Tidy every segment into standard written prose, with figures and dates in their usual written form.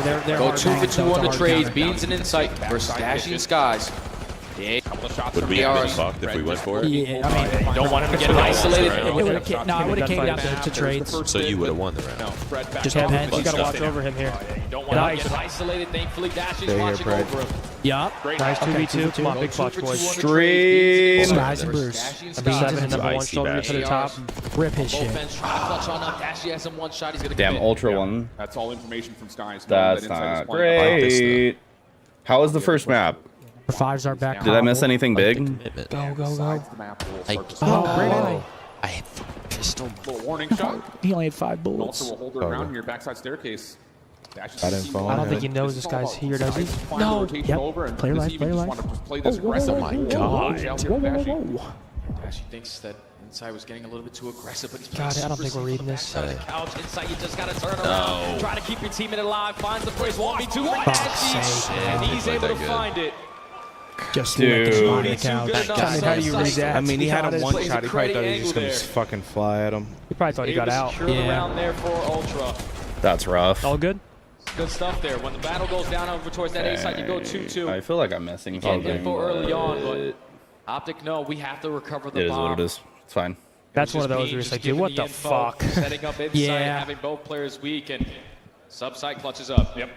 They're Go hard 2 for counter, 2 so on the it's a trades. hard Beans and Insight versus Dashy and Skies. Yeah. Would we have been fucked if we went for it? Yeah, I mean, You don't want him to get isolated. no, I would have came down to trades. So you would have won the round. Just depends. You gotta watch over him here. You don't want him to get isolated. Thankfully, Dashy's watching over him. Yup. Nice 2v2. Come on, big clutch, Go 2 for 2 boys. on the Stream. Skies and Bruce. Number 7 and number 1 shoulder to the top. Rip his Both shit. ends trying to clutch on up. Dashy has him one shot. He's gonna Damn, commit. Ultra one. That's all information from Skies. That's not great. How was the first map? The fives are back. Did I miss anything big? Go, go, go. Oh, Great eye. I hit the pistol. little warning shot. He only had 5 bullets. Also will hold her around here, backside staircase. I don't think he knows this guy's here, does he? No. Yep. Player life, player life. Oh my god. Dashy thinks that Insight was getting a little bit too aggressive, but he's God, I don't think we're reading this. On the couch. Insight, you just gotta turn around. Try to keep your teammate alive. Finds the place. 1v2. And he's able to find it. Just lick his mind on the couch. I mean, how do you read that? I mean, he had him one Plays a shot. He probably thought he great was just gonna angle fucking fly at him. He probably thought he got out. Yeah. Around there for Ultra. That's rough. All good? Good stuff there. When the battle goes down over towards that A side, you go 2-2. I feel like I'm missing Get something. info early on, but Optic, no, we have to recover the It is bomb. what it is. It's fine. That's one of those Being where it's like, just dude, what given the info, fuck? Setting up Insight, Yeah. having both players weak, and Subside clutches up. Yep.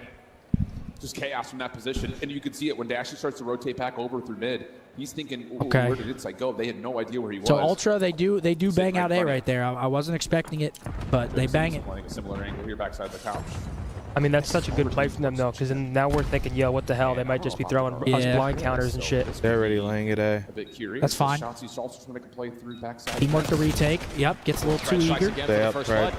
Just chaos from that position. And you can see it when Dashy starts to rotate back over through mid. He's thinking, ooh, Okay. where did Insight go? They had no idea where he was. So Ultra, they do bang out A funny. right there. I wasn't expecting it, but they bang it. Playing a similar angle here backside the couch. I mean, that's such a good play from them, though, because now we're thinking, yo, what the hell? They might just be throwing us Yeah. blind counters and shit. They're already laying it A. A bit curious. That's fine. Shotzi's also trying to play through backside. Teamwork to retake. Yep, gets a little too Strikes eager. again Stay for the up, first right. blood.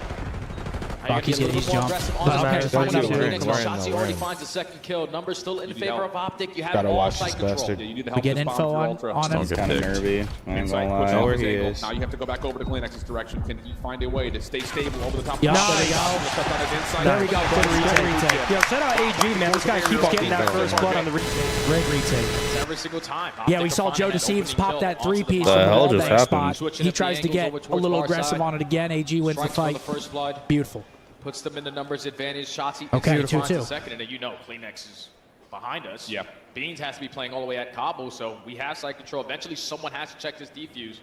He's jumped. Okay, Okay, fine. Shotzi already finds the second kill. Numbers still in favor of Optic. You have Gotta all watch sight this control. bastard. Yeah, you need to We help get this bomb info through on Ultra. him. It's kind of nervy. I ain't Insight gonna puts lie. out where his he angle. is. Now you have to go back over to Glenex's direction. Can he find a way to stay stable over the top of Yeah. the There we go. There we go. Good retake. Yo, shout out AG, man. This guy keeps getting that first blood on the retake. Great retake. Every single time. Yeah, we saw Joe Deceives pop that 3-piece The from the hell wall just bank happened? spot. He tries to get a little aggressive on it again. AG wins the fight. First blood. Beautiful. Puts them in the numbers advantage. Shotzi Okay, finds 2-2. the second, and then you know Kleenex is behind us. Yeah. Beans has to be playing all the way at Cabo, so we have side control. Eventually, someone has to check this defuse.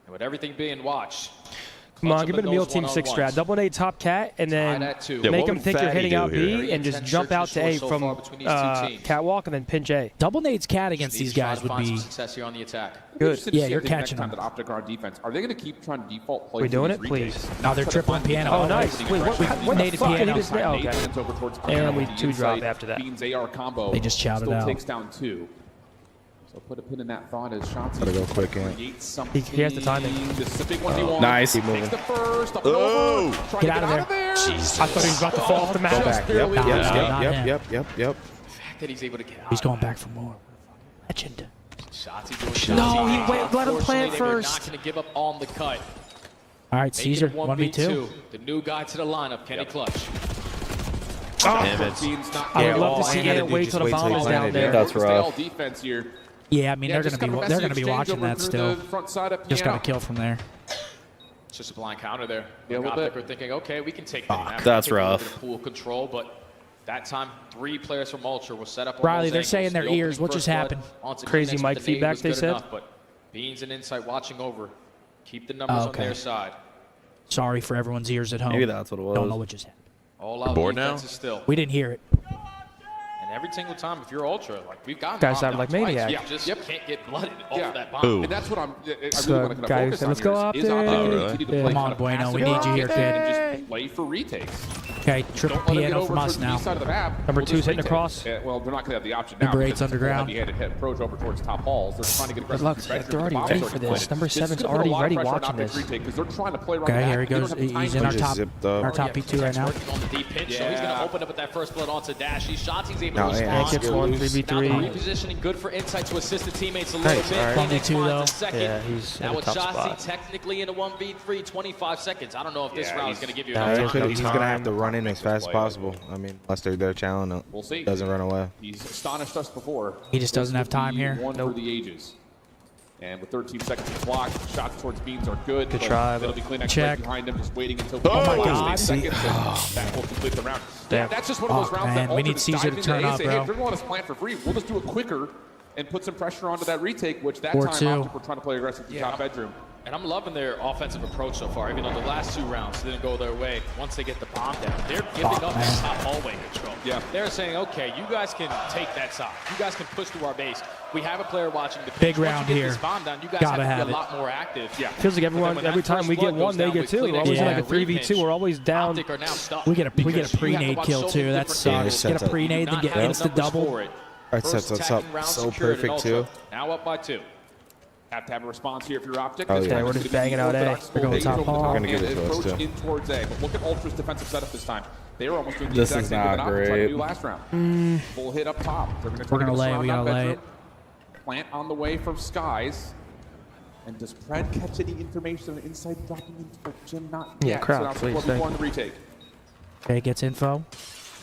And with everything being watched, Come on, give it a meal team 6 strat. Double nade top cat, and then Tied at 2. Yeah, make what them would think you're Fatty hitting do out here? B and just Very jump out to A intense search so far from between these two teams. catwalk and then pinch A. Double nades cat against these guys would find some be. success here on the attack. Good. Yeah, you're catching them. them. That Optic are on defense. Are they going to keep trying to default play? We doing through it, these please? retakes? Now they're tripling piano. Oh, nice. Wait, what the Native fuck? piano. He just- oh, Nate okay. lands over towards And we the 2-drop inside. after that. Beans AR combo. They just shouted Still out. takes down 2. So put a pin in that thought as Shotzi Gotta go quick in. creates something. He has the timing. This is a big 1v1. Nice. Takes the first. Up and over. Trying to Get out of there. I thought he was about to fall off the map. Back. barely Yep, Nah, yep, not yep, him. yep, yep, yep. The fact that he's able to get out. He's going back for more. Legend. Shotzi doing No, Shotzi. he wait, let him play it Unfortunately, they were first. not going to give up on the cut. All right, Make Caesar, it 1v2. The new guy to the lineup, Kenny Clutch. Damn it. Beans not I Yeah, would love all to I see had to it do wait just till the wait till bomb he is down landed there. it. That's Stay rough. all defense here. Yeah, I mean they're just gonna got a be messy exchange watching over that through still. the front side of Just got a piano. kill from there. It's just a blind counter there. Yeah, a little Optic bit. were thinking, okay, we can take the map. That's Take a little rough. bit of pool control, but that time 3 players from Ultra were set up on Riley, those they're angles. saying their The opening ears. What first just happened? blood onto Crazy Kleenex mic with the nade feedback, was they good said? enough, but Beans and Insight watching over. Keep the numbers Okay. on their side. Sorry for everyone's ears at home. Maybe that's what it was. Don't know what just happened. All out bored now? defenses still. We didn't hear it. And every single time, if you're Ultra, like we've got Guys sound like maniac. You just can't get blooded off Yeah. that bomb. Ooh. And that's what I So, really want to guys, focus on let's go here up is there. Optic Oh, really? continue to Yeah. play Come on, kind of Bueno, we passive need you here, defense kid. and just play for retakes. Okay, triple Don't let them get piano over from to us the now. east side of the map. Number We'll 2's just hitting retake. across. Yeah, well, they're not going to have the option Number now. 8's because it's a underground. heavy-handed hit approach over towards top halls. They're trying to get aggressive. luck. through pressure, They're but the already bombs ready are for deployed. this. Number This is 7's gonna put a already lot of ready pressure on watching Optic's this. retake 'cause they're trying to play around Okay, the here he back. They don't goes. have the time He's in to our do top, Zipped up. our top P2 right now. Working on the deep pinch, so he's going to open up with that first blood onto Dashy. Shotzi's able Now, to yeah, respond. Gets one, Now the 3v3. repositioning good for Insight to assist the teammates a little Nice, bit. all right. Kleenex 1v2 finds though. the second. Yeah, he's Now in a with tough Shotzi spot. technically in a 1v3, 25 seconds. I don't know if this Yeah, round is he's- going to give you Nah, enough there's time. no He's gonna have to run in as fast as possible. I mean, unless they're challenging, We'll see. doesn't run away. He's astonished us before. He just doesn't have time here. One for the ages. And with 13 seconds to clock, shots towards Beans are good. Good try, It'll be clean right check. behind him, just waiting until Oh my the God. last 8 seconds. And that will complete the round. Damn. That's just one of those Oh, rounds man, that we need Ultra Caesar just to dive turn into up, and say, bro. hey, if they're going to let us plant for free, we'll just do it quicker and put some pressure onto that retake, which that 4-2. time Optic were trying to play aggressive to top bedroom. And I'm loving their offensive approach so far. Even though the last 2 rounds didn't go their way, once they get the bomb down, they're giving up that top hallway control. Yeah. They're saying, okay, you guys can take that side. You guys can push through our base. We have a player watching the Big pitch. round Once you get here. this bomb down, you guys Gotta have to have be a it. lot more active. Yeah. Feels like every time we get one, they get two. We're always in like a 3v2. We're always down. Optic are now stuck. We get a because you have pre-nade to watch kill so too. many That different sucks. Yeah, Get a sets pre-nade, then get insta double. Alright, sets us up so perfect too. Now up by 2. Have to have a response here if you're Optic. Oh, This yeah. time We're it's just gonna be banging out A. orthodox We're going full top base over the hall. top Gonna give and it to us, approach too. in towards A. But look at Ultra's defensive setup this time. They were almost doing the This exact is same thing not that Optic tried to great. do last round. Full hit up top. They're gonna try We're to gonna get lay, us we around gotta that lay bedroom. Plant on the way from Skies. And does Pred catch any information on inside dropping into Jim? Not Yeah, yet. crowd, So now please, before thank on the retake. Okay, gets info.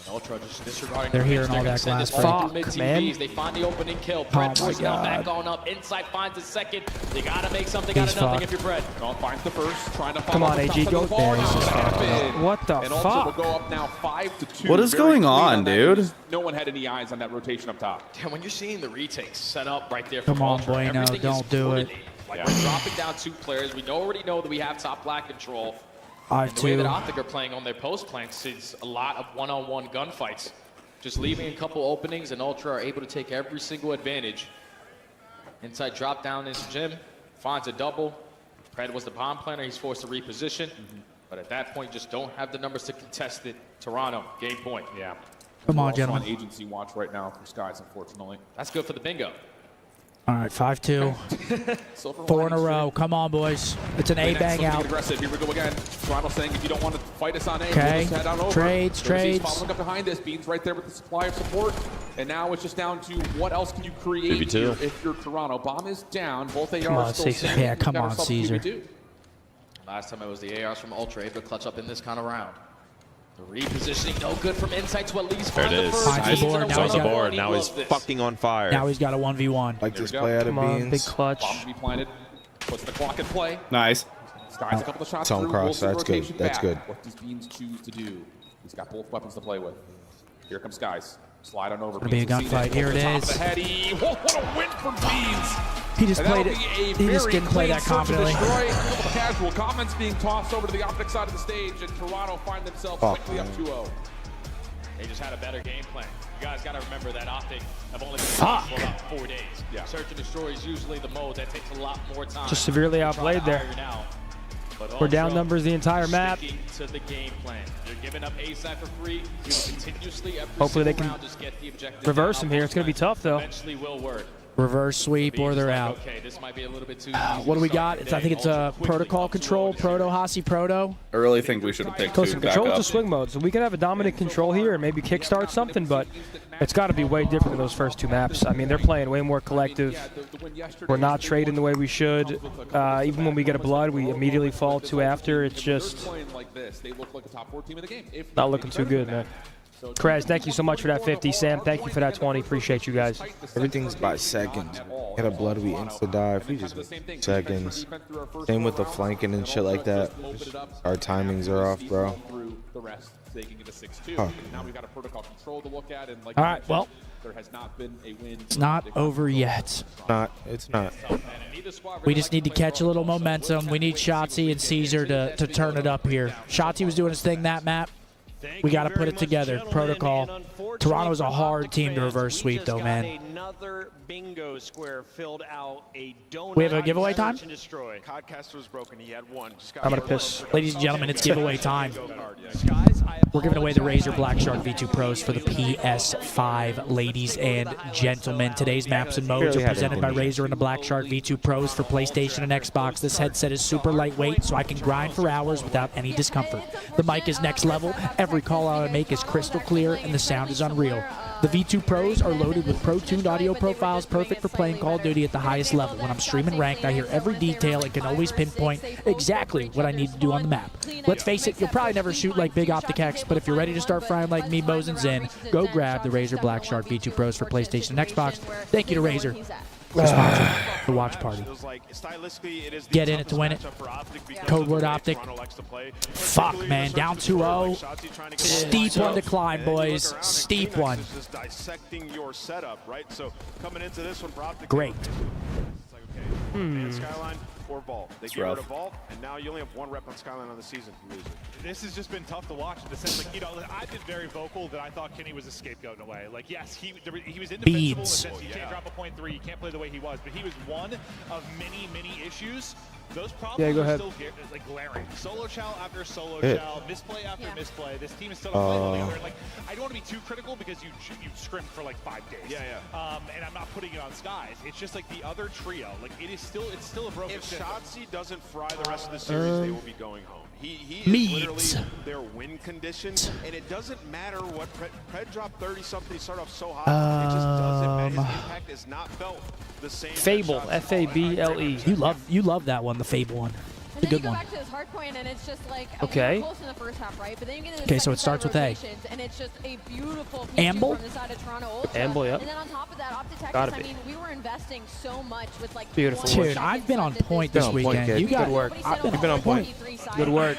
Ultra just disregarding They're the hearing pitch. all They're that gonna glass send it all break. through mid-team Man. Bs. They find the opening kill. Oh Pred my pushing out, back God. on up. Inside finds a second. You gotta make something out He's of nothing fucked. if you're Pred. No, finds the first. Trying to Come follow on, the AG, top of go the ball. there. Not This is gonna fucked happen. What the And Ultra fuck? will go up now 5-2. What is Very going clean on, that. dude? Just no one had any eyes on that rotation up top. And when you're seeing the retakes set up right there Come from on, Ultra, Bueno, everything is don't do it. coordinated. Like we're dropping down 2 players. We already know that we have top black control. The way 5-2. that Optic are playing on their post plants is a lot of one-on-one gunfights. Just leaving a couple openings, and Ultra are able to take every single advantage. Inside drop down into Jim, finds a double. Pred was the bomb planner. He's forced to reposition. But at that point, just don't have the numbers to contest it. Toronto, game point. Yeah. Come We're on, also gentlemen. on agency watch right now for Skies, unfortunately. That's good for the bingo. All right, 5-2. Silver 4 in a lining row. Come on, boys. It's an A Next, bang looking out. aggressive. Here we go again. Toronto saying if you don't want to fight us on A, Okay. we'll just head on over. Trades, Overseas trades. Following up behind this. Beans right there with the supply of support. And now it's just down to what else can you create 2v2. here if you're Toronto. Bomb is down. Both ARs on, still Caesar. standing. Yeah, We've come got on, ourselves a Caesar. 2v2. Last time it was the ARs from Ultra able to clutch up in this kind of round. The repositioning, no good from inside to at least There it find the is. first. Finds the Beans board, in a now He's on the 1-1. board. He Now loves he's this. fucking on fire. Now he's got a 1v1. Like There this we go. play out of Come on, big beans. clutch. Bomb to be planted. Puts the clock in play. Nice. Skies a couple of shots Zone through. cross, Wilson that's good, rotation that's back. good. What does Beans choose to do? He's got both weapons to play with. Here comes Skies. Slide on over. Gonna be a Beans has gunfight. seen it. Here Over it the top is. of the heady. Whoa, what a win from Beans. He just And that'll played it. be a He just very didn't play clean that search and confidently. destroy. A couple of casual comments being tossed over to the Optic side of the stage, and Toronto find themselves Fuck, quickly up man. 2-0. They just had a better game plan. You guys got to remember that Optic have only been Fuck. playing for about 4 days. Yeah. Search and destroy is usually the mode that takes a lot more time. Just severely to try to outplayed there. iron out. But We're down Ultra numbers the entire map. sticking to the game plan. They're giving up A side for free. We will continuously every Hopefully they single can round just get the objective reverse down. them here. It's gonna be tough, though. Eventually will work. Reverse sweep or they're out. Okay, this might be a little bit too What do we got? I think it's a protocol control, proto, Hasi proto. I really think we should have picked Listen, two back control up. to swing mode, so we can have a dominant control here and maybe kickstart something, but it's got to be way different than those first 2 maps. I mean, they're playing way more collective. We're not trading the way we should. Even when we get a blood, we immediately fall to after. It's just not looking too good, man. Krez, thank you so much for that 50. Sam, thank you for that 20. Appreciate you guys. Everything's by seconds. Hit a blood, we insta dive. We just seconds. Same with the flanking and shit like that. Our timings are off, bro. Huh. All right, well, it's not over yet. It's not. We just need to catch a little momentum. We need Shotzi and Caesar to turn it up here. Shotzi was doing his thing that map. We got to put it together. Protocol. Toronto's a hard team to reverse sweep, though, man. Another bingo square filled out. A donut. We have a giveaway time? Codcaster was broken. He had one. I'm going to piss. Ladies and gentlemen, it's giveaway time. We're giving away the Razer Black Shark V2 Pros for the PS5, ladies and gentlemen. Today's maps and modes are presented by Razer and the Black Shark V2 Pros for PlayStation and Xbox. This headset is super lightweight, so I can grind for hours without any discomfort. The mic is next level. Every call out I make is crystal clear, and the sound is unreal. The V2 Pros are loaded with pro-tuned audio profiles, perfect for playing Call of Duty at the highest level. When I'm streaming ranked, I hear every detail and can always pinpoint exactly what I need to do on the map. Let's face it, you'll probably never shoot like Big Optic X, but if you're ready to start frying like me, Boz and Zen, go grab the Razer Black Shark V2 Pros for PlayStation and Xbox. Thank you to Razer. The sponsor, the watch party. Get in it to win it. Code word Optic. Fuck, man. Down 2-0. Steep one to climb, boys. Steep one. Great. Skyline or Vault. They get rid of Vault, and now you only have 1 rep on Skyline on the season. This has just been tough to watch in the sense, like, you know, I've been very vocal that I thought Kenny was a scapegoat in a way. Like, yes, he was indefensible in the sense you can't drop a .3, you can't play the way he was, but he was one of many issues. Those problems are still like glaring. Solo chow after solo chow, misplay after misplay. This team is still not playing well together. Like, I don't want to be too critical because you scrimped for like 5 days. And I'm not putting it on Skies. It's just like the other trio. Like, it's still a broken system. If Shotzi doesn't fry the rest of the series, they will be going home. He is literally their win condition, and it doesn't matter what Pred dropped 30-something, start off so hot. It just doesn't matter. His impact is not felt the same. Fable, F-A-B-L-E. You love that one, the Fable one. It's a good one. Back to this hard point, and it's just like okay. Close in the first half, right? But then you get Okay, so it starts with A. And it's just a beautiful Amble? from the side of Toronto Ultra. Amble, yep. And then on top of that, Optitechnics, I mean, we were investing so much with like beautiful. Dude, I've been on point this weekend. You got good work. You've been on point. Good work.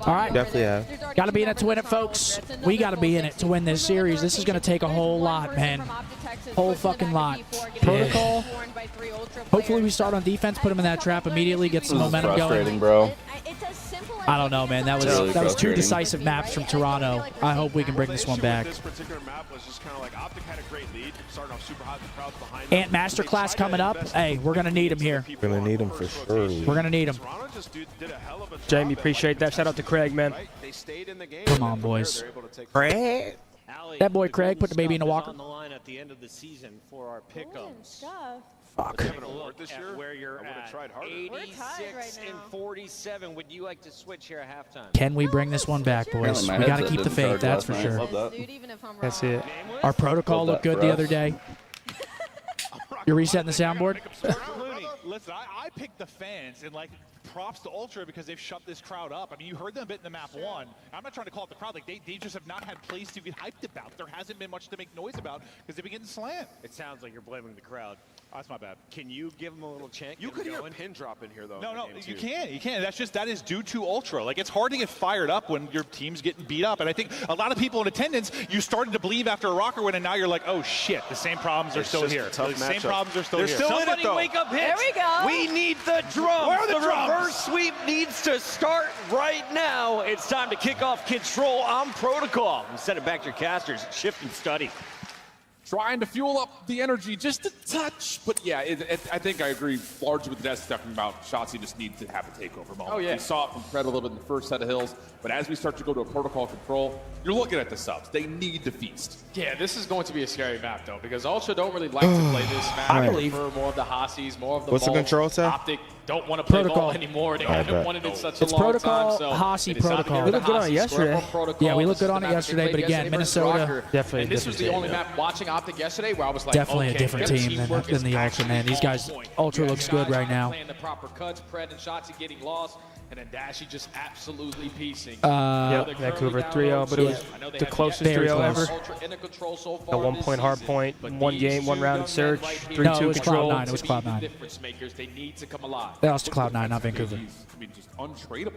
All right. Definitely have. Got to be in it to win it, folks. We got to be in it to win this series. This is going to take a whole lot, man. Whole fucking lot. Protocol. Hopefully we start on defense, put him in that trap immediately, get some momentum going. Bro. I don't know, man. That was 2 decisive maps from Toronto. I hope we can bring this one back. This particular map was just kind of like Optic had a great lead, starting off super hot, the crowd's behind Ant Masterclass coming up. Hey, we're going to need him here. We're going to need him for sure. We're going to need him. Jamie, appreciate that. Shout out to Craig, man. Come on, boys. Craig. That boy Craig put the baby in the walker. On the line at the end of the season for our pick'ems. Fuck. Where you're at. 86 and 47. Would you like to switch here at halftime? Can we bring this one back, boys? We got to keep the faith, that's for sure. That's it. Our protocol looked good the other day. You're resetting the soundboard? Listen, I picked the fans, and like, props to Ultra because they've shut this crowd up. I mean, you heard them a bit in the map 1. I'm not trying to call it the crowd. Like, they just have not had plays to get hyped about. There hasn't been much to make noise about because they've been getting slammed. It sounds like you're blaming the crowd. That's my bad. Can you give them a little chant? You could hear a pin drop in here, though. No, you can't. You can't. That is due to Ultra. Like, it's hard to get fired up when your team's getting beat up. And I think a lot of people in attendance, you started to believe after a rocker win, and now you're like, oh shit, the same problems are still here. The same problems are still here. Somebody wake up hits. There we go. We need the drums. Where are the drums? Reverse sweep needs to start right now. It's time to kick off control on Protocol. And send it back to your casters. Shift and study. Trying to fuel up the energy just a touch. But yeah, I think I agree largely with Des talking about Shotzi just needs to have a takeover moment. Oh, yeah. We saw it from Fred a little bit in the first set of hills, but as we start to go to a protocol control, you're looking at the subs. They need to feast. Yeah, this is going to be a scary map, though, because Ultra don't really like to play this map. I believe more of the Hasis, more of the What's the Vault. control set? Optic don't want to play Protocol. Vault anymore. They haven't won it in such a It's long Protocol, time. Hasi they decided to Protocol. get We rid looked good on it yesterday. Yeah, we looked good on it yesterday, but again, Minnesota, definitely and this was the only map watching Optic yesterday where I was like, definitely okay, a different team than the Ultra, man. These guys, Ultra looks good right now. Playing the proper cuts, Pred and Shotzi getting lost, and then Dashy just absolutely piecing. Yep, Vancouver 3-0, but it was the closest 3-0 ever. A 1 point hard point, 1 game, 1 round of Surge, 3-2 No, it was control. Cloud9. It was Cloud9. Difference makers, they need to come alive. They lost to Cloud9, not Vancouver. I mean, just untradeable.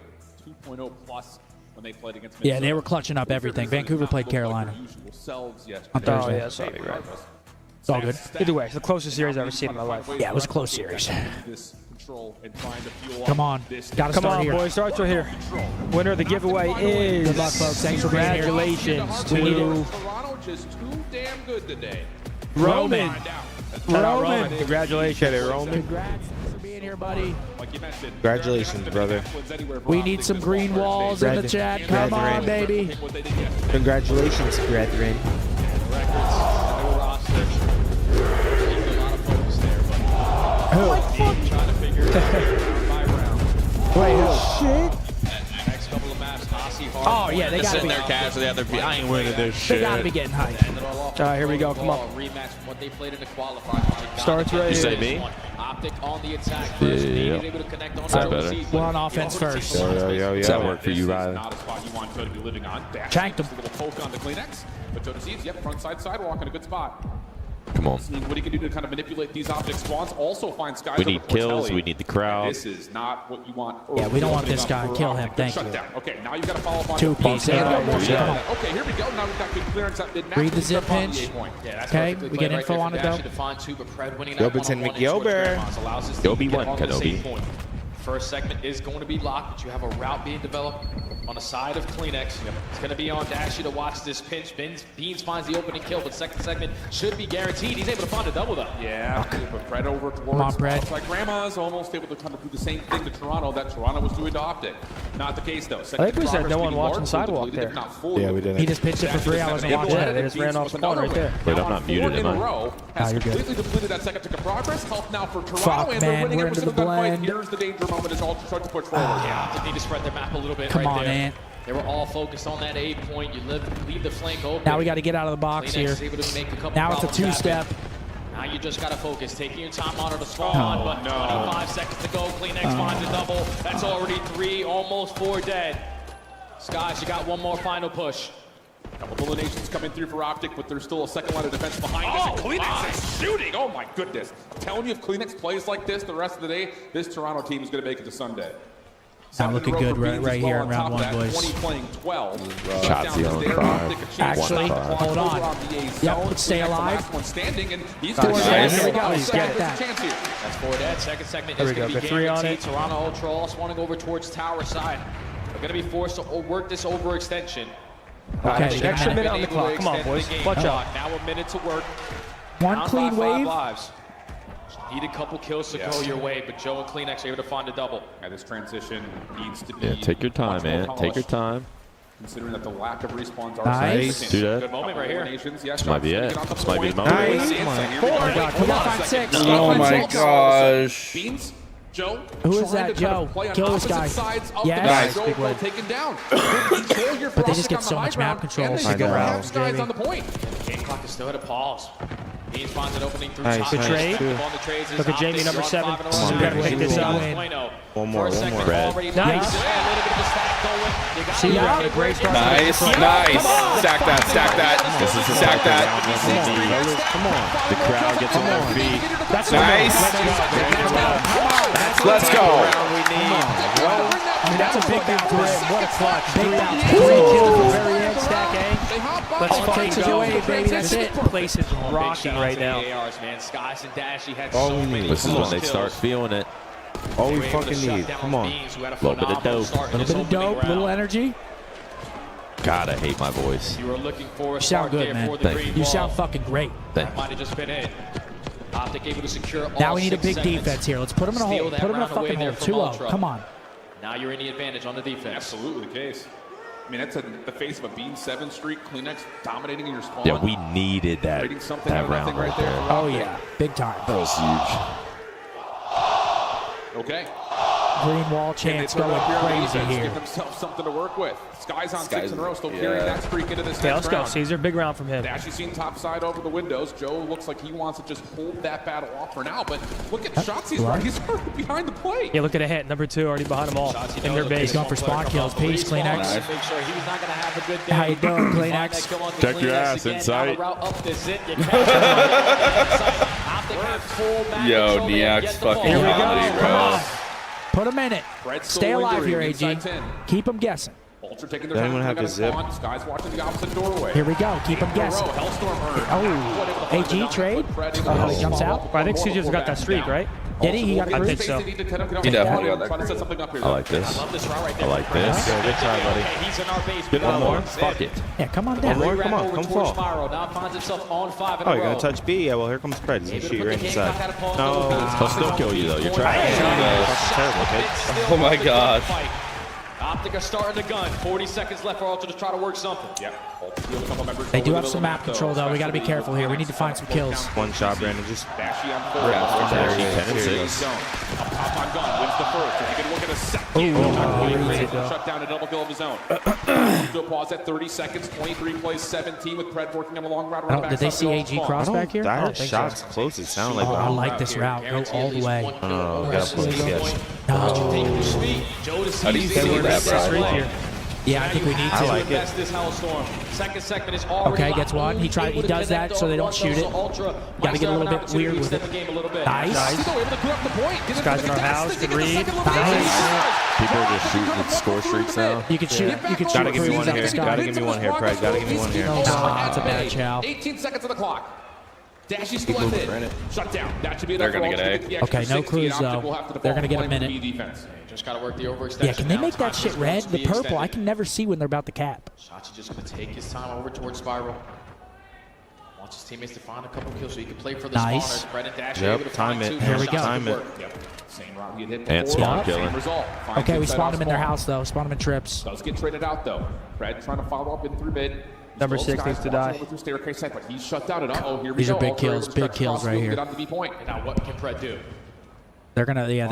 2.0 plus when they played against Yeah, Minnesota. they were clutching up everything. Vancouver played Carolina on Oh, Thursday. yeah, sorry, right. It's all good. Either way, it's the closest series I've ever seen in my life. Yeah, it was a close series. This control and trying to fuel Come up on. this Gotta Come start on, here. boys, starts right here. Winner of the giveaway is. Good luck, folks. Thanks for being here. Congratulations We need to it. Toronto just too damn good today. Roman. Shout out Roman. Congratulations. Roman. Congrats. Thanks for being here, buddy. Like you mentioned, Congratulations, brother. We need some green walls in the chat. Come on, baby. Congratulations, brethren. Wait, who? Next couple of maps, Hasi hard. Oh, yeah, they gotta be. casually out there. I ain't winning this They gotta be getting hyped. All right, here we go. Come on. Rematch from what they played in the qualifying. Starts right You say here. me? Optic on the attack first. Needed able to connect on that better? We're on offense first. Does that work for you, Riley? Not a spot you want Joe to be living on. Dash Chanked him. just a little poke on the Kleenex. But Joe sees, yep, front side sidewalk in a good spot. Come on. Seeing what he can do to kind of manipulate these object spawns. Also find Skies. We need kills. We need the crowd. This is not what you want. Yeah, we don't want this guy. Kill him. Thank you. Okay, now you've got to follow up on 2 piece. Okay, here we go. Now we've got good clearance at mid-match. Read the zip pinch. Okay, we get info on it though. Gilbertson McGilbert. Yobi one, Kenobi. First segment is going to be locked, but you have a route being developed on the side of Kleenex. It's going to be on Dashy to watch this pinch. Beans finds the opening kill, but second segment should be guaranteed. He's able to find a double though. Yeah, but Pred over towards. Come on, Pred. Like Grandma's almost able to kind of do the same thing to Toronto that Toronto was doing to Optic. Not the case though. I think we said no one watching sidewalk there. Yeah, we didn't. He just pitched it for free. I wasn't watching Yeah, it. they just ran off spawn right there. Wait, I'm not muted, am I? Has you're good. completely depleted that second tick of progress. Help now for Toronto, Fuck, and man, they're winning we're every into the single gunfight. blend. Here's the danger moment as Ultra starts to push forward. Yeah, they need to spread their map a little bit. Come right on, there. Ant. They were all focused on that A point. You leave the flank open. Now we got to get out of the box Kleenex here. is able to make a couple Now it's a problems two-step. happen. Now you just got to focus. Taking your time on it to spawn, but 25 seconds to go. Kleenex finds a double. That's already 3, almost 4 dead. Skies, you got one more final push. Couple eliminations coming through for Optic, but there's still a second line of defense behind us. And Kleenex is shooting! Oh my goodness. I'm telling you, if Kleenex plays like this the rest of the day, this Toronto team is going to make it to Sunday. Not looking good right here in round 1, boys. 20 playing 12. Shotzi on 5. Actually, hold on. Yep, stay alive. Last one standing, and he's Nice. Here we go. He's Get that. That's 4 dead. Second segment There is we going go. to be Got 3 on guaranteed. it. Toronto Ultra also wanting over towards tower side. They're going to be forced to work this overextension. Okay, Extra minute on the clock. Come on, boys. Clutch up. Now a minute to work. One Down clean by 5 wave. lives. Need a couple kills to go your way, but Joe and Kleenex are able to find a double. Yeah, this transition needs to be. Yeah, take your time, man. Take your time. Considering that the lack of respawns are Nice. significant. Do that. Good moment right here. This might be it. This might be the moment. Nice. Oh my God, come on, 5-6. Oh my gosh. Beans, Joe. Who is trying that, to kind Joe? of play on Kill this opposite guy. sides of Yes. the Nice, Joe big well win. taken down. Good control here for But they Optic just get on the so high much ground, map control. and they Second still round, have Skies Jamie. on the point. Game clock is still at a pause. Beans finds an opening through Nice, top. nice, Trade. too. On the trades is Look at Jamie, Optic. number You're on 7. 5 in a row. Come on, We gotta pick this up. One more, First one segment more. already Nice. done. A little bit of a stack going. You got See it. ya. Got a great start. Nice, nice. Stack that, stack that. This is Stack that. Come on. The crowd gets on their feet. That's Nice. Let's go. I mean, that's a big bounce for him. What a clutch. Big bounce. 3 kills at the very end. Stack A. Let's All it fucking takes is go. your wave, baby. That's it. This place is rocking right now. ARs, man. Skies and Dashy had All so we many need. This is when close they kills. start feeling it. All They we were able to fucking shut need. down Come on. Beans, who had a Little bit of phenomenal dope. start in Little this bit of opening dope, little round. energy. God, I hate my voice. You were looking for a You start sound good, there man. for the Thank green you. You ball. sound fucking great. Thank That you. might have just been it. Optic able to secure all Now we need a 6 big segments. defense here. Let's put them in a Steal hole. that Put them in a round away fucking there hole. from 2-0. Ultra. Come on. Now you're in the advantage on the defense. Absolutely the case. I mean, that's the face of a Bean 7 streak. Kleenex dominating in your spawn. Yeah, we needed that Creating something out of round nothing right right there. there. Oh, yeah. Big time. That was huge. Okay. Green wall chance going crazy here. Give themselves something to work with. Skies on 6 in a row, still yeah. carrying that streak into this Okay, next let's go. round. Caesar, big round from him. Dashy seen top side over the windows. Joe looks like he wants to just hold that battle off for now, but look at Shotzi's run. He's already behind the plate. Yeah, look at a hit. Number 2 already behind them all. In their base. He's going for spawn kills. Peace, Kleenex. Make sure he's not going to have a good day. How you doing, Kleenex? Check your ass in sight. Yo, Neak's fucking Here we go. comedy, Come bro. on. Put him in it. Fred's still Stay alive here, lingering AG. inside 10. Keep him guessing. Ultra taking their Does time. anyone have They got to zip? spawn. Skies watching the opposite doorway. Here we go. Keep him guessing. Hellstorm earned. Oh, AG trade? Oh, he jumps out? I think Caesar's got that streak, right? Did he? He got I approved? think so. He definitely got that. Trying to set something up here. I like this. Love this route right there. I like this. Good try, buddy. He's in our base. Get one more. Fuck it. Yeah, come on down. more. Come on, come fall. Spiral. Now finds himself on 5 in Oh, a you're row. gonna touch B? Yeah, well, here comes Fred. He's gonna shoot you right inside. No, he'll still kill you though. You're trying. Fucking terrible, kid. Oh my gosh. Optic are starting the gun. 40 seconds left for Ultra to try to work something. Yeah. They do have some map control, though. We got to be careful here. We need to find some kills. One shot, Brandon. Just Dashy on 4. Dashy, Here 10 and he 6. Up top on gun. Wins the first. If you can look at a second. Shut down a double kill of his own. Still pause at 30 seconds. 23 plays 17 with Pred working on a long route. Oh, did they see AG cross back here? I I heard don't think shots close. It sounded like so. Oh, I one. like this route. Go all the way. No, we gotta play this. Joe to How do you see see that, bro? Streak here. Yeah, I think we need to. I like it. This hellstorm. Second segment is already Okay, gets one. He does that so they don't shoot it. Got to get a little bit weird with it. Nice. This guy's in our house. Good read. People are just shooting score streaks now. You can shoot. You can shoot. Gotta give me one out the here. sky. Gotta give me one here, Craig. Gotta give me one here. That's a bad chow. 18 seconds on the clock. Dashy still in mid. Shut down. That should be enough. They're gonna get A. Okay, no clues though. They're gonna get a minute. Just gotta work the overextension. Yeah, can they make that Time shit is red? supposed to The be purple, extended. I can never see when they're about to cap. Shotzi just gonna take his time over towards Spiral. Wants his teammates to find a couple kills so he can play for the Nice. spawners. Fred and Dash Yep, able to time find it. two. Here we go. Time it. Same route we hit And before. spawn Same killer. result. Finds Okay, we inside spawned off them in their spawn. house though. Spawned them in trips. Does get traded out though. Fred trying to follow up in through mid. Number Those 6 guys needs to watching die. over through staircase side, but he's shut down. And here we These go. are big Ultra able kills, to big stretch kills across right field, here. Get on the B point. And now what can Fred do? They're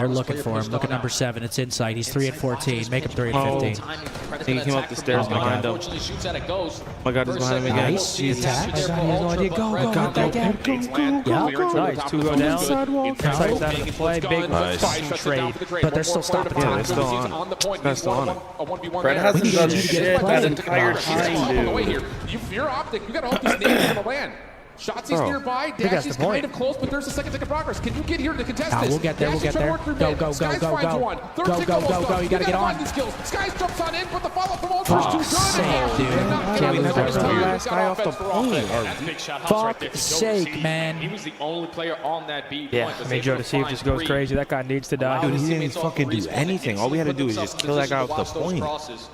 looking for him. Look at number 7. It's inside. He's 3 at 14. Make him 3 at 15. He came up the stairs behind him. Unfortunately, shoots at it goes. Oh my God, he's behind me again. Nice. He attacks. He has no idea. Go, go, go, go, go. Nice. 2 go down. Insight's out of the play. Big fucking trade. But they're still stopping Yeah, time. they're still on it. That's still on it. Fred hasn't We done need to get shit played. that entire time, dude. You're optic. You gotta hope these nades are gonna land. Shotzi's nearby. that's Dash is the point. kind of close, but there's a second of progress. Can you get here to contest this? We'll get there. We'll Dash is get trying there. to work through Go, mid. go, go, Skies go, finds go. one. Third Go, tick go, almost go, done. go. You gotta get find on. these kills. Skies jumps on in, but the follow from Ultra's too good. sake, dude. Can't we have have the the last guy off the point. That's a big shot house right there. Fuck's sake, man. He was the only player on that B point. Yeah, was I made able Joe to see if find this goes three. crazy. That guy needs to die. Dude, he didn't Teammates off fucking the do respawn anything. and All we had to do was themselves just in kill that position guy to off watch the those point. crosses.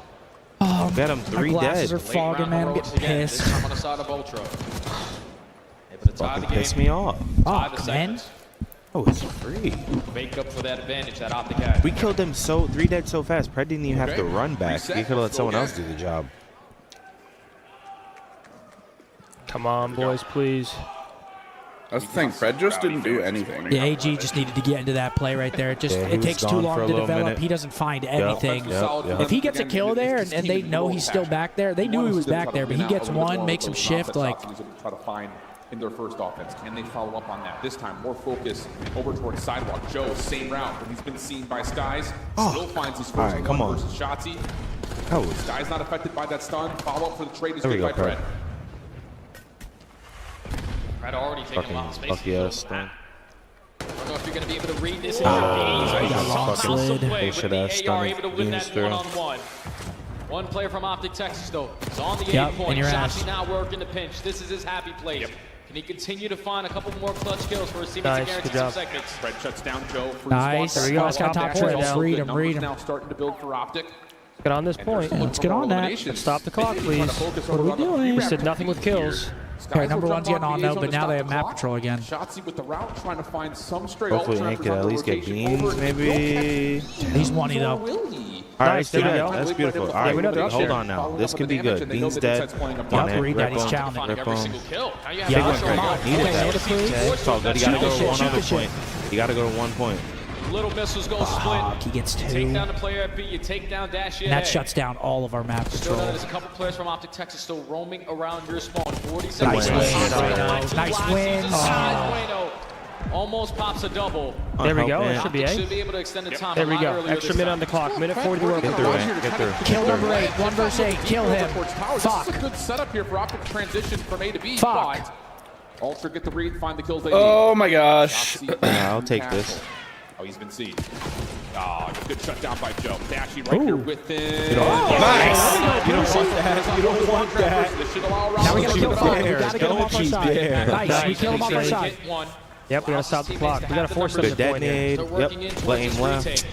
Got him My 3 glasses dead. are fogging, man. I'm Heroics getting again, this pissed. time on the side of Ultra. Able to tie Fucking the game. piss me off. Tie the Fuck, man. segments. Oh, it's free. Make up for that advantage that Optic had. We killed them 3 dead so fast. Pred didn't even have to run back. He could have let someone else do the job. Come on, boys, please. That's the thing. Fred just didn't do anything. The AG just needed to get into that play right there. Yeah, he It was takes too gone for long a to little develop. minute. He doesn't find anything. Yep. If he gets a kill there and they know he's still back there, they knew he was back there, but he gets one, makes him shift like. Try to find in their first offense. Can they follow up on that? This time, more focus over towards sidewalk. Joe, same route, but he's been seen by Skies. Still finds his first All right, come one on. versus Shotzi. Oh, Skies not affected by that stun. Follow up for the trade is There we good go, by Fred. Fred. Fred already taken a lot of space. lucky us. I don't know if you're going to be able to read this. he got slid. They should have stunned able to win Beans that through. one-on-one. One player from Optic Texas, though, is on the Yep, 8 point. in your ass. Shotzi now working the pinch. This is his happy place. Can he continue to find a couple more clutch kills for his teammates to Nice, guarantee good some job. segments? Fred shuts down Joe. For Nice. his There we go. spot. Got top Dash point is now. also Read good. him, Numbers read him. now starting to build for Optic. Get on this point. Let's get on that. Let's stop the clock, please. What are we doing? We said nothing with kills. Okay, number 1's getting on though, but now they have map patrol again. Shotzi with the route, trying to find some stray Hopefully ultra Hank could at least get beans, maybe. He's 1-y though. All right, Nice, do there we that. go. That's beautiful. All Yeah, we know right, they're up hold there. on now. This can be good. Beans dead. Yup, On it. read that. He's Rip 'em. chowing it. Every Rip 'em. single kill. Now you have Yeah, to come show on. off. Needed Okay, that. hit it, please. It's all good. You gotta go to one other point. You gotta go to 1 point. Little missiles go Fuck, split. he gets You 2. take down the player at B, you take down Dash And that shuts down all of our map Still patrol. there's a couple players from Optic Texas still roaming around your spawn. 40 Nice seconds. win. left. Nice win. Bueno. Almost pops a double. There we go. man. It should be Optic A. should be able to extend the time. There a we lot go. earlier Extra this minute time. on the clock. Minute 40 to work. Get through, Hank. Get through. Kill number 8. 1 versus 8. Kill him. Fuck. This is a good setup here for Optic transition from A to B. Fuck. But Ultra get the read, find the kills they Oh my gosh. need. Yeah, I'll take this. Oh, he's been seen. Oh, good shut down by Joe. Dashy right here with him. Nice. You don't want that. You don't want that. This should allow Now we gotta kill Rouse Fog. to We gotta get him off our Don't side. cheat there. Nice. We kill him off our Nice. side. Hit one. Yep, we gotta stop the clock. We gotta force them to Good point here. detonate. They're working in Yep. towards Let him this left. retake.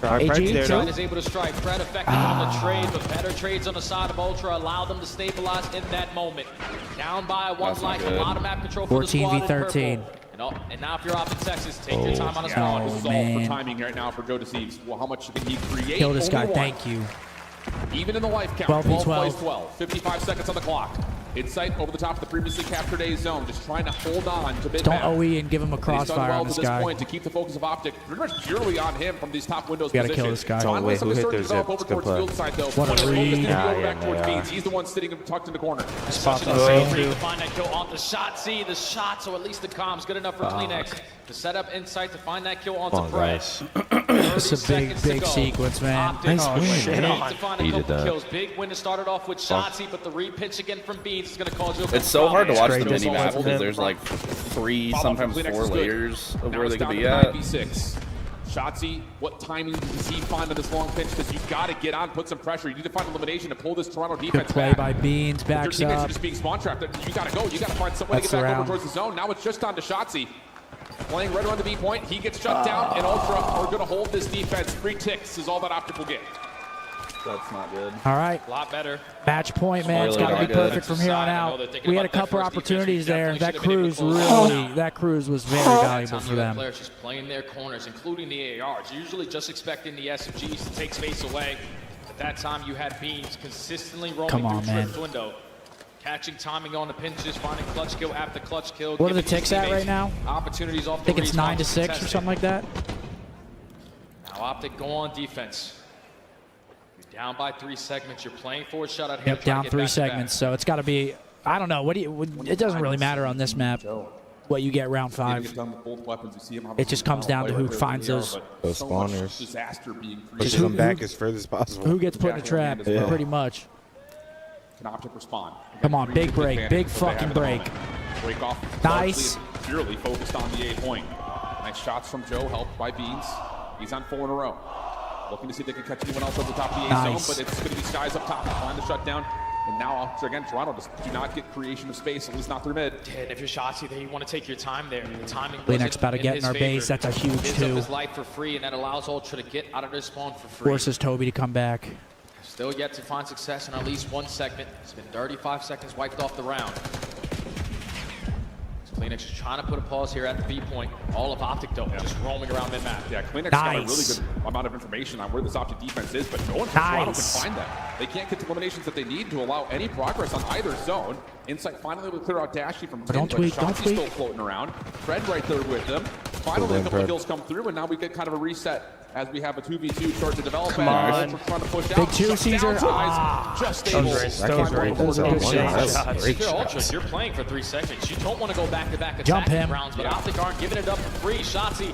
All right, AG, Fred's there Fred though. is able to strike. Fred effective on the trade, but better trades on the side of Ultra allow them to stabilize in that moment. Down by one That's not life, a good. lot of map control for 14 the squad v 13. in purple. And now if you're Optic Texas, take your time on the spawn. This is all for timing right now for Joe Deceives. Well, how much can he create? Kill this guy. Only one. Thank you. Even in the life count, 12 v 12 plays 12. 12. 55 seconds on the clock. Insight over the top of the previously captured A zone, just trying to hold on to mid Don't map. OE and give him a He's done crossfire well on to this this guy. point to keep the focus of Optic pretty much purely on him from these top windows. We gotta positions. kill this guy. Oh, Finally, wait, some who is hit starting their to develop zip? over It's good towards the play. field side, though. What a Focus is read. gonna be Yeah, over yeah, back towards yeah. Beans. He's the one sitting tucked in the corner. Spots on Free stage. to find that kill off the shot. See the shot, so at least the comms good enough for Kleenex to set up Insight to find that kill onto Come on, Fred. guys. It's a big, big sequence, man. Optic Nice win. need Shit to find a couple did that. Kills. Big win to start it off with Shotzi, but the repitch again from Beans is going to cause you. It's so hard to watch the Great mini map discipline. because there's like 3, sometimes 4 layers of where they could be at. at. 9v6. Shotzi, what timing does he find on this long pitch? Because you've got to get on, put some pressure. You need to find elimination to pull this Toronto defense Good play back. by Beans, Your backs teammates are up. just being spawn trapped. You got to go. You got to find some way to That's get back around. over towards the zone. Now it's just on to Shotzi. Playing right around the B point. He gets shut down, and Ultra are going to hold this defense. 3 ticks is all that Optic will get. That's not good. All right. A lot better. Match point, man. It's Really got to be not perfect good. from here on out. We had a couple opportunities there. That cruise that cruise was very valuable for them. Players just playing their corners, including the ARs. Usually just expecting the SMGs to take space away. At that time, you had Beans consistently roaming through Tripp's window. Catching timing on the pinches, finding clutch kill after clutch kill. What are the ticks at right now? Opportunities off I think it's 9 to 6 or something like that. Now Optic go on defense. You're down by 3 segments. You're playing for a shutout here. Yep, down 3 segments. So it's got to be. I don't know. It doesn't really matter on this map what you get round 5. It just comes down to who finds those spawners. Push them back as further as possible. Who gets put in a trap, pretty much. Can Optic respond? Come on, big break, big fucking break. Break off. Nice. Purely focused on the A point. Nice shots from Joe, helped by Beans. He's on 4 in a row. Looking to see if they can catch anyone else at the top of the A zone, but it's going to be Skies up top. Find the shutdown. And now, again, Toronto just do not get creation of space, at least not through mid. And if you're Shotzi, then you want to take your time there. The timing Linux about to get in our base. That's a huge gives 2. up his life for free, and that allows Ultra to get out of their spawn for free. Forces Toby to come back. Still yet to find success in at least 1 segment. It's been 35 seconds wiped off the round. Kleenex is trying to put a pause here at the B point. All of Optic, though, just roaming around mid-map. Yeah, Kleenex got a really good amount of information on where this Optic defense is, but no one from Toronto can find that. They can't get the eliminations that they need to allow any progress on either zone. Insight finally able to clear out Dashy from 10, don't tweak, don't tweak. still floating around. Fred right there with them. Finally, a couple of kills come through, and now we get kind of a reset as we have a 2v2 start to develop. Come on. Trying to push Big out. 2, Caesar. Just able. Those are good shots. If you're Ultra, you're playing for 3 segments. You don't want to go back-to-back Jump attacking him. rounds, but Optic aren't giving it up for free. Shotzi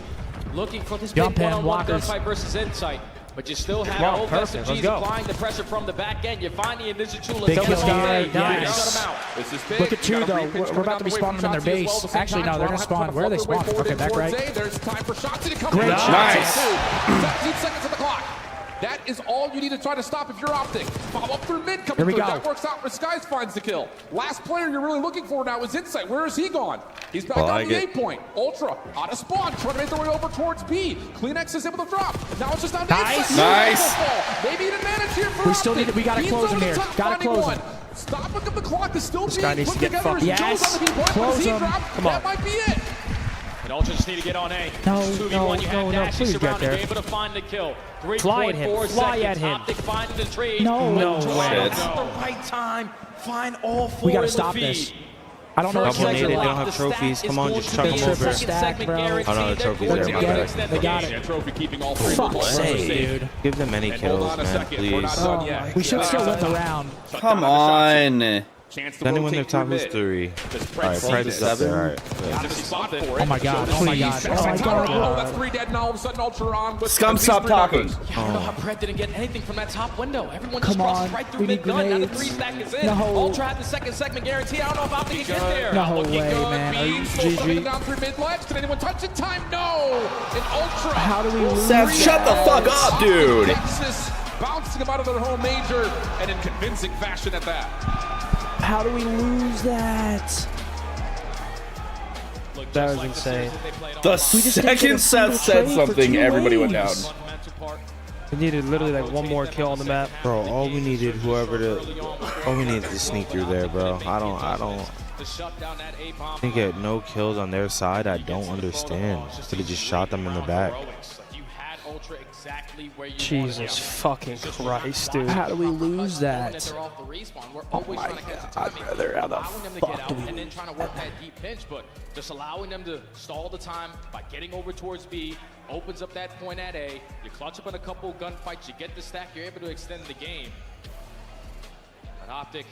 looking for this Jump big him, one-on-one Walkers. gunfight versus Insight. But you still have Wow, both perfect. Let's SMGs go. applying the pressure from the back end. You find the Invisitula. Big Double kill stay. here. Nice. Shut him out. This is big. Look at 2, You got a though. free pitch We're coming about down to be the way spawning from them in their Shotzi as well base. at the same Actually, time. no, they're going to spawn. Where are they spawning? Okay, back Towards right. A. There's time for Shotzi to come Great down. shot. 17 seconds on the clock. That is all you need to try to stop if you're Optic. Follow up through mid coming Here we through. go. That works out for Skies finds the kill. Last player you're really looking for now is Insight. Where is he gone? He's back on the A point. Ultra out of spawn, trying to make their way over towards B. Kleenex is able to drop. Now it's just down to Nice. Insight. Nice. Maybe an advantage here for We still Optic. need to- we gotta Beans close him over the here. top, Gotta finding close one. him. Stopping of the clock is still guy being needs put to get together fucked. as Yes. Joe's on the B point. Close But does he him. drop? Come That on. might be it. And Ultra just need to get on A. No, 2v1, you have Dashy please get surrounding, there. able to find the kill. Fly at him, 3.4 fly seconds. at him. Optic finding the trade. No way. At the right time, find all 4 We got to in stop the this. feed. I don't know what First kills segment are They don't left. have The stack trophies. is Come on, going just to chuck be them a over. second Stack, segment bro. guaranteed. Oh, no, the They're trophies going there, to my be able to bad. extend They the got game. it. Trophy keeping all 3 Fuck's rules sake, safe. dude. Give them any And kills, hold on a man, second. We're not please. done yet. We should still win the round. Come on. Chance to Then they win rotate their top through is mid. 3. Does Alright, see Price is this? up there. Alright. Got a spot for it. Oh my God, oh my God, oh my God. Oh, that's 3 dead, and all of a sudden Ultra on with Scum, at least stop 3 talking. numbers. Yeah, I don't know how Pred didn't get anything from that top window. Everyone just Come crosses on, right through we need mid-gun. Now the grenades. 3 stack is in. No. Ultra had the second segment guarantee. I don't know if Optic can get there. No Looking way, good. man. Are you Beans still coming GG? down through mid-ledge. Can anyone touch in time? No. And Ultra. How do we lose Seth, shut the fuck up, dude. Texas bouncing them out of their home major, and in convincing fashion at that. How do we lose that? Look, That just was like insane. decisions they played on The offense. just didn't get second a Seth single said trade for something, 2 everybody went down. waves. Fundamental part. We needed literally like one more kill on the map. Bro, all we needed, whoever to, all we needed to sneak through there, bro. I don't. To shut down that A-bomb. They get no kills on their side. I don't understand. Could have just shot them in the back. You had Ultra exactly where you Jesus fucking Christ, dude. How do we lose that? Oh my God, brother, how the allowing them to fuck get out do we and then trying to work that deep pinch, but just allowing them to stall the time by getting over towards B, opens up that point at A. You clutch up in a couple gunfights, you get the stack, you're able to extend the game. But Optic,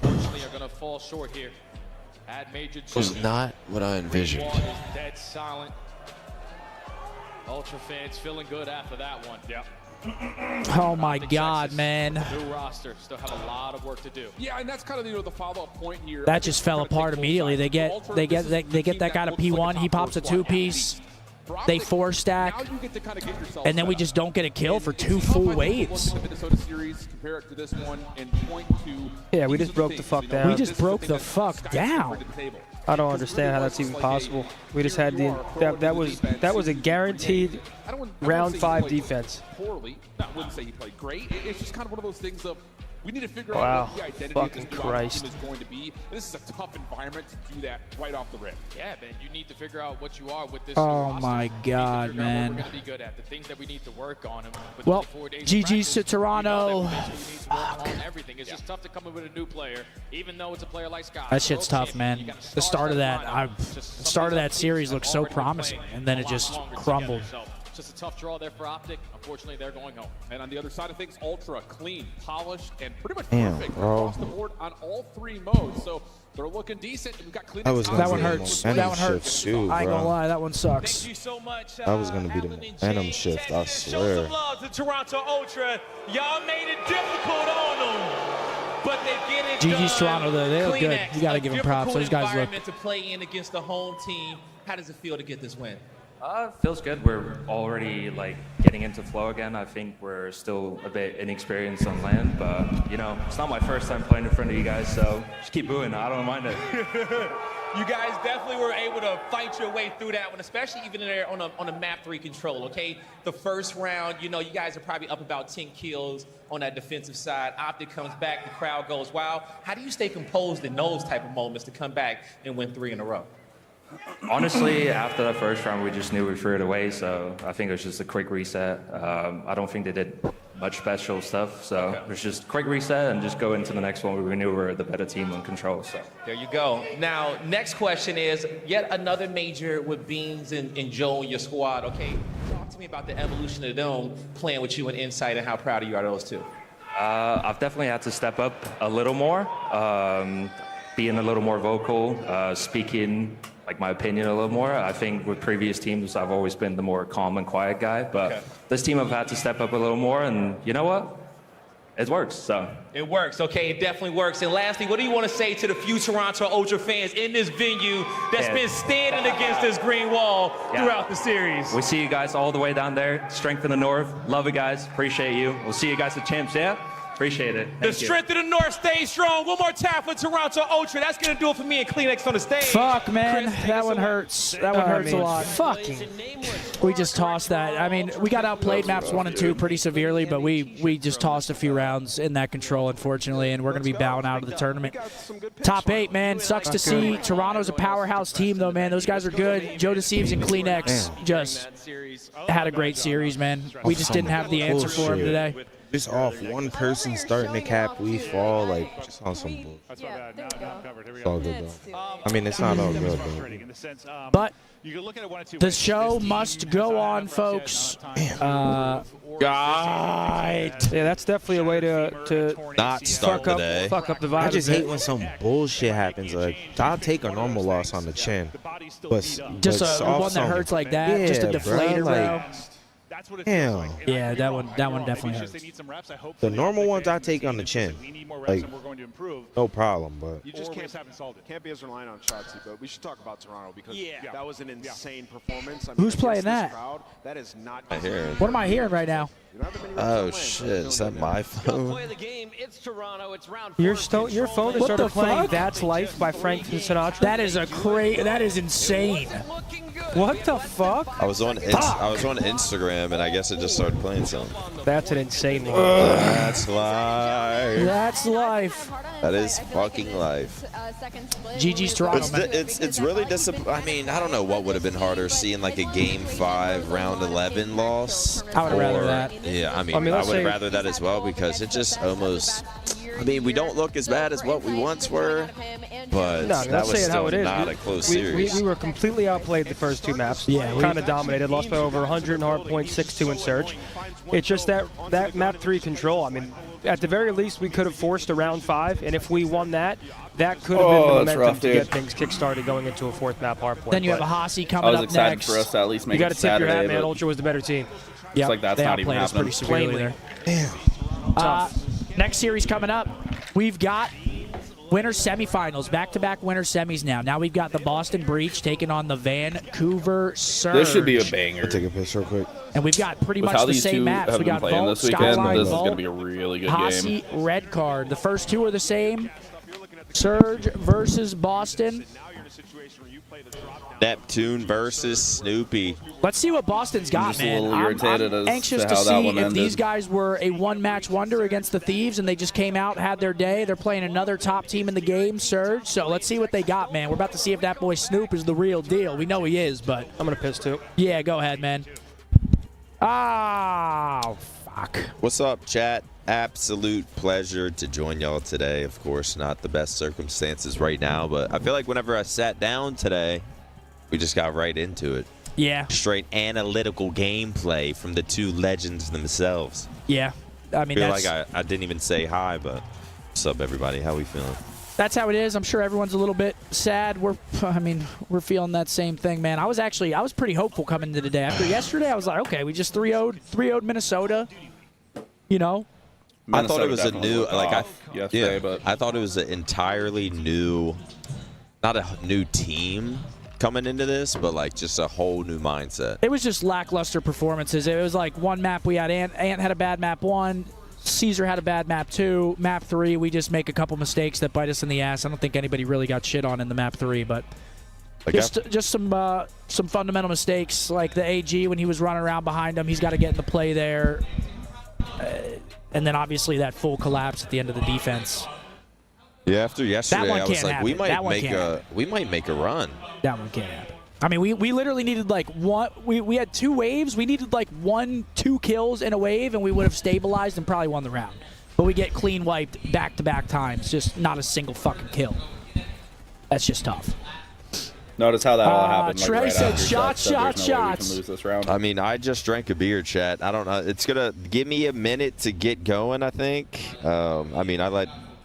unfortunately, are going to fall short here. At Major 2. Was not what I envisioned. One is dead silent. Ultra fans feeling good after that one. Yeah. Oh my God, man. New roster, still have a lot of work to do. Yeah, and that's kind of the follow-up point here. That just fell apart immediately. They get that guy to P1. He pops a 2-piece. They 4-stack, and then we just don't get a kill for 2 full waves. Yeah, we just broke the fuck down. We just broke the fuck down. I don't understand how that's even possible. We just had that was a guaranteed round 5 defense. Poorly. I wouldn't say he played great. It's just kind of one of those things of we need to figure Wow. out what the identity Fucking of this Christ. team is going to be. This is a tough environment to do that right off the rip. Yeah, man, you need to figure out what you are with this Oh new roster. my You need to God, figure out man. what we're going to be good at, the things that we need to work on. And with Well, only 4 days of GG's practice, to Toronto. we know that we need to work on everything. It's just tough to come in with a new player, even though it's a player like Scott. That shit's World tough, champion, man. you gotta The start of that, lineup. Just the start of that some series pieces looked have so already been promising, playing and then a it lot just longer crumbled. together. So, just a tough draw there for Optic. Unfortunately, they're going home. And on the other side of things, Ultra, clean, polished, and pretty much Damn, perfect bro. across the board on all 3 modes. So they're looking decent. We've got clean. That was That one gonna be the hurts. momentum That one hurts. shift too, I ain't gonna bro. lie, that one sucks. That was gonna be the momentum shift, I swear. love to Toronto Ultra. Y'all made it difficult on them, but they get it GG's done. Toronto, though. They look good. Kleenex, You gotta a give them props. Those difficult guys look. environment to play in against the home team. How does it feel to get this win? Feels good. We're already getting into flow again. I think we're still a bit inexperienced on land, but it's not my first time playing in front of you guys, so just keep booing. I don't mind it. You guys definitely were able to fight your way through that one, especially even there on a map 3 control, okay? The first round, you guys are probably up about 10 kills on that defensive side. Optic comes back, the crowd goes wild. How do you stay composed in those type of moments to come back and win 3 in a row? Honestly, after that first round, we just knew we threw it away, so I think it was just a quick reset. I don't think they did much special stuff, so it was just quick reset and just go into the next one where we knew we were the better team on control. So There you go. Now, next question is yet another major with Beans and Joe in your squad, okay? Talk to me about the evolution of them playing with you in Insight and how proud of you are those two. I've definitely had to step up a little more, being a little more vocal, speaking my opinion a little more. I think with previous teams, I've always been the more calm and quiet guy, but this team I've had to step up a little more, and you know what? It works, so. It works, okay? It definitely works. And lastly, what do you want to say to the few Toronto Ultra fans in this venue that's been standing against this green wall throughout the series? We see you guys all the way down there. Strength in the North. Love it, guys. Appreciate you. We'll see you guys at Champs, yeah? Appreciate it. The strength of the North stays strong. One more time for Toronto Ultra. That's going to do it for me and Kleenex on the stage. Fuck, man. Chris, That one hurts. That one hurts a lot. Fucking. We just tossed that. I mean, we got outplayed maps 1 and 2 pretty severely, but we just tossed a few rounds in that control, unfortunately, and we're going to be bowing out of the tournament. Top 8, man. Sucks to see. Toronto's a powerhouse team, though, man. Those guys are good. Joe Deceives and Kleenex just had a great series, man. We just didn't have the answer for him today. Just off one person starting to cap, we fall, just on some bull. That's my bad. Now I'm covered. Here we It's go. all good, though. I mean, it's not all good, though. But You can look at it 1 and 2 the ways. show This team must has go had on, upset folks. amount of time. Yeah, that's definitely a way to Not start the day. fuck up the vibe. I just a bit. hate when some bullshit happens. I'll take a normal loss on the chin, but Just off one that some- hurts like that, just a Yeah, deflator, bro. That's what it Damn. feels like. Yeah, that one definitely Maybe hurts. they need some reps. I hope The they normal don't ones think I take on the chin. We need more reps Like, and we're going to improve. no problem, but You just Or we can't, just haven't solved it. can't be as reliant on Shotzi, but we should talk about Toronto because Yeah. that was an insane performance. I mean, Who's against playing this that? Crowd, that is not I hear it. What am I hearing right now? You don't have that many reps Oh on land, shit, but is that my phone? Play the game. It's Toronto. It's round Your 4. phone just What started the playing fuck? That's Life by Frank Sinatra. That is that is insane. What the fuck? I was on Instagram and I guess it just started playing something. That's an insane one. That's life. That's life. That is fucking life. GG's Toronto, man. It's really disappointing. I mean, I don't know what would have been harder, seeing like a Game 5 round 11 loss. I would have rather that. Yeah, I mean I let's would have say- rather that as well because it just almost. I mean, we don't look as bad as what we once were, but No, that let's was say it how still it is. not a close series. We were completely outplayed the first 2 maps. Yeah, Kind of dominated. Lost by over 100 in hard points, 6-2 in search. It's just that map 3 control. I mean, at the very least, we could have forced a round 5, and if we won that, that could have been the momentum to get things kick-started going into a fourth map hardpoint. Then you have a Hasi coming up next. I was excited for us to at least make you it got to tip your hat, man. but Ultra was the better team. Yeah, like that's they not even outplayed us happening. pretty severely there. Damn. Next series coming up, we've got winter semifinals, back-to-back winter semis now. Now we've got the Boston Breach taking on the Vancouver Surge. This should be a banger. I'll take a piss real quick. And we've got pretty With much how the these same two maps. have We been got playing Vault, this weekend, Skyline, this is Vault, going to be a really good Hasi, game. Red Card. The first two are the same. Surge versus Boston. Neptune versus Snoopy. Let's see what Boston's got, just a man. little I'm irritated as anxious to to how that see one if ended. these guys were a one-match wonder against the Thieves and they just came out, had their day. They're playing another top team in the game, Surge. So let's see what they got, man. We're about to see if that boy Snoop is the real deal. We know he is, but... I'm going to piss, too. Yeah, go ahead, man. Oh, fuck. What's up, chat? Absolute pleasure to join y'all today. Of course, not the best circumstances right now, but I feel like whenever I sat down today, we just got right into it. Yeah. Straight analytical gameplay from the two legends themselves. Yeah. I mean, I feel that's... like I didn't even say hi, but what's up, everybody? How we feeling? That's how it is. I'm sure everyone's a little bit sad. We're feeling that same thing, man. I was pretty hopeful coming into the day. After yesterday, I was like, okay, we just 3-0'd Minnesota. You know, I thought it was a new, like yesterday, but I thought it was an entirely new, not a new team coming into this, but like just a whole new mindset. it was just lackluster performances. It was like one map we had. Ant had a bad map 1. Caesar had a bad map 2. Map 3, we just make a couple mistakes that bite us in the ass. I don't think anybody really got shit on in the map 3, but Like just some fundamental mistakes, like the AG when he was running around behind him. He's got to get in the play there. And then obviously that full collapse at the end of the defense. Yeah, after yesterday, one I was can't like, happen. we That one might make a run. That one can't happen. I mean, we literally needed like one. We had 2 waves. We needed like 1-2 kills in a wave, and we would have stabilized and probably won the round. But we get clean wiped back-to-back times. Just not a single fucking kill. That's just tough. notice how that all happened. Like, Trey right said after shots, there's no way we shots. can lose this round. I mean, I just drank a beer, chat. I don't know. It's gonna give me a minute to get going, I think. I mean,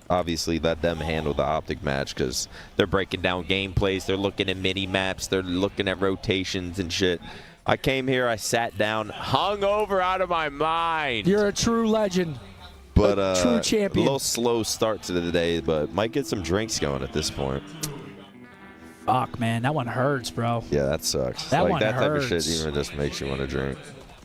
obviously let them handle the optic match because they're breaking down gameplays. They're looking at mini maps. They're looking at rotations and shit. I came here, I sat down, hung over out of my mind. You're a true legend. But a true champion. A little slow start to the day, but might get some drinks going at this point. Fuck, man, that one hurts, bro. Yeah, that sucks. That like one that hurts. type of shit even just makes you want to drink.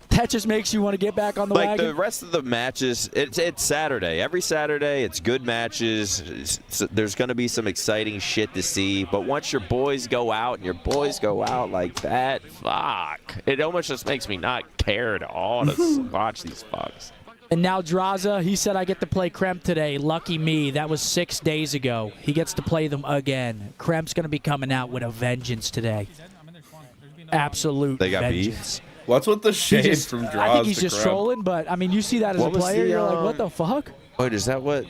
That just makes you want to get back on the Like wagon. the rest of the matches, it's Saturday. Every Saturday, it's good matches. There's going to be some exciting shit to see. But once your boys go out and your boys go out like that, fuck. It almost just makes me not care at all to watch these fucks. And now Draza, he said, I get to play Kremp today. Lucky me. That was 6 days ago. He gets to play them again. Kremp's going to be coming out with a vengeance today. Absolute They got vengeance. beef? What's with the shade from Draws I think he's to just Kremp? trolling, but, I mean, you see that as What a was player, the, you're like, what the fuck? Wait, is that what?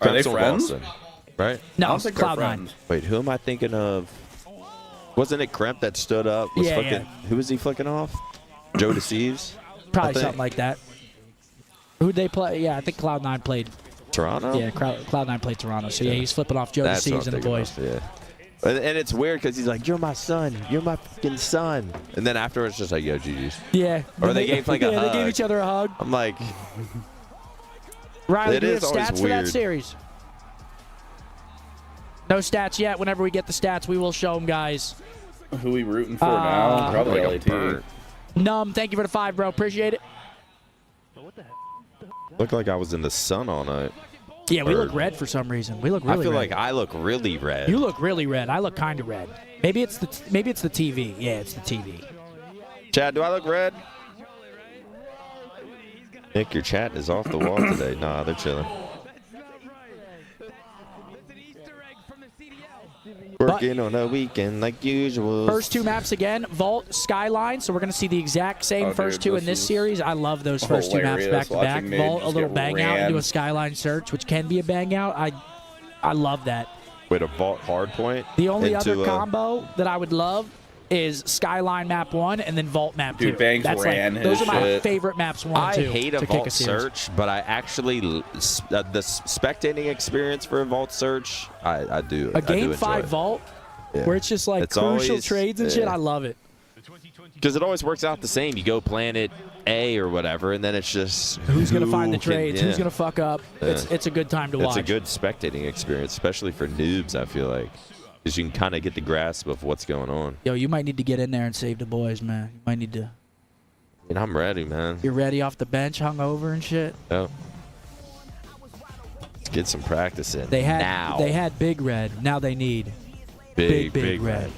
Are they Kremp's on friends? Boston, right? No, I don't think they're Cloud9. friends. Wait, who am I thinking of? Wasn't it Kremp that stood up? Was Yeah, flicking, yeah. Who was he flicking off? Joe Deceives? Probably I think. something like that. Who'd they play? Yeah, I think Cloud9 played. Toronto? Yeah, Cloud9 played Toronto. So, yeah, he's flipping off Joe That's Deceives what and I'm the thinking boys. of, yeah. And it's weird because he's like, you're my son. You're my fucking son. And then afterwards, just like, yo, GG's. Yeah. Or they gave like a yeah, hug. they gave each other a hug. I'm like, Riley, It do you have is always stats for that weird. series? No stats yet. Whenever we get the stats, we will show them, guys. Who we rooting for now? Probably like a bird. LAT. Numb, thank you for the 5, bro. Appreciate it. Looked like I was in the sun all night. Yeah, we Bird. look red for some reason. We look really I feel red. like I look really red. You look really red. I look kind of red. Maybe it's the TV. Yeah, it's the TV. Chad, do I look red? Nick, your chat is off the wall today. Nah, they're chilling. Working on a weekend like usual. First 2 maps again, Vault, Skyline. So we're going to see the exact same Oh, first dude, 2 in this this series. I love those first 2 maps back hilarious to back. watching Nate Vault, a just little get bang out ran. into a Skyline search, which can be a bang out. I love that. With a vault hard point. The only into other combo that I would love is Skyline map 1 and then Vault map 2. Dude, Banks That's ran like, his those are my shit. favorite maps 1 and 2. I hate a Vault Search, but I actually, the spectating experience for a Vault Search, I do. A Game I do 5 enjoy. Vault, Yeah. where it's just like It's crucial always- trades and shit, I love it. Because it always works out the same. You go planet A or whatever, and then it's just Who's going to find the who can- trades? Who's going to fuck up? Yeah. It's a good time to watch. It's a good spectating experience, especially for noobs, I feel like. Because you can kind of get the grasp of what's going on. Yo, you might need to get in there and save the boys, man. You might need to. And I'm ready, man. You're ready off the bench, hungover and shit. Oh. Let's get some practice in. They had now. They had Big Red. Now they need big red.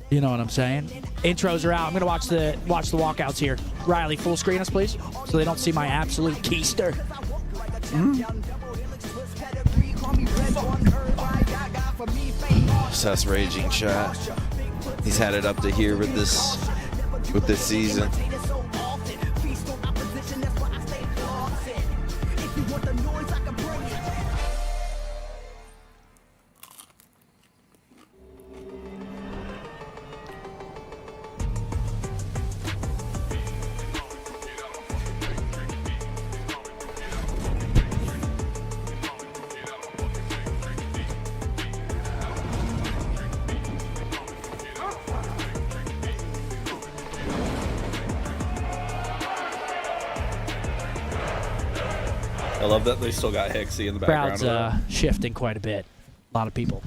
You know what I'm saying? Intros are out. I'm gonna watch the walkouts here. Riley, full screen us, please, so they don't see my absolute keister. Sus raging shot. He's had it up to here with this season. I love that they still got Hixie in the background. Crowd's shifting quite a bit. A lot of people.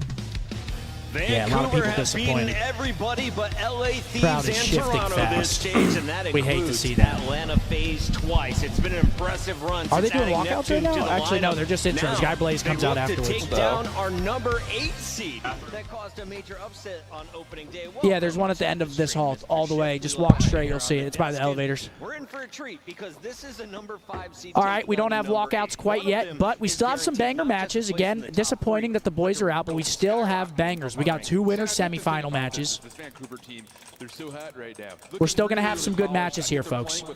Yeah, a lot of people disappointed. Everybody but LA Thieves Crowd is and shifting Toronto fast. this stage, and that We hate to includes see that. Atlanta phase twice. It's been an impressive run. Are they since doing adding walkouts right Neptune to now? the Actually, no, lineup. they're just intros. Now, Guy Blaze comes they out look afterwards. to take down our number 8 seed that caused a major upset on opening day. Yeah, there's one at the end of this hall, all the way. Just walk straight, you'll see it. It's by the elevators. We're in for a treat because this is a number 5 seed. All right, we don't have walkouts quite yet, but we still have some banger matches. Again, disappointing that the boys are out, but we still have bangers. We got 2 winners semifinal matches. This Vancouver team, they're so hot right now. We're still going to have some good matches here, folks. Yeah,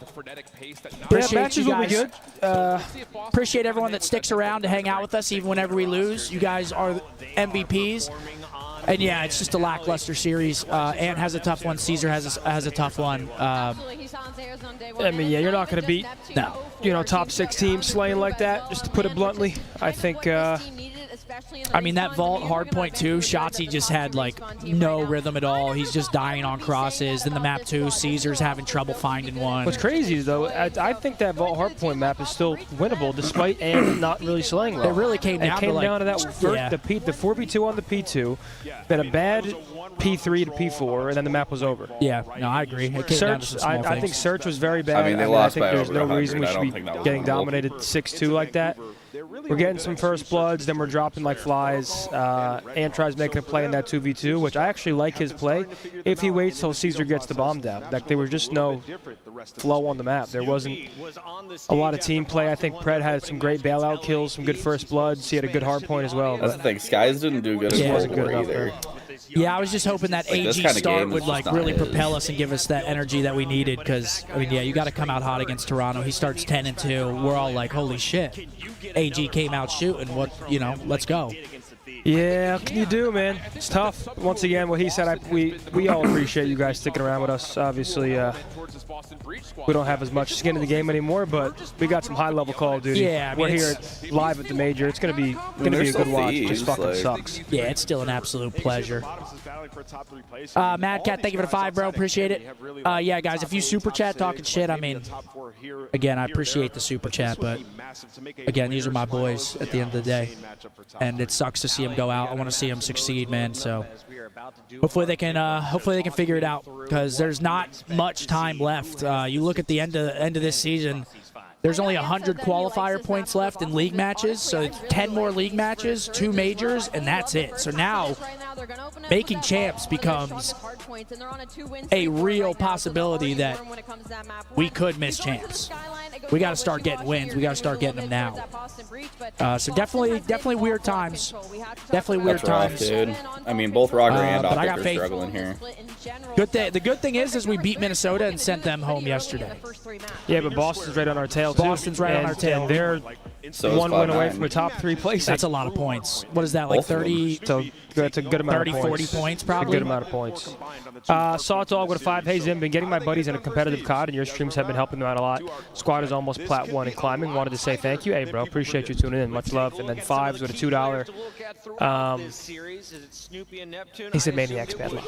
Appreciate matches you will be guys. good. Appreciate everyone that sticks around to hang out with us even whenever we lose. You guys are MVPs. And yeah, it's just a lackluster series. Ant has a tough one. Caesar has a tough one. I mean, yeah, you're not going to beat, top 6 teams slaying like that, just to put it bluntly. I think, I mean, that vault hardpoint 2, Shotzi just had, like, no rhythm at all. He's just dying on crosses. Then the map 2, Caesar's having trouble finding one. what's crazy is, though, I think that vault hardpoint map is still winnable, despite Ant not really slaying well. It really came down to, like, that first, yeah. the 4v2 on the P2, then a bad P3 to P4, and then the map was over. Yeah, no, I agree. It came down to Search, some small I think things. Search was very bad. I mean, they lost I think by there's over no 100. reason we I should don't be think that was getting winnable. dominated 6-2 like that. We're getting some first bloods, then we're dropping like flies. Ant tries making a play in that 2v2, which I actually like his play. If he waits till Caesar gets the bomb down, like there was just no flow on the map. There wasn't a lot of team play. I think Pred had some great bailout kills, some good first bloods. He had a good hard point as well. That's the thing. Skies didn't do good Yeah. as well either. Yeah, I was just hoping that Like, this AG kinda start game would is like just really not propel us and give us that energy that we needed. Because I mean, yeah, you got to come out hot against Toronto. He starts 10-2. We're all like, holy shit. AG came out shooting. Let's go. Yeah, what can you do, man? It's tough. Once again, what he said, we all appreciate you guys sticking around with us. Obviously, we don't have as much skin in the game anymore, but we got some high-level Call of Duty. Yeah, I mean, we're here live at the major. It's gonna be a good watch. It just fucking sucks. Yeah, it's still an absolute pleasure. Mad Cat, thank you for the 5, bro. Appreciate it. Yeah, guys, if you super chat talking shit, I mean, again, I appreciate the super chat, but again, these are my boys at the end of the day, and it sucks to see them go out. I want to see them succeed, man. So hopefully they can figure it out, because there's not much time left. You look at the end of this season. There's only 100 qualifier points left in league matches, so it's 10 more league matches, 2 majors, and that's it. So now, making champs becomes a real possibility that we could miss champs. We got to start getting wins. We got to start getting them now. So definitely weird times. Definitely weird That's rough, times, dude. I mean, both Roger and but I Optic got are faith. struggling here. The good thing is we beat Minnesota and sent them home yesterday. Yeah, but Boston's right on our tail too. Boston's right on our tail. And So one win away from a top 3 place. That's a lot of points. What is that, like 30? So that's a good amount 30, of points. 40 points, probably. A good amount of points. Saw Dog with a 5. Hey, Zim, been getting my buddies in a competitive COD, and your streams have been helping them out a lot. Squad is almost plat 1 and climbing. Wanted to say thank you. Hey, bro, appreciate you tuning in. Much love. And then 5s with a $2. He said Maniac's bad luck.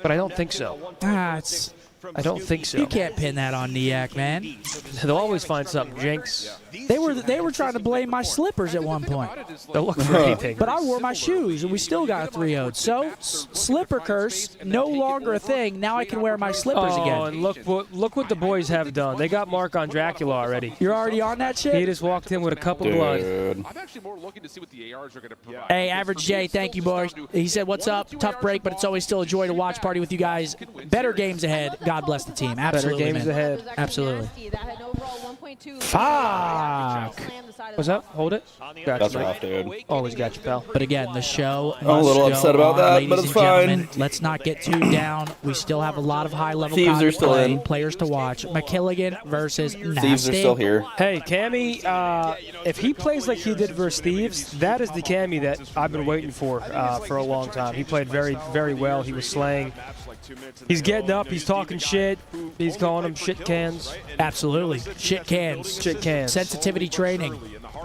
But I don't think so. I don't think so. You can't pin that on Niak, man. They'll always find something. Jinx. They were trying to blame my slippers at one point. They'll look for anything. But I wore my shoes, and we still got a 3-0'd. So, slipper curse, no longer a thing. Now I can wear my slippers again. Oh, and look what the boys have done. They got Mark on Dracula already. You're already on that shit? He just walked in with a cup of blood. I'm actually more looking to see what the ARs are going to provide. Hey, Average J, thank you, boys. He said, what's up? Tough break, but it's always still a joy to watch party with you guys. Better games ahead. God bless the team. Absolutely, Better games ahead. Absolutely. Fuck. What's up? Hold it. Got That's you, rough, Mike. dude. Always got you, pal. But again, the show I'm a little must upset go about on, that, ladies but it's and fine. gentlemen. Let's not get too down. We still have a lot of high-level Thieves are still in. players to watch. McKilligan versus Nasty. Thieves are still here. Hey, Cammy, if he plays like he did versus Thieves, that is the Cammy that I've been waiting for a long time. He played very, very well. He was slaying. He's getting up. He's talking shit. He's calling them shit cans. Absolutely. Shit cans. Shit cans. Sensitivity training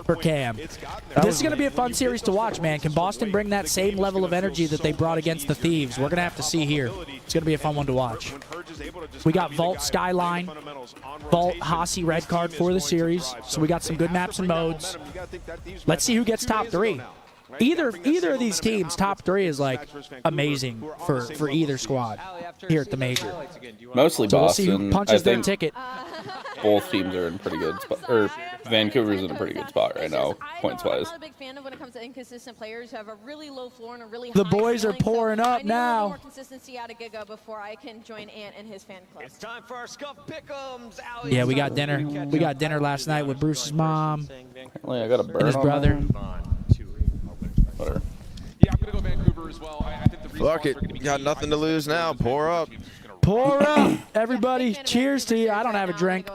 for Cam. This is going to be a fun series to watch, man. Can Boston bring that same level of energy that they brought against the Thieves? We're going to have to see here. It's going to be a fun one to watch. We got Vault Skyline, Vault Hasi red card for the series. So we got some good maps and modes. Let's see who gets top 3. Either of these teams, top 3 is like amazing for either squad here at the major. Mostly So we'll Boston. see who punches their ticket. Both teams are in pretty good spot. Or Vancouver's in a pretty good spot right now, points-wise. I'm not a big fan of when it comes to inconsistent players who have a really low floor and a really The high boys are ceiling, so pouring I up need a little now. more consistency out of Giga before I can join Ant and his fan club. It's time for our SCUMP pick'ems. Yeah, we got dinner. We got dinner last night with Bruce's mom Apparently I got a burn and his on brother. Whatever. Yeah, I'm going to go Vancouver as well. I think the Fuck it. Got nothing to lose now. Pour up. Pour up, everybody. Cheers to you. I don't have a drink.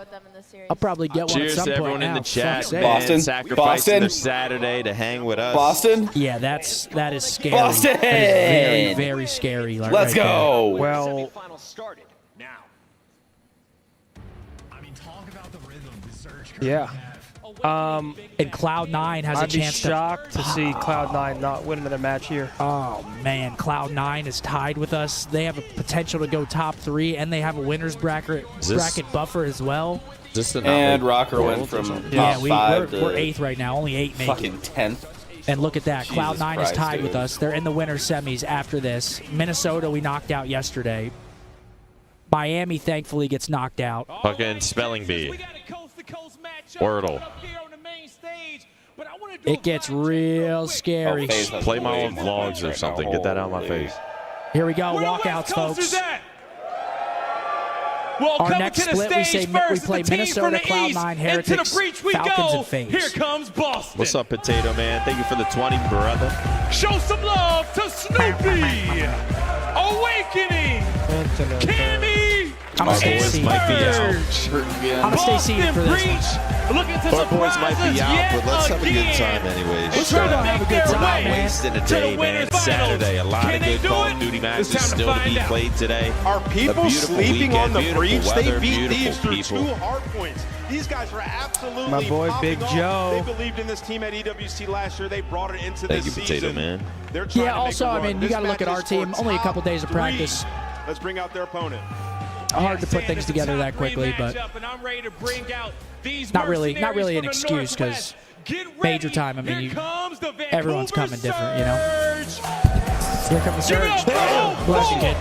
I'll probably get one at Cheers some to point everyone now. in the chat, Fuck's sake. man. Boston. Sacrificing their Boston. Saturday to hang with us. Boston? Yeah, that is scary. Boston! That is very, very scary. Like, Let's right go. Well, yeah. And Cloud9 has a I'd be chance to. shocked to see Cloud9 not winning the match here. Oh man, Cloud9 is tied with us. They have a potential to go top 3, and they have a winners bracket buffer as well. And Rocker went from Yeah, top 5 we're 8th right now, only 8 make fucking it. 10th. And look at that, Jesus Cloud9 is Christ, tied dude. with us. They're in the winner semis after this. Minnesota we knocked out yesterday. Miami thankfully gets knocked out. Fucking spelling bee. Wordle. It gets real scary. Play my own vlogs or something. Get that out of my face. Here we go, walkouts, folks. Well, Our coming next to the split, we stage say first we is play the team from Minnesota, the East. Cloud9, Into Heretics, the breach we Falcons, go. and FaZe. Here comes Boston. What's up, Potato Man? Thank you for the 20, brother. Show some love to Snoopy. Awakening. Cammy. I'm gonna stay seed. might be out. I'm gonna stay seated for this one. Looking to Our boys surprise might be us out, yet but let's have a good again. time anyways. We're still gonna have a good time, man. Wasting a day, man. Saturday. A lot of good Call of Duty matches still to be played today. Are people beautiful sleeping on the weekend, breach? beautiful They weather, beat these beautiful through people. 2 hard points. These guys were absolutely My boy, Big popping off. Joe. They believed in this team at EWC last year. They brought it into Thank this you, season. Potato Man. They're trying Yeah, to make also, a I run. mean, you This got to look match at our is team. for Only a couple top days of 3. practice. Let's bring out their opponent. Hard to put things together that quickly, but not really an excuse because major time. I mean, everyone's coming different, you know. Here comes the surge. Bless you, kid.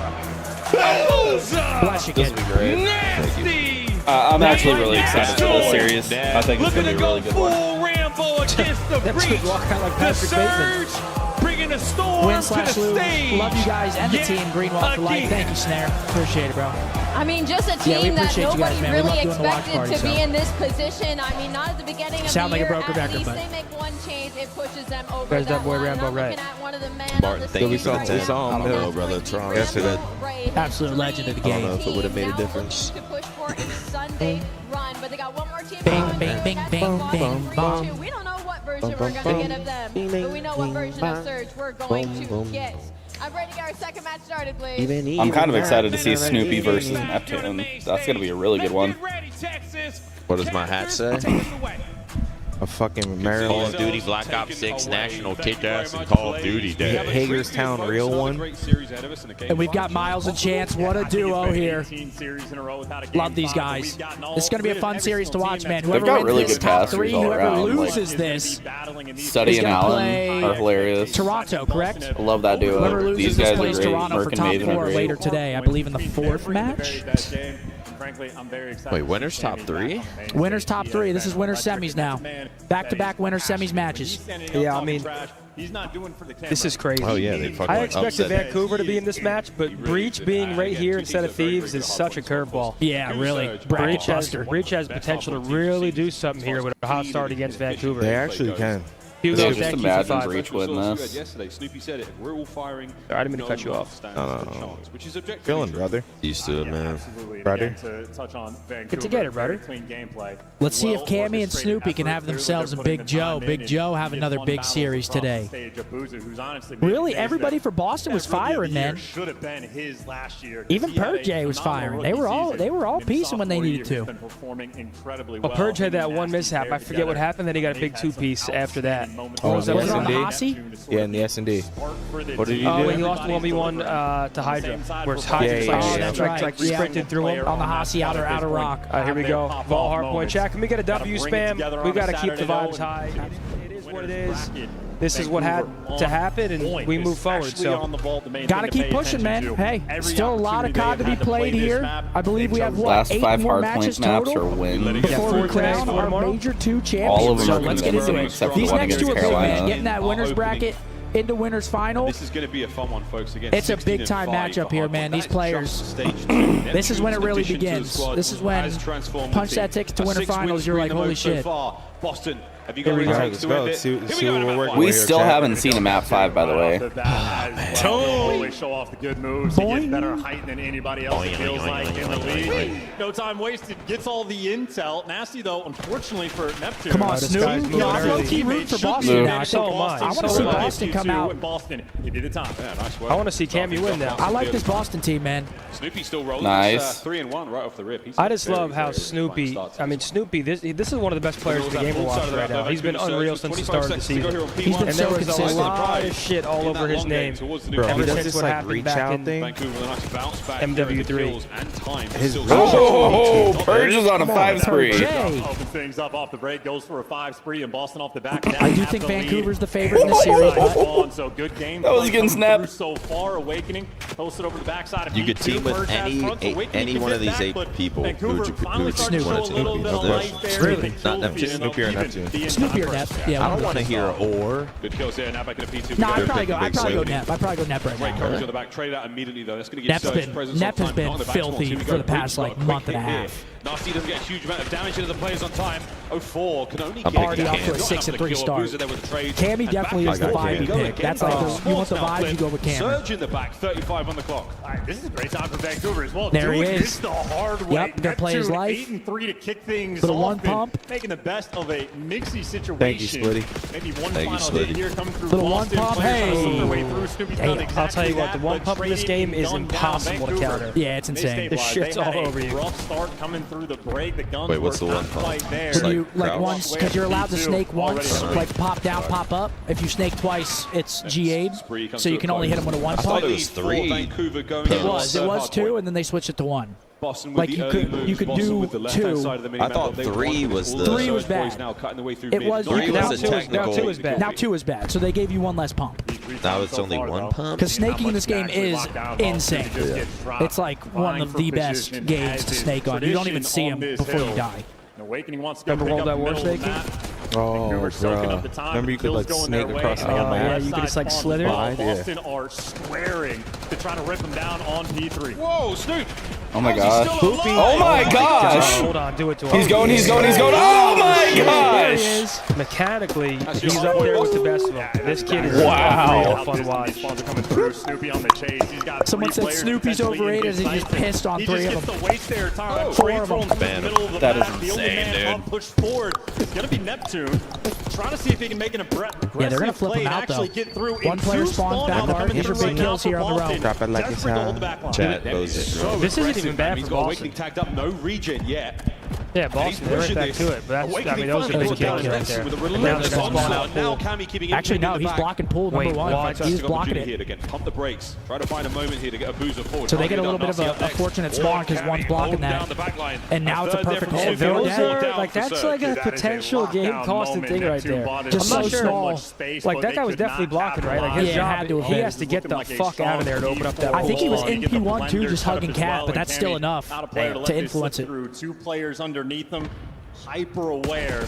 Bless you, This kid. will be great. Nasty. I'm actually really excited for this series. I think it's going to be a really good one. Full Rambo against the That breach. should walk out like The Patrick Bateman. surge bringing the storm to the Win/Lou. stage. Love you guys and the Yet team. Greenwald for life. again. Thank you, Snare. Appreciate it, bro. I mean, just a Yeah, we team that appreciate you nobody guys, man. We really love doing the watch expected party, to be so. in this position. I mean, not at the beginning of Sound the like a year. broken At record, least but- they make one change, it pushes them over There's that that boy line. Rambo I'm Ray. looking at one of the men Martin, on the thank you stage for the right tip. now. I'm That's brother Tron. Rambo Yesterday. Ray. Absolute legend of the Three game. I don't know if it would have made a now difference. looking to push for for a Sunday run, but they got one more team Bing, going. bing, bing, bing, bing, bong. We don't know what version we're going to get of them, but we know what version of Surge we're going to get. I'm ready to get our second match started, please. I'm kind of excited to see Snoopy versus Neptune. That's going to be a really good one. What does my hat say? A fucking Call Maryland. of Duty Black Ops 6 National Kick-Ass and Call of Duty Day. Hagerstown real one. And we've got Miles and Chance. What a duo here. Love these guys. This is going to be a fun series to watch, man. Whoever got wins really this good top casters three, all whoever around, loses this, Study and Allen play are hilarious. Toronto, correct? I love that Whoever duo. loses These this guys are plays great. Toronto for Merc and top Maven are 4 great. later today, I believe in the 4th match. Frankly, I'm very excited. Wait, winners top 3? Winners top 3. This is winners semis now. Back-to-back winners semis matches. Yeah, I mean, he's not doing for the camera. this is crazy. Oh, yeah, they fucking I expected upset. Vancouver to be in this match, but Breach being right here instead of Thieves is such a curveball. Yeah, really. Breach has potential to really do something here with a hot start against Vancouver. They actually can. Hugo, Just thank you for imagine 5. Breach win this. Yesterday, Snoopy said it. We're all firing. I didn't mean to cut you off. No. Which is objectively Feeling, brother. Used to it, man. Brother. To touch on Vancouver, Good to get it, brother. Clean gameplay. Let's see if Cammy and Snoopy can have themselves a Big Joe. Big Joe have another big series today. Really, everybody for Boston was firing, man. Should have been his last year. Even Purge was firing. They were all piecing when they needed to. Well, Purge had that one mishap. I forget what happened. Then he got a big 2-piece after that. Oh, Was it on the S&D? Hasi? Yeah, in the S&D. What did he Oh, do? when he lost the 1v1 to Hydra, where Hydra That's right. sprinted through him. On the Hasi outer rock. Here we go. Vol hardpoint check. Can we get a W spam? We got to keep the vibes high. It is what it is. This is what had to happen, and we move forward. So, got to keep pushing, man. Hey, still a lot of COD to be played here. I believe we have, what, Last 8 5 more hardpoint matches maps total are wins. before we 4 today, crown 4 our tomorrow. major 2 All champions. of So them are let's get into convincing, it. except for These the one next 2 are against big, man. Carolina. Getting that winners bracket into winners final. This is going to be a fun one, folks. Again, It's a big-time matchup here, man. These players. This is when it really begins. This is when punch that ticket to winter finals. You're like, holy shit. Boston, have you Here got we go. anything Let's to go. end it? Let's see Here what go, we're map working five. We with here, still chat. haven't seen a map 5, by the way. Totally show off the good moves. He gets better height than anybody else, it feels like, in the league. No time wasted. Gets all the intel. Nasty, though, unfortunately for Neptune. Come on, this Snoop. guy's moving I'm early. low-key rooting for Should Boston be now. So am I. I want to see Boston come out. Boston, give you the time. Yeah, nice work. I want to see Cammy win now. I like this Boston team, man. Snoopy still rolling. Nice. 3-1 right off the rip. He's I just very, love how very Snoopy, start to I mean, this Snoopy, this is one of the best players in the game we're watching right now. He's been unreal since the start of the season. He's been And so there was a consistent. lot of shit all over his name. Bro, Ever he does since this what like happened reach back out in thing. Vancouver with a nice bounce back. MW3. His Oh, Purge is on a 5 spree. Jay. Open things up off the break, goes for a 5 spree, and Boston off the back. I do think Vancouver's the favorite in this series. But So good game. That was against Snap. So far, Awakening posted over the backside of You could B2, team with Purge has front, so Awakening any can one of get these back, 8 but people. Who Vancouver would you finally started to show a little bit of life there. Really? Not Neptune. Snoopy or Neptune. Snoopy or Nep. Yeah, I don't want to hear or. Good kills here. Now back in a P2. No, I'd They're probably go big Nep. I'd probably go Nep right Great now. coverage on the back. Trade out immediately though. That's going to give Nep has been filthy for the past like month and a half. Nasty doesn't get a huge amount of damage into the players on time. 04 can only I'm get already off to a 6-3 start. Cammy definitely is the 5 pick. That's like you want the vibes, you go with Cammy. Surge in the back, 35 on the clock. All right, this is a great time for Vancouver as well. There he Doing is. this the hard way. Yep, gonna play his life. 8-3 to kick things Little off one and pump. making the best of a mixy situation. Thank you, Splitty. Maybe one Thank you, final hit Splitty. here coming through. Little one Boston. pump, Players trying to slip hey. their way through. Snoopy's done Damn. exactly I'll tell you what, the that, one but pump in this trading game is gunned down impossible to Vancouver. counter. Yeah, it's They insane. The stabilized. shit's They had all a over you. rough start coming through the break. The guns Wait, what's were the one not pump? quite there. It's When you like like once, because you're allowed to snake once, Already. like pop down, pop up. If you snake twice, it's GA'd, so you can only hit him with a one I thought pump. it was 3. Vancouver going It was 2, and then they switched it to 1. Boston with Like, the you early could- moves, you could Boston do with the left-hand 2. side of the I minimap, thought they 3 wanted was all the- 3 was Surge boys bad. now cutting the way through It mid. was. Three You was could the now technical. 2 is bad. Now 2 is bad. So they gave you 1 less pump. Now it's only 1 pump. Because snaking in this game is insane. It's like one of the best games to snake on. You don't even see him before you die. Awakening wants to go Remember pick World up at War the middle of the snaking? map. Oh, Vancouver soaking bro. up the time, Remember you could kills like going snake their way, across and the they got map? yeah, left you could side just, like, spawns as slither. well. Yeah. Boston are squaring to try to rip them down on P3. Whoa, Snoop! Oh my gosh. Oh my gosh. Hold on, do it to him. He's going. Oh my There he gosh. is. Mechanically, he's up there with the best of them. This kid is Wow. fun to watch. Coming through. Snoopy on the chase. He's got Someone said Snoopy's overrated as he just pissed on 3 of them. He just gets to waste their time. Four of them. That is insane, dude. Pushed forward. It's going to be Neptune. Trying to see if he can make an aggressive Yeah, they're going to flip play him and out, though. actually get through. One player spawns back guard. These are big kills here on the road. Drop it like it's hot. Chat, those are This isn't even bad He's for got Boston. Awakening tagged up, no regen yet. Yeah, Boston, they're right back to it. But that's, I mean, those are big kills right there. And now they're going to spawn out Now full. Cammy keeping Actually, no, he's blocking pool number Wait, 1. what? He's blocking Here it. again. Pump the brakes. Try to find a moment here to get a boozer forward. So they get a little bit of a fortunate spawn because one's blocking that. And now it's a perfect hole. And those are, like, that's like a potential game-costing thing right there. Just I'm not so sure. small. Like, that guy was definitely blocking, right? Like, his job, he has to get the fuck out of there to open up that I think he was hole. in P1 too, just hugging Cat, but that's still enough to influence it. Through 2 players underneath him, hyper aware.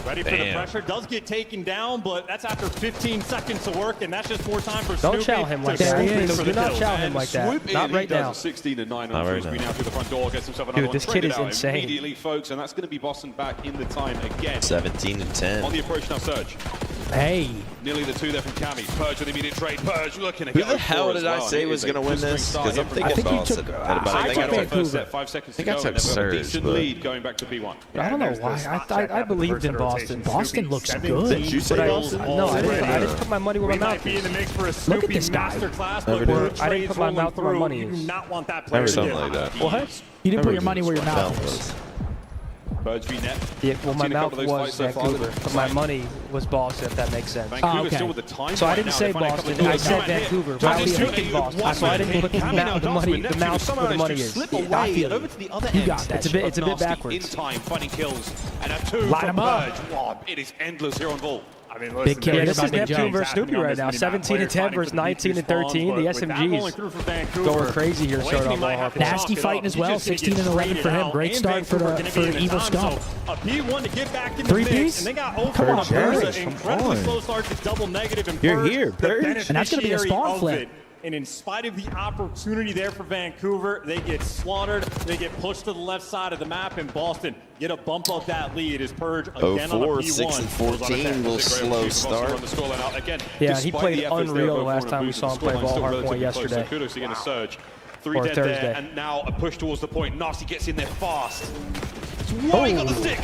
Ready for the pressure, does get taken down, but that's after 15 seconds to work, and that's just more time for Snoopy. Don't chow him like that. Do not chow him like that. Not right now. 16-9 on right Frisbee now through the front door. Gets himself Dude, another this one. kid Bring is it out insane. Immediately, folks, and that's going to be Boston back in the time again. 17-10. On the approach now, Surge. Hey. Nearly the 2 there from Cammy. Purge with immediate trade. Purge looking to Who go the hell for did as I well. say It was is a going to win good this? start Because here I'm for thinking think he Boston. took- But I I They think got I the first took set, 5 seconds to think I go, took and they've got a Surge, decent but- lead going back to P1. I don't know why. I believed in Boston. Boston looks good. Did you say But Boston? no, I didn't put my money where my mouth is. Look at this guy. I didn't put my mouth where my money is. You do not want that player to Something get like that. What? You didn't put your money where your mouth is. Purge v net. Yeah, well, my Seen a mouth couple of those was fights so far. Vancouver, but my money was Boston, if that makes sense. Vancouver's okay. still with the time So I right didn't now. say They're finding a couple Boston, of I good said right here. Vancouver. But I was thinking Boston, so I didn't put the Cammy now the money, the mouth where the money is. Slip I away feel and over to the other You end. got that. It's a bit Nasty backwards. In time, finding kills. And a 2 Line from 'em up. Purge. Wow, it is endless here on Vault. I mean, Big kill. Yeah, this is Big Neptune jump. versus Snoopy right now. 17-10 versus 19-13. The SMGs going crazy here to start off all Harper. Nasty fighting as well. 16-11 for him. Great start for the Evil Scump. A P1 to get back in the 3 mix, piece? and they got over Come on, Burza. Purge. Incredibly on. slow start to double negative, and You're Purge, here, the Purge. And that's gonna be a beneficiary spawn of flip. it. And in spite of the opportunity there for Vancouver, they get slaughtered. They get pushed to the left side of the map, and Boston get a bump of that lead as Purge again on a 04, P1. 6-14, little slow start. Yeah, he played unreal the last time we saw him play ball hardpoint yesterday. So kudos again to Surge. 3 Or dead Thursday. there, and now a push towards the point. Nasty gets in there fast. Whoa, he got the stick.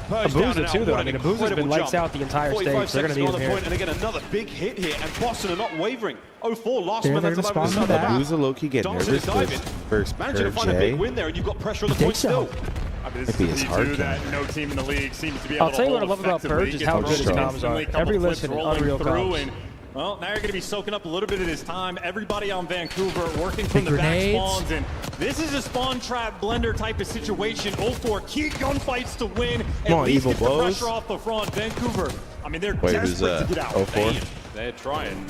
Purge down Abuza and out. too, though. What I mean, an Abuza's been incredible lights jump. out the entire 45 stage. They're going to seconds need on him the here. point, and again another big hit here, and Boston are not wavering. 0-4, last They're momentum gonna over the spawn side of the back. map. Who's a low-key get Dancing nervous and diving. first Managing to find a big Jay? win there, and you've got pressure on the think point so. still. This Maybe is it's a hard P2 to- that no team in the league seems to be able I'll to tell you what I hold love about effectively. Purge is Gets how pushed good his comms instantly, are. couple Every flips listen, rolling unreal through, comms. and, well, now you're going to be soaking up a little bit of his time. Everybody on Vancouver working from Big the back grenades. spawns, and this is a spawn trap blender type of situation. 0-4 key gunfights to win. Come on, At least Evil get the Blows. pressure off the front. Vancouver, I mean, they're Wait, who's desperate that? to get out. 04? They're trying.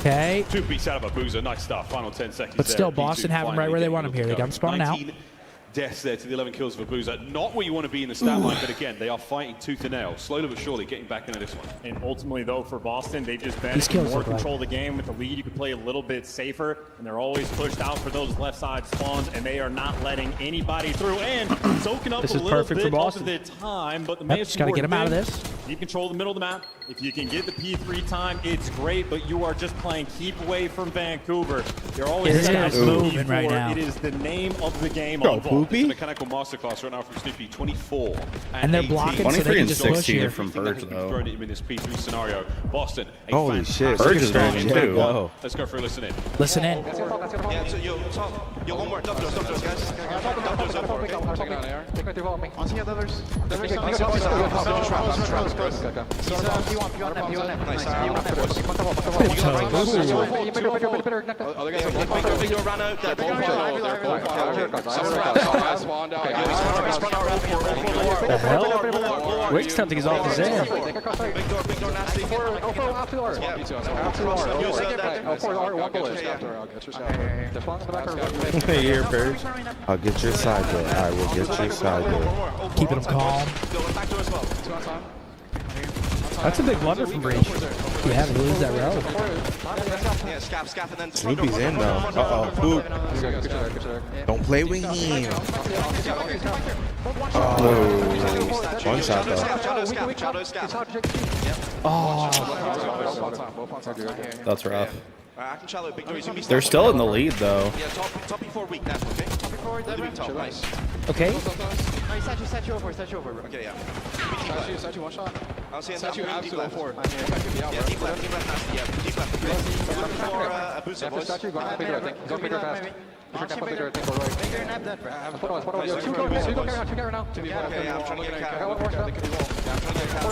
Okay. 2 beats out of a boozer. Nice stuff. Final 10 seconds. But still, there. Boston P2 have 'em right finally where they getting want 'em here. able They to got go. 'em spawning out. 19 deaths there to the 11 kills for Boozer. Not where you want to be in the stat line, but again, they are fighting tooth and nail. Slowly but surely getting back into this one. And ultimately, though, for Boston, they've just been These in kills more look like- control of the game. With the lead, you can play a little bit safer, and they're always pushed out for those left side spawns, and they are not letting anybody through. And soaking up This a is little perfect for bit of Boston. the time, but the Yep, just gotta get him out of this. You control the middle of the map. If you can get the P3 time, it's great, but you are just playing keep away from Vancouver. They're always This gonna guy's have moving P4. right now. It is the name of the game Go, on Vault. Poopy. Mechanical masterclass right now from Snoopy, 24 And they're 18. blocking, so 23 they can and just push 16 here. from Thrown Purge, at though. him in this P3 scenario. Boston, a Holy shit, fantastic Purge is start very in good. game one. Go. Let's go for a listen in. Listen in. Yeah, so yo, one more. Top doors, guys. Top doors up, okay? On the others. The hell? Wake's tempting is off his end. Hey, here, Purge. I'll get your side door. I will get your side door. Keeping them calm. That's a big blunder from Breach. Yeah, they lose that row. Yeah, scap, and then Snoopy's in though. Uh-oh. Boop. Don't play with him. Oh. One shot though. Oh. That's rough. They're still in the lead though. Yeah, top before weak now, okay? Top before, top, nice. Okay. Statue over. Okay, yeah. Statue one shot. I'll see statue absolute forward. Yeah, deep left, nasty, yeah, deep left. Top before Abusa, boys. Statue, go bigger, I think. Go bigger fast. Bigger, I think, go right. Bigger, nab that. Put on, two go now. Okay, yeah, I'm trying to get a cat. I'm trying to get a cat.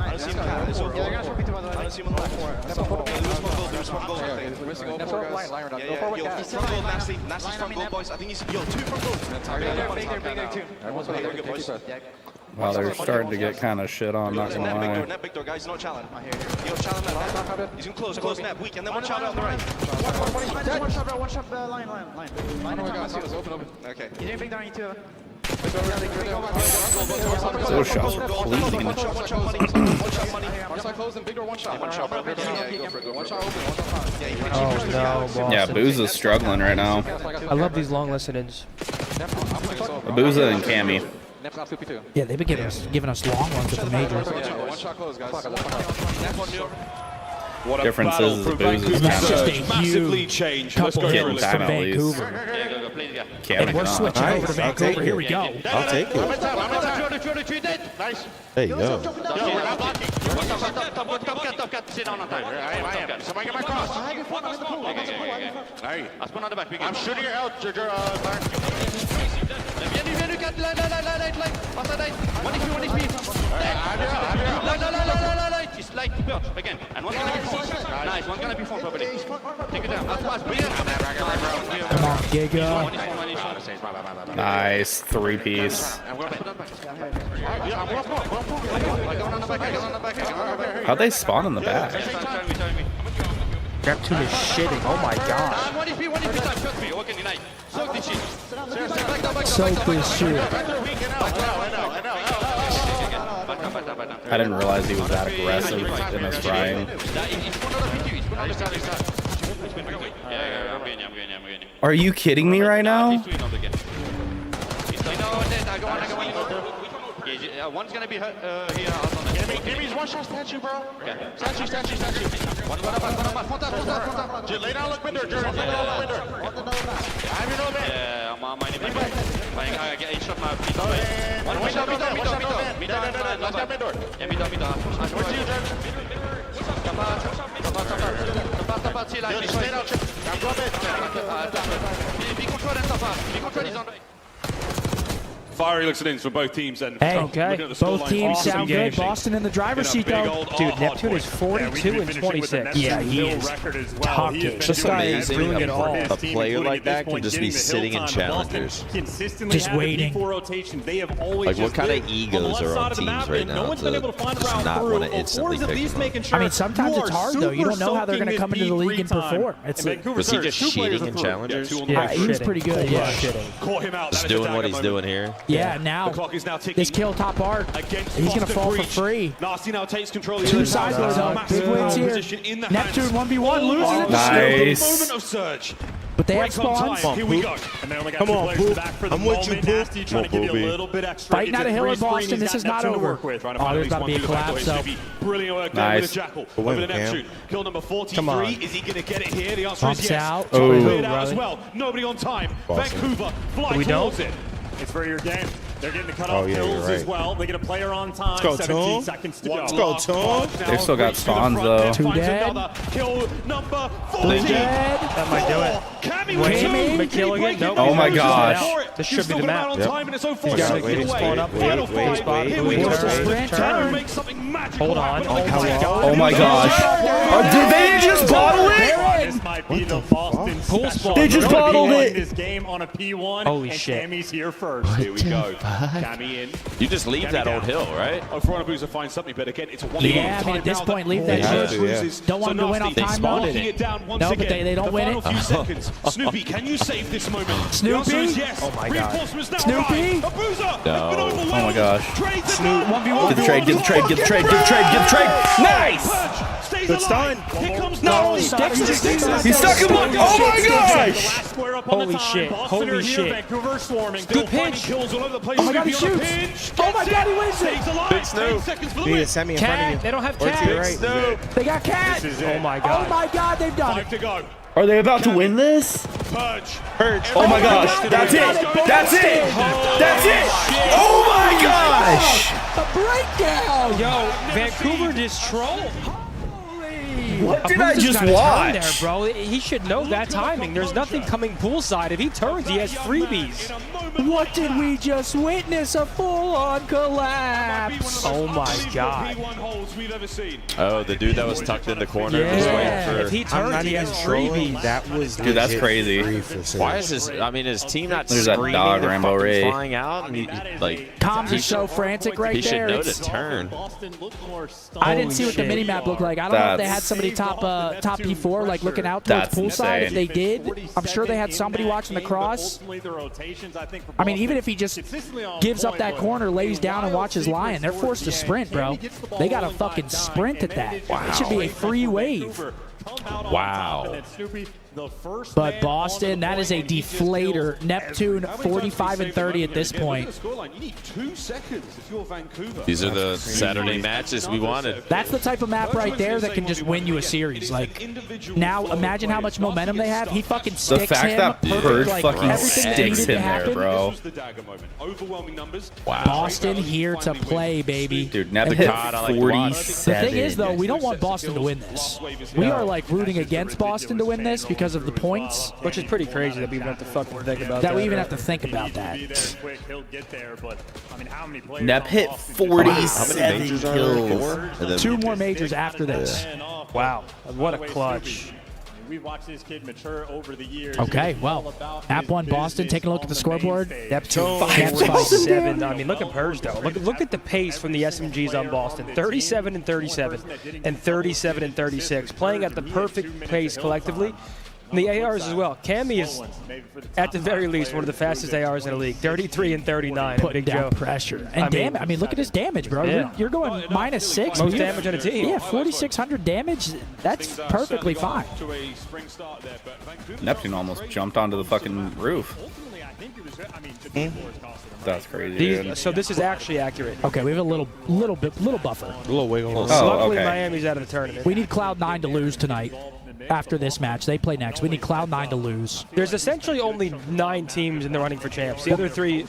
I don't see him cat. I don't see him on the left. There's one goal, I think. Go for line, Yeah, front goal, nasty front goal, boys. I think he's, two front goals. Bigger, too. We're good, boys. Wow, they're starting to get kind of shit on, not gonna lie. Net big door, guys, no challenge. Yo, challenge net. He's gonna close net, weak, and then one challenge on the right. One shot, line. Okay. You didn't bring down you two. Those shots are fleeting. One shot money. One shot close and big door, one shot. One shot, bro. Yeah, go for it. One shot open. Oh no, Yeah, Booza's struggling right now. I love these long listen-ins. Booza and Cammy. Yeah, they've been giving us long ones at the majors. One shot close, guys. Difference is the Booze is That's just a kind huge couple hits from Vancouver. And we're switching over to Vancouver. Here we go. I'll take it. There you go. I'm shooting her out, again. And one's gonna be formed. Nice, one's gonna be formed properly. Take it down. Come on, Giga. Nice, three-piece. How'd they spawn in the back? Neptune is shitting. Oh my god. So good shit. I didn't realize he was that aggressive in his frying. Are you kidding me right now? One's gonna be here. Give me one shot statue, bro. Okay. Statue. One back. Lay down, look window, Jordan. Lay down, look window. I'm in over. Yeah, I'm on my name. I get a shot my feet. One window. Last guy window. Yeah, window. Where's you, Jordan? Tapa, see like. Stay down, chip. I'm dropping. Be controlled and tapa. Be controlled, he's on the... Fiery looks in for both teams. And hey, both teams sound good. Boston in the driver's seat, though. Dude, Neptune is 42 and 26. Yeah, he is talking. This guy is doing it all. A player like that can just be sitting in challengers. Just waiting. Like, what kind of egos are on teams right now to just not want to instantly pick them up? I mean, sometimes it's hard, though. You don't know how they're going to come into the league and perform. Was he just shitting in challengers? Yeah, he was pretty good. Yeah, just doing what he's doing here. Yeah, now this kill top art, he's going to fall for free. Nasty now takes control of the Two sides of the big wins here. Neptune 1v1 loses it. Nice. Moment of surge. But they have spawns. Here we go. And they only got two players in the back for the moment. Nasty trying to give you a little bit extra. Fighting out of hill in Boston. This is not over. Oh, there's about to be a collapse. So brilliant work there with the Jackal over the Neptune. Kill number 43. Is he going to get it here? The answer is yes. Cleared out as well. Nobody on time. Vancouver fly towards it. It's for your game. They're getting the cutoff kills as well. They get a player on time. Let's go, 17 seconds to go. Let's go, Tom. They've still got spawns, though. Two dead. Kill number 14. That might do it. Cammy McKilligan. Nope. Oh my gosh. This should be the map. Hold on. Oh my gosh. Did they just bottle it? This might be the Boston Pool spawn. They just bottled it. This game on a P1. Holy and shit. Cammy's here first. Here we go. Cammy in. You just leave that old hill, right? Oh, for Boozer finds something, but again, it's a one. Yeah, I mean, at this point, leave that shit. Don't want them to win off time, though. No, but they don't win it. Few seconds. Snoopy, can you save this moment? Snoopy? The answer is yes. Oh my God. Snoopy? No. Oh my gosh. Snoop, 1v1. Get the trade, get the trade, get the trade, get the trade, get the trade. Nice! Good stun. No! He's stuck him up. Oh my gosh! Holy shit. Holy shit. Good pitch. Oh my God, he shoots. Oh my God, he wins it. Big Snoop. You need a semi in front of Cat. you. They don't have Or to cat. your right. They got Cat. Oh my God. Oh my God, they've done it. To go. Are they about to win this? Purge. Oh my gosh. That's it. That's it. That's it. Oh my gosh. A breakdown. Yo, Vancouver just trolled. What did I Abuza's just gotta turn watch? there, bro. He should know that timing. There's nothing coming poolside. If he turns, he has freebies. What did we just witness? A full-on collapse. Oh my God. Oh, the dude that was tucked in the corner. Yeah. Just waiting for. If he I'm turns, not he even has trolling. freebies. That was Dude, that's legit crazy. free for sure. Why is his? I mean, his team not There's that screaming dog, and Rambo fucking Ray. flying out? And he, like, Comms is so frantic right he should there. know It's- to turn. I didn't see what the shit. mini map looked like. I don't know if they had That's- somebody top P4 like looking out towards That's poolside. If insane. they did, I'm sure they had somebody watching the cross. I mean, even if he just gives up that corner, lays down and watches Lion, they're forced to sprint, bro. They got to fucking sprint at that. It should be a free wave. Wow. But Boston, that is a deflator. Neptune, 45 and 30 at this point. These are the Saturday matches we wanted. That's the type of map right there that can just win you a series. Like, now imagine how much momentum they have. He fucking The sticks fact him. that perfect, Purge like, fucking everything that sticks needed to him there, happen. bro. Wow. Boston here to play, baby. Dude, Nep The hit COD I like to watch. 47. The thing is, though, we don't want Boston to win this. We are, like, rooting against Boston to win this because of the points. Which is pretty crazy that we even have to fucking think about That we even have to think about that. Nep hit How many 47 majors are there? kills. 4? And then 2 more majors after this. Wow, what a clutch. We've watched this kid mature over the years. Okay, well, App 1 Boston, taking a look at the scoreboard. Neptune 5-7. I mean, look at Purge, though. Look at the pace from the SMGs on Boston. 37 and 37 and 37 and 36. Playing at the perfect pace collectively. And the ARs as well. Cammy is, at the very least, one of the fastest ARs in the league. 33 and 39. Putting Big down Joe. pressure. And damage. I mean, look at his damage, bro. Yeah. You're going -6. Most damage on a team. Yeah, 4,600 damage. That's perfectly fine. Neptune almost jumped onto the fucking roof. That's crazy, dude. So this is actually accurate. Okay, we have a little buffer. A little wiggle. Oh, Luckily, okay. Miami's out of the tournament. We need Cloud9 to lose tonight. After this match, they play next. We need Cloud9 to lose. There's essentially only 9 teams in the running for champs. The other 3,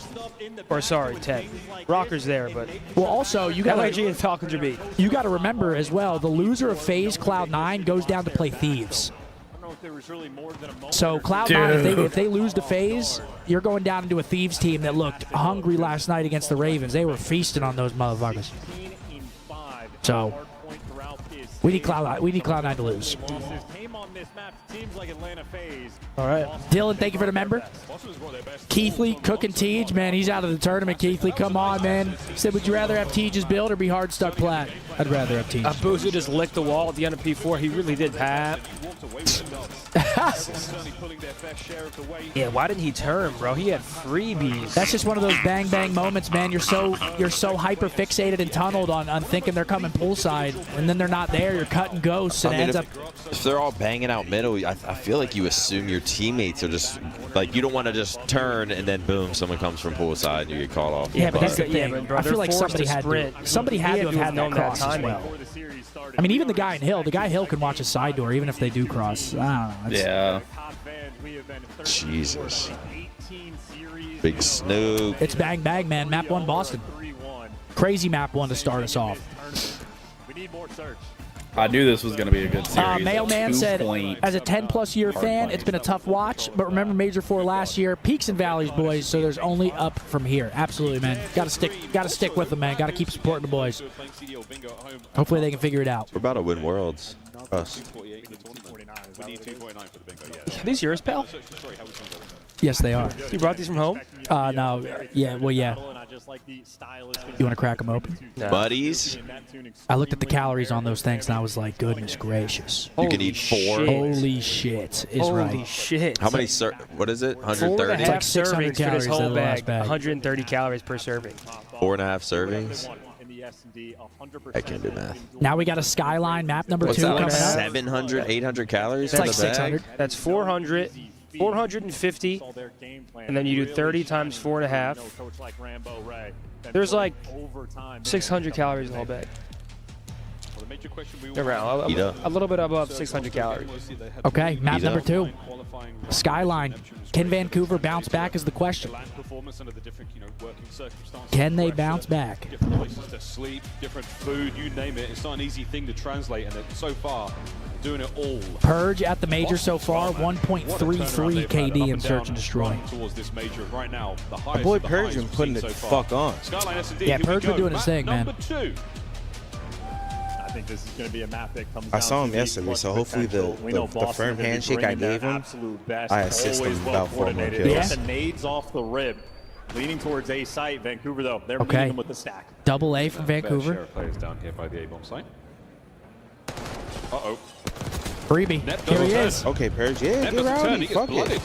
or sorry, 10. Rocker's there, but Well, also you got LIG and Falcons are beat. You got to remember as well. The loser of FaZe Cloud9 goes down to play Thieves. So Cloud9, if they lose to FaZe, you're going down into a Thieves team that looked hungry last night against the Ravens. They were feasting on those motherfuckers. So we need Cloud9 to lose. All right. Dylan, thank you for the member. Keithley cooking Tej, man, he's out of the tournament. Keithley, come on, man. Said, would you rather have Tej's build or be hard stuck plat? I'd rather have Tej. Abuza just licked the wall at the end of P4. He really did, Pat. Yeah, why didn't he turn, bro? He had freebies. That's just one of those bang bang moments, man. You're so hyper fixated and tunneled on thinking they're coming poolside, and then they're not there. You're cutting ghosts, and I mean, ends up. if they're all banging out middle, I feel like you assume your teammates are just like, you don't want to just turn and then boom, someone comes from poolside and you get called off. Yeah, but that's the Yeah, thing. but bro, I feel they're like forced somebody to had sprint. to. Somebody had to have had that known cross as timing. well. I mean, even the guy in Hill. The guy Hill can watch a side door even if they do cross. I don't know. Yeah. Jesus. Big Snoop. It's bang bang, man. Map 1 Boston. Crazy map 1 to start us off. I knew this was going to be a good series. Mailman said, as a 10-plus year fan, it's been a tough watch, but remember Major 4 last year, peaks and valleys, boys, so there's only up from here. Absolutely, man. Got to stick with them, man. Got to keep supporting the boys. Hopefully they can figure it out. We're about to win Worlds. Us. We need 2.9 for the bingo, yeah. Are these yours, pal? Yes, they are. You brought these from home? No. Yeah, well, yeah. You want to crack them open? No. Buddies? I looked at the calories on those things, and I was like, goodness gracious. You can eat 4. Holy shit is right. Holy shit. How many, what is it, 130? It's like 600 servings for this calories whole in the last bag. bag. 130 calories per serving. 4.5 servings? I can't do math. Now we got a Skyline map number What's 2 that, like coming up. 700, 800 calories? It's like 600. That's 400, 450, and then you do 30 times 4.5. There's like 600 calories in the whole bag. Around a little bit above 600 calories. Okay, map number 2. Skyline. Can Vancouver bounce back is the question. Can they bounce back? Different places to sleep, different food, you name it. It's not an easy thing to translate, and so far, doing it all. Purge at the major so far, 1.33 KD in Search and Destroy. Towards this major right now, the My boy Purge been putting it the fuck on. Yeah, Purge been doing his thing, man. I think this is going to be a map that comes I saw him yesterday, so hopefully the firm handshake I gave him, I assist him about 4 more kills. Yeah. The nades off the rib, leaning towards A site. Vancouver, though, they're meeting them with the stack. Double A from Vancouver. Players down here by the A-bomb site. Uh-oh. Freebie. Here he is. Okay, Purge. Yeah, get rowdy. Fuck it.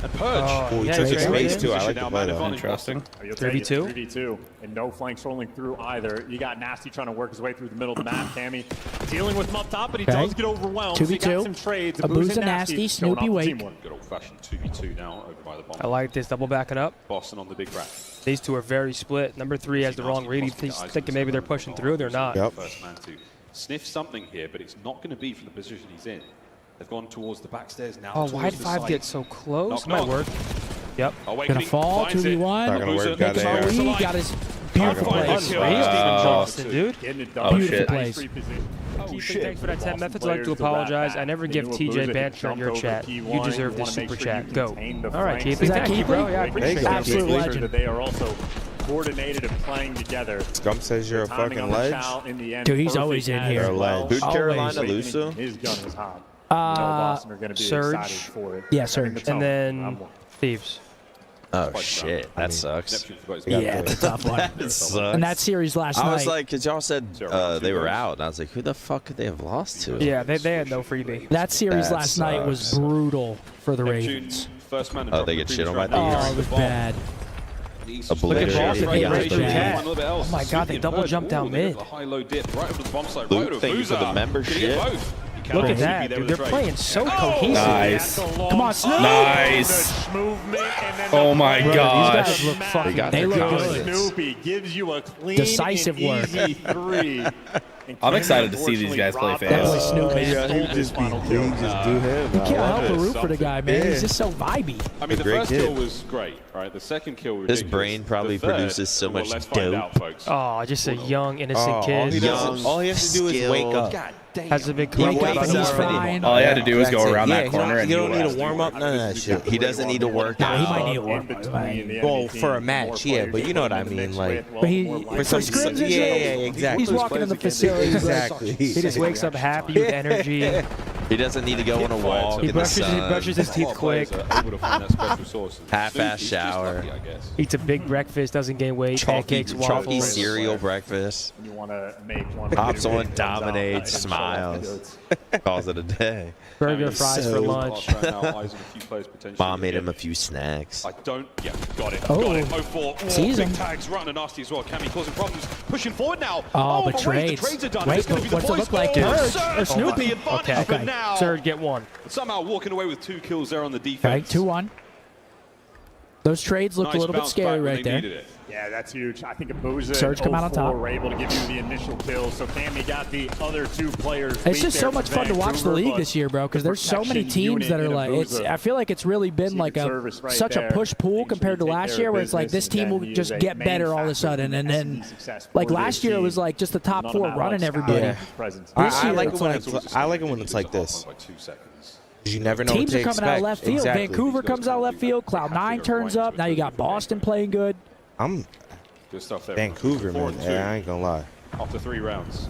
And Purge. Oh, he took his space too. I like the play though. Interesting. 3v2. 3v2, and no flanks rolling through either. You got Nasty trying to work his way through the middle of the map. Cammy dealing with him up top, but he does get overwhelmed. 2v2. So he got some trades. Abuza Nasty, Snoopy Wake. Good old-fashioned 2v2 now over by the bomb. I like this double backing up. Boston on the big rack. These two are very split. Number 3 has the wrong read. He's thinking maybe they're pushing through. They're not. Yep. First man to sniff something here, but it's not going to be from the position he's in. They've gone towards the backstairs now. Oh, why did 5 get so close? Might work. Yep. Gonna fall, 2v1. Not gonna work. Got his beautiful plays. Dude. Oh, shit. Plays. Thanks for that 10 methods. I'd like to apologize. I never give TJ banter in your chat. You deserve this super chat. Go. All right, Keith. Is that Thank you, Keith? bro. Yeah, I appreciate it. Absolute legend. That they are also coordinated and playing together. Scump says you're a fucking ledge. Dude, he's always in here. You're a ledge. Who'd Carolina lose to? His gun is hot. Surge. Yeah, Surge. And then Thieves. Oh, shit. That sucks. Yeah, it's a tough one. That sucks. And that series last night. I was like, because y'all said they were out. And I was like, who the fuck could they have lost to? Yeah, they had no freebie. That series That last night was sucks. brutal for the Ravens. Oh, they get shit on by Oh, it was bad. Obliterated. Oh my god, they double jumped down mid. Luke, thank you for the membership. Look at that, dude. They're playing so cohesive. Nice. Come on, Snoop. Nice. Oh my gosh. These guys look fucking, they look good. Snoopy gives you a clean Decisive and work. easy 3. I'm excited to see these guys play fast. Snoop, man. He just do him. You can't help but root for the guy, man. He's just so vibey. I mean, the first kill was great, right? The second kill was His brain probably produces so much dope. Oh, just a young, innocent kid. All he has to do is wake up. Has a big Wake crowd. up and he's fine. All he had to do was go around that Yeah, corner and you don't he need was- to warm up, none of that shit. He doesn't need to work Nah, he out. might need a warm up. Well, for a match, yeah, but you know what I mean, like. But he, For some, scrims and yeah, shit, exactly. He's walking in the facility. Exactly. He just wakes up happy with energy. He doesn't need to go on a walk He in the brushes his sun. teeth quick. Half-ass shower. Eats a big breakfast, doesn't gain weight. Pancakes, Chalky waffles. cereal breakfast. You want to make one. Hops on, dominates, smiles. Calls it a day. Burger, fries for lunch. Mom made him a few snacks. I don't. Yeah, got it. Oh. Got it. 0-4. Sees big him. tags right and nasty as well. Cammy causing problems. Pushing forward now. Oh, but wait, trades. The trades are done. Wait, It's going to be the what's it boys' look like, goal. dude? Surge Or Snoopy? the advantage Okay. for now. Third, get one. Somehow walking away with 2 kills there on the Okay, defense. 2-1. Those trades looked a little bit scary right there. Yeah, that's huge. I think Abuza Surge come out on top. were able to give you the initial kill. So Cammy got the other 2 players. It's just so much fun to watch the league this year, bro, because there's so many teams that are like, I feel like it's really been like such a push-pull compared to last year, where it's like this team will just get better all of a sudden, and then like last year it was like just the top 4 running everybody. Yeah. I like it when it's like this. You never know Teams what are to coming out of expect. left field. Exactly. Vancouver comes out of left field. Cloud9 turns up. Now you got Boston playing good. I'm Good stuff there. Vancouver, man. Yeah, I ain't gonna lie. After 3 rounds.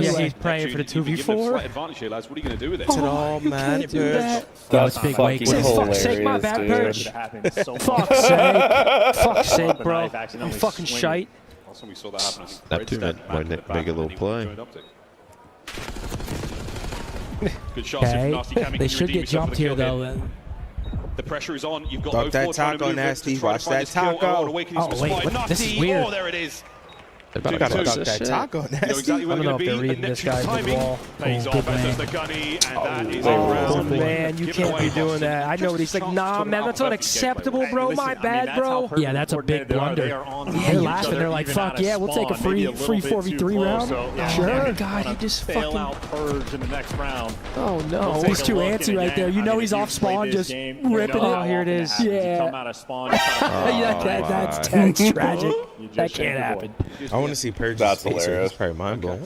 Yeah, he's praying for the 2v4. Advantage here, lads. What are you going to do with it? It's an all man. That's big wake. Fuck's sake, my bad perch. Fuck's sake, bro. I'm fucking shite. Last time we saw that happen, I think Neptune might make a little play. Good shots here from Nasty. They should get jumped here, though. The pressure is on. You've got Duck that 04 trying to taco, move in Nasty. to try to Watch find that his kill. taco. Awakening's Oh, wait, spotted. what? This is Nasty. weird. Oh, there it is. Gotta duck that taco, You know Nasty. exactly I where don't they're know going if to they're be. reading And then this choose guy's timing. wall. Pays off, good enters lane. the gunny, and that is Oh, around. Man, you can't be doing that. I know what he's like. Nah, man, that's unacceptable, bro. My bad, bro. Yeah, that's a big blunder. Yeah, they're laughing. They're like, fuck yeah, we'll take a free 4v3 round. Sure. God, he just fail fucking. out purge in the next round. Oh no. He's too antsy right there. You know he's off spawn, just ripping it. Oh, here it is. Yeah. Come out of spawn. You try to That's tragic. That can't happen. I want to see Purge's That's face. hilarious. That's probably mind blowing.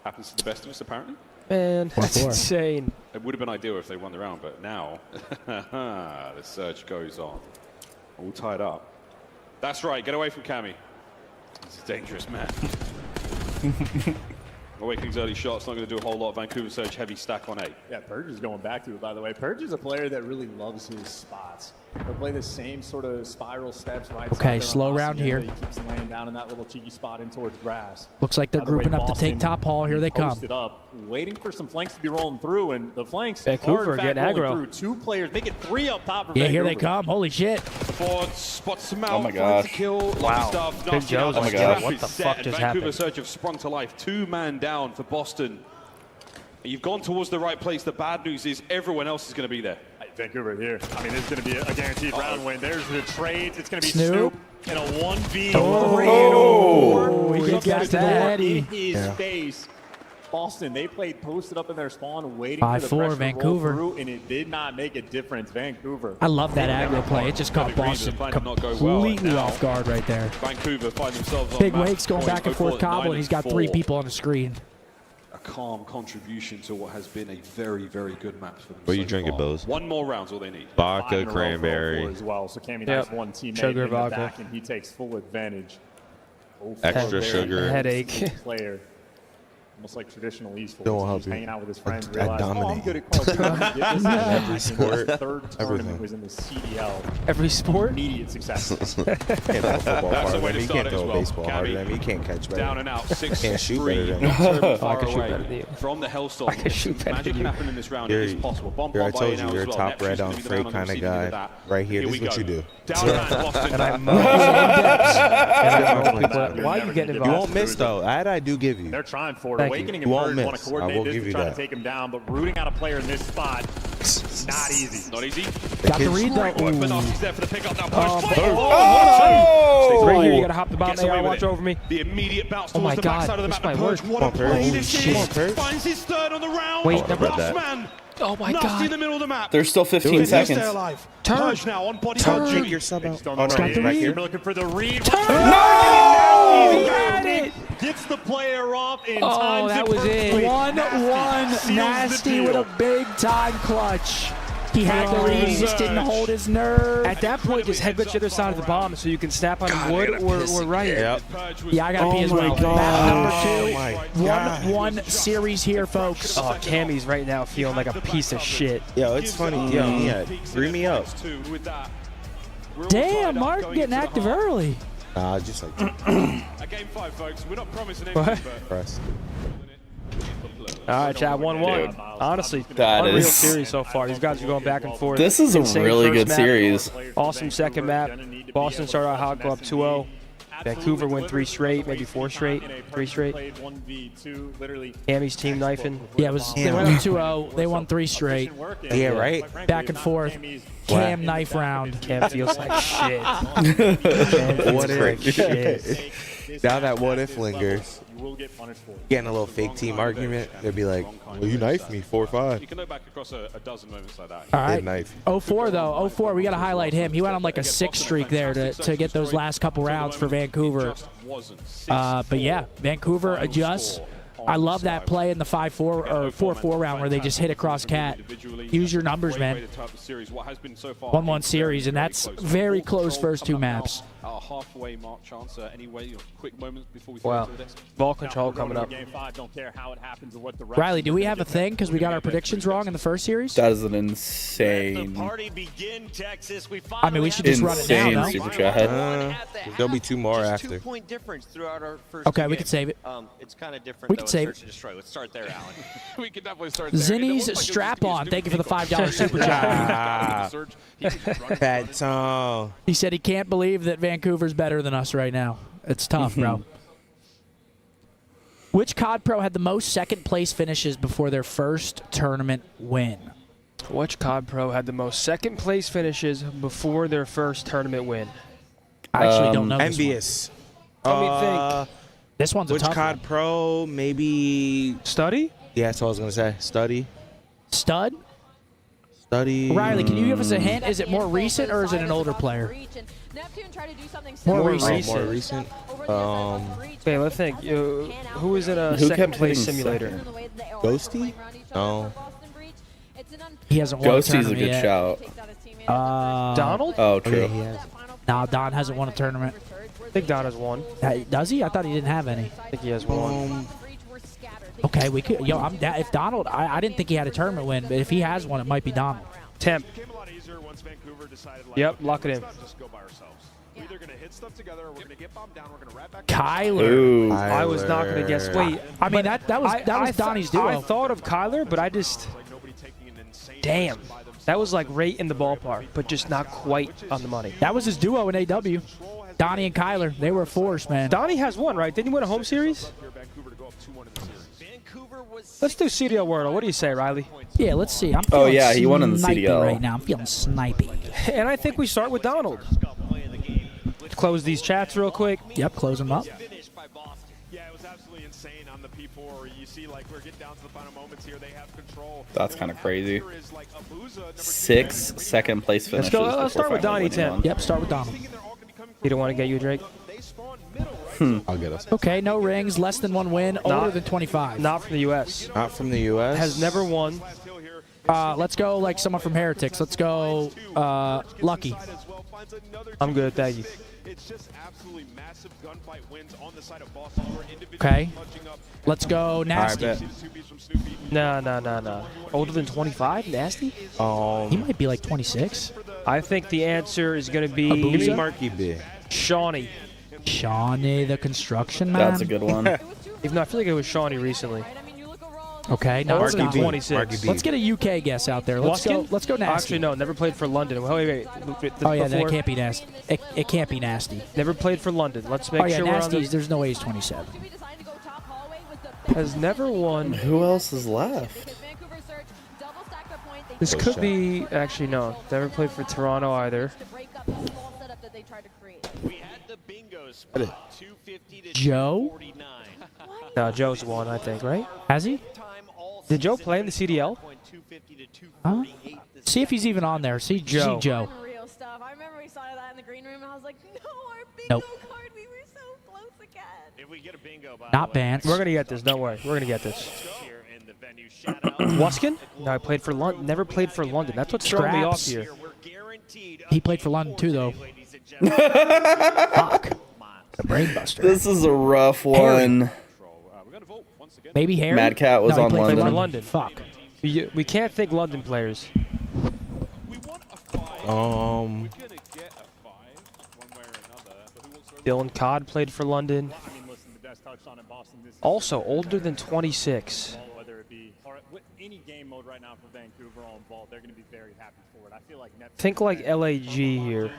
Happens to the best of us, apparently. Man, that's insane. It would have been ideal if they won the round, but now the search goes on. All tied up. That's right, get away from Cammy. He's a dangerous man. Awakening's early shot's not going to do a whole lot. Vancouver Surge heavy stack on 8. Yeah, Purge is going back to it, by the way. Purge is a player that really loves his spots. He'll play the same sort of spiral steps right. Okay, slow round here. He keeps laying down in that little cheeky spot in towards grass. Looks like they're grouping up to take top hall. Here they come. Posted up, waiting for some flanks to be rolling through, and the flanks Vancouver are in fact getting rolling aggro. through. 2 players, make it 3 up top of Yeah, Vancouver. here they come. Holy shit. Ford spots him out. Oh my finds the gosh. kill. Lovely Wow. stuff. Big Nasty Joe's out. oh my God. Trap What is the set, fuck and just Vancouver happened? Surge have sprung to life. 2-man down for Boston. You've gone towards the right place. The bad news is everyone else is going to be there. Vancouver here. I mean, this is going to be a guaranteed round win. There's the trades. It's going to be Snoop. Snoop in a 1v3. Oh, he gets to the in Eddie. his face. Boston, they played posted up in their spawn, waiting 5-4, for the pressure Vancouver. to roll through, and it did not make a difference. Vancouver. I love that aggro play. It just caught Boston completely off guard right there. Vancouver find themselves on Big match Wake's going point back and 04 forth at Cobble, and he's got 9-4. 3 people on the screen. A calm contribution to what has been a very, very good match for them. What are you so drinking, far. Bose? One more round's all they need. Vodka, 5 in a row for cranberry. 04 as well. So Cammy Yep. has one teammate Sugar, in the vodka. back, and he takes full advantage. 04 Extra very sugar. Headache. Player. Almost like traditional esports. Don't He's help you. hanging out with his friends. I Realized, dominate. I'm good at Call of Duty. Get this guy Every back in sport, his third tournament everything. was in the CDL. Every sport? Immediate success. Can't throw football That's the harder way than to me. You start can't it as throw well. baseball harder Cammy than me. You can't catch better. Down and out, 6 Can't shoot 3, better than not me. terribly I far can shoot away better than you. from the Hellstorm. I can shoot better Magic than can you. happen in this round. It is possible. Bomb Here, I by told now you, as you're a well. top Neptune's red gonna on be the freight round kind of receiving end guy. of that. Right here, this we is what go. you do. Down and out, Boston. And I'm Why are you getting You involved? won't miss, though. That I do give you. They're trying for it. Thank you. Awakening You and won't Purge want miss. to I will coordinate this give to you try that. to take him down, but rooting out a player in this spot, not easy. Not easy. Got the read, Great though. work, Ooh. Benassy's there for the pickup now. Oh, Push. oh, right here, you gotta hop the bomb. Gets away AR, with watch it. over me. The immediate bounce Oh my towards the God, backside of the this map. might work. Purge, what a Come on, play Purge. this Come on, is. Purge. Finds his third on the round. Wait, never- Last man. Oh my Nasty God. in the middle of the map. There's still 15 Can he stay seconds. alive? Turn. Purge now on body Turn. punching. Your sub out. Don't Oh, know no, right he's back here. Looking for the read. No! Got it! Gets the player off in Oh, time. that was it. 1-1. Seals the Nasty with deal. a big time clutch. He had the lead. He just didn't hold his nerve. At that point, just head glitch the other side of the bomb so you can snap on wood or right. Yep. Yeah, I got to pee as Oh my well. God. Map number Oh 2. my God. 1-1 series here, folks. Oh, Cammy's right now feeling like a piece of shit. Yo, it's funny. Yo, yeah, bring me up. Damn, Mark getting active early. Nah, just like A game 5, folks. We're not promising anything, What? but press. All right, chat, 1-1. Dude, Honestly, that unreal is- series so far. These guys are going back and forth. This is a Insane really first good map. series. Awesome second map. Boston started out hot, go up 2-0. Vancouver went 3 straight, maybe 4 straight, 3 straight. Cammy's team knifing. Yeah, it was. They went up 2-0. They won 3 straight. Yeah, right? Back and forth. Cam knife round. Cam feels like shit. What like if? shit. Now that what if lingers, getting a little fake team argument, they'd be like, well, you knifed me 4-5. you can look back across a dozen moments like that. All right. Knife. 04 though. 04. We got to highlight him. He went on like a 6 streak there to get those last couple rounds for Vancouver. But yeah, Vancouver adjusts. I love that play in the 5-4 or 4-4 round where they just hit across cat. Use your numbers, man. 1-1 series, and that's very close first 2 maps. our halfway mark chance. Anyway, quick moments before we Wow. to the next. Ball control coming up. Game 5, don't care how it happens or what the Riley, do we have a thing because we got our predictions wrong in the first series? That is an insane. Party begin, Texas. We I mean, we should just run it now, no? Super chat. There'll be 2 more after. 2-point difference throughout our first Okay, two we games. could save it. It's kind of different. We could save Search and destroy. Let's start there, Alan. We can definitely start there. Zinnies strap on. Thank you for the $5 super chat. Bad song. He said he can't believe that Vancouver's better than us right now. It's tough, bro. Which COD Pro had the most second place finishes before their first tournament win? Which COD Pro had the most second place finishes before their first tournament win? I actually don't know this Envious. Let me think. This one's a Which tough COD one. Pro? Maybe Study? Yeah, that's what I was gonna say. Study. Stud? Study. Riley, can you give us a hint? Is it more recent or is it an older player? More recent. More recent. Okay, let's think. Who was in a Who second kept place hitting simulator? Ghosty? No. He hasn't won a Ghosty's a tournament good yet. shout. Donald? Oh, true. Yeah, he has. No, Don hasn't won a tournament. I think Don has one. Does he? I thought he didn't have any. I think he has one. Okay, we could. Yo, if Donald, I didn't think he had a tournament win, but if he has one, it might be Donald. Temp. Yep, lock it in. Kyler. Ooh. I was not going to guess. Wait, I mean that was Donnie's duo. I thought of Kyler, but I just. Damn. That was like right in the ballpark, but just not quite on the money. That was his duo in AW. Donnie and Kyler, they were a force, man. Donnie has one, right? Didn't he win a home series? Let's do CDL Wordle. What do you say, Riley? Yeah, let's see. I'm Oh, feeling yeah, he won in the snipey CDL. right now. I'm feeling snipey. And I think we start with Donald. Close these chats real quick. Yep, close them up. Yeah, it was absolutely insane on the P4. You see, like, we're getting down to the final moments here. They have control. That's kind of crazy. 6 second place finishes. Let's start with Donnie, Tim. Yep, start with Donald. He don't want to get you, Drake? I'll get us. Okay, no rings, less than 1 win, older than 25. Not from the U.S. Not from the U.S. Has never won. Let's go like someone from Heretics. Let's go Lucky. I'm good, thank you. It's just absolutely massive gunfight wins on the side of Boston. Okay. Let's go Nasty. All right, No. Older than 25? Nasty? He might be like 26. I think the answer is going to be Give me Marky B. Shawnee. Shawnee the construction man. That's a good one. Even though I feel like it was Shawnee recently. Okay, no, it's Older than not. 26. Let's get a UK guess out there. Let's go Nasty. Actually, no. Never played for London. Wait. Oh yeah, that can't be Nasty. It can't be Nasty. Never played for London. Let's make sure we're on Nasty's. There's no way he's 27. Has never won. Who else is left? This could be actually no. Never played for Toronto either. Joe? No, Joe's won, I think, right? Has he? Did Joe play in the CDL? Huh? See if he's even on there. See Joe. Unreal stuff. I remember we saw that in the green room, and I was like, no, our bingo card. We were so close again. If we get a bingo, by Not Vance. We're gonna get this. Don't worry. We're gonna get this. Waskin? No, I played for London. Never played for London. That's what's throwing me off Scraps. here. He played for London too, though. Fuck. The brain buster. This is a rough one. Maybe Harry? Mad Cat was No, he on played for London. London. Fuck. We can't think London players. Dylan Codd played for London. Also older than 26. Whether it be any game mode right now for Vancouver on Vault, they're going to be very happy for it. I feel like Think like LAG here.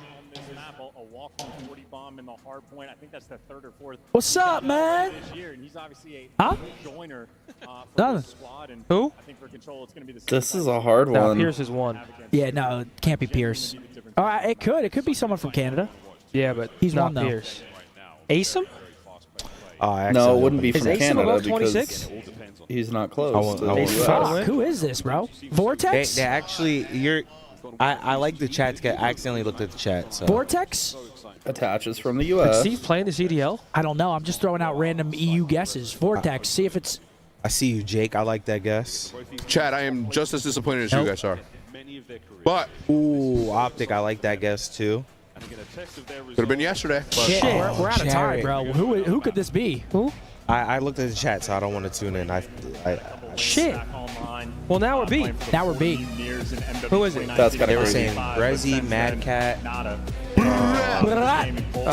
a walk-on 40 bomb in the hard point. I think that's the 3rd or 4th. What's up, man? This year, and he's obviously Huh? a joiner for Nothing. the squad. And Who? I think for Control, it's going to be the same. This is a hard No, one. Pierce is one. Yeah, no, it can't be Pierce. All right, it could. It could be someone from Canada. Yeah, but He's not one, though. Pierce. Asim? No, it wouldn't be Is from Asim Canada above because 26? he's not close. to the won't- US. Fuck, who is this, bro? Vortex? They actually, I like the chat. I accidentally looked at the chat. So. Vortex? Attaches from the Did US. Steve play in the CDL? I don't know. I'm just throwing out random EU guesses. Vortex. See if it's. I see you, Jake. I like that guess. Chad, I am just as disappointed as Nope. you guys are. But Ooh, Optic. I like that guess too. Could have been yesterday. Shit, we're out of time, bro. Who could this be? Who? I looked at the chat, so I don't want to tune in. Shit. Well, now we're B. Now we're B. Who is it? That's kind They of were crazy. saying Brezzy, Mad Cat.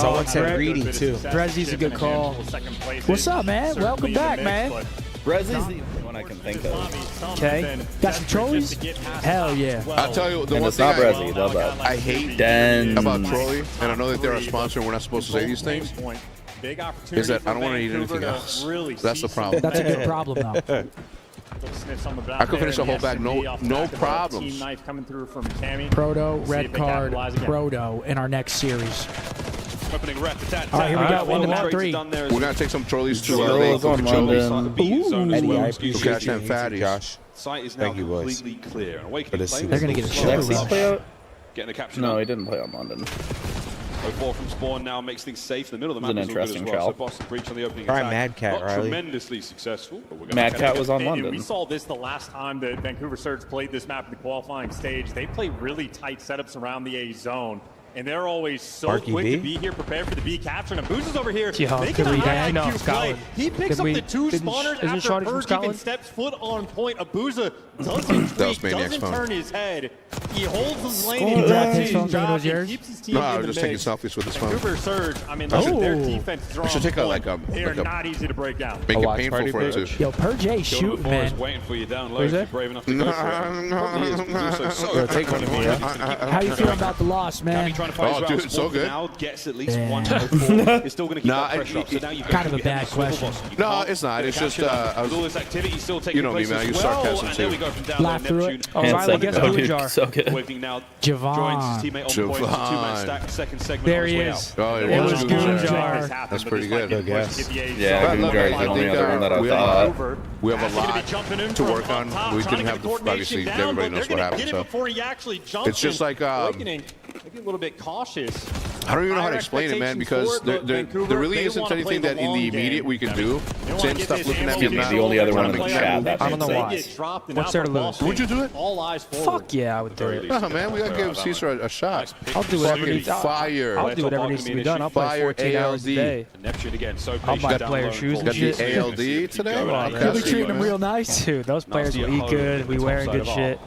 Someone said Greedy too. Brezzy's a good call. What's up, man? Welcome back, man. Brezzy's the only one I can think of. Okay. Got some trolleys? Hell yeah. I'll tell you the And one it's thing not Brezzy. Love that. I hate Den. about Trolley, and I know that they're our sponsor and we're not supposed to say these things, is that I don't want to eat anything else. That's the problem. That's a good problem, though. I could finish the whole bag, no problems. Proto, red card, Proto in our next series. Opening rep attack. All right, here we go. Into map 3. We're going to take some trolleys to Girls on London. Eddie, I to appreciate catch you. them fatties. Josh. Site is now Thank you, boys. completely clear. And Awakening For this players They're going to get a will show. Lexi play out? Getting the capture. No, he didn't play on London. 04 from spawn now makes things safe in the middle of the It map. was an interesting as well. So trial. Boston breach on the opening Try attack. Mad Cat, Not Riley. tremendously successful. But we're gonna Mad Cat was on We London. saw this the last time that Vancouver Surge played this map in the qualifying stage. They play really tight setups around the A zone. And they're always so Marky quick B? to be here, prepared for the B capture. And Booza's over here. Yeah, making could a we high ban? IQ No, play. Scotland. He picks Did up we- the 2 isn't spawners Shorty after from Berg even Scotland? steps foot on point. Abuza doesn't That was tweak, Maniac's doesn't phone. turn his head. He holds his lane Squad. and he does His his phone thinking it job. was He yours? keeps his team No, in I the was just taking mix. selfies with his phone. Vancouver Surge, I mean, listen, their Oh. defense is We should take a, on like point. a- They like are a- not easy to break down. Make A it watch painful party, for him bitch. too. Yo, Per J shooting, Ball is man. waiting for you down low. Who's If that? you're brave enough to go for it. Probably is, but he's also so Yo, take one of me, How you feeling about the loss, man? Cammy trying to fight his Oh, way dude, out. it's so good. Now gets at least Yeah. one out of 4. It's still going to keep Nah, that pressure up. So now you've kind of a got to bad get swivel question. boss. You No, can't it's not. get It's the just, capture I done. was- With all this activity still taking you know me, place man. as You well, sarcasm and too. there we go from down Laugh low, through it. Neptune. Oh, And Riley gets second, blue dude, jar. so good. Awakening now Javon. joins his teammate on point. It's a Javon. two-man stack, second segment There on his he way is. out. Oh, It was Goon Jar. That's pretty good. Good guess. Yeah, Goon Jar is the only other one that I thought. We have a lot to work on. We didn't have the, obviously, everybody knows what happened. So it's just like, Awakening, maybe a little bit cautious. I don't even know how to explain it, man, because there really isn't anything that in the immediate we can do. Same stuff looking at me. He's the only other one in the chat that I don't know did why. What's there to lose? Would you do it? All eyes forward. Fuck yeah, I would do it. No, man, we gotta give Caesar a shot. I'll do whatever Fucking needs. fire. I'll do whatever needs to be done. I'll play Fire 14 hours a ALD. day. Neptune again, so I'll patient buy down player low shoes and Got full. the shit. ALD today? You'll be treating him real nice. Dude, those players will eat good. We wearing good shit.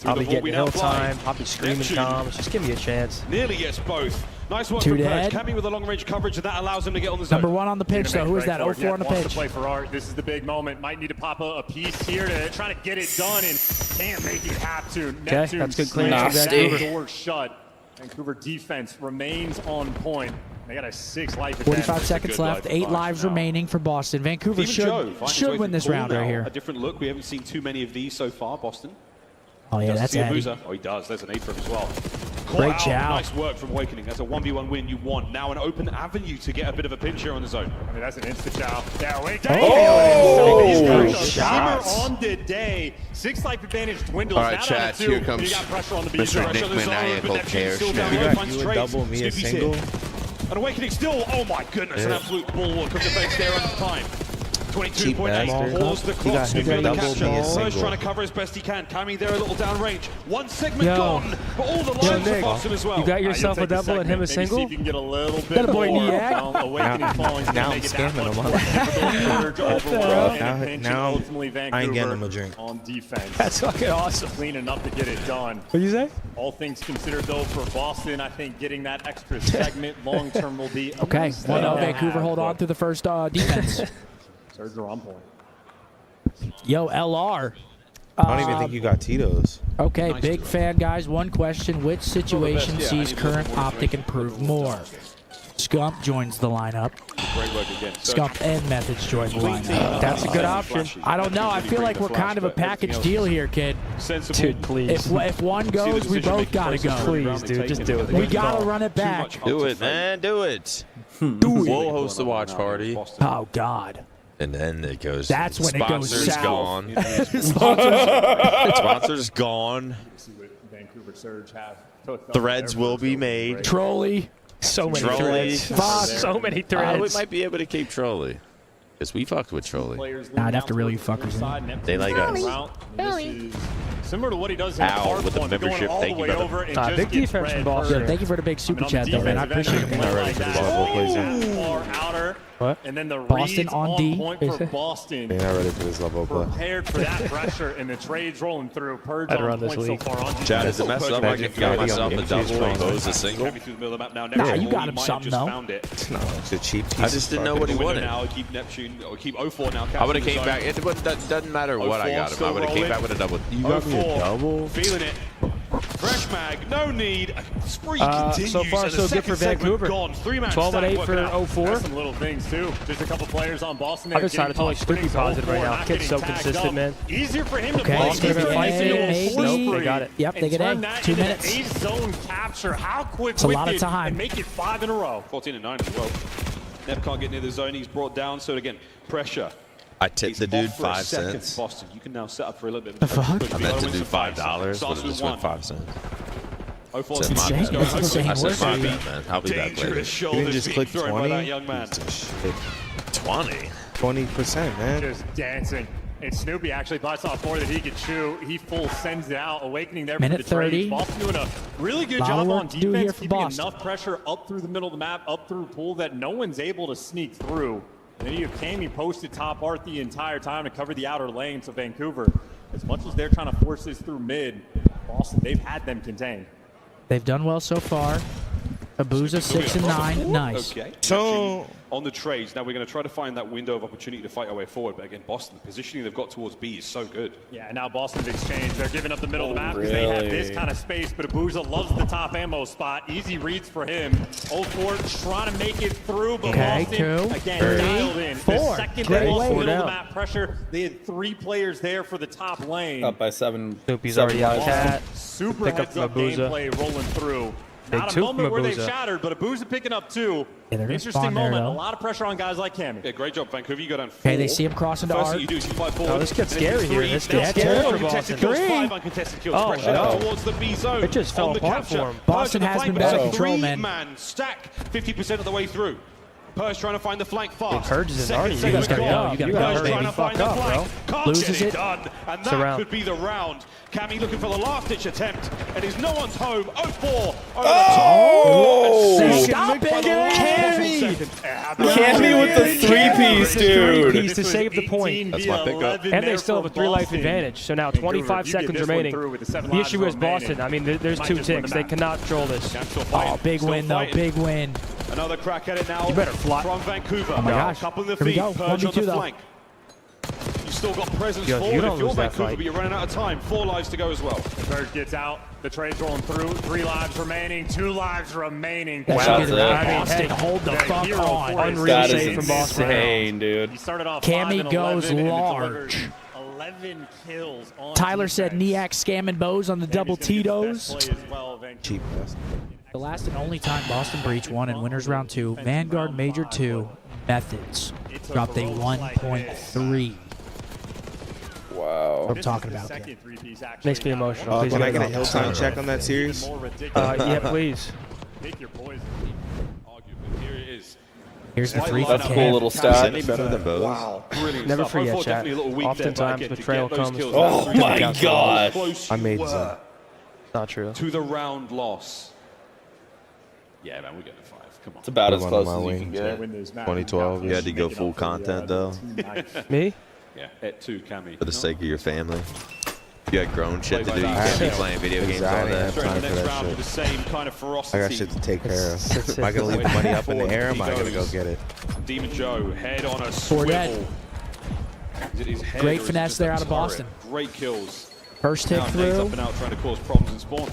I'll be getting hill time. I'll be screaming comms. Just give me a chance. Nearly gets both. Nice work Two from dead. Perch. Cammy with a long-range coverage, and that allows him to get on the zone. Number 1 on the pitch, though. Who is that? 04 on the Wants to pitch. play for art. This is the big moment. Might need to pop a piece here to try to get it done, and can't make it have to. Neptune that's good clearance slams from that Vancouver. door shut. Vancouver defense remains on point. They got a 6 life. 45 seconds left. 8 lives remaining for Boston. Vancouver Even Joe finds his way should win through this the round ball right now. here. A different look. We haven't seen too many of these so far, Boston. Oh, yeah, Does that's see Eddie. Abuza. Oh, he does. There's an 8 for him as well. Great Caught out. chow. Nice work from Awakening. That's a 1v1 win you want. Now an open avenue to get a bit of a pinch here on the zone. I mean, that's an insta-chow. Yeah, Awakening. Oh! Shots on the day. 6 life advantage dwindles. All right, Now down chat, to 2. here comes You got pressure on the B. Mr. Pressure Nick on the zone, Maniacal but Neptune's Care still Schmidt. down You low, got- finds you would trades. double me a Scoopy's single? hit. And Awakening still, oh my goodness, an absolute bulwark of defense there on the time. 22.8, bastard. pause the You clock, got Scoopy on the double capture. me a First single. trying to cover as best he can. Cammy there a little downrange. One segment Yo. gone, but all the Yo, lines are Nick, Boston as well. you got yourself a You'll take the double and him a segment, maybe single? See if you can get a little bit That boy more. Niak. Awakening falling is now gonna I'm make it that scamming much him. more difficult to overwhelm and Now- pinch, now and ultimately I ain't getting him a Vancouver drink. on defense. That's fucking awesome. Clean enough to get it done. What you say? All things considered, though, for Boston, I think getting that extra segment long term will be Okay, nice 1-0 to Vancouver. have, Hold on but through the first defense. Surge are on point. Yo, LR. I don't even think you got Tito's. Okay, big fan, guys. One question. Which situation yeah, I sees need current more optic information. improve more? Scump joins the lineup. Great work again. Scump and Methods join the lineup. That's a good option. I don't know. I feel like we're kind of a package deal here, kid. Sensible. Dude, please. If one goes, we both gotta go. Please, dude, just do it. We gotta run it back. Do it, man. Do it. We'll host a watch party. Oh, God. And then it goes. That's when it goes Sponsors south. gone. Sponsors- Sponsors gone. See what Vancouver Surge have cooked up Threads there will for be Silver made. Break. Trolley. So many Trolley. threads. Fuck. So many We threads. might be able to keep Trolley. Because we fucked with Trolley. Players Nah, I'd have to leading really out to the fuck with side. him. Neptune They like us. route. And this is Similar to what he does in Ow, with the membership. Thank you, brother. Big defense from Boston. Yeah, thank you for the big super chat, though, man. I appreciate it. Not ready for this level of play, sir. Outer. What? And then the Boston reads on D. point for Boston. You're not ready for this level of play. Prepared for that pressure, and the trades rolling through. Purge I'd on run this point so league. far on Chad, is it messed up? I can got myself a double and Bo's a single. Through the middle of the map now. Nah, Neptune, you got he him might have something, just though. found it. No, it's a cheap piece. I just didn't know what he wanted. Now, keep Neptune, or keep 04 now. I would have came back. It doesn't matter what I got him. I would have came back with a double. You got me a double? Feeling it. Fresh mag, no need. Spree continues. So far, and so the good for second segment Vancouver. Gone. 3-man 12 and stack 8 working out. for 04. Some little things too. Just a couple players on Boston. I decided to like pretty positive right now. Kid's so consistent, man. Easier for him to Okay, play. Boston gonna fight maybe. Nope, they got it. Yep, they get A. 2 minutes. A zone capture. How quick It's a lot of time. and make it 5 in a row. 14 and 9 as well. Nev can't get near the zone. He's brought down. So again, pressure. I tipped the dude 5 cents. cents. Boston, you can now set up for a little bit. The fuck? I meant to do $5, but it just went 5 cents. Said my insane. bad. That's insane. I said my Where's bad, man. I'll be back later. Dangerous You didn't shoulders just being click thrown by 20? that young man. 20. 20%, man. Just dancing. And Snoopy actually bites off more than he could chew. He full sends it out, awakening there Minute for the trades. 30. Boston doing a really good Lot of job work on to do here defense, for keeping Boston. enough pressure up through the middle of the map, up through pool that no one's able to sneak through. And then you have Cammy posted top art the entire time to cover the outer lane. So Vancouver, as much as they're trying to force this through mid, Boston, they've had them contained. They've done well so far. Abuza 6 and 9. Nice. Okay. So on the trades, now we're going to try to find that window of opportunity to fight our way forward. But again, Boston, the positioning they've got towards B is so good. Yeah, and now Boston's exchange. They're giving up the middle of the map because they have this kind of space, but Abuja loves the top ammo spot. Easy reads for him. 04 trying to make it through, but Okay, Boston, 2, again, 3, dialed in. 4. The second Great they lost the way. middle of the map pressure, they had 3 players there for the top lane. Up by 7. Snoopy's already on cat. Super Pick up heads-up Abuja. gameplay rolling through. Big Not a 2 moment from where they've Abuja. shattered, but Abuja picking up 2. Yeah, they're gonna Interesting spawn there, moment. though. A lot of pressure on guys like Cammy. Yeah, great job, Vancouver. You go down 4. Okay, they see him crossing to First R. thing you do is you fight forward. Oh, this gets and then scary here. 3, This now gets 4 scary for uncontested Boston. kills, 3. 5 uncontested kills. Oh, Pressure no. towards the B zone. It just fell on the apart capture. for him. Boston Purge has on the been flank. better control, man. Three-man stack 50% of the way through. Purge trying to find the flank fast. Purge is Second already. You segment guys gotta gone. go. You gotta gotta go, go, baby. Trying to find the Fuck up, flank. bro. Can't Loses get it. done. And It's a that round. could be the round. Cammy looking for the last-ditch attempt. And is no one's home. 04 over Oh! the top. Stop it, Cammy! Cammy with the 3-piece, dude. Piece to save the point. That's my pickup. And they still have a 3-life advantage. So now 25 seconds remaining. The issue is Boston. I mean, there's 2 ticks. They cannot control this. Oh, big win, though. Big win. Another crack at it now. You better fly. From Vancouver. Oh my gosh. Couple in the Here we feet. go. Purge on 1v2 the though. flank. You still got presence Yo, forward you don't if you're lose that Vancouver, fight. but you're running out of time. 4 lives to go as well. Bird gets out. The trade's rolling through. 3 lives remaining. 2 lives remaining. That should be the Wow. round. Boston, hold the fuck hero on. for his Unreal That save is from Boston. insane, dude. He started off Cammy 5 and goes 11 and large. delivered 11 kills on Tyler said defense. Niak scamming bows on the And double he's gonna get the Tito's. best play as well, Vancouver. Cheap best. The last and only time Boston Breach won in Winners Round 2, Vanguard Major 2, Methods dropped a 1.3. Wow. I'm talking about that. Makes me emotional. Please Can I let get a go. hill time check on that series? Yeah, please. Pick your poison. Arguably, here it is. Here's the free That's a for cool Cam. little Is stat. any better than Bo's? Wow, brilliant Never stuff. forget, 04 chat. definitely a little weak there, but Oftentimes again, to betrayal get those comes kills, from- Oh that's my really God. close I made you some. were Not true. to the round loss. Yeah, man, we're getting 5. Come on. It's about as One close of my as you wings. can get. 2012. You had to go full content, though, Me? Yeah, at 2, Cammy. for the sake of your family. You got grown shit to do. You Like can't be that. playing video games all Exactly. day. Straight to Time the for next that round shit. with the same kind of ferocity. I got shit to take care of. It's- Am I gonna leave the money up in the air? Or am I gonna go get it? Demon Joe, head on a Four swivel. dead. Is it his head Great or is it finesse just there a out of turret? Boston. Great kills. First hit Now Nate's through. up and out trying to cause problems in spawn.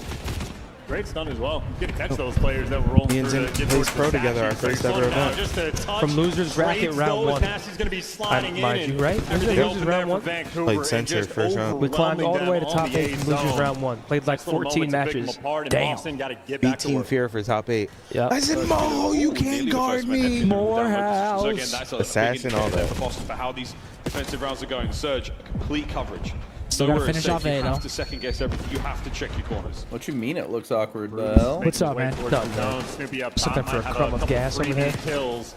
Great stun as well. You can catch those players that were rolling Me and through Zim to get plays towards pro the together, our statues. first They ever slowed down event. just a touch. From Losers Bracket Trades round those, 1. Nasty's gonna be sliding Mind in you, right? and Wasn't it everything Losers open there round for 1? Vancouver Played and center just first round. We climbed all the way to overwhelming top them 8 on from the Losers A round 1. Played like Nice little 14 moment to pick them matches. apart, and Damn. Boston gotta get Beat back to Team work. Fear for top 8. Yeah. I said, Mo, you Nearly can't the guard first man that me. can More down with- So again, house. that's a Assassin, big all indicator that. for Boston for how these defensive rounds are going. Surge, complete coverage. Still got to finish off A, You though. have to second guess everything. You have to check your corners. What you mean it looks awkward, Bell? What's up, man? Snoopy up Sit top, there for might a crumb have of gas couple over there. kills.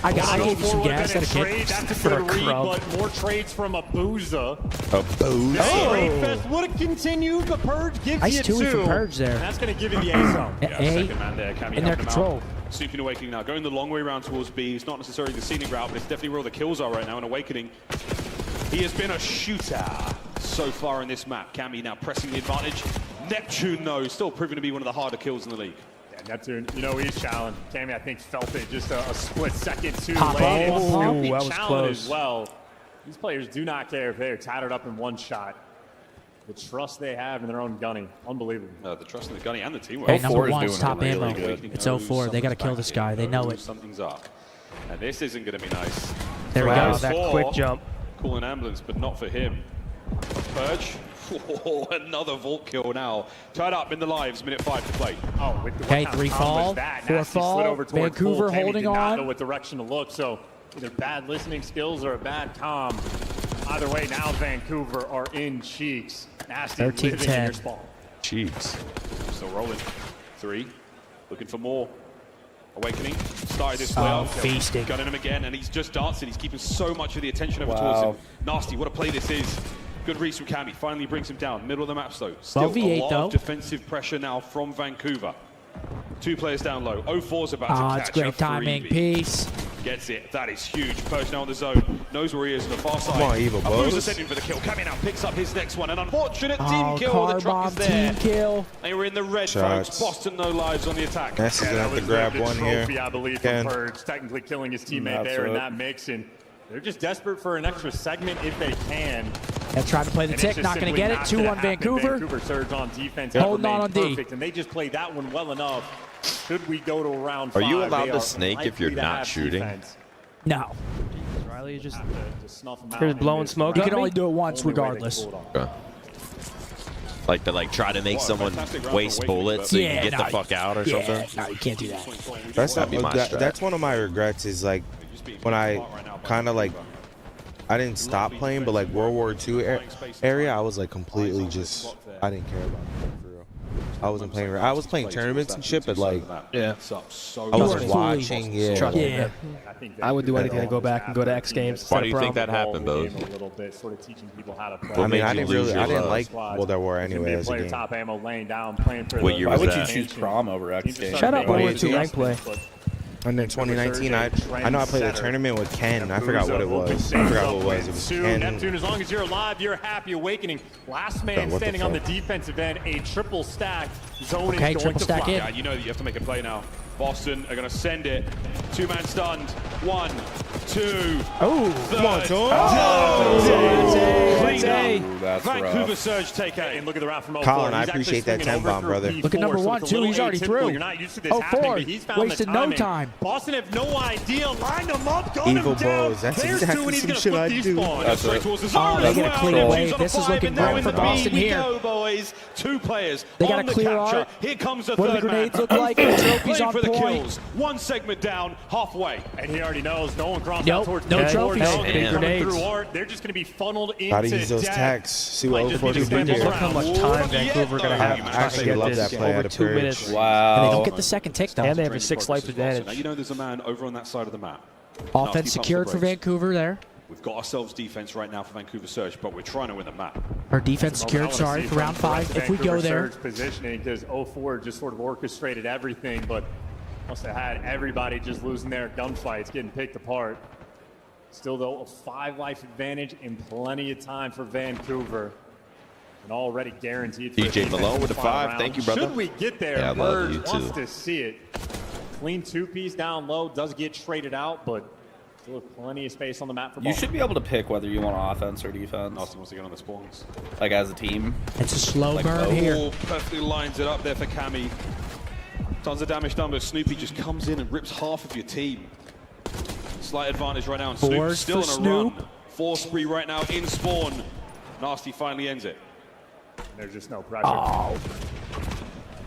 I gave you some gas at a Trade, kid. that's a For a good read, crumb. but more trades from Abuza. Booze. Trade Fest would have continued. The Purge gives Nice you two two. from Purge there. And that's going to give you the A zone. A Second man there, Cammy in their helping him control. out. Snoopy Awakening now, going the long way around towards B. It's not necessarily the scenic route, but it's definitely where all the kills are right now in Awakening. He has been a shooter so far in this map. Cammy now pressing the advantage. Neptune, though, still proving to be one of the harder kills in the league. Yeah, Neptune, you know he's challenged. Cammy, I think, felt it just a split second too Pop late. up. And Snoopy that was challenged close. as well. These players do not care if they're tattered up in one shot. The trust they have in their own gunning, unbelievable. The trust in the gunny and the teamwork. Hey, Oh, number four is one's doing top really ammo. good. It's 04. They got to kill this guy. They know it. Something's up. And this isn't going to be nice. There we Wow, go. that Four. quick jump. Call an ambulance, but not for him. Purge. Oh, another vault kill now. Tied up in the lives, minute 5 to play. Oh, with the Okay, what 3 kind of combo fall, was that? 4 Nasty fall. slid over towards Vancouver full. Cammy holding did not on. know what direction to look, so either bad listening skills or a bad comm. Either way, now Vancouver are in cheeks. Nasty 13-10. living in your spawn. Cheeks. Still rolling. 3. Looking for more. Awakening. Started this way Oh, up. feasting. Gunning him again, and he's just dancing. He's keeping so much of the attention over Wow. towards him. Nasty, what a play this is. Good read from Cammy. Finally brings him down. Middle of the map, though. Still V8 a lot though. of defensive pressure now from Vancouver. 2 players down low. 04's about to catch It's great a timing. freebie. Peace. Gets it. That is huge. Purge now on the zone. Knows where he is on the far side. Come on, Evil Abuza Bows. sent in for the kill. Cammy now picks up his next one. An unfortunate team Oh, kill. car The truck bomb is there. team kill. They were in the red, Shots. folks. Boston, no lives on the attack. Ness is gonna have to grab one trophy, here. I believe, Ken. from Purge, technically killing his teammate That's there in it. that mix, and they're just desperate for an extra segment if they can. And trying to play the And it's tick, just not going to simply get it. not 2 gonna on happen. Vancouver. Vancouver surge on defense. Holding on remained on D. perfect, and they just played that one well enough. Should we go to round Are 5, you allowed they to are snake if you're likely to not have shooting? defense. No. Riley is just Have to snuff them out Here's in blowing this smoke You round. can only do it once Only way they can regardless. pull it off. Okay. Like to try to make What a someone fantastic round waste for Awakening, bullets but- so you Yeah, can get no, the fuck out or Yeah, something. no, you can't do that. That's That'd be my strat. that's one of my regrets is like when I kind of like I didn't stop playing, but like World War II area, I was like completely just I didn't care about it for real. I wasn't playing. I was playing tournaments and shit, but like Yeah. I was weren't watching. fully- Yeah. Yeah. I would do anything to go back and go to X Games. Why do you think that happened, Bose? A little bit, sort of teaching people how to play. What I mean, made I you didn't lose really. your I didn't love? like World at War anyway as a player game. top ammo laying down, playing for What the year Why was would that? you choose prom over X Games? Shut up, World War 1-2 rank play. And then 2019, I know I played a tournament with Ken. I forgot what it was. I forgot what it was. It was Ken. Neptune, as long as you're alive, you're happy. Awakening. Last man what the standing on the fuck? defensive end. A triple stack. Zone Okay, is going triple to stack fly. in. Yeah, you know that you have to make a play now. Boston are going to send it. 2-man stunned. 1, 2. Oh, come on, Tom. Clean up. Ooh, that's Vancouver rough. Surge take And aim. look at the round from 04. Colin, I He's actually appreciate that swinging 10 bomb, over brother. through Look at number P4, so 1, it's a 2. little He's already atypical. through. You're not used to this Oh, happening, 4. but he's found Wasted the no timing. time. Boston have no idea. Lined him up, gun Evil him down. Bows. That's There's exactly 2, and he's some gonna shit flip I these do. spawns. That's Straight it. towards the Oh, zone they as get a well. clean James wave. on This the is 5, looking and now great in for the B Boston we here. go, boys. 2 players They got on a the clear capture. art. Here comes the What do the third man. grenades look like? The trophies Playing on for the point. kills. 1 segment down, halfway. And he already knows no one crossed Nope, out towards no P4. trophies. No, Hey, coming grenades. through art. They're just going to be funneled into Gotta use those death. tacks. See Might what just Overforce be can do spending here. Look how much time Vancouver gonna have to I try to actually get love this that play out over of 2 Purge. minutes. And they Wow. don't get the second tick, though. And they have a 6 life Now advantage. you know there's a man over on that side of the map. Offense secured for Vancouver there. We've got ourselves defense right now for Vancouver Surge, but we're trying to win the map. Our defense secured, sorry, for round 5. If we go there. Positioning because 04 just sort of orchestrated everything, but must have had everybody just losing their gunfights, getting picked apart. Still, though, a 5 life advantage and plenty of time for Vancouver. And already guaranteed for DJ a Malone with the 5. round. Thank you, brother. Should we get there? Yeah, I love Purge you, too. wants to see it. Clean 2-piece down low, does get traded out, but still plenty of space on the map for You Boston. should be able to pick whether you want offense or defense. Austin wants to get on the spawns. Like as a team. It's a slow Like, burn oh. here. Perfectly lines it up there for Cammy. Tons of damage done, but Snoopy just comes in and rips half of your team. Slight advantage right now, and Snoop's Fours still for on a Snoop. run. 4 spree right now in spawn. Nasty finally ends it. There's just no pressure. Oh.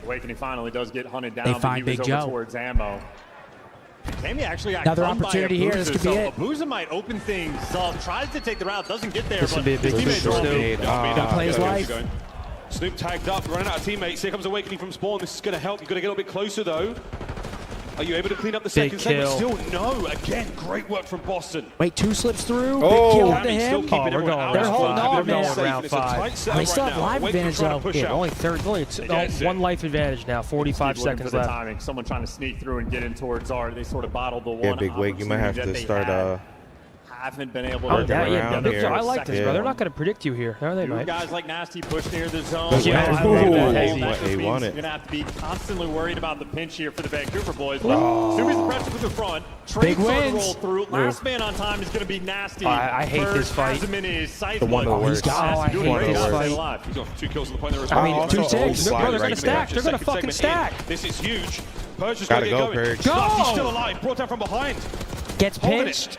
Awakening finally does get hunted down, They but find he was Big over Joe. towards ammo. Cammy actually got Another come by opportunity here. This Abuza, could be so it. Abuza might open things up. Tries to take the route, doesn't get there. This would but be a big his teammates push for are Snoop. Gotta play his life. Snoop tagged up, running out of teammates. Here comes Awakening from spawn. This is going to help. You've got to get a little bit closer, though. Are you able to clean up the Big second segment? kill. Still no. Again, great work from Boston. Wait, 2 slips through. Oh. Big kill Cammy to still him. keeping Oh, we're everyone going out. They're round holding five. on, We're going man. round It's a tight five. setup They still right have now. life Awakening advantage, trying to though. push Yeah, out. only one life advantage now. 45 Looking seconds for the left. timing. Someone trying to sneak through and get in towards R. They sort of bottled the one. Yeah, Big Wig, you might have opportunity to that they start. had. Haven't been able to. Oh, Working yeah, around Big here. Joe, I like this, Yeah. bro. They're not going to predict you here. Are they, You mate? guys like Nasty push near the zone. Yeah, I love that. Ooh, That he won it. You're going to have to be constantly worried about the pinch here for the Vancouver boys. Subi's the pressure with the front. Big Trades on the wins. roll through. Last man on time is going to be Nasty. I hate this fight. Has him in his sights, The one but that works. he's got- Oh, I doing hate great. this Staying fight. alive. He's got 2 kills on the point there as I well. mean, Also, 2-6. old slide Bro, they're going right to there. stack. They're going to Second fucking segment in. stack. This is huge. Purge is Gotta going to go, get going. Purge. Go! Nasty's still alive. Brought down from behind. Gets Holding it. pinched.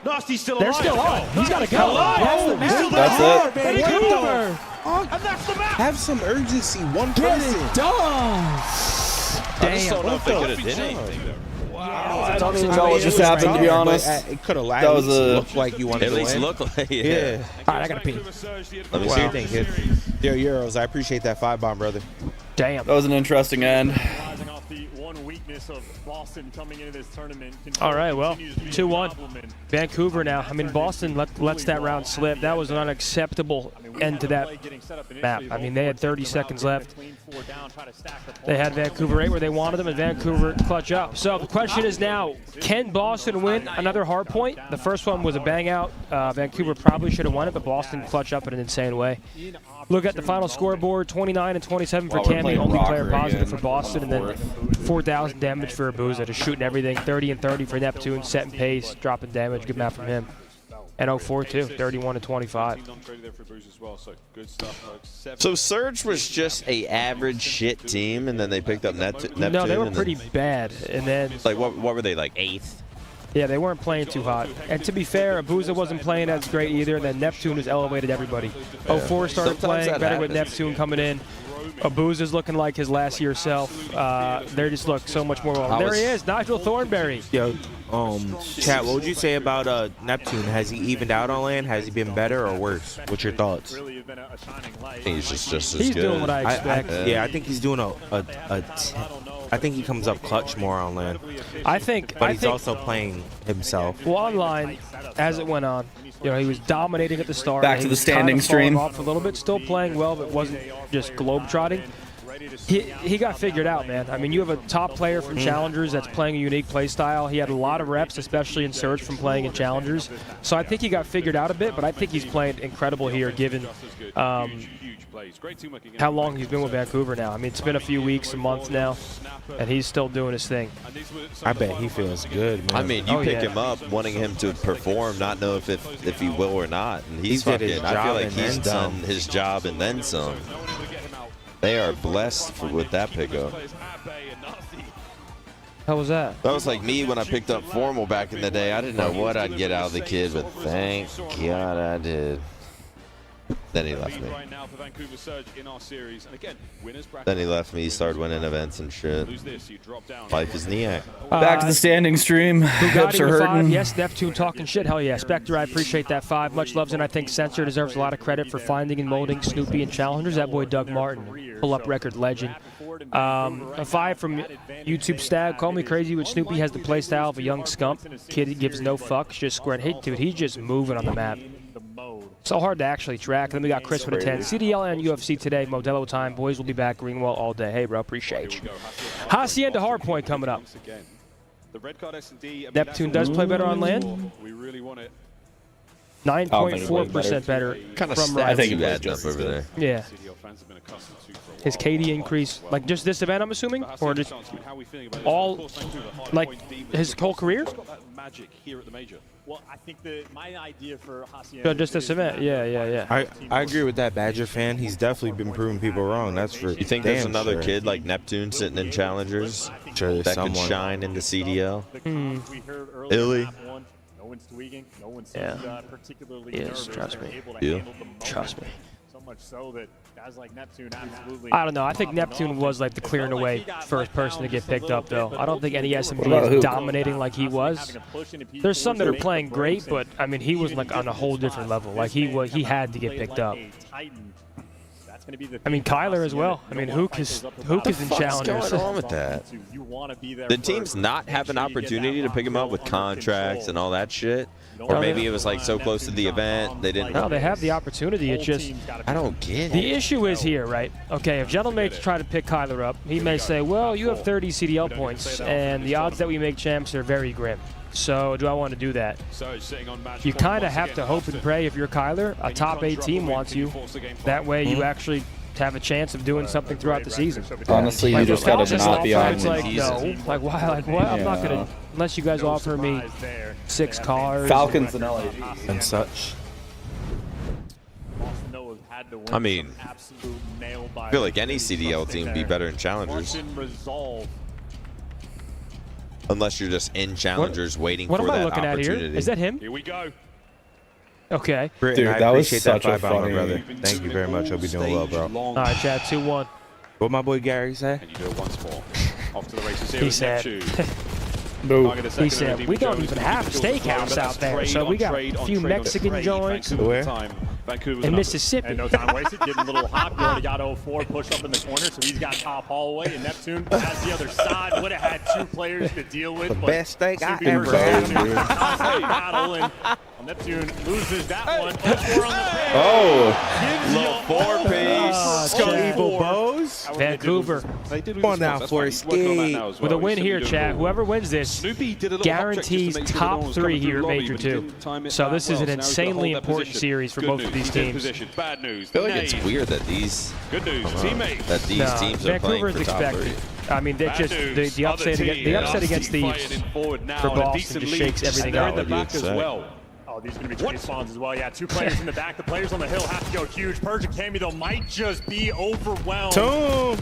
Nasty's still They're alive. still on. He's got to go. That's the That's That's it. Vancouver. And that's the map. Have some urgency. One Get person. it done. I just don't know if they could have did anything. I don't even know what just happened, to be honest. It could have That was a- looked like you wanted At to least win. look like Yeah. All right, I got to pee. Let me What see. do you think, kid? Yo, Euros, I appreciate that 5-bomb, brother. Damn. That was an interesting end. Rising off the one weakness of Boston coming into this tournament. All right, well, Continues to be a 2-1. problem, and Vancouver now. I mean, Boston lets that round slip. That was an unacceptable end to that map. I mean, they had 30 seconds left. They had Vancouver right where they wanted them, and Vancouver clutch up. So the question is now, can Boston win another hard point? The first one was a bang out. Vancouver probably should have won it, but Boston clutch up in an insane way. Look at the final scoreboard, 29 and 27 for Well, we're Cammy, playing only player Rocker positive again. for Boston, and then 4,000 damage for Abuza, just shooting everything. 30 and 30 for Neptune, setting pace, dropping damage. Good map from him. And 04 too, 31 and 25. So Surge was just a average shit team, and then they picked up Neptune. No, they were and pretty then, bad, and then like what were they, like 8th? yeah, they weren't playing too hot. And to be fair, Abuza wasn't playing as great either. And then Neptune has elevated everybody. 04 started Sometimes playing that better with happens. Neptune coming in. Abuza's looking like his last year self. They just look so much more well. There he is, Nigel Thornberry. Yo, chat, what would you say about Neptune? Has he evened out on land? Has he been better or worse? What's your thoughts? I think he's just as He's good. doing what I expect. Yeah, I think he's doing I think he comes up clutch more on land. But he's also playing himself. Well, online, as it went on, you know, he was dominating at the start. Back He to the was kind of standing falling stream. off a little bit, still playing well, but wasn't just globetrotting. He got figured out, man. I mean, you have a top player from Challengers that's playing a unique play style. He had a lot of reps, especially in Surge from playing in Challengers. So I think he got figured out a bit, but I think he's playing incredible here given how long he's been with Vancouver now. I mean, it's been a few weeks, a month now, and he's still doing his thing. I bet he feels good, man. I mean, you pick him up wanting him to perform, not know if he will or not. And he's He did his fucking, I feel job like and he's then done some. his job and then some. They are blessed with that pickup. How was that? That was like me when I picked up Formal back in the day. I didn't know what I'd get out of the kid, but thank God I did. Then he left me. Then he left me. He started winning events and shit. Life is Niak. Back to the standing stream. Hips Bugatti are with 5. hurting. Yes, Neptune talking shit. Hell yeah. Spectre, I appreciate that 5. Much loves, and I think Censor deserves a lot of credit for finding and molding Snoopy and Challengers. That boy Doug Martin, pull-up record legend. A 5 from YouTube Stag. Call me crazy, but Snoopy has the play style of a young scump. Kid gives no fucks, just squared. Hey, dude, he's just moving on the map. So hard to actually track. Then we got Chris with a 10. CDL and UFC today. Modelo time. Boys will be back. Greenwell all day. Hey, bro, appreciate you. Hacienda Hardpoint coming up. Neptune does play better on land. 9.4% better. Kind of from stats I think you it was add up just over there. Yeah. His KD increase, like just this event, I'm assuming? Or just all, like his whole career? Well, I think that my idea for Hacienda. No, just this event. Yeah. I agree with that Badger fan. He's definitely been proving people wrong. That's for You think there's damn another sure. kid like Neptune sitting in Challengers Sure, there's that could someone. shine in the CDL? We heard earlier Illy. map 1, no one's tweaking, no one's Yeah. particularly Yes, nervous. trust They're me. able to Yeah. handle the moment. Trust me. So much so that guys like Neptune absolutely. I don't know. I think Neptune was like the clear and away first person to get picked up, though. I don't think any SMG is dominating like he was. There's some that are playing great, but I mean, he was like on a whole different level. Like he had to get picked up. I mean, Kyler as well. I mean, Hook is in challengers. What's going on with that? The teams not have an opportunity to pick him up with contracts and all that shit? Or maybe it was like so close to the event they didn't. No, they have the opportunity. It's just I don't get it. The issue is here, right? Okay, if Gentleman's try to pick Kyler up, he may say, well, you have 30 CDL points, and the odds that we make champs are very grim. So do I want to do that? You kind of have to hope and pray if you're Kyler. A top 8 team wants you. That way you actually have a chance of doing something throughout the season. Honestly, you just gotta not be on. It's like, no. Like, why? Like, what? I'm not going to, unless you guys offer me 6 cars. Falcons and LAG. And such. I mean, I feel like any CDL team would be better in challengers. Unless you're just in challengers waiting for that opportunity. What am I looking at here? Is that him? Here we go. Okay. Dude, that was such a funny. funny. Brother. Thank you very much. Hope you're doing well, bro. All right, Chad, 2-1. What my boy Gary say? And you do it once more. Off to the races here. He said. He said, we don't even have a steakhouse out there, so we got a few Mexican joints. Where? In Mississippi. And no time wasted, getting a little hot. We already got 0-4, push up in the corner, so he's got top hallway, and Neptune has the other side. Would have had 2 players to deal with. The best steak I ever had. Neptune loses that one. 4 on the pair. Little 4-piece. Evil Bows. Vancouver. Come on now for a skate. With a win here, Chad, whoever wins this guarantees top 3 here at Major 2. So this is an insanely important series for both of these teams. Bad news. I feel like it's weird that these teammates. that these teams are playing for top 3. I mean, they just the upset against Thieves for Boston just shakes everything up. Oh, these are going to be 20 spawns as well. Yeah, 2 players in the back. The players on the hill have to go huge. Purge and Cammy, though, might just be overwhelmed.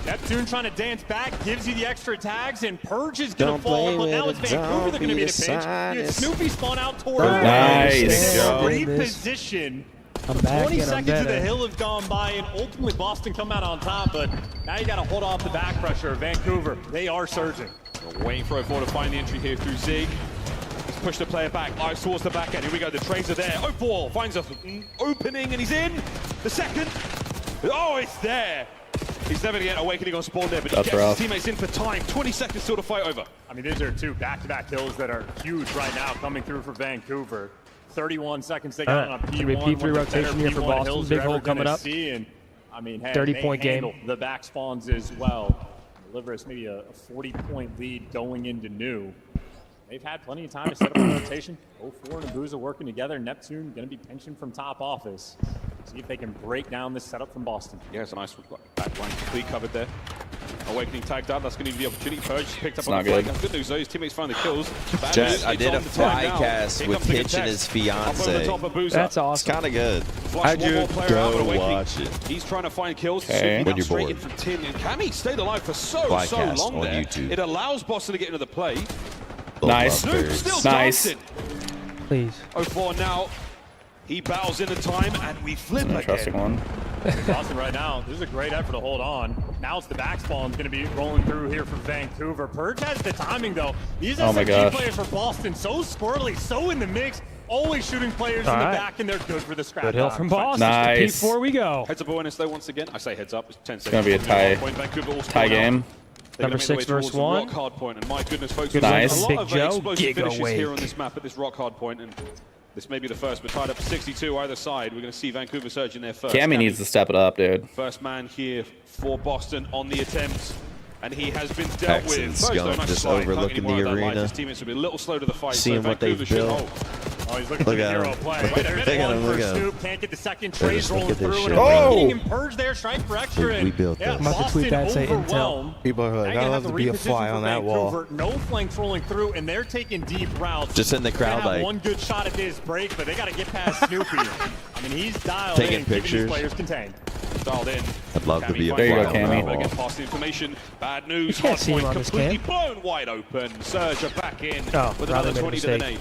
Neptune trying to dance back, gives you the extra tags, and Purge is going to fall. But now it's Vancouver that going to be in a pinch. You had Snoopy spawn out toward Nice. reposition. 20 seconds of the hill have gone by, and ultimately Boston come out on top, but now you got to hold off the back pressure. Vancouver, they are surging. We're waiting for 0-4 to find the entry here through Zig. He's pushed the player back, eyes towards the back end. Here we go, the trains are there. 0-4 finds an opening, and he's in. The second. Oh, it's there. He's never going to get Awakening on spawn there, but he gets his teammates in for time. 20 seconds still to fight over. I mean, these are 2 back-to-back kills that are huge right now coming through for Vancouver. 31 seconds they got on a P1. P3 rotation here for Boston. Big hole coming up. And, I mean, hey, 30-point game. The back spawns as well. Deliver us maybe a 40-point lead going into new. They've had plenty of time to set up a rotation. 0-4 and Abuza working together. Neptune going to be pensioned from top office. See if they can break down this setup from Boston. Yeah, it's a nice back line complete covered there. Awakening tagged out. That's going to be the opportunity. Purge picked up on the flag. Good news though, his teammates find the kills. Jet, I did a fly cast with Hitch and his fiance. That's awesome. It's kind of good. How'd you go watch it? He's trying to find kills. When you're bored. From Tim. And Cammy stayed alive for so long there. YouTube. It allows Boston to get into the play. Nice. Snoop still Nice. dancing. Please. 0-4 now. He battles in the time, and we flip Interesting again. one. Boston right now, this is a great effort to hold on. Now it's the back spawn going to be rolling through here for Vancouver. Purge has the timing, though. These SMG players for Boston, so squirrely, so in the mix, always shooting players in the back, and they're good for the scrap. Good hill from Boston. Nice. P4 we go. Heads up awareness, though, once again. I say heads up. It's 10 seconds. It's going to be a tie game. Number 6 versus 1. Rock hard point, and my goodness, folks, Nice. a lot Big of Joe, explosive finishes Giga here on Wake. this map at this rock hard point, and this may be the first, but tied up 62 either side. We're going to see Vancouver surge in there first. Cammy needs to step it up, dude. First man here for Boston on the attempt, and he has been dealt Hex with. and Scump just overlooking the arena. His teammates will be a little slow to the fight. Seeing what they've built. Oh, he's looking for the hero play. Right, there's one for Snoop. Can't get the second. Trey's rolling through. And Awakening and Purge there. Strike for extra. We built this. I'm about to tweet that and say intel. People are like, I love to be a fly on that wall. No flanks rolling through, and they're taking deep routes. Just in the crowd, they have like one good shot at this break, but they got to get past Snoopy. I mean, he's dialed taking in, pictures. keeping these players contained. Dialed in. I'd love to be a There you fly go, on Cammy. that wall. Get past the information. Bad news. You can't Hard see him point on this completely cam. blown wide open. Surge are back in Oh, with rather another made a 20 to the mistake. nade.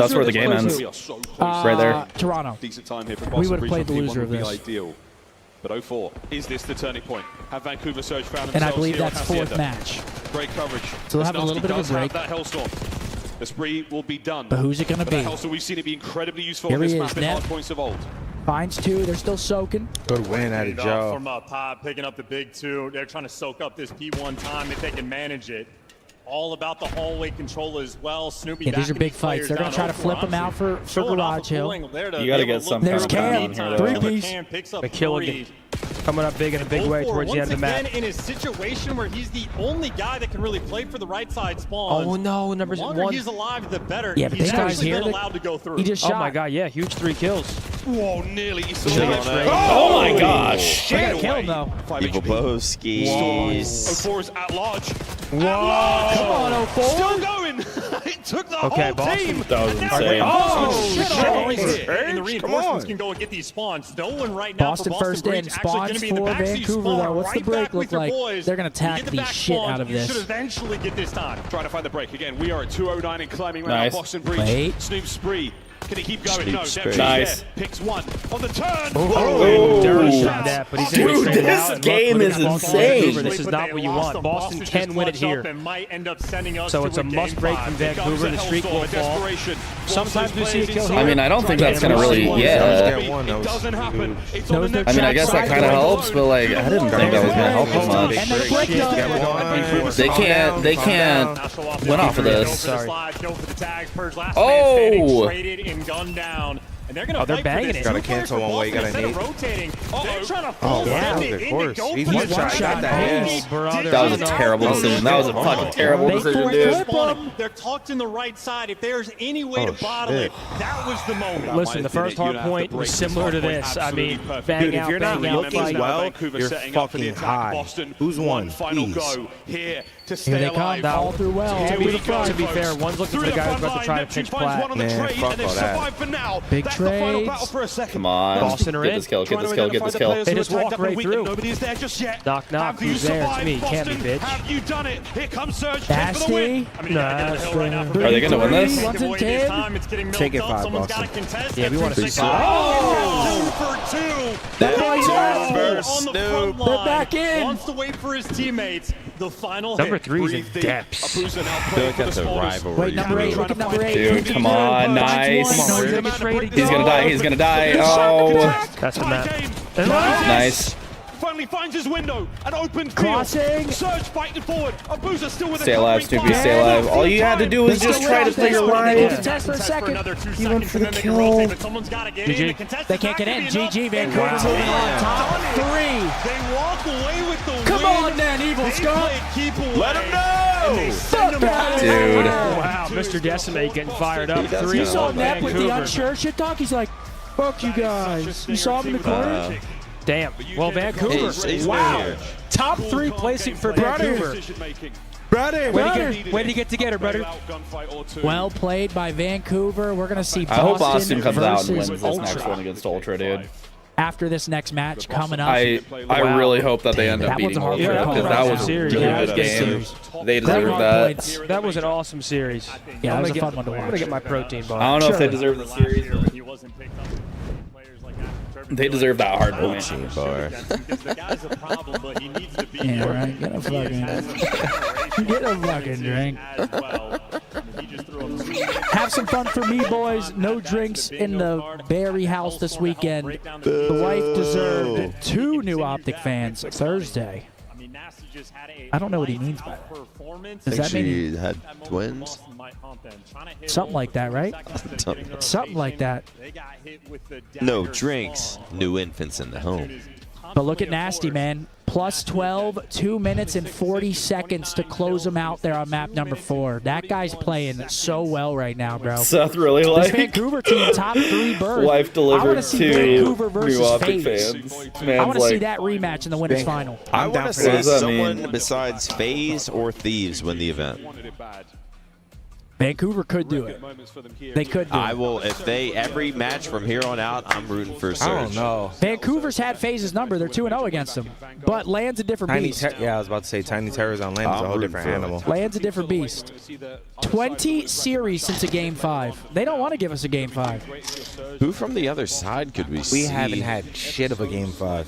that's where the game ends. Right there. Toronto. Decent time here for We would Boston. have played the Regional loser of P1 would this. be ideal. But 0-4, is this the turning point? Have Vancouver Surge found And themselves I believe here on that's fourth Hacienda? match. Great coverage. So they'll have a little bit of a does have break. that Hellstorm. The spree will be done. But who's it going to But be? that Hellstorm, we've seen it be incredibly useful Here on this he map is, in hard Nev. points of old. Finds two. They're still soaking. Good win out of Joe. From Pop, picking up the big 2. They're trying to soak up this P1 time if they can manage it. All about the hallway control as well. Snoopy. Yeah, these are big fights. They're going to try to flip them out for Garage Hill. You got to get some There's kind of Cam. down here, though. Three-piece. Cam picks up The kill 3. again. coming up big in a big way towards the end of the map. Once again, in a situation where he's the only guy that can really play for the right side spawn. Oh no, number the longer one. he's alive, the better. Yeah, but he's this guy's actually here. been allowed to go through. He just shot. Oh my god, yeah, huge 3 kills. Whoa, nearly. Oh my gosh. They gotta kill him though. Evil Boskies. 04 is at large. Whoa! Come on, 04. Still going. It took the whole team. That was insane. Oh, shit! And the reinforcements can go and get these spawns. Stolen right now Boston for first Boston in. Breach, actually Spawns gonna be in the for backseat Vancouver spawn, though. What's the right break back look with your like? boys. They're gonna You attack get the the back shit spawn, out of you this. should eventually get this time. Trying to find the break again. We are at 209 and climbing right Nice. now. Boston Breach. Wait. Snoop Spree. Can he keep going? Snoop No. Spree. Nice. Picks one on the turn. Oh, dirty shot that, but he's Dude, gonna be this out, and game look is at Boston insane. Vancouver. This is not what you want. Boston can win it here. So it's a must break from Vancouver. The streak will fall. Sometimes we see a kill here. I mean, I don't think that's gonna really. Yeah. It doesn't happen. It's No, on the I mean, I guess that kind of helps, but like, I didn't think that was gonna help as much. And they break them. They can't win off of this. Oh! And they're gonna they're banging it. Gotta cancel one way, gotta need. rotating. They're trying to Oh, force yeah, it of into course. go He's for one it. shot, got that ass. That was a terrible decision. That was a fucking terrible decision, dude. They're tucked in the right side. If there's any way to bottle it, that was the moment. Listen, the first hard point was similar to this. I mean, bang Dude, if out, you're not bang out, looking fight. well, you're fucking high. Who's one? Final Please. go here to Here stay they come. alive. That all through well. Here we go, To be fair, one's looking for the guy who's about to try to pitch plat. Man, fuck all that. Big That's the final trades. battle for a second. Come on. Boston are Get in. this kill, get Trying this to kill, get identify this the kill. players They who just attacked walk up and right weakened. through. Nobody is there just yet. Knock, knock. Have you Who's there? It's survived, me. It can't be, Boston? bitch. Have you done it? Here comes Surge. Chase for the win. Nasty. Are they gonna win this? One's in 10. Take it 5, Boston. Yeah, we want to see That Oh, burst, on the Snoop. front They're line. back in. Wants to wait for his teammates. The final Number hit. 3 is in Breathe deep. depths. Abusa now I feel playing like for that's the a smallest. rivalry. Wait, number 8. Look at number 8. Dude, come on, nice. Come on, He's He's gonna die, he's gonna die. Oh, That's the map. nice. Finally finds his window. An open field. Crossing. Surge fighting forward. Abusa still with Stay a alive, covering Snoopy, fire. stay alive. All you had to do was just try to play your They line. contest for a second. He went for the kill. GG. They can't get in. GG. Vancouver moving on. Top 3. They walk away with the win. Come on, then, Evil They Scum. play keep away. Let him know. And they send him out. Dude. Wow, Mr. Decimate getting fired up. 3 You saw on Nep with the Vancouver. unsure shit talk. He's like, fuck you guys. You saw him in the corner? Damn. Well, Vancouver. He's Wow. here. Top 3 placing for Vancouver. Brother. Way to get together, brother. Well played by Vancouver. We're going to see I hope Boston Boston comes out and versus wins this next Ultra one against Ultra, dude. after this next match coming up. I really hope that they end up That one's beating a hard Ultra one. because that was a Series. really Yeah, good that's a good game. series. They Great deserve hard that. points. That was an awesome series. Yeah, that was I'm a gonna fun one to I'm watch. going to get my protein bar. I don't know if they Sure. deserve the series. He wasn't picked up. They deserve that hard point. Bar. The guy's a problem, but he needs to be Yeah, right. Get a fucking drink. Have some fun for me, boys. No drinks in the Barry house this weekend. The wife deserved 2 new Optic fans Thursday. I don't know what he means by that. Does that mean She had twins? something like that, right? Something like that. No drinks. New infants in the home. But look at Nasty, man. Plus 12, 2 minutes and 40 seconds to close him out there on map number 4. That guy's playing so well right now, bro. Seth really This like Vancouver team, top 3 berth. Wife I want delivered to see to Vancouver versus new Optic FaZe. fans. I Man's want to see like, that rematch in the winners final. I want to What see does that someone mean? besides FaZe or Thieves win the event. Vancouver could do it. They could do I it. will, if they, every match from here on out, I'm rooting for Surge. I don't know. Vancouver's had FaZe's number. They're 2-0 against him. But Land's a different Tiny beast. yeah, I was about to say Tiny Terrors on land is a whole different animal. Land's a different beast. 20 series since a Game 5. They don't want to give us a Game 5. Who from the other side could we see? We haven't had shit of a Game 5.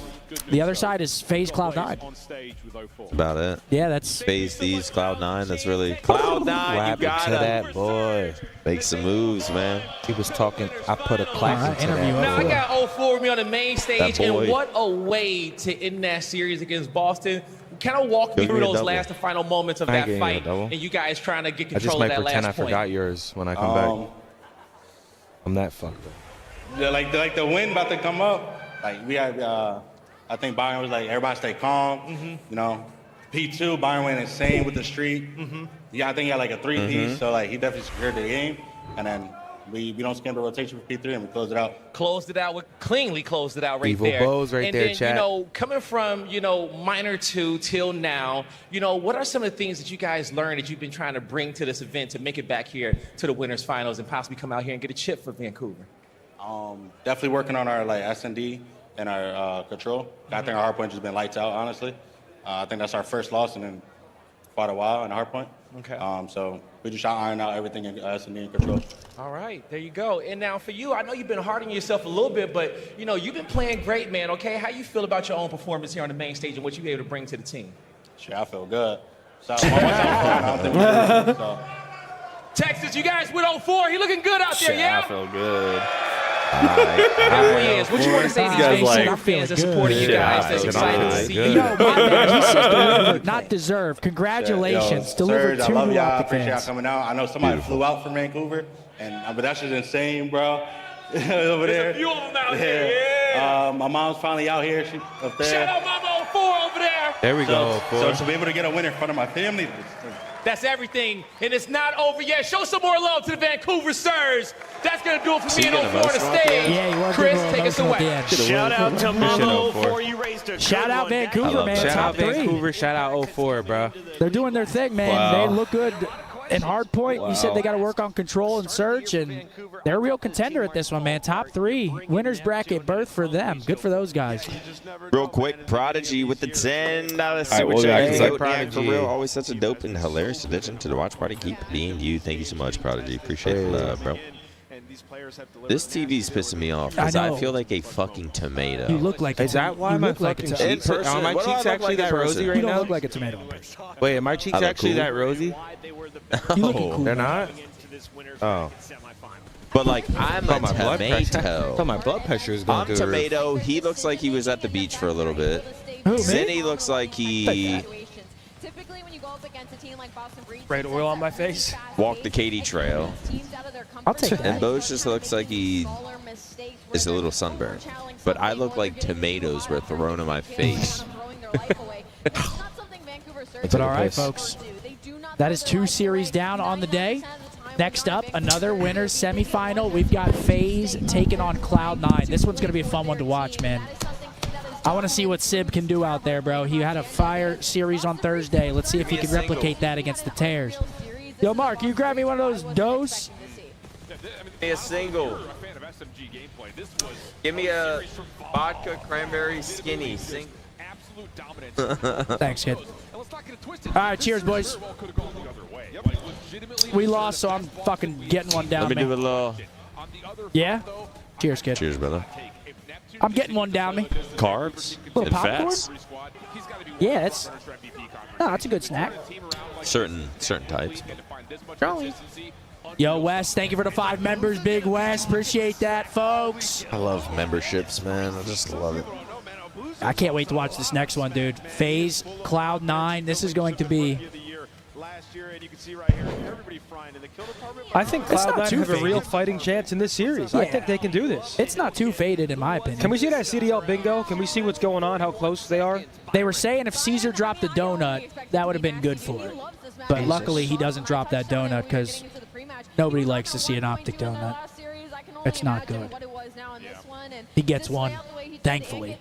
The other side is FaZe Cloud9. About it. Yeah, that's... FaZe, Thieves, Cloud9. That's really... Cloud9, What you happened got to that boy? Make some moves, man. He was talking. I put a clap into interview that. Now I got 04 with me on the main stage, That boy. and what a way to end that series against Boston. Kind of walk me Give me through a those double. last and final moments of I ain't that getting you a fight, double. and you guys trying to get I just control might of that pretend I last point. forgot yours when I come back. I'm that fucked up. Like the wind about to come up. Like we have I think Byron was like, everybody stay calm. You know, P2, Byron went insane with the streak. Yeah, I think he had like a 3-piece, so like he definitely secured the game. And then we don't skip the rotation for P3 and we closed it out. Cleanly closed it out right Evil there. Bows right and there, then, chat. you know, coming from, you know, minor 2 till now, you know, what are some of the things that you guys learned that you've been trying to bring to this event to make it back here to the winners finals and possibly come out here and get a chip for Vancouver? Definitely working on our like S&D and our control. I think our hard point has been lights out, honestly. I think that's our first loss in quite a while in the hard point. Okay. So we just try to iron out everything in S&D and control. All right, there you go. And now for you, I know you've been hard on yourself a little bit, but, you know, you've been playing great, man, okay? How you feel about your own performance here on the main stage and what you were able to bring to the team? Sure, I feel good. So, I don't think we did, so. Texas, you guys went 0-4. He looking good out there, yeah? I feel good. Definitely is. What you want to say to these Vancouver fans that supporting you guys that's excited to see you? Yo, my man, he said delivered, not deserve. Congratulations. Delivered Serge, 2 I love new y'all. I Optic appreciate y'all fans. coming out. I know somebody flew out from Vancouver, but that shit's insane, bro. Over there. There's a few of them out here, yeah. My mom's finally out here. She up there. Shout out Mama 04 over there. There we go. So to be able to get a win in front of my family, That's everything, and it's not over yet. Show some more love to the Vancouver Sirs. That's going to do it for me in 04 on the stage. Yeah, you are Chris, getting take us emotional at the away. end. Shout out to Mama 04. You raised a Shout good out one. Vancouver, man. Shout Top out 3. Vancouver. Shout out 04, bro. They're doing their thing, man. Wow. They look good in hard point. You said they got to work on control and search, and they're a real contender at this one, man. Top 3. Winners bracket berth for them. Good for those guys. Real quick, Prodigy with the $10 super we'll chat. back. Hey, Prodigy. for real, always such a dope and hilarious addition to the watch party. Keep being you. Thank you so much, Prodigy. Appreciate the love, bro. This TV's pissing me off because I I know. feel like a fucking tomato. You look like Is that why you my look like a fucking tomato. cheeks In person. are my What do I cheeks look actually like in that rosy person? right You don't now? look like a tomato. Wait, are my cheeks I look actually cool. that rosy? You looking cool. They're not? Oh. But like, I'm a my blood pressure. tomato. thought my blood pressure is going I'm through the roof. tomato. He looks like he was at the beach for a little bit. Who, me? Zinni looks like he Typically, when you go up against a team like Boston Breeze, Sprayed oil on my face. walked the Katy Trail. I'll take that. And Bose just looks like he is a little sunburned. But I look like tomatoes were thrown in my face. But all right, folks. That is 2 series down on the day. Next up, another winners semifinal. We've got FaZe taking on Cloud9. This one's going to be a fun one to watch, man. I want to see what Sib can do out there, bro. He had a fire series on Thursday. Let's see if he can replicate that against the Tears. Yo, Mark, can you grab me one of those dose? Give me a single. Give me a vodka cranberry skinny single. Thanks, kid. All right, cheers, boys. We lost, so I'm fucking getting one down. Let me me. do a little. Yeah? Cheers, kid. Cheers, brother. I'm getting one down me. Carbs Little and popcorn? fats. Yeah, that's a good snack. Certain types. Yo, Wes, thank you for the 5 members. Big Wes, appreciate that, folks. I love memberships, man. I just love it. I can't wait to watch this next one, dude. FaZe, Cloud9. This is going to be. I think It's not Cloud9 too have a real faded. fighting chance in this series. I Yeah. think they can do this. It's not too faded, in my opinion. Can we see that CDL bingo? Can we see what's going on, how close they are? They were saying if Caesar dropped a donut, that would have been good for it. But luckily, he doesn't drop that donut because nobody likes to see an optic donut. It's not good. He gets one, thankfully.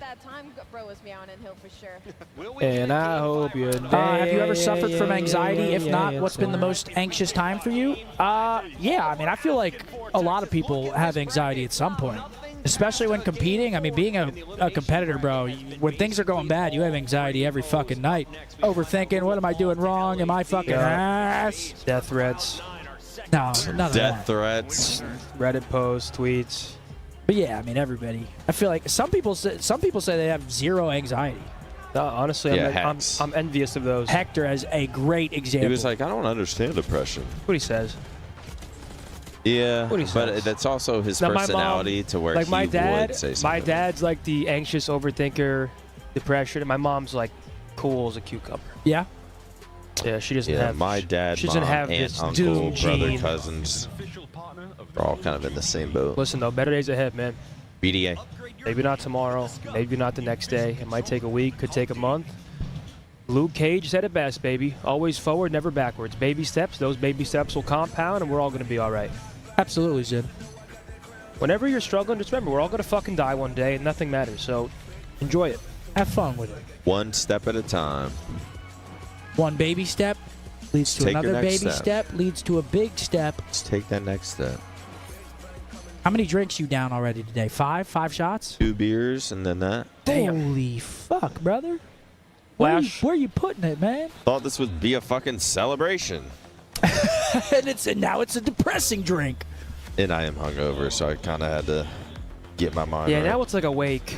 And I hope you're Have you ever suffered from anxiety? If not, what's been the most anxious time for you? Yeah, I mean, I feel like a lot of people have anxiety at some point, especially when competing. I mean, being a competitor, bro, when things are going bad, you have anxiety every fucking night. Overthinking, what am I doing wrong? Am I fucking ass? Death threats. No, none of Death that. threats. Reddit posts, tweets. But yeah, I mean, everybody. I feel like some people say they have zero anxiety. Honestly, Yeah, I'm envious of those. Hector has a great example. He was like, I don't understand depression. What he says. Yeah, What he but says. that's also his Now, my personality mom, to where like he my dad, would say something. my dad's like the anxious overthinker, depression, and my mom's like cool as a cucumber. Yeah. Yeah, she doesn't Yeah, have. my dad, she doesn't mom, have aunt, this uncle, doom brother, gene. cousins. They're all kind of in the same boat. Listen though, better days ahead, man. BDA. Maybe not tomorrow. Maybe not the next day. It might take a week. Could take a month. Luke Cage said it best, baby. Always forward, never backwards. Baby steps. Those baby steps will compound, and we're all going to be all right. Absolutely, Zid. Whenever you're struggling, just remember, we're all going to fucking die one day, and nothing matters. So enjoy it. Have fun with it. One step at a time. One baby step leads to Take your another next baby step, leads to a big step. Let's take that next step. How many drinks you down already today? 5? 5 shots? 2 beers and then that. Holy fuck, brother. Flash. Where you putting it, man? Thought this would be a fucking celebration. and now it's a depressing drink. And I am hungover, so I kind of had to get my mind Yeah, right. now it's like a wake.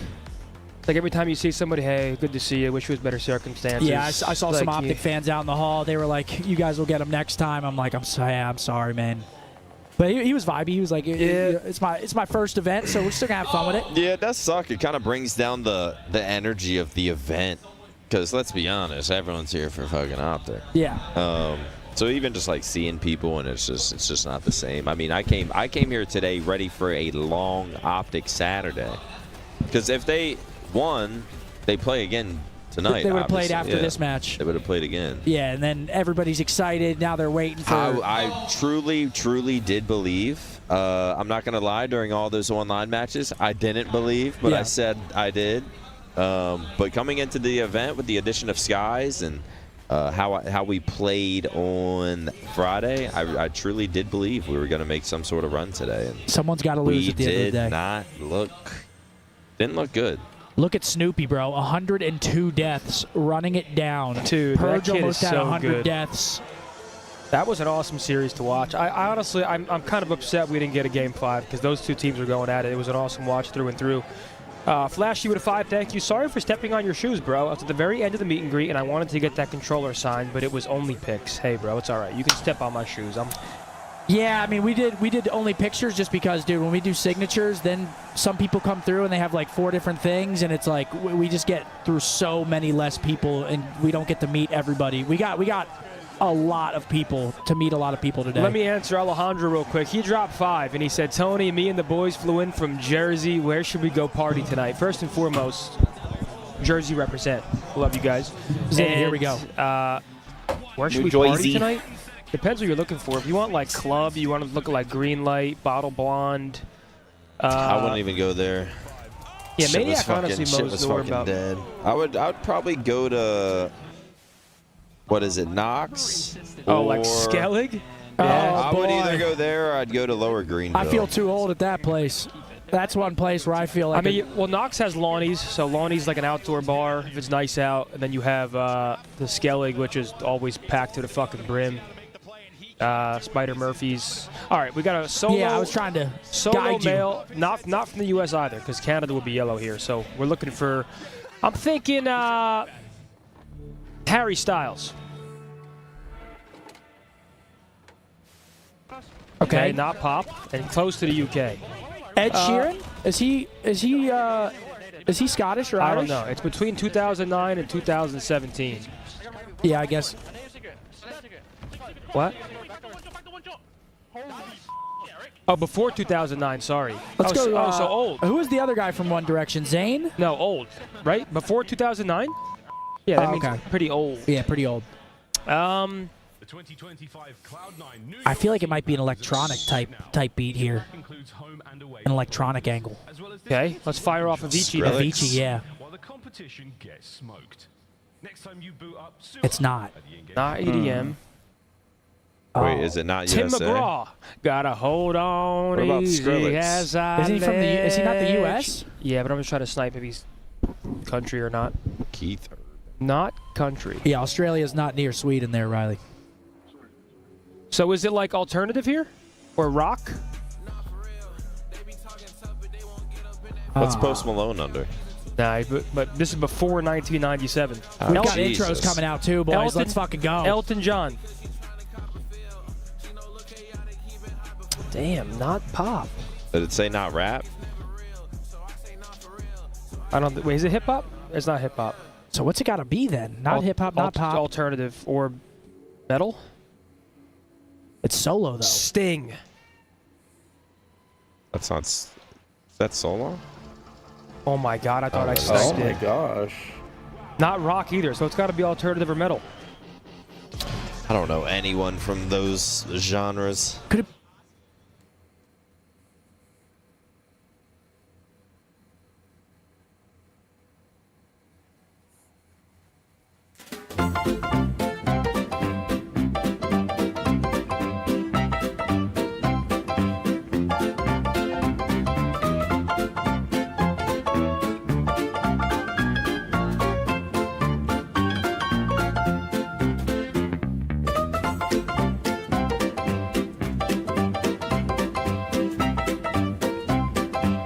Like every time you see somebody, hey, good to see you. Wish it was better circumstances. Yeah, I saw like some Optic fans out in the hall. They were like, "You guys will get him next time." I'm like, "I'm sorry, man." But he was vibey. He was like, "It's my first event, so we're still gonna have fun with it." Yeah, it does suck. It kind of brings down the energy of the event. Because let's be honest, everyone's here for fucking Optic. Yeah. So even just like seeing people, and it's just not the same. I mean, I came here today ready for a long Optic Saturday. Because if they won, they play again tonight. They would have played obviously. after this match. They would have played again. Yeah, and then everybody's excited. Now they're waiting for. I truly did believe. I'm not gonna lie. During all those online matches, I didn't believe, but I said I did. But coming into the event with the addition of Skies and how we played on Friday, I truly did believe we were going to make some sort of run today. And someone's got to lose at the end of the day. Didn't look good. Look at Snoopy, bro. 102 deaths, running it down. Dude, Purge that kid almost is had so 100 good. deaths. That was an awesome series to watch. I honestly, I'm kind of upset we didn't get a Game 5 because those two teams were going at it. It was an awesome watch through and through. Flash, you with a 5, thank you. Sorry for stepping on your shoes, bro. I was at the very end of the meet and greet, and I wanted to get that controller signed, but it was only picks. Hey, bro, it's all right. You can step on my shoes. Yeah, I mean, we did only pictures just because, dude, when we do signatures, then some people come through and they have like 4 different things, and it's like we just get through so many less people, and we don't get to meet everybody. We got a lot of people to meet a lot of people today. Let me answer Alejandro real quick. He dropped 5, and he said, Tony, me and the boys flew in from Jersey. Where should we go party tonight? First and foremost, Jersey represent. Love you guys. Here we go. Where should we party tonight? Depends what you're looking for. If you want like club, you want to look like green light, bottle blonde. I wouldn't even go there. Yeah, Maniac honestly was fucking dead. I would probably go to, what is it, Knox? Oh, like Skellig? Yeah. I would either go there or I'd go to Lower Greenville. I feel too old at that place. That's one place where I feel like. I mean, well, Knox has Lonnie's, so Lonnie's like an outdoor bar if it's nice out, and then you have the Skellig, which is always packed to the fucking brim. Spider Murphy's. All right, we got a solo. Yeah, I was trying to solo guide male, not from the U.S. either, because Canada would be yellow here. So we're looking for. I'm thinking Harry Styles. Okay, not pop, and close to the UK. Ed Sheeran? Is he Scottish or Irish? I don't know. It's between 2009 and 2017. Yeah, I guess. What? Oh, before 2009, sorry. Let's go. Oh, so old. Who was the other guy from One Direction? Zayn? No, old. Right? Before 2009? Yeah, that means pretty old. Yeah, pretty old. The 2025 Cloud9 I feel like it might be an electronic type beat here. An electronic angle. Okay, let's fire off Avicii. Avicii, yeah. It's not. Not EDM. Wait, is it not Tim USA? McGraw. Gotta hold on. What about easy Skrillex? as I Is he not the US? Yeah, but I'm just trying to snipe if he's country or not. Keith. Not country. Yeah, Australia's not near Sweden there, Riley. So is it like alternative here? Or rock? What's Post Malone under? Nah, but this is before 1997. We've got intros coming out too, boys. Let's fucking go. Elton John. Damn, not pop. Did it say not rap? I don't. Wait, is it hip hop? It's not hip hop. So what's it got to be then? Not hip hop, not pop. Alternative or metal. It's solo though. Sting. That's not. Says that solo? Oh my god, I thought I sniped it. Oh my gosh. Not rock either, so it's got to be alternative or metal. I don't know anyone from those genres. Could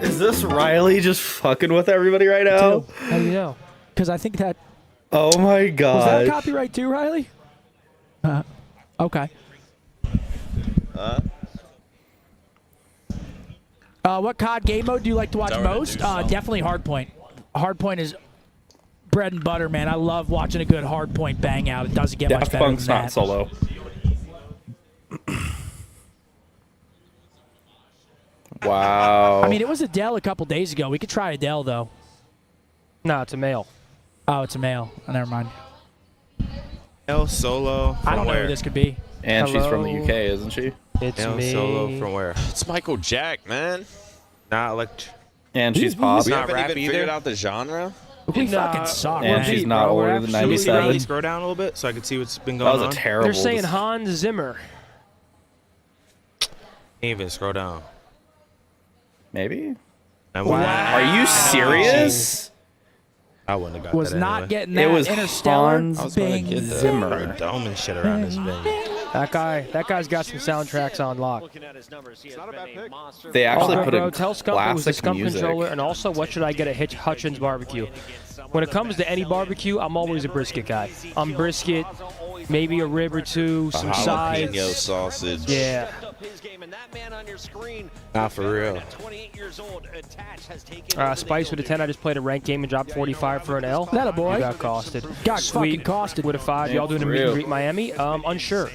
Is this Riley just fucking with everybody right now? How do you know? Because I think that. Oh my god. Was that copyright too, Riley? Okay. What COD game mode do you like to watch most? Definitely Hardpoint. Hardpoint is bread and butter, man. I love watching a good Hardpoint bang out. It doesn't get much better than Punk's that. not solo. Wow. I mean, it was Adele a couple days ago. We could try Adele, though. No, it's a male. Oh, it's a male. Oh, never mind. El Solo. I don't know who this could be. And she's from the UK, isn't she? It's El me. Solo from where? It's Michael Jack, man. Not elect. And she's pop. We not haven't rap even either? figured out the genre. We fucking suck. And she's not older than Should we 97. scroll down a little bit so I can see what's been That going was on? a terrible. They're saying Hans Zimmer. Can't even scroll down. Maybe. Wow. Are you serious? I wouldn't have got Was that not anyway. getting that It was Interstellar. Hans Bing. Zimmer. Dome and shit around this venue. That guy's got some soundtracks on lock. Looking at his numbers, he has been a monster. They actually Oh, put bro, in tell Scump it was the classic Scump music. controller, and also what should I get at Hutchins Barbecue? When it comes to any barbecue, I'm always a brisket guy. I'm brisket, maybe a rib or two, some sides. Jalapeno sausage. Yeah. Not for real. Spice with a 10. I just played a ranked game and dropped 45 for an L. That a boy. You got costed. Got Sweet. fucking costed. With a 5. Y'all doing a meet and greet Miami? Unsure.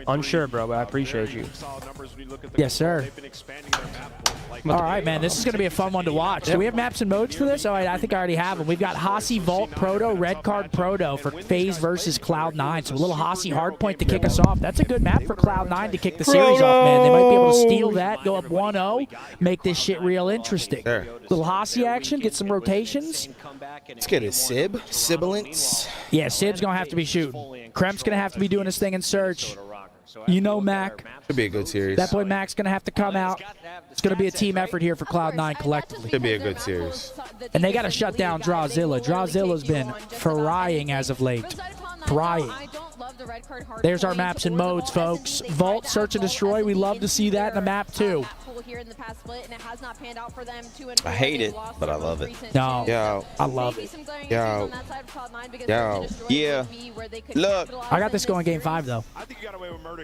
Unsure, bro, but I appreciate you. Yes, sir. All right, man. This is going to be a fun one to watch. Do we have maps and modes for this? Oh, I think I already have them. We've got Hasi Vault Proto, Red Card Proto for FaZe versus Cloud9. So a little Hasi Hardpoint to kick us off. That's a good map for Cloud9 to kick the series off, man. They might be able to steal that, go up 1-0, make this shit real interesting. Little Hasi action, get some rotations. Let's get a Sib. Sibilance. Yeah, Sid's going to have to be shooting. Kremp's going to have to be doing his thing in search. You know Mac. Should be a good series. That boy Mac's going to have to come out. It's going to be a team effort here for Cloud9 collectively. Should be a good series. And they got to shut down Drawzilla. Drawzilla's been frying as of late. Frying. There's our maps and modes, folks. Vault, Search, and Destroy. We love to see that in a map, too. I hate it, but I love it. No. Yo. I love it. Yo. Yo. Yeah. Look. I got this going game 5, though.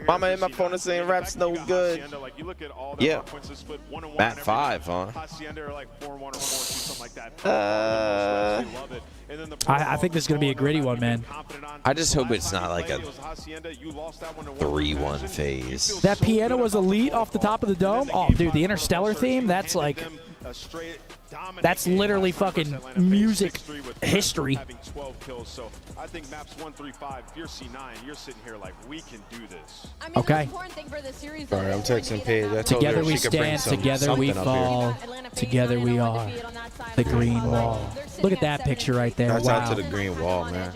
Mama and my phone is saying rap's no good. Yeah. Map 5, huh? I think this is going to be a gritty one, man. I just hope it's not like a 3-1 phase. That piano was elite off the top of the dome. Oh, dude, the Interstellar theme, that's like... That's literally fucking music history. I think maps 1, 3, 5, if you're C9, you're sitting here like, we can do this. Okay. Sorry, I'm texting Paige. I told Together her we she could bring stand, together we something up fall, together we are. The green wall. Look at that picture right there. That's Wow. out to the green wall, man.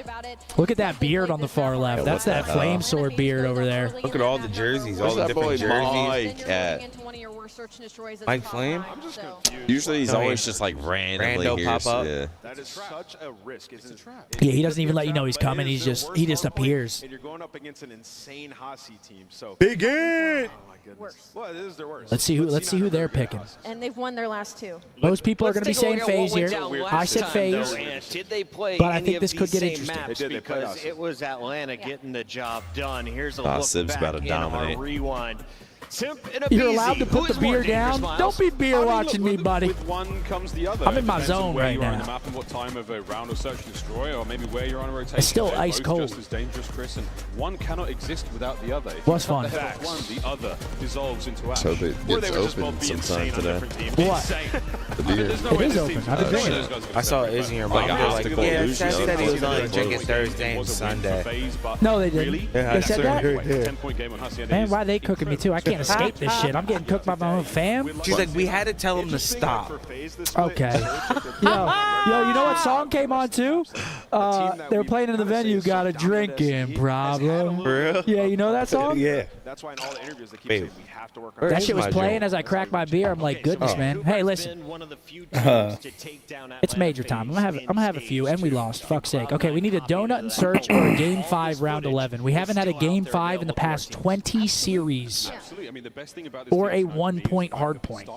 Look at that beard on the far left. That's that flame sword beard over there. Look at all the jerseys, all Where's the that different boy jerseys. Mike at? Mike Flame? Usually he's always just like randomly Rando here. pop up. Yeah. That is such a risk. It's a trap. Yeah, he doesn't even let you know he's coming. He just appears. And you're going up against an insane Hasi team. So Big it! Oh my goodness. Well, it is their worst. Let's see who they're picking. And they've won their last 2. Most people are going to be saying FaZe here. I said FaZe, Did they play but I any think of this could these get same interesting. maps? They did. They played Because us. it was Atlanta getting the job done. Here's a look Sib's back about to in dominate. our rewind. You're allowed to put the beer down. Don't be beer watching me, buddy. With one comes the other. I'm in my zone where right you are on now. the map and what time of a round of search and destroy, or maybe where you're on a rotation. It's still They're ice both cold. Just as dangerous, Chris, and one cannot exist without the other. If What's you cut fun? the head off one, the other dissolves into ash. So it gets open sometime today. What? The beer. It is open. I've been drinking it. I saw Izzy and your mom. They're like, yeah, Chad said he was only drinking Thursday and Sunday. No, they didn't. Yeah, They said that? that? Man, why are they cooking me too? I can't escape this shit. I'm getting cooked by my own fam. She's like, we had to tell him to stop. Okay. Yo, you know what song came on too? They were playing in the venue. Got a drinking problem. For real? Yeah, you know that song? Yeah. That's why in all the interviews they keep saying we have to work on That shit was playing as I cracked my beer. I'm like, goodness, man. Hey, listen. It's major time. I'm gonna have a few, and we lost. Fuck's sake. Okay, we need a donut and search or a Game 5 round 11. We haven't had a Game 5 in the past 20 series. Or a 1-point hard point.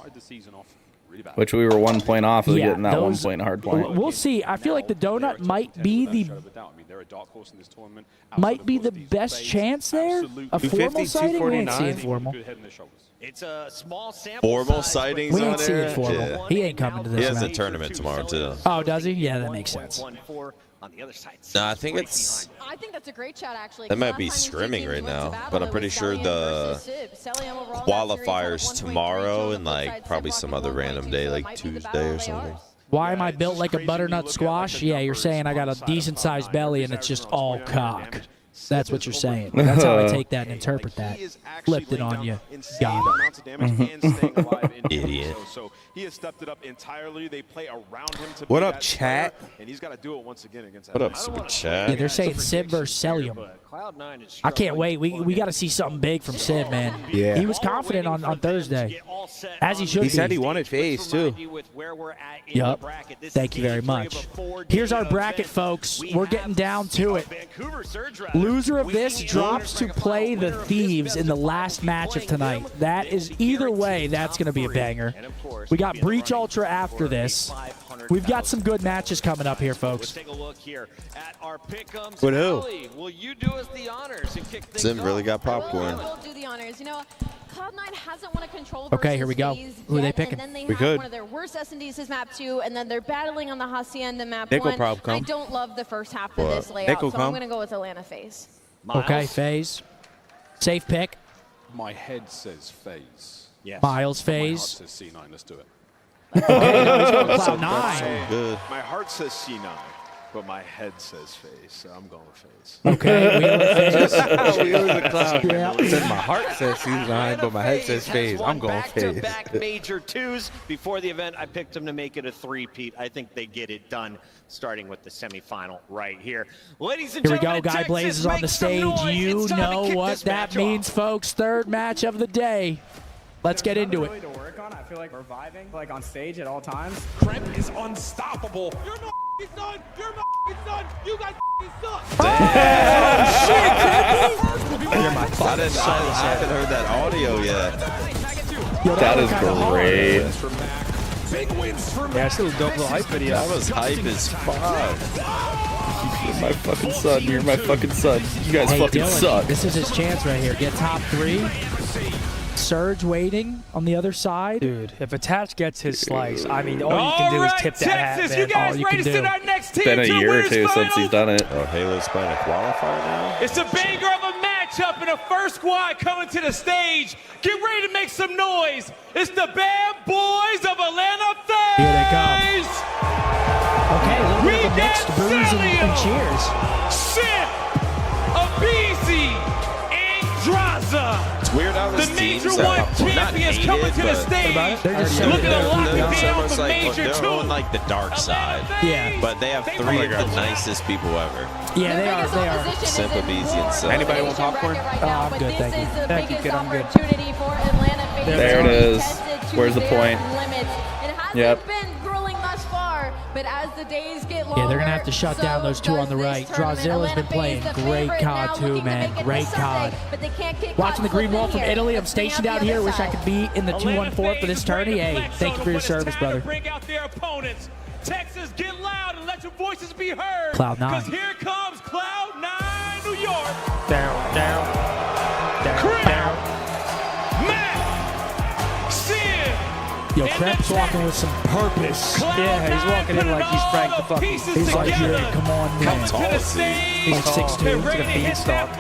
Which we were 1 point off of getting that those- 1 point hard point. We'll see. I feel like the donut might be the best chance there. A formal sighting, we ain't seeing formal. It's a small sample Formal size, sightings We on ain't seeing there? formal. Yeah. He ain't coming to this. He has a event. tournament tomorrow, too. Oh, does he? Yeah, that makes sense. On the other side. No, I think it's... I think that's a great shot, actually. That might be scrimming right now, but I'm pretty sure the qualifiers tomorrow and like probably some other random day, like Tuesday or something. Why am I built like a butternut squash? Yeah, you're saying I got a decent-sized belly and it's just all cock. That's what you're saying. That's how I take that and interpret that. Flipped it on you. Got it. Idiot. So he has stepped it up entirely. They play around him to What be up, that chat? player, and he's got to do it once again against What up, that. Super Yeah, Chat? they're saying Sib versus Celium. I can't wait. We got to see something big from Sib, man. Yeah. He was confident on Thursday, as he should be. He said he wanted FaZe, too. Yup. Thank you very much. Here's our bracket, folks. We're getting down to it. Loser of this drops to play the Thieves in the last match of tonight. That is either way, that's going to be a banger. We got Breach Ultra after this. We've got some good matches coming up here, folks. Take a look here at our pick'ems. With who? Ellie, will you do us the honors and kick things Sim really off? got popcorn. We'll do the honors. You know, Cloud9 hasn't won a control Okay, here we go. Who are they picking? And then they We have could. one of their worst S&Ds is map 2, and then they're battling on the Hacienda map Nick will 1. probably come. I don't love the first half of What? this layout, Nick will so I'm come. going to go with Atlanta FaZe. Okay, FaZe. Safe pick. My head says FaZe. Yes. Miles My heart FaZe. says C9. Let's do it. Okay, no, he's going Cloud9. Good. My heart says C9, but my head says FaZe, so I'm going with FaZe. Okay, Wheeler FaZe. Wheeler the Cloud. Yeah. Said my heart says C9, but my head says FaZe. I'm going FaZe. Back-to-back major twos. Before the event, I picked them to make it a three-peat. I think they get it done, starting with the semifinal right here. Ladies and Here we go. gentlemen, Guy Texas, Blaze is on make the some stage. noise. You It's time to know kick what this that match means, off. folks. Third match of the day. Let's get into it. To work on. I feel like we're vibing, like on stage at all times. Kremp is unstoppable. You're my son. You're my son. You guys suck. I haven't heard that audio yet. That is great. Big wins for Yeah, it's a little dope little hype video. That was hype as fuck. You're my fucking son. You're my fucking son. You guys Hey, fucking Dylan, suck. this is his chance right here. Get top 3. Surge waiting on the other side. Dude, if Attach gets his slice, I mean, all you can do is tip that hat, Texas, man. you guys All you ready can to do. send our next team Been a to year or winners two since finals? he's done it. Oh, Halo's playing a qualifier now? It's a banger of a matchup and a first squad coming to the stage. Get ready to make some noise. It's the bad boys of Atlanta FaZe. Here they come. Okay, a little bit of a mixed boos and cheers. Sip, Abizi, and Draza. It's weird how The this team's Major One not champions hated, coming to the but stage. They're just Look at the they're lockdown almost for like Major they're 2. on like the dark side. Yeah. But they have 3 of the nicest people ever. Yeah, they are. They are. Simp, Abizi, and Seth. Anybody want popcorn? I'm good, thank you. Thank you, kid, I'm good. There it is. Where's the point? It hasn't Yep. been grilling thus far, but as the days get longer, Yeah, they're gonna have to shut down those two on the right. Drazilla's been playing great COD too, man. Great COD. Watching the Green Wall from Italy. I'm stationed out here. Wish I could be in the 214 for this tourney. Hey, thank you for your service, brother. Bring out their opponents. Texas, get loud and let your voices be heard. Cloud9. Because here comes Cloud9, New York. Down, down, down, down. Matt Yo, Krep's walking with some purpose. Yeah, he's walking in like he's Frank the fucking. He's like, yeah, come on, man. He's like 6'2". He's like a beanstalk.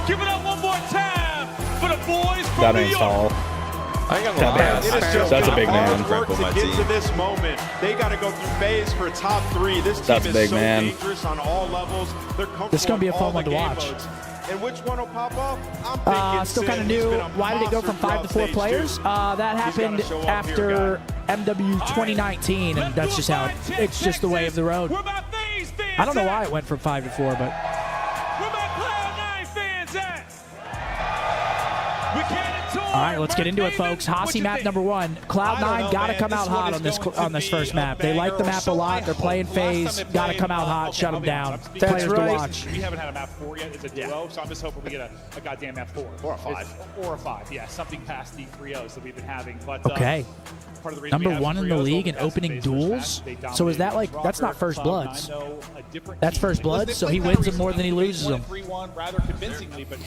Give it up one more time for the boys from That New man's York. tall. That's a big man. Work to get to this moment. They got to go through phase for top 3. This team That's is big, so man. dangerous on all levels. They're comfortable. This is gonna be a in fun all one the to game watch. modes. And which one will pop up? I'm thinking Still kind of Sim. He's new. been a Why did it go from 5 to 4 monster players? throughout That He's gotta happened show up after MW 2019, and that's just how it's just the way of the road. I don't know why it went from 5 to 4, but. All right, let's get into it, folks. Hossie map number 1. Cloud9 got to come out hot on this first map. They like the map a lot. They're playing phase. Got to come out hot, shut them down. Players to watch. We haven't had a map 4 yet. It's a duo, so I'm just hoping we get a goddamn map 4. Or a 5. Or a 5, yeah. Something past the 3-0s that we've been having. But, Okay. part of the reason we Number have 1 in the 3-0s league and over opening past the phase duels. first map. They So is that dominated like, that's not first Cloud9, bloods. though, a different That's team. first They bloods, so he played wins them more than he loses them. 3-1 rather convincingly, but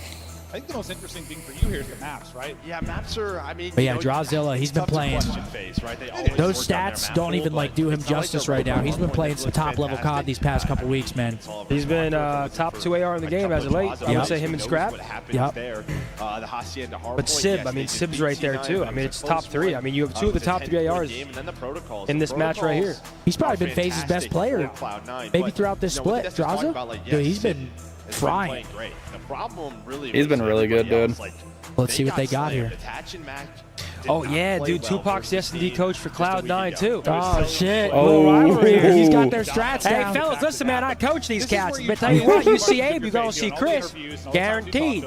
I think the most interesting thing for you here is the maps, right? Yeah, maps are, I mean, But yeah, Drawzilla, he's been playing. Phase, right? They always Those work on their stats map don't pool, even like but do him it's not like justice they're right now. He's been playing some fantastic. top level COD these past couple weeks, man. He's been top 2 AR in the game as of late. I would say him and Scrap. Yep. But Sib, I mean, Sib's right there too. I mean, it's top 3. I mean, you have 2 of the top 3 ARs in this match right here. He's probably been FaZe's best player, maybe throughout this split. Draza, dude, he's been frying. He's been really good, dude. Let's see what they got here. Oh yeah, dude, Tupac's the S&D coach for Cloud9 too. Oh shit! Oh. He's got their strats Hey down. fellas, listen man, I coach these cats. But tell you what, you see Abe, you gonna see Chris, guaranteed.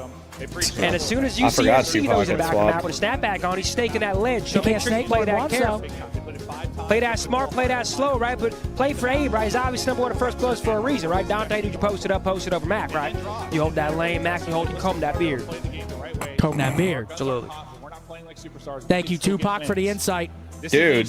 And as soon as you see forgot FC Tupac those in the would back of the swap. map with a snapback on, he's staking that ledge. So He make can't sure you snake play more than that once, carefully. Play that smart, play that slow, right? But play for Abe, right? He's obviously number 1 of first bloods for a reason, right? Dante, did you post it up over Mac, right? You hold that lane, Mac, you comb that beard. Comb that beard. Absolutely. Thank you, Tupac, for the insight. Dude,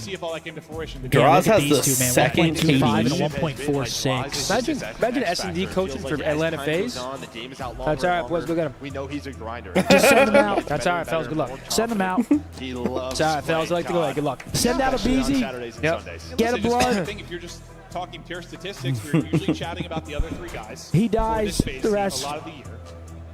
Draws has the second 1.25 and a KD. 1.46. Imagine S&D coaching for Atlanta FaZe. That's all right, boys. Go get him. We know he's a grinder. Just send them out. That's all right, fellas. Good luck. Send them out. He loves It's all right, fellas. I like to go. Good luck. Send out a BZ. Yep. Get a blood. I think if you're just talking pure statistics, we're usually chatting about the other 3 guys. He for dies, this phase the team rest. A lot of the year.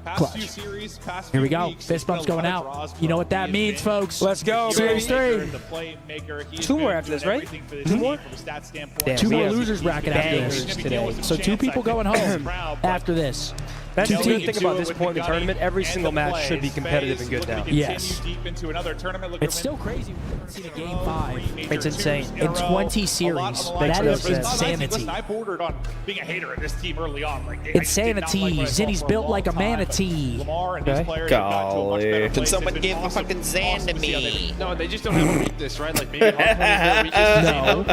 Past Clutch. few series, past Here we few go. weeks, Fist bump's there's been going a lot of out. draws You know from what that the means, advantage. folks. Let's go. Series 3. The playmaker, he's 2 more been after this, doing right? everything for the 2 team more? from a stat standpoint. Damn, 2 we more have losers bracket after bangers this. today. So 2 people going home after this. That's the 2 good teams. thing about this point in the tournament. Every single match should be competitive and good now. Yes. Deep into another tournament. It's still crazy. We haven't seen a game 5 It's insane. in 20 series. That is insanity. Listen, I bordered on being a hater of this team early on. Like, Insanity. Zinni's built like a manatee. Lamar and these players have gotten to a much better Golly. place. someone It's been give a awesome- fucking Zan awesome to see how they've me? No, they just don't have a weakness, right? Like maybe Hardpoint is their weakness.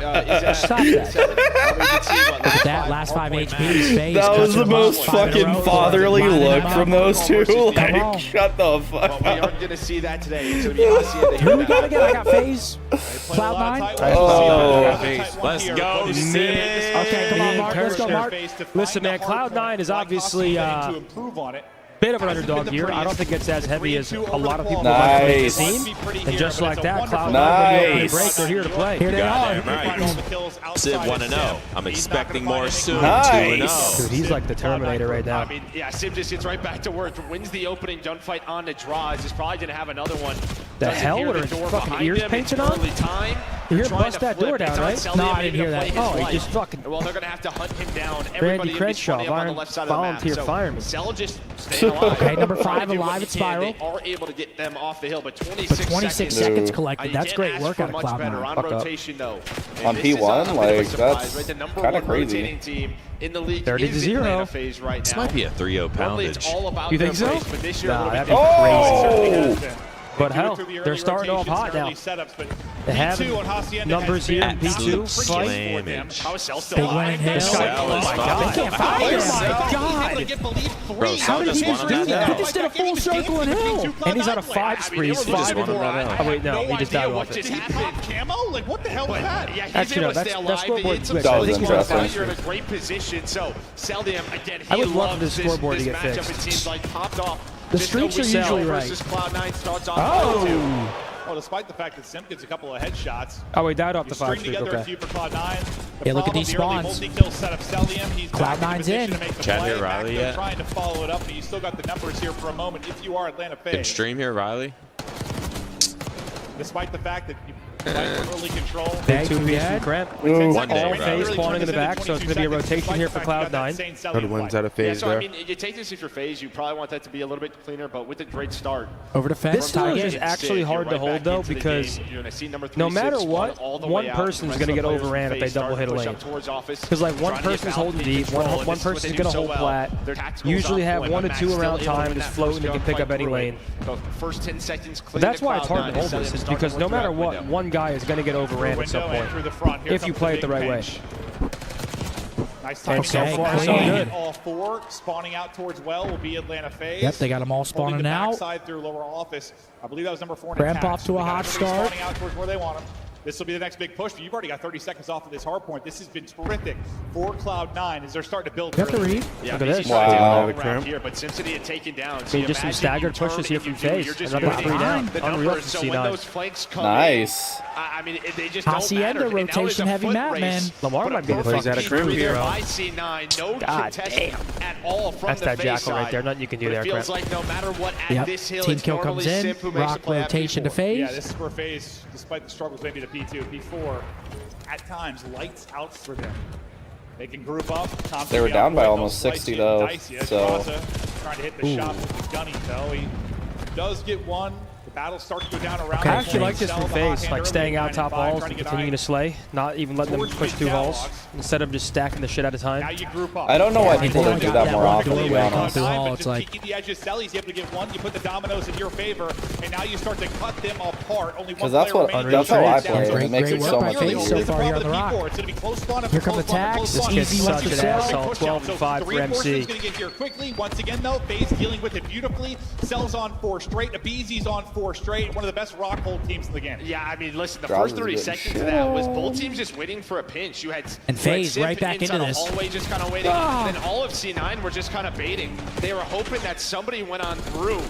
No. Stop that. Look at that. Last 5 HPs. FaZe That was cuts the him most off 5 in a fucking row. fatherly Lining look them from up. those two. Come on. Like, shut the fuck But we up. aren't going to see that today. It's going to be Hacienda. Who we got again? I got FaZe. Cloud9. Oh. Let's go, Sid. Okay, come on, Mark. Let's go, Mark. Listen, man, Cloud9 is obviously to improve on it. bit of an underdog here. I don't think it's as heavy as a lot of people Nice. might seem. And just like that, Cloud9 Nice. break. They're here to play. Here they are. Sid 1-0. I'm expecting more soon. Nice. Dude, he's like the Terminator right now. I mean, yeah, Sim just gets right back to work. Wins the opening gunfight on the draws. Is probably going to have another one. The Doesn't hell? hear What the are door fucking behind ears him. painted It's on? early time. You hear Trying bust to that flip. door down, It's on right? Celia, No, I maybe didn't hear to that. play his Oh, he life. just fucking- Well, they're going to have to hunt him down. Randy Everybody in Crenshaw, between him on the left side of the map. volunteer So fireman. Cell just staying alive. Okay, number 5 Trying to do alive what at he can. Spiral. They are able to get them off the hill, but 26 seconds collected. That's great work out of Cloud9. On rotation, though. On P1, like, that's kind kinda crazy. Team in the league 30 to is 0. Atlanta FaZe right This now. might be a 3-0 Normally it's poundage. all about You think their so? race, but this year Nah, a that'd little be bit Oh! crazy. But hell, they're starting off hot now. They have numbers here in P2. Fight. How is Cell still Big alive? win in Hill. Cell Oh is my fine. God. They can't fire. Oh my God. Bro, How Cell did just he won just on do that that? He hill. just did a full circle in Hill. And he's on a 5 spree. He's He just 5 won in. on that hill. Oh wait, no, he just died What off it. just happened? Camo? Like, what the hell was that? Yeah, he's Actually, no, able to that's- stay that alive. scoreboard They hit some glitch. That was shots. interesting. You're in a great position. So, Seldium, again, I he would love loves this scoreboard to this get matchup. fixed. It seems like popped off. The Just no streaks are weak usually Cell right. versus Cloud9 starts off Oh. 2. Oh, the despite the fact that Simp gets a couple of headshots. Oh, he died off the 5 streak. Together a Okay. few for Cloud9. Yeah, look at these spawns. Cloud9's in. Chat here, Riley yet? Trying to follow it up, but you still got the numbers here for a moment if you are Atlanta FaZe. Can stream here, Riley? Despite the fact that you early control. Big 2v Grant. One day, all FaZe Riley. spawning in the back, so it's going to be a rotation here for Cloud9. Good wins out of FaZe so there. I mean, you take this if you're FaZe, you probably want that to be a little bit cleaner, but with a great start. Over to Fence. This stage is actually hard to hold, though, because no matter what, one person is going to get overran if they double hit a lane. Because, like, one person's holding deep, one person's going to hold flat. Usually have 1 to 2 around time, just floating and can pick up any lane. First 10 seconds But that's why it's hard to hold this, is because no matter what, one guy is going to get overran at some point, if you play it the right way. Nice time so far, so good. All 4 spawning out towards well will be Atlanta FaZe. Yep, they got them all spawning out. Side through lower office. I believe that was number 4. Ramp off to a hot start. Spawning out towards where they want them. This will be the next big push, but you've already got 30 seconds off of this hard point. This has been terrific for Cloud9 as they're starting to build. You have to read. Yeah, look at this. Wow. Here, but Simpson had taken down. So just some staggered pushes here from FaZe. Another 3 down. Unreal from So when those C9. flanks come Nice. I mean, they just don't Hacienda matter. And now there's rotation a heavy foot map, race. man. Lamar might be the Plays out of fucking crew here. By C9, no God contestant at all from That's the that FaZe Jackal right side. there. Nothing you can do But there, it feels Grant. like no matter what at Yep. this hill, Team it's kill normally comes in. Simp who makes the Rock play at rotation to P4. FaZe. Yeah, this is for FaZe, despite the struggles maybe to P2, P4, at times, lights out for them. They can group up. They were down by almost 60 though, so. Trying to hit the shot with the gunny though. He does get one. The battle starts to go down around. I actually like this from FaZe, like staying out top halls and continuing to slay, not even letting them push 2 halls, instead of just stacking the shit at a time. Now you group up. I don't know why people don't do that more often, to be honest. It's like peeking the edges, Selly's able to get one. You put the dominoes in your favor, and now you start to cut them apart. Only one Because that's how I play it. It makes it so much FaZe so easier. far here on the rock. It's going to be close spawn. Here come attacks. This kid's Easy ones such to an sell. asshole. 12 and 5 for MC. Going to get here quickly. Once again, though, FaZe dealing with it beautifully. Sells on 4 straight. Abeezy's on 4 straight. One of the best rock hold teams in the game. Yeah, I mean, listen, the first 30 seconds of that was both teams just waiting for a pinch. You had FaZe right back into this. Hallway just kind of waiting. Then all of C9 were just kind of baiting. They were hoping that somebody went on through,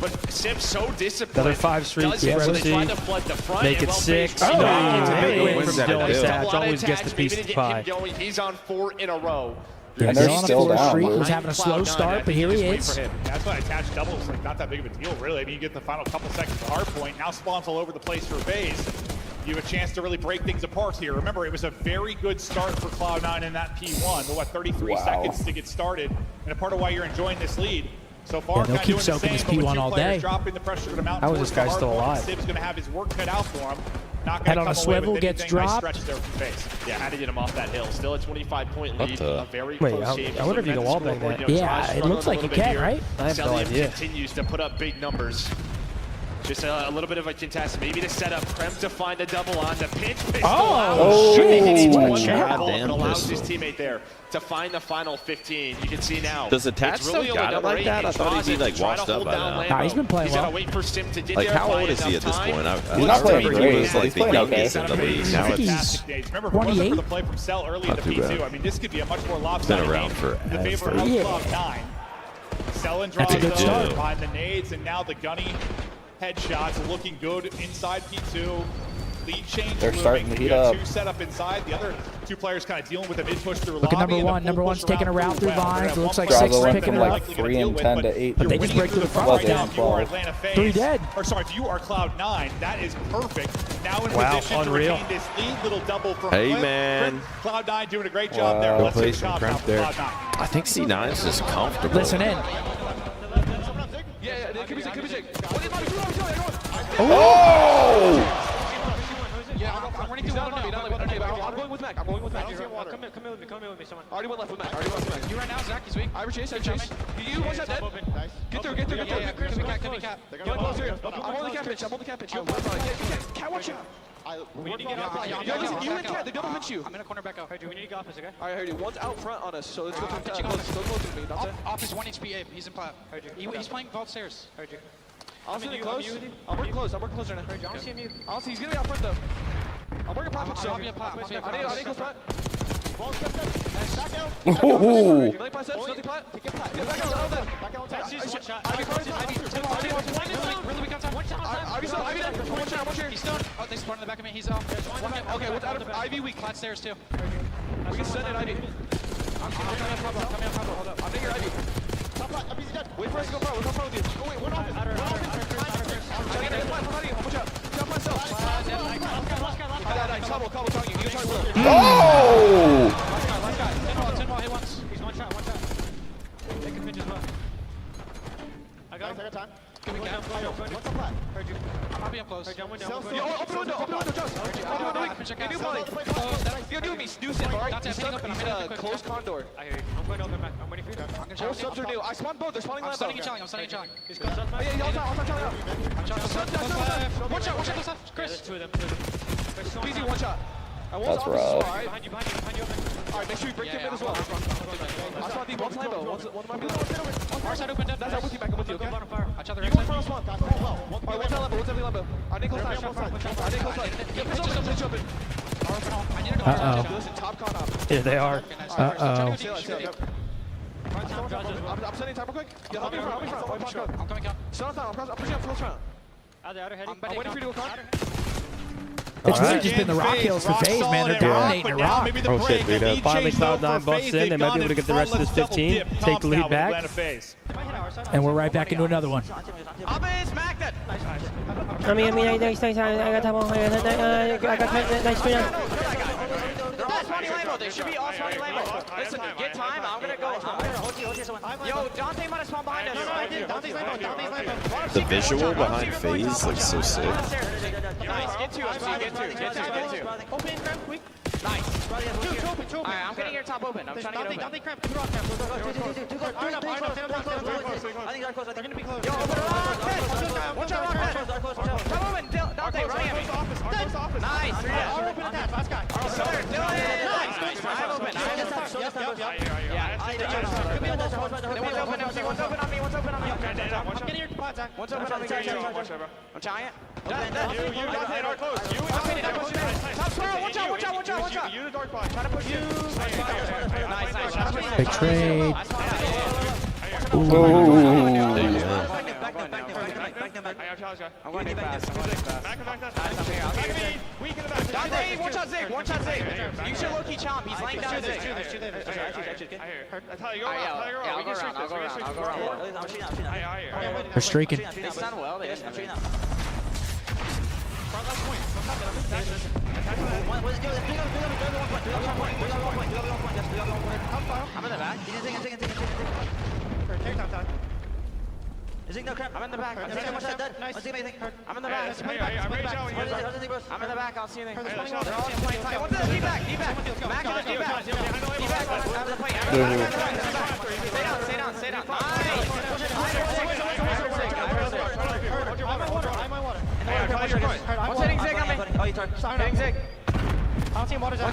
but Simp's so disciplined. Another 5 streaks for for MC. MC. Make it 6. It's a big win from Dylan Satch. Always gets the piece of the pie. He's on 4 in a row. Yeah, And they're on a still 4 down. streak. He was having a slow start, but here he is. That's why attached double is like not that big of a deal, really. I mean, you get the final couple seconds of hard point. Now spawns all over the place for FaZe. You have a chance to really break things apart here. Remember, it was a very good start for Cloud9 in that P1. But what, 33 seconds to get started, and a part of why you're enjoying this lead. So far, Yeah, they'll keep soaking this P1 all day. Dropping the pressure to the mountain. How is this guy still alive? Sib's going to have his work cut out for him. Not Head going on to a come away swivel, with gets anything. Nice dropped. stretch there from FaZe. Yeah, had to get him off that hill. Still a 25-point lead. A very Wait, close game. I wonder if you can wallbang that. Yeah, it looks like you can, right? I have no Sellium idea. continues to put up big numbers. Just a little bit of a contest. Maybe the setup. Krem to find a double on the pinch pistol. Oh, shit. He needs What one a more shot. bullet, Goddamn but allows his pistol. teammate there to find the final 15. You can see now. Does Attach it's really still got only it number like 8. that? I thought he'd be, like, Trying to washed up hold by down now. Lambo. Nah, he's been playing He's well. gotta wait for Sim to get Like, there. how buy old is he enough at this time. point? He's not playing He great, was but like he's the playing okay. youngest in the league. Now it's Fantastic days. Remember, if it wasn't for the play from Cell early in the Not too P2, bad. I mean, this could be a much more lopsided around game. for The favor of Yeah. Cloud9. Cell and That's a good start. behind the nades, and now the gunny headshots looking good inside P2. Lead change. They're starting to heat up. 2 set up inside. The other 2 players kind of dealing with a mid push through Look at lobby. number and a one. full Number push one's taking a around route through well. vines. They're Looks at like one 6 Bravo is went picking from it up. like 3 and 10 to 8. But they just break through the front Well, right they now. did 12. Atlanta FaZe. 3 dead. Or sorry, if you are Cloud9, that is perfect. Now in Wow, position unreal. to retain this lead. Little double from Hey, Clip. man. Cloud9 doing a great job there. Wow. Let's Play take some top cramp from there. Cloud9. I think C9 is just comfortable. Listen in. Yeah, could be sick, could be sick. Oh! Yeah, I'm running through water now. I'm going with Mac. I'm going with Mac. Come in with me. Come in with me. Someone. Already went left with Mac. You right now, Zach. He's weak. I chase. You one shot dead. Get through. Could be cap. I'm on the cap pitch. Cat, watch out. We need to get up. You and Cat, they double pitch you. I'm in a corner back out. We need to get office, okay? All right, Hardy, one's out front on us, so let's go from pitching close to me. Office 1 HP Abe. He's in plat. He's playing vault stairs. I'm sitting close. I'm working close right now. I don't see him. Honestly, he's gonna be out front though. I'm working pop. I'll be in plat. I need close front. Ooh. He's done. Oh, they spawned in the back of me. He's off. Okay, what's out of Ivy? We flat stairs too. We can send it, Ivy. I'm coming on top. Hold up. I'm taking Ivy. Top flat. I'm dead. Wait for us to go front. We'll come front with you. Oh, wait, one off. I'm trying to get one. Watch out. Jump myself. Trouble, telling you. You can try Will. Oh! Last guy. 10 ball, hit once. He's one shot. They can finish as well. I got time. Give me cap. What's up flat? Heard you. I'll be up close. Open window, Josh. You do me, do sit, alright? He's stuck. He's closed condor. I hear you. I'm going open back. I'm waiting for you. All subs are new. I spawned both. They're spawning left. I'm stunning Chong. He's close. Yeah, Watch out, Chris. There's two of them. Easy, one shot. That's rough. Behind you. Alright, make sure you break him in as well. I saw the one's Lambo. One might be Lambo. Our side opened up. That's with you, back. I'm with you, okay? You go in front of spawn. Alright, one's Lambo. I need close time. Uh-oh. Top con up. Here they are. Uh-oh. I'm sending time real quick. I'll be in front. I'm coming out. I'm pushing up close round. I'm waiting for you to go con. It's really just been the rock hills for FaZe, man. They're dominating the rock. Oh shit, Vito. Finally Cloud9 busts in. They might be able to get the rest of this 15. Take the lead back. And we're right back into another one. I got nice they should be all spawning Lambo. Listen, get time. I'm gonna go. Yo, Dante might have spawned behind us. Dante's Lambo. The visual behind FaZe looks so sick. Nice. Get two. Open, cramp, quick. Nice. Alright, I'm getting your top open. I'm trying to get open. Dante, cramp. Watch out, top open. Dante, running at me. Nice. Last guy. Nice. I'm open. One's open on me. I'm getting your quad, Zach. One's open on me. I'm trying it. Top spiral, watch out. You the dark box. Try to push you. Nice. Big trade. I'm going to fast. Dante, one shot Zig. You should low-key chomp. He's laying down Zig. I'll go around. They're streaking. They stun well. They just I'm in the back. Is it no crap? I'm in the back. I'm in the back. I'm in the back. I'll see anything. They're all playing tight. One's in the D-back. Back in the D-back. Out of the plate. Stay down. I'm on water. One's hitting Zig on me. Hitting Zig. I don't see water. I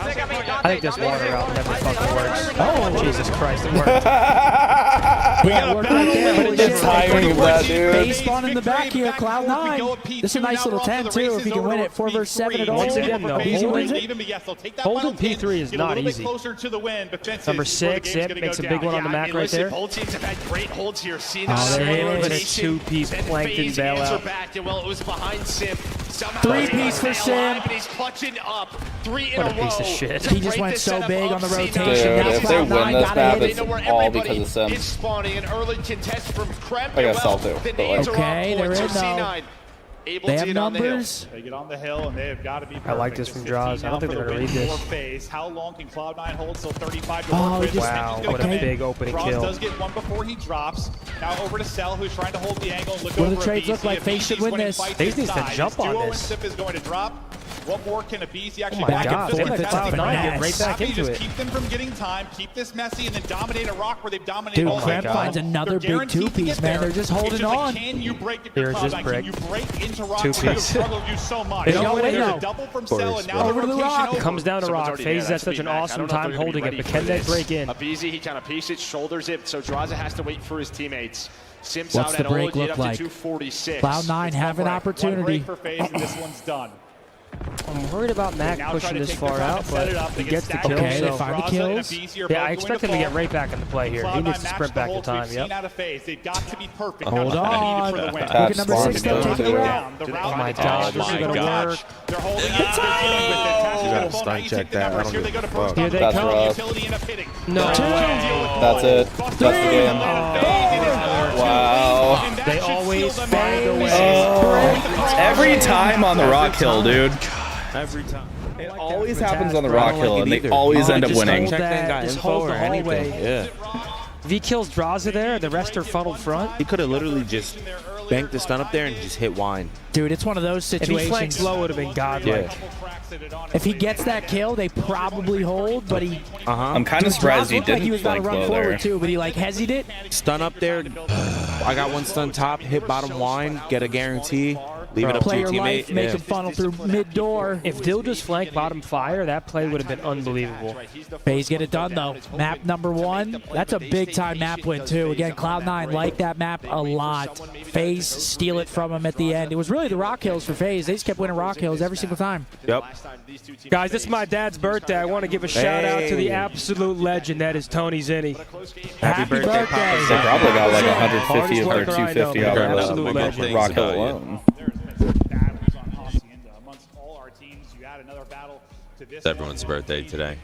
think this water route never fucking works. Oh, Jesus Christ, it worked. Yeah, it worked right there. It's tiring of that, dude. FaZe spawn in the back here, Cloud9. This is a nice little 10 too if he can win it. 4 versus 7 at all. Once again, though, Easy wins it. Holding P3 is not easy. Number 6, yep, makes a big one on the Mac right there. Both teams have had great holds here. Seeing Oh, there it is. A 2-piece Plankton bailout. Well, it was behind Sim. 3-piece for Sim. He's clutching up 3 in What a a piece row. of shit. He just went so big on the rotation. Dude, if they win this map, it's all because of Sim. It's spawning an early contest from Kremp. I guess I'll do. Okay, they're in now. They have numbers. They get on the hill and they have got to be perfect. I like this from Jaws. I don't think they're going to read this. Phase. How long can Cloud9 hold? So 35 to Oh, work with. wow, what a big opening Frost kill. does get one before he drops. Now over to Cell, who's trying to hold the angle. Look What do over the trades look like? FaZe should win this. FaZe needs to jump on Duo this. and Sip is going to drop. What more can Abizi actually my God. God, Forth, they let that's a Cloud9 get right back Happy to into just it. keep them from getting time, keep this messy, and then dominate a rock where they've dominated Dude, all Kremp night. finds another They're big guaranteed to 2-piece, get man. there. They're just It's holding like, on. can you break if you're Here's his Cloud9? brick. Can you break into rock? 2-piece. They've struggled you so much. They don't win, There's though. a double from Cell, and now Over to the rock. over. Comes down to Someone's rock. already FaZe there. has such an That's awesome feedback. I time don't know if holding they're it, gonna but be can they ready for break in? Abizi, he kind of pieces it, shoulders it, so Draza has to wait for his teammates. Sims What's out the at break OG look up like? to 246. Cloud9 have an One opportunity. break for FaZe, and this one's done. I'm worried about Mac pushing this far out, but he gets the kill. Okay, so they find the kills. Yeah, I expect him to get right back into play here. He needs to sprint back to time. Yep. Hold on. Look at number 6 though, taking the route. Oh my god, this is going to work. They're holding the timing! You gotta stun check that. I don't give a fuck. Here they That's come. rough. No way. That's it. That's the game. Wow. They always find a way. Oh, every time on the rock hill, dude. Every time. It always happens on the rock hill, and they always end up winning. Just hold the hallway. Yeah. If he kills Draza there, the rest are funneled front. He could have literally just banked the stun up there and just hit wine. Dude, it's one of those situations. If he flanked low, it would have been godlike. Yeah. If he gets that kill, they probably hold, but he... I'm kind of surprised he didn't he was about to flank run low forward there. too, but he like hesied. Stun up there. I got one stun top, hit bottom wine, get a guarantee, leave it up to Play your your teammate. life, make him funnel through mid-door. If Dill just flanked bottom fire, that play would have been unbelievable. FaZe get it done, though. Map number 1. That's a big-time map win, too. Again, Cloud9 liked that map a lot. FaZe steal it from him at the end. It was really the Rock Hills for FaZe. They just kept winning Rock Hills every single time. Yep. Guys, this is my dad's birthday. I want to give a shout-out to the absolute legend that is Tony Zinni. Happy birthday, Papa. They probably got like 150 or 250 out of Absolute legend. rock hill alone. It's everyone's birthday today.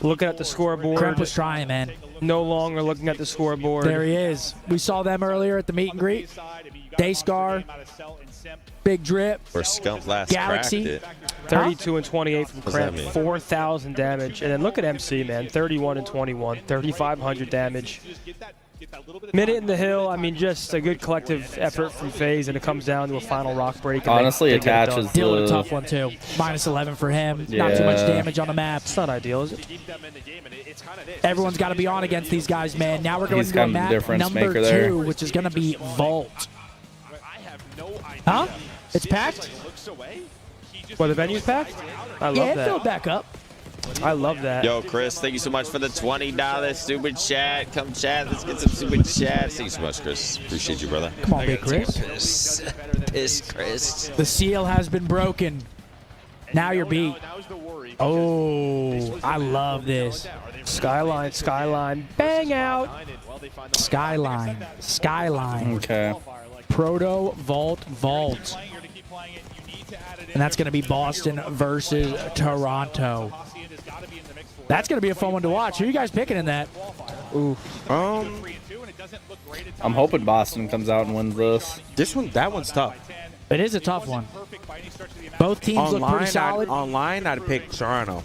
Looking at the scoreboard. Kremp was trying, man. No longer looking at the scoreboard. There he is. We saw them earlier at the meet and greet. Dayscar, Big Drip, Or Scump last Galaxy. cracked it. 32 and 28 from does that Kremp, mean? 4,000 damage. And then look at MC, man, 31 and 21, 3,500 damage. Minute in the hill, I mean, just a good collective effort from FaZe, and it comes down to a final rock break. Honestly, they get it Attach done. is Dylan, a tough one, too. -11 for him. Not too much Yeah. damage on the map. It's not ideal, is it? Everyone's got to be on against these guys, man. Now we're going He's to go kind of the map difference number maker there. 2, which is going to be Vault. Huh? It's packed? Well, the venue's packed? I love Yeah, that. fill it back up. I love that. Yo, Chris, thank you so much for the $20 super chat. Come chat. Let's get some super chats. Thank you so much, Chris. Appreciate you, brother. Come on, Big Chris. Piss, Chris. The seal has been broken. Now you're beat. Oh, I love this. Skyline, bang out. Skyline. Okay. Proto, Vault. And that's going to be Boston versus Toronto. That's going to be a fun one to watch. Who are you guys picking in that? Ooh. I'm hoping Boston comes out and wins this. That one's tough. It is a tough one. Both teams look pretty solid. Online, I'd pick Toronto.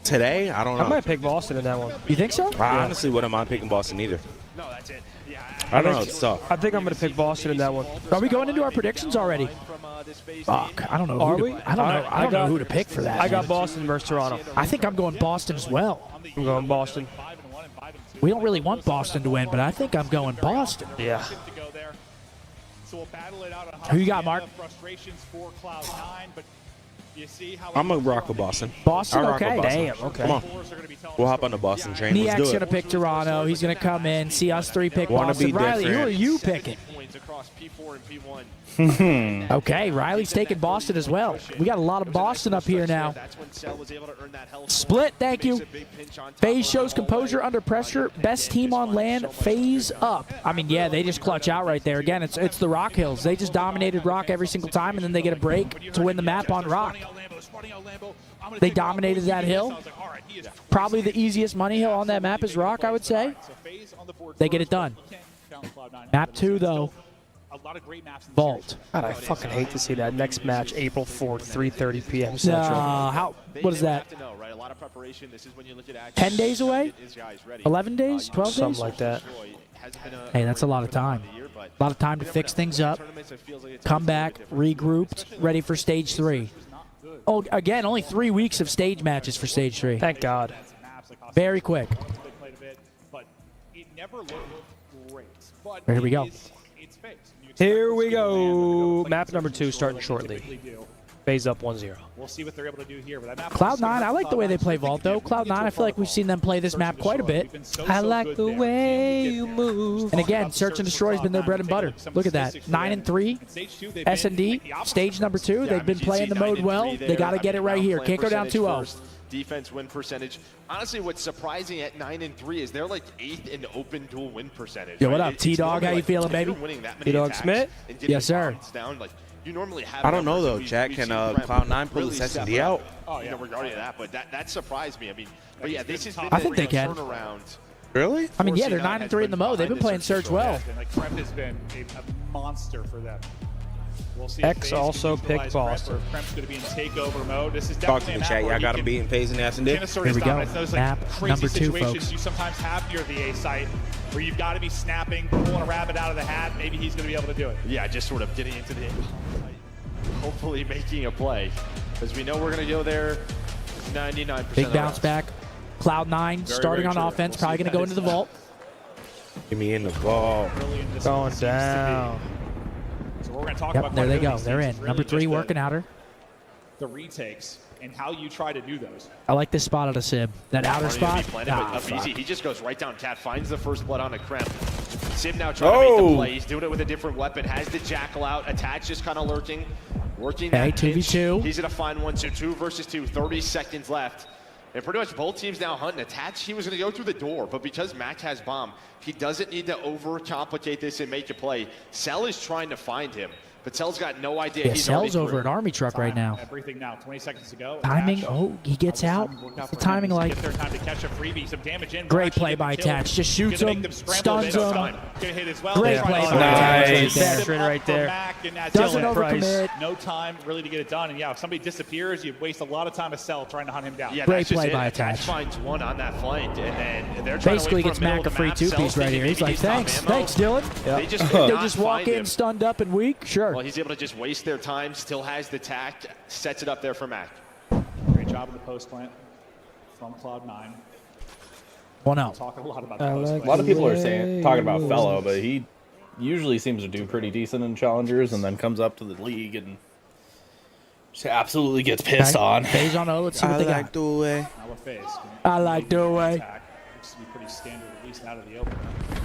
Today, I don't know. I might pick Boston in that one. You think so? I honestly wouldn't mind picking Boston either. I don't know. It's tough. I think I'm going to pick Boston in that one. Are we going into our predictions already? Fuck, I don't know. Are who we? to, I don't know. I don't know who to pick for that. I got man. Boston versus Toronto. I think I'm going Boston as well. I'm going Boston. We don't really want Boston to win, but I think I'm going Boston. Yeah. Who you got, Mark? I'm going to rock with Boston. Boston? I'll rock Okay. with Boston. Damn, okay. Come on. We'll hop on the Boston train. Let's Niak's do going to it. pick Toronto. He's going to come in, see us three pick Wanna Boston. be Riley, who different. are you picking? Okay, Riley's taking Boston as well. We got a lot of Boston up here now. Split, thank you. FaZe shows composure under pressure. Best team on land, FaZe up. I mean, yeah, they just clutch out right there. Again, it's the Rock Hills. They just dominated Rock every single time, and then they get a break to win the map on Rock. They dominated that hill. Probably the easiest money hill on that map is Rock, I would say. They get it done. Map 2, though. Vault. God, I fucking hate to see that. Next match, April 4th, 3:30 p.m. Central. What is that? 10 days away? 11 days? 12 days? Something like that. Hey, that's a lot of time. A lot of time to fix things up, come back, regrouped, ready for Stage 3. Oh, again, only 3 weeks of stage matches for Stage 3. Thank God. Very quick. Here we go. Here we go. Map number 2 starting shortly. Phase up 1-0. We'll see what they're able to do here. But that Cloud9, I like the way they play Vault, though. Cloud9, I feel like we've seen them play this map quite a bit. I like the way you move. And again, Search and Destroy has been their bread and butter. Look at that. 9-3. S&D, stage number 2. They've been playing the mode well. They got to get it right here. Can't go down 2-0. Defense win percentage. Honestly, what's surprising at 9-3 is they're like 8th in open duel win percentage. Yo, what up, T-Dog? How you feeling, baby? T-Dog Smith? Yes, sir. You normally have. I don't know though, Jack. Can Cloud9 pull this S&D out? Oh yeah, regarding that, but that surprised me. I mean, but yeah, this has been I think they can. Really? I mean, yeah, they're 9-3 in the mode. They've been playing Search well. Like Kremp has been a monster for them. We'll see X also picked Boston. Kremp's going to be in takeover mode. This is Talk definitely to me, chat. Y'all got him beating FaZe and S&D. Here we go. Map number 2, folks. You sometimes have near the A site where you've got to be snapping, pulling a rabbit out of the hat. Maybe he's going to be able to do it. Yeah, just sort of getting into the, hopefully making a play, because we know we're going to go there 99%. Big bounce back. Cloud9 starting on offense, probably going to go into the vault. Give me in the ball. Going down. So we're going to talk Yep, about there they go. They're in. Number 3 working outer. The retakes and how you try to do those. I like this spot at a Sib. That outer spot. Easy. He just goes right down cat, finds the first blood on a Kremp. Sim now trying to make the play. He's doing it with a different weapon. Has the jackal out. Attach just kind of lurking. Working that 2v2. He's going to find one. So 2 versus 2. 30 seconds left. And pretty much both teams now hunting. Attach, he was going to go through the door, but because Mac has bomb, he doesn't need to overcomplicate this and make a play. Cell is trying to find him, but Cell's got no idea. Yeah, Cell's over an army truck right now. Everything now. 20 seconds to go. Timing. Oh, he gets out. What's the timing like? Get their time to catch a freebie, some damage in. Great play by Attach. Just shoots him, stuns him. Great play by Attach. Nice. Right there. Doesn't overcommit. No time really to get it done. And yeah, if somebody disappears, you waste a lot of time to Cell trying to hunt him down. Yeah, great play by Attach. Finds one on that flank, and then they're trying basically to wait gets Mac a free 2-piece right here. He's like, thanks, Dylan. They just walk in stunned up and weak. Sure. Well, he's able to just waste their time. Still has the tact. Sets it up there for Mac. Great job in the post plant from Cloud9. 1-0. Talking a lot about a lot of people are talking about Fellow, but he usually seems to do pretty decent in challengers, and then comes up to the league and just absolutely gets pissed on. FaZe on O. Let's see what they got. The way. I like the way. Looks to be pretty standard, at least out of the open.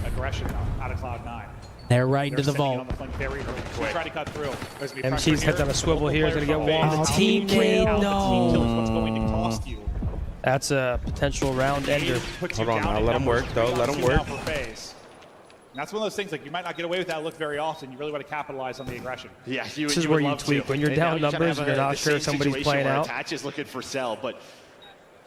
Aggression out of Cloud9. They're right into the vault. Try to cut through. MC's head on a swivel here. Is going to get one. Oh, team kill. No. That's a potential round ender. Hold on now. Let him work, though. Let him work. And that's one of those things, like, you might not get away with that look very often. You really want to capitalize on the aggression. Yeah, this is where you tweak. When you're down numbers and you're not sure if somebody's playing out. Attach is looking for Cell, but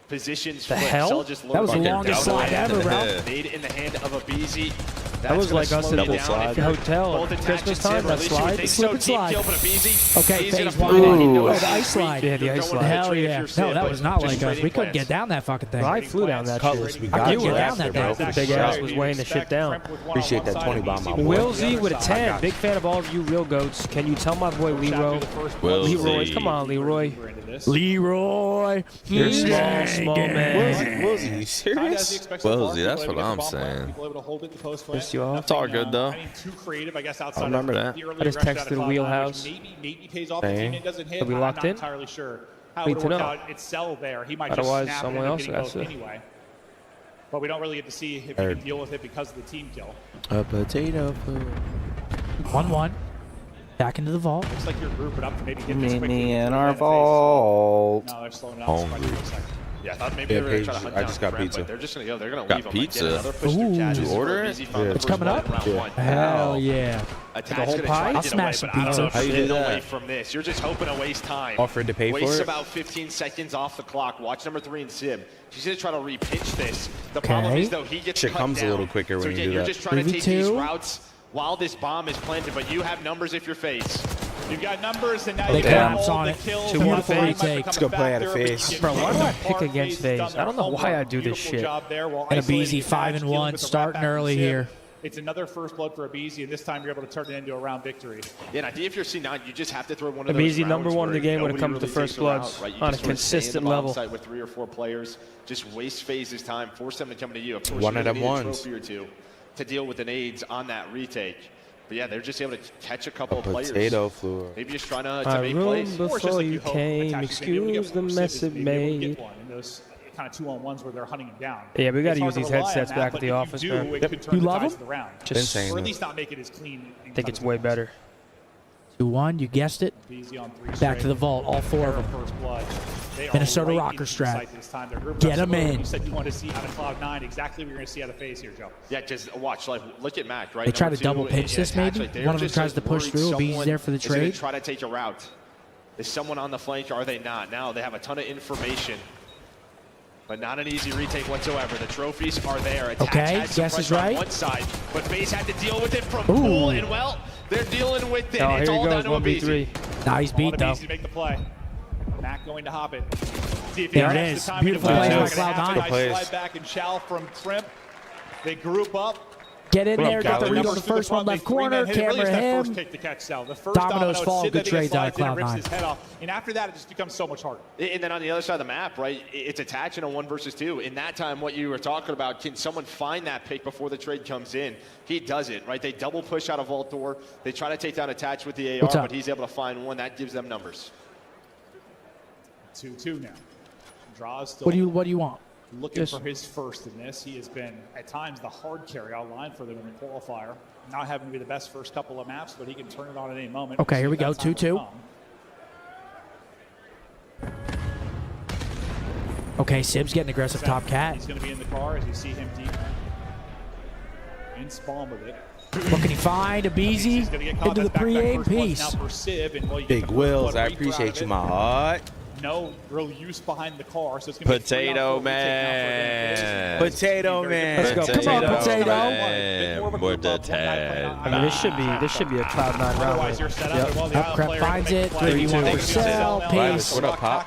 positions the hell? Just that was the longest slide ever, bro. Made in the hand of a BZ. That was like us in the hotel at Christmas time. That slide. Slip and slide. Okay, FaZe one. Oh, the ice slide. Yeah, the ice slide. Hell yeah. No, that was not like us. We couldn't get down that fucking thing. I flew down that shit. I couldn't get down that thing. Big ass was weighing the shit down. Appreciate that 20 bomb. Will Z with a 10. Big fan of all of you real goats. Can you tell my boy Leroy? Leroy, come on, Leroy. Leroy. You're small man. Will Z, you serious? Will Z, that's what I'm saying. Pissed you off? It's all good though. Too creative, I guess, outside I remember that. I just texted Wheelhouse. Maybe pays off the teammate doesn't hit. Are we locked in? I'm not entirely sure how it works out. It's Cell there. He might just snap someone else both anyway. But we don't really get to see if he can deal with it because of the team kill. A potato food. 1-1. Back into the vault. Looks like you're grouping up to maybe get this Meet quickly. me in our vault. No, they're slowing down. Yeah, I thought maybe they were going to try to hunt down just got Kremp, pizza. but they're just going to go. They're going to leave him. Pizza. Did you order it? It's coming up? Hell yeah. The whole pie? I'll smash some pizza. How you do that? Away from this. You're just hoping to waste time. Offered to pay for it? Waste about 15 seconds off the clock. Watch number 3 in Sim. She's going to try to repitch this. The problem is, though, he gets shit cut comes down. a little quicker when you do that. You're just trying to take these routes while this bomb is planted, but you have numbers if you're FaZe. You've got numbers, and now they you collapse on it. Two Beautiful retake. Let's go play at a FaZe. Bro, why do I pick against FaZe? I don't know why I do this shit. And a BZ 5-1 starting early here. It's another first blood for a BZ, and this time you're able to turn it into a round victory. Yeah, and I think if you're C9, you just have to throw one of the those BZ number one in the game when it nobody comes really to first takes a route, bloods right? You on a just sort of consistent stay in the bomb level. site with 3 or 4 players, just waste FaZe's time, force them to come to you. Of course, One you're of them gonna need a ones. trophy or two to deal with the nades on that retake. But yeah, they're just able to catch a couple of players. Potato floor. Maybe just trying to I make room plays. before you came, excuse the mess it made. In those kind of 2-on-1s where they're hunting him down. Yeah, we got to It's use hard these rely on headsets that, back at but the if office, you do, man. it could turn You the love tides them? of the round. Just Or at least not make it as clean. I think it's way better. 2-1, you guessed it. Back to the vault, all 4 of them. Minnesota rocker strat. Get them in. You said you wanted to see out of Cloud9 exactly what you're going to see out of FaZe here, Joe. Yeah, just watch. Like, look at Mac, right? They try to Number double 2 pinch this, attached, maybe? like, they're One of them just, tries like, to push worried through. Bee's someone there for the is gonna trade. try to take a route. Is someone on the flank or are they not? Now they have a ton of information. But not an easy retake whatsoever. The trophies are there. Attach Okay, had some guess is pressure on right. one side, but FaZe had to deal with it from Ooh. Pool, and well, they're dealing with it. Oh, It's here all he down goes, to a 1v3. Nice beat, though. To make the play. Mac going to hop it. See if There he it has is. the timing Beautiful to play finish. by Nice Cloud9. slide back and Chow from Crimp. They group up. Get in What up, there, got the Calvin? read on the first one, left corner, camera First him. kick to catch Sal. The first Dominoes fall, Sid good that he trades out of slides in and rips Cloud9. his head off. And after that, it just becomes so much harder. And then on the other side of the map, right, it's attaching a 1 versus 2. In that time, what you were talking about, can someone find that pick before the trade comes in? He does it, right? They double push out of vault door. They try to take down attach with the AR, What's up? but he's able to find one. That gives them numbers. 2-2 now. Draws still What do you want? looking Just- for his first in this. He has been, at times, the hard carry outline for them in the qualifier. Not having to be the best first couple of maps, but he can turn it on at any moment. Okay, We'll here see we if go, that time 2-2. will come. Okay, Sib's getting aggressive top cat. He's going to be in the car as you see him deep in spawn with it. What can he find? A Beezy into the pre-aim piece. Big Wills, I appreciate you, my heart. No real use behind the car, so it's going to be Potato Man. Potato Man. Let's go. Come on, Potato. Man. With the I mean, this should be a Cloud9 round. Otherwise, you're set up. Yep. Up, Crep finds it. 3v1 for Cell. Peace. What up, Pop?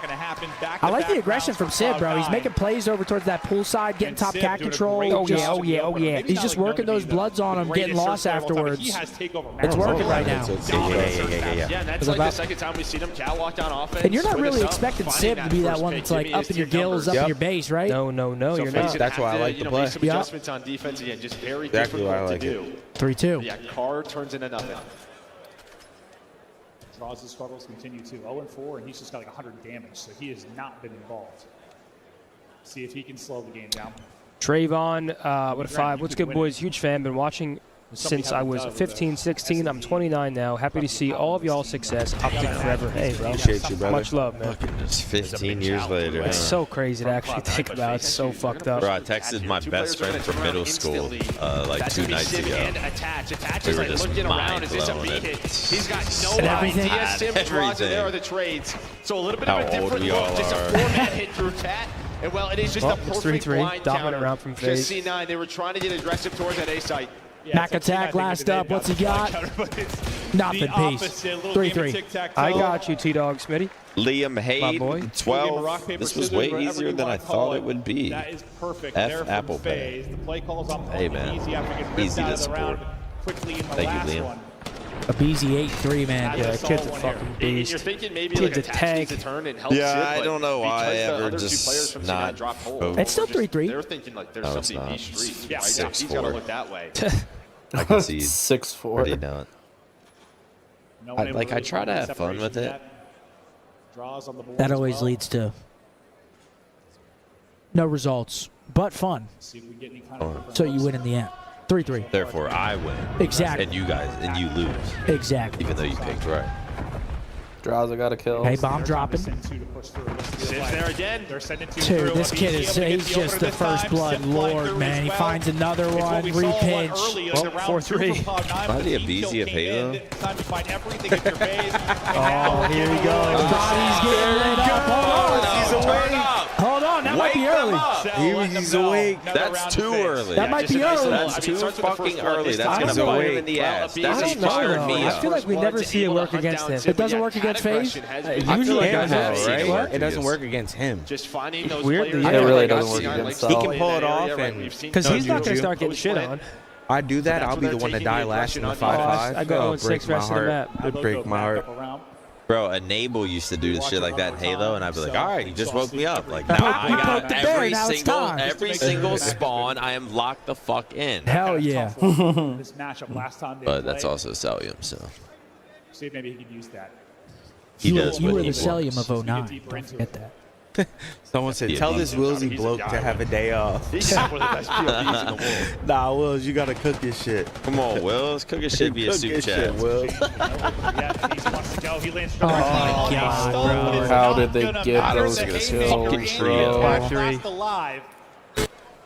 I like the aggression from Sib, bro. He's making plays over towards that pool side, getting top cat control. Oh, yeah. He's just working those bloods on him, getting lost afterwards. It's working right now. Yeah, and that's like the second time we've seen him catwalk down offense. And you're not with really us up, expecting finding Sib to be that first one pick. that's like Maybe up it's in your tier gills, numbers. up in your base, right? No, So you're FaZe not. gonna That's why I have to, like the make play. some adjustments on defense again. Just very Exactly why I difficult to like it. do. 3-2. Yeah, car turns into nothing. Draws his struggles continue too. 0-4, and he's just got like 100 damage, so he has not been involved. See if he can slow the game down. Trayvon, what a 5. What's good, boys? Huge fan. Been watching since I was 15, 16. I'm 29 now. Happy to see all of y'all's success. Optic forever. Hey, bro. Appreciate you, brother. Much love, man. Just 15 years later. It's so crazy to actually think about. It's so fucked up. Bro, I texted my best friend from middle school like 2 nights ago. We were just mind blowing it. He's got no And everything. idea. Sim draws, and there are the trades. So a little bit of a different look. Just a 4-man hit through Tat. And well, it is just a It's perfect 3-3. blind Dominant counter. round from Just FaZe. C9, they were trying to get aggressive towards that A site. Mac attack, last up. What's he got? Nothing, peace. 3-3. I got you, T-Dog Smitty. Liam My boy. Hayden, 12. This was way easier than I thought it would be. That is perfect. F there Apple from Pay. FaZe. The play calls on Hey, man. easy after getting ripped Easy out to of the round support. quickly in the Thank last you, Liam. one. A Beezy 8-3, man. Yeah, That's kid's a all one fucking here. And beast. you're thinking maybe Kid's like a a tank. needs to turn and help Yeah, Sid, I but don't know why because I the ever other two just players from not C9 drop hole, focused. It's still 3-3. They're thinking like there's No, it's something not. each street. Yeah, right? yeah, He's got to 6-4. look that way. I can see 6-4. already know it. No one able I really try to find have fun with separation it. yet. Draws on the board That as always well. leads to no results, but fun. See if we get any kind of So you win in the end. 3-3. Therefore, I win. Exactly. And you guys, and you lose. Exactly. Even though you picked right. Drowser got a kill. Hey, bomb dropping. Send two to push through. Let's see the Sid's play. there again. They're sending two Dude, through. this kid is, he's just the first blood lord, man. He finds another one, repinch. Well, 4-3. Probably a Beezy of Halo. Time to find everything at your base. Oh, here we go. Body's getting lit up. Hold on. He's awake. Hold on, that might be early. He's awake. That's too early. That might be early. That's too fucking early. That's I going to don't bite know. him in the ass. I That's don't know, fired though. me I up. feel like we never see it work against him. It doesn't work against FaZe? Usually it I have does, seen it right? work It doesn't against- work against him. Just finding those Weirdly, players. yeah. It really Like, doesn't I've work seen against like, He can in pull that it off area, right? and- We've seen Because some he's not going to juju. start getting shit on. I do that, That's I'll when be they're the one to taking die the last in the aggression on 5-5. I go It'll 0-6 break my rest of the heart. map. It'd break my heart. Bro, Enable used to do shit like that in Halo, and I'd be like, all right, he just woke me up. Like, now I got every single spawn. I am locked the fuck in. Hell yeah. This matchup last time they But that's played. also Celium, so. See if maybe he could use that. He does You what were he the wants. Celium of 09. Don't forget that. Someone said, tell this Willsy bloke to have a day off. He's one of the best POVs in the world. Nah, Wills, you gotta cook your shit. Come on, Wills. Cook your shit via Cook soup your chat. shit, Wills. Yeah, he wants to go. He lands Oh, my God, bro. How did they get those Fucking trio. Last alive.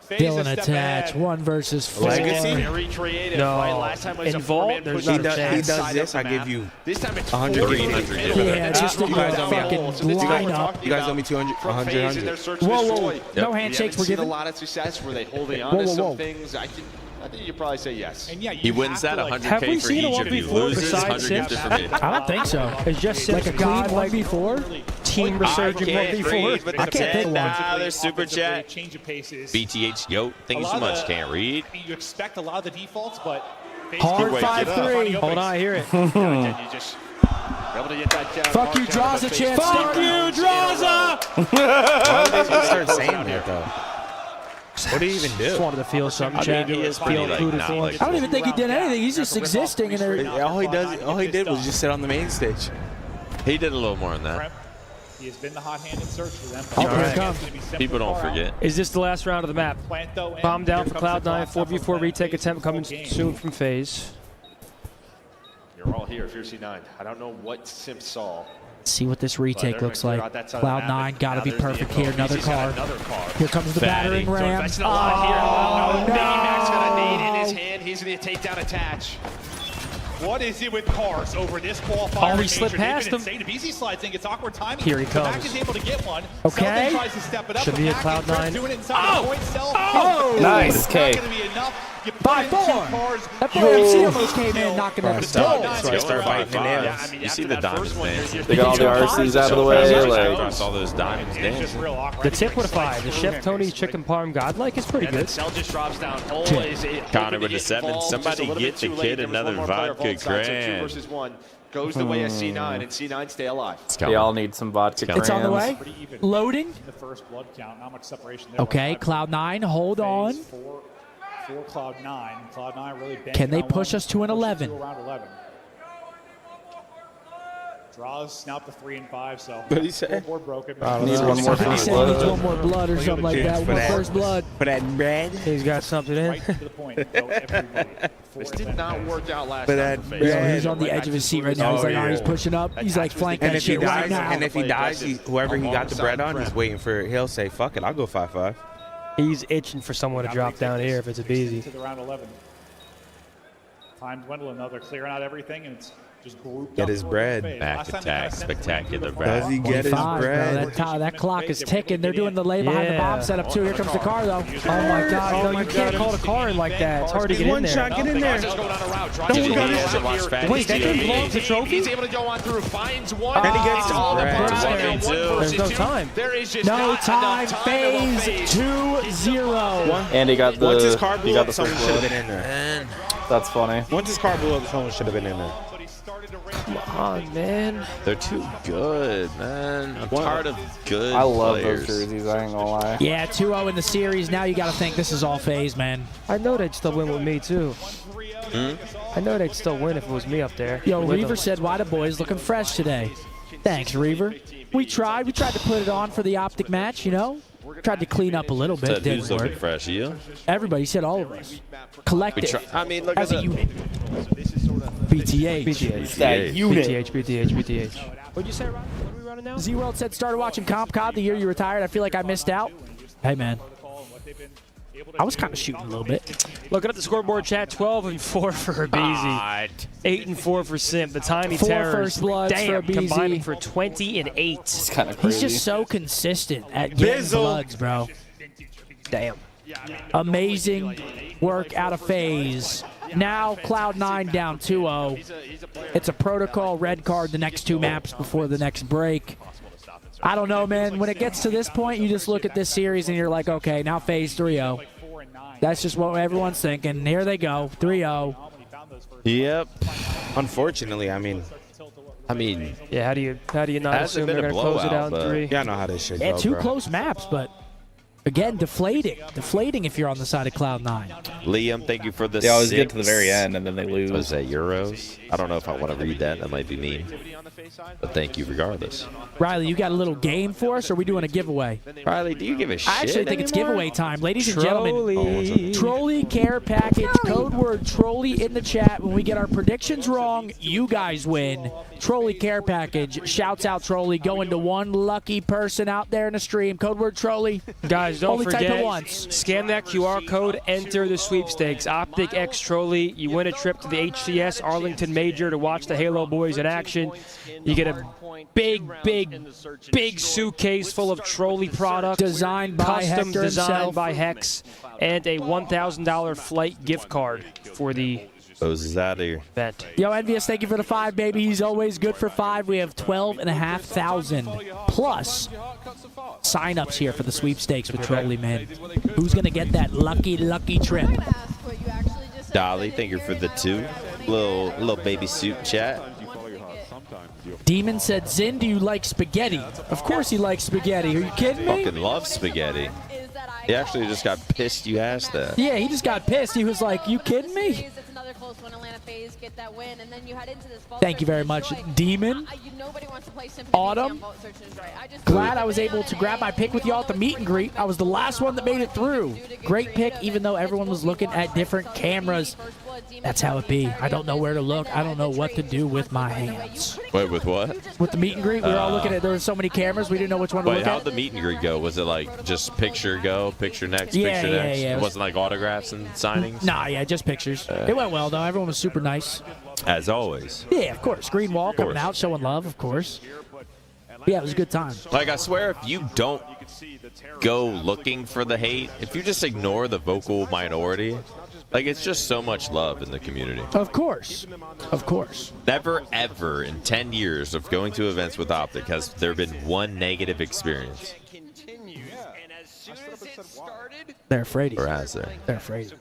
Dylan attach, 1 versus 4. Legacy? Very creative. No. Right? Last time was In a Vault, 4-man there's push. not He a does, chance. he does Side this, of I the give map. you This time it's 100. 300. Yeah, just in You the guys owe me- fucking So this is what line we're up. talking You guys about. owe me 200, From 100, FaZe and 100. their search Whoa, for whoa. destroy. No We haven't handshakes were seen given. a lot of success where they holding on Whoa, to whoa, some whoa. things. I think you'd probably say yes. And yeah, He wins that Have 100K we for seen a each of you. 1v4 Loses besides 100 Sims? for me. I don't think so. It's just Like a clean God, like 1v4? team I resurgent can't 1v4. read, but I the can't think of one. $10 super chat. Change of paces. BTH, yo, thank you so much. Can't read. You expect a lot of the defaults, but Hard wake it up. 5-3. Hold on, I hear it. You just able to get that down. Fuck you, draws a chance. Fuck you, Draza! Why would they start saying that, though? What do you even Just do? wanted to feel something, I Chad. mean, he is pretty, like, not I like. I don't even think he did anything. He's just existing in there. All he did was just sit on the main stage. He did a little more than that. he has been the hot-handed search for them. Oh, here it comes. People don't forget. Is this the last round of the map? Bomb down for Cloud9, 4v4 retake attempt coming soon from FaZe. You're all here, Fiercey 9. I don't know what Sim saw. See what this retake looks like. Cloud9 got to be perfect here. Another car. Another car. Here comes the battering ram. Investing a lot here. No, Max got a nade in his hand. He's going to take down attach. What is it with cars over this qualifier? Oh, he slipped past him. BZ slides in, gets awkward timing. Here he Max comes. is able to get one. Okay. Selden tries to step it up. Should but be a Max and Fred Cloud9. doing it inside the point cell. Oh! Nice, It's K. not going to be enough. You put By in two 4. cars. That boy MC almost came in knocking at the door. That's why I start fighting in there. Yeah, I mean, You see after the that diamonds first one, dancing. They got all the RCs out of the way. Like, All those diamonds It's just dancing. real awkward. The tip with a 5. The Chef Tony Chicken Parm Godlike is pretty And then good. Cell just drops down. Hole Check. is Connor hoping with to the get 7. involved, Somebody just a little get bit the too late. kid There was another one more player vodka vault side, so 2 grand. versus 1 goes the way of C9, and C9 stay alive. they all need some vodka It's on the way. Pretty even. Loading. The first blood count, not much separation there. Okay, Cloud9, hold on. For Cloud9. Cloud9 really banged Can they down push one, us to an pushes 11? to around 11. Draws now up to 3 and 5, so What'd he say? board broken. Need one more I think he said he needs one more blood or something like that. One first blood. For that bread. He's got something in. Right to the point. Go everybody. This did not work out last For time that for FaZe. bread. He's on the edge of his seat right now. He's like, oh, he's pushing up. He's like, flank And that if he shit right dies, now. and if he dies, whoever he got the bread on, he's waiting for. He'll say, "Fuck it, I'll go 5-5." He's itching for someone to drop down here if it's a BZ. To the round 11. Time dwindling, though. They're clearing out everything, and it's just grouped Get up his toward bread. FaZe. Back Last time they attack, kinda sent spectacular Frank bread. Does he get his 25, bro. bread? That clock is ticking. They're doing the lay behind the bomb setup too. Here comes the car though. Oh my God! No, you can't call the car in like that. It's hard to get in One there. shot, get in there. Just going on a route. Did Draws you it guys around watch here. Fatty Wait, that Steel? didn't belong to trophy? He's able to go on through, finds one. Then he gets It's his all the bread. bombs One now, and one two. versus There's no two. time. There is just No not time. enough time. FaZe 2-0. and he got the. Once his car he blew got up, the someone first should have blood. been in there. That's funny. Once his car blew up, someone should have been in there. Come on, man. They're too good, man. I'm tired of good I love players. those jerseys. I ain't gonna lie. Yeah, 2-0 in the series. Now you got to think this is all FaZe, man. I know they'd still win with me too. I know they'd still win if it was me up there. Yo, with Reaver them. said, why the boys looking fresh today? Thanks, Reaver. We tried to put it on for the optic match, you know? Tried to clean up a little bit. Said Didn't who's looking work. fresh? You? Everybody said all of us. Collective. I mean, look As at a the unit. BTH. BTH. That unit. BTH. What'd you say, Ron? What are we running now? Z-World said, started watching Comp COD the year you retired. I feel like I missed out. Hey, man. I was kind of shooting a little bit. Looking at the scoreboard chat, 12 and 4 for BZ. 8 and 4 for Simp. The Tiny 4 Terrors. first bloods Damn, for BZ. combining for 20 and 8. It's kind of crazy. He's just so consistent at getting Bizzle. bloods, bro. Damn. Amazing work out of FaZe. Now Cloud9 down 2-0. It's a protocol red card the next 2 maps before the next break. I don't know, man. When it gets to this point, you just look at this series and you're like, okay, now FaZe 3-0. That's just what everyone's thinking. Here they go, 3-0. Yep. Unfortunately, I mean, I mean, yeah, how do you not assume they're going to close it out in 3? Yeah, I know how this shit Yeah, go, 2 bro. close maps, but again, deflating if you're on the side of Cloud9. Liam, thank you for the They always 6. get to the very end and then they lose. Was that euros? I don't know if I want to read that. That might be mean. But thank you regardless. Riley, you got a little game for us, or are we doing a giveaway? Riley, do you give a shit I actually think it's anymore? giveaway time. Ladies and gentlemen, Trolley Care Package, code word Trolley in the chat. When we get our predictions wrong, you guys win. Trolley Care Package, shouts out Trolley, going to one lucky person out there in the stream. Code word Trolley. Guys, don't Only type it forget, once. scan that QR code, enter the sweepstakes. Optic X Trolley, you win a trip to the HCS Arlington Major to watch the Halo boys in action. You get a big suitcase full of Trolley products. Designed by custom Hector designed himself. by Hex. And a $1,000 flight gift card for the Those out of here. event. Yo, Envious, thank you for the 5, baby. He's always good for 5. We have 12,500 plus sign-ups here for the sweepstakes with Trolley, man. Who's going to get that lucky trip? Dolly, thank you for the 2. Little baby suit chat. Demon said, Zin, do you like spaghetti? Of course he likes spaghetti. Are you kidding me? Fucking love spaghetti. He actually just got pissed you asked that. Yeah, he just got pissed. He was like, you kidding me? Thank you very much, Demon. Autumn. Glad I was able to grab my pick with y'all at the meet and greet. I was the last one that made it through. Great pick, even though everyone was looking at different cameras. That's how it be. I don't know where to look. I don't know what to do with my hands. Wait, with what? With the meet and greet, we were all looking at, there were so many cameras, we didn't know which one to Wait, look how'd at. the meet and greet go? Was it like just picture go, picture next, Yeah, picture yeah, next? yeah. It wasn't like autographs and signings? Nah, yeah, just pictures. It went well, though. Everyone was super nice. As always. Yeah, of course. Green wall coming out, showing love, of course. Yeah, it was a good time. Like, I swear, if you don't go looking for the hate, if you just ignore the vocal minority, like, it's just so much love in the community. Of course. Of course. Never, ever in 10 years of going to events with Optic has there been one negative experience. They're afraid. Or has there? They're afraid.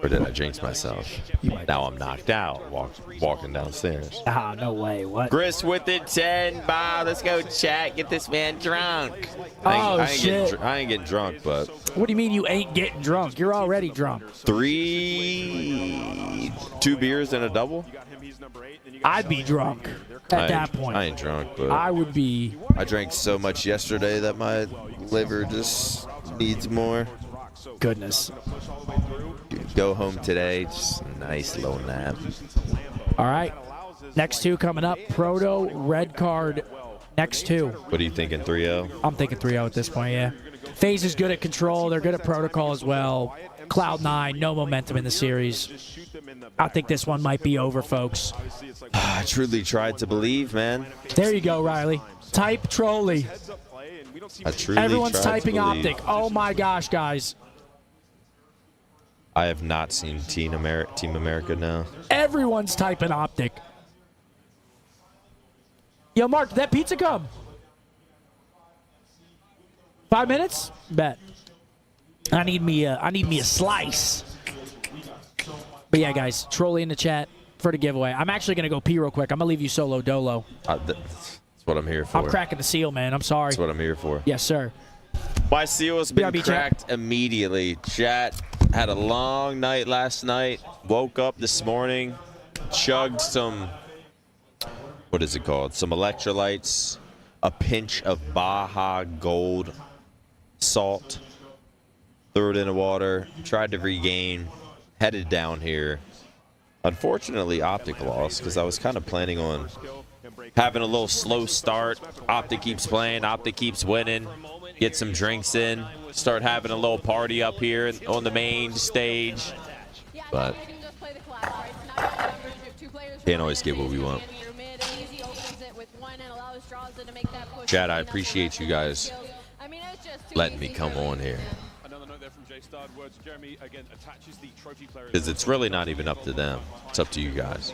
Or did I jinx myself? Now I'm knocked out walking downstairs. Ah, no way. What? Gris with the 10. Bob, let's go chat. Get this man drunk. Oh, shit. I ain't getting drunk, but... What do you mean you ain't getting drunk? You're already drunk. 2 beers and a double? I'd be drunk at that point. I ain't drunk, but... I would be... I drank so much yesterday that my liver just needs more. Goodness. Go home today. Just a nice little nap. All right. Next 2 coming up. Proto, red card. Next 2. What are you thinking, 3-0? I'm thinking 3-0 at this point, yeah. FaZe is good at control. They're good at protocol as well. Cloud9, no momentum in the series. I think this one might be over, folks. I truly tried to believe, man. There you go, Riley. Type Trolley. I truly Everyone's tried typing to believe. Optic. Oh, my gosh, guys. I have not seen Team America now. Everyone's typing Optic. Yo, Mark, did that pizza come? 5 minutes? Bet. I need me a slice. But yeah, guys, Trolley in the chat for the giveaway. I'm actually gonna go pee real quick. I'm gonna leave you solo dolo. That's what I'm here for. I'm cracking the seal, man. I'm sorry. That's what I'm here for. Yes, sir. My seal has been BRB cracked immediately. Chat had a long night last night. Woke up this morning, chugged some, what is it called? Some electrolytes, a pinch of Baja Gold salt, threw it in the water, tried to regain, headed down here. Unfortunately, Optic lost because I was kind of planning on having a little slow start. Optic keeps playing, Optic keeps winning. Get some drinks in, start having a little party up here on the main stage. But can't always get what we want. Chad, I appreciate you guys letting me come on here. Because it's really not even up to them. It's up to you guys.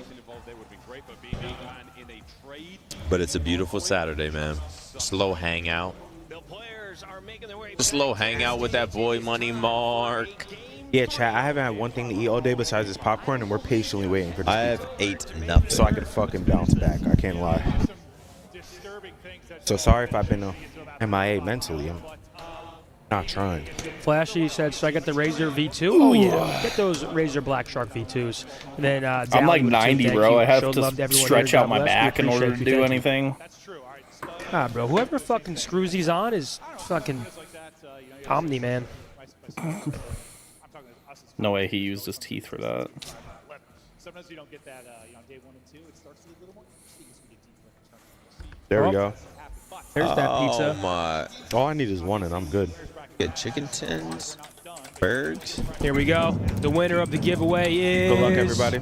But it's a beautiful Saturday, man. Just a little hangout. Just a little hangout with that boy Money Mark. Yeah, chat. I haven't had one thing to eat all day besides this popcorn, and we're patiently waiting for this. I have ate nothing. So I can fucking bounce back. I can't lie. So sorry if I've been MIA mentally. I'm not trying. Flashy said, "So I get the Razor V2." Oh yeah, get those Razor Black Shark V2s. And then I'm like 90, bro. I have to stretch out my back in order to do anything. Ah, bro. Whoever fucking screws these on is fucking Omni, man. No way he used his teeth for that. Sometimes you don't get that, on day 1 and 2. It starts to get a little more interesting as we get deeper. There we go. There's that pizza. Oh my! All I need is one, and I'm good. Get chicken tins, birds. Here we go. The winner of the giveaway is. Good luck, everybody.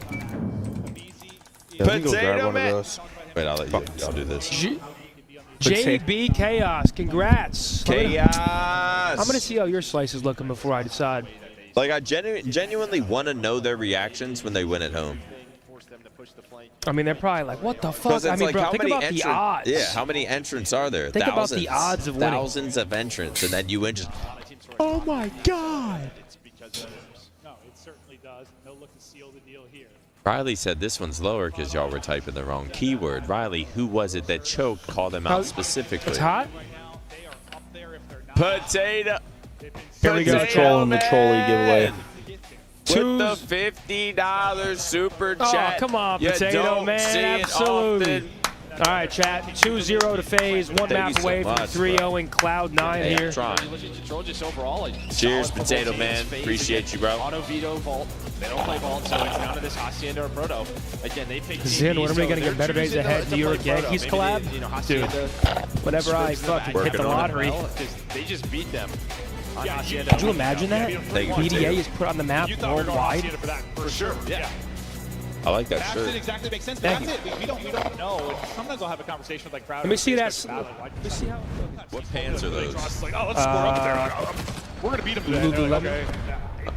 Yeah, let me go grab one Man. of those. Wait, I'll do this. JB Chaos, congrats. Chaos. I'm gonna see how your slice is looking before I decide. Like I genuinely want to know their reactions when they win at home. I mean, they're probably like, "What the fuck?" I mean, like, bro, think about the odds. Yeah, how many entrants are there? Think thousands, about the odds of winning. Thousands of entrants, and then you win just. Oh my god! No, it certainly does. No look to seal the deal here. Riley said this one's lower because y'all were typing the wrong keyword. Riley, who was it that choked? Call them out specifically. It's hot. Potato. Here we go. Trolling the trolley giveaway. With the $50 super chat. Oh, come on, you Potato, don't man. see it Absolutely. often. All right, chat. 2-0 to FaZe. One Thank map you so away from much, 3-0 in Cloud9 Hey, here. I'm trying. Control just overall. Cheers, Potato Man. Appreciate you, bro. Auto veto vault. They don't play vault, so it's down to this Hacienda or Proto. Again, they pick Zin, when are we gonna get Better Days Ahead New York Yankees collab? Dude, whenever I fucking hit the lottery. They just beat them. Could you imagine that? BDA is put on the map worldwide. For sure, yeah. I like that That shirt. didn't exactly make sense. Thank That's it. We don't know. And sometimes I'll have a conversation with like crowd. Let me see that. Let me see how. What pants are those? It's like, oh, let's score up there. We're gonna beat them today. They're like, okay.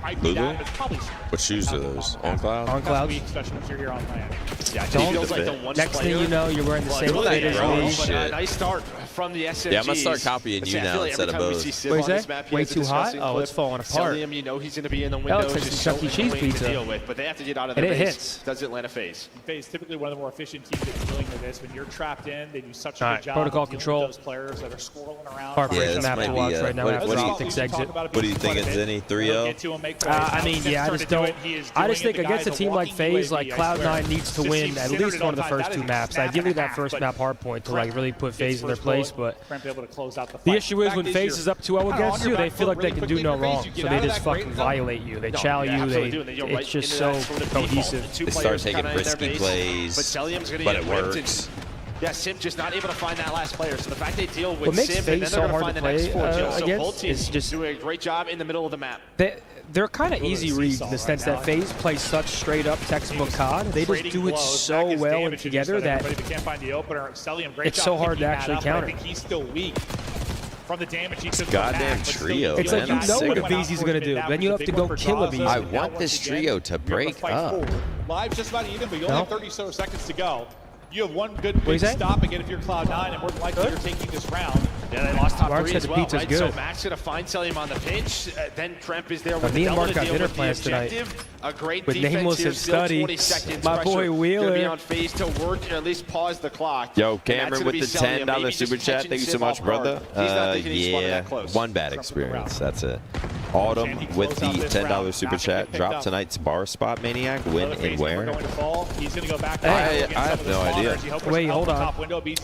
I beat that, but probably. What shoes are those? On Cloud? On Cloud. Especially if you're here on land. Yeah, Don't. feels like the one Next thing you know, you're wearing the same fit as me. Shit. Nice start from the SMGs. Yeah, I'm gonna start copying you now instead of both. What is that? Way too hot? Oh, it's falling apart. Celium, you know he's going to be in the That window. looks like just some Chuck E. so Cheese annoying to pizza. deal with, but they have to get out of And their it base. hits. Does Atlanta FaZe? FaZe typically one of the more efficient teams that's dealing with this. When you're trapped in, they do such a All good right, job protocol of dealing control. with those players that are swirling around. Corporation this map might to be, watch right now what after do you- optics exit. What do you think is any 3-0? I mean, yeah, I just don't. I just think against a team like FaZe, like Cloud9 needs to win at least one of the first two maps. Ideally, that first map hardpoint to like really put FaZe in their place. But the issue is when FaZe is up 2-0 against you, they feel like they can do no wrong, so they just fucking violate you. They chow you. It's just so cohesive. They start taking risky plays, but it works. Yeah, Simp just not able to find that last player. So the fact they deal with What makes Simp and then FaZe they're so going to hard find to the next play 4 kills. So both against teams is just doing a great job in the middle of the map. They're kind of easy reads in the sense that FaZe plays such straight up textbook COD. They just do it so well and together that it's so hard to actually counter. I think he's still weak from the damage he took. Goddamn trio. It's like you know what Abeezy's going to do. Then you have to go kill Abeezy. I want this trio to break up. Live's just about even, but you only have 30 so seconds to go. You have one good big stop again if you're Cloud9, and more than likely you're taking this round. Yeah, they lost top Mark 3 said as the well, pizza's right? good. So Max going to find Celium on the pinch. Then Kremp is there with me the and Mark double got to deal dinner with the plans tonight. objective. A great With defense Nameless here, and still Study. 20 seconds. My Pressure boy Wheeler. Gonna be on FaZe to work or at least pause the clock. Yo, And that's Cameron gonna with be the Celium. Maybe $10 just super chat. catching Thank you so Sim much, off guard. brother. He's not thinking he's spotted Yeah, that close. one bad experience. That's it. Autumn with the $10 super chat. Drop tonight's bar spot, Maniac. Win and where? He's going to go back. I have no idea. Wait, hold on.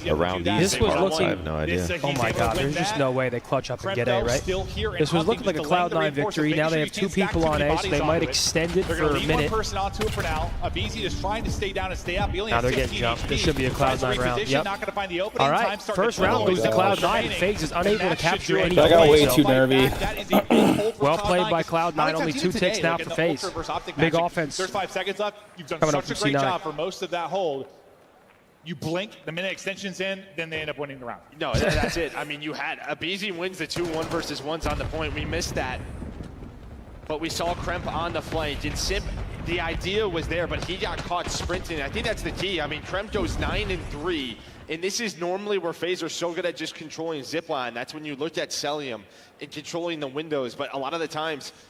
Around these This was parts, looking. I have no idea. Oh my God! There's just no way they clutch up and get A, right? This was looking like a Cloud9 victory. Now they have 2 people on A, so they might extend it for a minute. One person onto it for now. Abeezy is trying to stay down and stay up. Now they're getting jumped. This should be a Cloud9 round. Yep. Not going to find the opening. All right, first round goes to Cloud9, and FaZe is unable to capture any I got way points, too so- nervy. Well played by Cloud9. Only 2 ticks now for FaZe. Big offense. There's 5 seconds left. You've done Coming up such a from great C9. job for most of that hold. You blink, the minute extension's in, then they end up winning the round. No, that's it. I mean, you had Abeezy wins the 2-1 versus 1s on the point. We missed that. But we saw Kremp on the flank. And Simp, the idea was there, but he got caught sprinting. I think that's the key. I mean, Kremp goes 9-3. And this is normally where FaZe are so good at just controlling zipline. That's when you look at Celium and controlling the windows. But a lot of the times,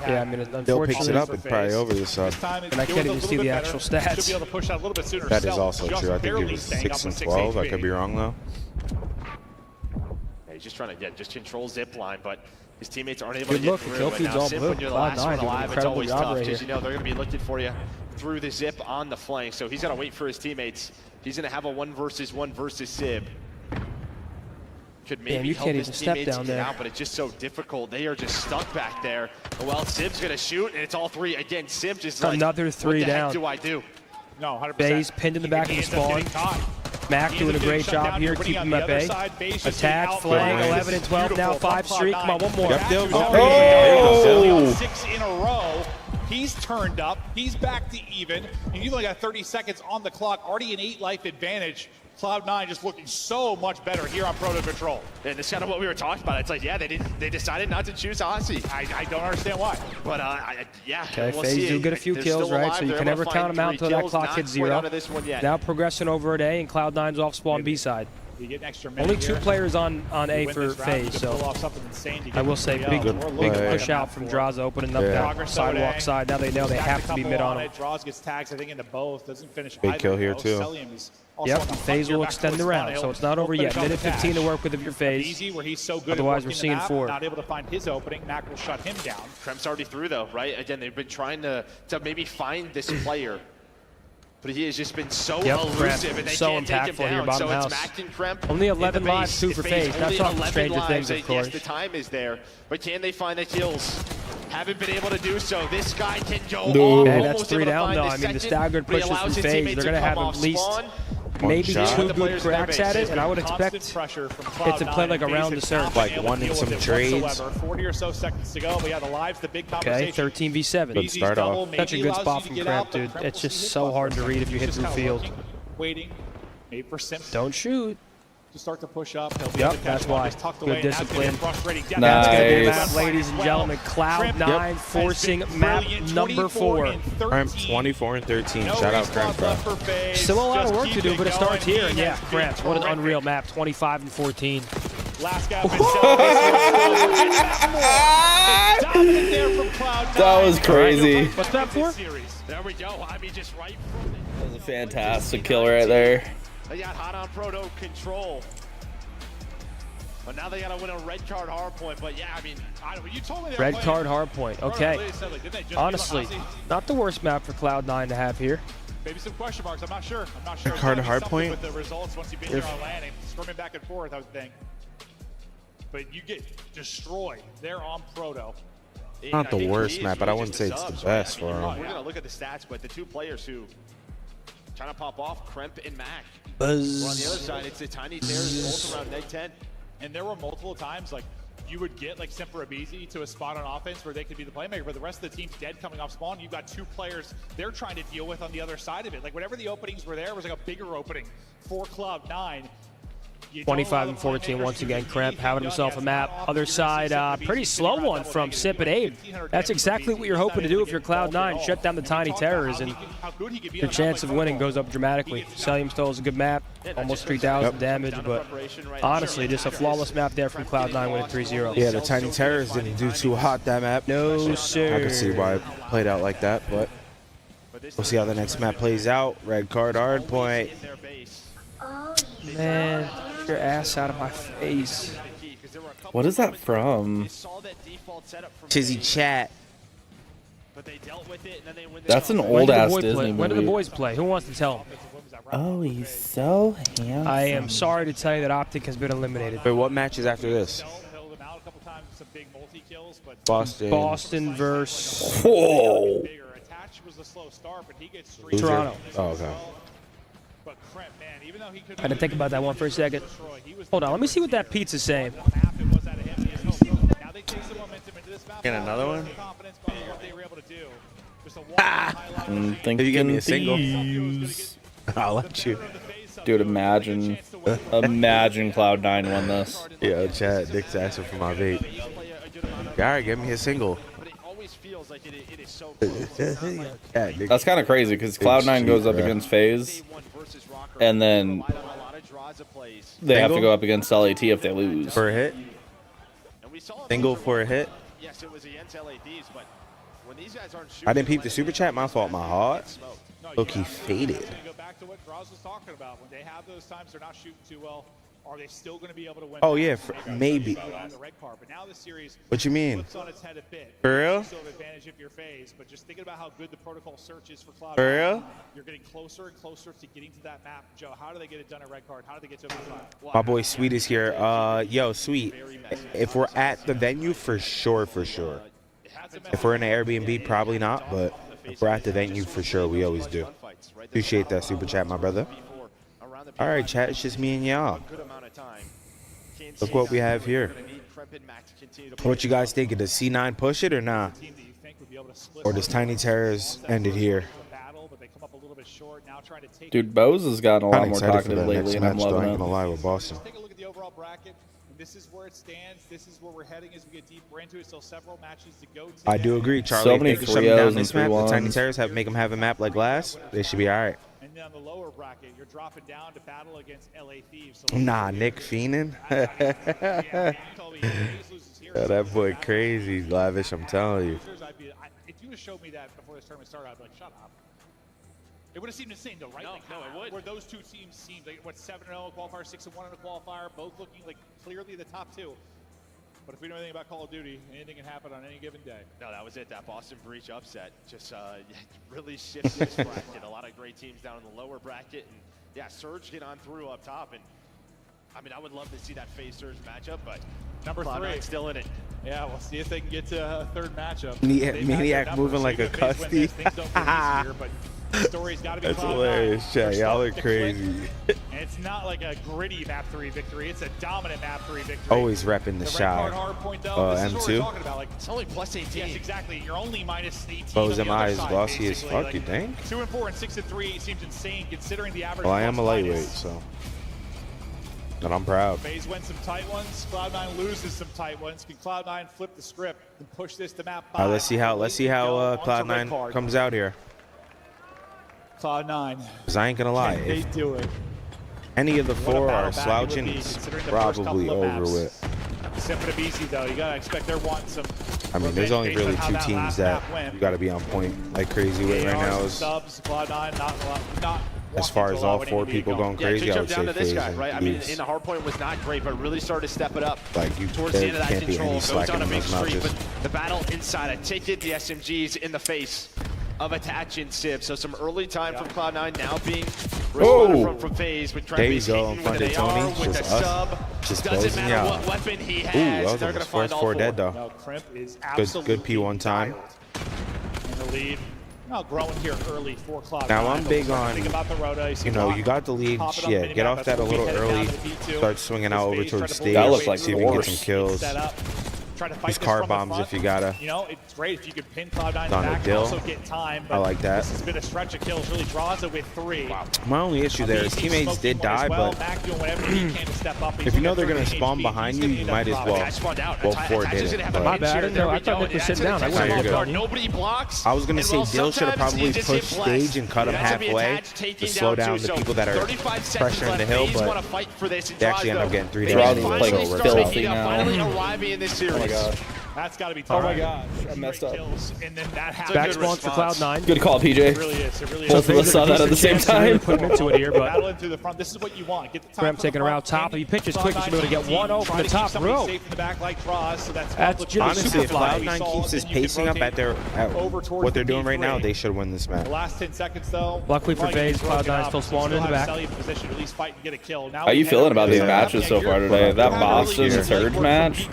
Yeah, I mean, unfortunately, They'll pick it up and probably over this sub. And I can't even see the actual stats. Should be able to push out a little bit sooner. That is Sell also just true. I think it barely was staying 6 up and with 12. I 6 could be wrong though. Yeah, he's just trying to just control zip line, but his teammates aren't able Good to look, get the through. kill And feed's now all Sim, blue. when you're the last one Cloud9 doing an alive, it's incredible always job tough right because here. you know they're going to be looking for you. through the zip on the flank, so he's got to wait for his teammates. He's going to have a 1-versus-1 versus Sib. Could maybe help his teammates get out, but it's just so difficult. They are just stuck back there. Well, Sib's going to shoot, and it's all three. Again, Sib just like, another 3 what the down. heck do I do? No, 100%. Bays pinned in the back of the spawn. Mac doing a great job here, keeping him at bay. Attack, flag, 11 and 12 now, 5 streak. Come on, one more. Oh! 6 in a row. He's turned up. He's back to even. And you've only got 30 seconds on the clock. Already an 8 life advantage. Cloud9 just looking so much better here on Proto Control. And that's kind of what we were talking about. It's like, yeah, they decided not to choose Aussie. I don't understand why. But, yeah, okay, we'll FaZe see. do get a few kills, right? So you can never count them out until that clock hits 0. Now progressing over at A, and Cloud9's off spawn B side. Only 2 players on A for FaZe, so I will say big push out from Draza opening up that sidewalk side. Now they know they have to be mid on him. Draza gets tags, I think, into both. Doesn't finish big kill here, too. Yep, FaZe will extend the round, so it's not over yet. Minute 15 to work with if you're FaZe. Where he's so good Otherwise, we're seeing 4. Not able to find his opening. Mac will shut him down. Kremp's already through, though, right? Again, they've been trying to maybe find this player. But he has just been so elusive, and they can't take him down. So it's Mac and Kremp. Only 11 lives, 2 for FaZe. That's talking stranger things, of course. Yes, the time is there, but can they find the kills? Haven't been able to do so. This guy can go off. Okay, that's 3 down, though. I mean, the staggered pushes from FaZe, they're going to have at least maybe 2 good cracks at it, and I would expect it to play like around the surge. Like 1 in some trades. 40 or so seconds to go, but yeah, the lives, the big conversation. Okay, 13 v 7. Good start off. Such a good spot from Kremp, dude. It's just so hard to read if you hit through field. Waiting, maybe for Simp. Don't shoot. To start to push up. Yep, that's why. Good discipline. Nice. That's going to be a map, ladies and gentlemen. Cloud9 forcing map number 4. Kremp 24 and 13. Shout out Kremp, bro. Still a lot of work to do, but it starts here. And yeah, Kremp, what an unreal map. 25 and 14. Last guy That was crazy. What's that for? There we go. I mean, just right from it. That was a fantastic kill right there. They got hot on Proto Control. But now they got to win a red card hard point. But yeah, I mean, you told me red card hard point. Okay. Honestly, not the worst map for Cloud9 to have here. Maybe some question marks. I'm not sure. Red card hard point. With the results once you've been here on landing, swimming back and forth, I was thinking. But you get destroyed. They're on Proto. Not the worst map, but I wouldn't say it's the best for them. We're going to look at the stats, but the 2 players who trying to pop off, Kremp and Mac. Buzz. On the other side, it's the Tiny Terrors both around neg 10. And there were multiple times, like, you would get, like, Simp or Abizi to a spot on offense where they could be the playmaker, but the rest of the team's dead coming off spawn. You've got 2 players they're trying to deal with on the other side of it. Like, whatever the openings were there was, like, a bigger opening for Cloud9. 25 and 14 once again. Kremp having himself a map. Other side, pretty slow one from Sip and Abe. That's exactly what you're hoping to do if you're Cloud9. Shut down the Tiny Terrors, and your chance of winning goes up dramatically. Celium still is a good map, almost 3,000 damage, but honestly, just a flawless map there from Cloud9 winning 3-0. Yeah, the Tiny Terrors didn't do too hot that map. No, sir. I can see why it played out like that, but we'll see how the next map plays out. Red card hard point. Man, get your ass out of my face. What is that from? Chizzy Chat. That's an old-ass Disney movie. When do the boys play? Who wants to tell them? Oh, he's so handsome. I am sorry to tell you that Optic has been eliminated. Wait, what match is after this? Boston. Boston versus... Whoa. Toronto. Oh, okay. I had to think about that one for a second. Hold on, let me see what that pizza's saying. Get another one? Think if you give me a single, I'll let you. Dude, imagine Cloud9 won this. Yeah, chat. Dick's asking for my vape. Yeah, all right, give me a single. That's kind of crazy because Cloud9 goes up against FaZe, and then they have to go up against LAT if they lose. For a hit? Single for a hit? I didn't peep the super chat. My fault. My heart. Look, he faded. Go back to what Draws was talking about. When they have those times, they're not shooting too well. Are they still going to be able to win? Oh yeah, maybe. But now the series What you mean? flips on its head a bit. For real? You still have advantage if you're phased, but just thinking about how good the protocol search is for Cloud9. For real? You're getting closer and closer to getting to that map. Joe, how do they get it done at red card? How do they get to it? My boy Sweet is here. Yo, Sweet. If we're at the venue, for sure, for sure. If we're in an Airbnb, probably not, but if we're at the venue, for sure, we always do. Appreciate that super chat, my brother. All right, chat, it's just me and y'all. Look what we have here. What you guys think? Does C9 push it or not? Or does Tiny Terrors end it here? Dude, Bose has gotten a lot I'm more excited for talkative that lately, next and I'm match, though. I loving ain't it. gonna lie with Boston. Take a look at the overall bracket. This is where it stands. This is where we're heading as we get deeper into it. Still several matches to go. I do agree, Charlie. So If many they could shut them 3-0s down and this map, the 3-1s. Tiny Terrors make them have a map like last, they should be all right. And then on the lower bracket, you're dropping down to battle against LA Thieves. So Nah, Nick Feenan. Yeah, that boy crazy, Lavish, I'm telling you. If you would have showed me that before this tournament started, I'd be like, shut up. It would have seemed insane, though, right? No, like, no, it would. Where those two teams seemed like, what, 7-0 qualifier, 6-1 in a qualifier, both looking like clearly the top two. But if we know anything about Call of Duty, anything can happen on any given day. No, that was it. That Boston Breach upset just really shifts this bracket. A lot of great teams down in the lower bracket. And yeah, Surge get on through up top. And I mean, I would love to see that phase Surge matchup, but Number Cloud9 three. still in it. Yeah, we'll see if they can get to a third matchup. Maniac moving like a custody. Story's got to be That's Cloud9. hilarious, chat. They're Y'all are starting to click. crazy. And it's not like a gritty map 3 victory. It's a dominant map 3 victory. Always repping the red shy. card hard point, though, this is what we're M2. talking about. Like, it's only plus 18. Yes, exactly. You're only minus 18. Bose on the MI other is side, glossy as basically. fuck, you think? 2-4 and 6-3 seems insane considering the average. Well, I am a plus lightweight, minus. so. And I'm proud. FaZe wins some tight ones. Cloud9 loses some tight ones. Can Cloud9 flip the script and push this to map 5? All right, let's see how Cloud9 comes out here. Cloud9. Because I ain't gonna lie, Can they if do it? any of the What a four battle are back it would slouching, be, it's considering the first probably couple of over maps. with. Except for the BC, though. You got to expect they're wanting some. I mean, there's only based on really how two that teams last that map went. you got to be on point like crazy with right now. Is Subs, Cloud9, not as far as all four people going crazy, I would down say to this FaZe guy, and right? I mean, Leafs. in the hard point was not great, but really started to step it up. Like, towards there the end of that can't be control, any goes slacking on a in big those streak, matches. but the battle inside a ticket, the SMGs in the face of Attach and Civ. So some early time from Cloud9 now being responded from FaZe with There you Travis go, hitting with Funded an AR, Tony. with Just a us. sub. Just Doesn't closing matter out. what weapon he Ooh, has. that was They're going to almost find all 4 dead, though. No, Crimp is Good P1 time. in the lead. Now growing here early for Cloud9. Now I'm big on, Think about the Rota. you know, you got the lead, Pop it on shit, get minimap. off that a That's what we little headed down early, to the B2. start swinging out over towards stage, That looked like see if you can get some force. kills. Set up. Try to fight Use this car from the bombs front. if you gotta. You know, it's great if you could pin Cloud9 On the back dill. and also get time. But I like that. This has been a stretch of kills. Really draws it with 3. Wow. My only issue there is teammates did die, but Mac doing whatever he can to step up. if you know they're going to spawn behind you, you might as well. Well, 4 did it. But My bad. No, I thought Nick was sitting down. I Nah, you're wasn't good. going Nobody blocks. I was going to And say well, Dill should have sometimes probably you just pushed hit flex. stage and cut him That's what we halfway attach, to taking slow down two. the So people that are 35 seconds pressuring the left. hill, FaZe but wanna fight for this. they actually end up getting 3 Draws days. is Finally like start filthy making up, now. finally arriving in this series. Oh my god. That's got to be Oh tough. my gosh, I messed up. And then that happens. Back spawns for Cloud9. Good call, PJ. It really is. It really Both is. of us saw that at the same time. Put him into it here, but Battling through the front. This is what you want. Get the time. Crimp taking her out top. If you pitch as quick, you should be able to get 1-0 from the top row. Safe in the back like draws, so that's Jimmy Honestly, if Superfly. Cloud9 keeps his pacing up at what they're doing right now, they should win this match. The last 10 seconds, though. Luckily for FaZe, Cloud9 still spawning in the back. How are you feeling about these matches so far today? That Boston Surge match?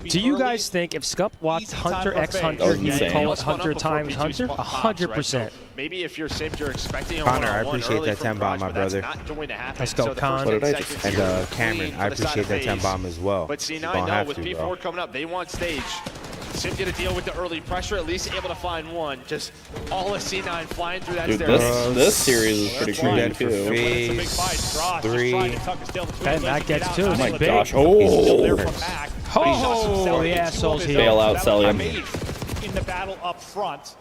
Do you guys think if SCUMP watched Hunter x Hunter, you'd call it Hunter times Hunter? 100%. Maybe if you're safe, you're expecting a Connor, I one-on-one appreciate early that from 10 bomb, Garage, my but that's brother. not going to happen. Let's go, So the Con. first What did I 10 just seconds And here, Cameron, clean I for the side appreciate of that 10 FaZe. bomb as well. But You're C9, gonna no, have with to, P4 bro. coming up, they want stage. Sim get a deal with the early pressure, at least able to find one. Just all of C9 flying through that Dude, staircase. this series is pretty crazy Dead for too. FaZe. 3. And Mac gets 2. Oh It's my big. gosh! Oh, the assholes here. Bail out, Celium. In the battle up front.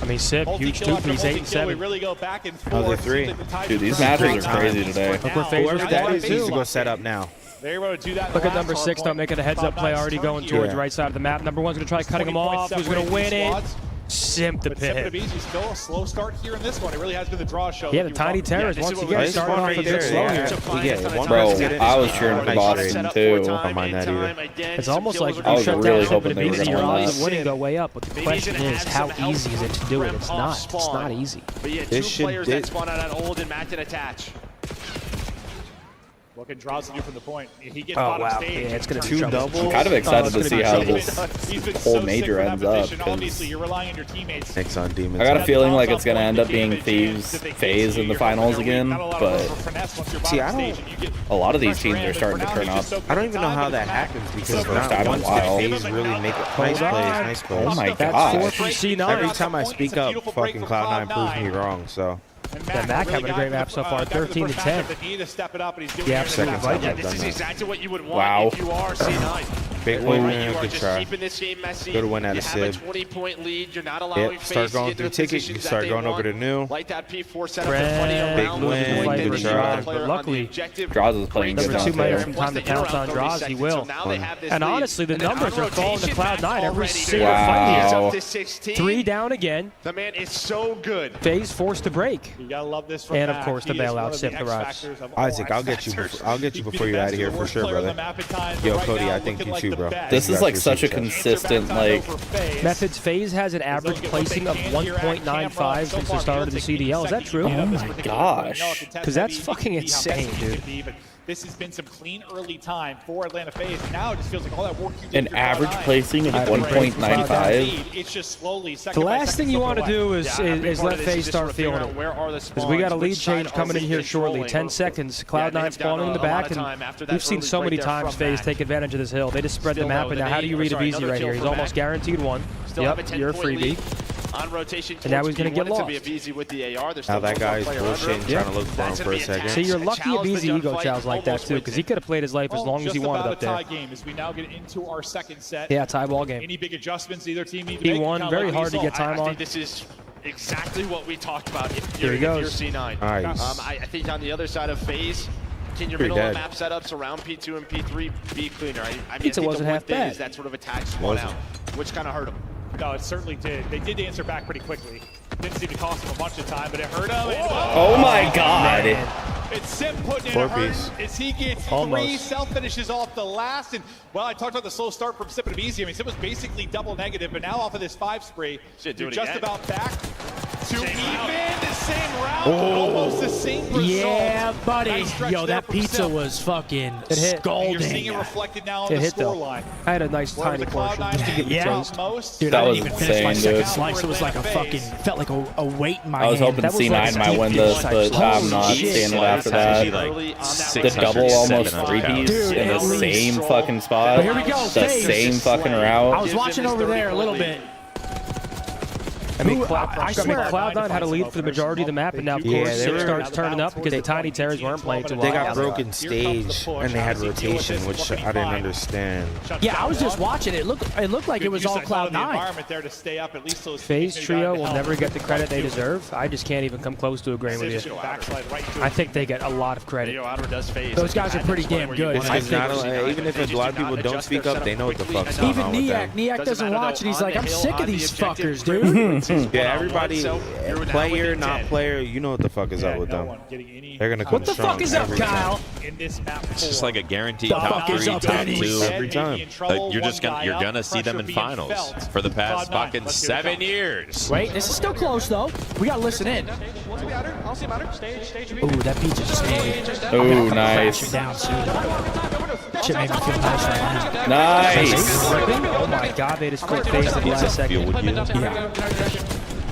I mean, Sip, huge 2, he's 8 and We 7. really go back and forth. Another 3. Dude, these matches are crazy today. Look where FaZe Whoever that is needs to go set up now. They're able to do that. Look at number 6 now making a heads-up play already going towards the right side of the map. Number 1's going to try cutting him off. Who's going to win it? Simp the pit. Easy, still a slow start here in this one. It really has been the draw show. Yeah, the tiny terrors once again started off a bit slow here. Bro, I was cheering for Boston too. Don't mind that either. It's almost like if I you was shut really down hoping they were Easy, gonna your win odds of that. winning go way up. But the question is, how easy is it to do it? It's not. It's not easy. But yeah, two players that spawn out on old and Matt and attach. What can Draws do from the point? He gets Oh, bottom wow. stage. Yeah, it's going to Two doubles. I'm kind of excited to see how this He's been whole so major sick ends for that up. position. Obviously, you're relying on your teammates. Next on Demons. I got a feeling like it's going to end up being Thieves FaZe in the finals again, but See, I don't. a lot of these teams are starting to turn up. I don't even know how that happens because First time in a once while. the FaZe really make nice plays. Oh my That's gosh. 4 from C9. Every time I speak up, fucking Cloud9 proves me wrong. So. Yeah, Mac having a great map so far, 13 to 10. Yeah, second time Yeah, I've this done is that. exactly what you would want Wow. if you are C9. Big That way, win, you are good just try. keeping this game messy. Good win out You of have a Sid. 20-point lead. You're not allowing Yep, FaZe start to going get through those tickets. You positions start that they going over want. to new. Like that P4 setup for plenty of Big rounds. win, Like good the try. player on the Luckily, objective. Draws is playing good Number out 2 might have there. some time to pounce on Draws. He will. And honestly, the numbers are falling to Cloud9 every single fight Wow. here. 3 down again. The man is so good. FaZe forced to break. You gotta love this from And of Mac. course, the He is one bailout of the saved the X Rocks. factors of all Isaac, I'll X get you. factors. I'll get you He's before the you're out best of here and for worst sure, player on the brother. map at times, Yo, but right Cody, now I thank looking you like too, the bro. best. This is like such a Answer back time consistent, like, Methods FaZe has an average placing of 1.95 since the start of the CDL. Is that true? Oh my gosh. Because that's fucking insane, dude. This has been some clean early time for Atlanta FaZe. Now it just feels like all that work you did An through average Cloud9. placing of 1.95. It's just slowly. The last thing you want to do is let FaZe start feeling it. Because we got a lead change coming in here shortly. 10 seconds. Cloud9 spawning in the back. And we've seen so many times FaZe take advantage of this hill. They just spread the map. And now how do you read a VZ right here? He's almost guaranteed one. Yep, you're a freebie. On rotation, And now he's going to get lost. with the AR. Now that guy's bullshitting, trying to look for him for a second. See, you're lucky a VZ ego chow's like that too, because he could have played his life as long as he wanted up there. Tie game as we now get into our second set. Yeah, tie ball game. Any big adjustments either team need to He make? won. Very hard to get time I on. think this is exactly what we talked about. If Here you're, he goes. if you're C9. Nice. I think on the other side of FaZe, can your Pretty middle of dead. map setups around P2 and P3 be cleaner? I mean, I Pizza think wasn't the one half thing bad. is that sort of attack spawn out, which kind of hurt him. No, it certainly did. They did answer back pretty quickly. Didn't seem to cost him a bunch of time, but it hurt him. Oh my god. It's Sim putting in Four a hurt piece. as he gets Almost. 3 self-finishes off the last. And, well, I talked about the slow start from Sip and Easy. I mean, Sip was basically double negative, but now off of this 5 spree, you're just about back to even the same round, almost the same result. Yeah, buddy. Nice stretch Yo, there that from pizza Sip. was fucking It hit. scalding. You're seeing it reflected now on It the hit though. scoreline. I had a nice tiny portion just to give me Yeah. taste. Most. Dude, That I was didn't even finish my insane, second dude. slice. It was like a fucking, felt like a weight in my I was hand. hoping That was C9 like might win this, but I'm not Holy shit. seeing it after that. The double almost 3-piece Dude, in the at least. same fucking spot. But here we go, The FaZe. same fucking I route. was watching over there a little bit. I mean, I swear, Cloud9 had a lead for the majority of the map, and now, of course, Yeah, they Sip were- starts turning up because the tiny terrors weren't playing too well. They got broken stage and they had rotation, which I didn't understand. Yeah, I was just watching it. It looked like it was all Cloud9. Environment there to stay up at least those FaZe trio will never get the credit they deserve. I just can't even come close to agreeing with you. I think they get a lot of credit. Those guys are pretty damn good. I Because not think only, even if a lot of people don't speak up, they know what the fuck's going even on with them. Niak doesn't watch it. He's like, I'm sick of these fuckers, dude. Yeah, everybody, player, not player, you know what the fuck is up with them. They're gonna come What the strong fuck is up, every Kyle? in this map. It's just like a guaranteed The top fuck is 3, up, top Dennis? 2 every time. Like, you're gonna see them in finals for the past fucking 7 years. Wait, this is still close, though. We gotta listen in. Ooh, that pizza's stinky. Ooh, nice. Down soon. Shit made me feel nice right now. Nice. Oh my god, they just quick phased at the last second. Yeah.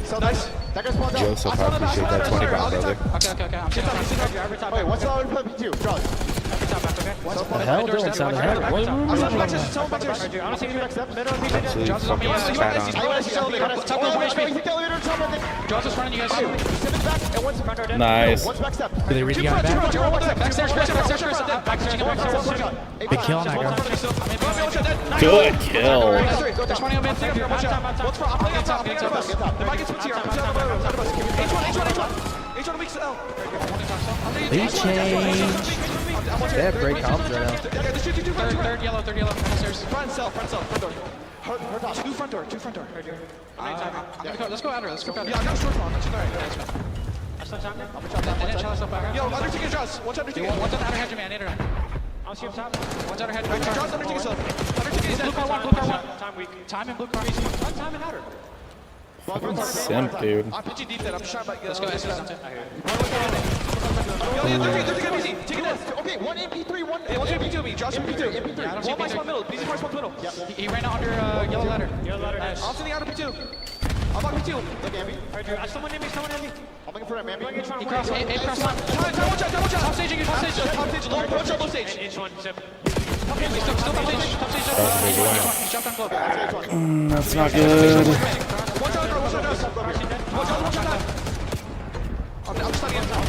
So nice. Joseph, I appreciate that 20 pound, brother. Wait, what's the other P2? Draws. What the hell? Dylan sounded heavy. Absolutely fucking spat on. Nice. Do they really got back? Big kill on that guy. Good kill. Lead change. They have great comps right now. Third yellow. Front cell. Two front door. Let's go outer. Let's go outer. Yeah, I got a short phone. Let's go. Yo, Undertaker draws. Watch Undertaker. One's on the outer hedge, man. I'll see up top. One's outer hedge. Draws Undertaker stuff. Undertaker's dead. Blue car one. Time weak. Time and blue car. Time and outer. Simp, dude. I'm pitching deep there. I'm sharp. Let's go. Let's go. Yo, they're gonna easy. Take it in. Okay, one MP3, one. Hey, what's your MP2 me? Josh, MP2. Yeah, I don't see one middle. Easy first, one middle. Yeah. He ran out under yellow ladder. Nice. I'm sending out MP2. I'm on MP2. Look, Ambi. Someone near me. I'm looking for him, Ambi. He crossed. Watch out. Top stage. Top stage. Low. Watch out, low stage. Still top stage. He jumped on cloak. That's not good. Watch out. I'm just starting in top. I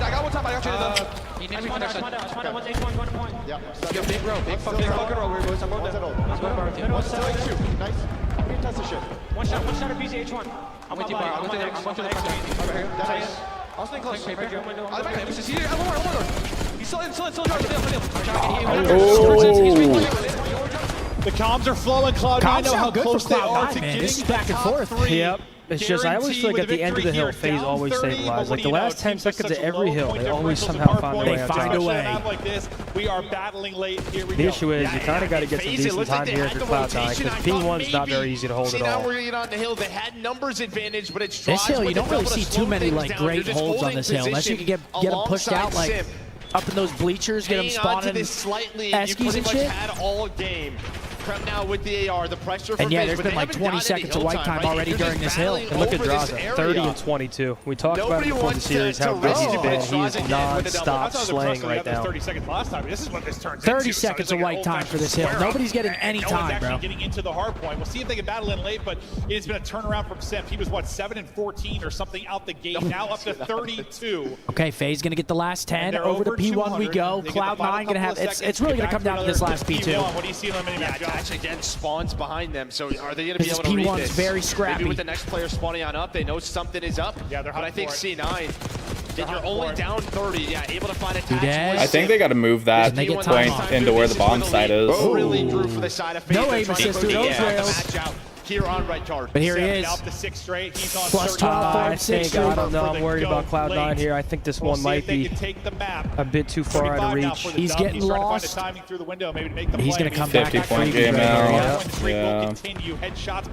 got one top. I got you. He needs me connection. Yeah. Yo, big row. Big fucking row. We're going to move that. Let's go to bar. Nice. I'm going to test this shit. One shot of BCH1. I'm with you, bar. I'm going to the next one. Over here. Nice. I was staying close. He's here. One more. He's still in. The comms are flowing. Cloud9 know how close they are to getting this is back and forth. Yep. It's just, I always feel like at the end of the hill, FaZe always stabilize. Like the last 10 seconds of every hill, they always somehow find a way on top. Like this, we are battling late. Here we the issue is you kind of got to get some decent time here if you're Cloud9, because P1's not very easy to hold at all. Now we're getting on the hill. They had numbers advantage, but it's this hill, you don't really see too many like great holds on this hill, unless you can get them pushed out like up in those bleachers, get them spawning Eskies and shit. Had all game. Prep now with the AR, the pressure and yeah, there's been like 20 seconds of white time already during this hill. And look at Draza, 30 and 22. We talked about it before the series, how good he's been. He is non-stop slaying right now. 30 seconds last time. This is what this turns 30 seconds of white time for this hill. Nobody's getting any time, bro. Getting into the hard point. We'll see if they can battle in late, but it's been a turnaround from SCUMP. He was, what, 7 and 14 or something out the gate, now up to 32. Okay, FaZe gonna get the last 10. Over to P1 we go. Cloud9 gonna have, it's really gonna come down to this last P2. What do you see in the yeah, attach again, spawns behind them. So are they going to be able to read this? Very scrappy. Maybe with the next player spawning on up, they know something is up. Yeah, they're hot. But I think C9, you're only down 30. Yeah, able to find attachments. I think they got to move that point into where the bomb site is. Really drew for the side of FaZe. No aim assist, dude. No trails. Here on right card. But here he is. Up to 6 straight. He's on plus 12, I think, I don't know. I'm worried about Cloud9 here. I think this one might be a bit too far out of reach. He's getting lost. He's going to come back. 50-point game now. Yeah.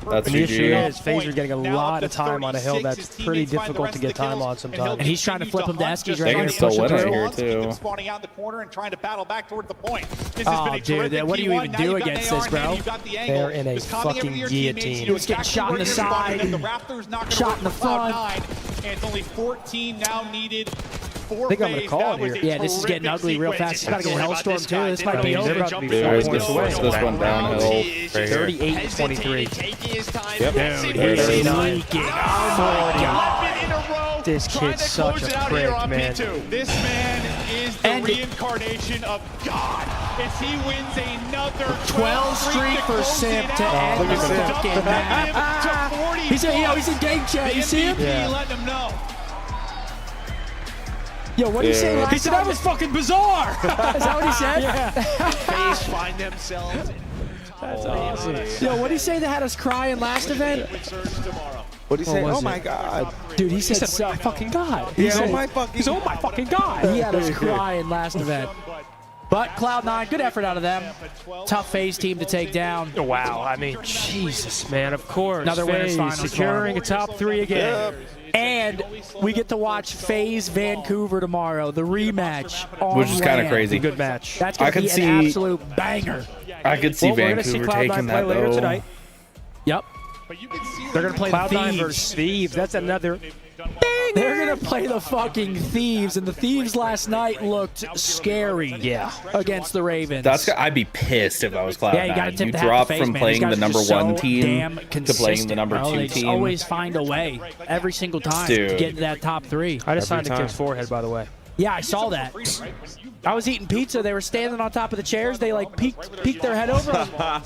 That's the issue is FaZe are getting a lot of time on a hill that's pretty difficult to get time on sometimes. And he's trying to flip him to Eskies right here. They can still win it here, too. Spawning out the corner and trying to battle back toward the point. Oh, dude, what do you even do against this, bro? They're in a fucking guillotine. He's getting shot in the side, shot in the front. And it's only 14 now needed. I think I'm going to call it here. Yeah, this is getting ugly real fast. He's got to get a Hellstorm, too. This might be over. They're about to be 4 points away. This one downhill. 38 and 23. Yep. Dude, he's leaking. Oh, my God. This kid's such a prick, man. This man is the reincarnation of God. As he wins another 12 streak for SCUMP to end the fucking map. He's in game chat. You see him? Yeah. Letting him know. Yo, what did he say last time? He said that was fucking bizarre. Is that what he said? Yeah. FaZe find themselves. That's awesome. Yo, what did he say that had us crying last event? What did he say? Oh my God. Dude, he said fucking God. He said, oh my fucking God. He had us crying last event. But Cloud9, good effort out of them. Tough FaZe team to take down. Wow, I mean, Jesus, man, of course. Another winners finals securing a top 3 again. And we get to watch FaZe Vancouver tomorrow, the rematch. Which is kind of crazy. Good match. That's going to be an absolute banger. I could see Vancouver taking that, though. Tonight. Yep. They're going to play Cloud9 versus Thieves. That's another... They're going to play the fucking Thieves, and the Thieves last night looked scary against the Ravens. I'd be pissed if I was Cloud9. Yeah, you got to tip the drop hat from playing the number 1 team to playing the number 2 they team. always find a way every single time to get into that top 3. I just signed a kid's forehead, by the way. Yeah, I saw that. I was eating pizza. They were standing on top of the chairs. They like peeked their head over. I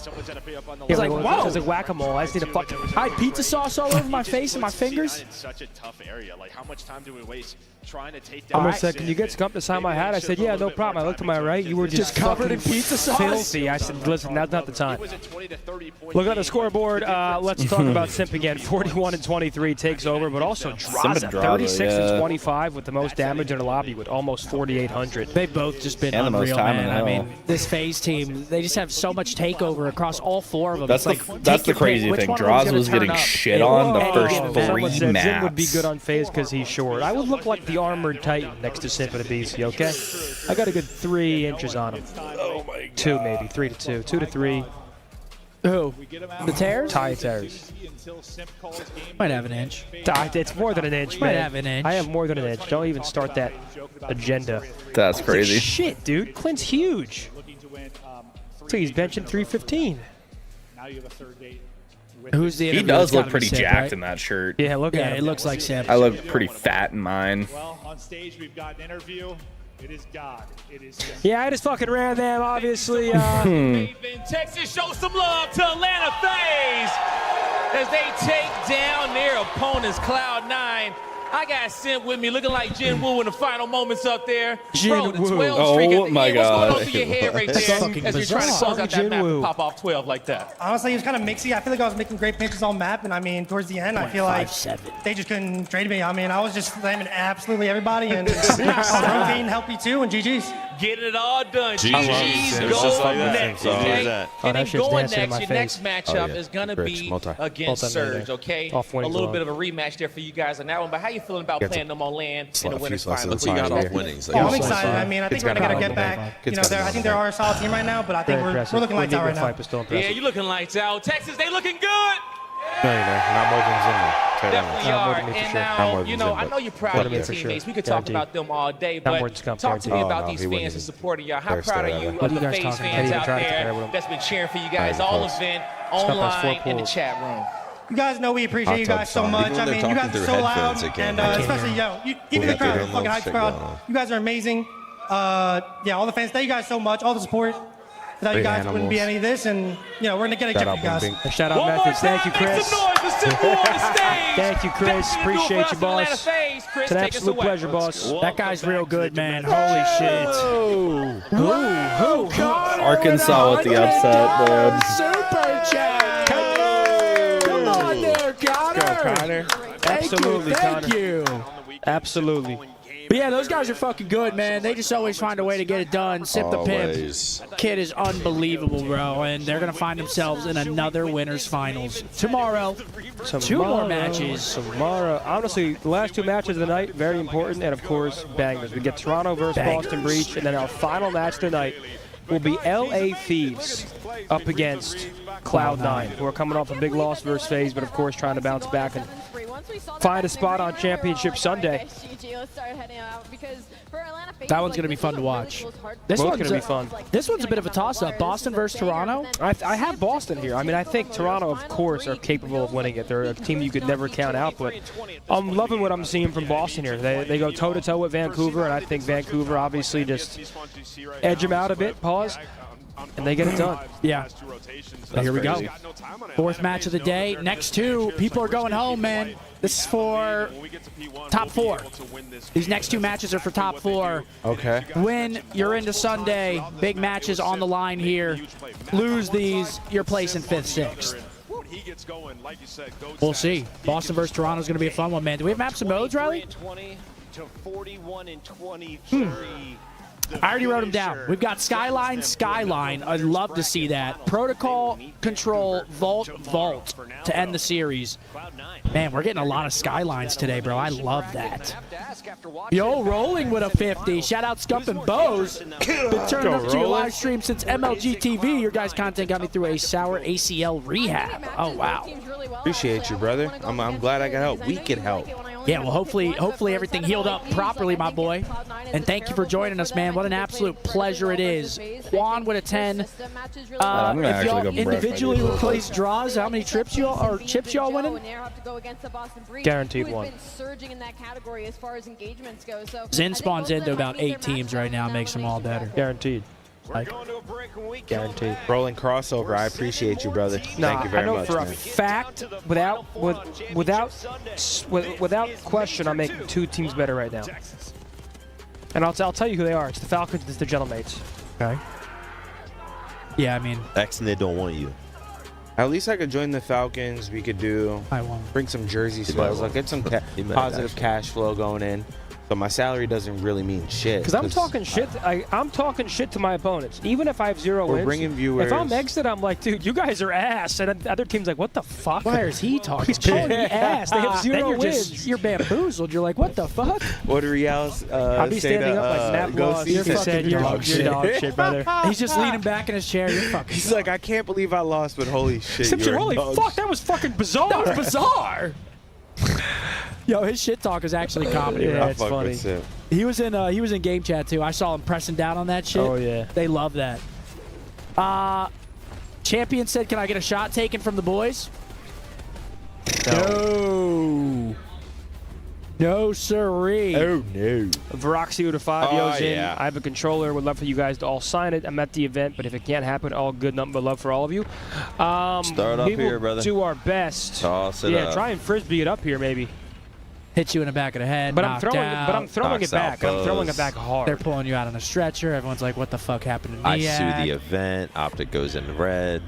was like, whoa. It was like whack-a-mole. I just need a fucking. I had pizza sauce all over my face and my fingers. It's such a tough area. Like, how much time do we waste trying to take down? Almost said, "Can you get Scump to sign my hat?" I said, "Yeah, no problem." I looked to my right. You were just covered in pizza sauce. Filthy. I said, "Listen, that's not the time." Look at the scoreboard. Let's talk about Simp again. 41-23 takes over, but also Draza, 36-25 with the most damage in the lobby with almost 4,800. They've both just been And the most unreal, time in man. I hell. mean, this FaZe team, they just have so much takeover across all 4 of them. That's the crazy thing. Draza was getting shit on the first Someone 3 said maps. Zim would be good on FaZe because he's short. I would look like the armored Titan next to Simp and a BC, okay? I got a good 3 inches on him. Oh my God. 2 maybe, 3 to 2, 2 to 3. Who? The Tears? Ty Tears. Might have an inch. It's more than an inch, Might man. have an inch. I have more than an inch. Don't even start that agenda. That's crazy. Shit, dude. Clint's huge. So he's benching 315. Now you have a third date. Who's the He interviewer? does It's look gotta be pretty Simp, jacked right? in that shirt. Yeah, look at Yeah, him. it looks like Simp. I look pretty fat in mine. Well, on stage we've got an interview. It is God. It is Simp. Yeah, I just fucking ran them, obviously. Texas show some love to Atlanta FaZe as they take down their opponents, Cloud9. I got Simp with me, looking like Jin Woo in the final moments up there. Bro, the 12 streak. Oh my What's going on God. through your head right there as you're trying to close out that map and pop off 12 like that? Honestly, it was kind of mixy. I feel like I was making great pitches on map, and I mean, towards the end, I feel like 5'7". they just couldn't trade me. I mean, I was just slamming absolutely everybody, and Rogaine helped me too, and GG's. Getting it all done. GG's. GG's It's just go like that. next, So- okay? that. Oh, And that then shit's going dancing in next, my your face. next matchup yeah. is going to Rich, be multi. against Multi-million. Surge, okay? Off A winnings little alone. bit of a rematch there for you guys on that one, but how you feeling about Gets playing them on land in the winners slots final? in the side here. winnings. Yeah, I'm excited. I mean, I think we're gonna get back. You know, I think there are a solid team right now, but I think Very we're impressive. looking lights out right now. Fight, but still impressive. Yeah, you looking lights out. Texas, they looking good. No, you're not more than Zimmer. Definitely Not more are. than me for And sure. Not now, more you than know, Zim, I but know you're proud more of than your me for teammates. sure. We could talk Guaranteed. about them all day, Not but more than Scump, talk to me guaranteed. about Oh, no, these he wouldn't fans and even. supporting y'all. How They're proud are still you there. of What are the you guys FaZe talking? fans Can't even out try to compare there with them. that's been cheering for you Not guys even all close. event, has 4 online, in the pools. chat room? You guys know we appreciate you Hot tub guys so song. much. Even when I they're mean, you guys talking are through so headphones, loud, they can't and hear especially even the got crowd, their own fucking little hype shit crowd. going on. You guys are amazing. Yeah, all the fans, thank you guys so much. All the support. Without you Big guys, wouldn't be animals. any of this, and you know, we're gonna get a Shout gift out for you guys. Bing Bing. Shout out One more Methods. Thank you, time, make Chris. some noise for Simple on the stage. Thank you, Chris. Thank you, Appreciate for you, us, Atlanta boss. FaZe. Chris, It's an take us absolute away. pleasure, boss. That guy's real good, man. Holy shit. Whoa. Arkansas with the upset, man. Super chat. Come on there, Connor. Absolutely, Thank Connor. you. Absolutely. But yeah, those guys are fucking good, man. They just always find a way to get it done. Sip the Always. pimp. Kid is unbelievable, bro. And they're going to find themselves in another winners finals tomorrow. 2 more matches. Tomorrow. Honestly, the last 2 matches of the night, very important. And, of course, bangers. We get Toronto versus Bangers. Boston Breach. And then our final match tonight will be LA Thieves up against Cloud9, who are coming off a big loss versus FaZe, but, of course, trying to bounce back and find a spot on Championship Sunday. That one's going to be fun to watch. Both going to be fun. This one's a bit of a toss-up. Boston versus Toronto. I have Boston here. I mean, I think Toronto, of course, are capable of winning it. They're a team you could never count out, but I'm loving what I'm seeing from Boston here. They go toe-to-toe with Vancouver, and I think Vancouver obviously just edge them out a bit, pause, and they get it done. Yeah. So here we go. 4th match of the day. Next 2, people are going home, man. This is for top 4. These next 2 matches are for top 4. Okay. Win, you're into Sunday. Big matches on the line here. Lose these, you're placing 5th, 6th. We'll see. Boston versus Toronto is going to be a fun one, man. Do we have maps and modes, Riley? 20 to 41 and 23. I already wrote them down. We've got Skyline. I'd love to see that. Protocol, Control, Vault to end the series. Man, we're getting a lot of Skylines today, bro. I love that. Yo, rolling with a 50. Shout out Scump and Bose. Been turning up to your live stream since MLG TV. Your guys' content got me through a sour ACL rehab. Oh, wow. Appreciate you, brother. I'm glad I can help. We can help. Yeah, well, hopefully everything healed up properly, my boy. And thank you for joining us, man. What an absolute pleasure it is. Juan with a 10. If y'all individually replace draws, how many chips y'all winning? Guaranteed one. Zen spawns into about 8 teams right now, makes them all better. Guaranteed. Guaranteed. Rolling crossover. I appreciate you, brother. Thank you very much. I know for man. a fact, without question, I'm making 2 teams better right now. And I'll tell you who they are. It's the Falcons. It's the Gentlemates. Okay. Yeah, I mean, X-Nid don't want you. At least I could join the Falcons. We could bring some jersey sales. Like get some positive cash flow going in. But my salary doesn't really mean shit. Because I'm talking shit. I'm talking shit to my opponents. Even if I have 0 wins. We're bringing viewers. If I'm exit, I'm like, dude, you guys are ass. And the other team's like, what the fuck? why is he talking? He's calling me ass. They have 0 wins. You're bamboozled. You're like, what the fuck? What do Rial's I'll be standing up like Nap lost. You're dog shit, brother. He's just leaning back in his chair. You're fucking. He's like, I can't believe I lost, but holy shit. Holy fuck, that was fucking bizarre. That was bizarre. Yo, his shit talk is actually comedy. Yeah, bro. it's funny. He was in game chat too. I saw him pressing down on that shit. Oh yeah. They love that. Champion said, "Can I get a shot taken from the boys?" No. No, sirree. Oh no. Veroxy with a 5 yo's in. yeah. I have a controller. Would love for you guys to all sign it. I'm at the event, but if it can't happen, all good. Nothing but love for all of you. Start up we here, will brother. do our best. Toss it yeah, up. try and frisbee it up here, maybe. Hit you in the back of the head. But I'm knocked throwing. out. But I'm throwing Knocks it back. out I'm throwing it foes. back hard. They're pulling you out on a stretcher. Everyone's like, "What the fuck happened to me?" I sue the event. Optic goes in red,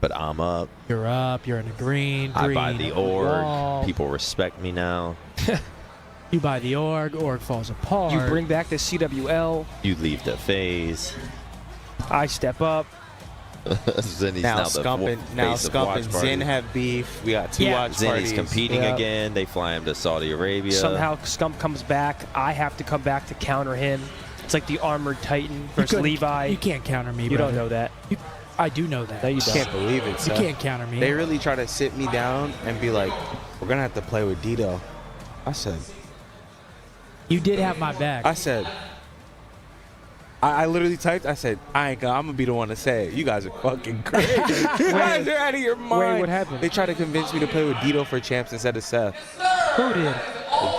but I'm up. You're up. You're in the green. I buy the org. wall. People respect me now. You buy the org. Org falls apart. You bring back the CWL. You leave the phase. I step up. Zenny's Now the Scump and Zen have beef. We got 2 watch Zenny's parties. competing again. They fly him to Saudi Arabia. Somehow Scump comes back. I have to come back to counter him. It's like the Armored Titan versus Levi. You can't counter me, You brother. don't know that. I do know that. No, you I don't. can't believe it. You Seth. can't counter me. They really try to sit me down and be like, "We're gonna have to play with Dito." I said, You did have my back. I said, I literally typed. I said, I'm gonna be the one to say it. You guys are fucking crazy. You guys are out of your mind. Wait, what happened? They tried to convince me to play with Dito for champs instead of Seth. Who did?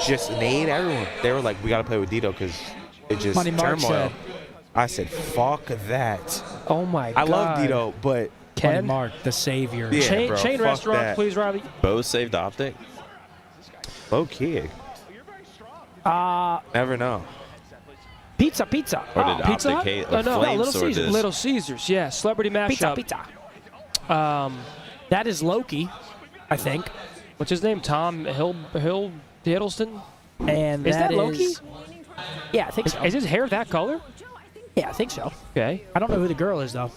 Just Nate, everyone. They were like, we gotta play with Dito because it just Money Mark turmoil. said. I said, fuck that. Oh my I god. love Dito, but Money Mark, the savior. Yeah, bro, chain fuck restaurant, that. please, Riley. Bo saved Optic. low key. Never know. Pizza. Or did Pizza Optic Hut? hate No, Flames Little or Caesars. this? Little Caesars, yeah. Celebrity mashup. Pizza. That is Loki, I think. What's his name? Tom Hiddleston? And Is that Loki? Yeah, I think so. Is his hair that color? Yeah, I think so. Okay. I don't know who the girl is, though.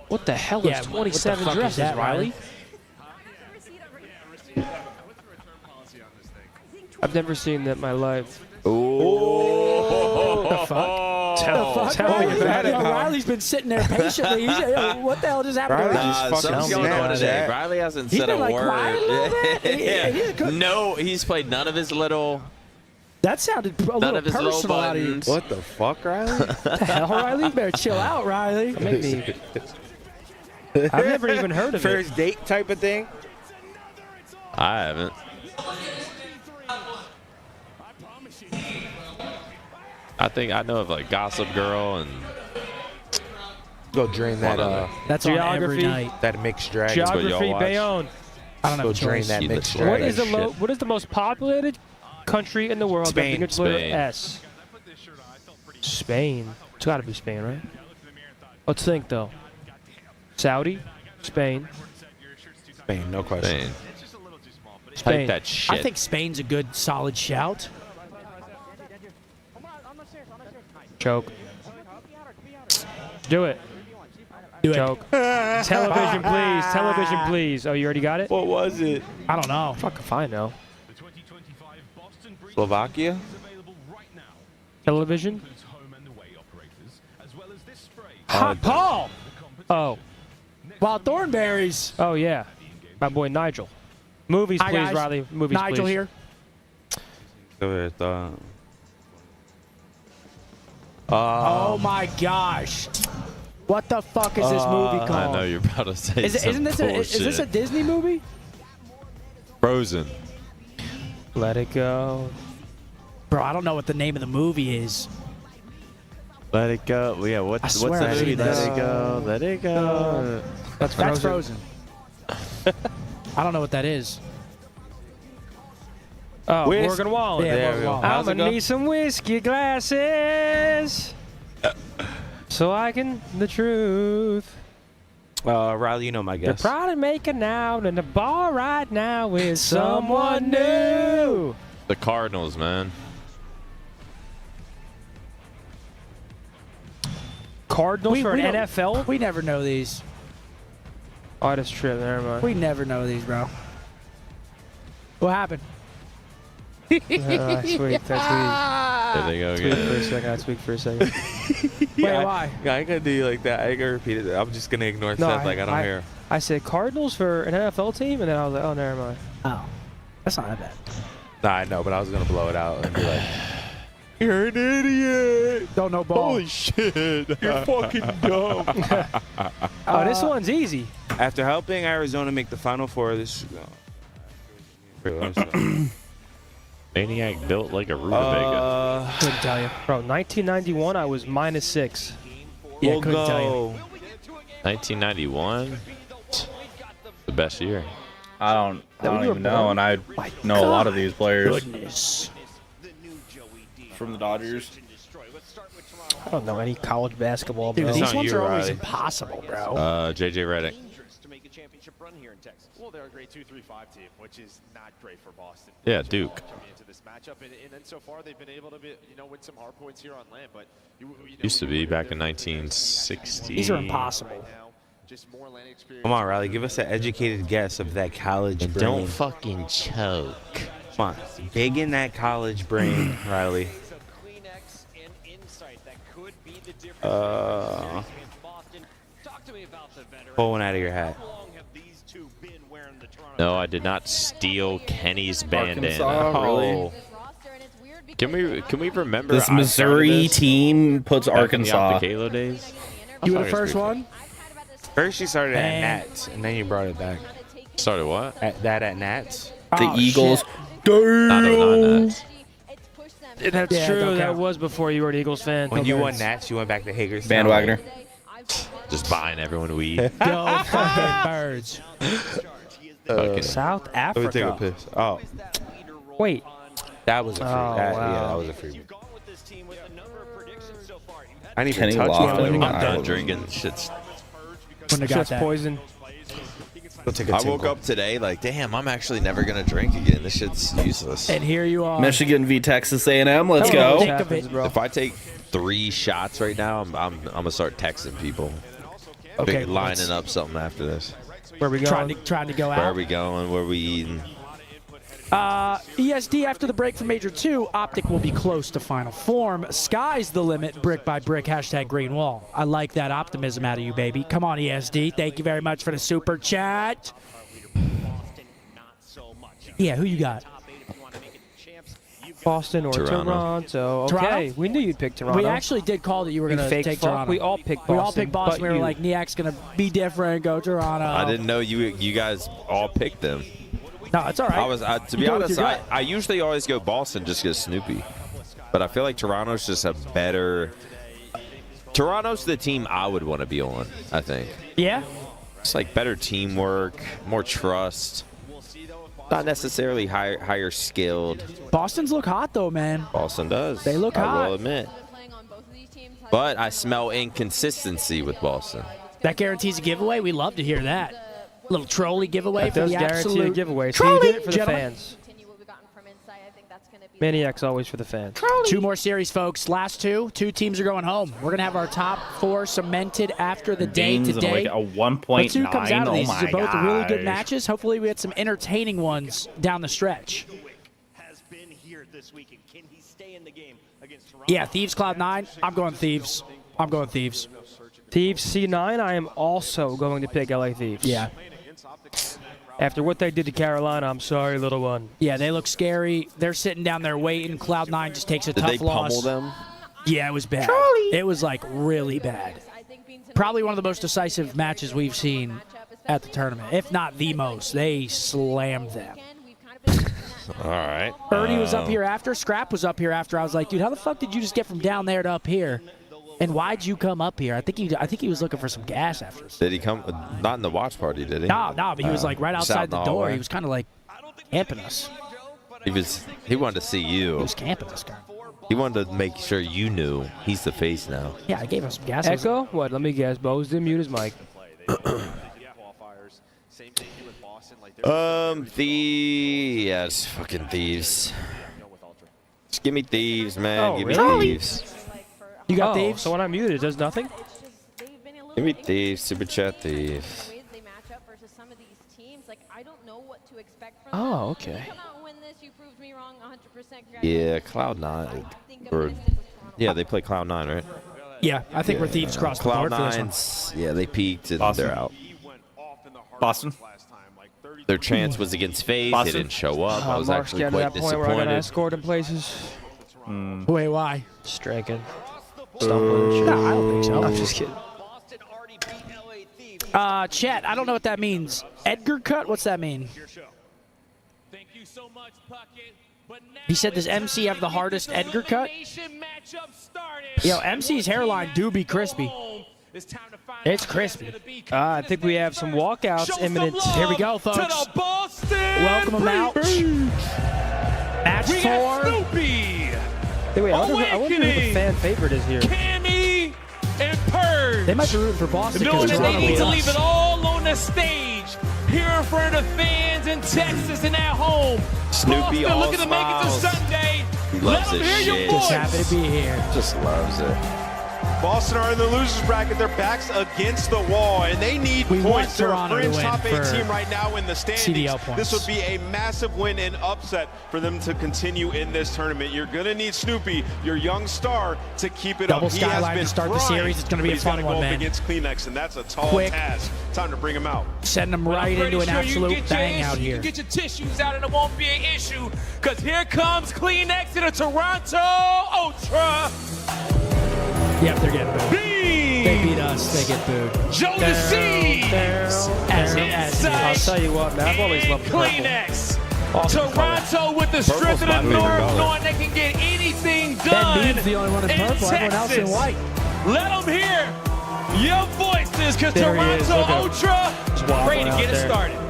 What the hell Yeah, is what the 27 fuck is dresses, that, Riley? I've never seen that in my life. Oh, What the fuck? Tell me about it. Riley's been sitting there patiently. He's like, "Yo, what the hell just happened to Riley Riley?" just fucking something's going on today. Riley hasn't He's said been a like word. quiet a little bit. Yeah. No, he's played none of his little. That sounded a little of his low personal out of you. buttons. What the fuck, Riley? What the hell, Riley? You better chill out, Riley. I've never even heard of First it. date type of thing? I haven't. I think I know of like Gossip Girl and Go drain that That's on every Geography. night. that mixed dragon. what y'all Geography, watch. Bayonne. I don't have Go a drain choice. that See mixed the dragon. shit. What is the most populated country in the world that Spain. begins with letter Spain. S? Spain. It's got to be Spain, right? Let's think though. Saudi, Spain, Spain, no question. Spain. Spain. Take that shit. I think Spain's a good, solid shout. Choke. Do it. Do it. Choke. Television, please. Television, please. Oh, you already got it? What was it? I don't know. Fuck if I know. Slovakia? Television? Hot Paul! Oh. Wild Thornberries. Oh, yeah. My boy Nigel. Movies, Hi, please, guys. Riley. Movies, Nigel please. here. Oh my gosh. What the fuck is this movie called? I know you're about to say Isn't this is this a Disney movie? Frozen. Let it go. Bro, I don't know what the name of the movie is. Let it go. Yeah, what's the swear I've movie? seen Let this. it go. Let it go. That's Frozen. I don't know what that is. Oh, Morgan Wallen. Yeah, Morgan Wallen. I'm gonna need some whiskey glasses so I can the truth. Riley, you know my They're guess. probably making out in the bar right now with someone new. The Cardinals, man. Cardinals for an don't- NFL? We never know these. Oh, that's true. Never mind. We never know these, bro. What happened? Sweet. That's weak. There they go That's weak again. for a second. That's weak for a second. Wait, why? Yeah, I gotta do like that. I gotta repeat it. I'm just gonna ignore Seth like I don't hear. I said Cardinals for an NFL team, and then I was like, oh, never mind. Oh, that's not that bad. Nah, I know, but I was gonna blow it out and be like, "You're an idiot! Don't know ball. Holy shit! You're fucking dumb." Oh, this one's easy. After helping Arizona make the Final Four, this. Maniac built like a rutabaga. Couldn't tell you. Bro, 1991, I was -6. Yeah, We'll couldn't tell you. go. 1991. The best year. I don't even know, and I know a lot of these players. Goodness. From the Dodgers. I don't know any college basketball, bro. Dude, these ones you, are always Riley. impossible, bro. JJ Redick. To make a championship run here in Texas. Well, they're a great 2-3-5 team, which is not great for Boston. Yeah, Duke. Coming into this matchup, and then so far they've been able to win some hard points here on land, but Used to be back in 1960. These are impossible. just more land experience. Come on, Riley, give us an educated guess of that college brain. Don't fucking choke. Come on, big in that college brain, Riley. Pull one out of your hat. No, I did not steal Kenny's bandana. Arkansas, really? Oh. Can we remember This I started Missouri this team puts back in the Arkansas. Optic days? You were the first one? First you started at Dang. Nats, and then you brought it back. Started what? At Nats. The Oh, Eagles. Not Nats. That's Yeah, true. don't That count. was before you were an Eagles fan. When you won Nats, you went back to Hagerstown. Bandwagoner. Just buying everyone weed. Go fucking birds. Fucking South Let me take a Africa. piss. Oh, Wait. that was a free. Oh, Yeah, wow. that was a free. I didn't even Kenny touch Lofton. it. I'm I done don't drinking. Shit's. Wouldn't have got Shit's that. poison. Go take a I woke tinkle. up today like, damn, I'm actually never gonna drink again. This shit's useless. And here you are. Michigan v Texas A&M. Let's Think go. of it. If I take 3 shots right now, I'm gonna start texting people. Okay, Lining up something after this. Where we Trying going? to go Where are out. we going? Where are we eating? ESD after the break from Major 2, Optic will be close to final form. Sky's the limit, brick by brick, hashtag green wall. I like that optimism out of you, baby. Come on, ESD. Thank you very much for the super chat. Yeah, who you got? Boston or Toronto. Okay, Toronto? we knew you'd pick Toronto. We actually did call that you were You going to fake take fuck. Toronto. We all picked Boston. We all picked Boston. but We were you. like, Niak's going to be different, go Toronto. I didn't know you guys all picked them. No, it's all right. To You be go with honest, your I gut. usually always go Boston just because Snoopy. But I feel like Toronto's just a better. Toronto's the team I would want to be on, I think. Yeah? It's like better teamwork, more trust. Not necessarily higher skilled. Boston's look hot, though, man. Boston does. They look I hot. will admit. But I smell inconsistency with Boston. That guarantees a giveaway. We love to hear that. Little trolley giveaway That for does the guarantee absolute a giveaway. So trolley, you did it for the gentlemen. fans. Maniac's always for the fans. 2 more series, folks. Last 2. 2 teams are going home. We're going to have our top 4 cemented after the day Games and today. like a 1.9. Let's see who comes out of these. Oh These are my both really good gosh. matches. Hopefully we get some entertaining ones down the stretch. Yeah, Thieves Cloud9. I'm going Thieves. I'm going Thieves. Thieves C9. I am also going to pick LA Thieves. Yeah. After what they did to Carolina, I'm sorry, little one. Yeah, they look scary. They're sitting down there waiting. Cloud9 just takes a tough loss. Did they pummel them? Yeah, it was bad. It was like really bad. Probably one of the most decisive matches we've seen at the tournament, if not the most. They slammed them. All right. Ernie was up here after. Scrap was up here after. I was like, dude, how the fuck did you just get from down there to up here? And why'd you come up here? I think he was looking for some gas after. Did he come? Not in the watch party, did he? No, but he was like right outside the door. hallway. He was kind of like camping us. He wanted to see you. He was camping us, guy. He wanted to make sure you knew he's the face now. Yeah, I gave him some gas. Echo? What? Let me guess. Bose didn't mute his mic. Yes, fucking thieves. Just give me thieves, man. Oh, give really? me thieves. You got thieves? So when I mute it, it does nothing? Give me thieves. Super chat thieves. Oh, okay. Yeah, Cloud9. Or yeah, they play Cloud9, right? Yeah, I think we're thieves across the board for this one. Cloud9's, yeah, they peaked and Boston. they're out. Boston. Their chance was against FaZe. They didn't show up. I was Mark's actually getting to quite that point where I gotta disappointed. escort him places. Wait, why? Striking. No, I don't think so. I'm just kidding. Chat, I don't know what that means. Edgar cut? What's that mean? He said, does MC have the hardest Edgar cut? Yo, MC's hairline do be crispy. It's crispy. I think we have some walkouts imminent. Here we go, folks. Welcome them out. Match 4. Hey, wait, I wonder who the fan favorite is here. Cammy and Purge. They might be rooting for Boston. Knowing that they Toronto need beat to us. leave it all on the stage. Here in front of the fans in Texas and at home. Snoopy Boston all looking to make it to smiles. Sunday. He Let loves them this hear your shit. voice. Just happy to be here. Just loves it. Boston are in the losers bracket. Their backs against the wall, and they need We want points. They're a Toronto to fringe win top 8 for team right now in the standings. CDL points. This would be a massive win and upset for them to continue in this tournament. You're going to need Snoopy, your young star, to keep it Double up. He has Skyline been to start the primed, series. It's going to be but a he's fun gotta one, go up man. against Kleenex, and that's a tall Quick. task. Time to bring him out. Send them I'm right pretty into an sure you absolute get your bang issue, out you here. can get your tissues out and it won't be an issue. Because here comes Kleenex to the Toronto Ultra. Yep, they're getting booed. They beat us. They get booed. Joe the Seeds. I'll tell you what, man. I've always loved purple. Kleenex. Awesome Toronto with the strength of the my favorite North, color. knowing they can get anything Ben done. Bean's the only one in purple. Everyone else in Texas. white. Let them hear your voices, because There he is. Toronto Look at him. Ultra wobbling ready to out get it there. started.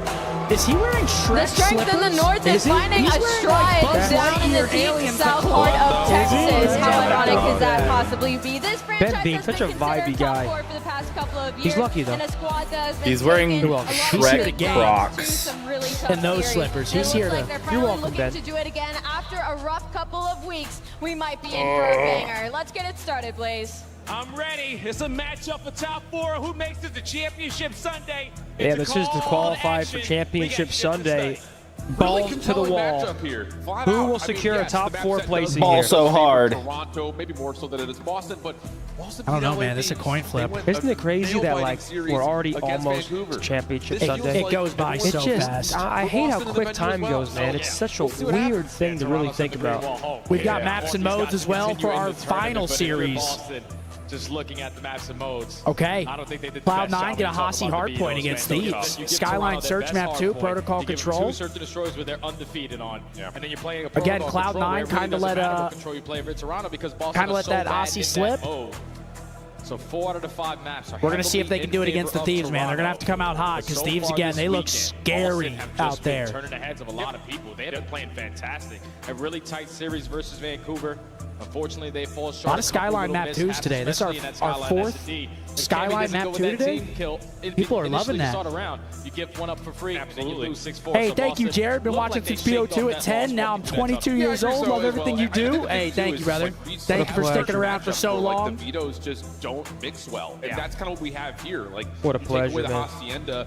Is he wearing Shrek The strength in the slippers? north is he? finding He's a wearing, stride like, Buzz down in the Lightyear deep alien south from part of Is he? Texas. How ironic Oh, could that man. possibly be? This franchise Bean, has such been a considered vibey top guy. four for the past couple of years. He's lucky, though. And a squad that has been He's wearing taking a lot of Shrek good games Crocs. to some really tough And those series. slippers. It He's looks here like to- they're You're finally welcome, looking Ben. to do it again. After a rough couple of weeks, we might be in for a banger. Let's get it started, Blaze. I'm ready. It's a matchup for top 4. Who makes it to Championship Sunday? Yeah, It's a this is to call qualify to for action. Championship We got Sunday. Balls to the wall. Who will secure a top 4 placing Ball here? so hard. Toronto, maybe more so than it is Boston, but Boston I don't know, beat man. LA This is a coin flip. Isn't it crazy that like series we're already against almost Vancouver. to Championship This Sunday? It goes by It's so just, fast. I hate how Boston quick and the time Venue as well. goes, man. So, It's yeah, such a we'll see what weird happens. thing to really think about. We've got maps and modes as well for our final series. Just looking at the maps and modes. Okay. I don't think they did the best Cloud9 job get a when you talk Hossy about the hard point Beatles, against man. Thieves. You give Skyline Toronto their search best map hard 2, point. protocol You give them control. 2 search and destroys where they're undefeated on. Yeah. And then you're playing a Again, protocol control Cloud9 where it really kinda doesn't let, matter what control you play for Toronto, because Boston kinda is let so that bad Aussie in slip. that mode. So 4 out of the 5 maps are We're going to see if they heavily can do it in against the favor of Thieves, man. They're going to have to come out hot But because so Thieves, far again, this they look weekend, scary Boston have out just been there. turning the heads of a lot of people. They have been playing fantastic. A really tight series versus Vancouver. Unfortunately, they fall short. A lot of Skyline map 2s today. This is our 4th Skyline map 2 today. People are loving that. You give one up for free, and then you lose 6-4. Hey, So thank you, Boston Jared. Been looked watching like they since BO2 shaped at up 10. that Now I'm Boston 22 defense. years old. Love everything you do. Hey, thank you, brother. Thank you for sticking around for so long. The vetoes just don't mix well, and that's kind of what we have here. Like, What a you pleasure, take away the man. hacienda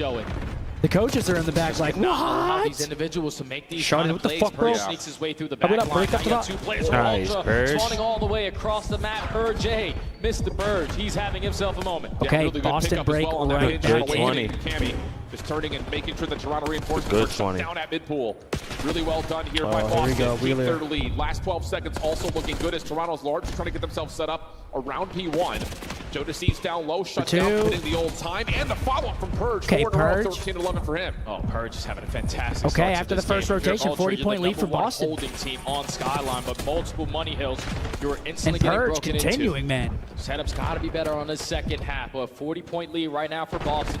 showing. The coaches are in the back like, How what? these individuals to make these Shawty, kind of what the plays. fuck, bro? Purge sneaks his way through the How back about line. break up Now you got the 2 players from Nice, Ultra Purge. spawning all the way across the map. Purge, Mr. Purge, he's having himself a moment. Okay, really good Boston pickup as break well on that right mid. back Good in. 20. Cammy just turning and making sure the Toronto reinforcements Good are shut 20. down at mid-pool. Really well done here by Here we Boston. go, Keep Wheeler. their lead. Last 12 seconds also looking good as Toronto's large trying to get themselves set up around P1. Joe Deceives down low, shut down, hitting the old time, and the follow-up from Purge. Okay, 4-0, Purge. 13-11 for him. Oh, Purge is having a fantastic Okay, start to after this the first game. If you're rotation, Ultra, 40-point you're the lead for #1 Boston. holding team on Skyline, but multiple money hills. You're instantly And getting Purge broken continuing, into. man. Setup's got to be better on the second half. A 40-point lead right now for Boston.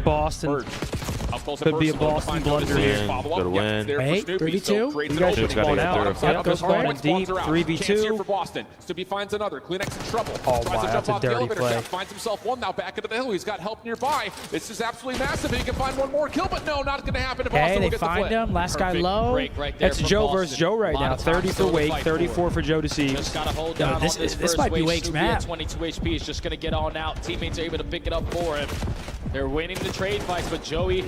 Boston. Could be a Boston blunder here. Good win. Hey, 32. You guys should ball out. Yep, goes forward deep. 3v2. For Boston. Stupi finds another. Kleenex in trouble. Oh, Tries wow, to jump that's a off the dirty elevator play. shaft. Finds himself one now back into the hill. He's got help nearby. This is absolutely massive. He can find one more kill, but no, not going to happen. Okay, they find him. Last guy low. That's Joe versus Joe right now. 30 for Wake, 34 for Joe Deceives. Just got to hold down this might be Wake's map. 22 HP is just going to get on out. Teammates are able to pick it up for him. They're winning the trade fights, but Joey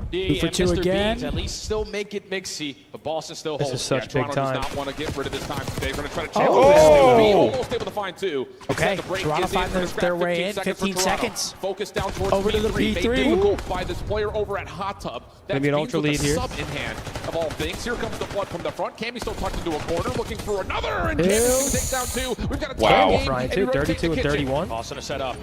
D for and two Mr. again. Beans at least still make it mixy, but Boston still This holds. is such Toronto big time. does not want to get rid of this time. They're going to try to challenge Oh! Almost able to find two. Okay, The break Toronto is in find for the their scrap. way in. 15 15 for Toronto. seconds. Focus down towards Over to the P3. P3. Made difficult by this player over at Hot Tub. That's Maybe an Beans ultra with lead a here. sub in hand of all things. Here comes the flood from the front. Cammy still tucked into a corner, looking for another. And Ew. Cammy's going to take down two. We've got a Wow. tie game, Ryan, and too. we rotate 32 the and kitchen. 31. Boston is set up.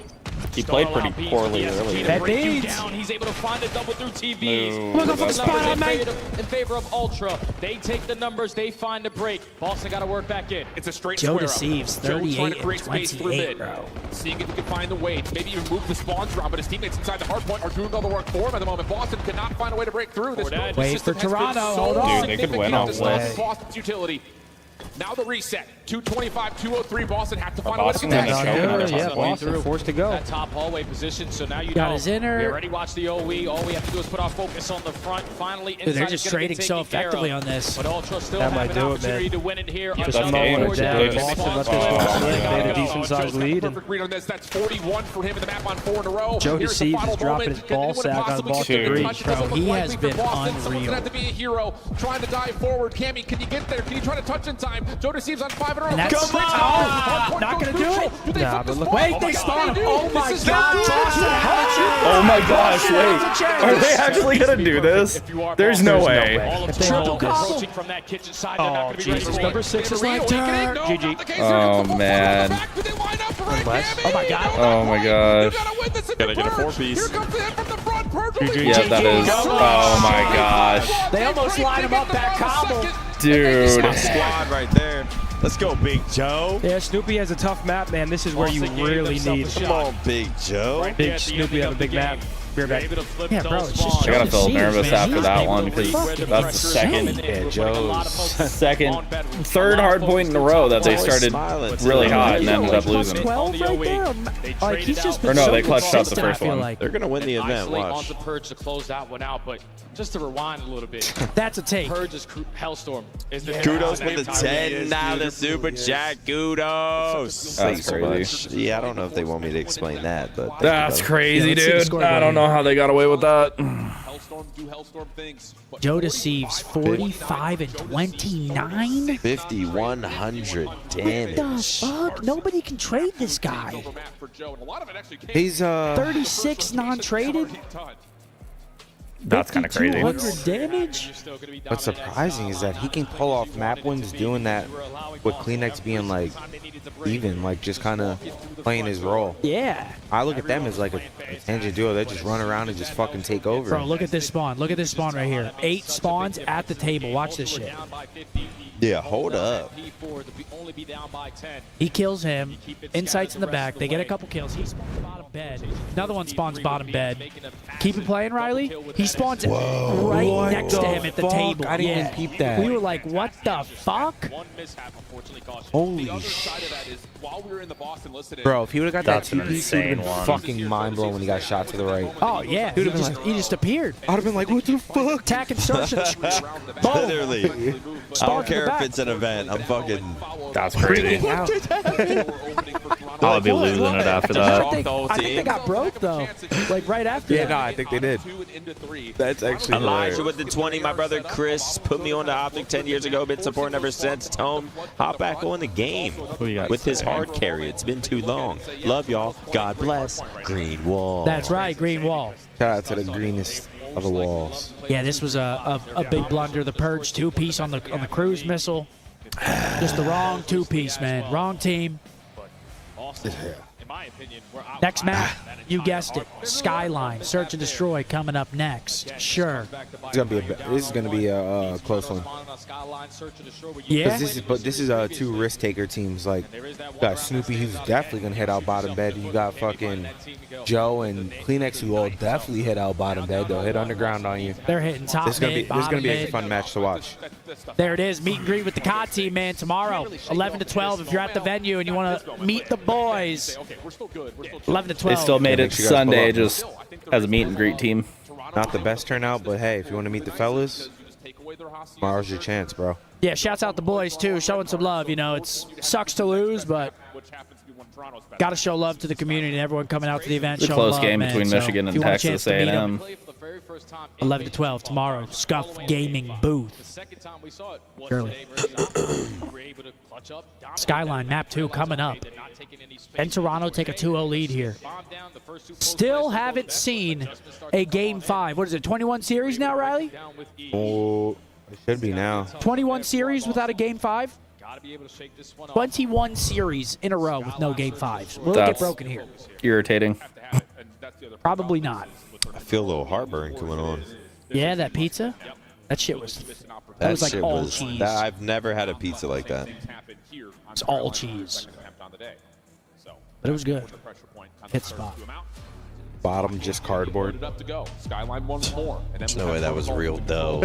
He played pretty poorly earlier. That Break you Beans. down. He's able to find a double through TVs. No, Look for the that's spot not on good. in favor of Ultra. They take the numbers. They find a break. Boston got to work back in. It's a straight Joe square up. Deceives, Joe trying 38 to create and space through 28, mid. bro. Seeing if he can find the way to maybe even move the spawns around, but his teammates inside the hard point are doing all the work for him at the moment. Boston cannot find a way to break through. This Wait system for has been Toronto. so Hold on. Dude, they could win significant off to stop way. Boston's utility. Now the reset. 225, 203. Boston have to find Boston a way to gonna get choke that. him. Yeah, Boston forced to go. That top hallway position, so now you Got know. his inner. We already watched the OE. All we have to do is put our focus on the front. Finally, inside Dude, they're is just gonna get trading so taken care effectively of. on this. But Ultra still That have might an do it, opportunity man. to win it here. Just Another game forward is down. good. Boston let this Oh, ball they slip. gotta Made a go. decent sized Joe's got lead. Perfect read on this. That's 41 for him in the map on 4 in a row. Joe Here's the Deceives final is dropping moment. his Can ball anyone sack on possibly Boston get the Dude. touch? Bro, Doesn't look he likely has for been Boston. Someone's unreal. gonna have to be a hero. Trying to dive forward. Cammy, can you get there? Can you try to touch in time? Joe Deceives on 5 in a row. And that's- Come on! Ah, Hardpoint not goes gonna do neutral. it. Do they Nah, flip but the look- spawn? Wait, they spawn him. Oh my This is God, not Boston has a Oh my gosh, wait. Are they actually going to do this? There's no way. All of If they Toronto hold this. approaching from that kitchen side. They're not Oh, going to be ready Jesus. for Number it. 6 is Real like awakening? turn. No, GG. not the case. Oh, Here comes the full man. back. Do they line up for it? West. Cammy? Oh my God. Oh my gosh. You gotta win this in Gotta the get a Purge. 4-piece. Here comes the hit from the front. Purge will GG. be Yeah, that is. Oh my gosh. They almost line him up that cobble. Dude. Squad right there. Let's go, Big Joe. Yeah, Snoopy has a tough map, man. This is where you really need Come on, Big Joe. Big Snoopy have a big map. Beer back. Yeah, bro, it's just I gotta Joe feel Deceives, nervous man. after He's that big. one because Fucking that's the second, insane. third hard point in a row that they started really hot and ended up losing. 12 right there. Like, he's just been Or no, so they clutched out the consistent, I first feel one. like. They're gonna win the event. Isolate Watch. onto Purge to close that one out, but just to rewind a little bit. That's a take. Purge's Hellstorm is the Kudos with the $10 super chat. Kudos. That's crazy. Yeah, I don't know if they want me to explain that, but That's crazy, Yeah, let's see the dude. scoreboard I don't know how they got away with that. Hellstorm do Hellstorm things. Joe Deceives 45 and 29. 5,100 What the damage. fuck? Nobody can trade this guy. He's 36 non-traded. That's kind of crazy. 200 damage. What's surprising is that he can pull off map wins doing that with Kleenex being like even, like just kind of playing his role. Yeah. I look at them as like a tangent duo. They just run around and just fucking take over. Bro, look at this spawn. Look at this spawn right here. 8 spawns at the table. Watch this shit. Yeah, hold up. He kills him. Insights in the back. They get a couple kills. He spawns bottom bed. Another one spawns bottom bed. Keep it playing, Riley. He spawns right What next to the him at the fuck? table. I didn't Yeah. even peep that. We were like, what the fuck? Holy The other side of that is while we were in the Boston listed in, Bro, if he would have got That's that an TP, he would insane have been one. fucking mind blown when he got shot to the right. Oh, yeah. He just appeared. I'd have been like, what the fuck? Attack and search. Boom. Literally. I don't Spark in care the if back. it's an event. I'm fucking. That's crazy. Out. I would be losing it after I that. think they got broke, though. Like, right after Yeah, that. no, I think they did. That's actually Elijah hilarious. with the 20. My brother Chris put me on the Optic 10 years ago. Been supporting ever since. Tell him hop back on the game with his hard carry. It's been too long. Love y'all. God bless. Green Wall. That's right, green wall. Shout out to the greenest of the walls. Yeah, this was a big blunder. The Purge 2-piece on the cruise missile. Just the wrong 2-piece, man. Wrong team. my opinion, we're out. Next map, you guessed it, Skyline, Search and Destroy coming up next. Sure. This is gonna be a close one. Yeah. This is two risk taker teams. Like, you got Snoopy, who's definitely gonna hit out bottom bed. You got fucking Joe and Kleenex, who will definitely hit out bottom bed. They'll hit underground on you. They're hitting top This is gonna be a mid. fun match to watch. There it is, meet and greet with the COD team, man, tomorrow, 11 to 12. If you're at the venue and you want to meet the boys, 11 to 12. They still made it Sunday just as a meet and greet team. Not the best turnout, but hey, if you want to meet the fellas, tomorrow's your chance, bro. Yeah, shouts out the boys, too, showing some love. You know, it sucks to lose, but got to show love to the community and everyone coming out to the event. It's a close game between Michigan and Texas A&M. 11 to 12 tomorrow, SCUMP Gaming booth. Surely. Skyline map 2 coming up. And Toronto take a 2-0 lead here. Still haven't seen a Game 5. What is it, 21 series now, Riley? Oh, it should be now. 21 series without a Game 5? 21 series in a row with no Game 5s. Will it get broken here? Irritating. Probably not. I feel a little heartburn coming on. Yeah, that pizza? That shit was... That was like shit all was, cheese. I've never had a pizza like that. It's all cheese. But it was good. Hit spot. Bottom just cardboard. Skyline once more. There's no way that was real dough.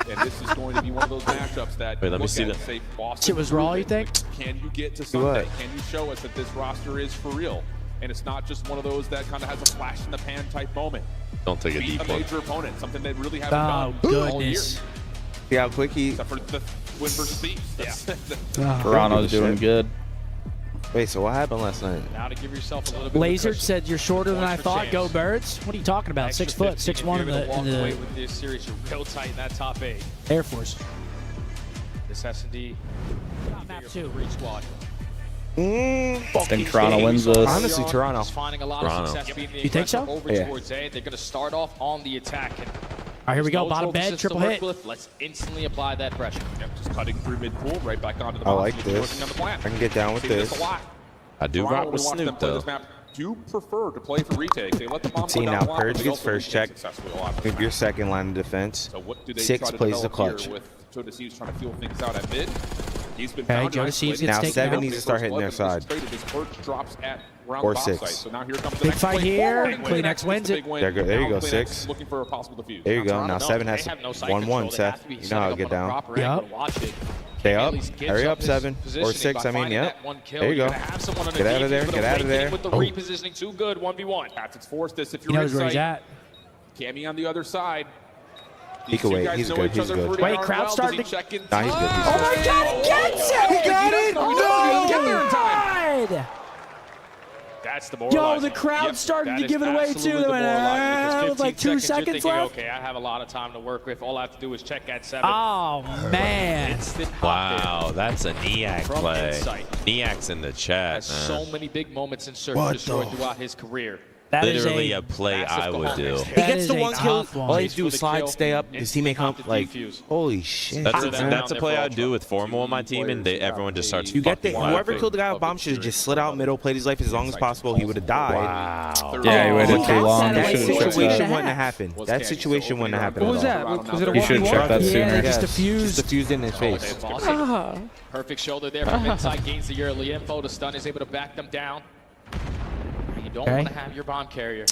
And this is going to be one of those matchups that Wait, let me see that. Shit was raw, you think? Can you get to Sunday? Can you show us that this roster is for real? And it's not just one of those that kind of has a flash in the pan type moment. Don't take a Beat deep a one. major opponent, something they really haven't done all year. Goodness. See how quick he... Except for the win versus Thieves. Toronto's doing good. Wait, so what happened last night? Now to give yourself a little bit Laser said you're shorter than I thought. Go Birds. What are you talking about? 6 foot, 6'1" in the with this series, you're real tight in that top 8. Air Force. This S&D map 2 squad. I think Toronto wins this. Honestly, Toronto. Finding a lot of success being the You think so? over Yeah. towards A. They're going to start off on the attack. And All right, here we go. no Bottom trophy bed, system triple to work hit. with. Let's instantly apply that pressure. Yep, just cutting through mid-pool, right back onto the I box. like He's this. working on the plan. I can get down with See this. a lot. I do Toronto, rock when with we watch them Snoop, play though. this map, do prefer to play for retake. They let the bomb See, go down now a lot, but Purge they gets also first retake check. successfully a lot. With your second line of defense. So what do they 6 try to plays the develop here clutch. with Jodeci's trying to feel things out at mid? He's been Okay, found Jodeci isolated. gets Now taken 7 out. needs to start hitting their side. His perch drops at around Or the 6. site. So now here comes the Big next fight play here. forward. Kleenex wins it. There you go, Now Kleenex 6. Looking for a possible defuse. There you go. Now Toronto, 7 they has have no side 1-1, control. They have Seth. to be You know setting how to up get on a down. proper Yep. angle. Watch it. Stay up. At least gives Hurry up, his 7. Or positioning 6, by I mean, finding yep. that one kill. There you You're go. gonna have someone Get out of there. underneath, Get out of raking there. in with the Oh. repositioning too good. 1v1. It's forced this if He you're knows where he's inside. at. Cammy on the other side. He can wait. He's good. He's good. Wait, crowd started. Nah, he's good. He's Oh good. my God, he gets it! He got it! Oh, God! That's the Yo, moralizer. the crowd Yep, started that to is give it away, absolutely too. the They went, moralizer, because with like 2 15 seconds you're thinking, left. okay, I have a lot of time to work with. All I have to do is check at 7. Oh, man. Wow, that's a Niak From play. insight. Niak's in the chat, Has man. so many big moments in Search and Destroy throughout his career. That is Literally a play I would do. He gets the one kill. tough one. All he has to do is slide, stay up. His teammate come like, holy shit. That's a play I'd do with Formal on my team, and everyone just starts You get the fucking whoever laughing. killed the guy with bomb should have just slid out middle, played his life as long as possible. He would have died. Wow. Yeah, he waited too long. That He should've checked situation that. wouldn't have happened. That situation wouldn't have happened. What was at all. that? Was it a You should 1v1? check that Yeah, sooner. just Yes, diffused. just diffused in his face. Perfect shoulder there from inside, gains the early info. The stun is able to back them down. You don't Okay. want to have your bomb carrier.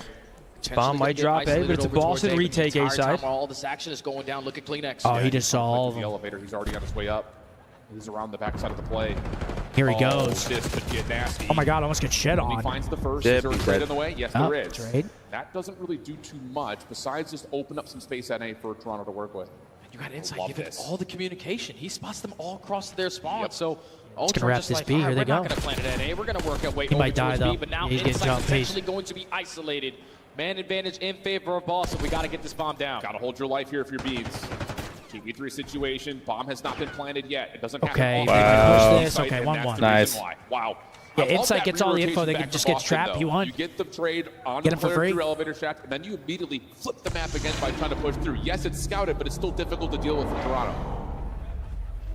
Bomb might drop A, but it's a Boston retake A side. All this action is going down. Look at Kleenex. Oh, he just saw all of The them. elevator. He's already on his way up. He's around the backside of the play. Here he goes. This could get nasty. Oh, my God, I almost get shit He on. finds the first. Dip, Is there a he's trade dead. in the way? Yes, Oh, there is. trade. That doesn't really do too much besides just open up some space at A for Toronto to work with. You got insight. Love Give it this. all the communication. He spots them all across their spawn. So gonna wrap just this like, B. all Here right, they we're go. not going to plant it at A. We're going to work our way He over might die, towards B, though. but now He's getting Insight's jumped. essentially going to be isolated. Man advantage in favor of Boston. We got to get this bomb down. Got to hold your life here if you're Beans. TV3 situation. Bomb has not been planted yet. It doesn't Okay, happen. they Wow. push this. Okay, 1-1. Nice. Wow. Yeah, I love Insight that gets all the info. They re-rotation can just back get for trapped. Boston, He though. won. You get the trade on Get the him for player free. through elevator shaft, and then you immediately flip the map again by trying to push through. Yes, it's scouted, but it's still difficult to deal with for Toronto.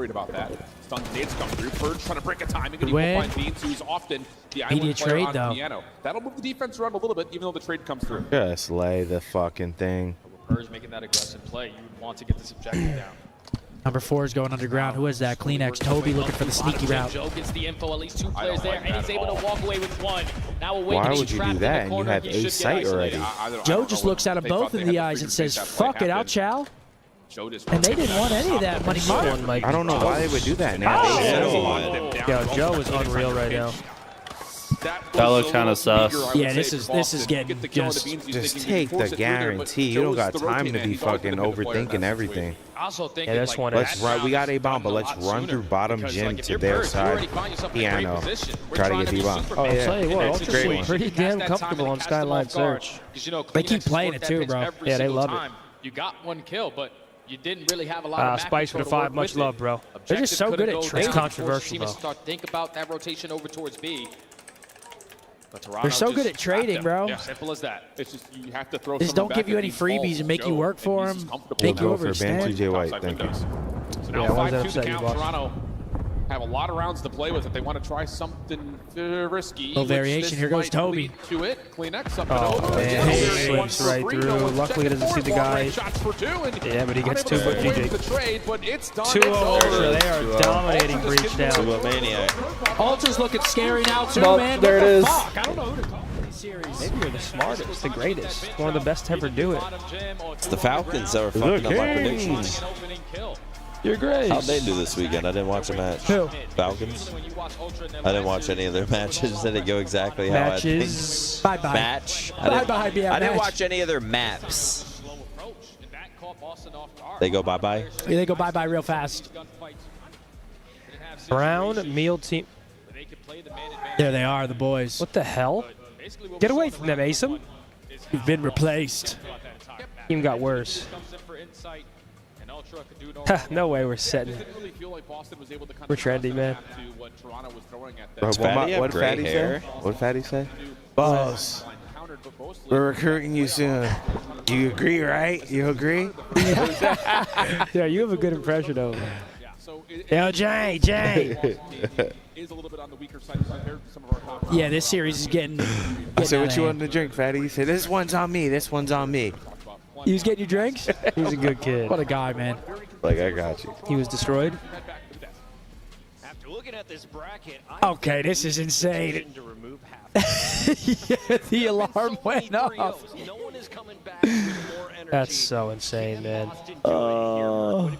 worried about that. Stun nades come through. Purge trying to break a timing, and he Win. will find Beans, who's often the Media island player trade, on though. the piano. That'll move the defense around a little bit, even though the trade comes through. Just lay the fucking thing. Purge making that aggressive play. You would want to get this objective down. Number 4 is going underground. Who is that? Kleenex. Toby looking for the sneaky route. Joe gets the info, at least 2 players there, and he's able to walk away with 1. Now Why would you do that? And you have ace sight already. Joe just looks at them both in the eyes and says, fuck it, I'll chow. And they didn't want any of that money. I don't know why they would do that now. Yo, Joe is unreal right now. That looks kind of sus. Yeah, this is getting just take the guarantee. You don't got time to be fucking overthinking everything. Yeah, that's one. Let's run. We got a bomb, but let's run through bottom gym to their side. Piano. Try to get D-bomb. Oh, I'll tell you what, It's a great one. pretty damn comfortable on Skyline Search. They keep playing it too, bro. Yeah, they love it. You got 1 kill, but you didn't really have a lot of Spice for the 5, much love, bro. They're just so good at trading. It's controversial, though. Start think about that rotation over towards B. They're so good at trading, bro. Yeah, simple as that. It's just you have to throw. Just don't give you any freebies and make you work for them. Make you overstand. TJ White, thank you. So now 5-2 the count. Toronto have a lot of rounds to play with if they want to try something risky. Little variation. Here goes Toby. To it. Kleenex up Oh, and over. man. He slips right through. Luckily, he doesn't see the guy. Yeah, but he gets 2 with GG. 2-0. They are dominating breach now. Ultra's looking scary now, too, Well, man. there What it the is. fuck? I don't know who to call in these series. Maybe you're the smartest, the greatest, one of the best to ever do it. It's the Falcons that were fucking up my predictions. You're great. How'd they do this weekend? I didn't watch a match. Who? Falcons. I didn't watch any of their matches. Did it go exactly how I think? Matches. Bye-bye. Match. Bye-bye, yeah, I didn't match. watch any of their maps. They go bye-bye? Yeah, they go bye-bye real fast. Brown, Meal Team. There they are, the boys. What the hell? Get away from them, Asim. You've been replaced. Even got worse. No way we're setting. We're trendy, man. Bro, what did Fatty say? What did Fatty say? Boss, we're recruiting you soon. You agree, right? You agree? Yeah, you have a good impression of him. Yo, Jay. Yeah, this series is getting I said, what you want to drink, Fatty? He said, this one's on me. This one's on me. He was getting your drinks? He's a good kid. What a guy, man. Like, I got you. He was destroyed. Okay, this is insane. Yeah, the alarm went off. That's so insane, man. Yo,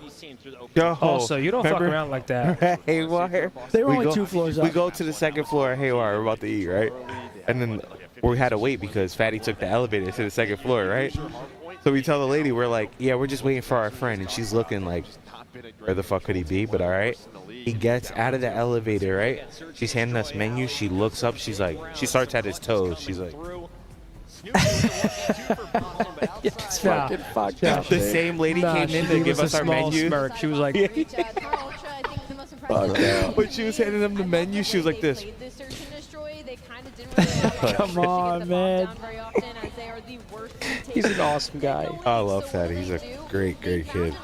Also, you don't fuck around like that. Haywire. They were only 2 floors up. We go to the 2nd floor at Haywire. We're about to eat, right? And then we had to wait because Fatty took the elevator to the 2nd floor, right? So we tell the lady, we're like, yeah, we're just waiting for our friend. And she's looking like, where the fuck could he be? But all right. He gets out of the elevator, right? She's handing us menu. She looks up. She's like, she starts at his toes. She's like, It's fucking fucked up. the same lady came in to give us our menu. Smirk. She was like, When she was handing them the menu, she was like this. Come on, man. he's an awesome guy. I love Fatty. He's a great, great kid.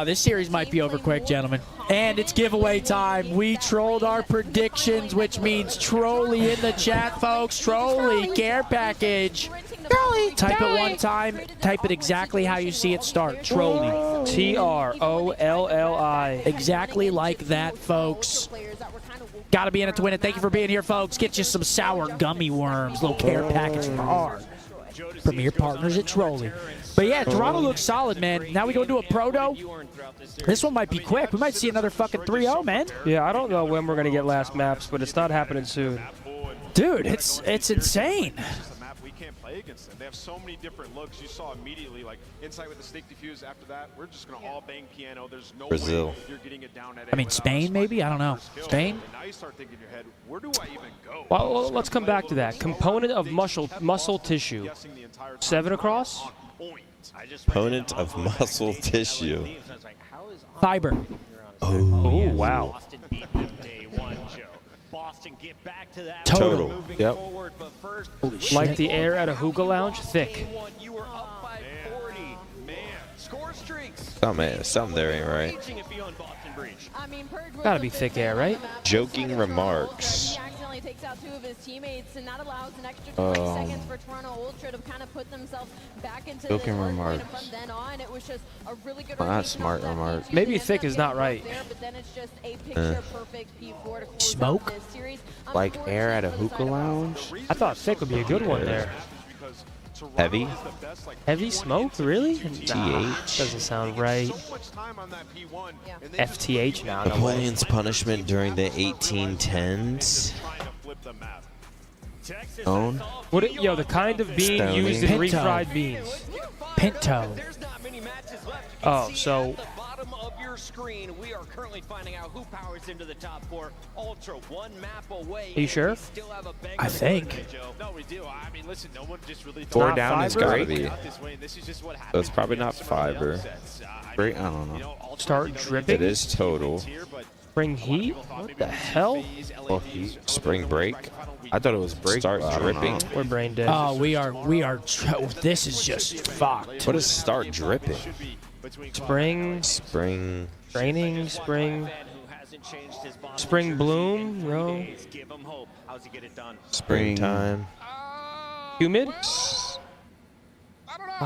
This series might be over quick, gentlemen. And it's giveaway time. We trolled our predictions, which means Trolly in the chat, folks. Trolly, care package. Type it one time. Type it exactly how you see it start. Trolly. Trolli. Exactly like that, folks. Got to be in it to win it. Thank you for being here, folks. Get you some sour gummy worms. Little care package for our premier partners at Trolli. But yeah, Toronto looks solid, man. Now we go into a proto. This one might be quick. We might see another fucking 3-0, man. Yeah, I don't know when we're going to get last maps, but it's not happening soon. Dude, it's insane. Play against them. They have so many different looks. You saw immediately, like inside with the stick defuse. After that, we're just gonna all bang piano. There's no Brazil. way you're getting it down at. I mean, Spain maybe. I don't know. Spain. And now you start thinking in your head, where do I even go? Well, let's come back to that. Component of muscle tissue. 7 across. Component of muscle tissue. Fiber. Oh wow. Total. Yep. Like the air at a hookah lounge, thick. Oh man, something there ain't right. Gotta be thick air, right? Joking remarks. takes out 2 of his teammates, and that allows an extra 3 seconds for Toronto Ultra to kind of put themselves back into this hard point. And from then on, it was just a really good Well, that's smart remark. Maybe thick is not right. there, but then it's just a picture-perfect P4 to close Smoke? out this series. Like air at a hookah lounge. I thought thick would be a good one there. Heavy? Heavy smoke, really? TH. Nah, doesn't sound right. FTH now. No way. Napoleon's punishment during the 1810s. Own? What? Yo, the kind of bean Stoning. used in Pinto. refried beans. Pinto. Oh, so Screen. We are currently finding out who powers into the top 4. Ultra 1 map away. Are you sure? I think. No, we do. I mean, listen, no one just really 4 down is Gotta great. be. So it's probably not fiber. Great, I don't know. start dripping. It is total. Spring heat? What the hell? Well, spring break. I thought it was break. Start dripping. We're brain dead. Oh, we are. This is just fucked. What is start dripping? Spring. Spring. Training. Spring. Spring bloom. No. Springtime. Humid? I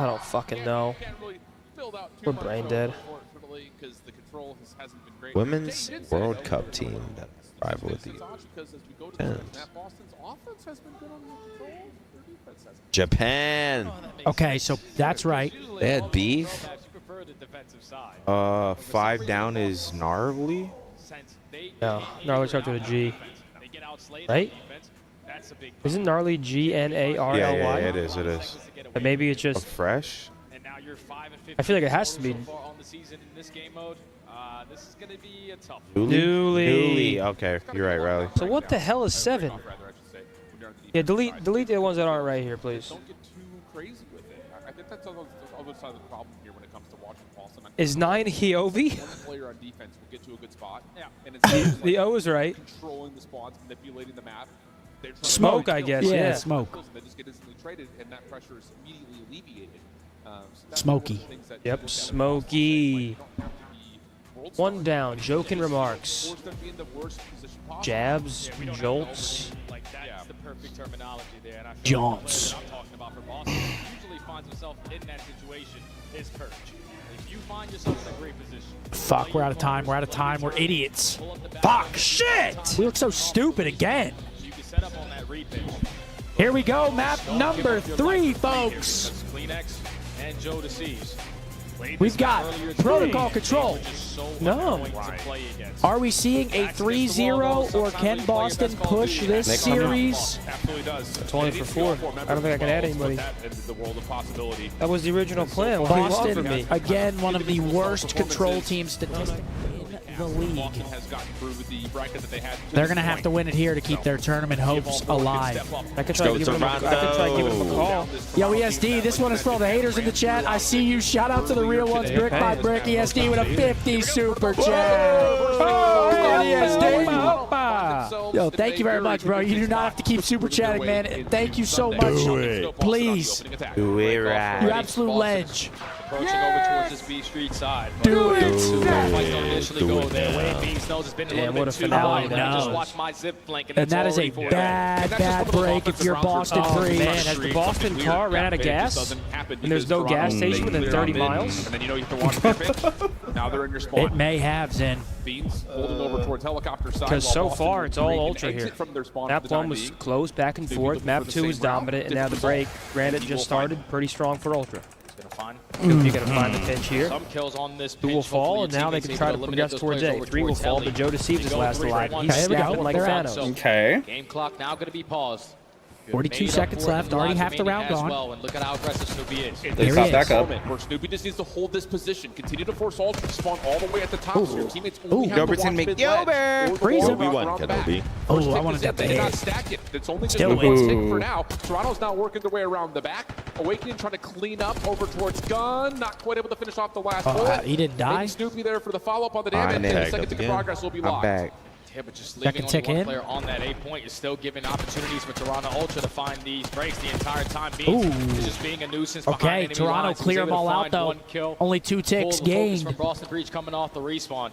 don't fucking know. We're brain dead. Women's World Cup team that rival with the Japan. Okay, so that's right. They had beef. 5 down is gnarly. No, gnarly starts with a G. Right? Isn't gnarly GNARLY? Yeah, it is. It is. But maybe it's just fresh. I feel like it has to be. Newly. Okay, you're right, Riley. So what the hell is 7? Yeah, delete the ones that aren't right here, please. Don't get too crazy with it. I think that's the other side of the problem here when it comes to watching Boston. Is 9 Hiovi? One player on defense will get to a good spot. Yeah. And it's The O is right. controlling the spawns, manipulating the map. Smoke, I guess. Yeah, smoke. They just get instantly traded, and that pressure is immediately alleviated. Smoky. Yep, Smoky. 1 down. Joking remarks. Jabs, jolts. That's the perfect terminology there. And I feel Jaunts. what I'm talking about for Boston usually finds himself in that situation is courage. If you find yourself in a great position. Fuck, we're out of time. We're out of time. We're idiots. Fuck, shit. We look so stupid again. You can set up on that read pitch. Here we go, map number 3, folks. Kleenex and Joe DeCease. We've got protocol control. No. Are we seeing a 3-0 or can Boston push this series? Absolutely does. It's only for 4. I don't think I can add anybody. The world of possibility. That was the original plan. What do you want from Boston, me? again, one of the worst control teams statistically in the league. Boston has gotten through with the bracket that they had. They're going to have to win it here to keep their tournament hopes alive. I could try to give him a call. Yo, ESD, this one is for all the haters in the chat. I see you. Shout out to the real ones, brick by brick. ESD with a 50 super chat. Oh, ESD. Yo, thank you very much, bro. You do not have to keep super chatting, man. Thank you so much. Do it. Please. Do it right. You absolute ledge. Approaching over towards this B Street side. Do it. Don't initially go there. Wayne Beans knows it's been a little what bit a too finale long. that Just was. watch my zip flank, And that is a bad break if you're Boston 3. Man, has the Boston car ran out of gas? And there's no gas station within 30 miles? And then you have to watch their pitch. Now they're in your spawn. It may have, Zen. Beans holding over towards helicopter side. Because while so Boston far, it's all can ultra exit here. from their spawn Map for the 1 time was being. close back and forth. Map 2 is dominant, and now the break. Granted, just started pretty strong for ultra. You're going to find the pinch here. Some kills on this 2 will fall, and now they can try to progress towards A. 3 will fall, but Joe deceives his last alive. He's snapping like Thanos. Okay. Game clock now going to be paused. 42 seconds left. Already half the round gone. Well, and look at how aggressive Snoopy is. They There he back is. up. Where Snoopy just needs to hold this position, continue to force Ultra to spawn all the way at the top. So your teammates only have to watch Gilbertson mid McGilbert. ledge or the Freeze wall him. route We won, around back. Kenobi. Oh, I wanted that to They cannot hit. stack it. It's only just Still a one wins. tick for now. Toronto's now working their way around the back. Awakening trying to clean up over towards Gun. Not quite able to finish off the last bullet. He didn't die. Maybe Snoopy there for the follow-up on the I'm damage. And the tagged second up tick of again. progress will be I'm locked. back. Yeah, but just Second leaving tick only one in. player on that A point is still giving opportunities for Toronto Ultra to find these breaks the entire time. Ooh. Beans is just being a nuisance behind Okay, enemy Toronto lines. He was clear able them to all out, find though. one kill. Only 2 Pull ticks the focus gained. from Boston Breach coming off the respawn.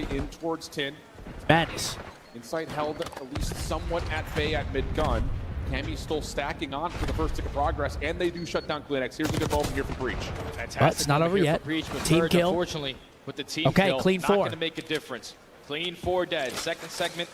way in towards Tin. Madness. Insight held at least somewhat at bay at mid-gun. Cammy's still stacking on for the first tick of progress, and they do shut down CleanX. Here's a good moment here for Breach. But it's not over yet. Team kill. Unfortunately, with the team okay, kill, clean not 4. going to make a difference. Clean 4 dead. Second segment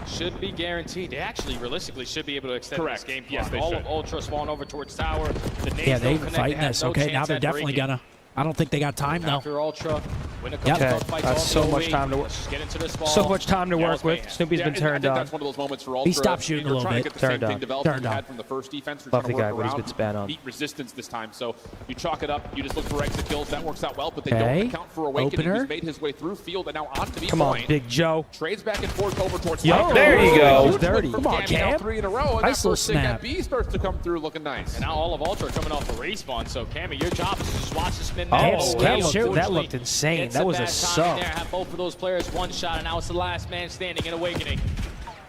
should be guaranteed. They actually, realistically, should be able to extend this game clock. Yes, they all should. of Ultra spawn over towards tower. The Yeah, they've don't been connect. fighting They have this. no Okay, now chance they're at definitely breaking. gonna. I don't think they got time though. After Ultra, win a couple Okay, fights that's so much time to work. Get into this ball. So much time to work with. Snoopy's been turned I think on. that's one of those moments for Ultra. He stopped shooting a little trying bit. to get the Turned same on. thing developed Turned we on. had from the first defense. We're Love trying the to guy, work but he's around, been spat on. beat resistance this time. So you chalk it up. You just look for exit kills. That works out well, but they Okay. don't account for Awakening. Opener. He's made his way through field and now on to the Come on, point. Big Joe. Trades back and forth over towards Yo, Light. there you go. Huge Dirty. win from Come on, Cammy, now Cam. 3 in a row. And Nice that little first thing that snap. B starts to come through looking nice. And now all of Ultra are coming off a respawn. So Cammy, your job is to just watch the spin. That looked insane. That was a sub. There, have both of those players one shot, and now it's the last man standing in Awakening.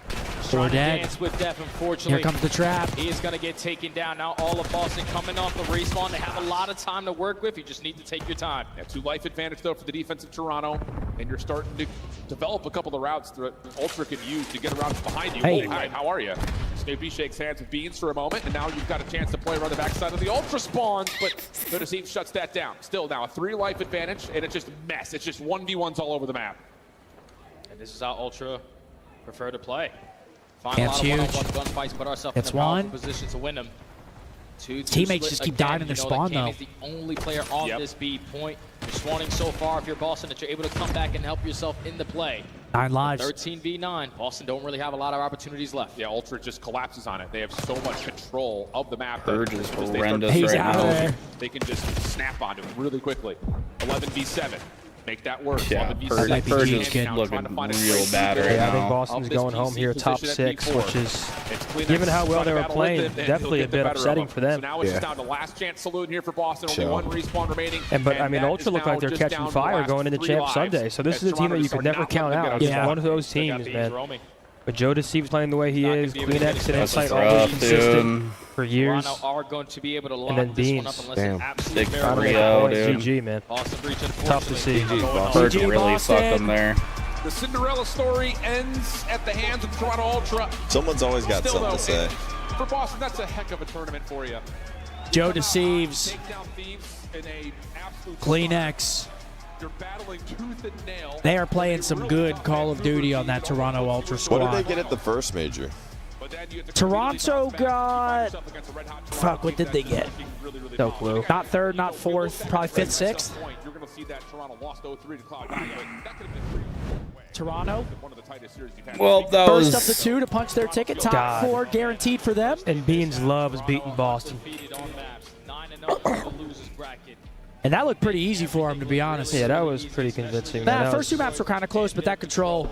4 dead. Dance with death, unfortunately. Here comes the trap. He is going to get taken down. Now all of Boston coming off the respawn. They have a lot of time to work with. You just need to take your time. Yeah, 2 life advantage, though, for the defense of Toronto. And you're starting to develop a couple of routes that Ultra can use to get around behind you. Hey. Oh, hi, how are you? Snoopy shakes hands with Beans for a moment, and now you've got a chance to play around the backside of the Ultra spawns, but Noticine shuts that down. Still now a 3 life advantage, and it's just a mess. It's just 1v1s all over the map. And this is how Ultra prefer to play. Find Camp's a lot of huge. one-on-one gunfights, put ourselves It's in a powerful one. position to win them. Teammates just keep dying in their spawn, though. Is the only player on this B point. You're spawning so far if you're Boston that you're able to come back and help yourself in the play. 9 lives. 13v9. Boston don't really have a lot of opportunities left. Yeah, Ultra just collapses on it. They have so much control of the map. Purge is as they start horrendous to He's right out now. there. They can just snap onto it really quickly. 11v7. Make that work. Yeah, 11v7. Purge, might be Purge huge, is kid. looking Trying to find a real great bad right Yeah, I think now. Boston's going home here top 6, which is, It's given how well they were battle playing, with it, and definitely he'll a get the bit better of upsetting them. for them. So now it's Yeah. just down to last chance saloon here for Boston. Only Sure. 1 respawn remaining. But I mean, that Ultra is look like now they're just catching down to fire the last going into 3 Champ lives. Sunday. So this As is a team that Toronto you could are never not count letting them out. get It's Yeah. one of those They got teams, Bees man. roaming. But Joe Deceives playing the way he Not gonna is, be able to Queen get X it. and That's Insight rough, always consistent dude. for years. Toronto are going to be able to lock then this one Beans. up unless Damn. it's absolutely Big very Rio, rare. dude. GG, man. Boston Breach, Tough to see. Purge GG, really Boston. sucked them there. The Cinderella story ends at the hands of Toronto Ultra. Someone's always got Still, something to though, say. For Boston, that's a heck of a tournament for you. Joe Deceives. Take down Thieves in a absolute Clean X. You're battling tooth and nail. They are playing some good Call of Duty on that Toronto Ultra What did they squad. get at the first major? Toronto got... Fuck, what did they get? No clue. Not 3rd, not 4th, probably 5th, 6th. You're going to see that Toronto lost 0-3 to Cloud9, but that could have been Toronto. one of the tightest series you've had. Well, that First was of the 2 to punch their ticket. Top God. 4 guaranteed for them. And Beans loves beating Boston. And that looked pretty easy for him, to be honest. Yeah, that was pretty convincing. Nah, man. That first 2 was- maps were kind of close, but that control,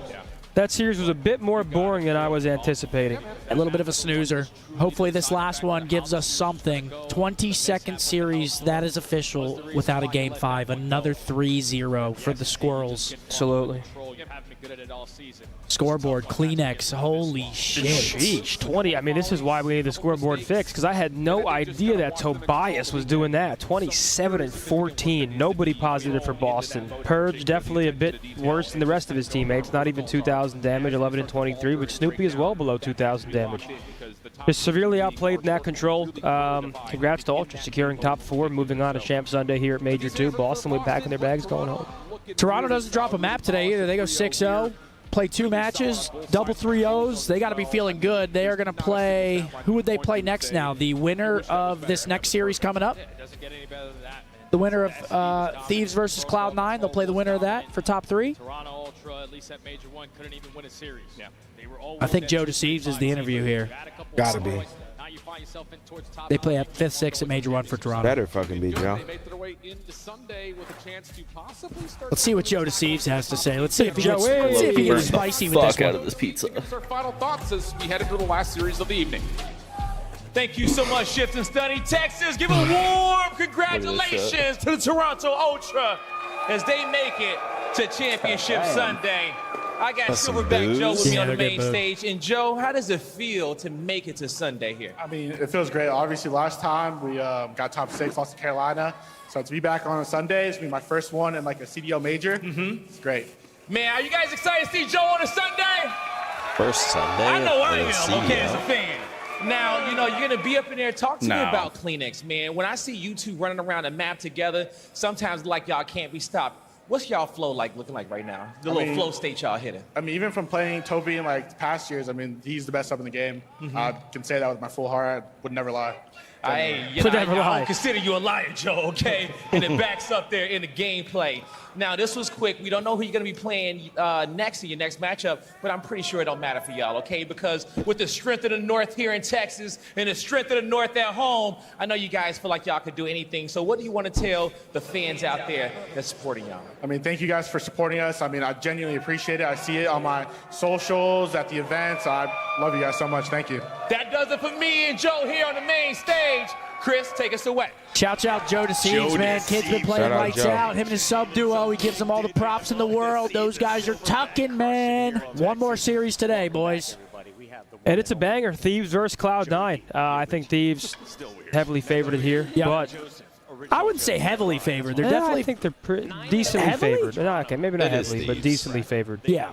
That series was a bit more boring than I was anticipating. a little bit of a snoozer. Hopefully this last one gives us something. 22nd series, that is official without a Game 5. Another 3-0 for the Squirrels. Absolutely. Scoreboard, Kleenex, holy shit. Sheesh, 20. I mean, this is why we need the scoreboard fixed, because I had no idea that Tobias was doing that. 27 and 14. Nobody positive for Boston. Purge definitely a bit worse than the rest of his teammates. Not even 2,000 damage, 11 and 23, but Snoopy is well below 2,000 damage. Just severely outplayed in that control. Congrats to Ultra securing top 4, moving on to Champ Sunday here at Major 2. Boston with back in their bags going home. Toronto doesn't drop a map today either. They go 6-0, play 2 matches, double 3-0s. They got to be feeling good. They are going to play, who would they play next now? The winner of this next series coming up? The winner of Thieves versus Cloud9. They'll play the winner of that for top 3. Toronto Ultra, at least at Major 1, couldn't even win a series. Yeah. They were I think Joe Deceives is the interview here. Gotta be. They play at 5th, 6th at Major 1 for Toronto. Better fucking be, Joe. Let's see what Joe Deceives has to say. Let's see if he gets, Joey. let's see if he Burn gets the spicy with this fuck out one. of this pizza. Our final thoughts as we head into the last series of the evening. Thank you so much, Shift and Study Texas. Give a warm congratulations to the Toronto Ultra as they make it to Championship Sunday. I got That's some Silverback Joe with me Yeah, on the they're main good, boo. stage. And Joe, how does it feel to make it to Sunday here? I mean, it feels great. Obviously, last time we got top 6, lost to Carolina. So to be back on a Sunday, it's gonna be my first one in like a CDL major. It's great. Man, are you guys excited to see Joe on a Sunday? First Sunday. I know I or am, CDL? okay, as a fan. Now, you know, you're going to be up in there. Talk to me about Kleenex, man. When I see you two running around the map together, sometimes like y'all can't be stopped. What's y'all flow like looking like right now? The little flow state y'all hitting. I mean, even from playing Toby in like past years, I mean, he's the best up in the game. I can say that with my full heart. I would never lie. I don't consider you a liar, Joe, okay? And it backs up there in the gameplay. Now, this was quick. We don't know who you're going to be playing next in your next matchup, but I'm pretty sure it don't matter for y'all, okay? Because with the strength of the North here in Texas and the strength of the North at home, I know you guys feel like y'all could do anything. So what do you want to tell the fans out there that's supporting y'all? I mean, thank you guys for supporting us. I mean, I genuinely appreciate it. I see it on my socials, at the events. I love you guys so much. Thank you. That does it for me and Joe here on the main stage. Chris, take us away. Shout out Joe Deceives, man. Kid's been playing lights out. Him and his sub duo, he gives them all the props in the world. Those guys are tucking, man. One more series today, boys. And it's a banger. Thieves versus Cloud9. I think Thieves heavily favored it here. Yep. But I wouldn't say heavily favored. They're definitely. I think they're decently favored. No, okay, maybe not heavily, but decently favored. Yeah.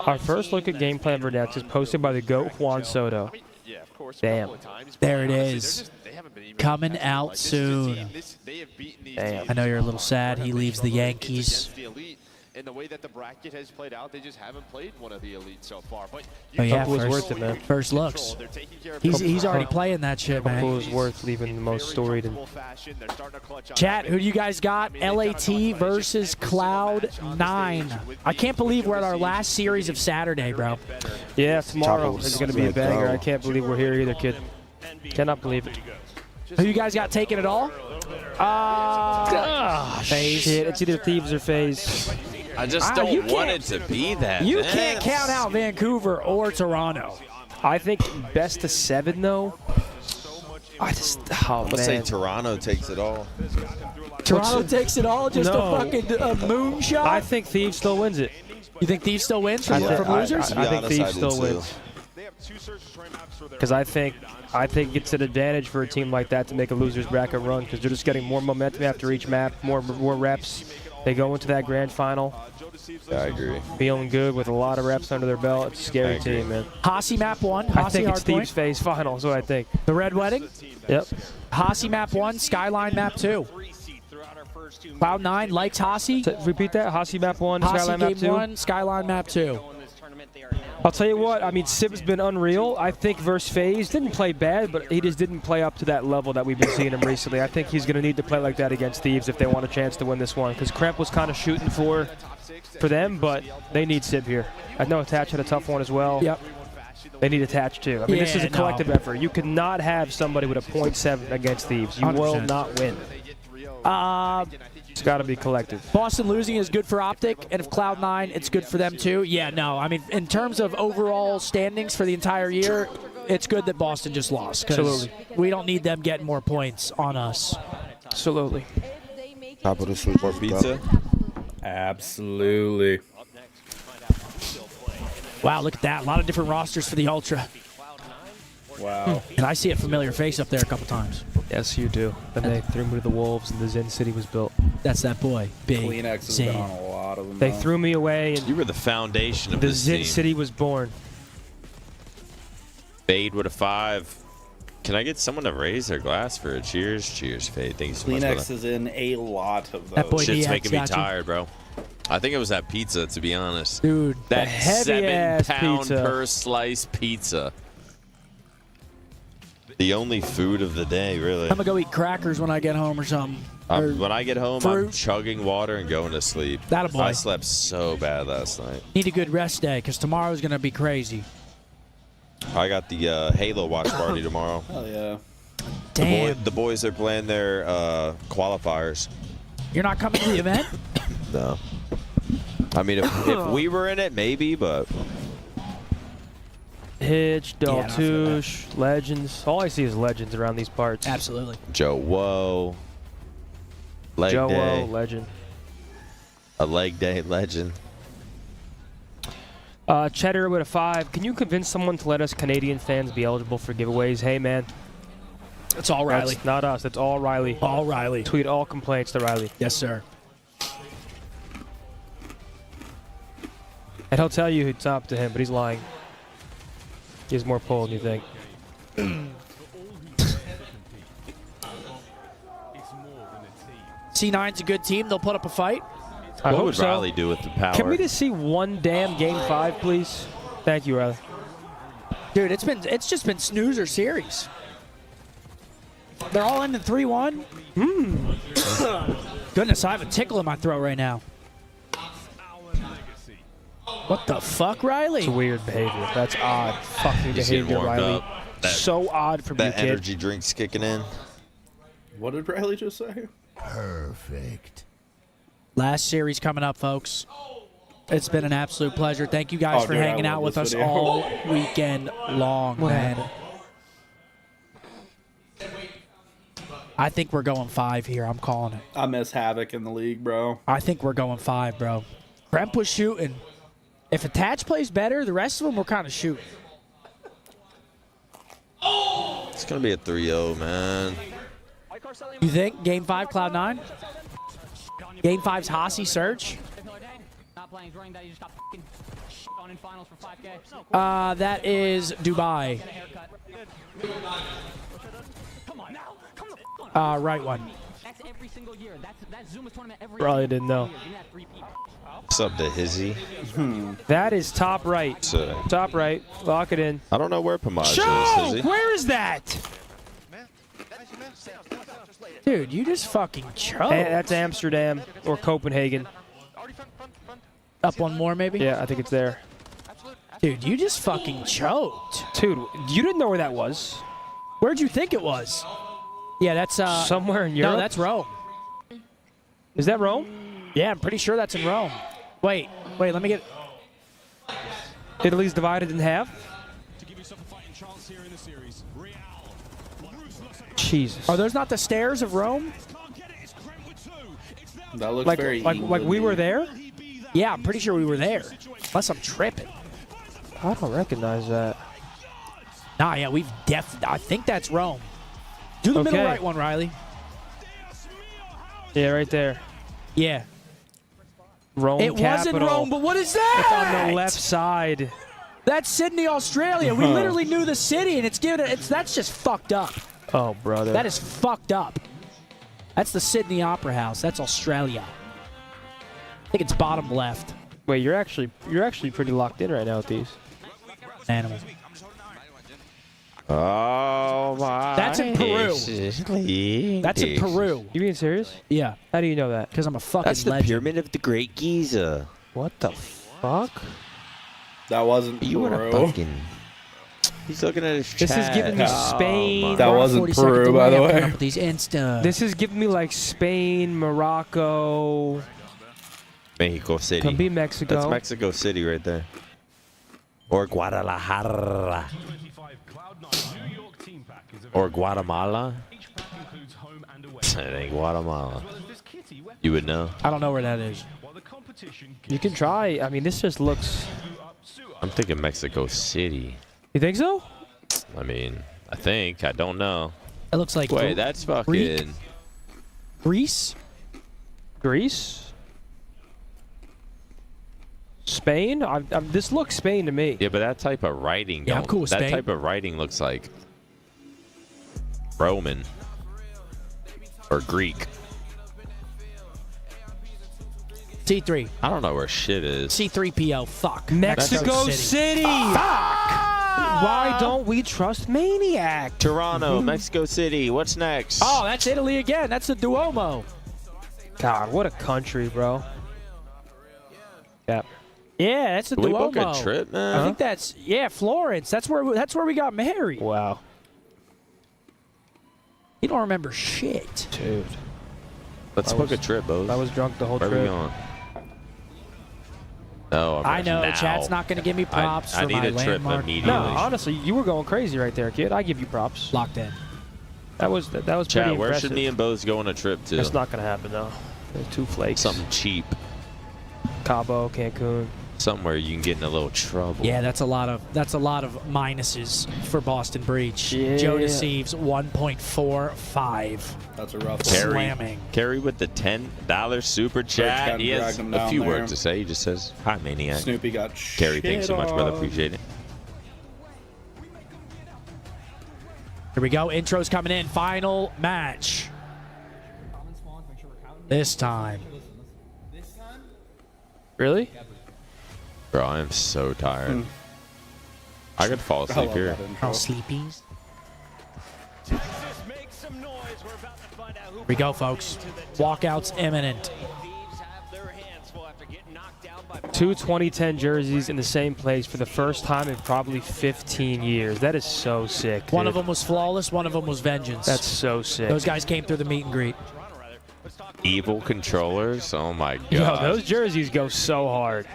Our first look at gameplay of Verdex is posted by the GOAT Juan Soto. Damn. There it is. Coming out soon. Damn. I know you're a little sad. He leaves the Yankees. And the way that the bracket has played out, they just haven't played one of the elites so far. But Oh yeah, was worth it, man. First looks. He's already playing that shit, man. Was worth leaving the most storied. And Chat, who do you guys got? LAT versus Cloud9. I can't believe we're at our last series of Saturday, bro. Yeah, tomorrow is going to be a banger. I can't believe we're here either, kid. Cannot believe it. Who you guys got taking it all? FaZe. Shit, it's either Thieves or FaZe. I just don't want it to be that. You can't count out Vancouver or Toronto. I think best of 7, though. Let's say Toronto takes it all. Toronto takes it all? Just a fucking moonshot? I think Thieves still wins it. You think Thieves still wins from losers? I think Thieves still wins. Because I think it's an advantage for a team like that to make a loser's bracket run because they're just getting more momentum after each map, more reps. They go into that grand final. Yeah, I agree. Feeling good with a lot of reps under their belt. It's a scary team, man. Hossy map 1. I think it's Thieves FaZe final is what I think. The Red Wedding? Yep. Hossy map 1, Skyline map 2. Cloud9 likes Hossy. Repeat that. Hossy map 1, Hossy Skyline map 2. game 1, Skyline map 2. I'll tell you what, I mean, Sib's been unreal. I think versus FaZe didn't play bad, but he just didn't play up to that level that we've been seeing him recently. I think he's going to need to play like that against Thieves if they want a chance to win this one, because Kremp was kind of shooting for them, but they need Sib here. I know Attach had a tough one as well. Yep. They need Attach too. I mean, this is a collective effort. You cannot have somebody with a .7 against Thieves. You 100%. Will not win. It's got to be collective. Boston losing is good for Optic, and if Cloud9, it's good for them too. Yeah, no, I mean, in terms of overall standings for the entire year, it's good that Boston just lost. Absolutely. We don't need them getting more points on us. Absolutely. Top of the sweet More pizza? Absolutely. Wow, look at that. A lot of different rosters for the Ultra. Wow. And I see a familiar face up there a couple times. Yes, you do. Then they threw me to the Wolves, and the Zen City was built. That's that boy, Big Kleenex has been on a lot of them. They threw me away, and you were the foundation of the this Zen team. City was born. Fade with a 5. Can I get someone to raise their glass for a cheers? Cheers, Fade. Thank you so much. Kleenex is in a lot of those. That boy Shit's DX making me got you. tired, bro. I think it was that pizza, to be honest. Dude, that heavy-ass 7-pound pizza. per slice pizza. The only food of the day, really. I'm going to go eat crackers when I get home or something. When I get home, fruit. I'm chugging water and going to sleep. That a boy. I slept so bad last night. Need a good rest day because tomorrow's going to be crazy. I got the Halo watch party tomorrow. Hell yeah. Damn. The boys are playing their qualifiers. You're not coming to the event? No. I mean, if we were in it, maybe, but... Hitch, Daltouche, Legends. All I see is Legends around these parts. Absolutely. Joe Woe. Leg Joe day. Woe, Legend. A leg day legend. Cheddar with a 5. Can you convince someone to let us Canadian fans be eligible for giveaways? Hey, man. It's all Riley. That's not us. It's all Riley. All Riley. Tweet all complaints to Riley. Yes, sir. And he'll tell you it's up to him, but he's lying. He has more pull than you think. C9's a good team. They'll put up a fight. What would Riley do with the power? Can we just see one damn Game 5, please? Thank you, Riley. Dude, it's just been snoozer series. They're all ending 3-1. Goodness, I have a tickle in my throat right now. What the fuck, Riley? It's weird behavior. That's odd fucking behavior, Riley. So odd from you, That kid. energy drink's kicking in. What did Riley just say? Perfect. Last series coming up, folks. It's been an absolute pleasure. Thank you guys for hanging out with us all weekend long, man. I think we're going 5 here. I'm calling it. I miss Havoc in the league, bro. I think we're going 5, bro. Brent was shooting. If Attach plays better, the rest of them we're kind of shooting. It's going to be a 3-0, man. You think? Game 5, Cloud9? Game 5's Hossie Search? That is Dubai. Right one. Riley didn't know. What's up to Hizzy? That is top right. Top right. Lock it in. I don't know where Pomage Joe, is, Hizzy. where is that? Dude, you just fucking choked. That's Amsterdam or Copenhagen. Up one more, maybe? Yeah, I think it's there. Dude, you just fucking choked. Dude, you didn't know where that was. Where'd you think it was? Yeah, that's somewhere in Europe. No, that's Rome. Is that Rome? Yeah, I'm pretty sure that's in Rome. Wait, let me get. Italy's divided in half. Jesus. Are those not the stairs of Rome? That looks like, very like we were there? Yeah, I'm pretty sure we were there. Unless I'm tripping. I don't recognize that. Nah, yeah, I think that's Rome. Do the middle right one, Riley. Yeah, right there. Yeah. Rome It capital. wasn't Rome, but what is that? It's on the left side. That's Sydney, Australia. We literally knew the city, and that's just fucked up. Oh, brother. That is fucked up. That's the Sydney Opera House. That's Australia. I think it's bottom left. Wait, you're actually pretty locked in right now with these. Animal. Oh my! That's in Peru. That's in Peru. You being serious? Yeah. How do you know that? Because I'm a fucking That's the legend. Pyramid of the Great Giza. What the fuck? That wasn't You were a fucking. He's looking at his chat. This is giving me Spain. That wasn't Peru, by the way. These Insta. This is giving me like Spain, Morocco. Mexico City. Could be Mexico. That's Mexico City right there. Or Guadalajara. Or Guatemala. It ain't Guatemala. You would know. I don't know where that is. You can try. I mean, this just looks. I'm thinking Mexico City. You think so? I mean, I think. I don't know. It looks like. Wait, that's fucking. Greece? Greece? Spain? This looks Spain to me. Yeah, but that type of writing. Yeah, I'm cool with that Spain. type of writing looks like Roman or Greek. C3. I don't know where shit is. C3PO. Fuck. Mexico City. Why don't we trust Maniac? Toronto, Mexico City. What's next? Oh, that's Italy again. That's the Duomo. God, what a country, bro. Yep. Yeah, that's the Did we Duomo. book a trip, man? I think that's Florence. That's where we got married. Wow. You don't remember shit. Dude. Let's book a trip, Bose. I was drunk the whole Where trip. are we going? No, I know. now. The chat's not going to give me props I for need my a trip landmark. immediately. No, honestly, you were going crazy right there, kid. I give you props. Locked in. That was pretty Chat, where impressive. should me and Bose go on a trip to? That's not gonna happen though. There's two flakes. Something cheap. Cabo, Cancun. Somewhere you can get in a little trouble. Yeah, that's a lot of minuses for Boston Breach. Yeah. Joe deceives 1.45. That's a rough Slamming. Carrie with the $10 super chat. kinda He has dragged him a down few there. words to say. He just says, "Hi, Maniac." Snoopy got Carrie, thanks so much, brother. on. Appreciate it. Here we go. Intro's coming in. Final match. This time. Really? Bro, I am so tired. I could fall asleep here. All sleepies. Here we go, folks. Walkout's imminent. 2 2010 jerseys in the same place for the first time in probably 15 years. That is so sick. One dude. of them was Flawless, one of them was Vengeance. That's so sick. Those guys came through the meet and greet. Evil controllers? Oh my god. Yo, those jerseys go so hard.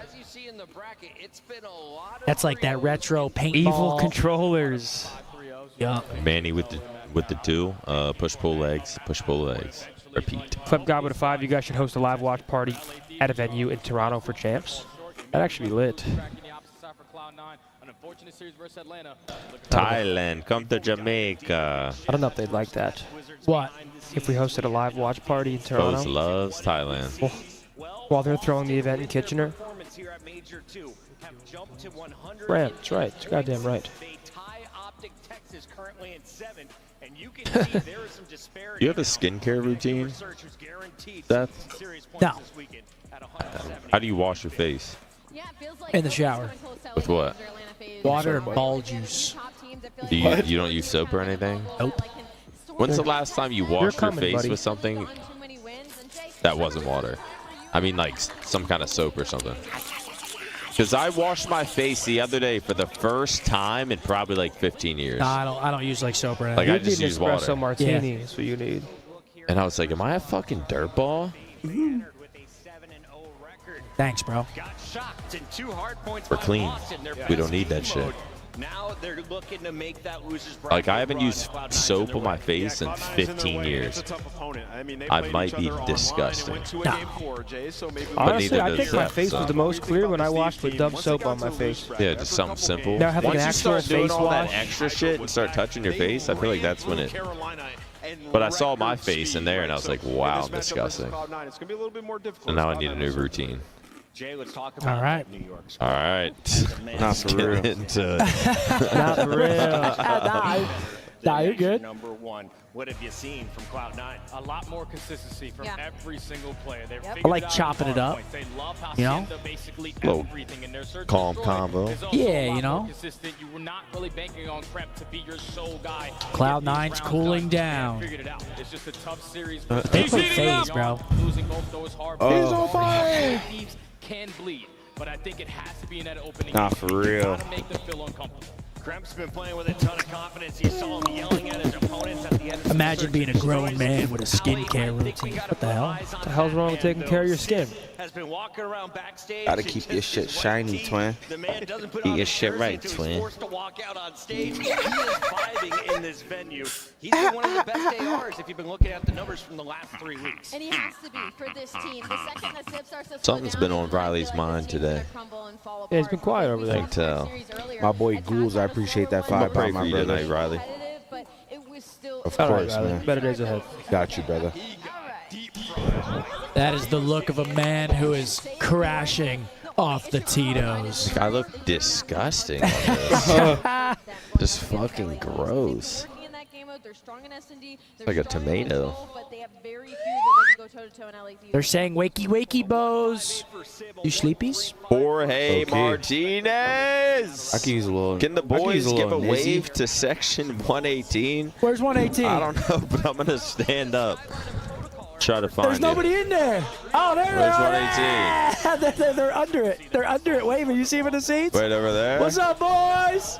That's like that retro paintball. Evil controllers. Yeah. Manny with the 2. Push pull legs. Push pull legs. Repeat. Club God with a 5. You guys should host a live watch party at a venue in Toronto for champs. That'd actually be lit. Thailand, come to Jamaica. I don't know if they'd like that. What? If we hosted a live watch party in Toronto. Rose loves Thailand. While they're throwing the event in Kitchener. Right, that's right. It's goddamn right. You have a skincare routine, Seth? No. How do you wash your face? In the shower. With what? Water and ball juice. You don't use soap or anything? Nope. When's the last time you washed your coming, face buddy. with something that wasn't water? I mean, like some kind of soap or something. Because I washed my face the other day for the first time in probably like 15 years. Nah, I don't use like soap or anything. Like I just use water. Espresso martini is what you need. And I was like, am I a fucking dirtball? Thanks, bro. We're clean. We don't need that shit. Now they're looking to make that losers Like I haven't used soap on my face in 15 years. I might be disgusting. Honestly, I think my face was the most clear when I washed with Dove soap on my face. Yeah, just something simple. Now have like Once an you actual start doing face all that wash. extra shit and start touching your face, I feel like that's when it. But I saw my face in there and I was like, wow, I'm disgusting. And now I need a new routine. Jay, let's talk All right. New York. All right. Not for real. Not for real. Nah, you're good. Number 1. What have you seen from Cloud9? A lot more consistency from every single player. They've I like chopping it up. They love how You know? basically Little everything in their search calm destroy combo. is also Yeah, a lot you know? more consistent. You were not really banking on Kremp to be your sole guy. Cloud9's cooling down. Figured it out. It's just a tough series. They play phase, bro. Losing both those hard He's balls. on fire. Thieves can bleed, but I think it has to be in that opening. Nah, for real. To make them feel uncomfortable. Kremp's been playing with a ton of confidence. You saw him yelling at his opponents at the end of Imagine being a grown man with a skincare routine. What the hell? What the hell's wrong with taking care of your skin? Has been walking around backstage. Gotta keep your shit shiny, twin. The man doesn't put Get on your the shit jersey right, until he's twin. forced to walk out on stage. He is vibing in this venue. He's been one of the best ARs if you've been looking at the numbers from the last 3 weeks. And he has to be for this team. The second that Sip starts to slow Something's down, been on I feel like Riley's this mind team's gonna today. crumble and fall Yeah, he's apart. been quiet over We there. saw I can tell. series earlier. My boy At Ghouls, times I it was appreciate that slow, I'm five gonna pray by for my you brother. tonight, Riley. competitive, but it was still Of All right, course, Riley. man. Better days ahead. Got you, brother. That is the look of a man who is crashing off the Tito's. I look disgusting on this. Just fucking gross. It's like a tomato. They're saying wakey wakey bows. You sleepies? Jorge Okay. Martinez. I can use a little. Can the I can use boys give a little nizzy. wave to section 118? Where's 118? I don't know, but I'm gonna stand up. Try to find There's it. nobody in there. Oh, there Where's they are. They're under it. They're under it waving. You see them in the seats? Right over there. What's up, boys?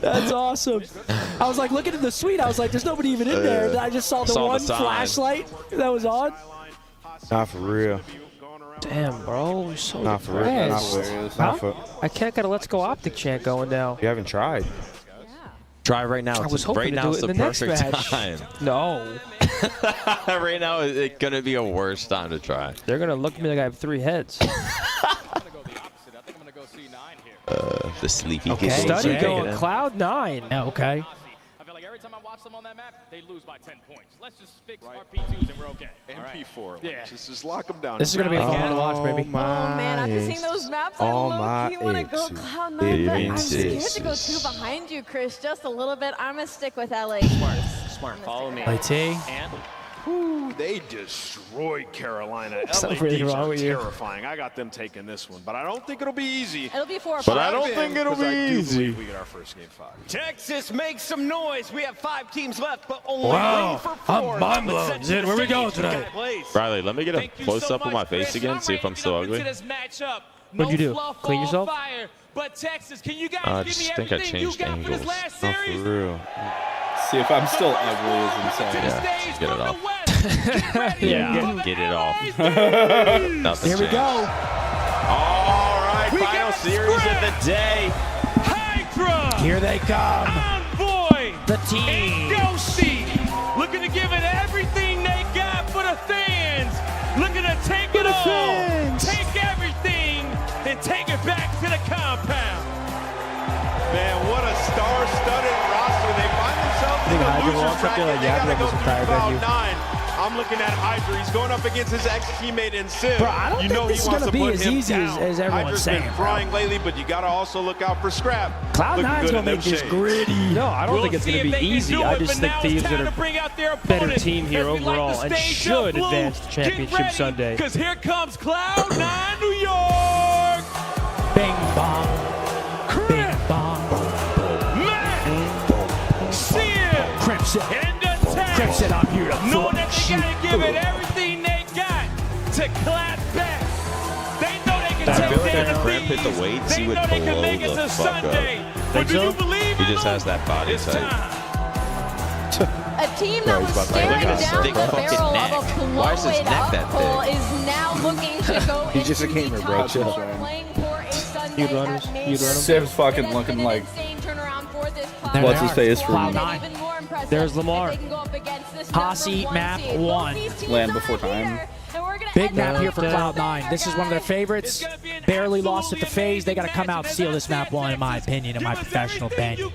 That's awesome. I was like looking at the suite. I was like, there's nobody even in there. I just saw the one sign. flashlight that was on. Not for real. Damn, bro. You're so Not for real. Not depressed. for real. Huh? Not for. I can't get a Let's Go Optic chant going now. You haven't tried. Try right now. I was hoping right to now do is it the in the next perfect match. time. No. Right now is gonna be a worse time to try. They're going to look at me like I have 3 heads. The sleepy Okay. kids. Study Okay. going Cloud9. Yeah, okay. watch them on that map, they lose by 10 points. Let's just fix our P2s and we're okay. And All right. P4. Yeah. Just lock them down. This is going to be a fun one to watch, baby. Oh man, after seeing those maps, I low-key want to go Cloud9, but I'm scared to go too behind you, Chris, just a little bit. I'm going to stick with LA. Smart. Follow me. LAT. And Ooh, they destroyed Carolina. Something really LADs wrong are with you. terrifying. I got them taking this one, but I don't think it'll be easy. It'll be 4 or 5. But I don't think it'll be easy. We get our first game 5. Texas, make some noise. We have 5 teams left, but only Wow, room for 4. I'm mind blown. Zed, where we going tonight? Riley, let me get a close up on my face again, see if I'm still ugly. What'd you do? Clean yourself? But Texas, can you guys I give me just think I everything you changed got for angles. this last Oh, series? for real. See if I'm still ugly is insane. Yeah, just get it off. Yeah, get it off. Nothing Here we changed. go. All right, final series of the day. Hydra! Here they come. Envoy! The team. And Ghosty! Looking to give it everything they got for the fans! Looking to take it all! Take everything and take it back to the compound! Man, what a star-studded roster. They find themselves in the loser's bracket. They gotta go through Cloud9. I'm looking at Hydra. He's going up against his ex-teammate in Sim. Bro, I don't you think know this he is wants gonna to be put as him easy down. as everyone's Hydra's saying, been bro. frying lately, but you got to also look out for Scrap. Cloud9's going to make this gritty. No, I don't think it's going to be easy. I just think teams that are better team here overall and should advance to championship Sunday. Because here comes Cloud9 New York! Bing bong. Bing bong. Matt! Sim! Crimson. And attack! Crimson, I'm here to Knowing that they got to give it everything they got to clap back. They know they can I take feel like down if the Cramp hit the Bees. weights, They he would know they can make blow it the to fuck up. Sunday. But Think do so? you believe He in just them? has that body It's type. time. A team that was staring down the barrel of a Why is his blow-it neck up that goal big? is now looking to go He's just a into the gamer, bro. top Chill. four, playing for a Sunday You'd run at him? Major. You'd run him? Siv's fucking It has looking been like an insane turnaround for this There what's they his are. face from Cloud9. Even more impressive There's Lamar. if they can go up against this Posse number 1 map seed. 1. Both these teams Land are Before Time. here, and we're gonna Big end map it here up for right Cloud9. there, This is one of their guys. favorites. Barely lost at the phase. They got to come out and steal this map 1, in my opinion, in my professional opinion.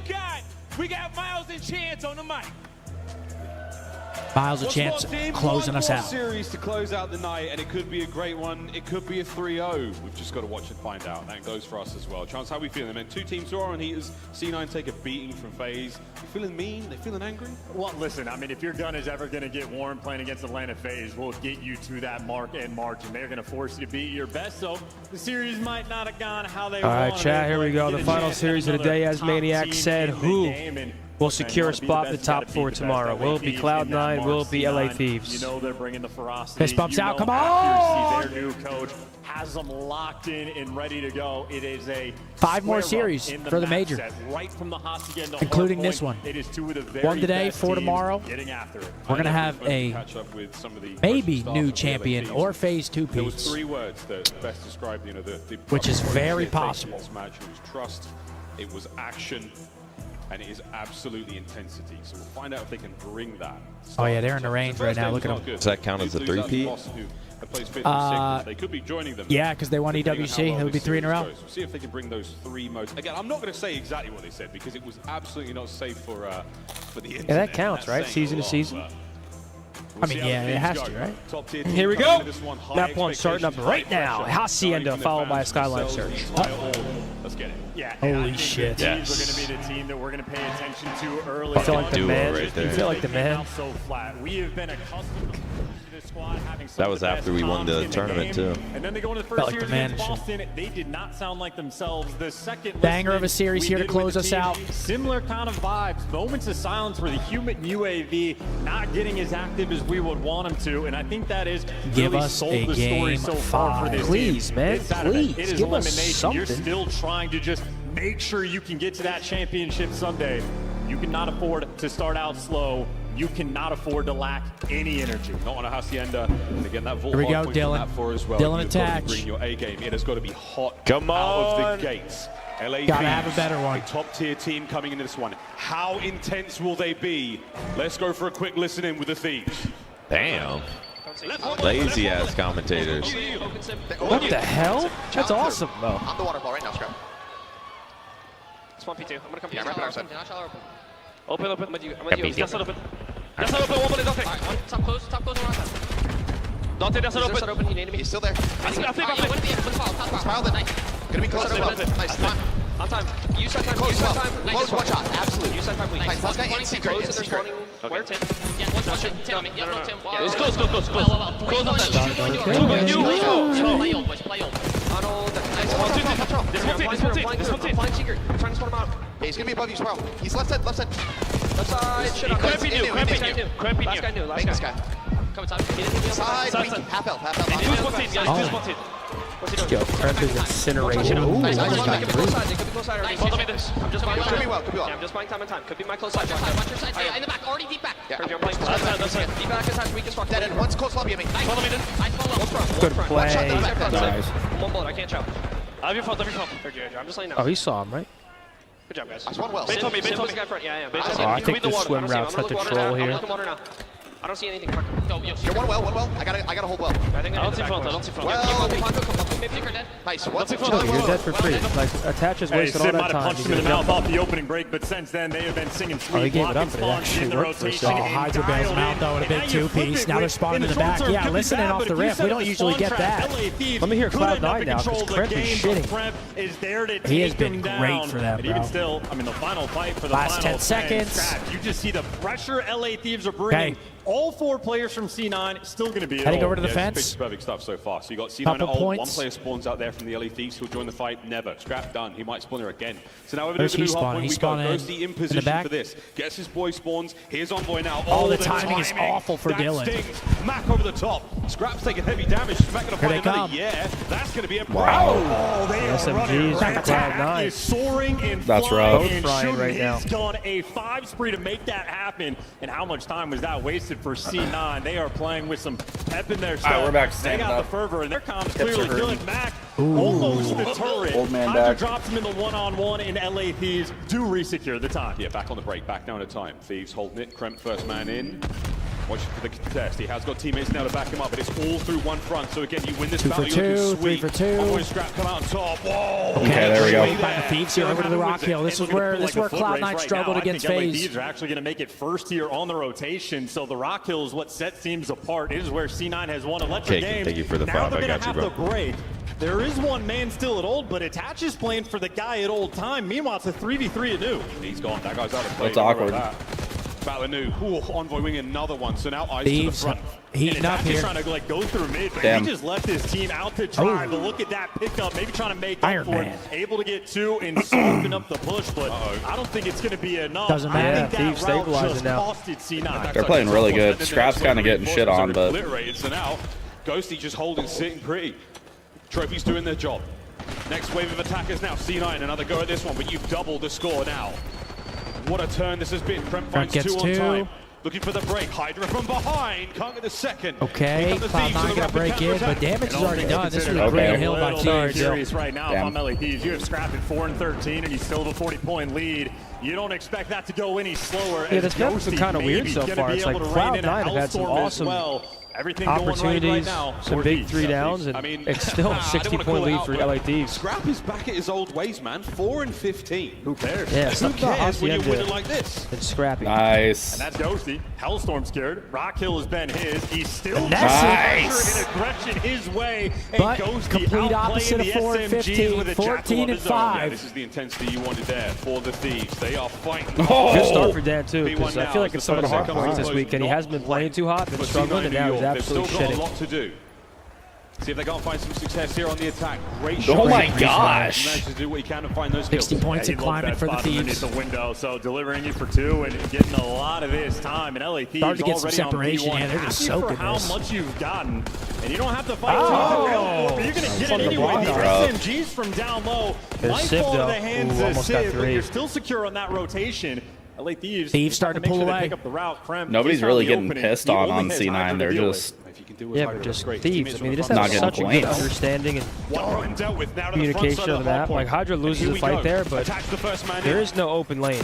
We got Miles and Chance on the mic. Miles a chance closing us out. Series to close out the night, and it could be a great one. It could be a 3-0. We've just got to watch and find out. That goes for us as well. Chance, how are we feeling? Man, 2 teams who are on heaters. C9 take a beating from FaZe. They feeling mean? They feeling angry? Well, listen, I mean, if your gun is ever going to get warm playing against Atlanta FaZe, we'll get you to that mark and march, and they're going to force you to be your best. So the series might not have gone how they All wanted. right, chat, here we go. The final series of the day, as Maniac said, who will secure a spot in the top 4 tomorrow? Will it be Cloud9? Will it be LA Thieves? You know they're bringing the ferocity. Fist bumps You out, know come on! accuracy. Their new coach has them locked in and ready to go. It is a 5 more square up series in for the map major. set, right from the Hacienda Including hardpoint. this one. It is 2 of the very 1 today, best 4 teams tomorrow. getting after it. We're going to have a Catch up with some of the maybe staff new of the champion LA or teams. phase 2 There was piece. 3 words that best described, the Which is approach very they're taking possible. This match. It was trust, it was action, and it is absolutely intensity. So we'll find out if they can bring that. Oh, yeah, they're in the range right now. Look at them. Does that count as a 3-peat? They could be joining them. Yeah, because they won depending on how EWC. well It would be this 3 in a series row. goes. We'll see if they can bring those 3 modes. Again, I'm not going to say exactly what they said because it was absolutely not safe for the internet. Yeah, that counts, That's right? saying Season a to lot, season. but I mean, yeah, it has to, right? Top tier Here we team go. coming into this one, high Map 1 starting up expectations, right high now. pressure, Hacienda, knowing from followed the by a fans Skyline themselves, search. by all. Let's get it. Yeah, Holy and I think shit. the teams Yes. are going to be the team that we're going to pay attention to early. I feel like on. the Duo man. right there. You feel like the They came man. out so flat. We have been accustomed to this squad having some That of was the best after we won the comms in tournament, game. too. And then they go into the Felt first like the series man against should- Boston. They did not sound like themselves. The second Banger of a listening series we here to did with close the us team, out. Similar kind of vibes. Moments of silence where the human UAV not getting as active as we would want him to, and I think that is Give really us sold a the story game so far for 5. this Please, team. man, This Saturday, please, it is give us elimination. You're something. still trying to just make sure you can get to that championship Sunday. You cannot afford to start out slow. You cannot afford to lack any energy. Not on a Hacienda. And again, that vault Here we go, hard point from Dylan. that 4 as well. Dylan You've got to attach. bring your A game. It has got to be hot Come out on. of the gates. LA Gotta have a Thieves, better one. A top tier team coming into this one. How intense will they be? Let's go for a quick listen in with the Thieves. Damn. Lazy ass commentators. What the hell? That's awesome, though. On the water ball right now, Scrap. It's 1v2. I'm gonna come Yeah, P2. right there, Open. Open. I'm with you. Just open. Just open. One minute. Okay. Top close. Around that. Dante, just open. He needed me. He's still there. I think. Spiral then. Gonna be close as well. Nice. On time. You set time. Close, one shot. Absolutely. You set time. Nice. Last guy in secret. Where Tim? Yeah, one Tim. Tim on me. Yeah, no, Tim. It's close. Close on that. Play old. Arnold. This one team. Flying secret. I'm trying to sort him out. Yeah, he's gonna be above you, Spiral. He's left side. Left side. Shit. Cramping you. Last guy new. This guy. Come inside. He didn't need me on Side. Half health. What's he doing? Yo, Crep is incinerated. Ooh, Nice. nice. Could be close side. Follow me this. I'm just buying time. Could be well. Yeah, I'm just buying time and time. Could be my close side. Watch your side. In the back. Already deep back. Yeah. You're playing close side. That's it. Deep back is weak as fuck. Dead end. One's close lobby at me. Follow me then. Good play. Nice. One bullet. I can't choke. I have your fault. I'm just laying down. Oh, he saw him, right? Good job, guys. Nice one well. Bait on me. Guy front. Yeah. Oh, I think the swim routes have to troll here. I don't see anything. You're one well. I gotta hold well. I don't see front. Well, nice. You're dead for free. Like, Attach has wasted all that time. Punched him in the mouth off the opening break, but since then they have been singing sweet. He gave it up, but it actually worked for a second. Hydra bails him out though in a big two-piece. Now they're spawning in the back. Yeah, listening off the rip. We don't usually get that. Let me hear Cloud9 now, because Crep is shitting. He has been great for them, bro. Even still, I mean, the final fight for the last 10 seconds. You just see the pressure LA Thieves are bringing. All 4 players from C9 still going to be heading over to the fence. Perfect stuff so far. So you got C9 Couple at ult. One points. player spawns out there from the LA Thieves who'll join the fight. Never. Scrap done. He might spawn here again. So now over Where's to the he new hard spawning? point He's we go. spawning Ghosty in position the back. for this. Gets his boy spawns. Here's Envoy now. Oh, the timing is awful for that Dylan. Stings. Mac over the top. Scrap's taking heavy damage. He's back going to Here find they another. come. Yeah, that's going to be a Oh, they are SMGs running. from Attack Cloud9. is soaring and That's flying rough. and Both frying shooting. right now. He's gone a 5 spree to make that happen. And how much time was that wasted for C9? They are playing with some pep in their stuff. We're back They standing got up. the fervor, and their comms Hips clearly are hurting. good. Mac almost the turret. Old man Hydra back. drops him in the one-on-one, and LA Thieves do resecure the time. Yeah, back on the break, back down at time. Thieves holding it. Kremp first man in. Watching for the contest. He has got teammates now to back him up, but it's all through one front. So again, you win this 2 battle, for you're 2, looking 3 sweet. for 2. Envoy Scrap come out on top. Whoa! Okay, there we go. By the Thieves here over to the Rock Hill. This is where Cloud9 struggled against FaZe. FaZe. Thieves are actually going to make it first here on the rotation. So the Rock Hill is what sets teams apart. It is where C9 has won electric games. Thank you for the now 5. they're I going got to you, have bro. to break. There is one man still at old, but Attach is playing for the guy at old time. Meanwhile, it's a 3v3 anew. He's gone. That guy's out of play. That's awkward. Battle anew. Ooh, Envoy wing another one. So now eyes Thieves to the front. heating up Attach is here. trying to like go through mid, but Damn. he just left his team out to dry. Oh. But look at that pickup, maybe trying to make Iron up for Man. it. Able to get 2 and soften up the push, but I don't think it's going to be enough. Doesn't I matter. think that Thieves route stabilizing just now. costed C9. They're playing really good. Scrap's kind of getting shit on, but Obliterated. So now, Ghosty just holding, sitting pretty. Trophy's doing their job. Next wave of attackers now. C9, another go at this one, but you've doubled the score now. What a turn this has been. Kremp finds gets 2 on 2. time. Looking for the break. Hydra from behind. Can't get the second. Okay, Cloud9 got to break in, but damage is already done. This was a Okay. great hill by Sorry, Thieves. serious right now. If Damn. I'm LA Thieves, you have Scrap at 4 and 13, and you still have a 40-point lead. You don't expect that to go any slower. Yeah, as this map's been Ghosty kind of weird maybe so gonna far. be It's able like to rein in a Cloud9 have had some Hellstorm as awesome well. Everything going right opportunities, now. some big 3 downs, and I mean, it's still a I didn't wanna 60-point call it lead out, for but LA Thieves. Scrap is back at his old ways, man. 4 and 15. Who cares? Yeah, Who something about cares when you're Hacienda winning like this? and Scrappy. nice. And that's Ghosty. Hellstorm scared. Rock Hill has been his. He's still Nice. and aggression his way. And But Ghosty complete outplaying opposite of the 4 and SMGs 15, with a jackal 14 of and his own. 5. Yeah, this is the intensity you wanted there for the Thieves. They are fighting. Oh. Good start for Dan, too, B1 because I now feel is like the it's some of the first hard that comes points this close. weekend. He has been playing too hot, been But struggling, C9 and now New he's York, they've still absolutely got a shitting. lot to do. See if they can't find some success here on the attack. Great Oh shot. my He gosh. managed to do what he can and find those 60 kills. points Yeah, and he loved climbing that for the spot underneath Thieves. the window, so delivering it for 2 and getting a lot of this time. And LA Thieves Starting to get some already on separation. B1. Yeah, they're just Happy for soaking how this. much you've gotten. And you don't have to fight Oh. tooth and nail for it, but you're going to get From it the anyway. block. The Bro. SMGs from down low There's might Civ, fall in though. the hands Ooh, of almost got Civ, but 3. you're still secure on that rotation. LA Thieves starting to make pull sure they away. pick up the route. Kremp, Nobody's he's found really the getting opening. pissed He on only has C9. Hydra to They're deal with. just Yeah, but just Thieves. I mean, they just Not have getting such a good points. understanding and One dealt with now to the front communication side of the map. hard Like, point. Hydra And loses here the we fight go. there, but Attacks the first man there in. is no open lane.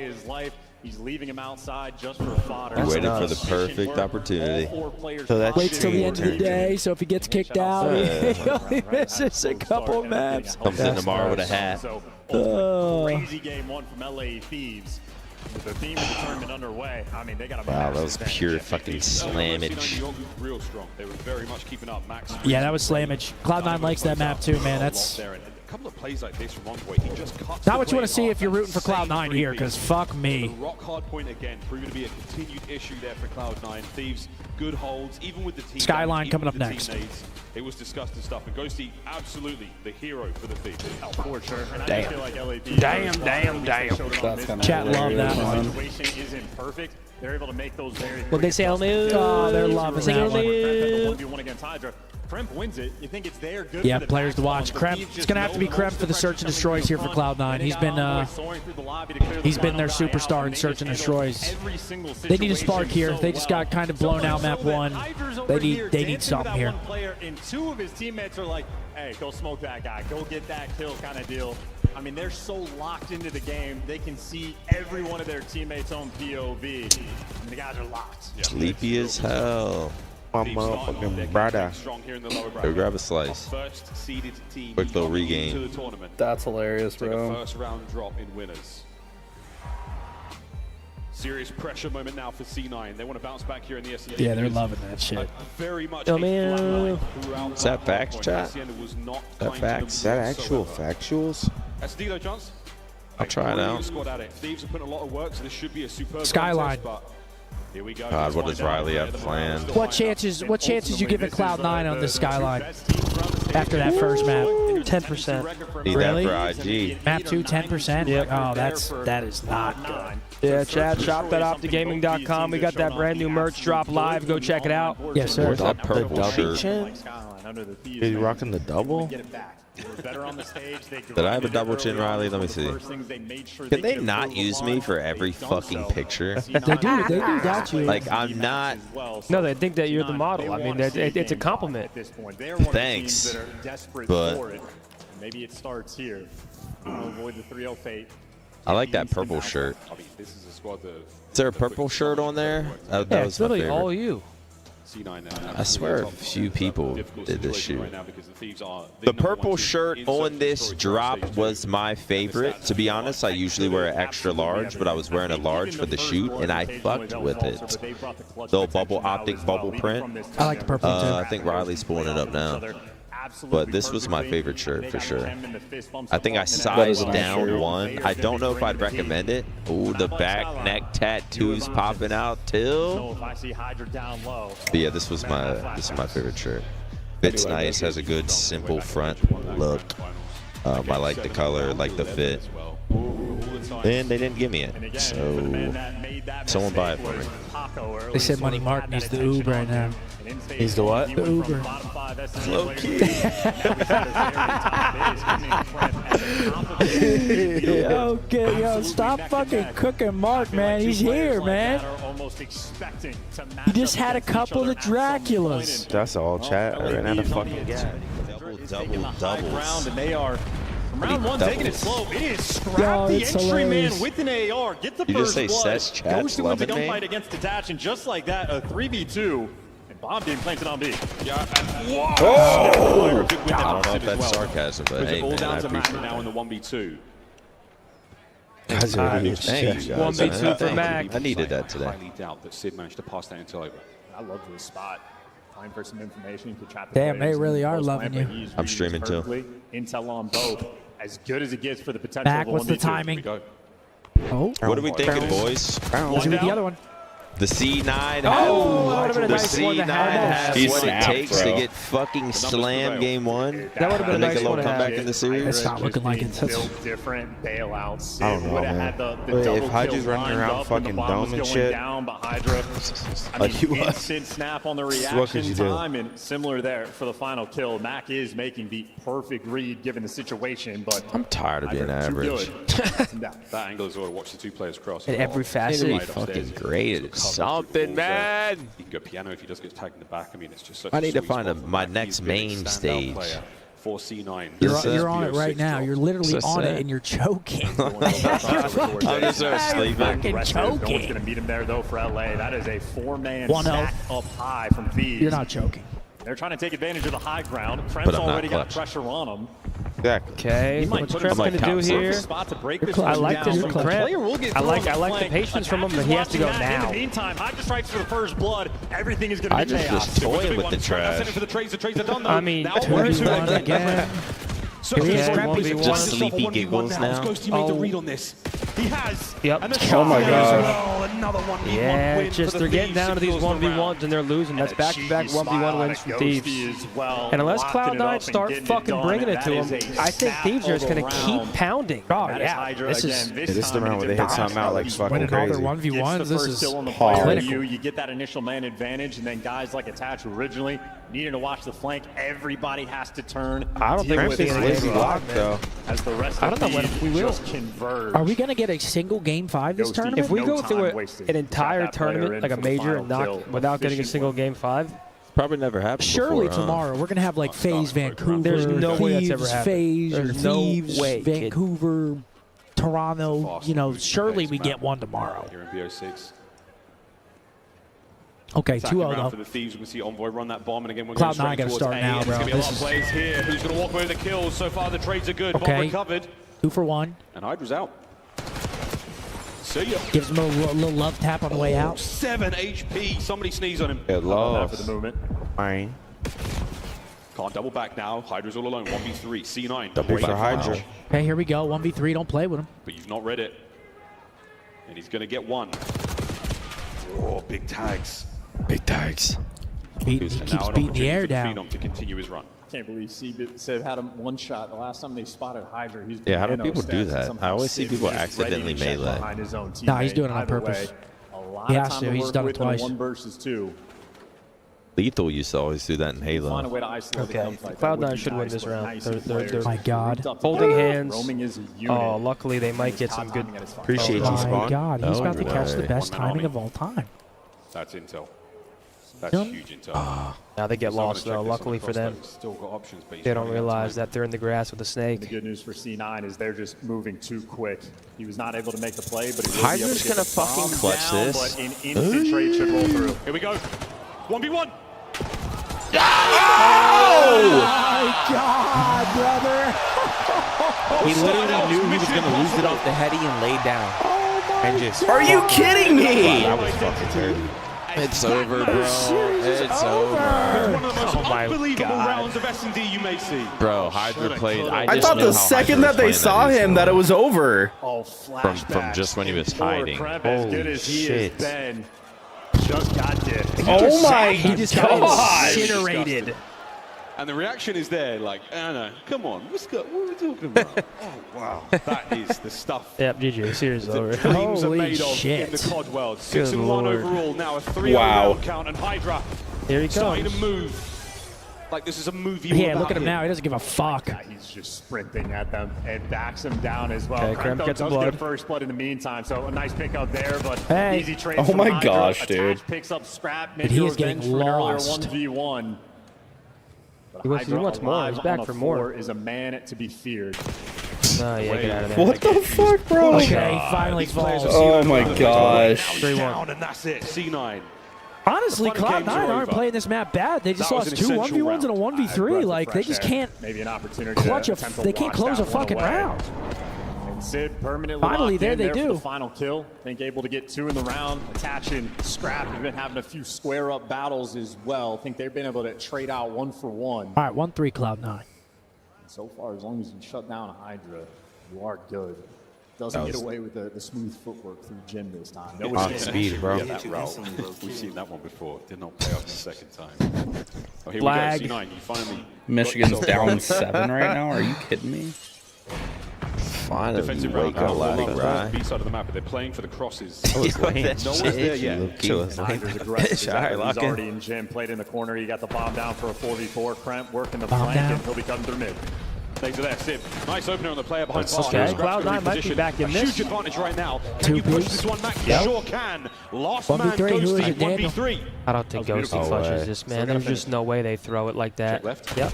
is life. He's leaving him outside just for fodder. He waited for the perfect opportunity. So that waits till the end of the day, so if he gets kicked out, he only misses a couple of maps. Comes in tomorrow with a hat. Crazy game one from LA Thieves. With the theme of the tournament underway, I mean, they got a wow, that was pure fucking slammage. Real strong. They were very much keeping up Max. Yeah, that was slammage. Cloud9 likes that map too, man. That's A couple of plays like this from Envoy, he just cuts not what you want to see if you're rooting for Cloud9 here, because fuck me. The rock hard point again, proving to be a continued issue there for Cloud9. Thieves, good holds, even with the team. Skyline coming up next. Teammates, it was disgusting stuff. And Ghosty, absolutely the hero for the Thieves. Oh, for sure. And Damn. I feel like LA Damn. Chat love that one. The situation isn't perfect. They're able to make those very. What they say, oh, they're loving that one. 1v1 against Hydra. Kremp wins it. You think it's there? Good. Yeah, for the players to backbone, watch. but Kremp, Thieves it's just gonna have to be know Kremp for the search and destroys here for Cloud9. He's been their superstar in search and destroys. They need a spark here. They just got kind of blown out map one. They need something here. And two of his teammates are like, hey, go smoke that guy, go get that kill kind of deal. I mean, they're so locked into the game, they can see every one of their teammates on POV. And the guys are locked. Sleepy as hell. My motherfucking brother. Go grab a slice. Quick little regain. That's hilarious, bro. First round drop in winners. Serious pressure moment now for C9. They want to bounce back here in the SCUMP. Yeah, they're loving that shit. Very much Oh, man. Is that facts, chat? That facts? Is that actual factuals? That's Dilo Chance. I'll try it out. Squad at it. Thieves have put a lot of work, so this should be a superb Skyline. contest, but here we go. God, what does Riley have planned? What chances you giving Cloud9 on this Skyline after that first map? 10%. Need Really? that for IG. Map 2, 10%? Yep. Oh, that is not good. Yeah, chat, shop that optigaming.com. We got that brand new merch drop live. Go check it out. Yes, sir. Where's that purple shirt? Is he rocking the double? Did I have a double chin, Riley? Let me see. Can they not use me for every fucking picture? They do got you. Like, I'm not. No, they think that you're the model. I mean, it's a compliment. Thanks. But maybe it starts here. Avoid the 3-0 fate. I like that purple shirt. This is a squad that. Is there a purple shirt on there? That Yeah, was it's my literally favorite. all you. I swear a few people did this shoot. The purple shirt on this drop was my favorite. To be honest, I usually wear an extra large, but I was wearing a large for the shoot, and I fucked with it. The optic bubble print. I like the purple too. I think Riley's pulling it up now. But this was my favorite shirt for sure. I think I sized down one. I don't know if I'd recommend it. Ooh, the back neck tattoos popping out too. But yeah, this is my favorite shirt. Fits nice, has a good simple front look. I like the color, like the fit. And they didn't give me it, so someone buy it for me. They said Money Mark needs the Uber right now. He's the what? The Uber. Low key. Okay, yo, stop fucking cooking Mark, man. He's here, man. He just had a couple of Draculas. That's all, chat. I ran out of fucking gas. Doubles. And they are round one taking it slow. It is scrap Yo, the it's entry hilarious. man with an AR. Get the You just first say blood. Seth chat's Goes to win the loving me? gunfight against Detach, and just like that, a 3v2. And Bomb being planted on B. Yeah. Oh! I don't know if that's sarcasm, but hey, all man, I down to Mac appreciate now in that. the 1v2. Guys are really Thank you, guys. 1v2 for Mac. I needed that today. Highly doubt that Sid managed to pass that into over. I love this spot. Time for some information to chat. Damn, they really are loving you. I'm streaming too. Intel on both. As good as it gets for the potential. Back, of a what's the 1v2. timing? Oh, What are we thinking, boys? this will be the other one. The C9 has, Oh, that would've been a the nice one C9 to have. has He's what it snapped, takes bro. to get fucking slam game one. That would've been a and make nice a little one to have. comeback in the series. It's not looking like it. That's- Built different bailouts. I don't know, Would have man. had the Wait, double if Hydra's kills running lined around up when fucking the bomb dome was and going shit. down, but Hydra, I Like he mean, was. instant snap on the what could reaction you do? time, and similar there for the final kill. Mac is making the perfect read given the situation, but I'm tired of being Hydra, too average. good. That angle is all to watch the two players cross. In every Need to facet. be fucking great at something, man. He can go piano if he does get tagged in the back. I mean, it's just such I a need to sweet find spot for my Mac. next He's been a main standout stage. player for C9. You're on it right now. You're literally on it and you're choking. I'm just sleeping. Fucking No choking. one's going to beat him there, though, for LA. That is a 4-man 1-0. stack up high from Thieves. You're not choking. They're trying to take advantage of the high ground. But Trent's I'm not already got clutch. pressure on him. Exactly. Okay, what's Trent going to do here? I like this from Trent. I like the patience from him, but he has to go now. In the meantime, Hydra strikes for the first blood. Everything is going to be chaos. Just toying with the trash. I mean, 2v1 again. Just sleepy giggles now. Ghosty made the read on this. He has. Yep. Oh my god. Another 1v1 Yeah, win just for they're the getting down to these Thieves. 1v1s and they're losing. That's back-to-back 1v1 wins from Thieves. And unless Cloud9 start fucking bringing it to them, I think Thieves are just going to keep pounding. Oh yeah, this is the round where they hit something out like fucking winning all their crazy. 1v1s. This is hard. You get that initial man advantage, and then guys like Attach originally needing to watch the flank. Everybody has to turn. I don't think we're seeing an easy lock though. As the rest I don't know when we will. just converge. Are we going to get a single game 5 this tournament? If we go through an entire tournament, like a major, and knock without getting a single game 5, Probably never happened surely before, tomorrow we're going to have like FaZe Vancouver, There's no way that's ever Thieves, happened. FaZe, or There's no Thieves, way, kid. Vancouver, Toronto. You know, surely we get one tomorrow. Here in BO6. Okay, 2-0 For though. the Thieves, we can see Envoy run that bomb, and again we're Cloud9 going gotta towards start A, now, and bro. There's going to be a lot of This is- plays here. Who's going to walk away with the kills? So far, the trades are good. Okay. Bomb recovered. 2 for 1. And Hydra's out. See ya. Gives him a little love tap on the way out. 7 HP. Somebody sneeze on him. Good For loss. the movement. Fine. Can't double back now. Hydra's all alone. 1v3. C9. Double for Hydra. Okay, here we go. 1v3. Don't play with him. But you've not read it. And he's going to get one. Oh, big tags. Big tags. He And keeps now an beating the air opportunity for down. Phenom to continue his run. Can't believe Sib had him one shot. The last time they spotted Hydra, he's Yeah, how do been people do stats, that? somehow I always see Sib people is ready accidentally to check melee. behind his own Nah, he's teammate. doing it on Either purpose. way, a lot He of has time to. He's work done it with in a twice. 1 versus 2. Lethal used to always do that in Find a Halo. way to isolate the Okay, gunfight. That Cloud9 would be should win nice, this but round. nice They're players My God. linked up Holding together. hands. Roaming is a unit. Oh, luckily they might get some good. Appreciate you, My Spawn. God, he's Oh, about to catch the right. best One-man timing army. of all time. That's intel. That's Done. huge intel. Now they get So I'm lost gonna though. check this on Luckily the for them, crossbow. Still got options, but he's they don't running out of realize time. that they're in the grass with a The snake. good news for C9 is they're just moving too quick. He was not able to make the play, but he will Hydra's be able to get gonna the bomb fucking clutch down, this. But an instant trade should roll through. Here we go. 1v1. My God, brother. He literally knew he was going to lose it off the heady and laid down. And just. Are you kidding me? That was fucking dirty. It's over, bro. It's over. One of the most unbelievable rounds of S&D you may see. Bro, Hydra played. I thought the second that they saw him that it was over. Oh, From just when he was hiding. Kremp, as good as he shit. has been, just got dipped. Oh my He just got god. incinerated. And the reaction is there, like, Anna, come on, what are we talking about? Oh, wow. That is the stuff Yep, GG. Series the over. dreams are Holy made of shit. in the COD world. Good 6-1 lord. overall, now a 3-0 Wow. round count, and Hydra Here he starting comes. to move like this is a movie. Yeah, all look at about him now. He doesn't give a fuck. Yeah, he's just sprinting at them and backs him down as well. Okay, Kremp Kremp gets does the blood. get first blood in the meantime, so a nice pick up there, but Hey. easy trade. Oh from my Hydra. gosh, Attach dude. Picks up scrap, But maybe he is getting revenge for an earlier lost. 1v1. But He wants Hydra more. alive He's back on for a more. 4 is a man to be feared. Oh, yeah, get out of there. What the fuck, bro? Okay, finally falls. Oh my gosh. 3-1. down, and that's it. C9. Honestly, The fun games Cloud9 are aren't over. playing this map bad. They just That was lost an 2 essential 1v1s and a round. 1v3. Like, they just can't Maybe an opportunity clutch to a. attempt to They can't wash close a that one fucking away. round. And Sid permanently Finally, locked there in they there do. for the final kill. I think able to get 2 in the round. Attaching Scrap. They've been having a few square up battles as well. I think they've been able to trade out 1 for 1. All right, 1-3 Cloud9. So far, as long as you shut down a Hydra, you are good. Doesn't get away with the smooth footwork through Jim this time. No On escape. speed, bro. Yeah, that route. We've seen that one before. Did not pay off the second time. Oh, here Flag. we go. C9, you finally. Michigan's down 7 right now. Are you kidding me? Finally, Defensive wake round. up, Left, right? B side of the map, but they're playing for the crosses. I was like, No one's there yet. Hydra's aggressive. He's All right, lock in. already in Jim. Played in the corner. You got the bomb down for a 4v4. Kremp working the Bomb flank, down. and he'll be coming through mid. Thanks to that, Sib. Nice opener on the player behind That's bar. okay. Scraps Cloud9 gonna might be reposition. back in A this. huge advantage right now. Can Two you push piece. this one back? Yep. You sure can. Last 1v3, man who is goes it, to Daniel? 1v3. I don't think That was Ghosty beautiful. clutches way. this, Still man. gotta There's just no way they throw it like that. Check left. Yep.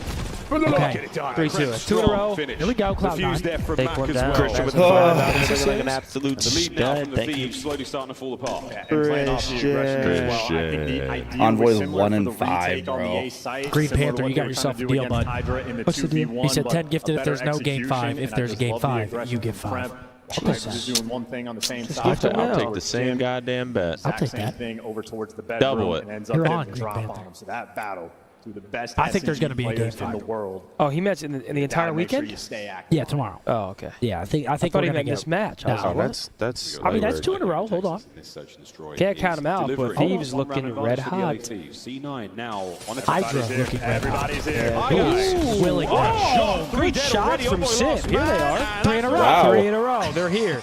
Okay. 3-2. 2 in a row. Here we go, Cloud9. There from Take Mac one as down. well. Christian with the Oh. 5 looking like an absolute The lead now stud. from the Thank you. Thieves slowly starting to fall apart. And playing off the aggression as well. I think the idea Envoy was similar 1 for and the 5, retake on the bro. A site, Green similar to Panther, what you they got were yourself trying a to do deal, against bud. Hydra in the What's the deal? 2v1, He said but 10 gifted a if there's better no game 5. execution, If and I there's just game love the 5, aggression you get from 5. Prep. I'll take Just that. doing one thing on the same side. I'll take the same goddamn bet. I'll Exact take same that. thing over towards the bedroom. Double it. And ends up You're getting on, the Green drop Panther. on him. So that battle to the best I think there's going gonna be a game 5 in the world. Oh, he meant in the entire Gotta make sure weekend? you stay active. Yeah, tomorrow. Oh, okay. Yeah, I think I we're thought he gonna meant get this match. I was No, like, what? That's. I mean, that's 2 in a row. Hold on. Can't count him out, but Thieves One round looking advantage red for the LA hot. Thieves. C9 now on a Hydra looking red hot. Everybody's here. Ooh, willing. Oh, good shots from Sid. Here they are. 3 in a row. Wow. 3 in a row. They're here.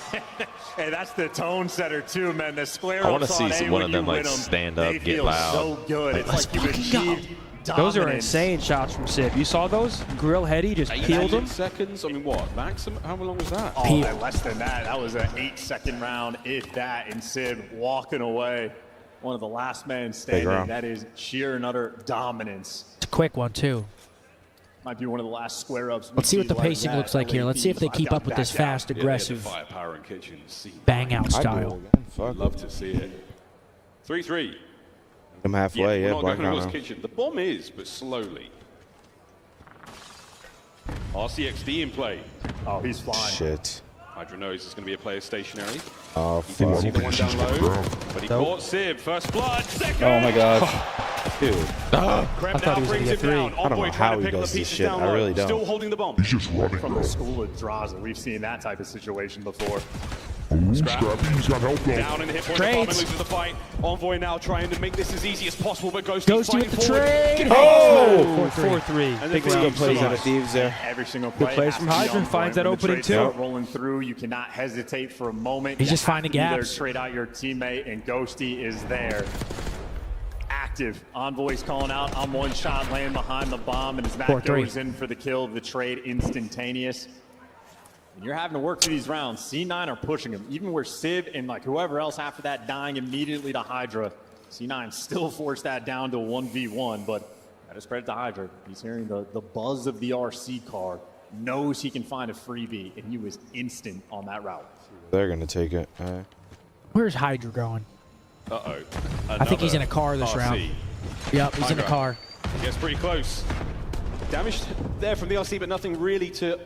Hey, that's the tone setter too, man. The scleros I want to see on A, one when of them you like win 'em, stand they up, get feel loud. so good. It's like you achieved Those are dominance. insane shots from Sid. You saw those? Grill heady just peeled 18 them. seconds. I mean, what? Maximum? How long was that? Oh, man, less than that. That was an 8-second round, if that. And Sid walking away, one of the last men standing. round. That is sheer and utter dominance. It's a quick one, too. Might be one of the last square ups. Let's see what the pacing looks like here. Let's see if they keep up with this fast, aggressive, Firepower and kitchen. bang out style. Fuck. Love to see it. 3-3. I'm halfway. Yeah, we're not black going towards now. kitchen. The bomb is, but slowly. RCXD in play. Oh, he's flying. Shit. Hydra knows it's going to be a player stationary. Oh, He didn't see fuck. the one down low, but he caught Sib. First blood, second. Oh my gosh. Dude. Creme I thought he now was brings gonna him get 3. down. I don't know Envoy how trying to he pick up does the this pieces shit. down I low. really don't. Still holding the bomb. From the school of Draza, we've seen that type of situation before. Scrap. Down in the hit point. Trades. Department loses the fight. Envoy now trying to make this as easy as possible, but Ghosty Ghosty fighting with the forward. trade. Oh! 4-3. And Big the round Thieves Plays survive. out of Thieves there. Every single play. Good plays from has to be Hydra. on Finds point. that When the opening, trades too. start rolling through, you cannot hesitate for a moment. He's You just finding have to either gaps. trade out your teammate, and Ghosty is there. Active. Envoy's calling out. I'm one shot laying behind the bomb, and as that 4-3. goes in for the kill, the trade instantaneous. And you're having to work through these rounds. C9 are pushing him. Even where Civ and like whoever else after that dying immediately to Hydra, C9 still forced that down to 1v1, but that is credit to Hydra. He's hearing the buzz of the RC car, knows he can find a freebie, and he was instant on that route. They're gonna take it. Where's Hydra going? Uh-oh. I think he's in a car this RC. round. Yep, he's in a Hydra. car. Gets pretty close. Damage there from the RC, but nothing really to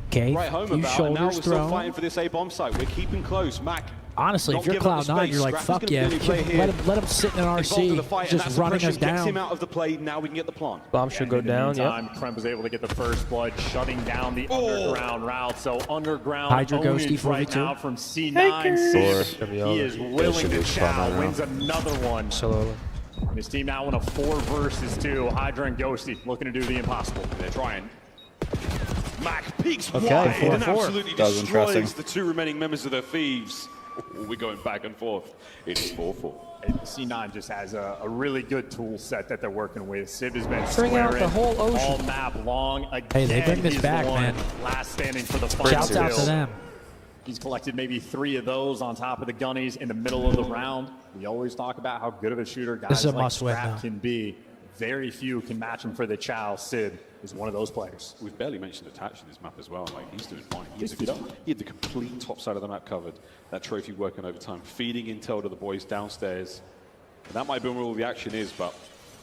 Okay, write home few about. And now we're shoulders still thrown. fighting for this A-bomb site. We're keeping close. Mac. Honestly, not if you're giving up the Cloud9, space. you're like, Scrap is fuck gonna yeah. really play here. Let him sit in an Involved in the RC, fight, and just that's running the us pressure gets him down. out of the play. Now we can get the plant. Bomb should go in the down, meantime, Kremp was able to get the first blood, shutting down the underground route. So underground Hydra Ghosty ownage right 42. now from C9. Sid, he is willing should to be fun right chow, now. wins another one. Slowly. And his team now in a 4 versus 2. Hydra and Ghosty looking to do the impossible. They're trying. Mac peeks Okay, wide 4-4. and absolutely That was destroys interesting. the 2 remaining members of the Thieves. We're going back and forth. It's 4-4. And C9 just has a really good tool set that they're working with. Civ has been Bring out squaring the whole ocean. all map long. Again, Hey, they bring this he's back, the one man. last standing for the final Shouts out to kill. them. He's collected maybe 3 of those on top of the gunnies in the middle of the round. We always talk about how good of a shooter guys This is a like must-win Scrap now. can be. Very few can match him for the chow. Sid is one of those players. We've barely mentioned attach in this map as well. Like, he's doing fine. He had the complete top side of the map covered. That trophy working overtime, feeding intel to the boys downstairs. And that might be where all the action is, but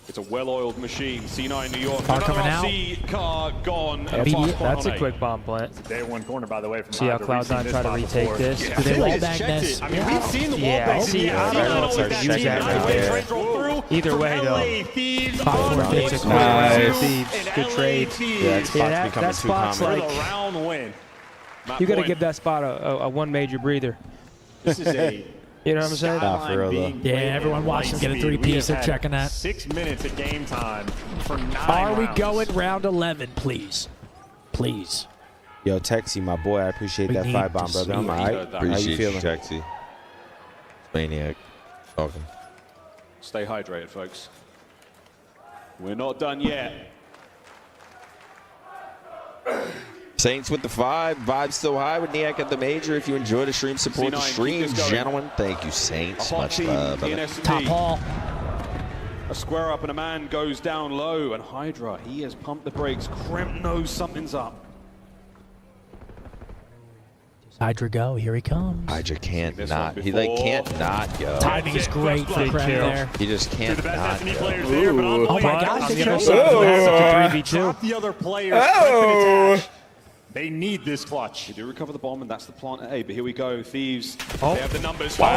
it's a well-oiled machine. C9 New York. Car Another coming out. RC car gone. And a Immediate- fast one That's on a quick bomb plant. Day 1 corner, by the way, from See how Hydra. We've seen Cloud9 this try to spot retake before. this? Do they Sid wall has bang checked this? it. I mean, we've seen the wall Yeah, bang. see, Yeah, I don't know always if that they're team. using Nice that way right trades roll through. Either way, For though. LA Thieves, 5-4 Envoy Thieves. Nice. Thieves. Good trade. Yeah, it's Yeah, about that- to become that too spot's common. For like- the round win. You got to give that spot a one major breather. This is a You know what I'm saying? Nah, for real, though. Yeah, everyone watching get a 3-piece. They're checking that. 6 minutes of game time for 9 Are we rounds. going round 11, please? Please. Yo, Texie, my boy, I appreciate We that need 5 bomb, to brother. I'm see all it. right. How you Appreciate you, feeling? Taxi. Maniac. Talking. Stay hydrated, folks. We're not done yet. Saints with the 5. Vibe still high with Niak at the major. If you enjoy the stream, support the C9, keep stream, this going. gentlemen. Thank you, Saints. A hot Much team love. in brother. S&D. Top hall. A square up and a man goes down low, and Hydra, he has pumped the brakes. Kremp knows something's up. Hydra go, here he comes. Hydra can't not. He like can't not go. Timing is great for Kremp there. He just can't not go. Oh my God! The other players. They need this clutch. They do recover the bomb, and that's the plant at A. But here we go, Thieves. Oh. They have the numbers. Oh my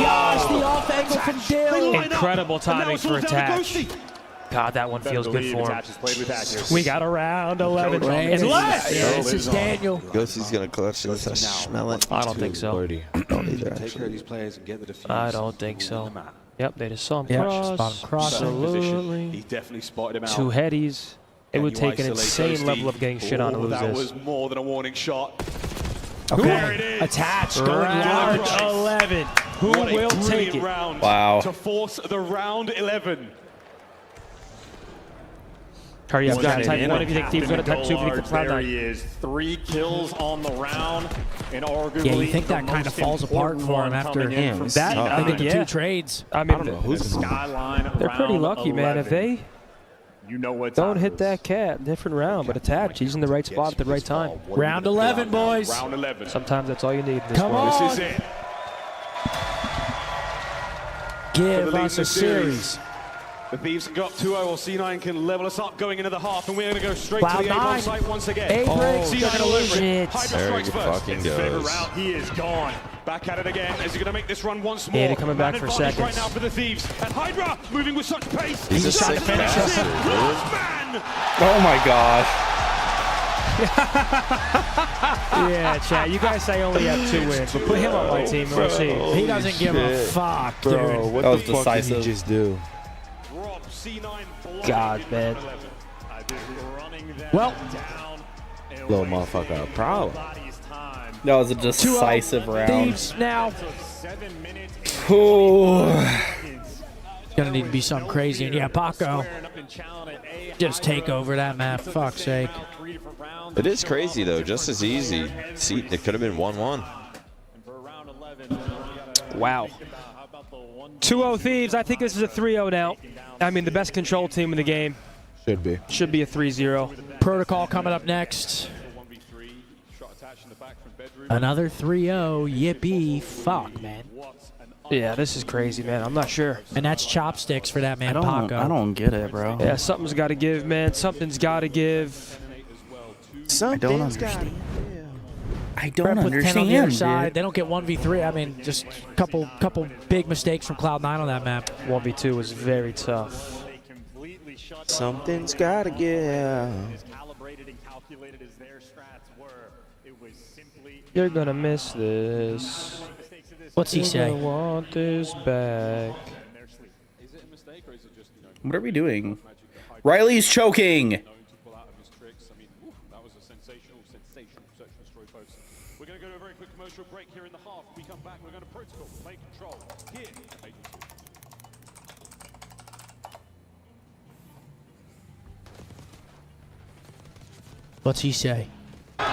gosh, the off angle from Dill. Incredible timing for Attach. God, that one feels good for him. We got around 11. And left! Yeah, this is Daniel. Ghosty's gonna clutch this. I smell it. I don't think so. Don't either, Take care of these players and get the defuse. I don't think so. Yep, they just saw him Yeah, cross. spot him cross. Absolutely. He definitely spotted him out. Two headies. It would take an insane level of getting shit on to lose that this. was more than a warning shot. Okay. There it is. Attached, going Round large. 11. Who What a will take brilliant it? round to force the round 11. Hurry up, Got type 1 if you think Steve's going to type 2 if you think the Cloud9. There he is. 3 kills on the round, and arguably Yeah, you think that kind of falls apart for him after that? I think the 2 trades. I mean, I don't know who's Skyline. they're pretty lucky, man. If they don't hit that that cat, different round, but Attach, he's in the right spot at the right time. Round 11, boys. Round 11. Sometimes that's all you need in this Come world. on. This is it. Give us a series. The Thieves can go up 2-0, or C9 can level us up going into the half, and we're going to go straight to the Cloud9. A1 site once again. A-breaks, C9 oh, all over shit. it. Hydra There strikes he first. fucking His favorite goes. round, he is gone. Back at it again. Is he going to make this run once more? Yeah, they're coming back Man for advantage seconds. right now for the Thieves. And Hydra moving with such pace. He's a sick bastard, dude. Last man. Oh my gosh. Yeah, Chad, you guys say only have 2 wins, but put him on my team and we'll see. He doesn't give a fuck, dude. Bro, what That was the fuck did decisive. he just do? Rob, C9 God, man. Well, Little motherfucker, a problem. That was a decisive round. Thieves now. Gonna need to be something crazy. And yeah, Paco, just take over that map. Fuck's sake. It is crazy though, just as easy. See, it could have been 1-1. Wow. 2-0 Thieves. I think this is a 3-0 now. I mean, the best control team in the game. Should be. Should be a 3-0. Protocol coming up next. Another 3-0. Yippee. Fuck, man. Yeah, this is crazy, man. I'm not sure. And that's chopsticks for that man, I Paco. don't get it, bro. Yeah, something's got to give, man. Something's got to give. I don't understand. I don't Prep with 10 on the other understand, side. dude. They don't get 1v3. I mean, just a couple big mistakes from Cloud9 on that map. 1v2 was very tough. Something's gotta give. You're gonna miss this. What's he say? You're gonna want this back. What are we doing? Riley's choking. We're going to go to a very quick commercial break here in the half. We come back, we're going to protocol, play control here. What's he say? Look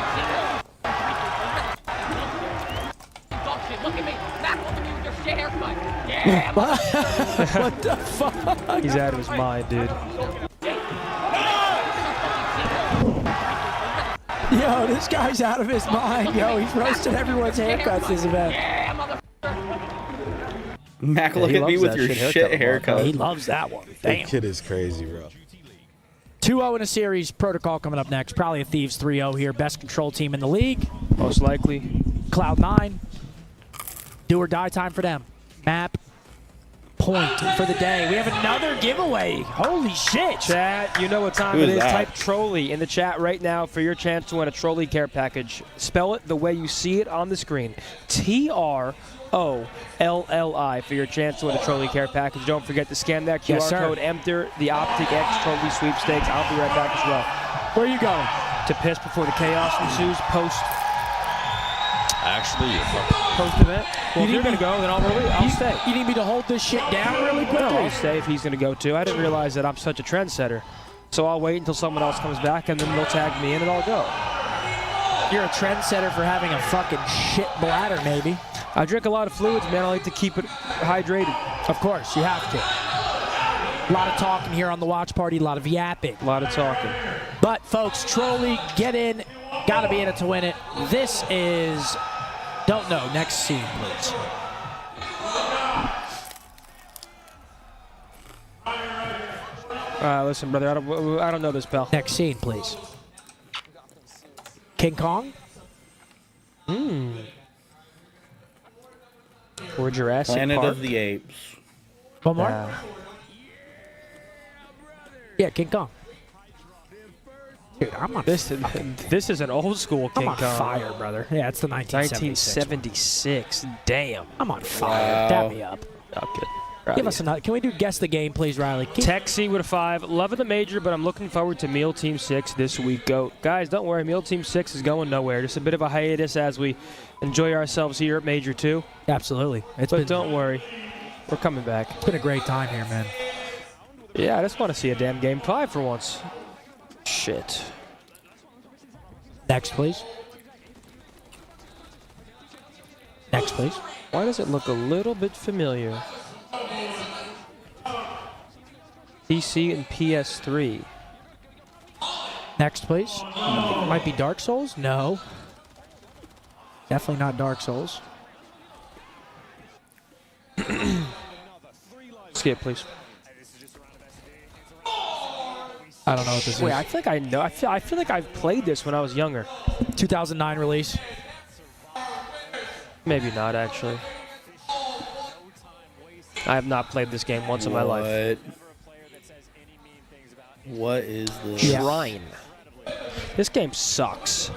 at me. Back with me with your shit haircut. Yeah. What the fuck? He's out of his mind, dude. Yo, this guy's out of his mind. Yo, he's roasting everyone's haircuts this event. Mac, Yeah, look he at me loves with that your shit shit haircut. haircut. He loves that one. That Damn. kid is crazy, bro. 2-0 in a series. Protocol coming up next. Probably a Thieves 3-0 here. Best control team in the league. Most likely. Cloud9. Do or die time for them. Map. Point for the day. We have another giveaway. Holy shit. Chat, you know what time Who it is is. that? Type Trolley in the chat right now for your chance to win a Trolley care package. Spell it the way you see it on the screen. TROLLI for your chance to win a Trolley care package. Don't forget to scan that QR Yes, sir. code. Enter the Optic X Trolley sweepstakes. I'll be right back as well. Where are you going? To piss before the chaos ensues post Actually, event. Well, if you're going to go, then I'll stay. You need me to hold this shit down really quickly? No, I'll stay if he's going to go too. I didn't realize that I'm such a trendsetter. So I'll wait until someone else comes back, and then they'll tag me in, and I'll go. You're a trendsetter for having a fucking shit bladder, maybe. I drink a lot of fluids, man. I like to keep it hydrated. Of course, you have to. A lot of talking here on the watch party, a lot of yapping. A lot of talking. But, folks, Trolley, get in. Got to be in it to win it. This is, don't know, next scene, please. Listen, brother, I don't know this, pal. Next scene, please. King Kong? Or Jurassic Planet Park. of the Apes. One more? Yeah, King Kong. Dude, I'm on this is an old school King I'm on Kong. fire, brother. Yeah, it's the 1976. 1976. Damn. I'm on fire. Dab me up. Okay. Give us another. Can we do guess the game, please, Riley? Texie with a 5. Loving the major, but I'm looking forward to Meal Team 6 this week. Go, guys! Don't worry, Meal Team 6 is going nowhere. Just a bit of a hiatus as we enjoy ourselves here at Major 2. Absolutely. But don't worry, we're coming back. It's been a great time here, man. Yeah, I just want to see a damn game 5 for once. Shit. Next, please. Next, please. Why does it look a little bit familiar? PC and PS3. Next, please. Might be Dark Souls? No. Definitely not Dark Souls. Skip, please. I don't know what this Wait, is. I think I know. I feel like I've played this when I was younger. 2009 release. Maybe not, actually. I have not played this game once in my life. What is this? Shrine. This game sucks.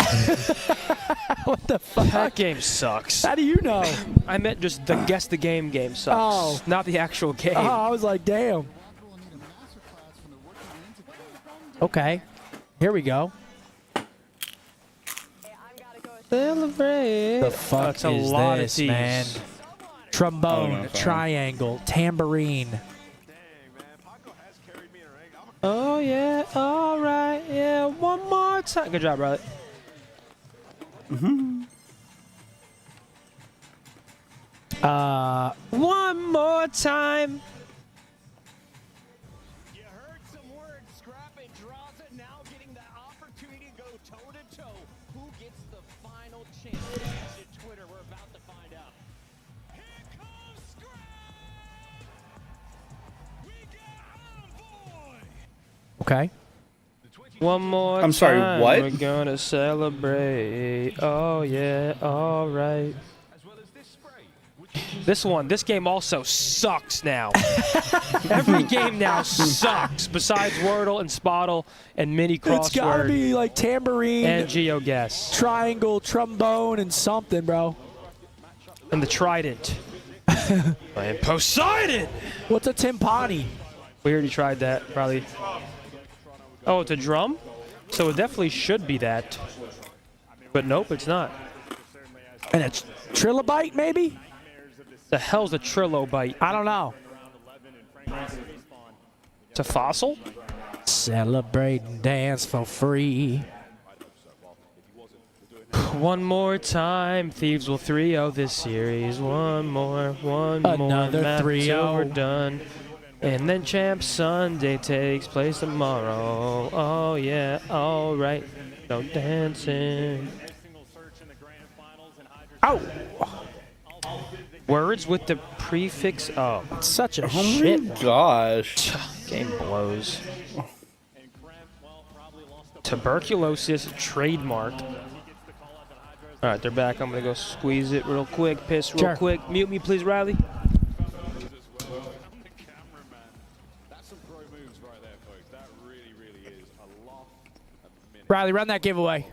What the fuck? That game sucks. How do you know? I meant just the guess the game sucks. Oh. Not the actual game. Oh, I was like, damn. Okay. Here we go. Celebrate. The fuck That's a is lot this, of T's. man? Trombone, Oh, no, triangle, tambourine. Oh, yeah. All right. Yeah. One more time. Good job, brother. One more time. You heard some words. Scrap and draws it. Now getting the opportunity to go toe-to-toe. Who gets the final chance? At Twitter, we're about to find out. Here comes Scrap! We got Envoy! Okay. One more I'm sorry, time. what? We're gonna celebrate. Oh, yeah. All right. This game also sucks now. Every game now sucks, besides Wordle and Spottle and Mini Crossword. It's gotta be like tambourine, and GeoGuess. triangle, trombone, and something, bro. And the Trident. And Poseidon! What's a timpani? We already tried that, probably. Oh, it's a drum? So it definitely should be that. But nope, it's not. And it's trilobite, maybe? The hell's a trilobite? I don't know. It's a fossil? Celebrate and dance for free. One more time, Thieves will 3-0 this series. One more Another map 3-0. till we're done. And then Champ Sunday takes place tomorrow. Oh yeah, all right. No dancing. Ow! Words with the prefix oh. Such a Oh shit. my gosh. Game blows. Tuberculosis trademark. All right, they're back. I'm gonna go squeeze it real quick, piss real Sure. quick. Mute me, please, Riley. Riley, run that giveaway.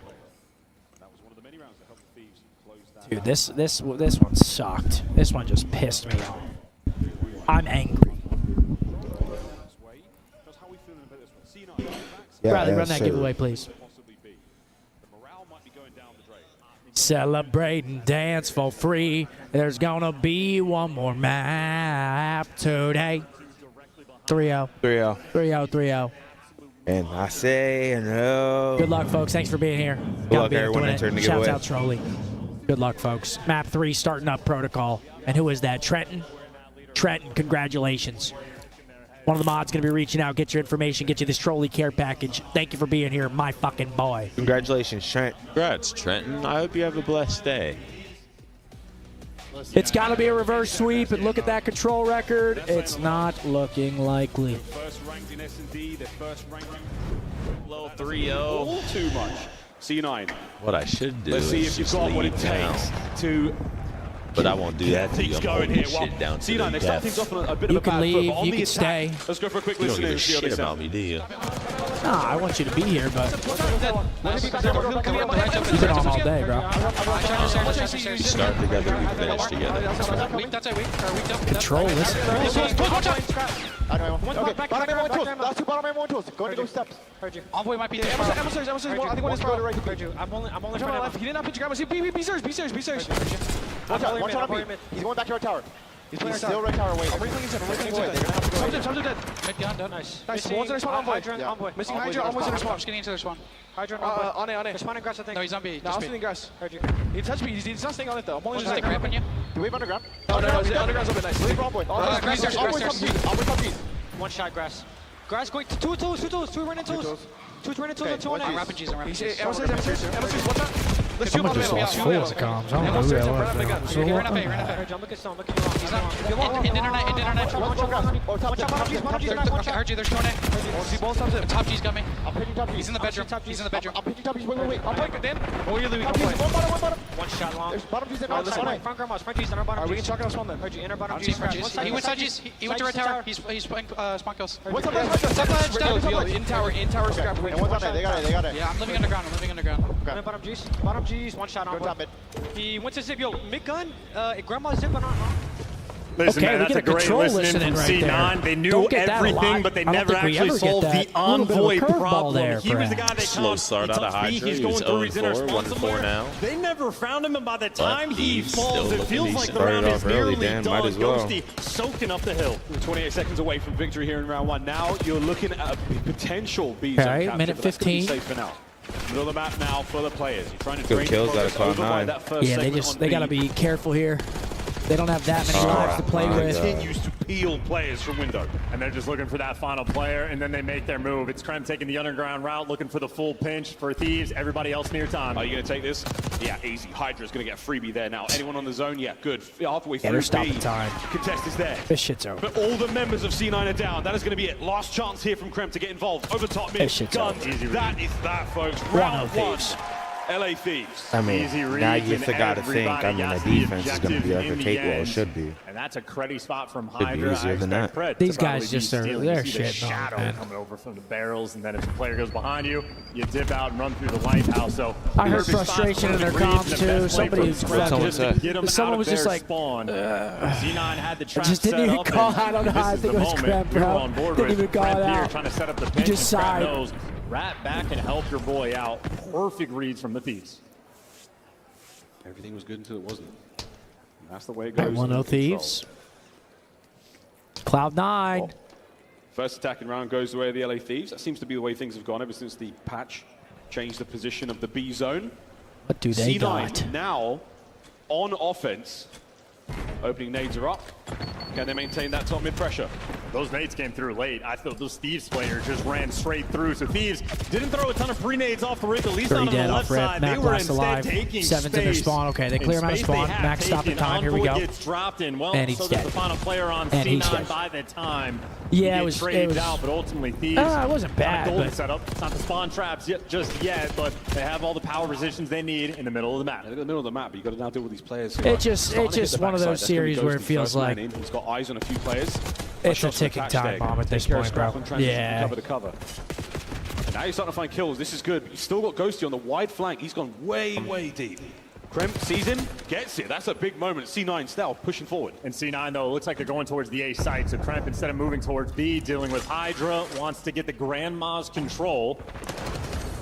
Dude, this one sucked. This one just pissed me off. I'm angry. Riley, run that giveaway, please. Celebrate and dance for free. There's gonna be one more map today. 3-0. 3-0. 3-0, 3-0. And I say no. Good luck, folks. Thanks for being here. Good Gotta luck, be able to everyone win it. entering the Shouts giveaway. out Trolley. Good luck, folks. Map 3 starting up protocol. And who is that? Trenton? Trenton, congratulations. One of the mods going to be reaching out, get your information, get you this trolley care package. Thank you for being here, my fucking boy. Congratulations, Trent. Congrats, Trenton. I hope you have a blessed day. It's got to be a reverse sweep, and look at that control record. It's not looking likely. First ranked in S&D, they're first ranked. Low 3-0. Too much. C9. What I should do Let's see is if you've just got what it leave takes now. to. But I won't do that to you. Things I'm going holding here. Well, shit down to C9, they the start death. things off on a bit You of a can bad leave, foot, but on you the can attack, stay. let's go for a quick You don't listen give in a and see how they shit about sound. me, do you? Nah, I want you to be here, but you've been on all day, bro. Start together, we finish together. Control, listen. Last two bottom man, one tools. Go into those steps. Heard you. Envoy might be there. I think one is right. Heard you. I'm only trying to left. He did not pitch your grab. Be serious. Watch out on me. He's going back to our tower. He's still right tower waiting. I'm replaying inside. They're gonna have to go. Some dead. Mid gun, nice. Nice. One's in their spawn. Envoy. Missing Hydra. Almost in their spawn. I'm just getting into their spawn. Hydra. On it. They're spawning grass, I think. No, he's on B. No, I'm spawning grass. Heard you. He touched me. He's not staying on it though. I'm only just grabbing you. Do we have underground? No. Underground's open. Nice. Leave Envoy. Grass. One shot grass. Grass going to two tools. Two running tools. Two running tools. Two on I'm rapping G's. Emerson, watch out. Let's shoot Someone just lost full as it comes. I don't know who that was. Ran up A. Look at Stone. He's not. Internet. I heard you. They're showing it. Top G's got me. He's in the bedroom. I'm pitching top G's. Wait. I'm playing Dan. One shot long. Bottom G's in front grandmas. Front G's in our bottom G's. We can chalk out spawn then. Heard you. Inner bottom G's. He went side G's. He went to red tower. He's playing spawn kills. What's up? In tower scrap. One's on it. They got it. Yeah, I'm living underground. Bottom G's, one shot on top mid. He went to zip. Yo, mid gun. Grandma's zipping on. Listen, Okay, man, that's a great listening from C9. They knew everything, but they never actually solved the Envoy problem. He was the guy they slow start out of Hydra. He's was going through his inner 0-4, spawn 1-4 now. They never found him, and by the time he Steve's falls, still it feels like the looking round decent. is Started off early, nearly Dan. done. Might as well. Ghosty soaking up the hill. We're 28 seconds away from victory here in round one. Now you're looking at a potential B zone Okay, capture, minute but that's gonna be 15. safe for now. Middle of the map now for the players. You're trying to Good drain kills the out of progress Cloud over by 9. that first Yeah, segment on they got to B. be careful here. They don't have that many lives to play with. Continues to peel players from window. And they're just looking for that final player, and then they make their move. It's Krem taking the underground route, looking for the full pinch for Thieves. Everybody else near time. Are you going to take this? Yeah, easy. Hydra's going to get a freebie there now. Anyone on the zone? Yeah, good. Halfway through they're stopping B. time. Contest is there. This shit's over. But all the members of C9 are down. That is going to be it. Last chance here from Krem to get involved. Over top mid. This shit's Guns. over. That is that, folks. One Round one. Thieves. LA Thieves. I mean, Easy now reads you and got to think. I mean, everybody the got the defense is going to be like a objectives in the cakewalk. It end. should be. And that's a cruddy spot from be Hydra. easier than that. These guys just are- they're You see the shitting on, shadow man. coming over from the barrels, and then if the player goes behind you, you dip out and run through the lighthouse. So I heard perfect spot frustration for in their the reads comms, and the too. best play Somebody from was Krem fucking- just to get 'em someone out was of just their like, spawn. C9 had the trap just didn't set even up, call and out on this high. I is think the it was moment Krem, we were bro. on board Didn't with. even call Krem it here out. trying to set up the He pinch, just and Krem sighed. knows. Rat back and help your boy out. Perfect reads from the Thieves. Everything was good until it wasn't. And that's the way it All goes. right, 1-0 Thieves. Cloud 9. First attacking round goes the way of the LA Thieves. That seems to be the way things have gone ever since the patch changed the position of the B zone. What do they C9 got? now on offense. Opening nades are up. Can they maintain that top mid pressure? Those nades came through late. I thought those Thieves players just ran straight through. So Thieves didn't throw a ton of pre-nades off the rip, at least 3 not on dead the left off rip. side. Mac They were last instead alive. taking 7's in their space. spawn. Okay, they clear him out of Space they spawn. have Mac stopping taken. time. Here we Envoy go. gets dropped in. Well, And he's so dead. does the final player on And he's C9 dead. by the time. Yeah, he it was- gets it was- out, but ultimately Thieves. it wasn't bad, Not a golden but- setup. It's not the spawn traps just yet, but they have all the power positions they need in the middle of the map. In the middle of the map, but you've got to now deal with these players. who It's are just starting to hit the one of backside. those That's gonna be series where it Ghosty feels first man like in. He's got eyes on a few players. it's a Shots from ticking attached time egg. bomb at this Take care of point, bro. Scrap and transition from Yeah. cover to cover. And now you're starting to find kills. This is good. You've still got Ghosty on the wide flank. He's gone way, way deep. Krem sees him, gets it. That's a big moment. C9 stealth pushing forward. And C9, though, it looks like they're going towards the A site. So Kremp, instead of moving towards B, dealing with Hydra, wants to get the Grandma's control.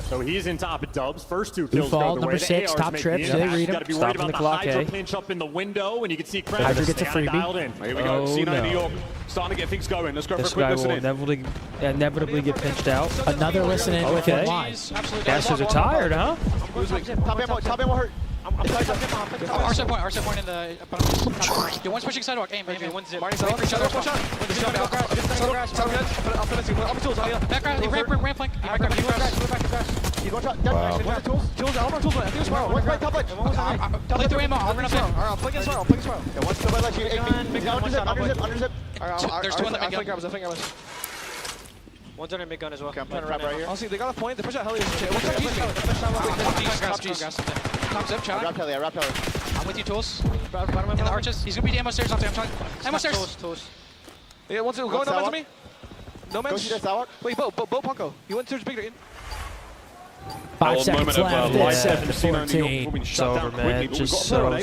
So he's in top of Dubs. First two kills fall, go the number way. 6, The ARs top make trips. the They impact. read him. Got to be worried Stopping about the the clock, Hydra eh? pinch up in the window, and you can see Kremp Hydra gets a staying freebie. dialed in. Here we go. Oh, C9 no. New York starting to get things going. Let's go This for a quick guy listen will in. inevitably get pinched out. Another listening with Okay. one line. Gashers are tired, huh? Top ammo hurt. RC point in the. Dude, one's pushing sidewalk. Aim. One's zip. Marty sidewalk. Back ramp flank. He's one shot. Dead. Tools. Elmer tools. I think it's Sparrow. One's right top ledge. Play through ammo. I'll run up there. Alright, I'll flick in Sparrow. Yeah, one's still by ledge. Under zip. There's two on the mid gun. I think I was. One's under mid gun as well. Okay, I'm trying to wrap right here. I'll see. They got a point. They push out Heli. Top zip, Chad. I wrapped Heli. I'm with you, Tools. In the arches. He's gonna be ammo stairs off there. I'm trying. Ammo stairs. Tools. Yeah, one's going no man to me. No man. Go see that Stalwart. Wait, Bo Punko. He went towards big. 5 seconds left. It's 7-14. It's over, man. Just so over.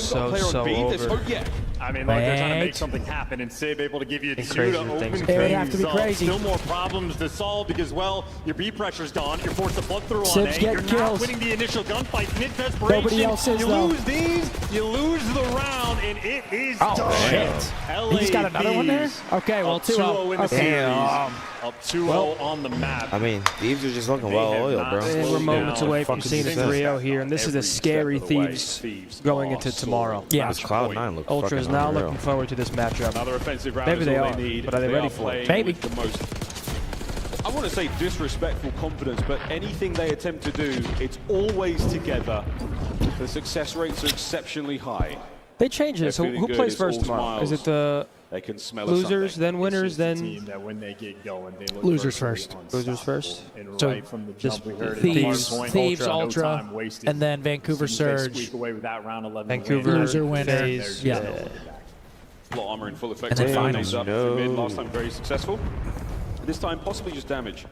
I mean, like, they're trying to make something happen, and Sib able to give you two to open It would have to be crazy. Still more problems to solve because, well, your B pressure's gone. You're forced to plug through on Sib's A. getting You're not kills. winning the initial gunfight. Mid-desperation. Nobody else is, you though. lose these, you lose the round, and it is done. Shit. He's got another one there? Okay, well, 2-0. in the series. Up 2-0 on the map. I mean, Thieves are just looking well oiled, bro. And we're moments away from seeing a 3-0 here, and this is a scary Thieves going into tomorrow. Yeah. This Cloud9 looks Ultra is fucking now unreal. looking forward to this matchup. Another offensive round. Maybe they all are, need. but are they ready for it? Maybe. The most, I want to say disrespectful confidence, but anything they attempt to do, it's always together. The success rates are exceptionally high. They change this. Who plays first tomorrow? Is it the They can smell losers, then winners, then Team that when they get going, they look losers first. Losers first. And So right from the just jump, we heard it. Thieves, No Ultra, time wasted. and then Vancouver As soon as they Surge. squeak away with that round 11 Vancouver win, loser winner. FaZe, Yeah. Plot armor in full effect. And then Finals finals. up through mid. Last time very successful. This time possibly just damage.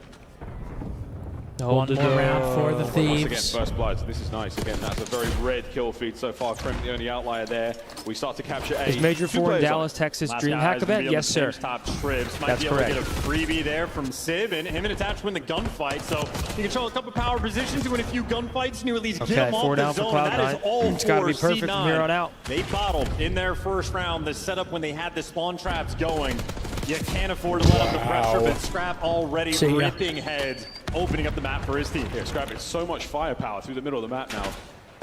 One more round for the Once again, Thieves. first blood. So this is nice. Again, that's a very red kill feed so far. Krem the only outlier there. We start to capture A. Is Major Two 4 in players Dallas, Texas Last Dream guy Hack is gonna event? be on Yes, the sir. stage top trips. Might That's be able correct. to get a freebie there from Civ, and him and Attach win the gunfight. So he control a couple power positions, win a few gunfights, and you at least get Okay, him 4 off down the for zone. That is Cloud9. all It's gotta for be perfect from C9. here on out. They bottled in their first round the setup when they had the spawn traps going. You can't afford to let up the pressure, but Scrap already See ya. ripping heads, opening up the map for his team. Yeah, Scrap, it's so much firepower through the middle of the map now.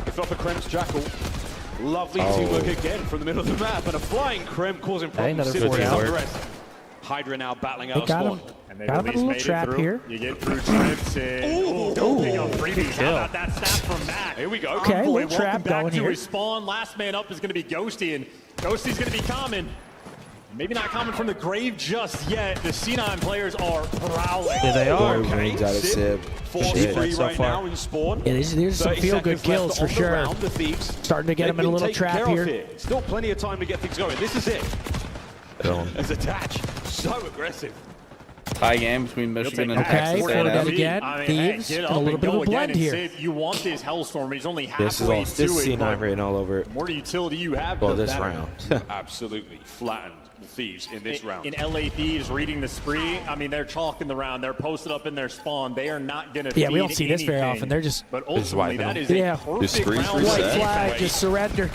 If off a Krem's Jackal. Lovely teamwork again from the middle of the map, and a flying Krem causing problems. another Civ 4 takes down. up the rest. Hydra now battling They out of got spawn. him. And they Got him at in a least little made it trap through. here. You get through trips and pick up freebies. How about that snap from Matt? Here we go. Okay, Envoy, little trap welcome back going to here. his spawn. Last man up is going to be Ghosty, and Ghosty's going to be common. Maybe not coming from the grave just yet. The C9 players are prowling. Yeah, they are. Okay, Got a sip. Force Shit. free so right far. now in spawn. Yeah, there's some 30 feel-good seconds kills left for on the sure. round. The Thieves, Starting to get they've them in a been little taken trap care of here. Still plenty of time to get things going. This is it. Film. As Attach, so aggressive. Tie game between Michigan and Okay, Texas forward A&M. again. I mean, Thieves, hey, get and a up little and bit of go a again blend and here. Sid, you want this Hellstorm. He's only This is halfway all. to This it. C9 written all over it. The more utility you have, Well, the this better. round. Absolutely flattened the Thieves in this round. In LA Thieves reading the spree, I mean, they're chalking the round. They're posted up in their spawn. They are not going to Yeah, we don't see this very often. They're just But Just ultimately, wiping that them. is a Yeah. perfect The streaks round. reset. White flag, just surrender.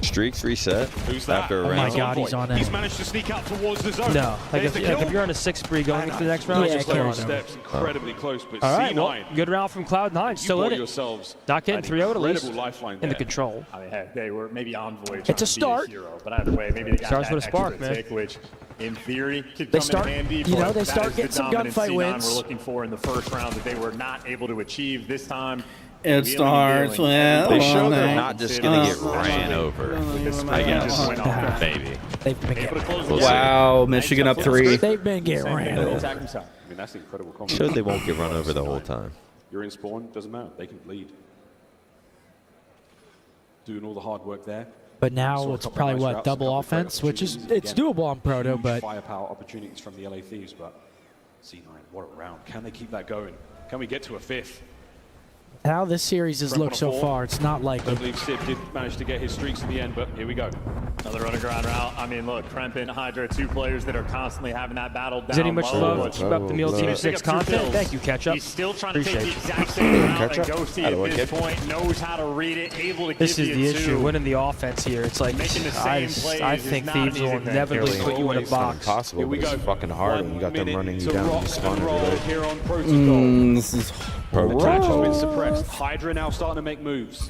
Streaks reset Who's that? after a Oh round. my God, he's on it. He's managed to sneak out towards the zone. No. Like There's if, the like kill. if you're on a 6 spree going into the next round, Yeah, just come let on. it go. Steps incredibly close, but All right, C9. well, good round from Cloud9. You Still bought in it. yourselves Not getting an 3-0 at least incredible lifeline in the there. control. I mean, hey, they were maybe Envoy. It's a start. Hero, but either way, maybe they got Starts that with a spark, extra man. tick, which in theory could They come start- in handy. you but know, they that start is the getting some dominant gunfight C9 wins. We're looking for in the first round that they were not able to achieve this time. It starts with They show they're one not just going to get ran over, I guess. Maybe. They've been getting Wow, Michigan up 3. They've been getting ran over. I mean, that's incredible confidence. Showed they won't get run over the whole time. You're in spawn, doesn't matter. They can bleed. Doing all the hard work there. But now Saw a it's couple probably nice what, routes, double a couple of great offense, which is opportunities. it's doable on Proto, Huge but firepower opportunities from the LA Thieves, but C9, what a round. Can they keep that going? Can we get to a fifth? how this series has Prep on looked a so 4. far, it's not I likely. believe Sid did manage to get his streaks in the end, but here we go. Another underground route. I mean, look, Krempin, Hydra, two players that are constantly having that battle down Is any much low. love? Keep up the meal team 6 content. Thank you, Ketchup. He's still trying to Appreciate take you. the exact same route, and Ketchup? Ghosty How do I at this get- point knows how to read it, able to This give is you the a issue, two. winning the offense here. It's like Making the I same plays is think not an Thieves will easy thing. inevitably It's put you in a always box. Impossible, Here we but it's go. fucking hard when you got them 1 running minute you to down rock and spawn and roll every day. here on Protocol. This is Attach has been suppressed. Hydra now starting to make moves.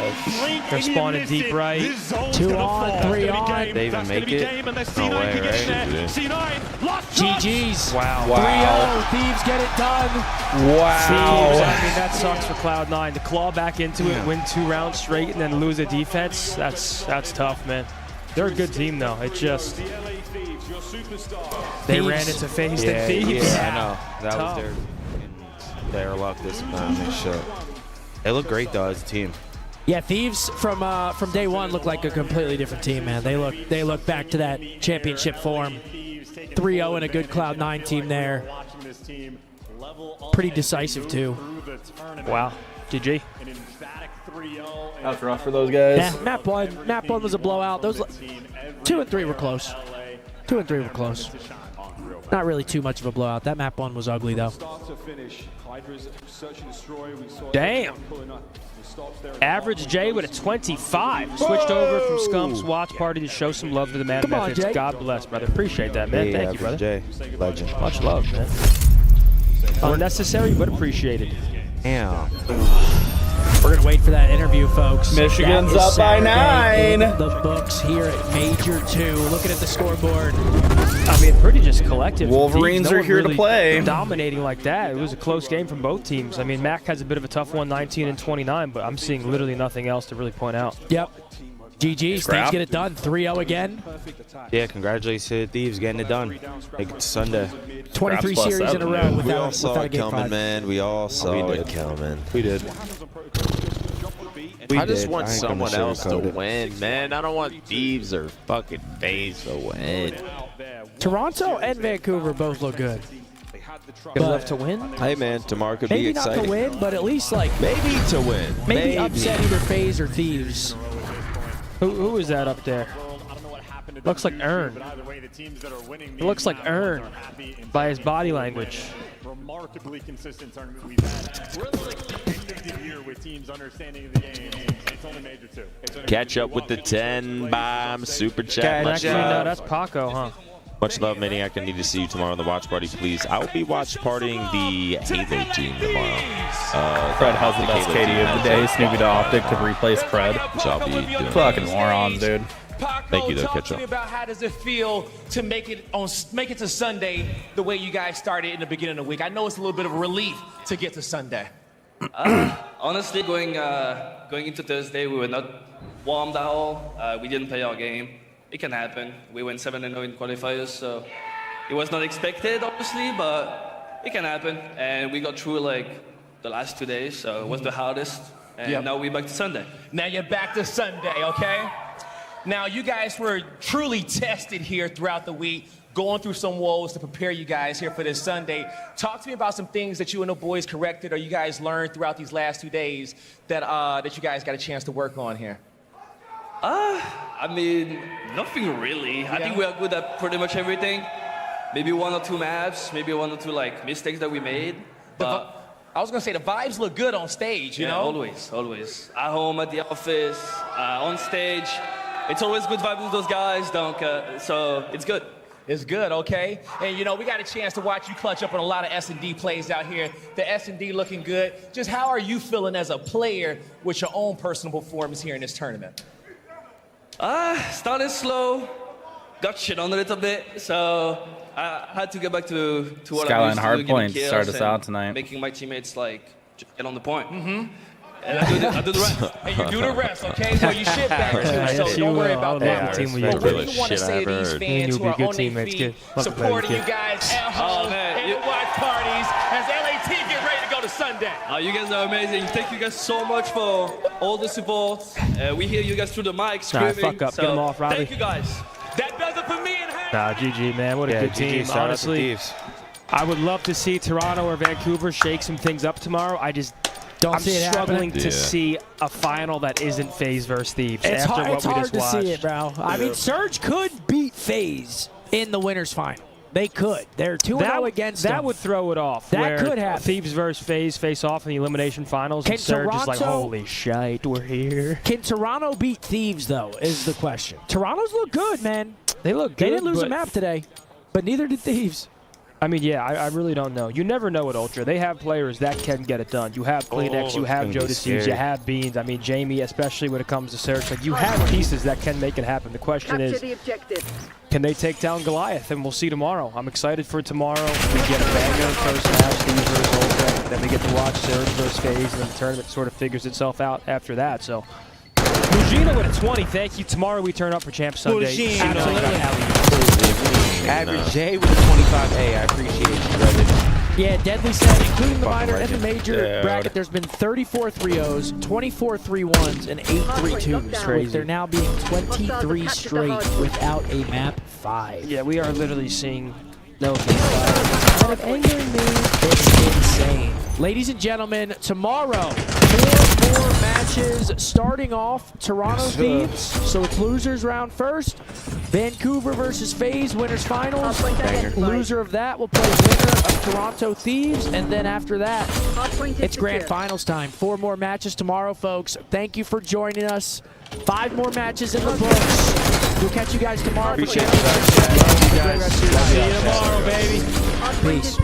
They're spawning deep right. 2 on, 3 on. They even make it? No way, right? GG's. Wow. 3-0. Thieves get it done. Wow. I mean, that sucks for Cloud9. To claw back into it, win 2 rounds straight, and then lose a defense, that's tough, man. They're a good team, though. It just... They ran into FaZe and Thieves. Yeah, I know. That was their luck this time. They should. They look great, though, as a team. Yeah, Thieves from day one look like a completely different team, man. They look back to that championship form. 3-0 and a good Cloud9 team there. Pretty decisive, too. Wow. GG. That's rough for those guys. Yeah, map one was a blowout. Those 2 and 3 were close. 2 and 3 were close. Not really too much of a blowout. That map one was ugly, though. Damn. Average J with a 25. Switched over from Scump's watch party to show some love to the man methods. Jay. God bless, brother. Appreciate that, man. Hey, Thank you, brother. Jay. Legend. Much love, man. Unnecessary, but appreciated. Damn. We're going to wait for that interview, folks. Michigan's That is up by Saturday 9. in the books here at Major 2. Looking at the scoreboard. I mean, pretty just collective. Wolverines No are one here to really play. Dominating like that. It was a close game from both teams. I mean, Mac has a bit of a tough one, 19 and 29, but I'm seeing literally nothing else to really point out. Yep. GG's. Thieves get it done. 3-0 again. Yeah, congratulations to the Thieves getting it done. Make it Sunday. 23 series in a row We all without saw a it game coming, 5. man. We all saw it coming. We did. I just want I ain't gonna someone else to sugarcoat it. win, man. I don't want Thieves or fucking FaZe to win. Toronto and Vancouver both look good. Good enough to win? Hey, man, tomorrow could be Maybe exciting. not to win, but at least like Maybe to win. maybe upset either FaZe or Thieves. Who is that up there? Looks like Earn. It looks like Earn by his body language. Remarkably consistent tournament we've had. We're like the end of the year with teams understanding the game. It's only Major 2. Catch up with the 10 bomb super chat. Much Actually, no, love. that's Paco, huh? Much love, Maniac. I need to see you tomorrow on the watch party, please. I will be watch partying the Halo team tomorrow. Fred has the best KD of the day. Snoopy to Optic to replace Fred. So I'll be doing Fucking morons, dude. Thank you, though, talk to Ketchup. me about how does it feel to make it to Sunday the way you guys started in the beginning of the week. I know it's a little bit of a relief to get to Sunday. Honestly, going into Thursday, we were not warmed at all. We didn't play our game. It can happen. We went 7-0 in qualifiers, so it was not expected, obviously, but it can happen. And we got through like the last 2 days, so it was the hardest. And now we're back to Sunday. Now you're back to Sunday, okay? Now you guys were truly tested here throughout the week, going through some woes to prepare you guys here for this Sunday. Talk to me about some things that you and the boys corrected or you guys learned throughout these last 2 days that that you guys got a chance to work on here. I mean, nothing really. I think we are good at pretty much everything. Maybe 1 or 2 maps, maybe 1 or 2 like mistakes that we made. But I was gonna say the vibes look good on stage, you know? Always. At home, at the office, on stage. It's always good vibes with those guys, so it's good. It's good, okay? And you know, we got a chance to watch you clutch up on a lot of S&D plays out here. The S&D looking good. Just how are you feeling as a player with your own personal performance here in this tournament? Started slow, got shit on a little bit, so I had to get back to what Skyline I used to do, Hardpoint kills start us and out tonight. making my teammates like just get on the point. Mm-hmm. And I do the rest. And you do the rest, okay? So you shit back too, so don't worry about that. But what do you want to say to these fans who are on their feet, supporting you guys at home and watch parties as LAT get ready to go to Sunday? You guys are amazing. Thank you guys so much for all the support. We hear you guys through the mic screaming. Fuck up. So Get them off, Robbie. thank you guys. That does it for me and Nah, GG, man. What a good team. Shout out to Honestly, Thieves. I would love to see Toronto or Vancouver shake some things up tomorrow. I'm see it struggling happening. to see a final that isn't FaZe versus Thieves. It's after hard, what it's we hard just to watched. see it, bro. I mean, Surge could beat FaZe in the winners final. They could. They're 2-0 against them. That would throw it off. That where could happen. Thieves versus FaZe face off in the elimination finals. Can And Surge is like, Toronto- holy shite, we're here. Can Toronto beat Thieves, though, is the question. Toronto's look good, man. They look good. They didn't lose a but- map today, but neither did Thieves. I mean, yeah, I really don't know. You never know at Ultra. They have players that can get it done. You have Kleenex, you have Joe Deceives, you have Beans. I mean, Jamie, especially when it comes to Surge. Like, you have pieces that can make it happen. The question is, can they take down Goliath? And we'll see tomorrow. I'm excited for tomorrow. We get a banger first match, Thieves versus Ultra. Then we get to watch Surge versus FaZe, and then the tournament sort of figures itself out after that. So, Mugina with a 20. Thank you. Tomorrow we turn up for Champ Sunday. Average J with a 25. Hey, I appreciate you, brother. Yeah, Deadly said, including the minor and the major bracket, there's been 34 3-0s, 24 3-1s, and 8 3-2s. With there now being 23 straight without a map 5. Yeah, we are literally seeing no map 5. Kind of angering me. It's insane. Ladies and gentlemen, tomorrow, 4 more matches starting off Toronto Thieves. So it's losers round first. Vancouver versus FaZe, winners finals. Loser of that will play winner of Toronto Thieves. And then after that, it's grand finals time. 4 more matches tomorrow, folks. Thank you for joining us. 5 more matches in the books. We'll catch you guys tomorrow. Appreciate you guys. See you tomorrow, baby. Peace.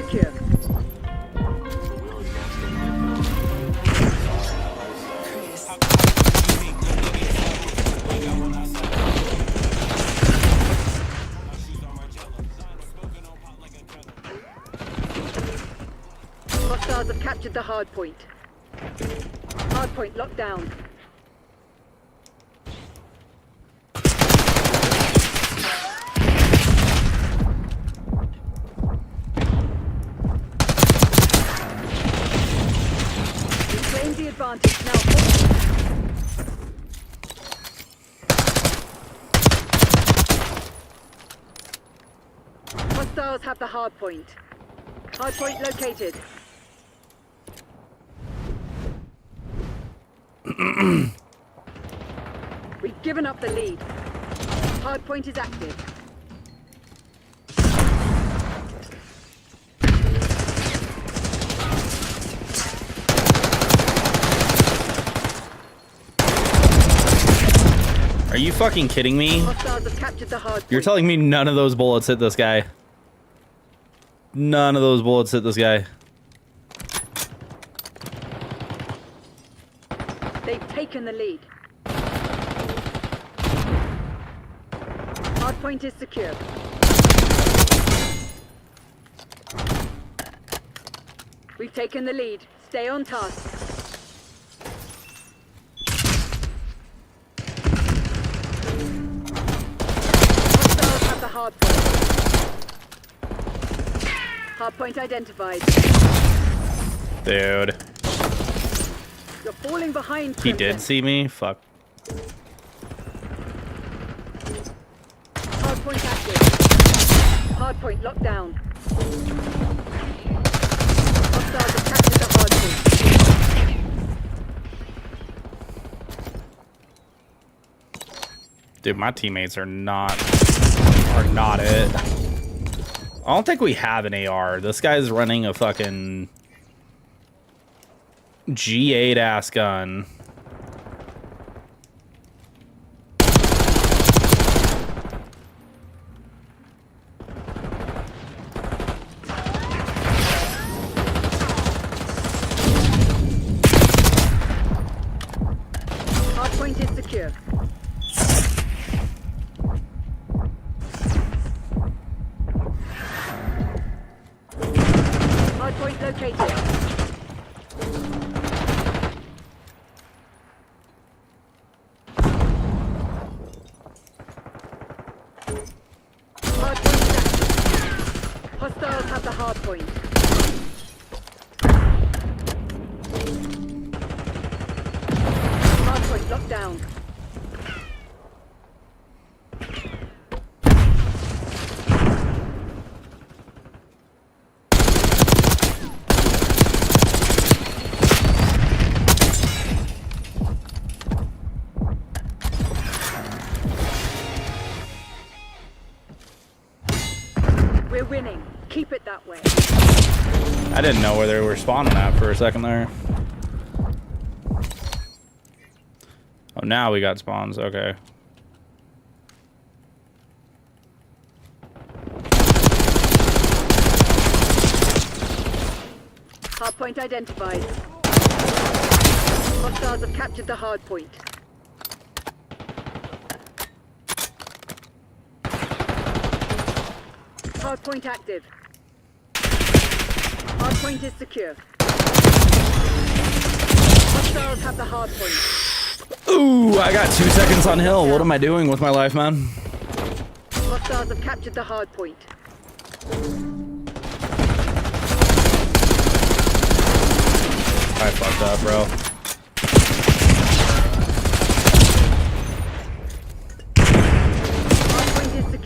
Hostiles have captured the hard point. Hard point locked down. We claim the advantage now. Hostiles have the hard point. Hard point located. We've given up the lead. Hard point is active. Are you fucking kidding me? Hostiles have captured the hard point. You're telling me none of those bullets hit this guy? None of those bullets hit this guy. They've taken the lead. Hard point is secure. We've taken the lead. Stay on task. Hostiles have the hard point. Hard point identified. Dude. You're falling behind. He did see me? Fuck. Hard point active. Hard point locked down. Hostiles have captured the hard point. Dude, my teammates are not it. I don't think we have an AR. This guy's running a fucking G8 ass gun. Hard point is secure. Hard point located. Hard point is active. Hostiles have the hard point. Hard point locked down. We're winning. Keep it that way. I didn't know where they were spawning at for a second there. Oh, now we got spawns. Okay. Hard point identified. Hostiles have captured the hard point. Hard point active. Hard point is secure. Hostiles have the hard point. Ooh, I got 2 seconds on hill. What am I doing with my life, man? Hostiles have captured the hard point. I fucked up, bro.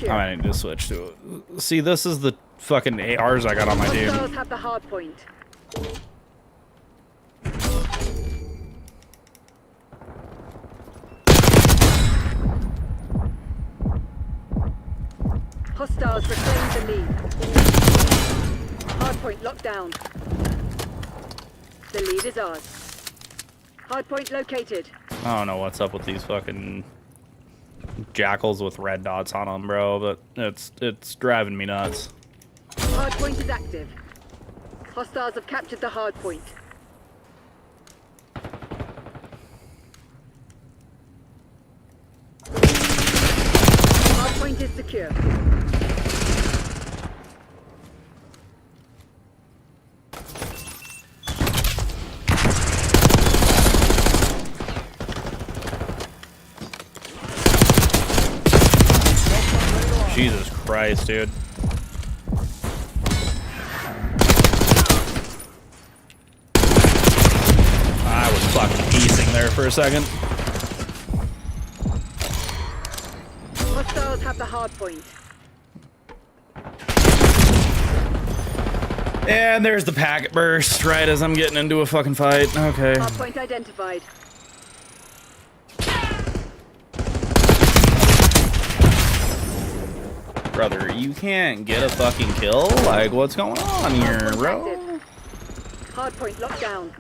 I might need to switch to it. See, this is the fucking ARs I got on my team. Hostiles have the hard point. Hostiles reclaim the lead. Hardpoint locked down. The lead is ours. Hardpoint located. I don't know what's up with these fucking jackals with red dots on them, bro, but it's driving me nuts. Hardpoint is active. Hostiles have captured the hardpoint. Hardpoint is secure. Jesus Christ, dude. I was fucking piecing there for a second. Hostiles have the hardpoint. And there's the packet burst right as I'm getting into a fucking fight. Okay. Hardpoint identified. Brother, you can't get a fucking kill? Like, what's going on here, bro? Hardpoint locked down.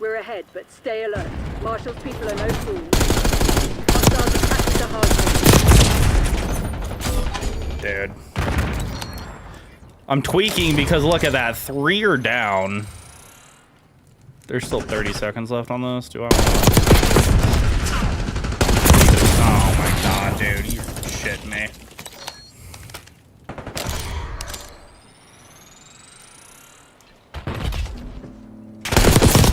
We're ahead, but stay alert. Marshall's people are no fools. Hostiles have captured the hardpoint. Dude. I'm tweaking because look at that. 3 are down. There's still 30 seconds left on this. Do I want to... Oh my god, dude. You're shitting me.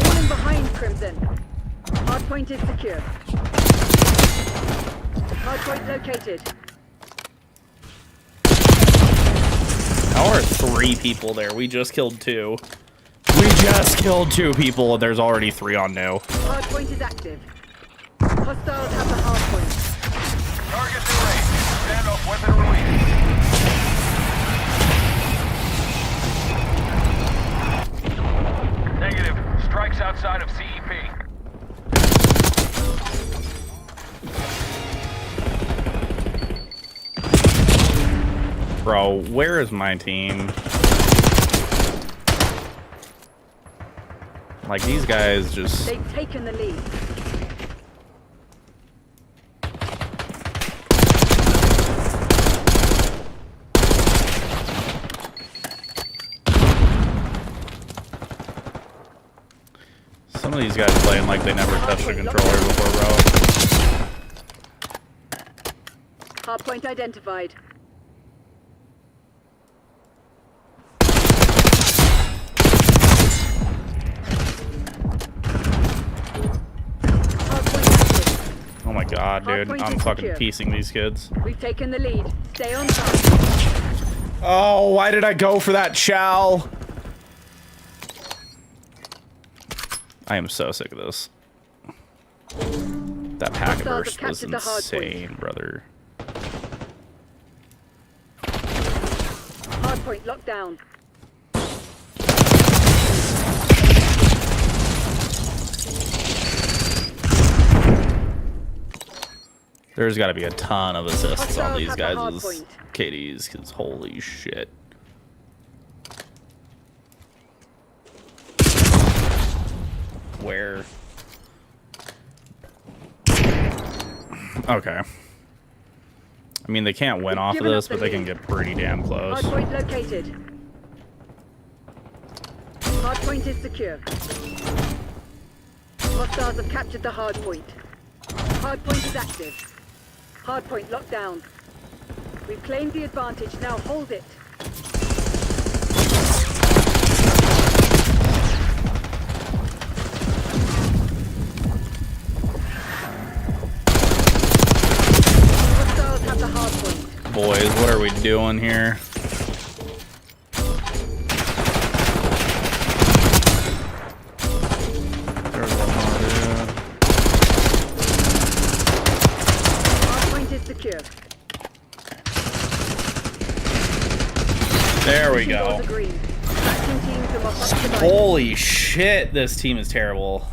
Falling behind, Crimson. Hardpoint is secure. Hardpoint located. How are 3 people there? We just killed 2. We just killed 2 people and there's already 3 on new. Hardpoint is active. Hostiles have the hardpoint. Target delayed. Standoff weapon released. Negative. Strikes outside of CEP. Bro, where is my team? Like, these guys just... They've taken the lead. Some of these guys playing like they never touched a controller before, bro. Hardpoint identified. Oh my god, dude. Hardpoint I'm is fucking secure. piecing these kids. We've taken the lead. Stay on top. Oh, why did I go for that chow? I am so sick of this. That packet burst was insane, brother. Hardpoint locked down. There's got to be a ton of assists on these guys' hardpoint. KDs, because holy shit. Where? Okay. I mean, they can't win off of this, but they can get pretty damn close. Hardpoint located. Hardpoint is secure. Hostiles have captured the hardpoint. Hardpoint is active. Hardpoint locked down. We've claimed the advantage, now hold it. boys. What are we doing here? Point is secure. There we go. All agreed. Action teams are up to the Holy shit, this team is terrible.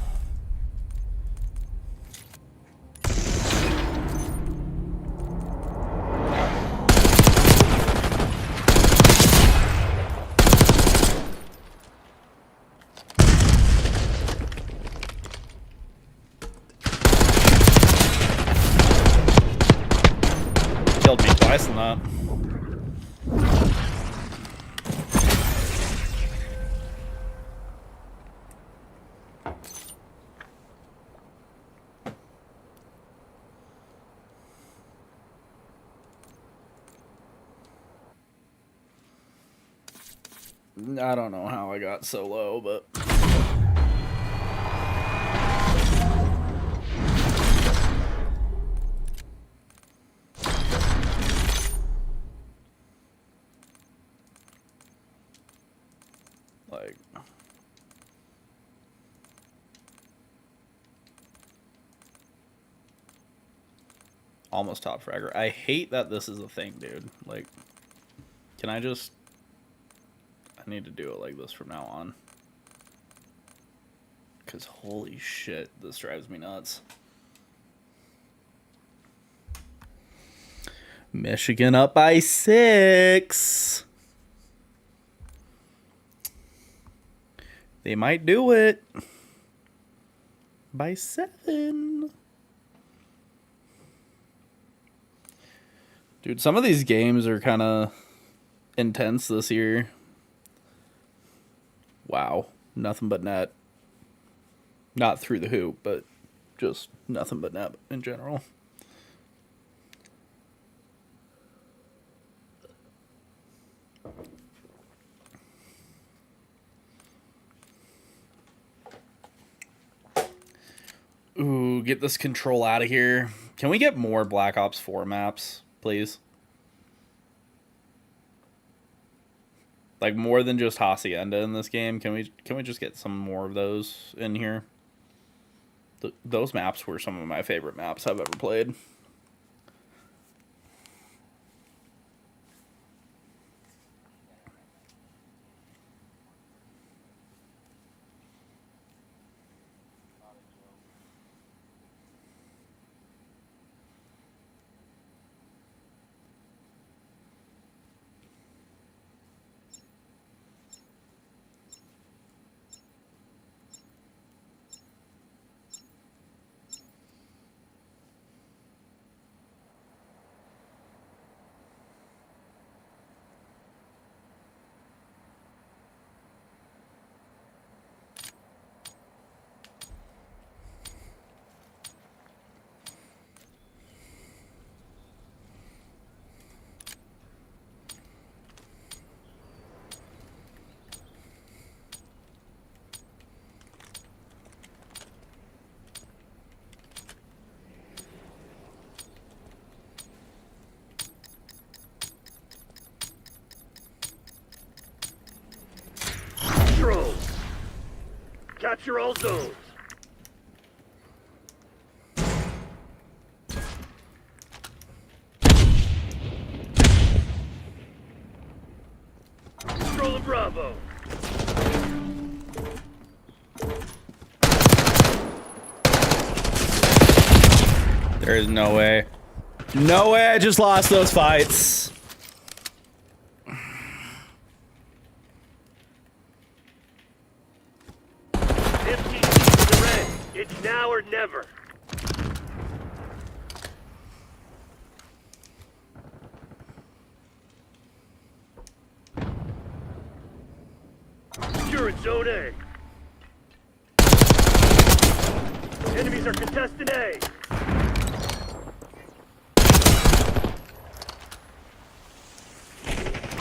Killed me twice in that. I don't know how I got so low, but... like... almost top fragger. I hate that this is a thing, dude. Like, can I just... I need to do it like this from now on. Because holy shit, this drives me nuts. Michigan up by 6. They might do it. By 7. Dude, some of these games are kind of intense this year. Wow, nothing but net. Not through the hoop, but just nothing but net in general. Ooh, get this control out of here. Can we get more Black Ops 4 maps, please? Like more than just Hacienda in this game. Can we just get some more of those in here? Those maps were some of my favorite maps I've ever played. Capture all zones. Control of Bravo. There is no way. No way I just lost those fights. It's now or never. Secure at Zone A. Enemies are contesting A.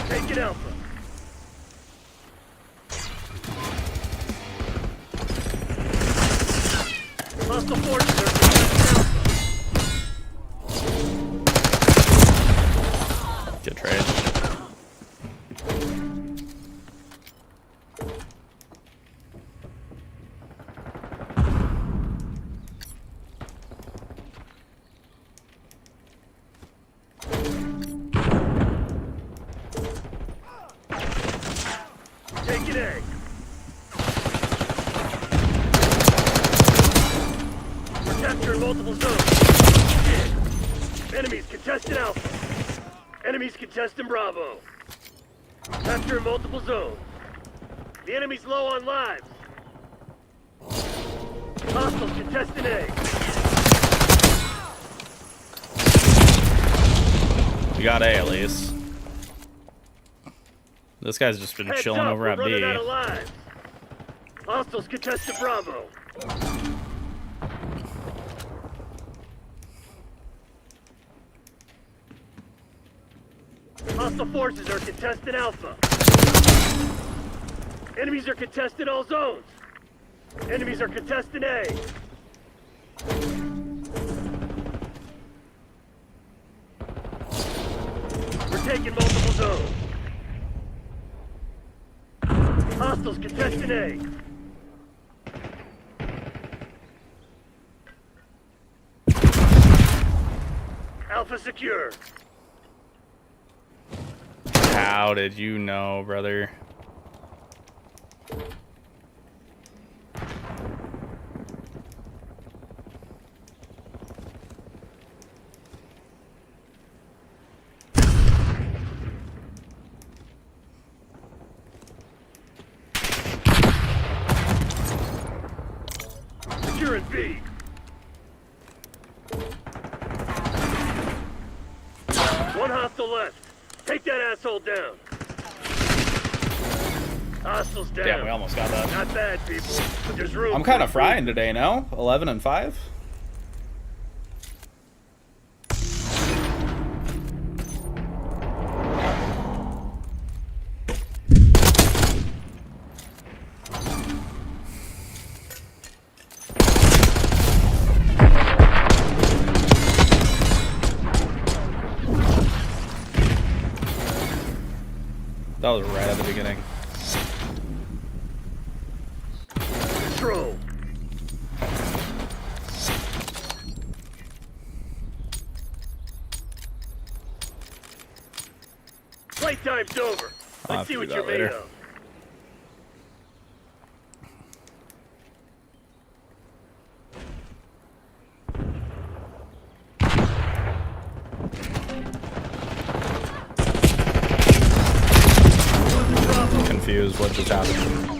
Take it Alpha. Hostile forces are contesting Alpha. taking A. We're capturing multiple zones. Enemies contesting Alpha. Enemies contesting Bravo. Capturing multiple zones. The enemy's low on lives. Hostiles contesting A. We got A at least. This guy's just been chilling over at B. Out of lives. Hostiles contesting Bravo. Hostile forces are contesting Alpha. Enemies are contesting all zones. Enemies are contesting A. We're taking multiple zones. Hostiles contesting A. Alpha secure. How did you know, brother? Securing B. One hostile left. Take that asshole down. Hostiles down. Damn, we almost got that. Not bad, people. But there's room. I'm kind of frying today, no? 11 and 5? That was right at the beginning. Control. Playtime's over. Let's see what you're made of. Confused what just happened.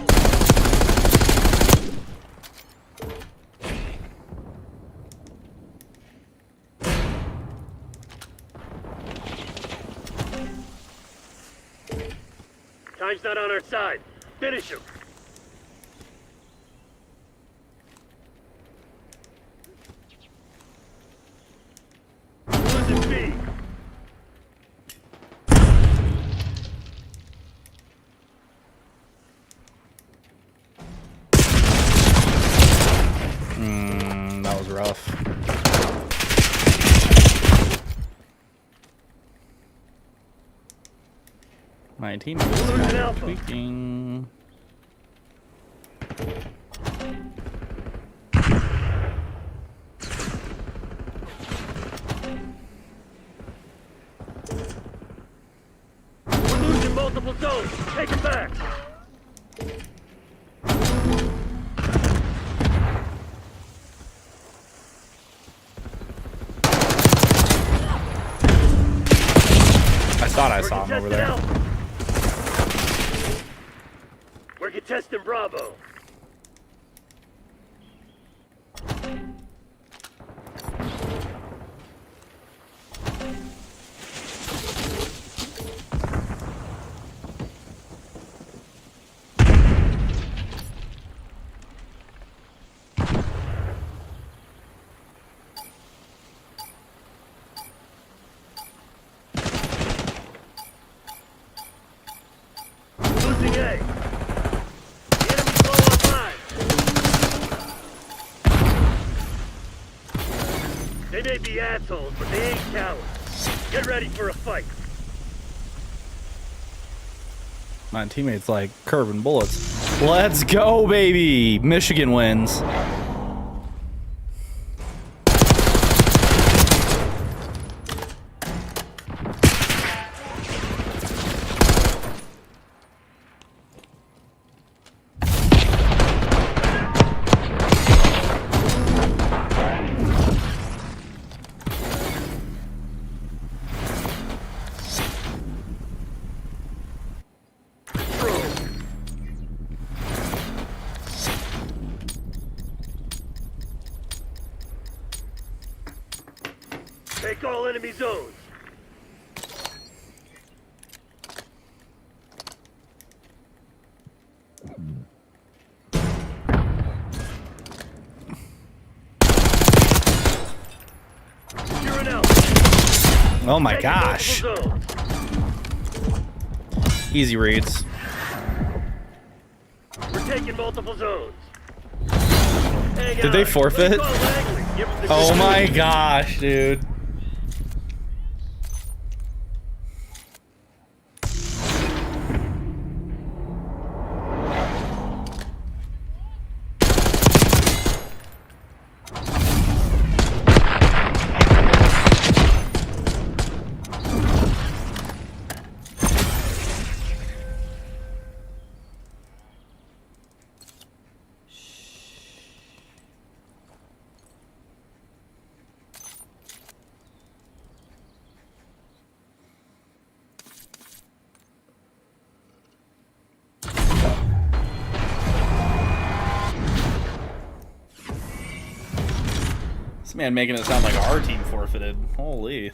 Time's not on our side. Finish him. Losing B. That was rough. My team is kind of tweaking. We're losing multiple zones. Take it back. I thought I saw him over there. We're contesting Bravo. Losing A. The enemy's low on lives. They may be assholes, but they ain't cowards. Get ready for a fight. My teammates like curving bullets. Let's go, baby! Michigan wins. Take all enemy zones. Securing out. Oh my Taking gosh. multiple zones. Easy reads. We're taking multiple zones. Hang Did on. they forfeit? Let's call Langley. Give him the Oh good my news. gosh, dude. This man making it sound like our team forfeited. Holy.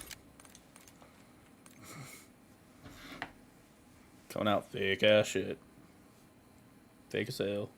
Coming out fake ass shit. Fake as hell.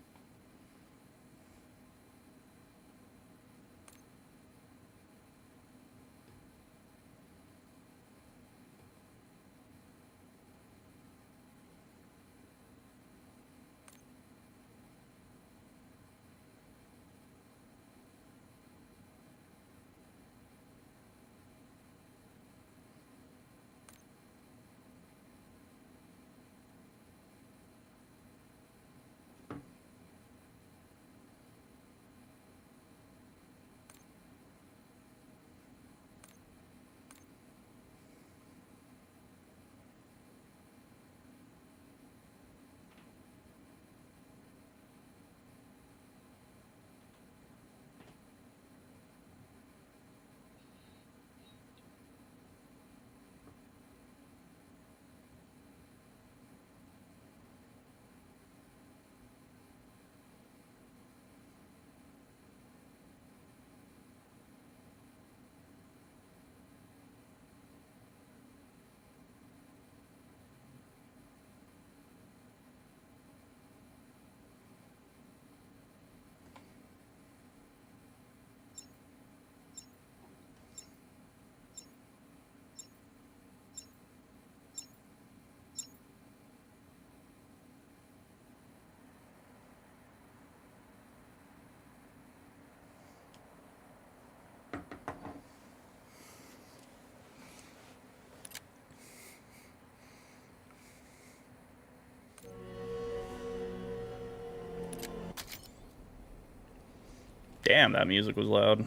Damn, that music was loud.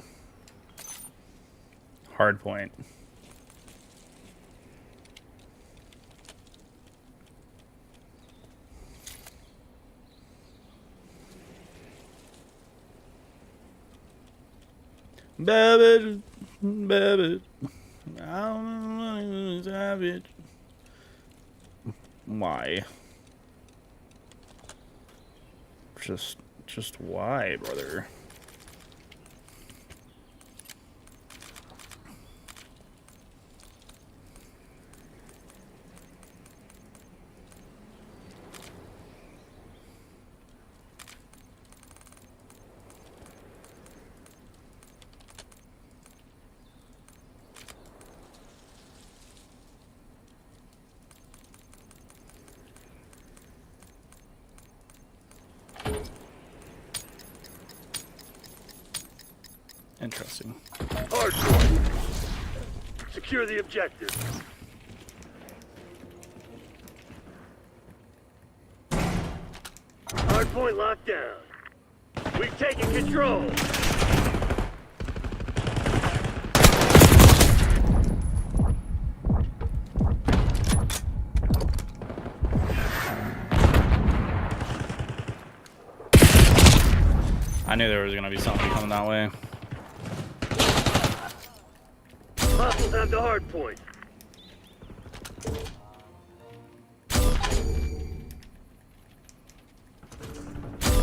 Hard point. Baby, baby, I'm savage. Why? Just why, brother? Interesting. Hardpoint. Secure the objective. Hardpoint locked down. We've taken control. I knew there was gonna be something coming that way. Hostiles have the hard point.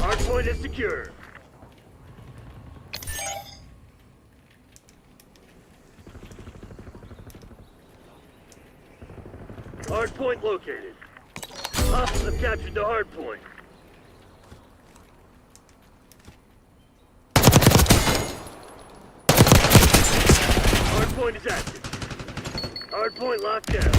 Hard point is secure. point located. Hostiles have captured the hard point. Hard point is active. Hard point locked down.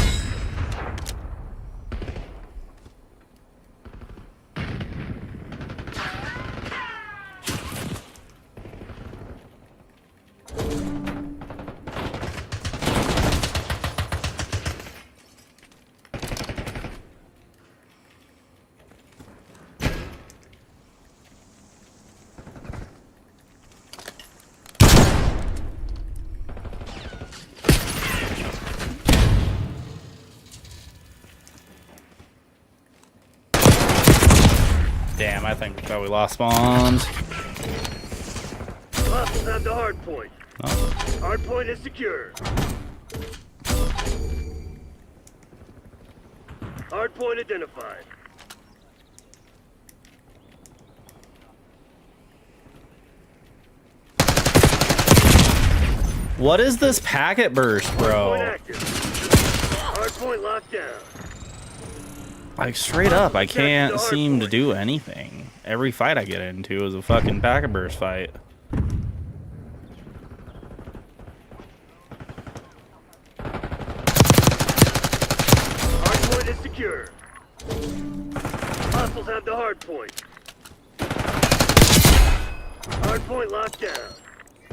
Damn, I think we lost spawns. Hostiles have the hard point. Oh. Hard point is secure. Hard point identified. What is this packet burst, Hard point bro? active. Hard point locked down. Like, straight up, I can't seem to do anything. Every fight I get into is a fucking packet burst fight. Hard point is secure. Hostiles have the hard point. Hard point locked down.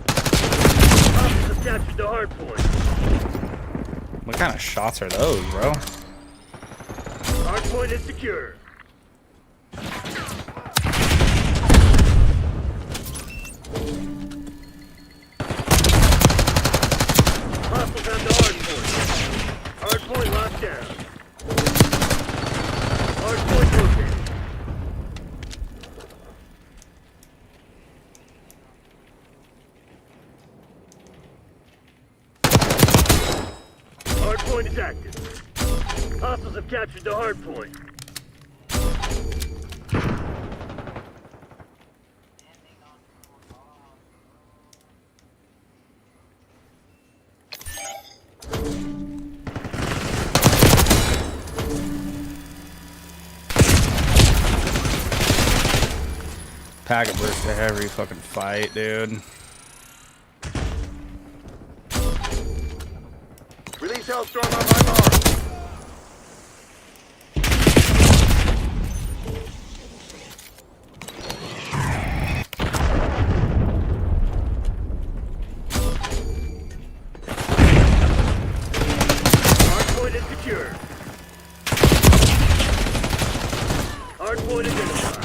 Hostiles have captured the hard point. What kind of shots are those, bro? Hard point is secure. Hostiles have the hard point. Hard point locked down. Hard point located. Hard point is active. Hostiles have captured the hard point. Packet burst to every fucking fight, dude. Release Hellstorm on my mark. Hardpoint is secure. Hardpoint identified.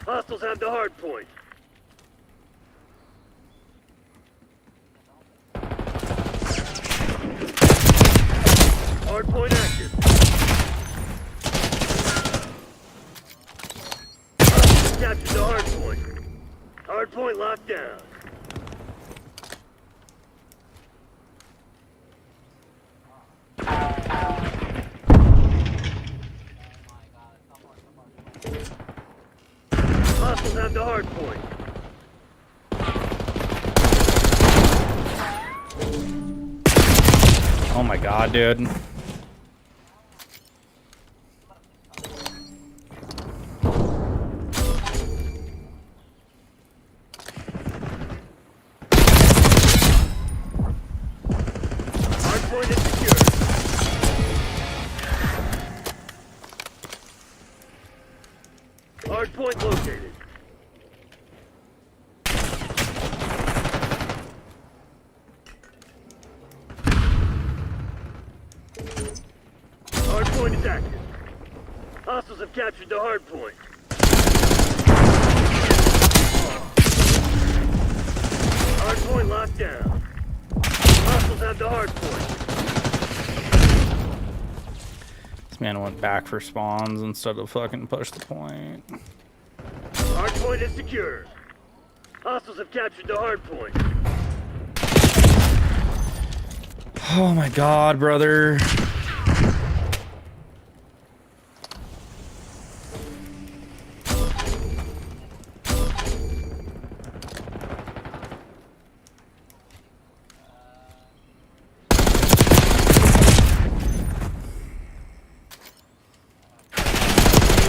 Hostiles have the hardpoint. Hardpoint active. Hostiles captured the hardpoint. Hardpoint locked down. Hostiles have the hardpoint. Oh my god, dude. Hardpoint is secure. Hardpoint located. Hardpoint is active. Hostiles have captured the hardpoint. Hardpoint locked down. Hostiles have the hardpoint. This man went back for spawns instead of fucking push the point. Hardpoint is secure. Hostiles have captured the hardpoint. Oh my god, brother.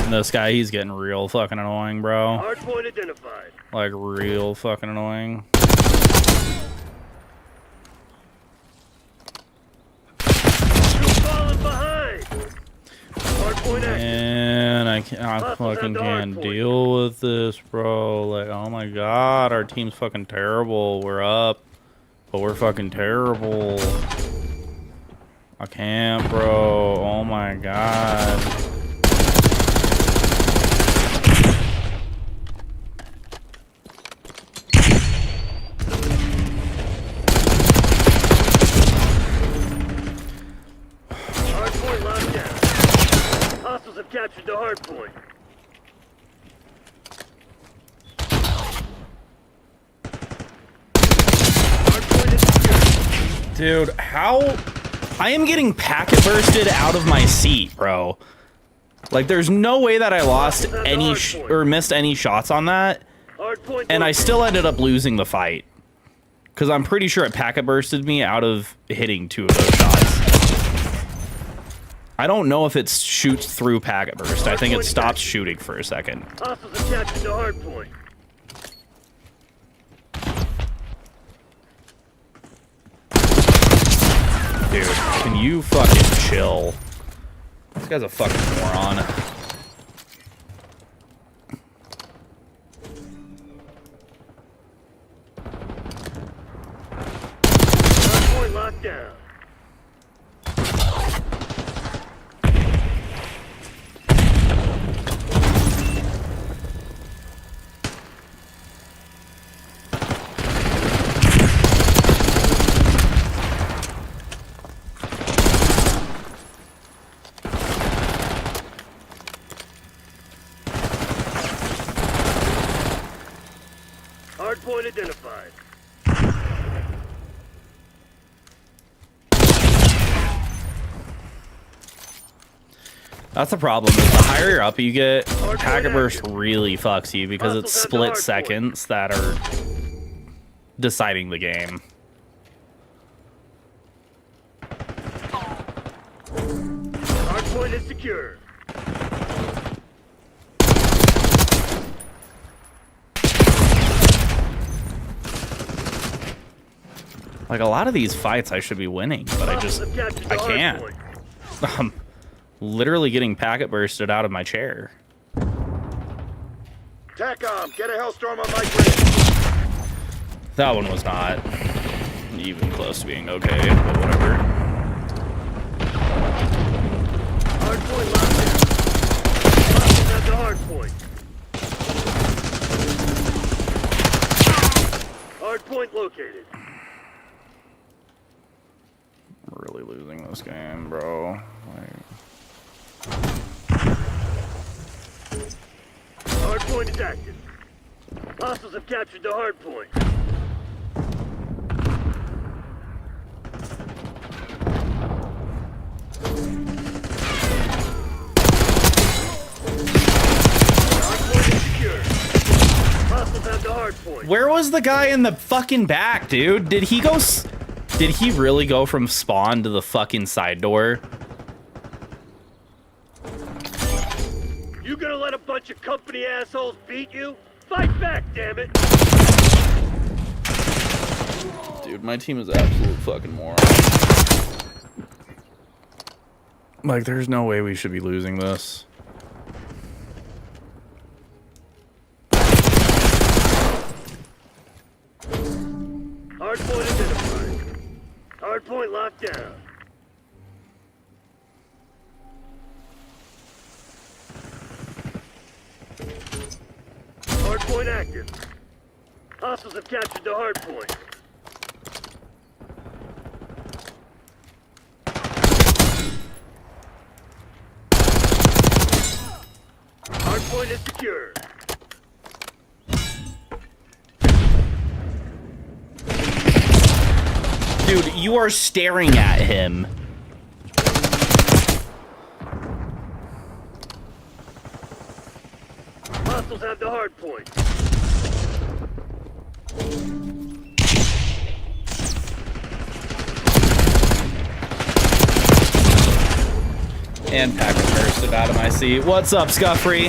This guy, he's getting real fucking annoying, bro. Hard point identified. Like, real fucking annoying. Falling behind. Hard point active. And I fucking can't deal with this, bro. Like, oh my god, our team's fucking terrible. We're up, but we're fucking terrible. I can't, bro. Oh my god. Hard point locked down. Hostiles have captured the hard point. Hard point is secured. Dude, how... I am getting packet bursted out of my seat, bro. Like, there's no way that I lost any or missed any shots on that. And I still ended up losing the fight. Because I'm pretty sure it packet bursted me out of hitting 2 of those shots. I don't know if it shoots through packet burst. I think it stops shooting for a second. Hostiles have captured the hard point. Dude, can you fucking chill? This guy's a fucking moron. Hard point locked down. Hard point identified. That's the problem. Is the higher up you get, packet burst really fucks you because it's split seconds that are deciding the game. Hard point is secure. Like, a lot of these fights I should be winning, but I can't. I'm literally getting packet bursted out of my chair. TACOM, get a Hellstorm on my grid. That one was not even close to being okay, but whatever. Hard point locked down. Hostiles at the hard point. Hard point located. Really losing this game, bro. Hard point is active. Hostiles have captured the hard point. Hard point is secure. Hostiles have the hard point. Where was the guy in the fucking back, dude? Did he go... Did he really go from spawn to the fucking side door? You gonna let a bunch of company assholes beat you? Fight back, damn it! Dude, my team is absolute fucking moron. Like, there's no way we should be losing this. Hard point identified. Hard point locked down. Hard point active. Hostiles have captured the hard point. Hard point is secure. Dude, you are staring at him. Hostiles have the hard point. And packet bursted out of my seat. What's up, Scuffrey?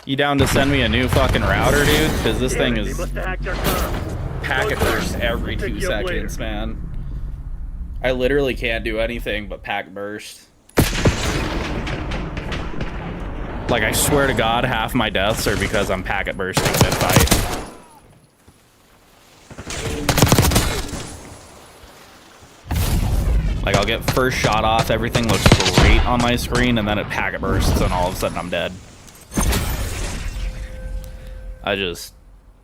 You down to send me a new fucking router, dude? Because this thing is packet burst every 2 seconds, man. I literally can't do anything but packet burst. Like, I swear to God, half my deaths are because I'm packet bursting mid-fight. Like, I'll get first shot off, everything looks great on my screen, and then it packet bursts, and all of a sudden I'm dead.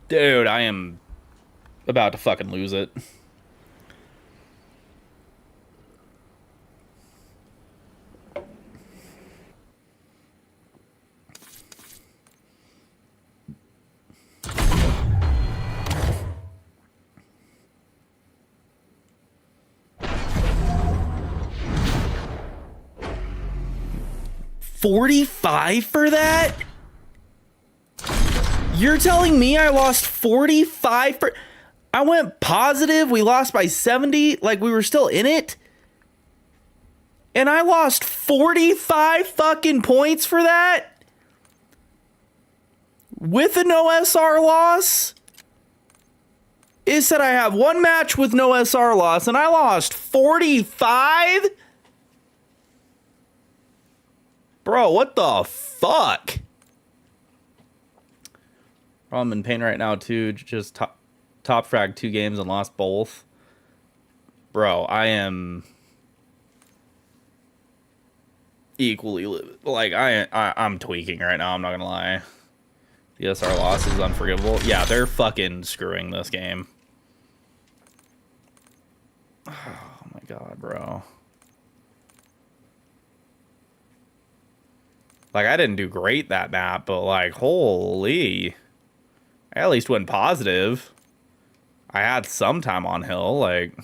Dude, I am about to fucking lose it. $45 for that? You're telling me I lost 45 for... I went positive, we lost by 70, like we were still in it? And I lost 45 fucking points for that? With a no SR loss? It said I have one match with no SR loss, and I lost 45? Bro, what the fuck? I'm in pain right now, too. Just top frag 2 games and lost both. Bro, I am equally like I'm tweaking right now. I'm not gonna lie. The SR loss is unforgivable. Yeah, they're fucking screwing this game. Oh my god, bro. Like, I didn't do great that map, but like, holy. I at least went positive. I had some time on hill, like.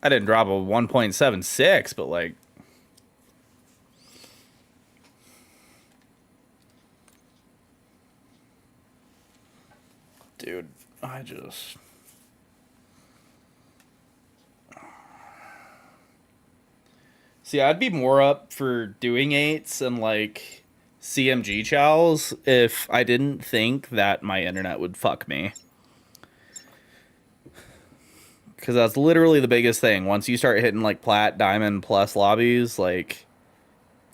I didn't drop a 1.76, but like. Dude, I just. See, I'd be more up for doing 8s and like CMG chows if I didn't think that my internet would fuck me. Because that's literally the biggest thing. Once you start hitting like plat, diamond, plus lobbies, like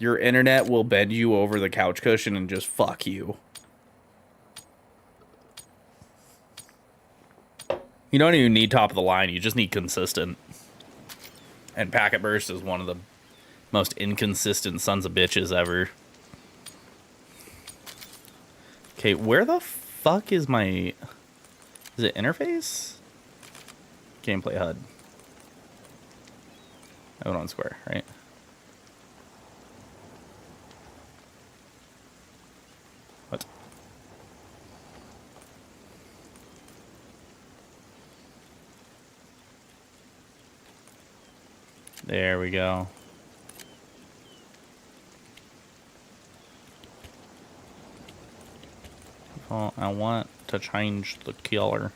your internet will bend you over the couch cushion and just fuck you. You don't even need top of the line. You just need consistent. And packet burst is one of the most inconsistent sons of bitches ever. Okay, where the fuck is my... Is it interface? Gameplay HUD. I went on square, right? What? There we go. Oh, I want to change the color.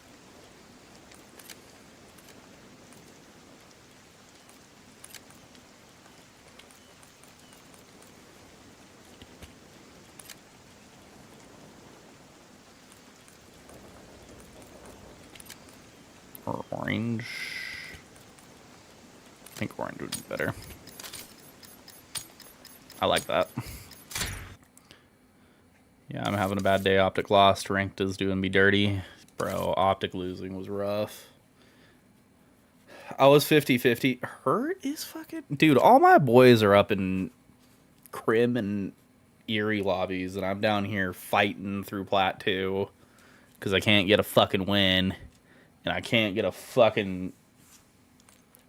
Or orange. I think orange would be better. I like that. Yeah, I'm having a bad day. Optic lost. Ranked is doing me dirty. Bro, Optic losing was rough. I was 50-50. Hurt is fucking... Dude, all my boys are up in Crim and Erie lobbies, and I'm down here fighting through Plat 2 because I can't get a fucking win, and I can't get a fucking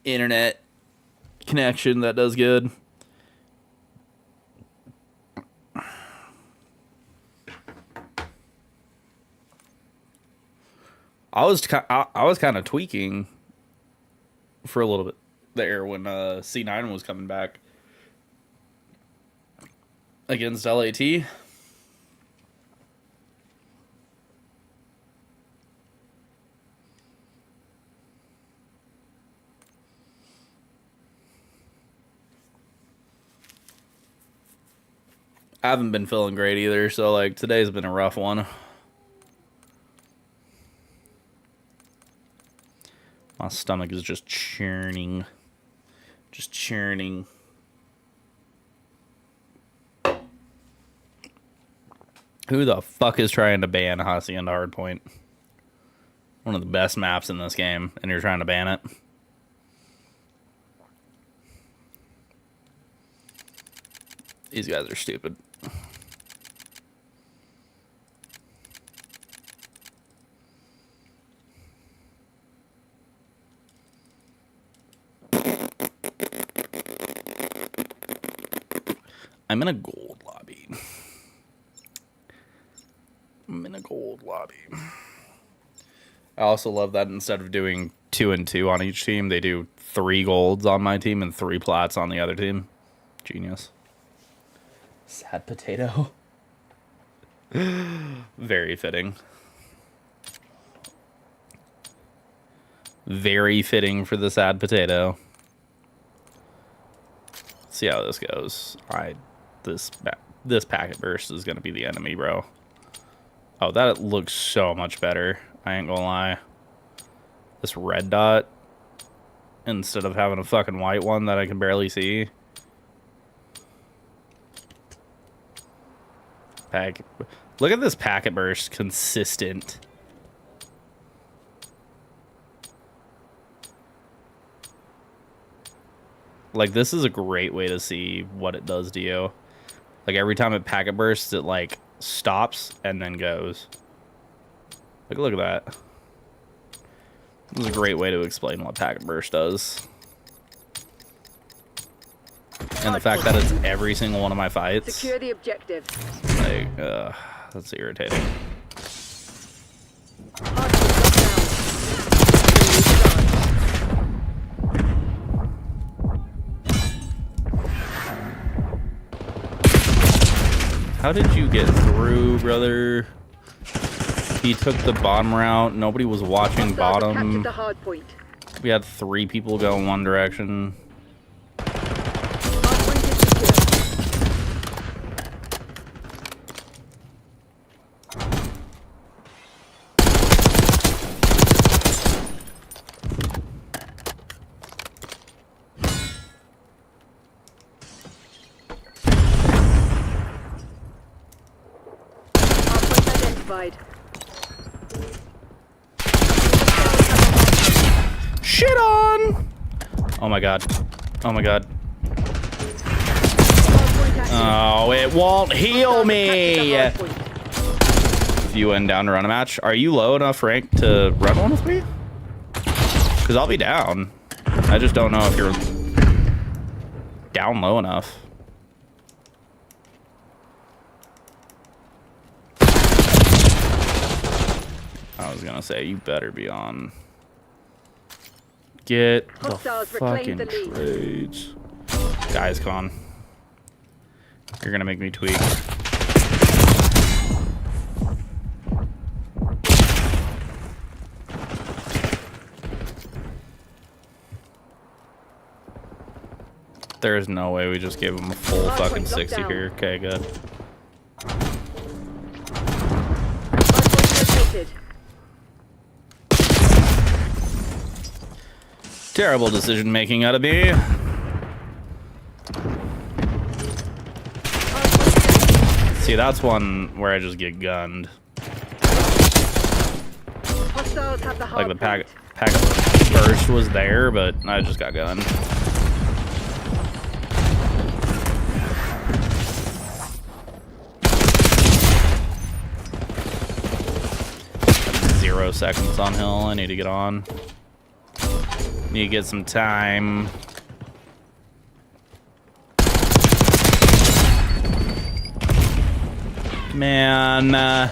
internet connection that does good. I was kind of tweaking for a little bit there when C9 was coming back against LAT. I haven't been feeling great either, so like today's been a rough one. My stomach is just churning. Just churning. Who the fuck is trying to ban Hacienda Hardpoint? One of the best maps in this game, and you're trying to ban it? These guys are stupid. I'm in a gold lobby. I'm in a gold lobby. I also love that instead of doing 2 and 2 on each team, they do 3 golds on my team and 3 plats on the other team. Genius. Sad potato. Very fitting. Very fitting for the sad potato. See how this goes. This packet burst is gonna be the enemy, bro. Oh, that looks so much better. I ain't gonna lie. This red dot, instead of having a fucking white one that I can barely see. Look at this packet burst. Consistent. Like, this is a great way to see what it does to you. Like, every time it packet bursts, it, like, stops and then goes. Like, look at that. This is a great way to explain what packet burst does. And the fact that it's every single one of my fights. Secure the objective. Like, that's irritating. How did you get through, brother? He took the bottom route. Nobody was watching bottom. We had 3 people go in one direction. Shit on! Oh my god. Oh my god. Oh, it won't heal me! If you went down to run a match, are you low enough rank to run one with me? Because I'll be down. I just don't know if you're down low enough. I was gonna say, you better be on. Get the fucking trades. Guys, con. You're gonna make me tweak. There's no way we just gave him a full fucking 60 here. Okay, good. Terrible decision making out of me. See, that's one where I just get gunned. Like the packet burst was there, but I just got gunned. Zero seconds on hill. I need to get on. Need to get some time. Man. I'm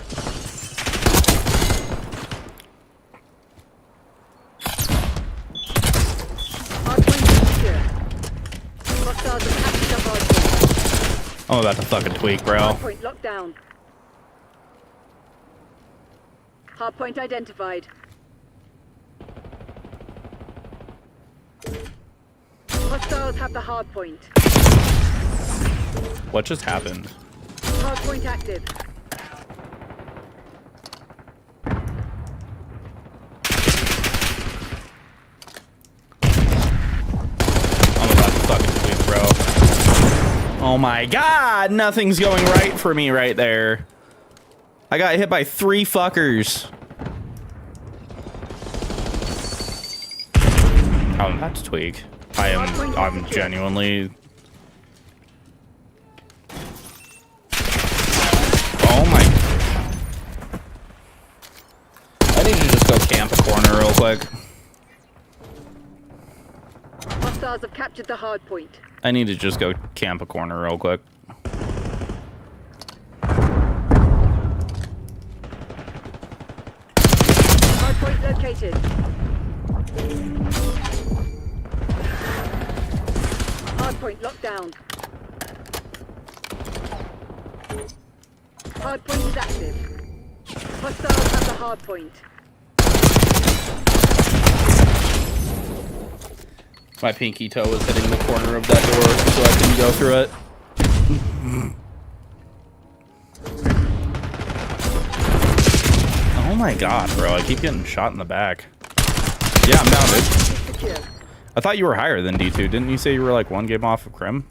about to fucking tweak, bro. Hardpoint locked down. Hardpoint identified. Hostiles have the hard point. What just happened? Hardpoint active. I'm about to fucking tweak, bro. Oh my god, nothing's going right for me right there. I got hit by 3 fuckers. I'm about to tweak. I'm genuinely... Oh my... I need to just go camp a corner real quick. Hostiles have captured the hard point. I need to just go camp a corner real quick. Hard point located. Hard point locked down. Hard point is active. Hostiles have the hard point. My pinky toe was hitting the corner of that door, so I couldn't go through it. Oh my god, bro. I keep getting shot in the back. Yeah, I'm down, dude. I thought you were higher than D2. Didn't you say you were like 1 game off of Crim?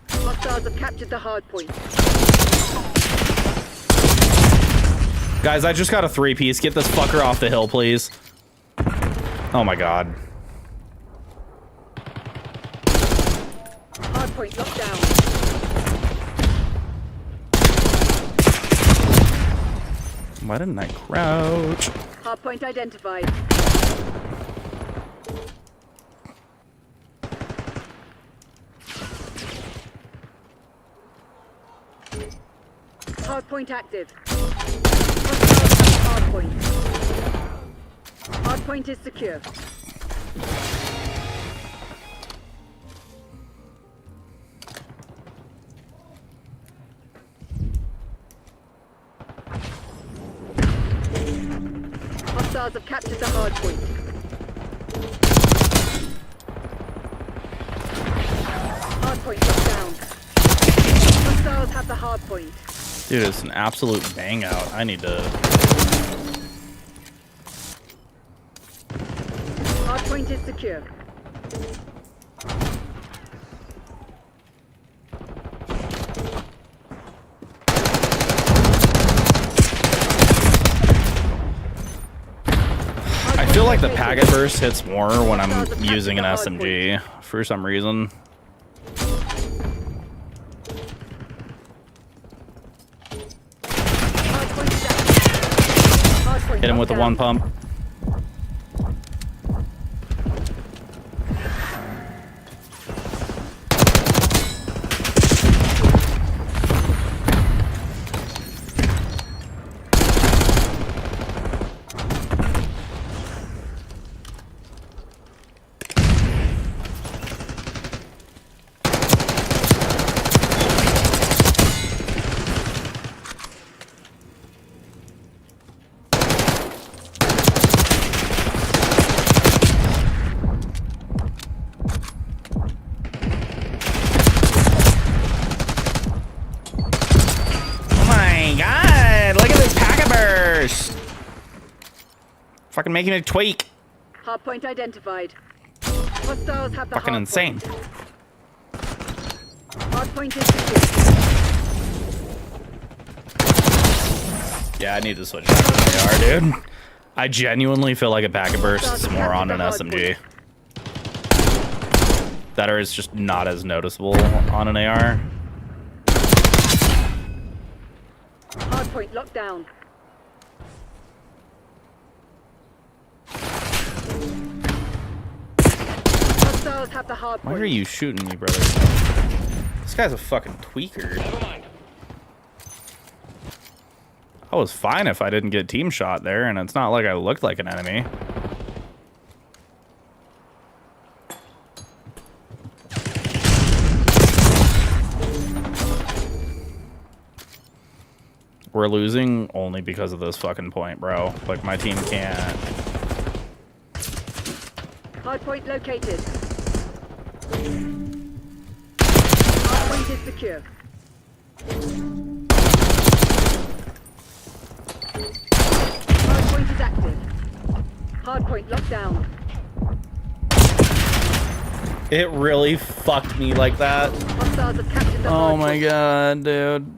Hostiles have captured the hard point. Guys, I just got a 3-piece. Get this fucker off the hill, please. Oh my god. Hardpoint locked down. Why didn't I crouch? Hardpoint identified. Hardpoint active. Hardpoint. Hardpoint is secure. Hostiles have captured the hardpoint. Hardpoint locked down. Hostiles have the hardpoint. Dude, it's an absolute bang out. I need to... Hardpoint is secure. I feel like the packet burst hits more when I'm using an SMG for some reason. Hit him with the 1 pump. Fucking making a tweak. Hardpoint identified. Hostiles have the Fucking hardpoint. insane. Hardpoint is secure. Yeah, I need to switch back to AR, dude. I genuinely feel like a packet burst is more on an SMG. That or it's just not as noticeable on an AR. Hardpoint locked down. Hostiles have the hardpoint. Why are you shooting me, brother? This guy's a fucking tweaker. I was fine if I didn't get team shot there, and it's not like I looked like an enemy. We're losing only because of this fucking point, bro. Like, my team can't. Hardpoint located. Hardpoint is secure. Hardpoint is active. Hardpoint locked down. It really fucked me like that. Hostiles have captured the Oh hardpoint. my god, dude.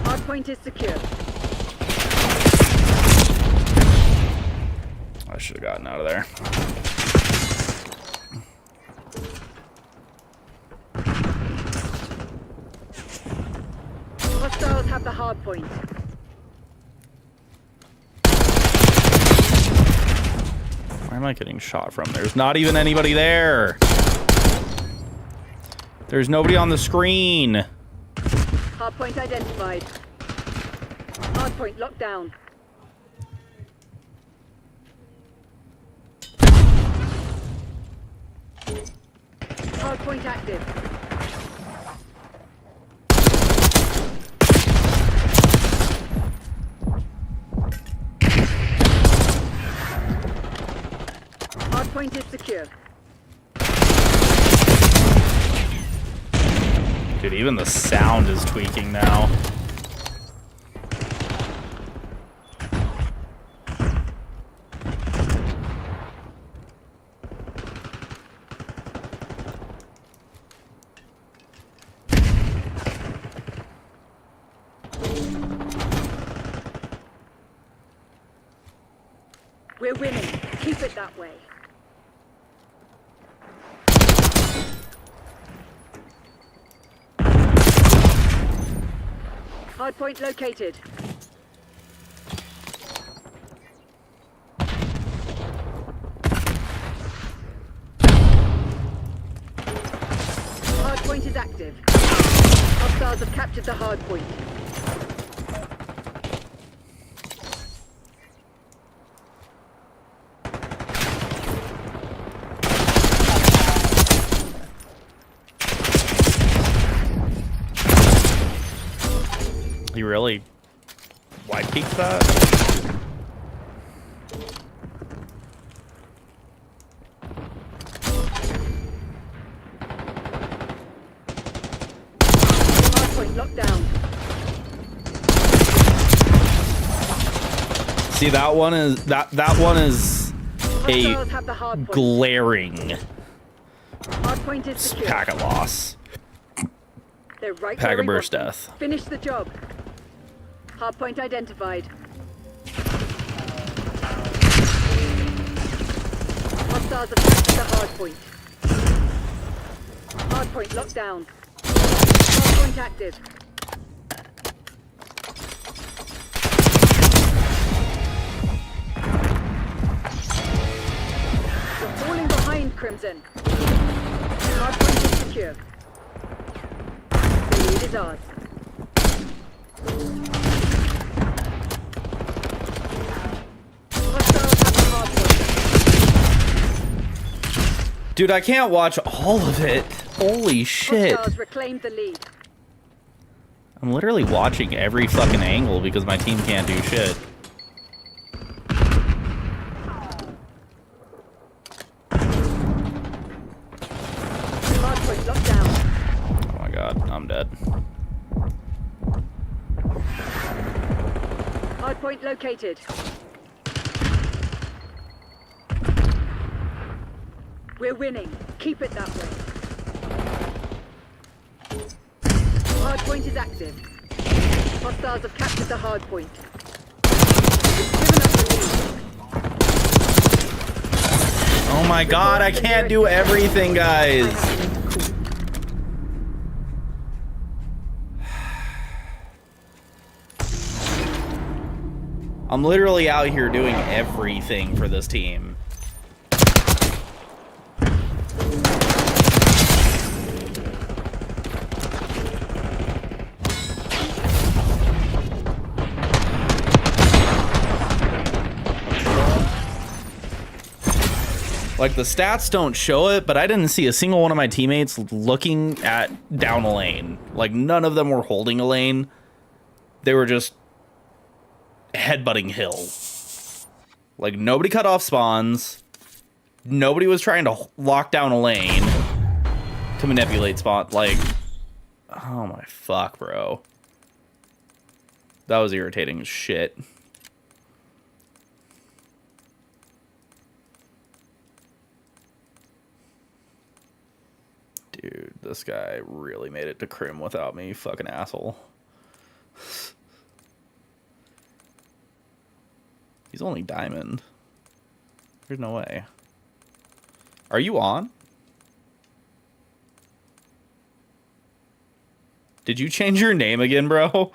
Hardpoint is secure. I should have gotten out of there. Hostiles have the hardpoint. Where am I getting shot from? There's not even anybody there. There's nobody on the screen. Hardpoint identified. Hardpoint locked down. Hardpoint active. Hardpoint is secure. Dude, even the sound is tweaking now. We're winning. Keep it that way. Hardpoint located. Hardpoint is active. Hostiles have captured the hardpoint. He really white peeked that? Hardpoint locked down. See, that one is that one is a Hostiles have the hardpoint. glaring Hardpoint is secure. packet loss. They're right Packet where we burst want them. death. Finish the job. Hardpoint identified. Hostiles have captured the hardpoint. Hardpoint locked down. Hardpoint active. You're falling behind, Crimson. Hardpoint is secure. The lead is ours. Dude, I can't watch all of it. Holy shit. Hostiles reclaimed the lead. I'm literally watching every fucking angle because my team can't do shit. Hardpoint locked down. Oh my god, I'm dead. Hardpoint located. We're winning. Keep it that way. Hardpoint is active. Hostiles have captured the hardpoint. Given us the lead. Oh my god, I can't do everything, guys. I'm literally out here doing everything for this team. Like, the stats don't show it, but I didn't see a single one of my teammates looking at down a lane. Like, none of them were holding a lane. They were just headbutting hill. Like, nobody cut off spawns. Nobody was trying to lock down a lane to manipulate spawn. Like, oh my fuck, bro. That was irritating as shit. Dude, this guy really made it to Crim without me, fucking asshole. He's only diamond. There's no way. Are you on? Did you change your name again, bro?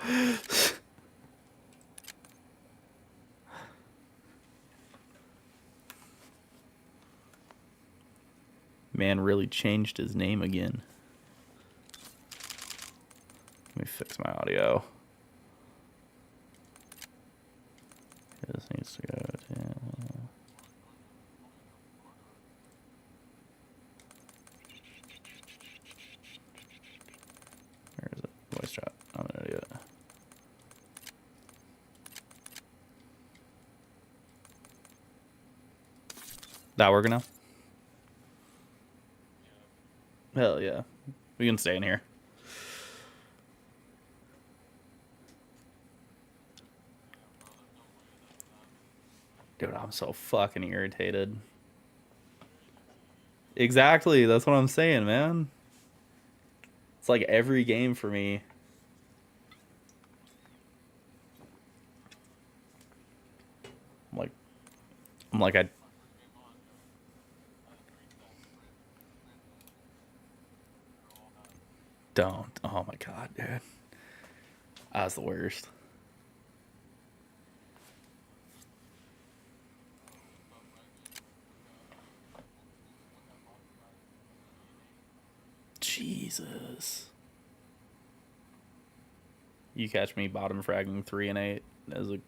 Man really changed his name again. Let me fix my audio. This needs to go to... Where is it? Voice chat. I'm gonna do it. That working now? Hell yeah. We can stay in here. Dude, I'm so fucking irritated. Exactly, that's what I'm saying, man. It's like every game for me. I'm like I don't. Oh my god, dude. That was the worst. Jesus. You catch me bottom fragging 3 and 8 as a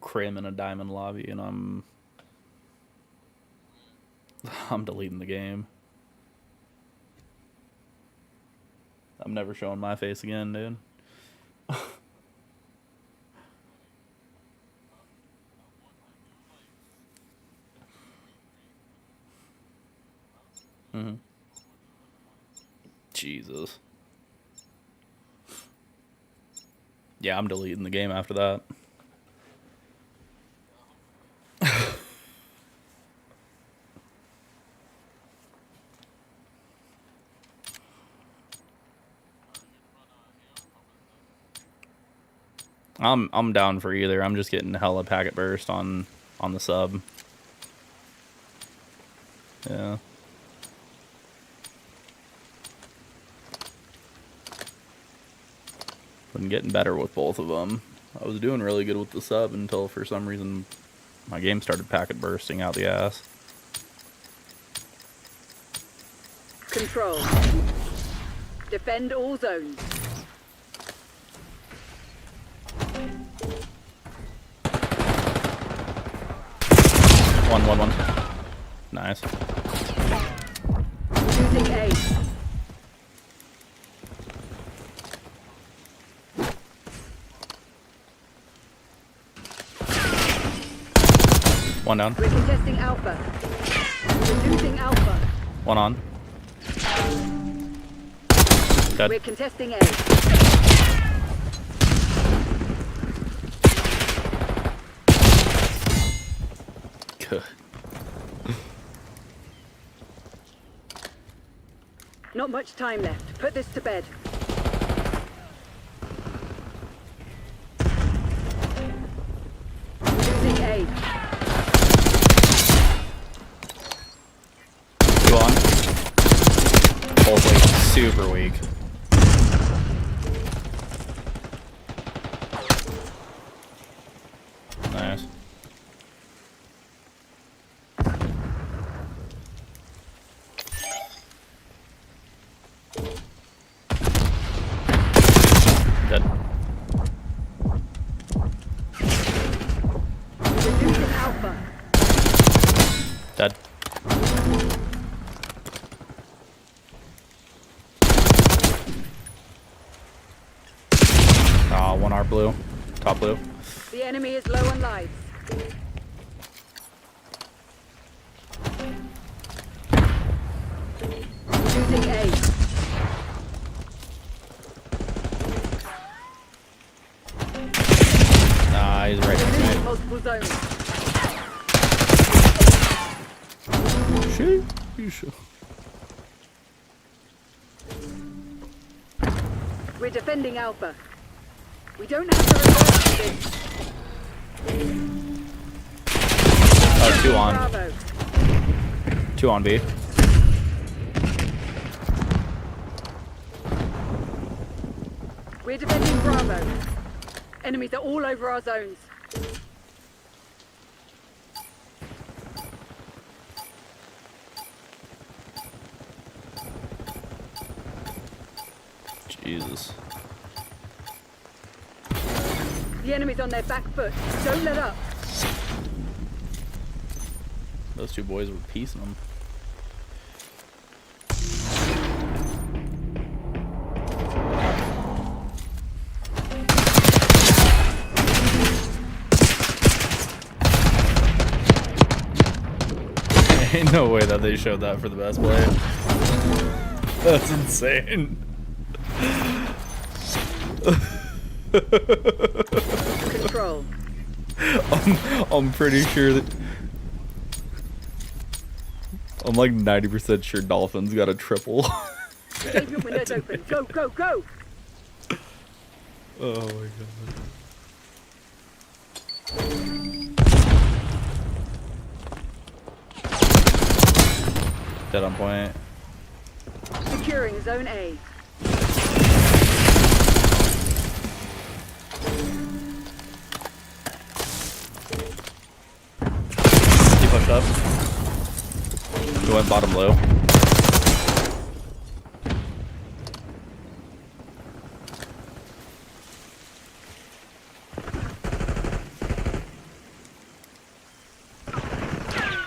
Crim in a diamond lobby, and I'm deleting the game. I'm never showing my face again, dude. Jesus. Yeah, I'm deleting the game after that. I'm down for either. I'm just getting hella packet burst on the sub. Yeah. Been getting better with both of them. I was doing really good with the sub until for some reason my game started packet bursting out the ass. Control. Defend all zones. One. Nice. Losing A. One down. We're contesting Alpha. We're losing Alpha. One on. Dead. We're contesting A. Good. Not much time left. Put this to bed. Losing A. Two on. Both weak. Super weak. Nice. Dead. Losing Alpha. Dead. One R blue. Top blue. The enemy is low on lives. We're defending Alpha. We don't have to revert to this. Oh, 2 on. Bravo. 2 on B. We're defending Bravo. Enemies are all over our zones. Jesus. The enemy's on their back foot. Don't let up. Those 2 boys were piecing them. Ain't no way that they showed that for the best play. That's insane. Control. I'm pretty sure that I'm like 90% sure Dolphins got a triple. Keep your windows open. Go, go, go! Oh my god. Dead on point. Securing Zone A. He pushed up. He went bottom low.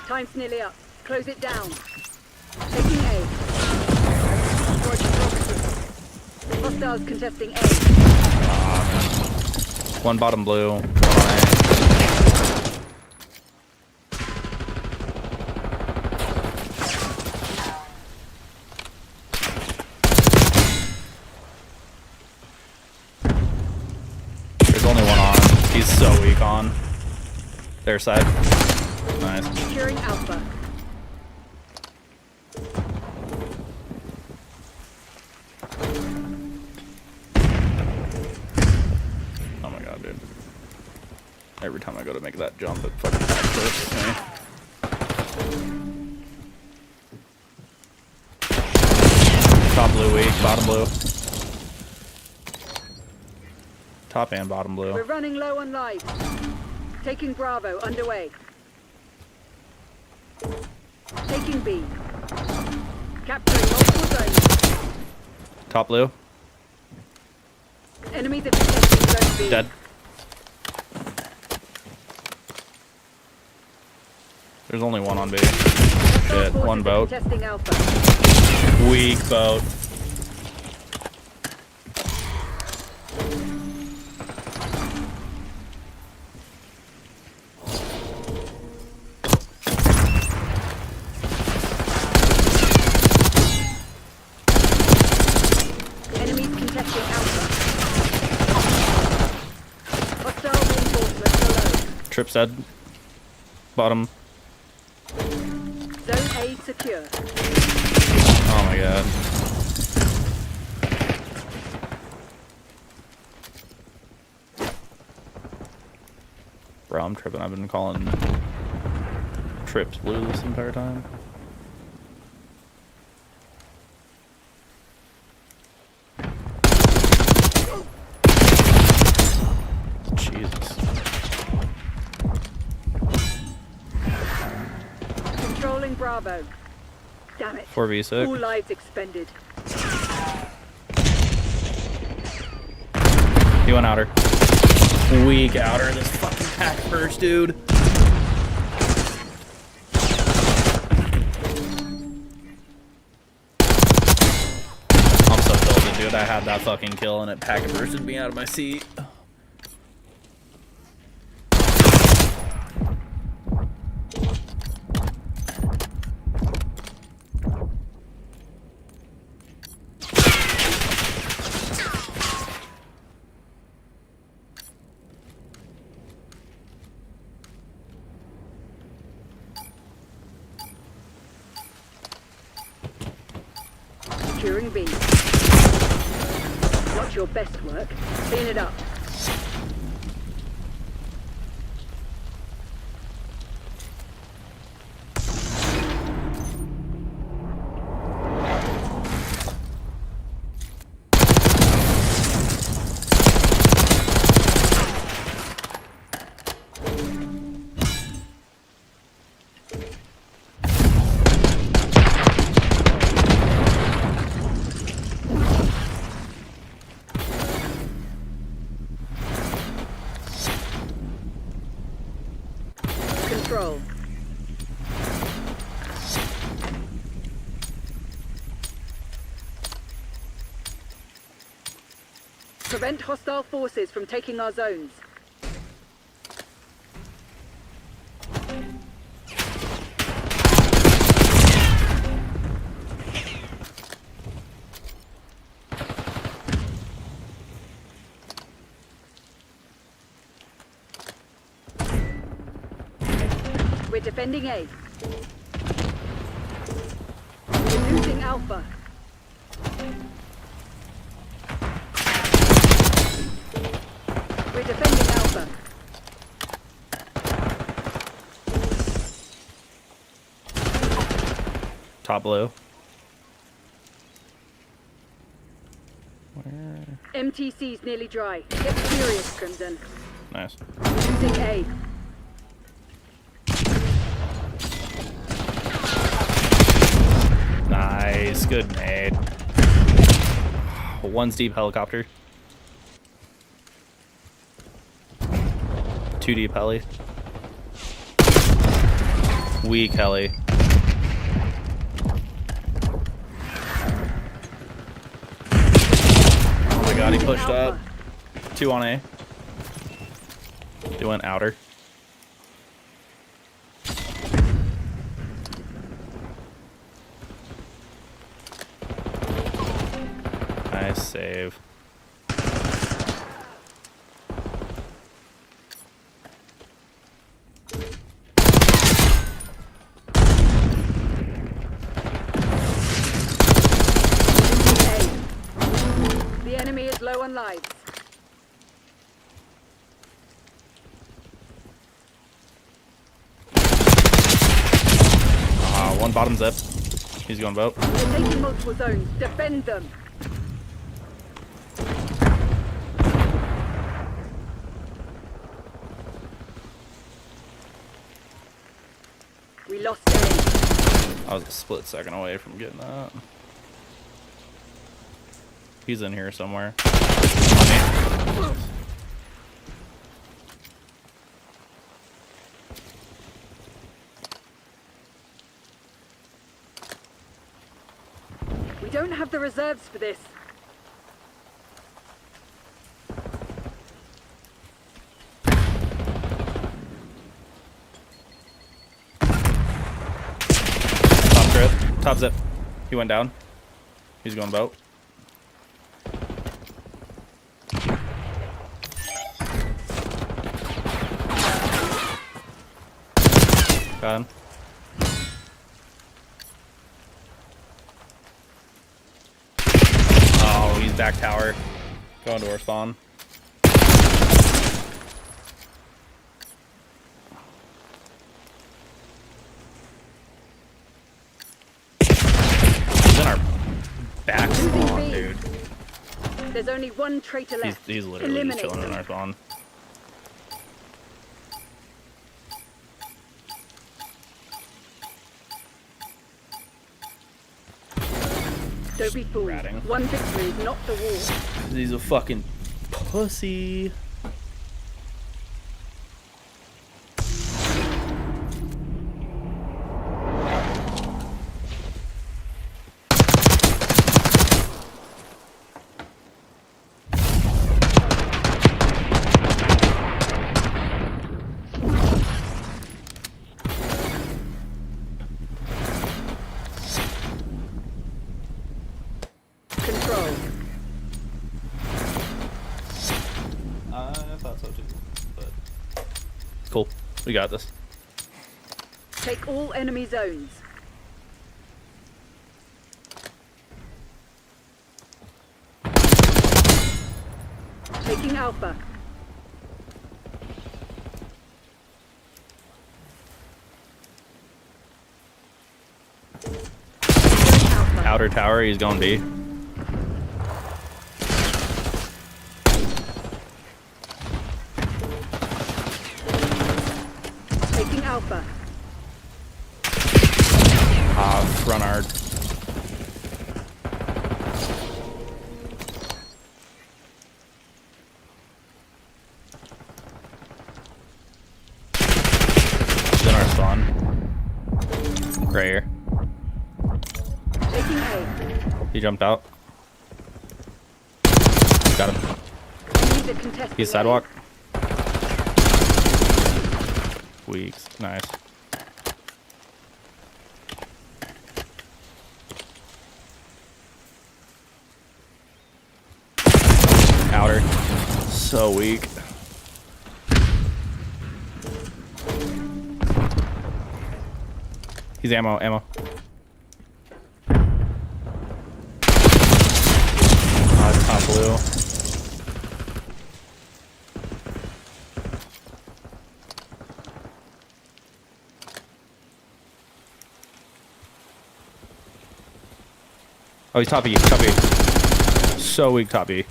Time's nearly up. Close it down. Taking A. Hostiles contesting A. One bottom blue. One on A. There's only one on. He's so weak on. Their side. Nice. Securing Alpha. Oh my god, dude. Every time I go to make that jump, it fucking backflips me. Top blue weak, bottom blue. Top and bottom blue. We're running low on lives. Taking Bravo underway. Taking B. Capturing multiple zones. Top blue. Enemies are contesting Zone B. Dead. There's only one on B. Shit, one boat. Contesting Alpha. Weak boat. Enemies contesting Alpha. Hostile reinforcements below. Trip's dead. Bottom. Zone A secure. Oh my god. Bro, I'm tripping. I've been calling trips blue this entire time. Jesus. Controlling Bravo. Damn it. 4v6. All lives expended. He went outer. Weak outer. This fucking pack first, dude. I'm so tilted, dude. I had that fucking kill and it pack bursted me out of my seat. Securing B. Watch not your best work. Clean it up. Control. Prevent hostile forces from taking our zones. We're defending A. We're losing Alpha. We're defending Alpha. Top blue. MTC's nearly dry. Get furious, Crimson. Nice. Losing A. Nice. Good nade. One's deep helicopter. 2 deep heli. Weak heli. Oh my god, he pushed up. 2 on A. They went outer. Nice save. The enemy is low on lives. One bottom zip. He's going boat. They're taking multiple zones. Defend them. We lost A. I was a split second away from getting that. He's in here somewhere. On me. We don't have the reserves for this. Top trip. Top zip. He went down. He's going boat. Got him. Oh, he's back tower. Going to our spawn. He's in our back spawn, dude. There's only one traitor left. He's literally just chilling in our spawn. Don't be fooled. One victory is not the war. He's a fucking pussy. Cool. We got this. Take all enemy zones. Taking Alpha. Outer tower, he's going B. Taking Alpha. Run hard. He's in our spawn. Right here. Taking A. He jumped out. Got him. Need to contest He's the sidewalk. Weeks. Nice. Outer. So weak. He's ammo. It's top blue. Oh, he's top E. So weak, top E.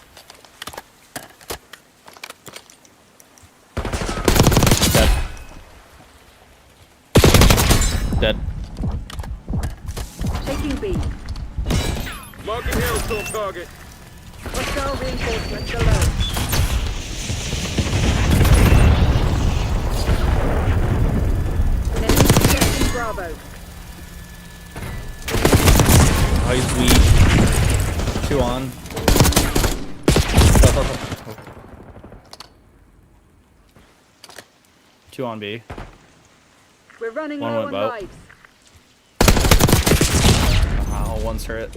Dead. Taking B. Marking hailstorm target. Hostile reinforcements below. Enemy contesting Bravo. Oh, he's weak. 2 on. Two on B. We're running One low went on boat. lives. Wow, one's hurt.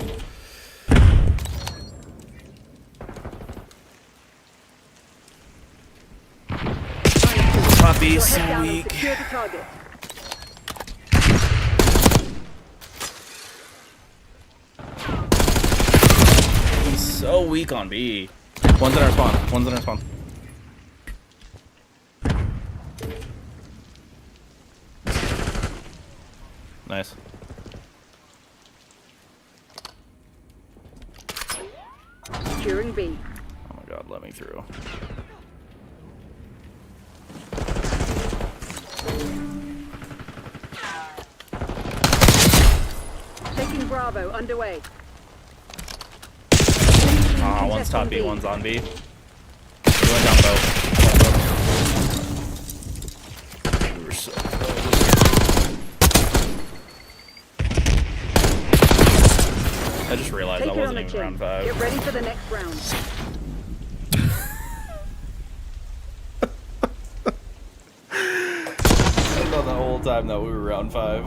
Top B's so Head down and weak. secure the target. He's so weak on B. One's in our spawn. Nice. Securing B. Oh my god, let me through. Taking Bravo underway. One's top B, one's on B. He went down both. We were so close. I just realized Take I it on wasn't the even chin. round 5. Get ready for the next round. I thought the whole time that we were round 5.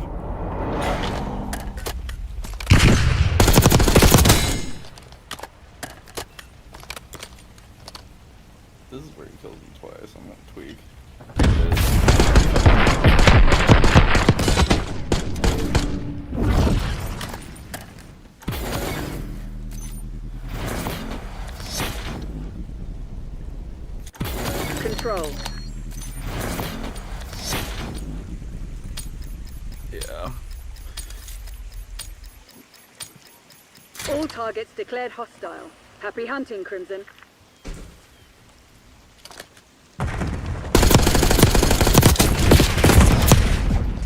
This is where he kills me twice. I'm gonna tweak. Control. Yeah. All targets declared hostile. Happy hunting, Crimson.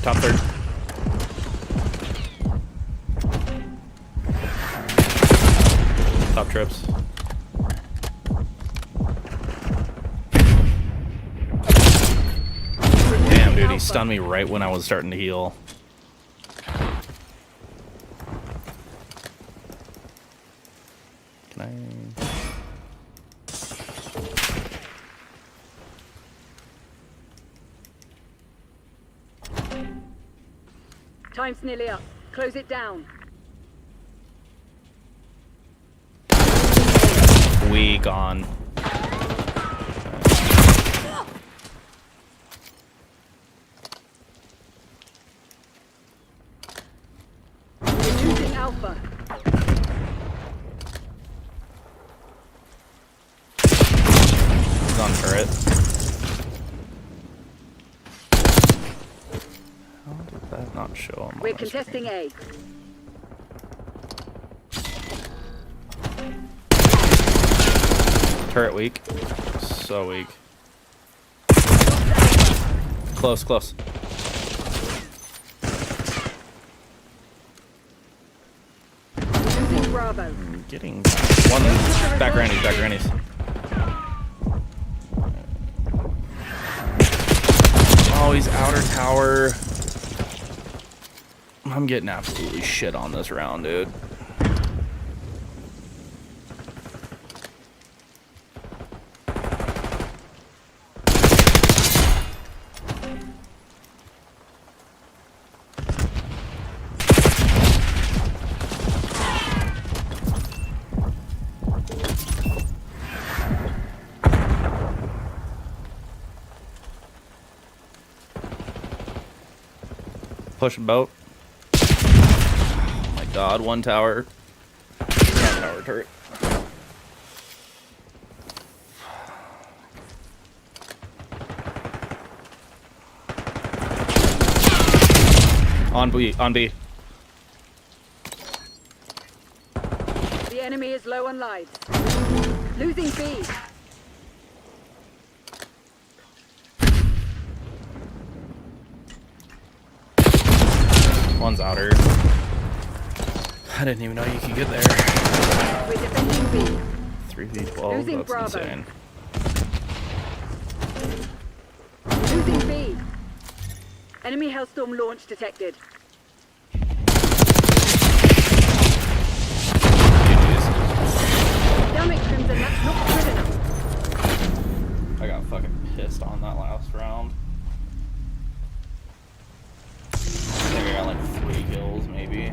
Top third. Top trips. Damn, dude, he stunned me right when I was starting to heal. Can I... Time's nearly up. Close it down. We gone. Losing Alpha. show him. We're contesting A. Turret weak. So weak. Close, close. Losing Bravo. Getting one back grannies, back grannies. Oh, he's outer tower. I'm getting absolutely shit on this round, dude. Push a boat. Oh my god, one tower. One tower turret. On B, on B. The enemy is low on lives. Losing B. One's outer. I didn't even know you could get there. We're defending B. 3v12, Losing that's Bravo. insane. Losing B. Enemy Hellstorm launch detected. Damn it, Crimson, that's not good enough. I got fucking pissed on that last round. I think I got like 3 kills, maybe.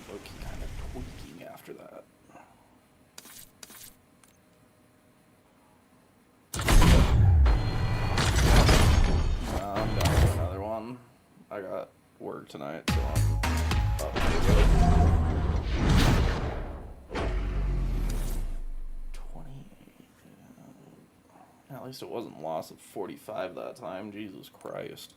Loki kind of tweaking after that. I'm down to another one. I got work tonight, so I'm up to go. 28. At least it wasn't loss of 45 that time. Jesus Christ.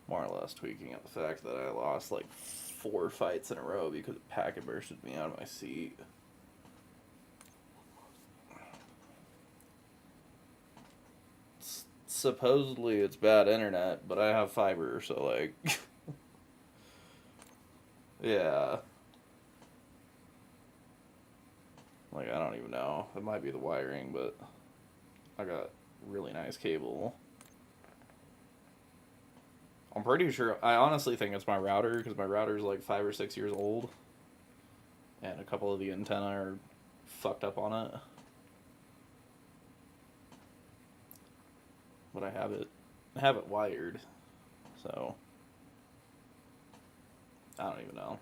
More or less tweaking at the fact that I lost like 4 fights in a row because it packet bursted me out of my seat. Supposedly it's bad internet, but I have fiber, so like, yeah. Like, I don't even know. It might be the wiring, but I got really nice cable. I'm pretty sure, I honestly think it's my router, because my router is like 5 or 6 years old. And a couple of the antennae are fucked up on it. But I have it wired, so I don't even know.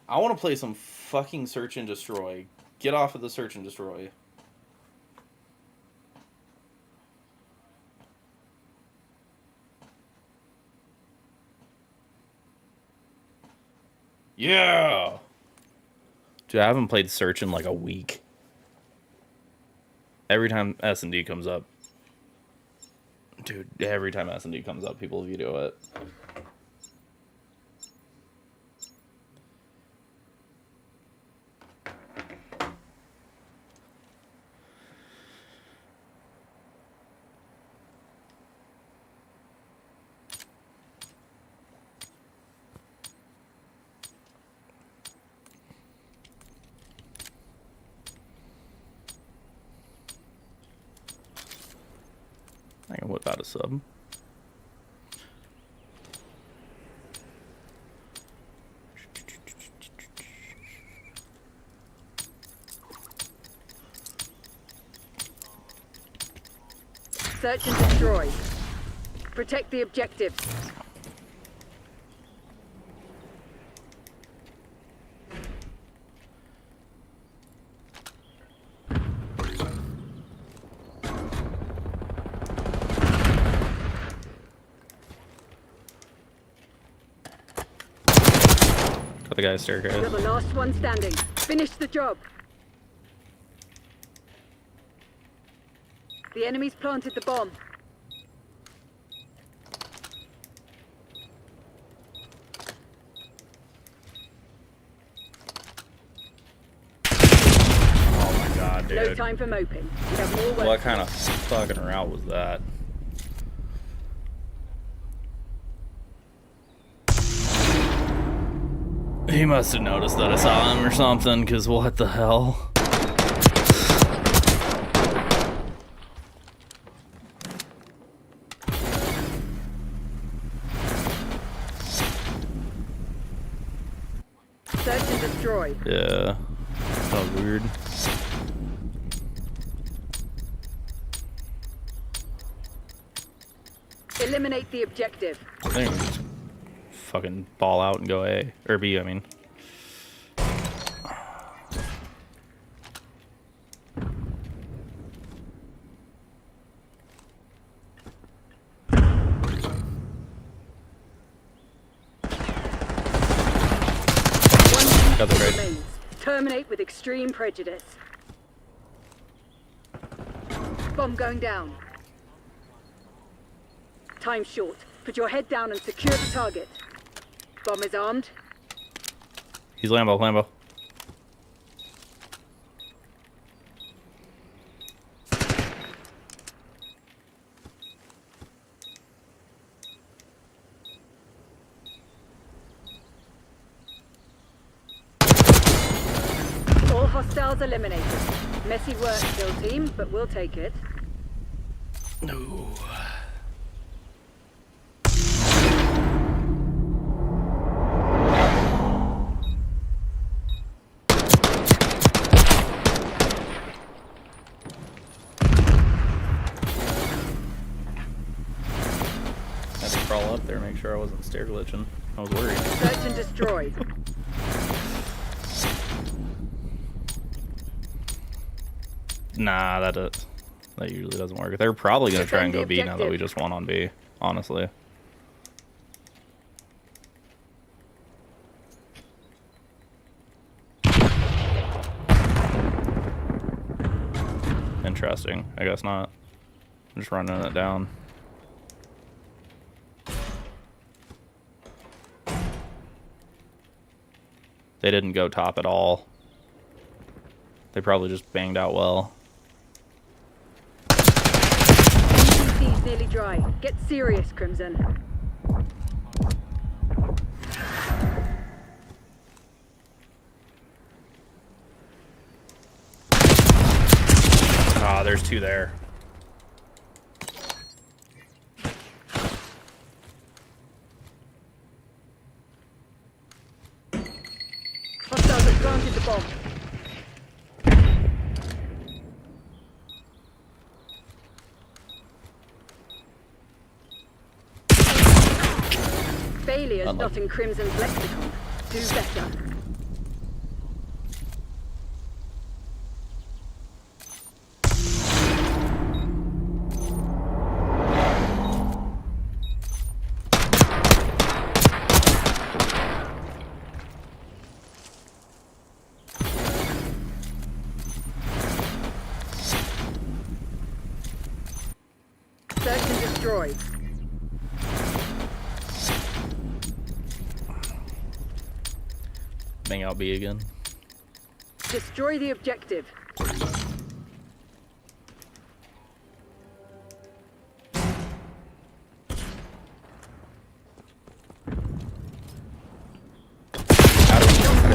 I want to play some fucking search and destroy. Get off of the search and destroy. Yeah! Dude, I haven't played search in like a week. Every time S&D comes up. Dude, every time S&D comes up, people veto it. I can whip out a sub. Search and destroy. Protect the objectives. Got the guy's staircase. You're the last one standing. Finish the job. The enemy's planted the bomb. Oh my god, dude. No time for moping. We have more work. What kind of fucking route was that? He must have noticed that I saw him or something, because what the hell? Search and destroy. Yeah. That was weird. Eliminate the objective. I think we just fucking ball out and go A. Or B, I mean. Got the trade. Remains. Terminate with extreme prejudice. Bomb going down. Time short. Put your head down and secure the target. Bomb is armed. He's Lambo, Lambo. All hostiles eliminated. Messy work, kill team, but we'll take it. No. Had to crawl up there, make sure I wasn't stair glitching. I was worried. Search and destroy. Nah, that usually doesn't work. They're probably gonna try and go B now that we just won on B, honestly. Interesting. I guess not. I'm just running it down. They didn't go top at all. They probably just banged out well. CC's nearly dry. Get serious, Crimson. Ah, there's two there. Hostiles have planted the bomb. Failure's not in Crimson's lexicon. Do better. Search and destroy. Bang out B again. Destroy the objective.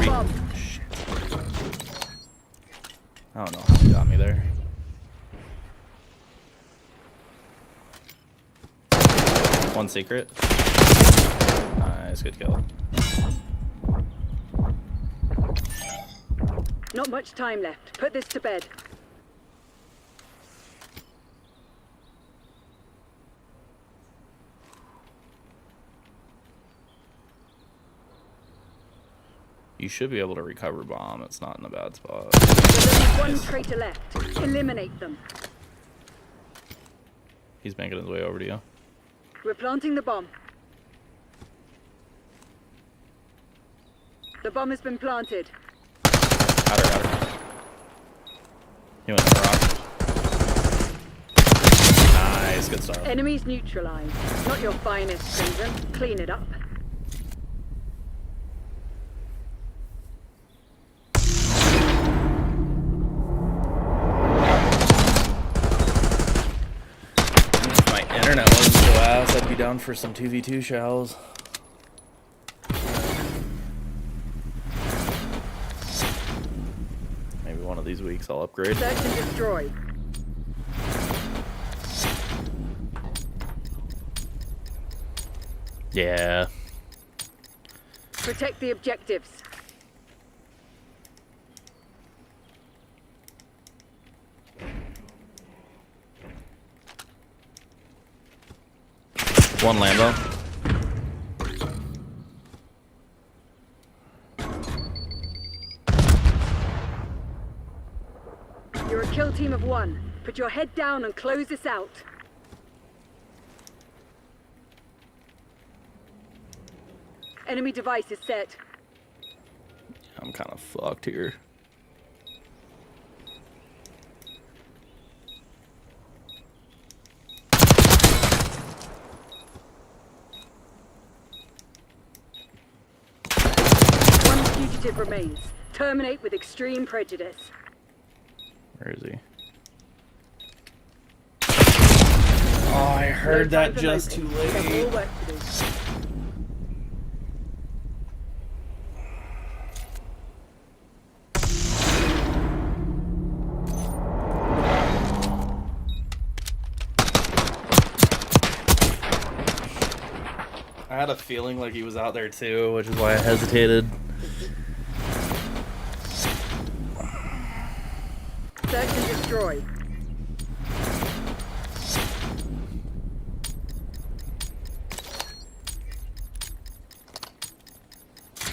Bomb. I don't know how he got me there. One secret. Nice, good kill. Not much time left. Put this to bed. You should be able to recover bomb. It's not in a bad spot. There's only one traitor left. Eliminate them. He's making his way over to you. We're planting the bomb. The bomb has been planted. Got her. He went in the rock. Nice, good stuff. Enemies neutralized. Not your finest, Crimson. Clean it up. If my internet wasn't so ass, I'd be down for some 2v2 shells. Maybe one of these weeks I'll upgrade. Search and destroy. Yeah. Protect the objectives. One Lambo. You're a kill team of one. Put your head down and close this out. Enemy device is set. I'm kind of fucked here. One fugitive remains. Terminate with extreme prejudice. Where is he? Oh, I heard that just too We have late. more work to do. I had a feeling like he was out there too, which is why I hesitated. Search and destroy.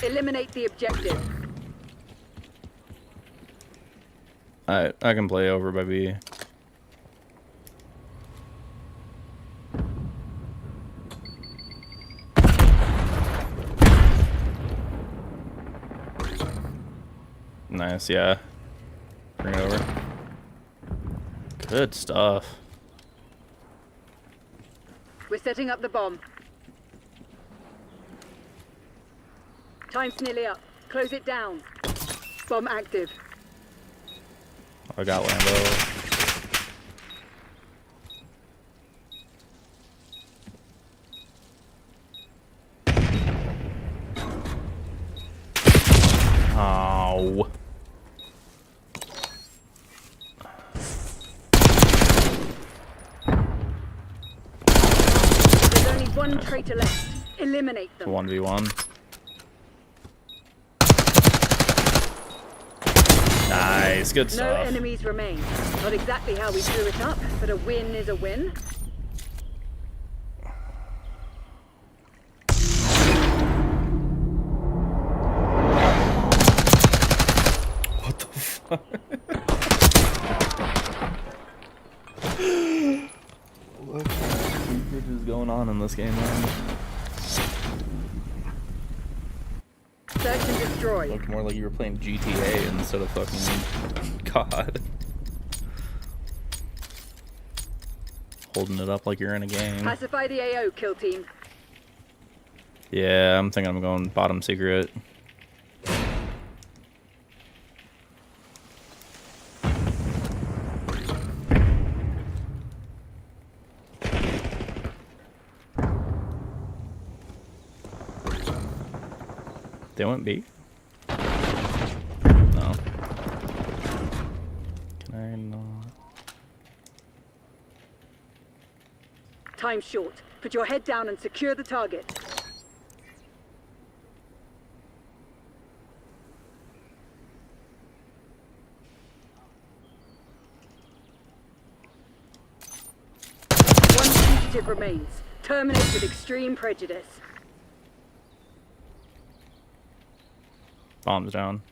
Eliminate the objective. I can play over by B. Nice, yeah. Bring it over. Good stuff. We're setting up the bomb. Time's nearly up. Close it down. Bomb active. I got Lambo. Oh. There's only one traitor left. Eliminate them. 1v1. Nice, good No stuff. enemies remain. Not exactly how we drew it up, but a win is a win. What the fuck? What is going on in this game, man? Search and destroy. Looked more like you were playing GTA instead of fucking COD. Holding it up like you're in a game. Pacify the AO, kill team. Yeah, I'm thinking I'm going bottom secret. They went B? No. Can I not? Time's short. Put your head down and secure the target. One fugitive remains. Terminate with extreme prejudice. Bombs down.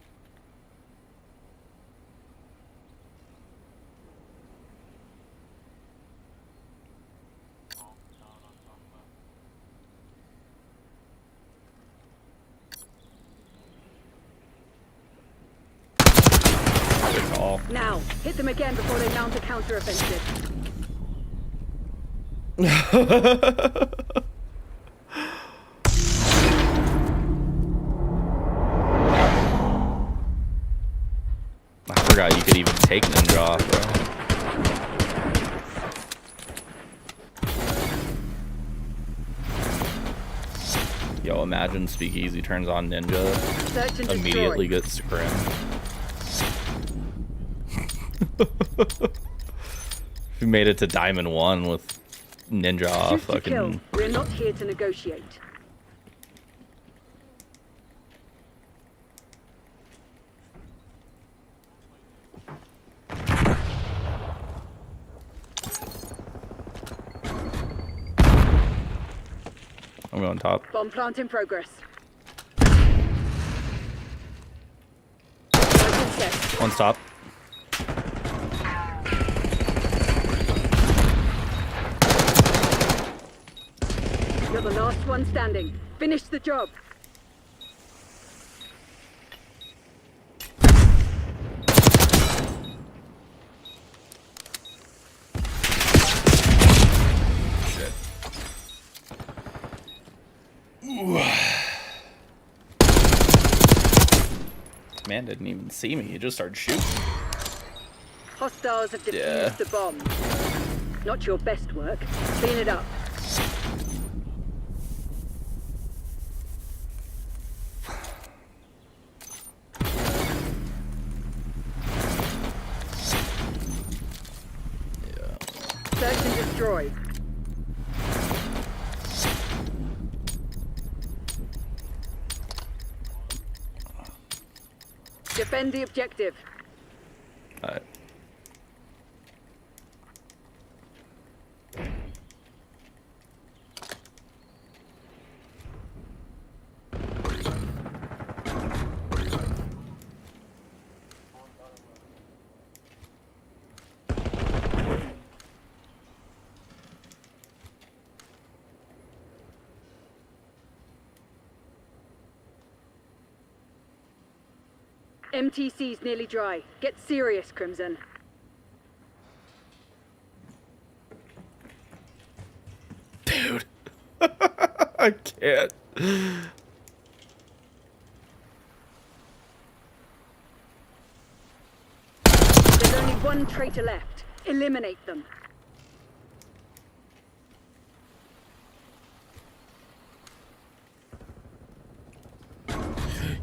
Good call. Now, hit them again before they mount a counter-offensive. I forgot you could even take ninja off, bro. Yo, imagine Speakeasy turns on ninja, immediately gets scrim. We made it to Diamond 1 with ninja off. Shoot to kill. We're not here to negotiate. I'm going top. Bomb plant in progress. One's top. You're the last one standing. Finish the job. Shit. Man didn't even see me. He just started shooting. Hostiles have defused the bomb. Not your best work. Clean it up. Search and destroy. Defend the objective. Alright. MTC's nearly dry. Get serious, Crimson. Dude. I can't. There's only one traitor left. Eliminate them.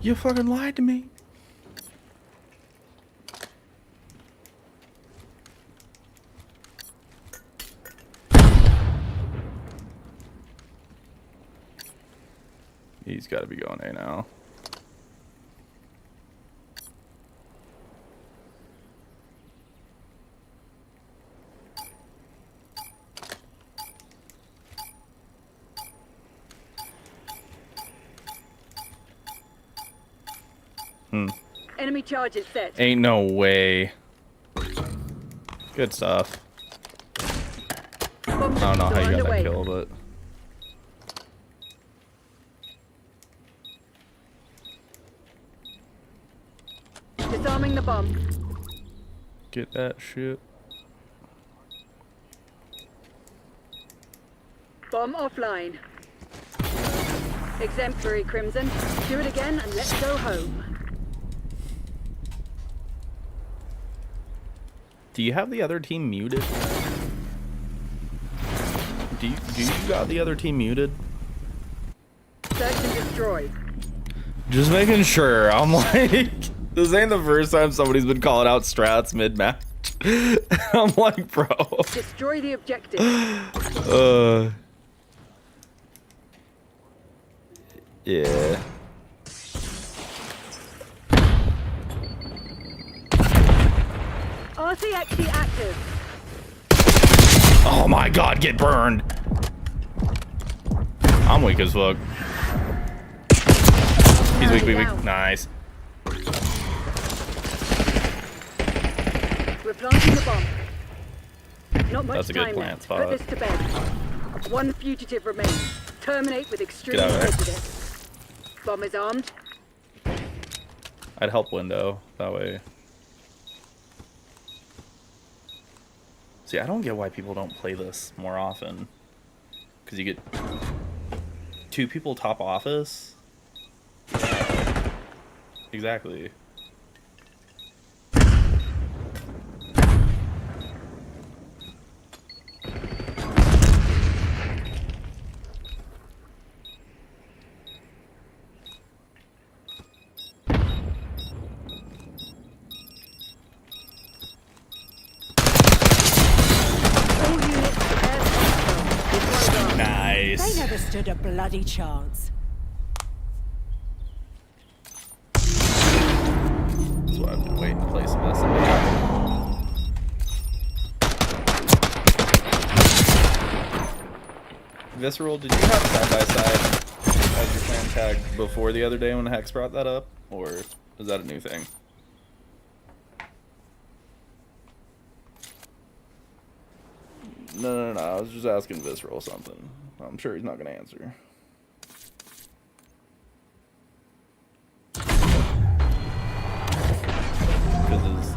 You fucking lied to me. He's got to be going A now. Enemy charges set. Ain't no way. Good stuff. I don't know how you got that kill, but... Disarming the bomb. Get that shit. Bomb offline. Exemplary, Crimson. Do it again and let's go home. Do you have the other team muted? Do you got the other team muted? Search and destroy. Just making sure. I'm like, this ain't the first time somebody's been calling out strats mid-match. I'm like, bro. Destroy the objective. Yeah. RCXD active. Oh my god, get burned. I'm weak as fuck. He's weak. Nice. We're planting the bomb. Not much That's a good time plant left. spot. Put this to bed. One fugitive remains. Terminate with extreme Get out of there. prejudice. Bomb is armed. I'd help window that way. See, I don't get why people don't play this more often. Because you get 2 people top office. Yeah. Exactly. Nice. They never stood a bloody chance. That's why I've been waiting to play some SCUMP. Visceral, did you have side-by-side as your clan tag before the other day when Hex brought that up? Or is that a new thing? No, I was just asking Visceral something. I'm sure he's not going to answer.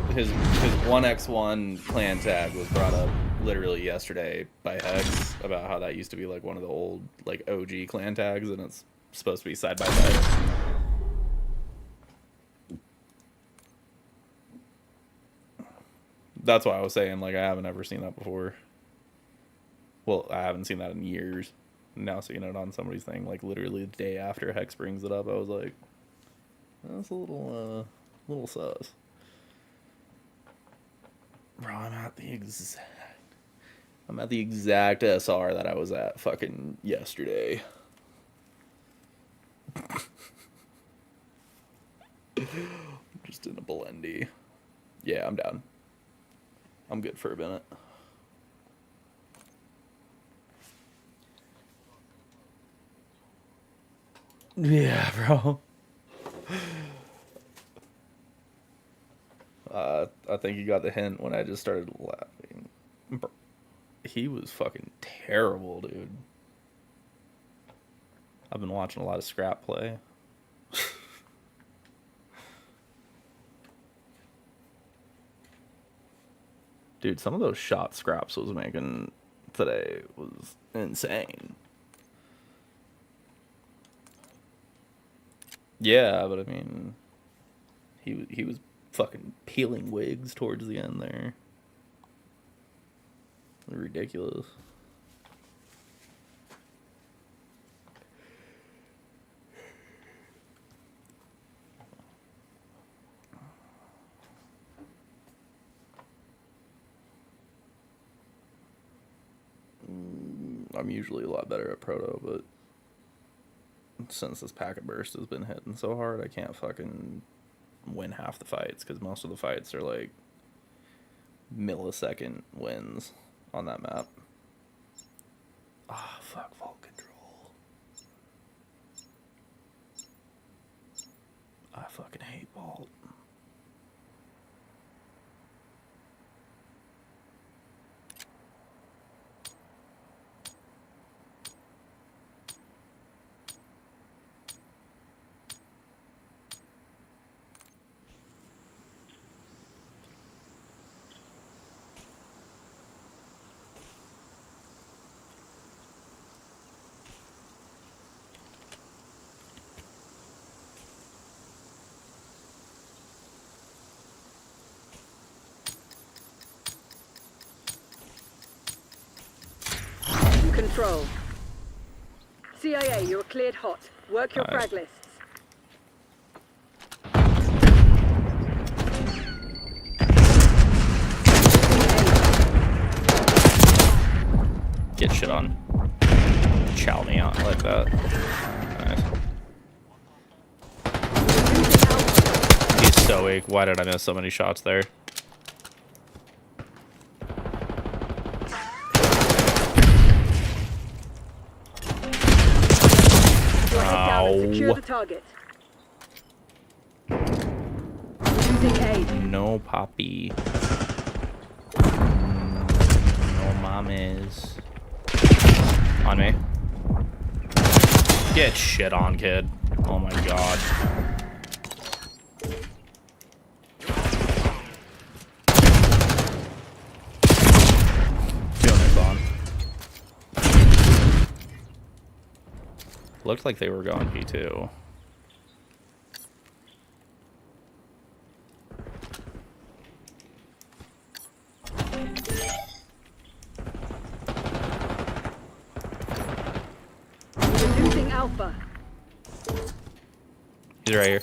Because his 1x1 clan tag was brought up literally yesterday by Hex about how that used to be like one of the old like OG clan tags, and it's supposed to be side by side. That's why I was saying, like, I haven't ever seen that before. Well, I haven't seen that in years. Now seeing it on somebody's thing, like literally the day after Hex brings it up, I was like, that's a little sus. Bro, I'm at the exact SR that I was at fucking yesterday. Just in a blendy. Yeah, I'm down. I'm good for a minute. Yeah, bro. I think you got the hint when I just started laughing. Bro, he was fucking terrible, dude. I've been watching a lot of scrap play. Dude, some of those shot Scraps was making today was insane. Yeah, but I mean, he was fucking peeling wigs towards the end there. Ridiculous. I'm usually a lot better at proto, but since this packet burst has been hitting so hard, I can't fucking win half the fights, because most of the fights are like millisecond wins on that map. Ah, fuck vault control. I fucking hate vault. Control. CIA, you're cleared hot. Work your frag lists. Get shit on. Chow me out like that. Nice. He's so weak. Why did I miss so many shots there? Secure the target. Using aid. No, Poppy. bomb is on me. Get shit on, kid. Oh my god. Looked like they were going P2. We're losing Alpha. He's right here.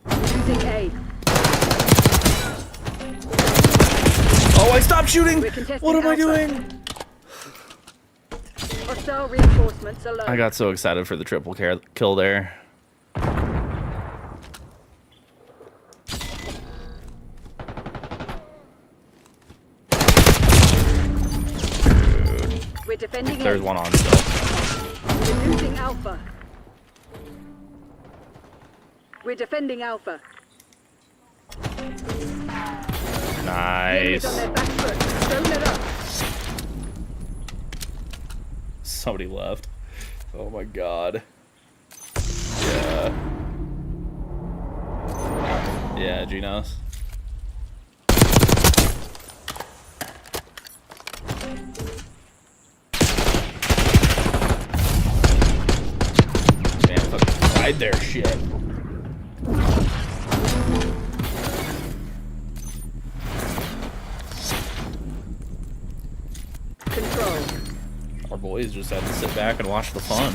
Losing A. Oh, I stopped shooting! What am I doing? Hostile reinforcements alone. I got so excited for the triple kill there. We're defending There's A. one on still. We're losing Alpha. We're defending Alpha. Nice. On their back foot. Don't let up. Somebody left. Oh my god. Yeah. Yeah, Genos. Man, fucking died there, shit. Control. Our boys just had to sit back and watch the fun.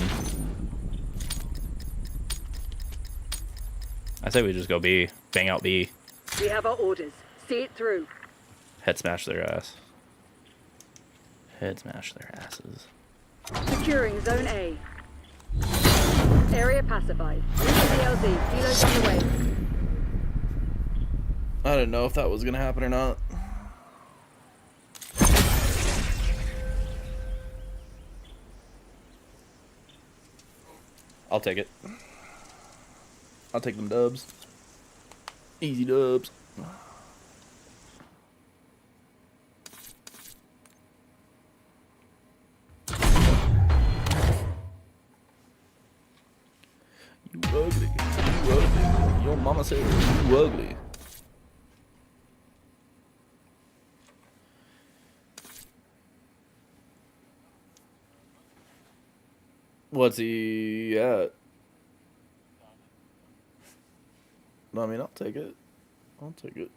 I say we just go B. Bang out B. We have our orders. See it through. Head smash their ass. Head smash their asses. Securing Zone A. Area pacified. CDL Kilos on the way. I didn't know if that was gonna happen or not. I'll take it. I'll take them dubs. Easy dubs. You ugly. You ugly. Your mama said you ugly. What's he at? I mean, I'll take it. I'll take it.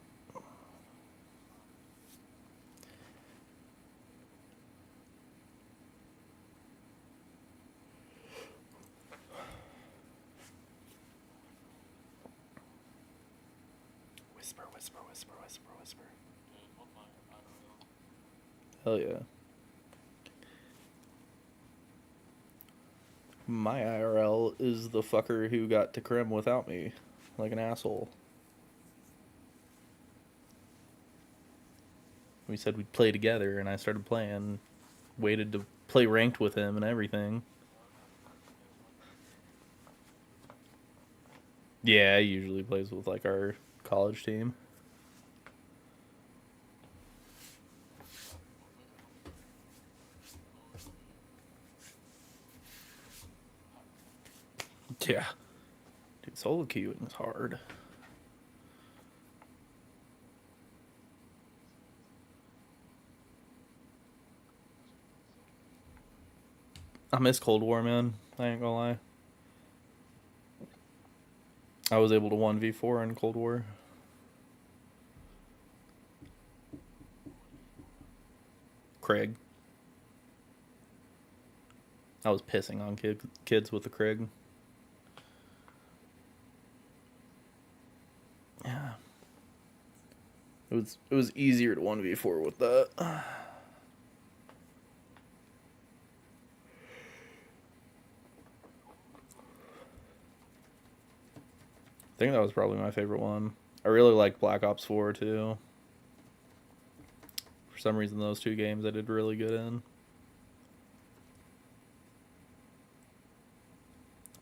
Whisper, whisper, whisper, whisper, whisper. Hell yeah. My IRL is the fucker who got to Crim without me, like an asshole. We said we'd play together, and I started playing, waited to play ranked with him and everything. Yeah, he usually plays with like our college team. Yeah. Dude, solo queuing is hard. I miss Cold War, man. I ain't gonna lie. I was able to 1v4 in Cold War. Craig. I was pissing on kids with the Craig. Yeah. It was easier to 1v4 with that. I think that was probably my favorite one. I really liked Black Ops 4 too. For some reason those two games I did really good in.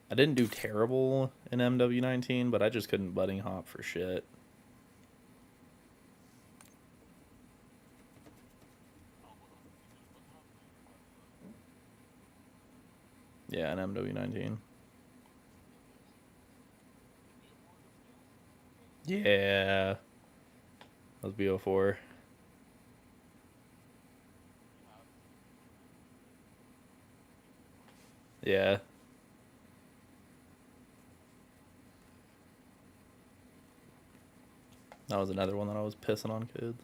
I didn't do terrible in MW19, but I just couldn't budding hop for shit. Yeah, in MW19. Yeah. That was BO4. Yeah. That was another one that I was pissing on kids.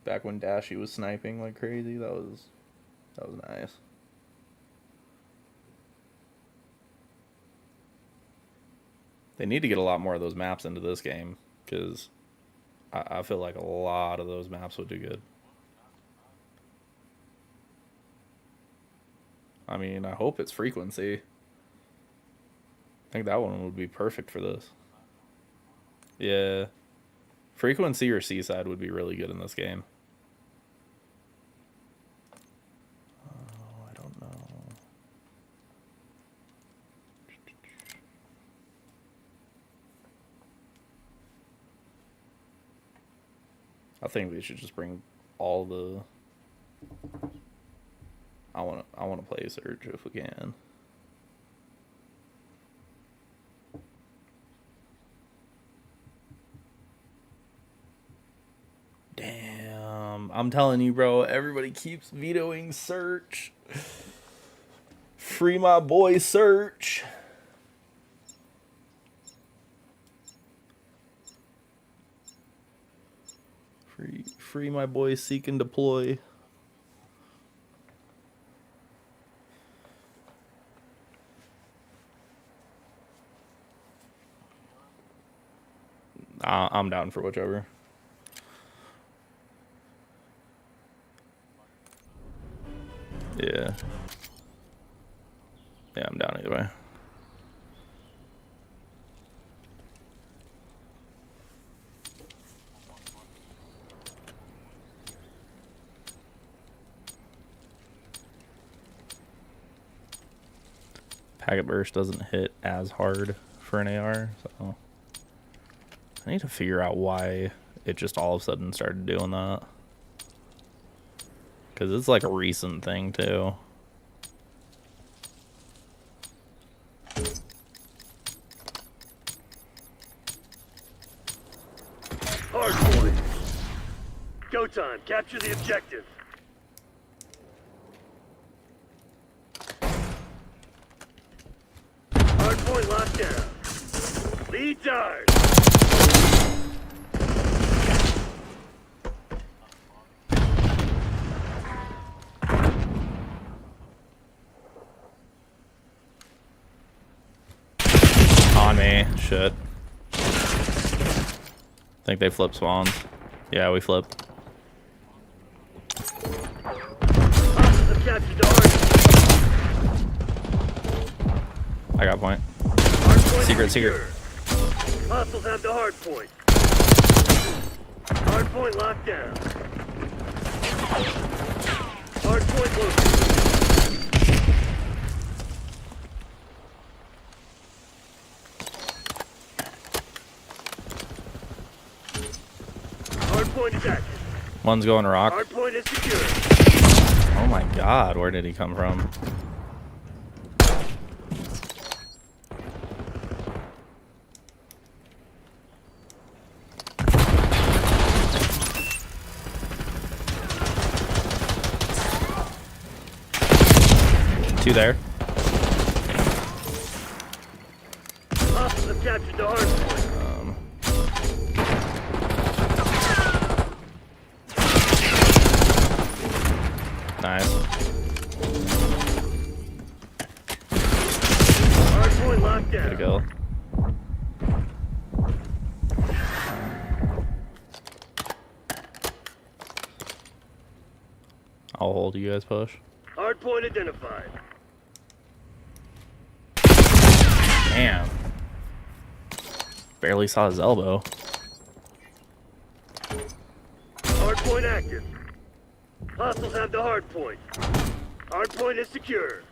Back when Dashy was sniping like crazy, that was nice. They need to get a lot more of those maps into this game, because I feel like a lot of those maps would do good. I mean, I hope it's frequency. I think that one would be perfect for this. Yeah. Frequency or Seaside would be really good in this game. Oh, I don't know. I think we should just bring all the... I want to play Surge if we can. Damn, I'm telling you, bro, everybody keeps vetoing Search. Free my boy Search. Free my boy Seek and Deploy. I'm down for whichever. Yeah. Yeah, I'm down either way. Packet burst doesn't hit as hard for an AR, so I need to figure out why it just all of a sudden started doing that. Because it's like a recent thing too. Hardpoint. Go time. Capture the objective. Hardpoint locked down. Lead dart. On me. Shit. Think they flip spawns. Yeah, we flip. I got point. Secret. Hostiles have the hard point. Hard point locked down. Hard point located. Hard point is active. One's going rock. Hard point is secure. Oh my god, where did he come from? Two there. Hostiles have captured the hard point. Nice. Hard point locked down. Good kill. I'll hold you guys push. Hard point identified. Damn. Barely saw his elbow. Hard point active. Hostiles have the hard point. Hardpoint is secure.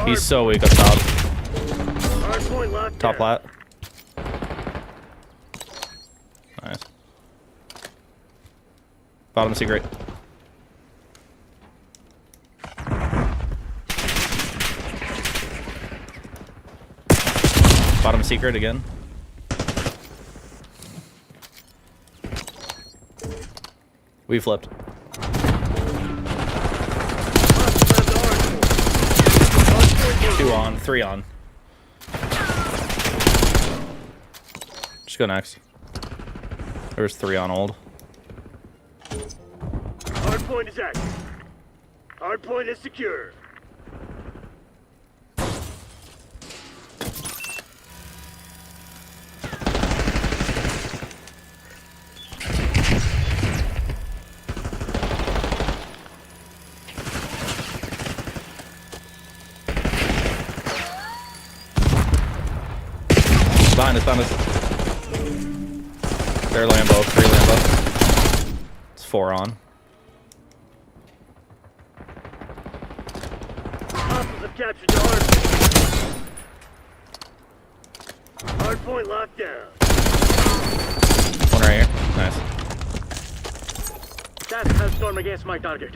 He's so weak up top. Hardpoint locked Top down. lat. Nice. Bottom secret. Bottom secret again. We flipped. 2 on, 3 on. Just go next. There's 3 on old. Hardpoint is active. Hardpoint is secure. Behind us, behind us. They're Lambo, 3 Lambo. It's 4 on. Hostiles have captured the hardpoint. Hardpoint locked down. One right here. Nice. Task has storm against my target.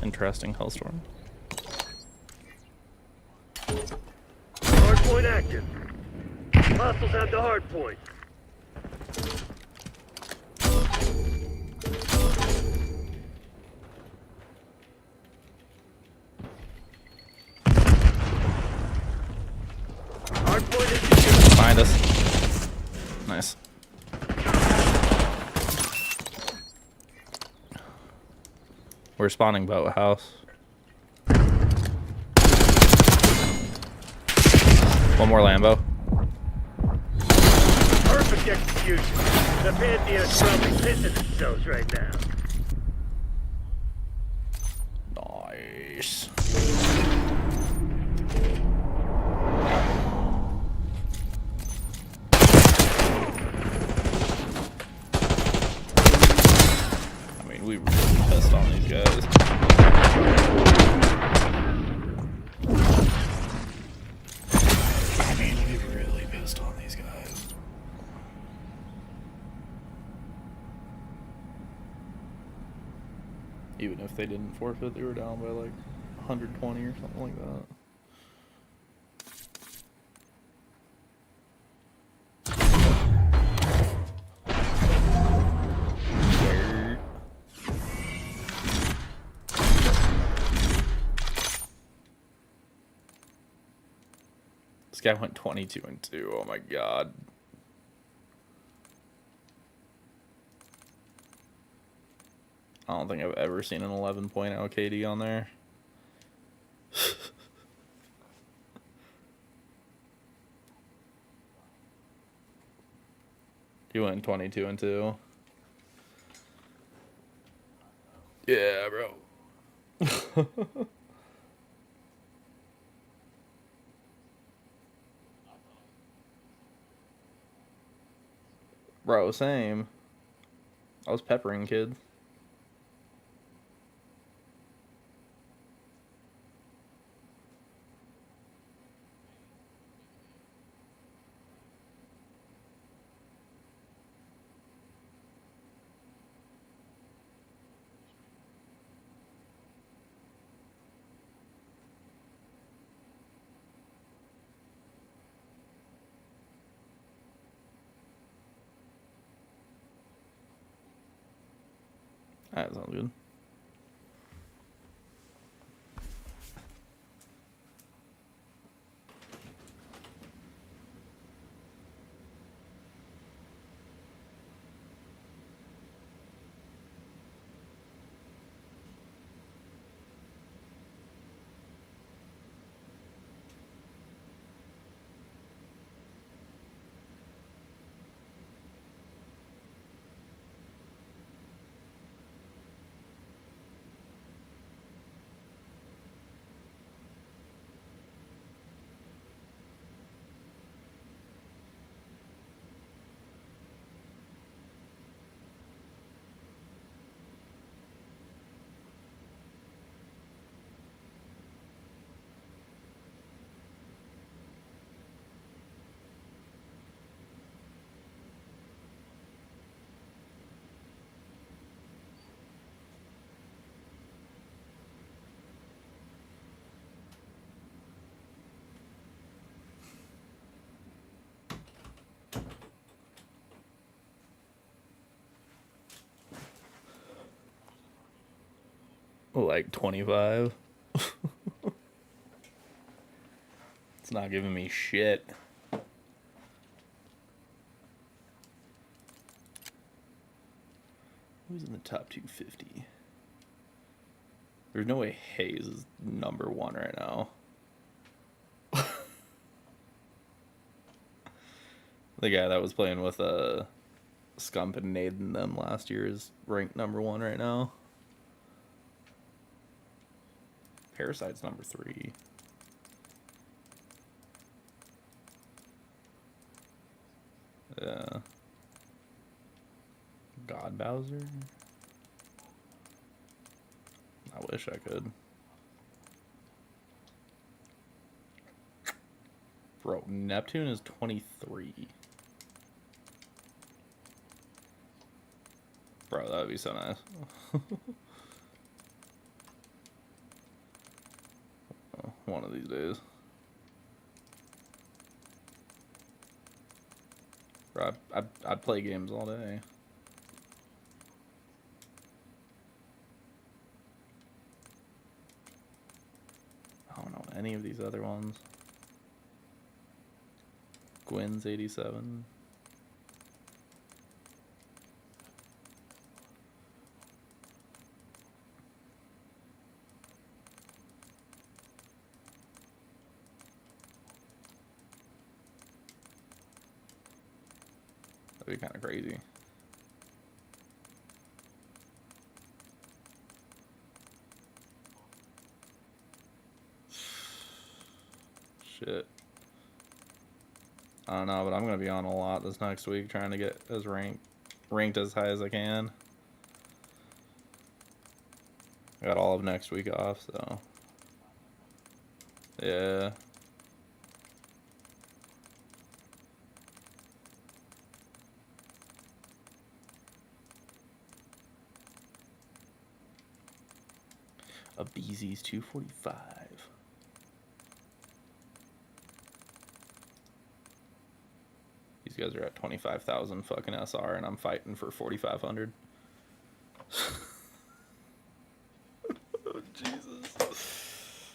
Interesting hellstorm. Hardpoint active. Hostiles have the hardpoint. Hardpoint is secure. Behind us. Nice. We're spawning boathouse. One more Lambo. Perfect execution. The Pantheon is probably pissing themselves right now. Nice. I mean, we really pissed on these guys. I mean, we really pissed on these guys. Even if they didn't forfeit, they were down by like 120 or something like that. This guy went 22-2. Oh my god. I don't think I've ever seen an 11.0 KD on there. You went 22-2. Yeah, bro. Bro, same. I was peppering kids. That sounds good. Like 25. It's not giving me shit. Who's in the top 250? There's no way Hayes is #1 right now. The guy that was playing with Scump and Naden them last year is ranked #1 right now. Parasite's #3. Yeah. God Bowser? I wish I could. Bro, Neptune is 23. Bro, that would be so nice. One of these days. Bro, I'd play games all day. I don't know any of these other ones. Gwen's 87. That'd be kind of crazy. Shit. I don't know, but I'm gonna be on a lot this next week trying to get as ranked as high as I can. I got all of next week off, so yeah. A BZ's 245. These guys are at 25,000 fucking SR, and I'm fighting for 4,500. Oh, Jesus.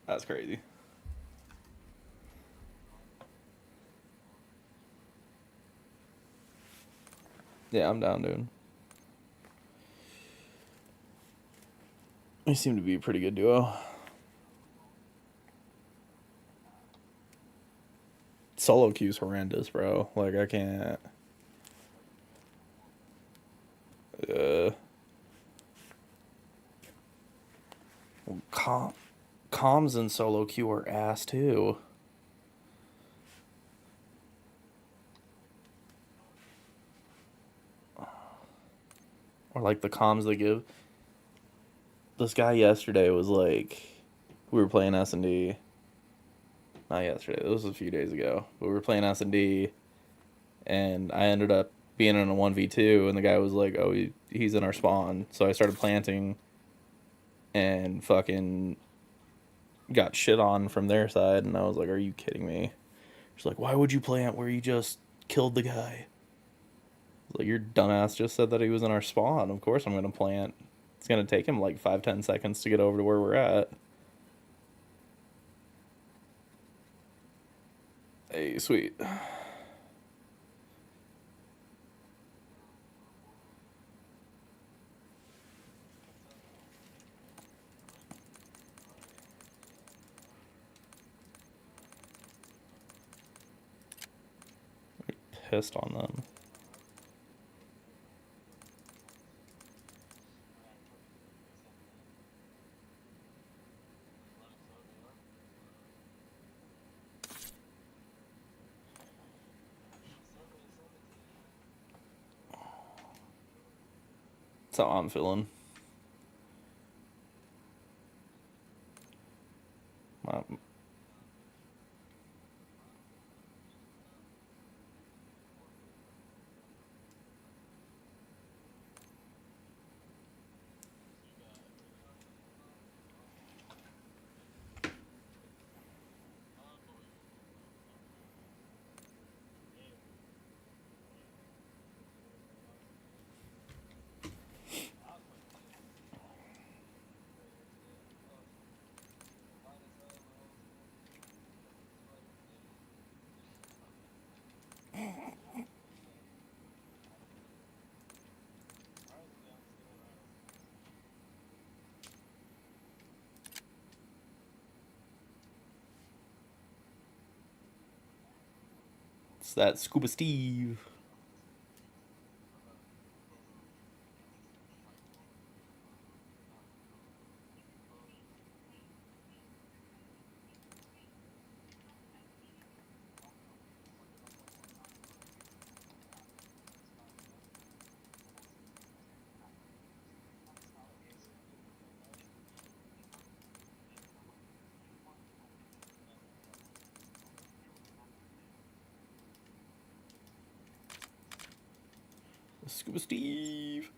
That's crazy. Yeah, I'm down, dude. We seem to be a pretty good duo. Solo queue's horrendous, bro. Like, I can't. Comms and solo queue are ass, too. Or, like, the comms they give. This guy yesterday was like, we were playing S&D. Not yesterday, this was a few days ago. But we were playing S&D, and I ended up being in a 1v2, and the guy was like, oh, he's in our spawn. So I started planting, and fucking got shit on from their side, and I was like, are you kidding me? She's like, why would you plant where you just killed the guy? I was like, your dumbass just said that he was in our spawn. Of course I'm going to plant. It's going to take him like 5-10 seconds to get over to where we're at. Hey, sweet. Pissed on them. That's how I'm feeling. It's that Scuba Steve. Scuba Steve.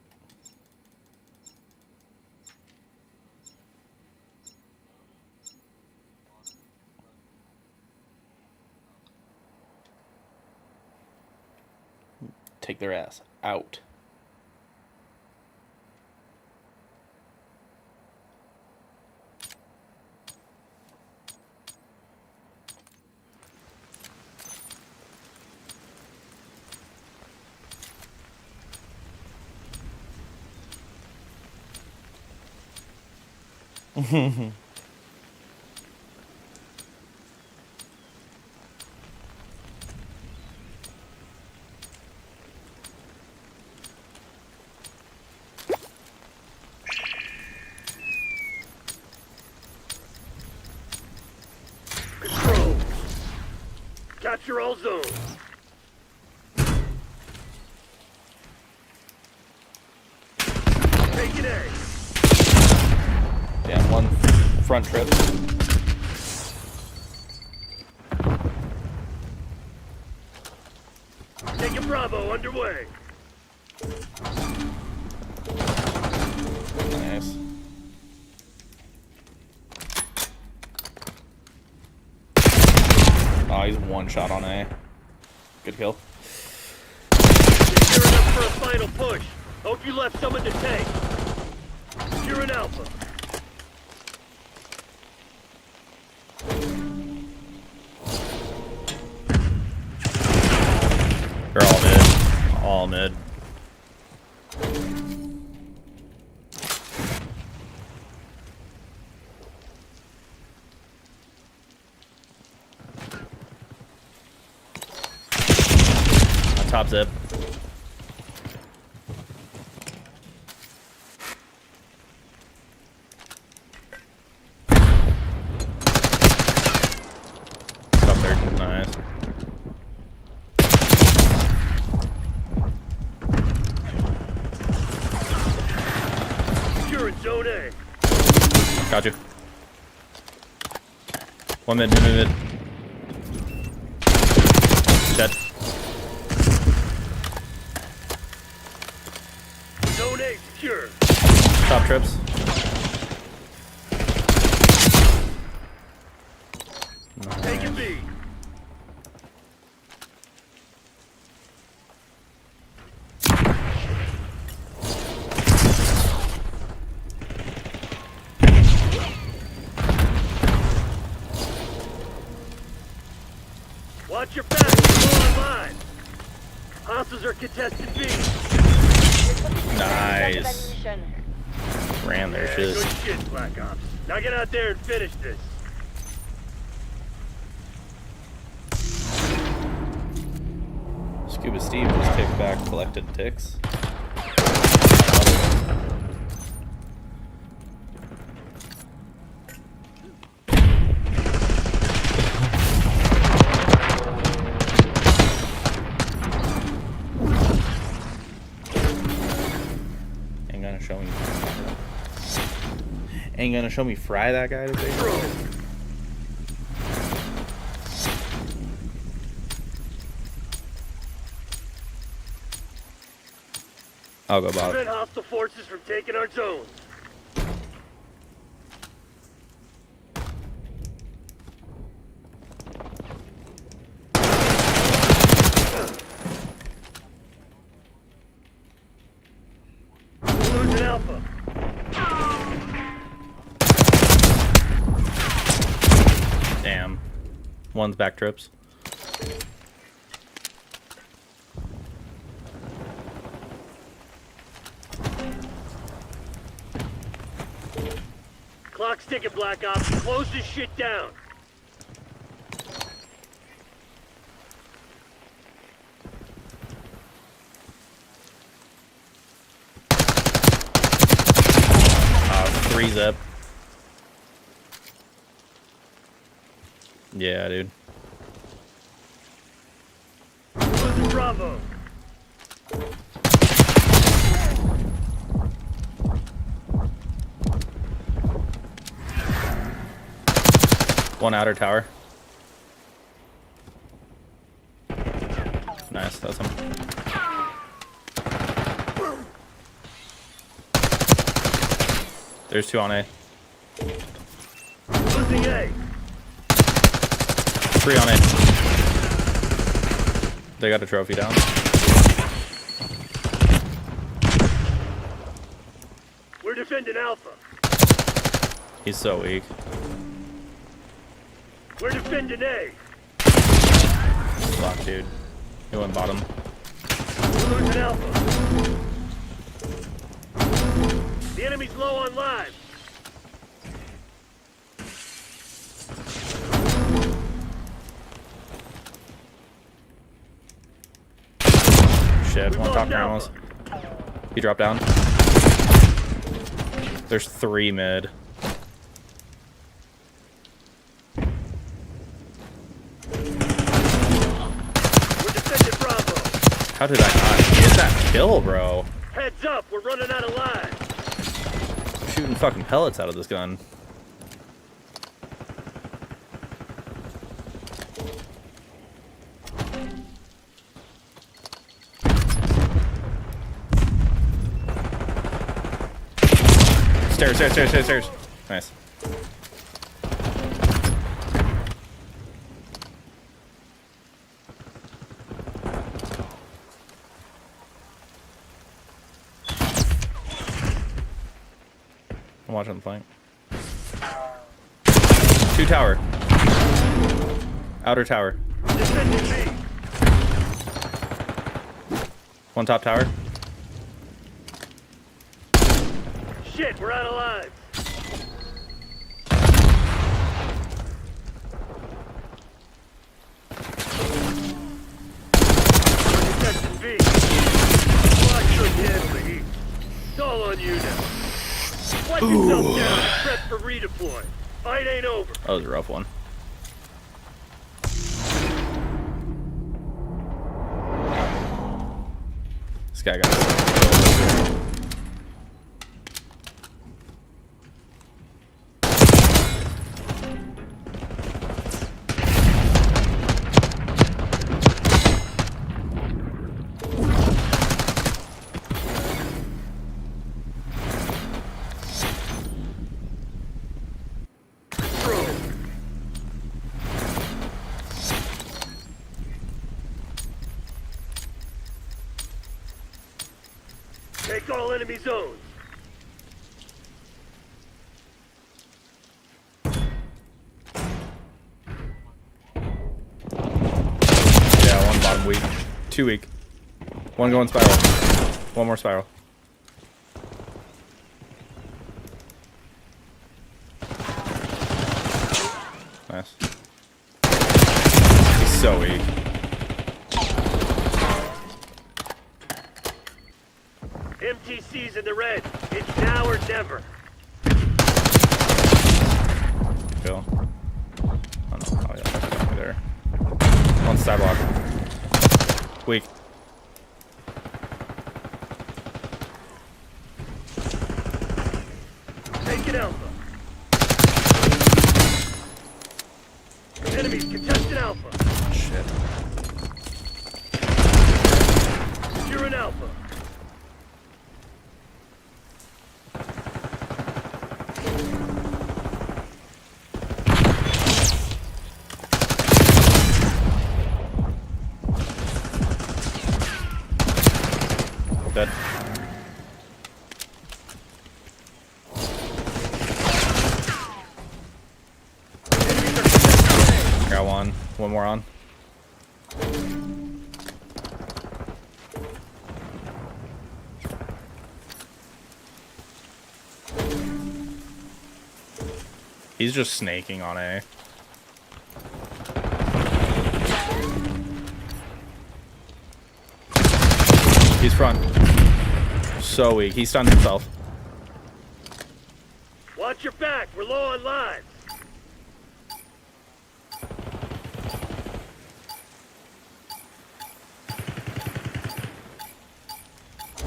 Take their ass out. Control. Capture all zones. Take an A. Damn, one front trip. Taking Bravo underway. Nice. Oh, he's one shot on A. Good kill. Gearing up for a final push. Hope you left someone to take. You're an Alpha. They're all mid. All mid. Top zip. Top third. Nice. You're in Zone A. Got you. One mid, mid. Dead. Zone A secure. Top trips. Taking B. Watch your back. Go online. Hostiles are contested B. Nice. Ran their shit. Good shit, Black Ops. Now get out there and finish this. Scuba Steve just kicked back, collected ticks. Ain't gonna show me fry that guy today. I'll go bot. Prevent hostile forces from taking our zones. Losing Alpha. Damn. One's back trips. Clock's ticking, Black Ops. Close this shit down. 3 zip. Yeah, dude. Losing Bravo. One outer tower. Nice, that's him. There's 2 on A. Losing A. 3 on A. They got a trophy down. We're defending Alpha. He's so weak. We're defending A. Fuck, dude. He went bottom. We're losing Alpha. The enemy's low on lives. Shit, one top panels. He dropped down. There's 3 mid. How did I not get that kill, bro? Heads up, we're running out of lives. I'm shooting fucking pellets out of this gun. Stairs, stairs, stairs, stairs, stairs. Nice. I'm watching the flank. 2 tower. Outer tower. 1 top tower. Shit, we're out of lives. Detecting B. Watch your head, Lee. It's all on you now. Wipe yourself down and prep for redeploy. Fight ain't over. That was a rough one. This guy got it. Take all enemy zones. Yeah, 1 bottom weak. 2 weak. 1 going spiral. 1 more spiral. Nice. He's so weak. MTC's in the red. It's now or never. Kill. Oh no. Oh yeah, that's definitely there. 1 sidewalk. Weak. Take it Alpha. Enemies contested Alpha. Shit. Securing Alpha. Dead. Got 1. 1 more on. He's just snaking on A. He's front. So weak. He stunned himself. Watch your back. We're low on lives.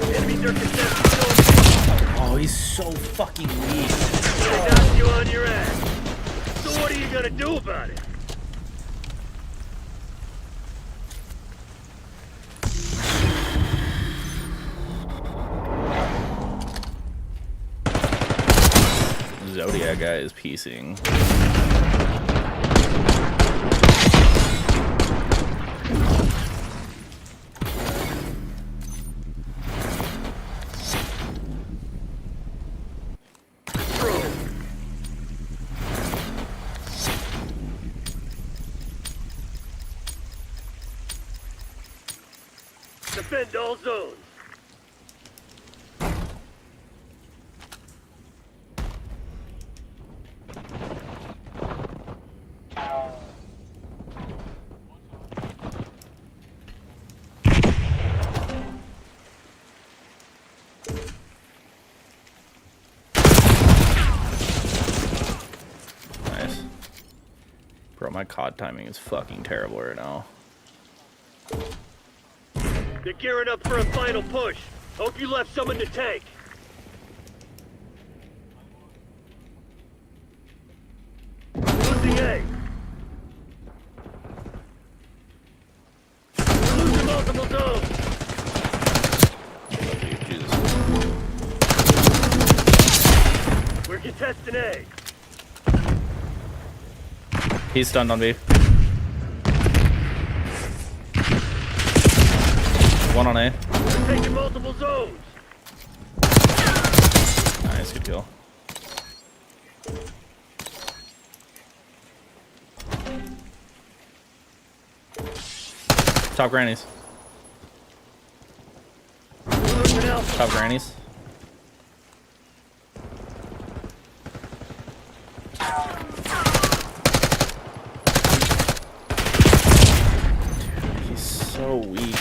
Enemies are contesting. Oh, he's so fucking weak. They knocked you on your ass. So what are you gonna do about it? Zodiac guy is piecing. Defend all zones. Nice. Bro, my COD timing is fucking terrible right now. They're gearing up for a final push. Hope you left someone to tank. Losing A. We're losing multiple zones. We're contesting A. He's stunned on B. One on A. We're taking multiple zones. Nice, good kill. Top grannies. Top grannies. Dude, he's so weak.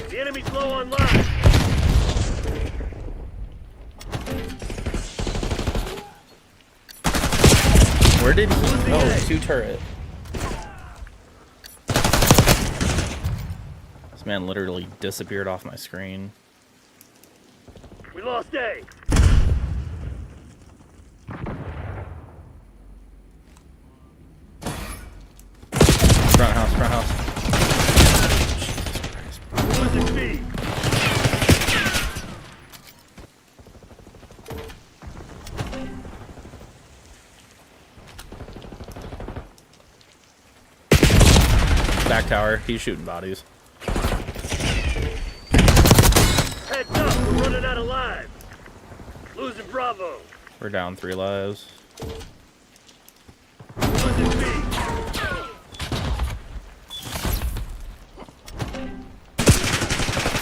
The enemy's low on lives. Where did he go? Two turret. This man literally disappeared off my screen. We lost A. Front house, front house. Losing B. Back tower, he's shooting bodies. Heads up, we're running out of lives. Losing Bravo. We're down 3 lives. Losing B.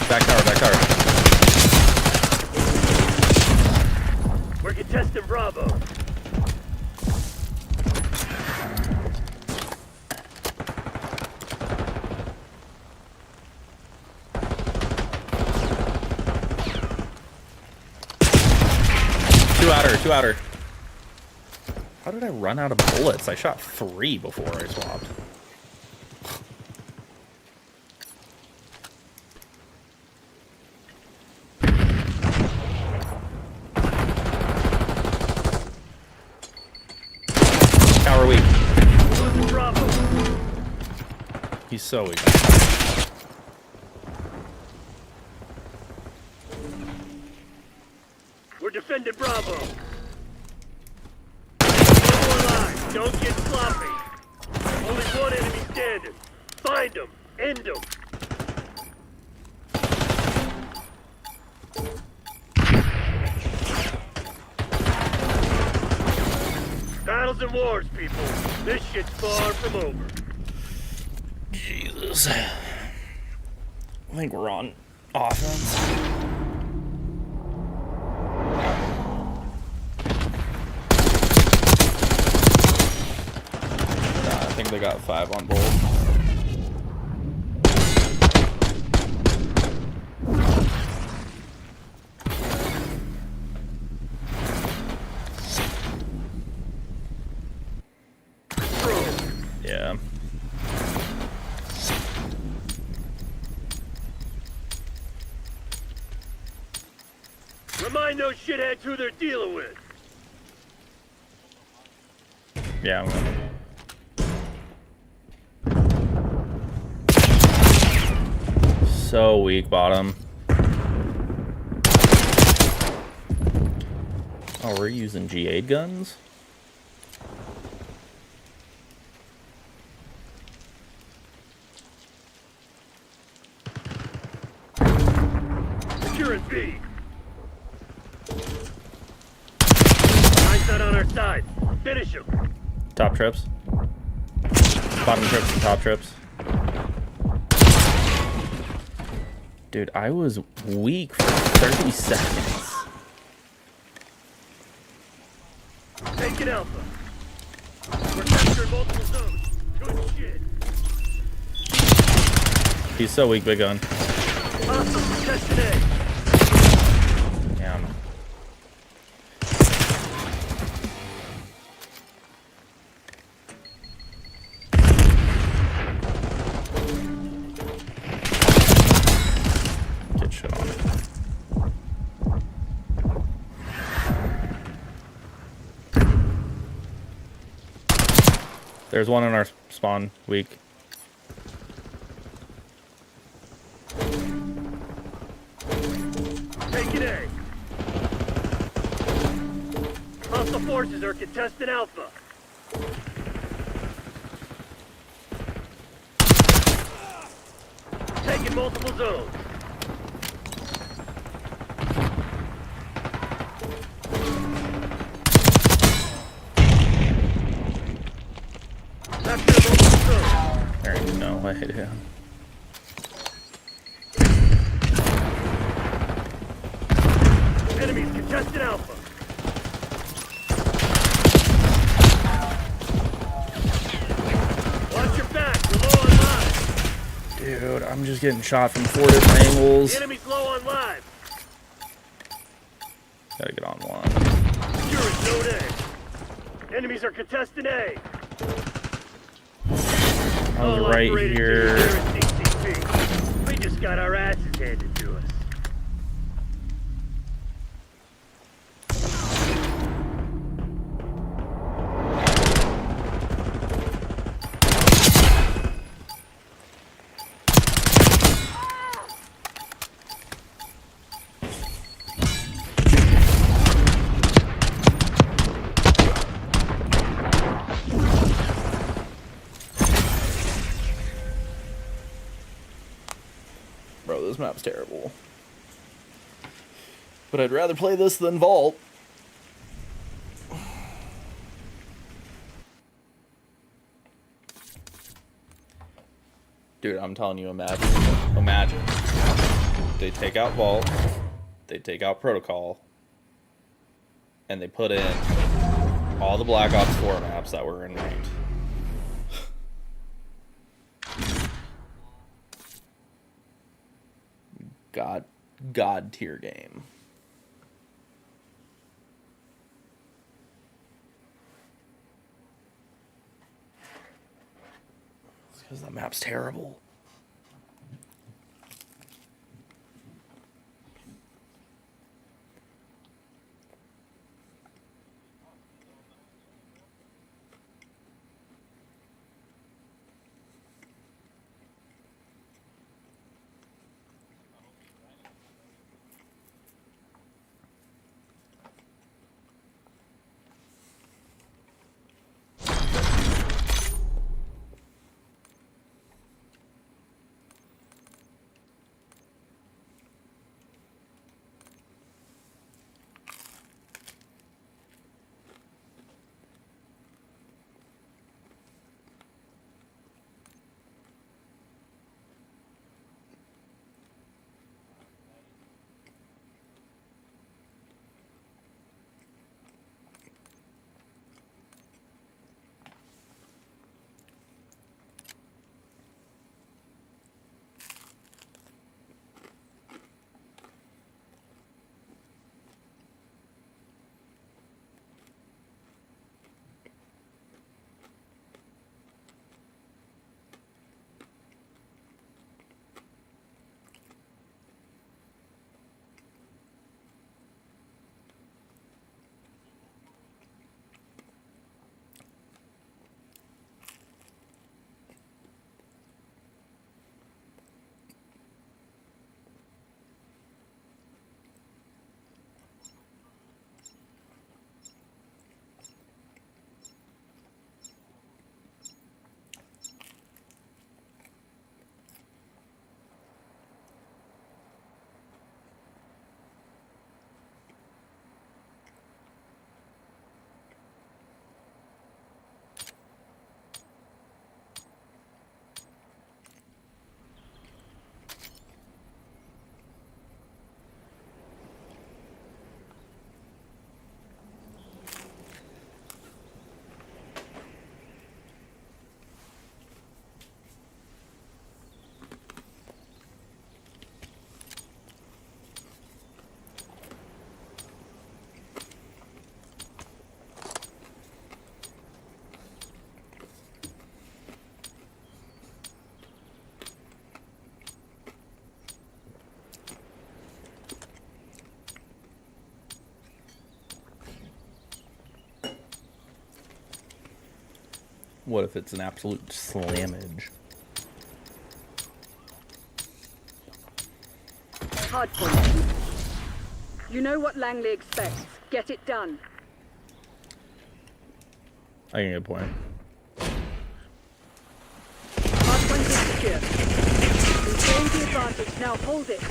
Back tower, back tower. We're contesting Bravo. Two outer. How did I run out of bullets? I shot 3 before I swapped. Tower weak. Bravo. He's so weak. We're defending Bravo. No more lives. Don't get sloppy. Only one enemy standing. Find him. End him. Battles and wars, people. This shit's far from over. Jesus. I think we're on offense. They got 5 on both. Yeah. Remind those shitheads who they're dealing with. Yeah, I'm gonna... So weak, bottom. Oh, we're using G8 guns? Securing B. Nice not on our side. Finish him. Top trips. Bottom trips and top trips. Dude, I was weak for 30 seconds. Taking Alpha. We're capturing multiple zones. Good shit. He's so weak, big gun. Hostile contested A. Damn. Get shit on it. There's one in our spawn, weak. Taking A. Hostile forces are contesting Alpha. Taking multiple zones. Capture multiple zones. There ain't no way, dude. Enemies contested Alpha. Watch your back. We're low on lives. Dude, I'm just getting shot from 4 different angles. The enemy's low on lives. Gotta get on one. Securing zone A. Enemies are contesting A. I was right here. We just got our asses handed to us. Bro, this map's terrible. But I'd rather play this than Vault. Dude, I'm telling you, imagine. They take out Vault, they take out Protocol, and they put in all the Black Ops 4 maps that were in ranked. God tier game. It's because that map's terrible. What if it's an absolute slammage? Hard point. You know what Langley expects. Get it done. I can get a point. Hard point is secure. We've gained the advantage. Now hold it.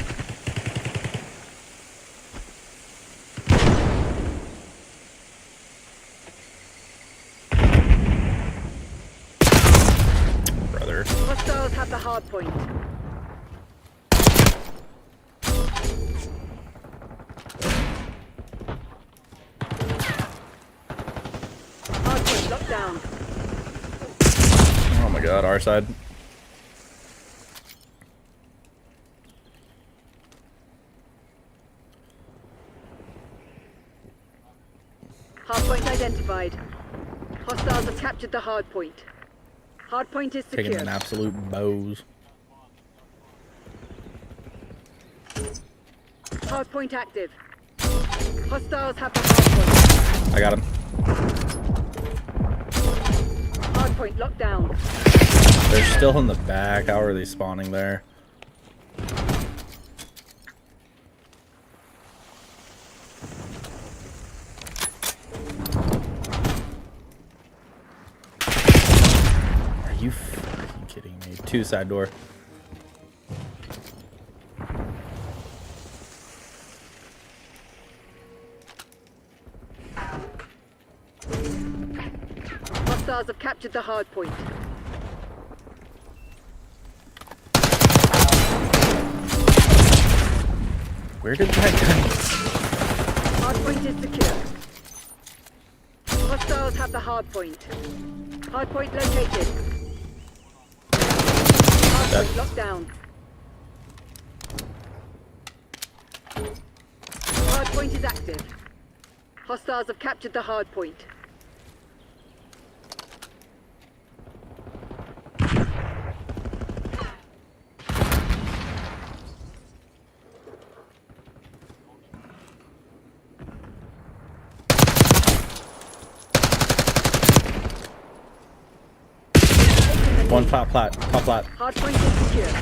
Brother. Hostiles have the hard point. Hard point locked down. Oh my god, our side. Hard point identified. Hostiles have captured the hard point. Hard point is secure. Taking an absolute bows. Hard point active. Hostiles have the hard point. I got him. Hard point locked down. They're still in the back. How are they spawning there? Are you fucking kidding me? 2 side door. Hostiles have captured the hard point. Where did that go? Hard point is secure. Hostiles have the hard point. Hard point located. Hard point locked down. Hard point is active. Hostiles have captured the hard point. One top plat. Top plat. Hard point is secure.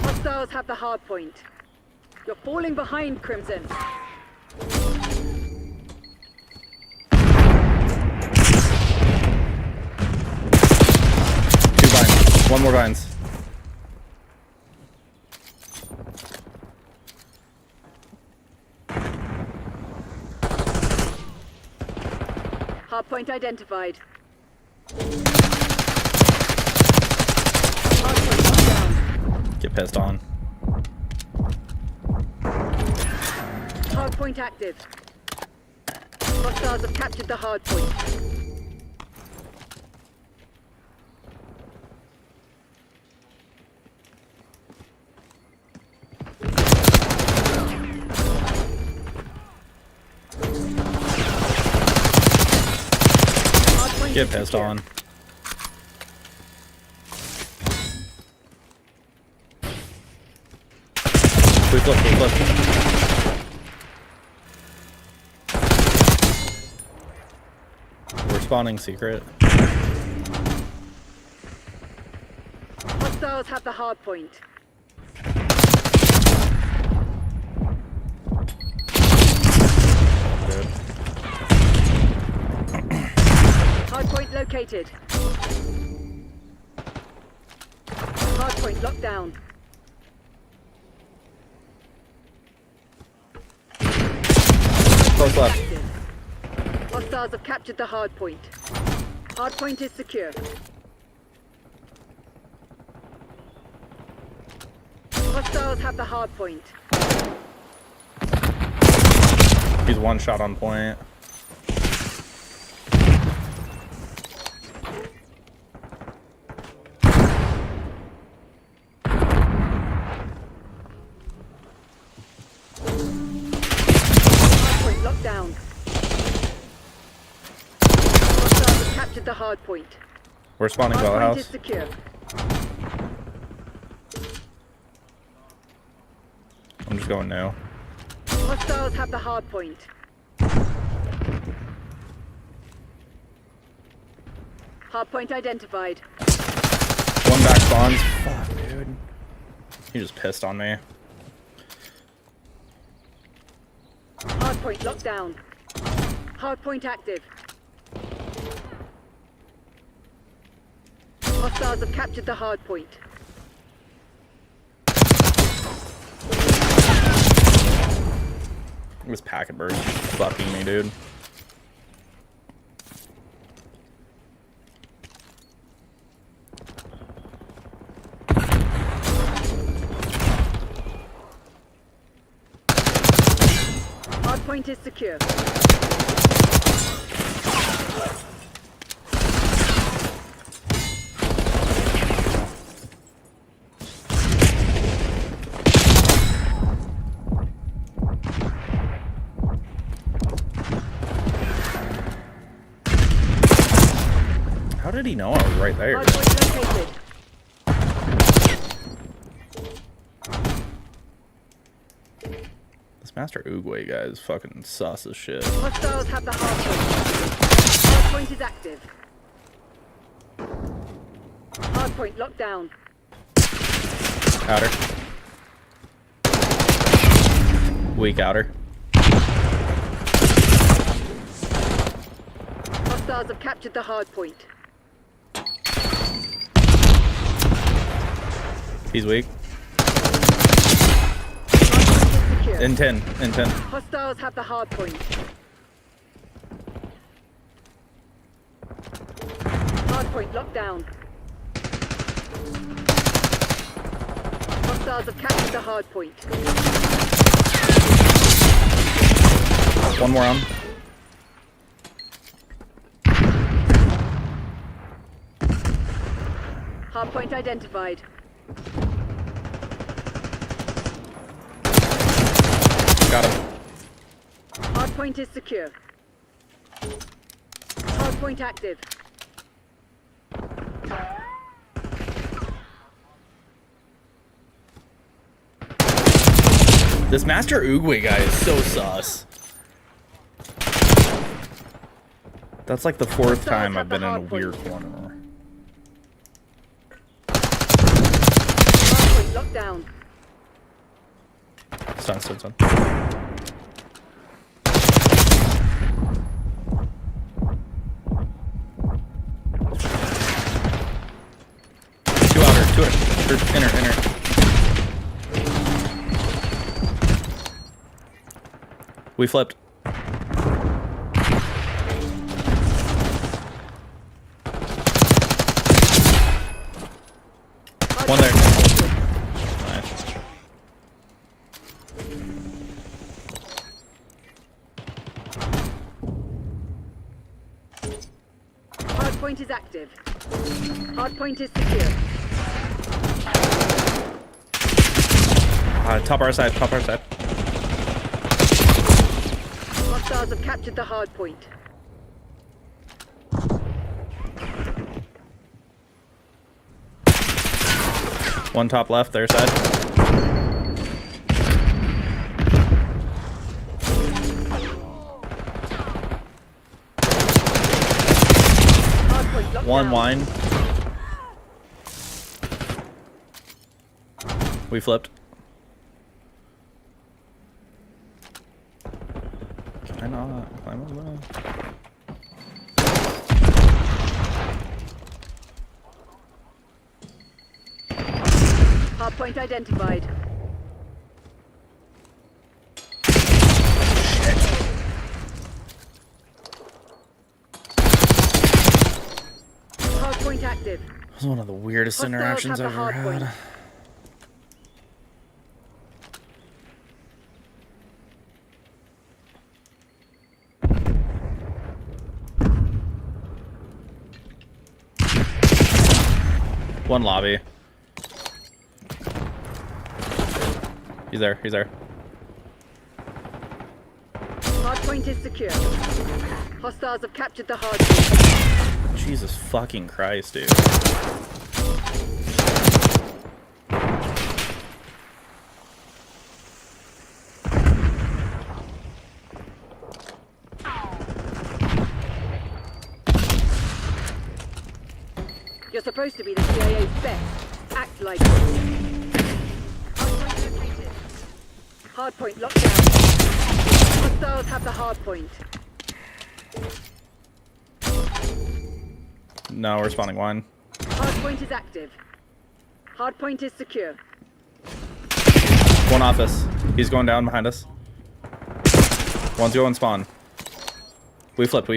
Hostiles have the hard point. You're falling behind, Crimson. 2 vines. 1 more vines. Hard point identified. Get pissed on. Hard point active. Hostiles have captured the hard point. Get pissed on. Quick look, quick look. We're spawning secret. Hostiles have the hard point. Good. Hard point located. Hard point locked down. Close left. Hostiles have captured the hard point. Hard point is secure. Hostiles have the hard point. He's 1 shot on point. Down. Hostiles have captured the hard point. We're spawning Hard point house. is secure. I'm just going now. Hostiles have the hard point. Hardpoint identified. One back spawns. Fuck, dude. He just pissed on me. Hardpoint locked down. Hardpoint active. Hostiles have captured the hardpoint. This packet burst fucking me, dude. Hardpoint is secure. How did he know I was right there? Hardpoint located. This Master Oogway guy is fucking sus as shit. Hostiles have the hardpoint. Hardpoint is active. Hardpoint locked down. Outer. Weak outer. Hostiles have captured the hardpoint. He's weak. In 10. In 10. Hostiles have the hardpoint. Hardpoint locked down. Hostiles have captured the hardpoint. One more on. Hardpoint identified. Got him. Hardpoint is secure. Hardpoint active. This Master Oogway guy is so sus. That's like the 4th time I've been in a weird corner. Hardpoint locked down. Stun, stun, stun. Two outer, two inner, inner. We flipped. One there. Nice. Hardpoint is active. Hardpoint is secure. Top our side, top our side. Hostiles have captured the hardpoint. One top left, their side. One wine. We flipped. Can I not climb over that? Hardpoint identified. Hardpoint active. That was one of the weirdest Hostiles interactions have I've the ever hardpoint. had. One lobby. He's there, he's there. Hardpoint is secure. Hostiles have captured the hardpoint. Jesus fucking Christ, dude. You're supposed to be the CIA's best. Act like it. Hardpoint located. Hardpoint locked down. Hostiles have the hardpoint. No, we're spawning one. Hardpoint is active. Hardpoint is secure. One office. He's going down behind us. One's going spawn. We flipped.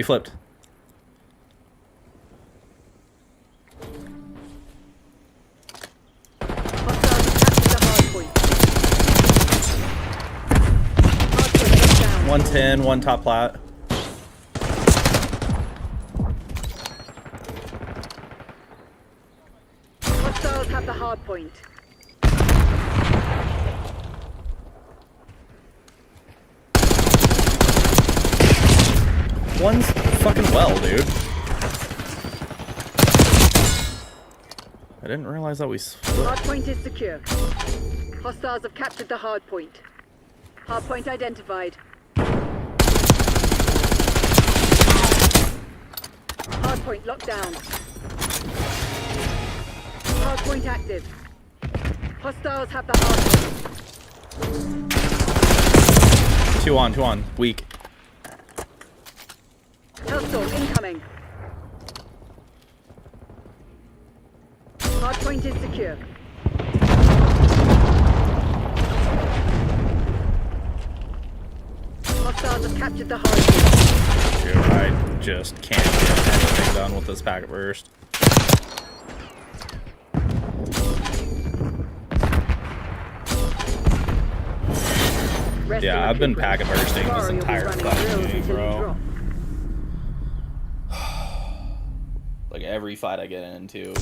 Hostiles have captured the hardpoint. Hardpoint locked down. 110, one top plat. Hostiles have the hardpoint. One's fucking well, dude. I didn't realize that we split. Hardpoint is secure. Hostiles have captured the hardpoint. Hardpoint identified. Hardpoint locked down. Hardpoint active. Hostiles have the hardpoint. Two on. Weak. Hellstorm incoming. Hardpoint is secure. Hostiles have captured the hardpoint. Dude, I just can't get anything done with this packet burst. Yeah, I've been packet bursting this entire fucking game, bro. Like every fight I get into,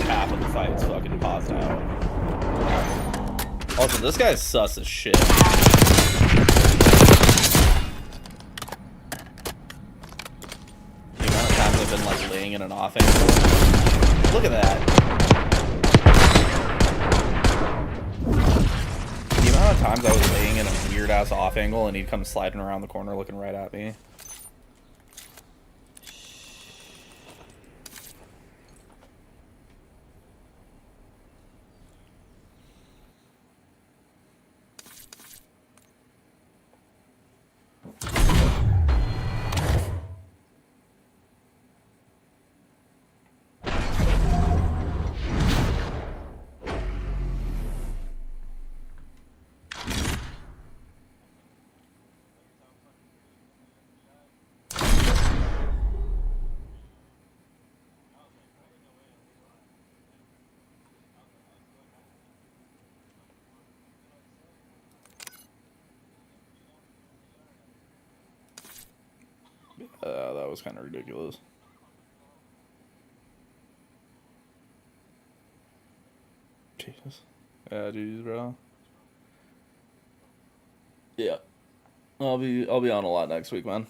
half of the fight's fucking paused out. Also, this guy's sus as shit. The amount of times I've been like laying in an off angle. Look at that. The amount of times I was laying in a weird ass off angle and he'd come sliding around the corner looking right at me. That was kind of ridiculous. Jesus. Yeah, geez, bro. Yeah. I'll be on a lot next week, man.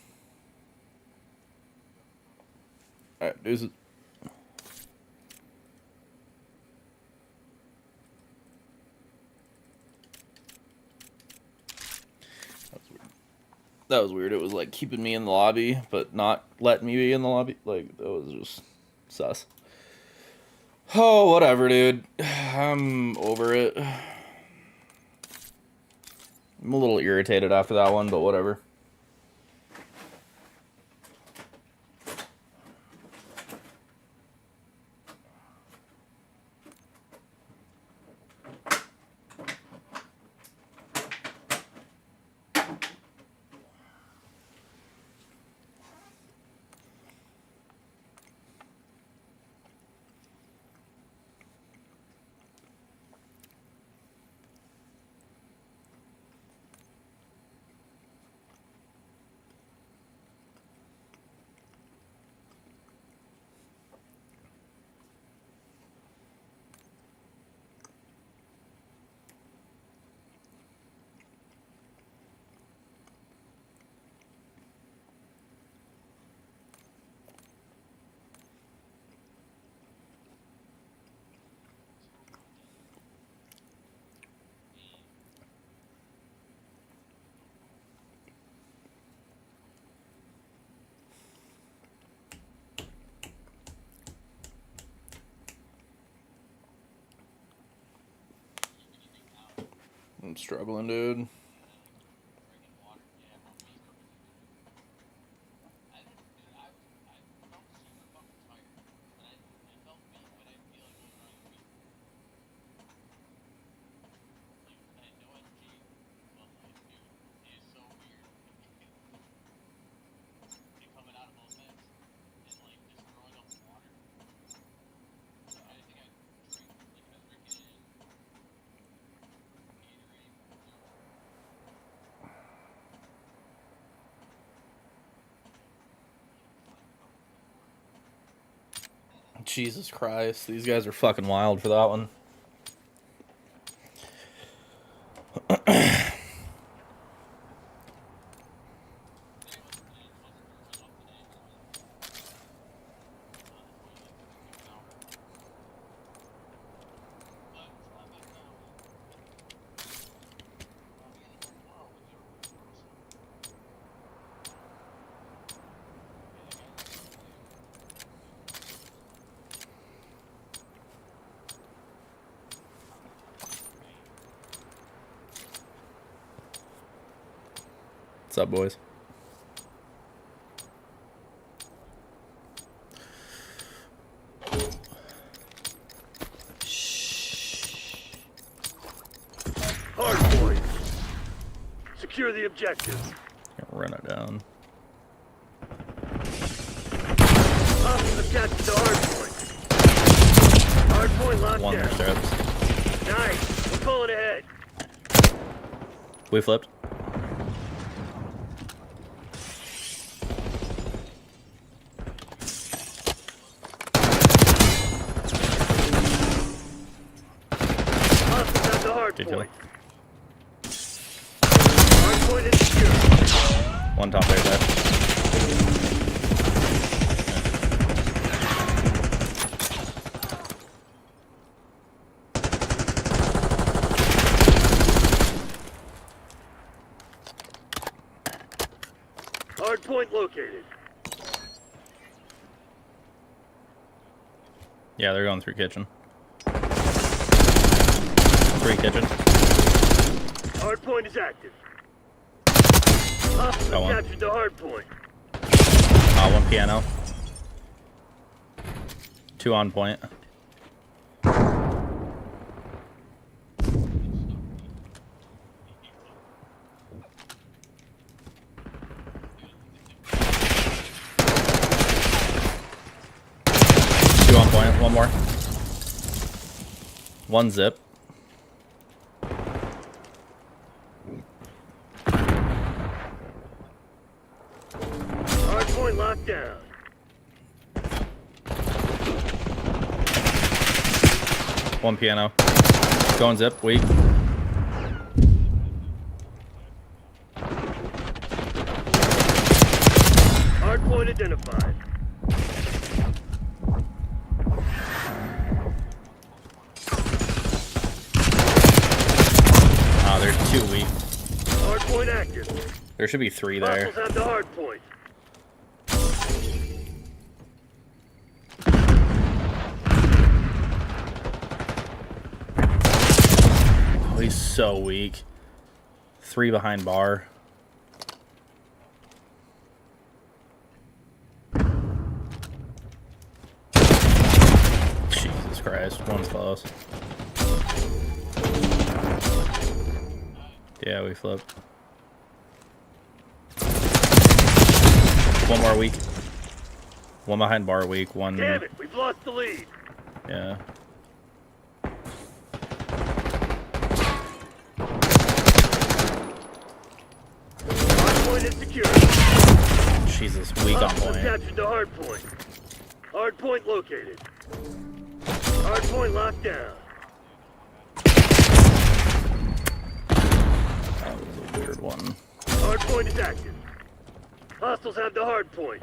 Alright, deuces. That was weird. It was like keeping me in the lobby, but not letting me be in the lobby. Like, that was just sus. Oh, whatever, dude. I'm over it. I'm a little irritated after that one, but whatever. I'm struggling, dude. Jesus Christ, these guys are fucking wild for that one. What's up, boys? Hardpoint. Secure the objective. Can't run it down. Hostiles have captured the hardpoint. Hardpoint locked One down. strips. Nice. We're pulling ahead. We flipped. Hostiles have the Good kill. hardpoint. Hardpoint is secure. One top there, guys. Hardpoint located. Yeah, they're going through kitchen. 3 kitchen. Hardpoint is active. Hostiles Got one. have captured the hardpoint. 1 piano. 2 on point. Two on point. One more. 1 zip. Hardpoint locked down. One piano. Going zip. Weak. Hardpoint identified. Oh, there's 2 weak. Hardpoint active. There should be 3 there. Hostiles have the hardpoint. Oh, he's so weak. 3 behind bar. Jesus Christ, one's close. Yeah, we flipped. One more weak. One behind bar weak. One. Damn it, we've lost the lead. Yeah. Hardpoint is secure. Jesus, weak on Hostiles point. captured the hardpoint. Hardpoint located. Hardpoint locked down. That was a weird one. Hardpoint is active. Hostiles have the hardpoint.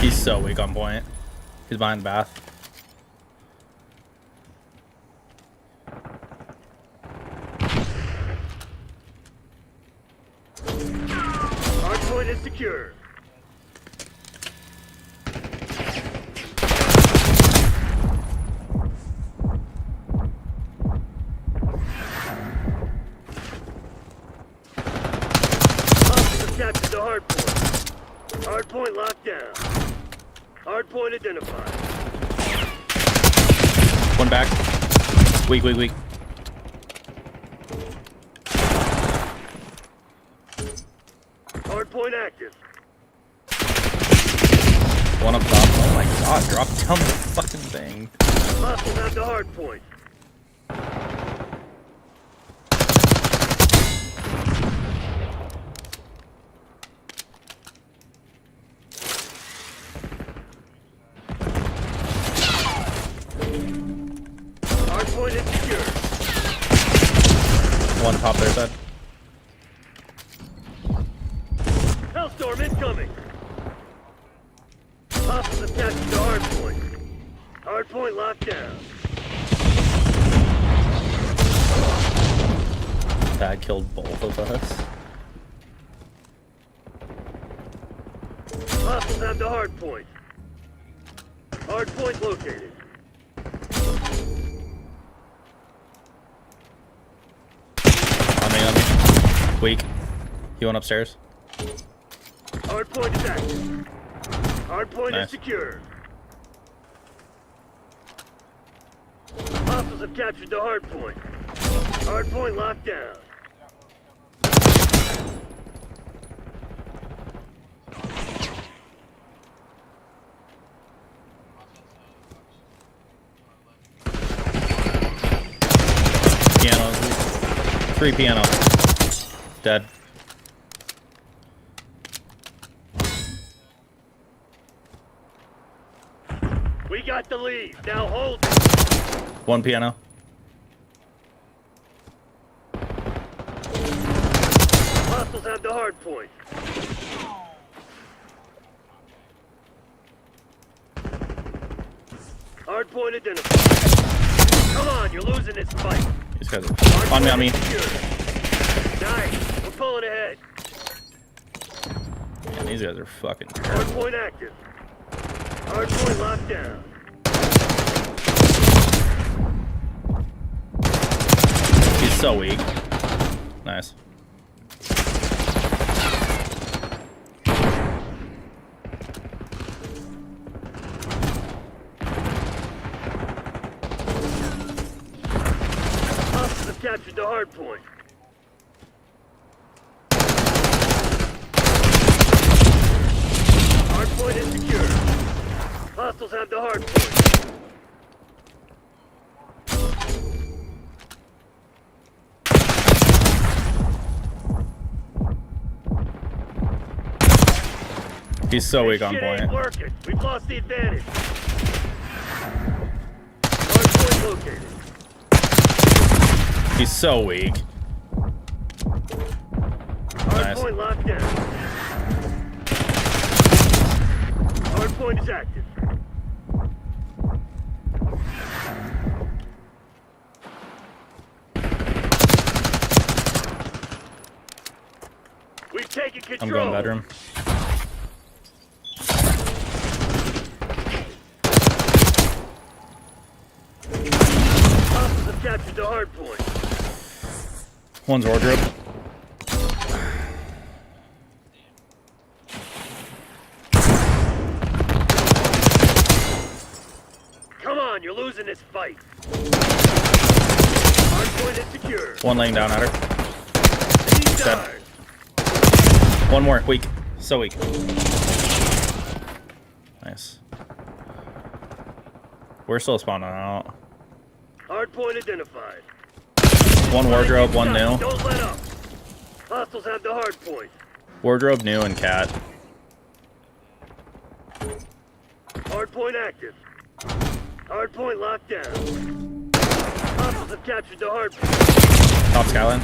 He's so weak on point. He's behind bath. is secure. Hostiles captured the hard point. Hard point locked down. Hard point identified. One back. Weak, weak, weak. Hard point active. One up top. Oh my god, drop down the fucking thing. Hostiles have the hard point. Hard point is secure. One top there, side. Hellstorm incoming. Hostiles have captured the hard point. Hard point locked down. That killed both of us. Hostiles have the hard point. Hard point located. On me. Weak. He went upstairs. Hard point is active. Hard point Nice. is secure. Hostiles have captured the hard point. Hard point locked down. Piano. 3 piano. Dead. We got the lead. Now hold. 1 piano. Hostiles have the hard point. Hard point identified. Come on, you're losing this fight. These guys are on me. Nice. We're pulling ahead. Man, these guys are fucking Hard terrible. point active. Hard point locked down. He's so weak. Nice. Hostiles have captured the hard point. Hard point is secure. Hostiles have the hard point. He's so weak on Shit ain't point. working. We've lost the advantage. Hard point located. He's so weak. Hard Nice. point locked down. Hard point is active. We've taken control. I'm going bedroom. Hostiles have captured the hard point. One's wardrobe. Come on, you're losing this fight. Hard point is secure. One laying down at her. He's Dead. died. One more. Weak. So weak. Nice. We're still spawning out. Hard point identified. One wardrobe, one new. Don't let up. Hostiles have the hard point. Wardrobe new and cat. Hard point active. Hard point locked down. Hostiles have captured the hard point. Top skyline.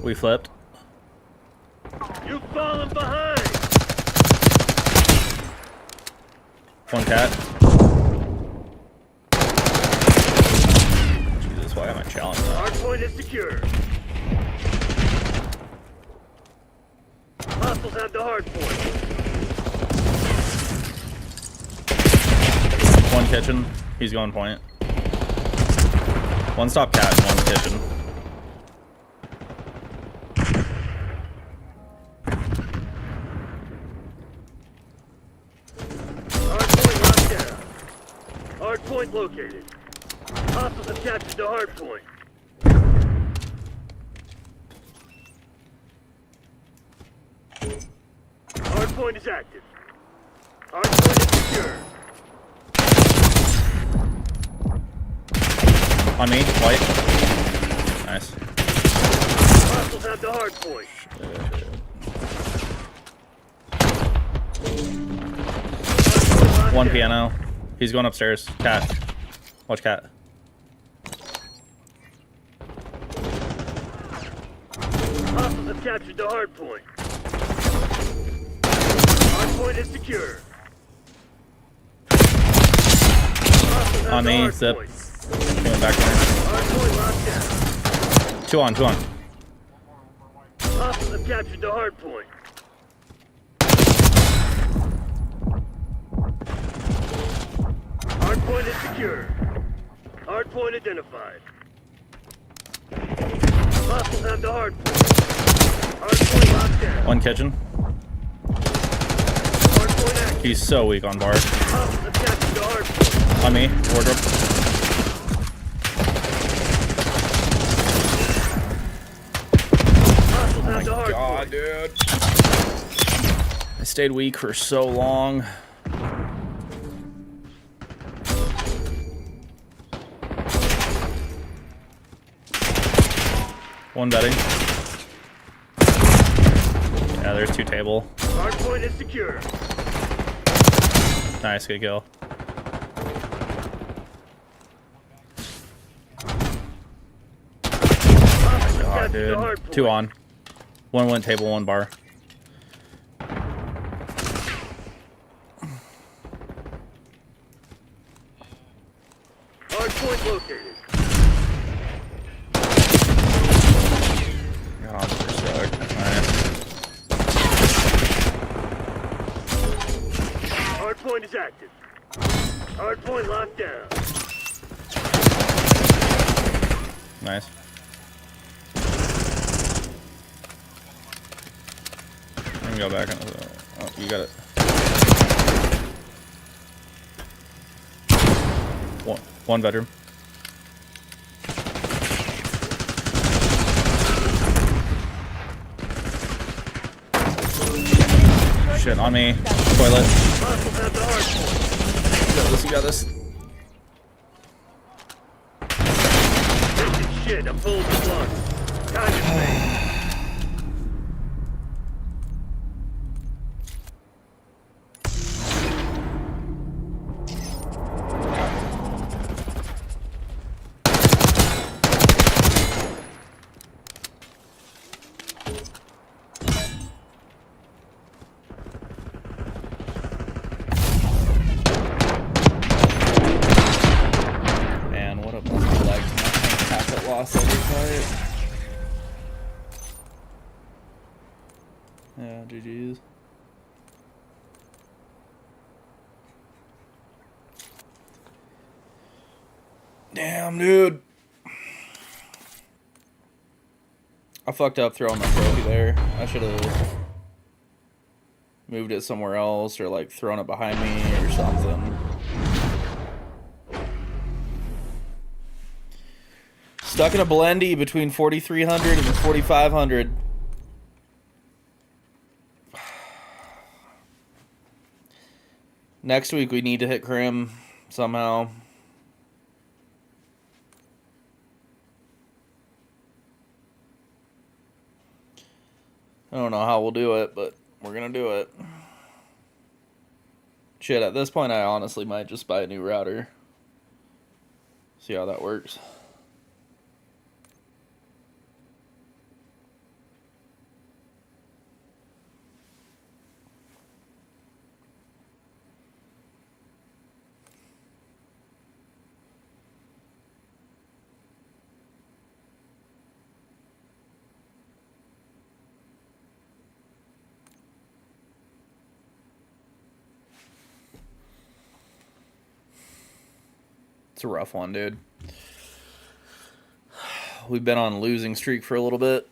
We flipped. You've fallen behind. One cat. Jesus, why am I challenging that? Hard point is secure. hard point. One kitchen. He's going point. One stop cat, one kitchen. Hard point locked down. Hard point located. Hostiles have captured the hard point. Hard point is active. Hard point is secure. On me, white. Nice. Hostiles have the hard point. One piano. He's going upstairs. Cat. Watch cat. Hostiles have captured the hard point. Hard point is secure. On me, zip. Going back there. Hard point locked down. Two on, two on. Hostiles have captured the hard point. Hard point is secure. Hard point identified. Hostiles have the hard point. Hard point locked down. One kitchen. Hard point active. He's so weak on bar. Hostiles have captured the hard point. On me, wardrobe. Hostiles have the hard God, point. dude. I stayed weak for so long. One betting. Yeah, there's two table. Hard point is secure. Nice, good kill. God, dude. Two on. One went table, one bar. Hard point located. God, we're stuck. Nice. Hard point is active. Hard point locked down. Nice. I can go back. Oh, you got it. One bedroom. Shit on me. Toilet. You got this. Shit, I'm full of blood. Time to fade. Man, what a fucking leg to not take packet loss every fight. Yeah, GG's. Damn, dude. I fucked up throwing my trophy there. I should have moved it somewhere else or like thrown it behind me or something. Stuck in a blendy between 4,300 and 4,500. Next week we need to hit Crim somehow. I don't know how we'll do it, but we're gonna do it. Shit, at this point I honestly might just buy a new router. See how that works. It's a rough one, dude. We've been on a losing streak for a little bit.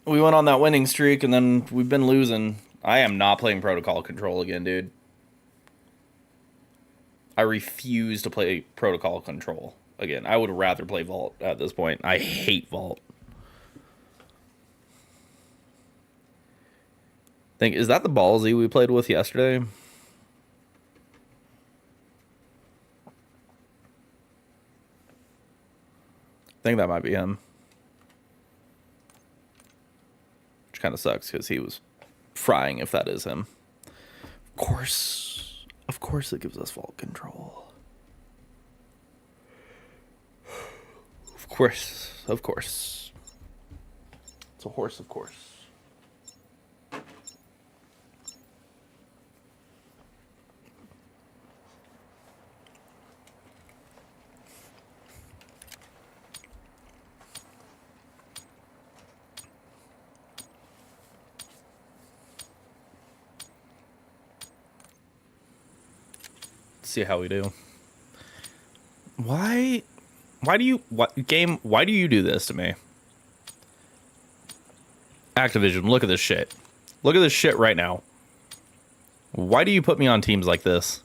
We went on that winning streak, and then we've been losing. I am not playing Protocol Control again, dude. I refuse to play Protocol Control again. I would rather play Vault at this point. I hate Vault. Is that the Ballsy we played with yesterday? I think that might be him. Which kind of sucks because he was frying if that is him. Of course it gives us Vault control. Of course. It's a horse, of course. See how we do. Why do you do this to me? Activision, look at this shit. Look at this shit right now. Why do you put me on teams like this?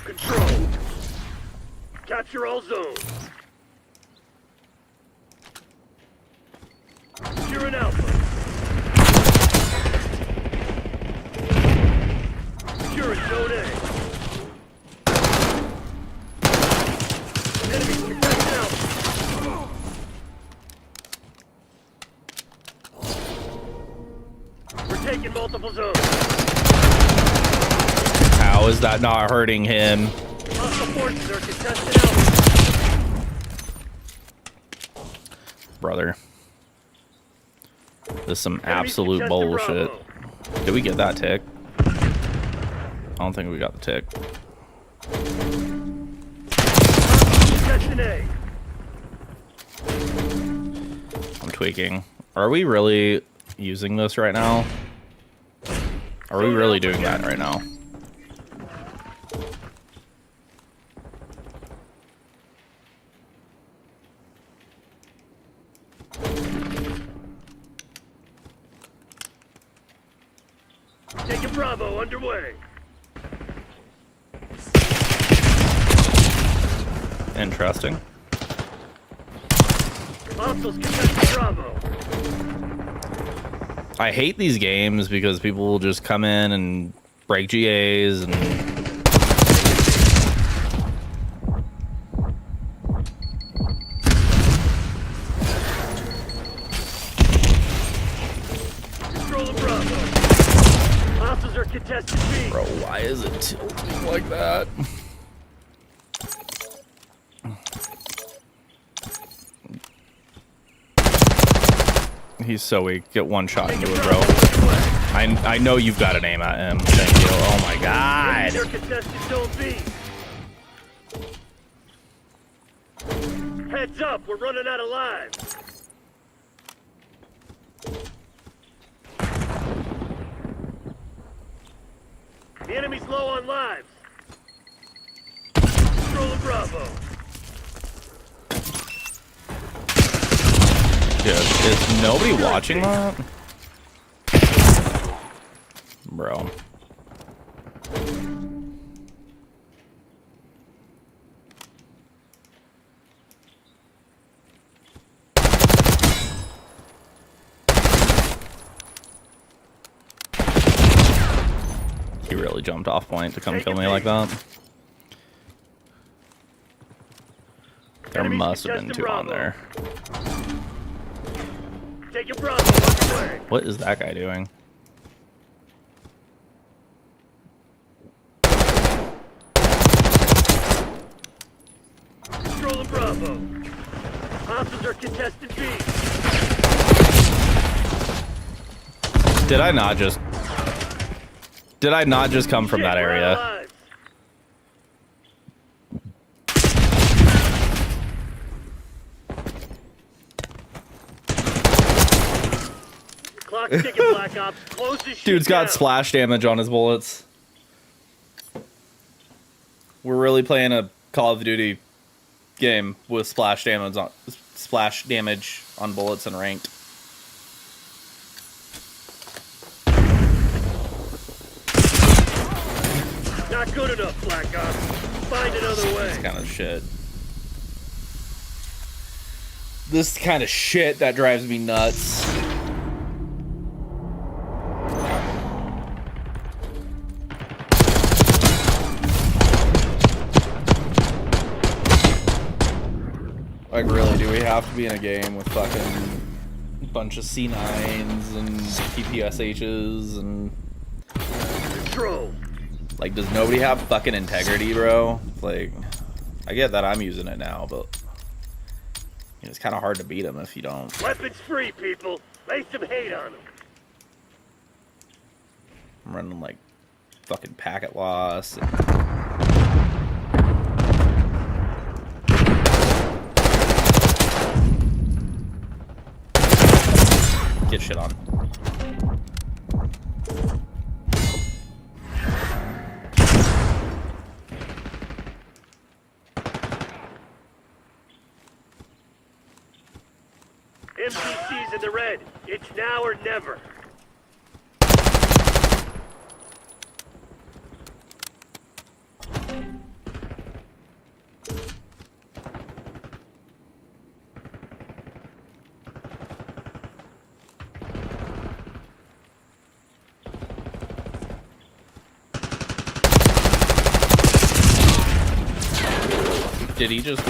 Control. Capture all zones. Secure an alpha. Secure zone A. Enemies protected alpha. We're taking multiple zones. How is that not hurting him? Hostile forces are contested alpha. Brother. This is some absolute bullshit. Did we get that tick? I don't think we got the tick. I'm tweaking. Are we really using this right now? Are we really doing that right now? Taking Bravo underway. Interesting. Hostiles contested Bravo. I hate these games because people will just come in and break GAs and Control of Bravo. Hostiles are contested B. Bro, why is it tilting like that? He's so weak. Get one shot into it, bro. I know you've got an aim at him. Thank you. Oh my god. They're contested zone B. Heads up, we're running out of lives. The enemy's low on lives. Control of Bravo. Dude, is nobody watching that? Bro. He really jumped off point to come kill me like that. There must have been two on there. Take your Bravo underway. What is that guy doing? Control of Bravo. Hostiles are contested B. Did I not just come from that area? Clock's ticking, Black Ops. Close this shit Dude's got down. splash damage on his bullets. We're really playing a Call of Duty game with splash damage on bullets and ranked. Not good enough, Black Ops. Find another way. This kind of shit. This kind of shit that drives me nuts. Like, really, do we have to be in a game with fucking bunch of C9s and PPSHs and... Control. Like, does nobody have fucking integrity, bro? Like, I get that I'm using it now, but... You know, it's kind of hard to beat them if you don't. Weapons free, people. Lay some hate on them. I'm running, like, fucking packet loss. And... Get shit on. MPC's in the red. It's now or never. Did he just...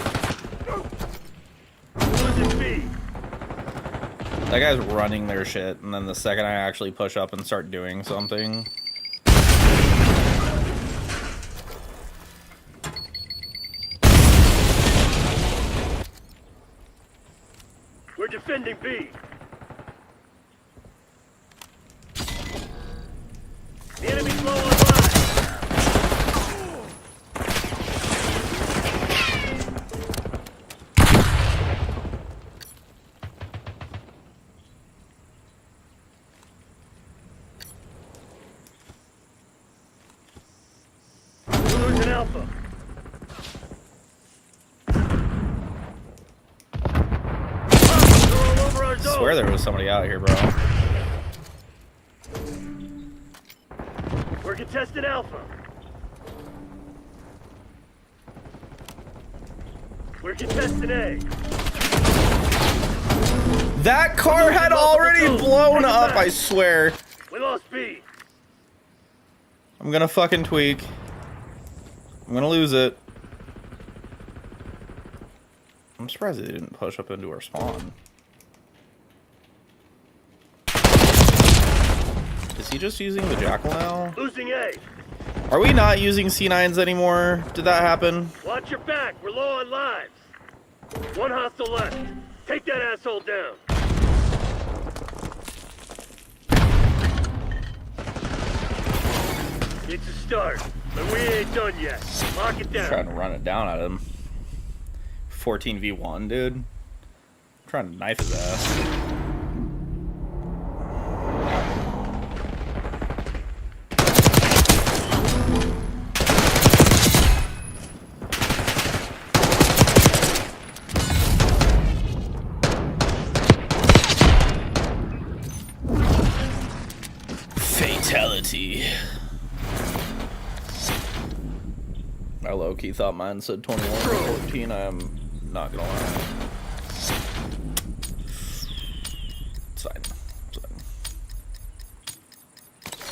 That guy's running their shit, and then the second I actually push up and start doing something... We're defending B. The enemy's low on lives. We're losing Alpha. I swear there was somebody out here, bro. We're contesting Alpha. We're contesting A. That car had already blown up, I swear. We lost B. I'm gonna fucking tweak. I'm gonna lose it. I'm surprised they didn't push up into our spawn. Is he just using the Jackal now? Losing A. Are we not using C9s anymore? Did that happen? Watch your back. We're low on lives. One hostile left. Take that asshole down. It's a start, but we ain't done yet. Lock it down. Trying to run it down at him. 14v1, dude. I'm trying to knife his ass. Fatality. I low-key thought mine said 21 or 14. I am not gonna lie. It's fine. It's fine.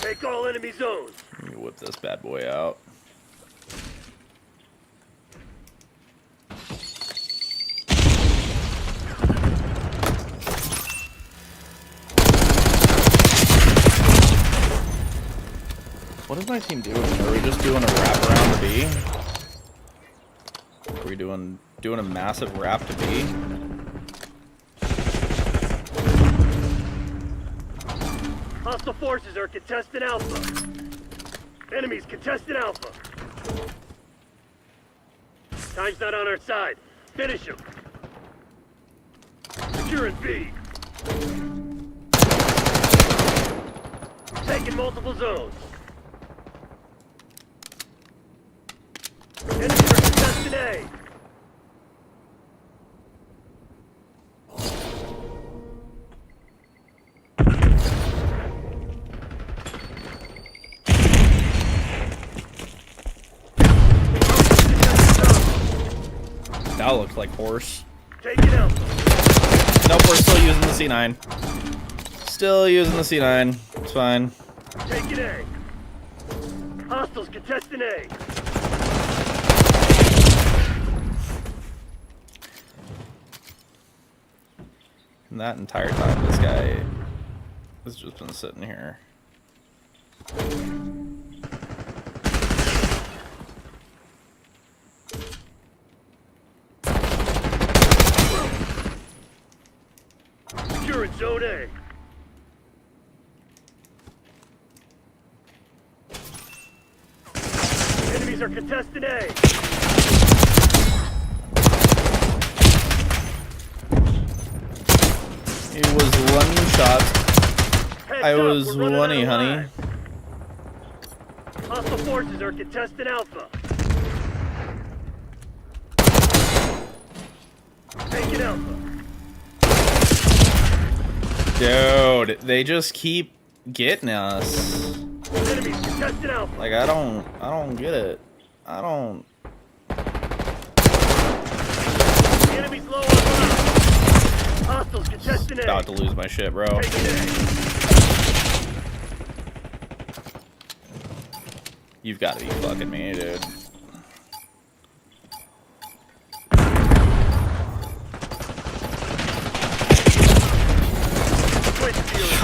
Take all enemy zones. Let me whip this bad boy out. What is my team doing? Are we just doing a wrap around to B? Are we doing a massive wrap to B? Hostile forces are contesting Alpha. Enemies contesting Alpha. Time's not on our side. Finish him. Securing B. Taking multiple zones. Enemies are contesting A. That looked like horse. Take it out. Nope, we're still using the C9. Still using the C9. It's fine. Take it A. Hostiles contesting A. And that entire time, this guy has just been sitting here. Secure in Zone A. Enemies are contesting A. It was one shot. I was one-y, honey. Hostile forces are contesting Alpha. Take it Alpha. Dude, they just keep getting us. Enemies contesting Alpha. Like I don't get it. I don't. The enemy's low on ground. Hostiles contesting A. About to lose my shit, bro. Take it A. You've got to be fucking me, dude.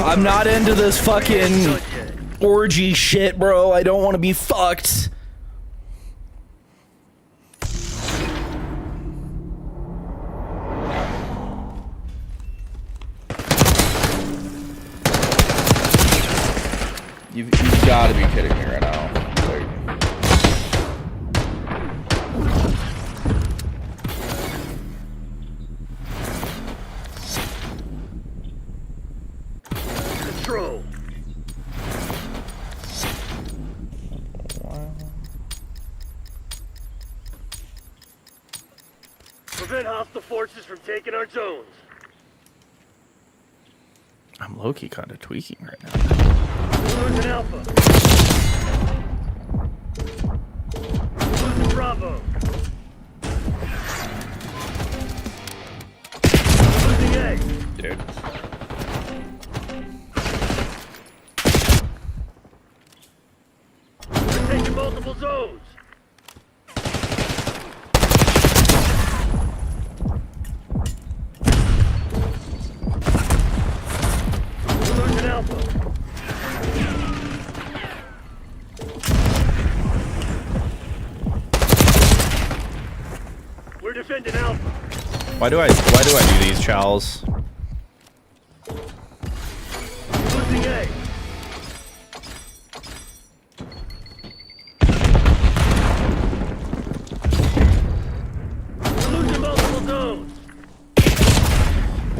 I'm not into this fucking orgy shit, bro. I don't want to be fucked. You've got to be kidding me right now. Control. Prevent hostile forces from taking our zones. I'm low-key kind of tweaking right now. Losing Alpha. Losing Bravo. Losing A. Dude. We're taking multiple zones. We're losing Alpha. We're defending Alpha. Why do I do these chows? Losing A. We're losing multiple zones.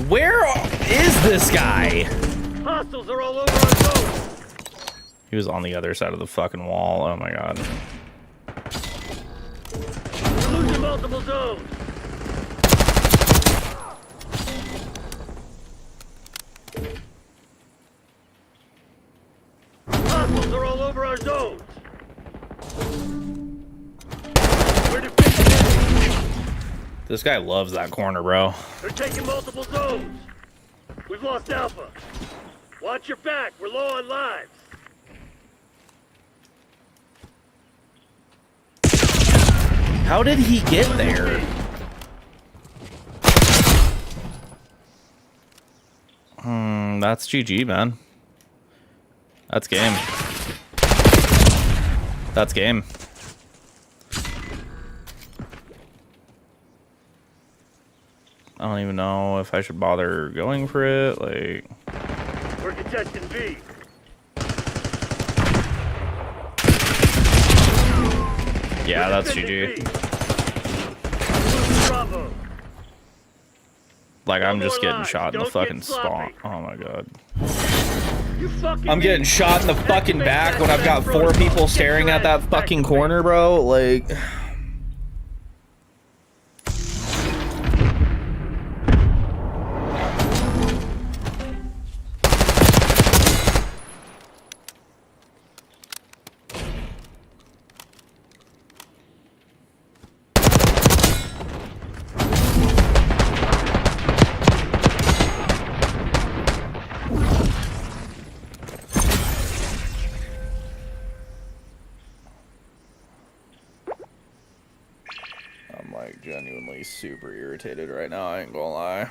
Where is this guy? Hostiles are all over our zone. He was on the other side of the fucking wall. Oh my god. We're losing multiple zones. Hostiles are all over our zones. We're defending. This guy loves that corner, bro. They're taking multiple zones. We've lost Alpha. Watch your back. We're low on lives. How did he get there? That's GG, man. That's game. That's game. I don't even know if I should bother going for it. Like, We're contesting B. yeah, that's GG. Bravo. Like, I'm just getting shot in the fucking spawn. Oh my god. You fucking I'm getting shot in the fucking back when I've got 4 people staring at that fucking corner, bro. Like, super irritated right now, I ain't gonna lie.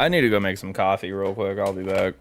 I need to go make some coffee real quick. I'll be back.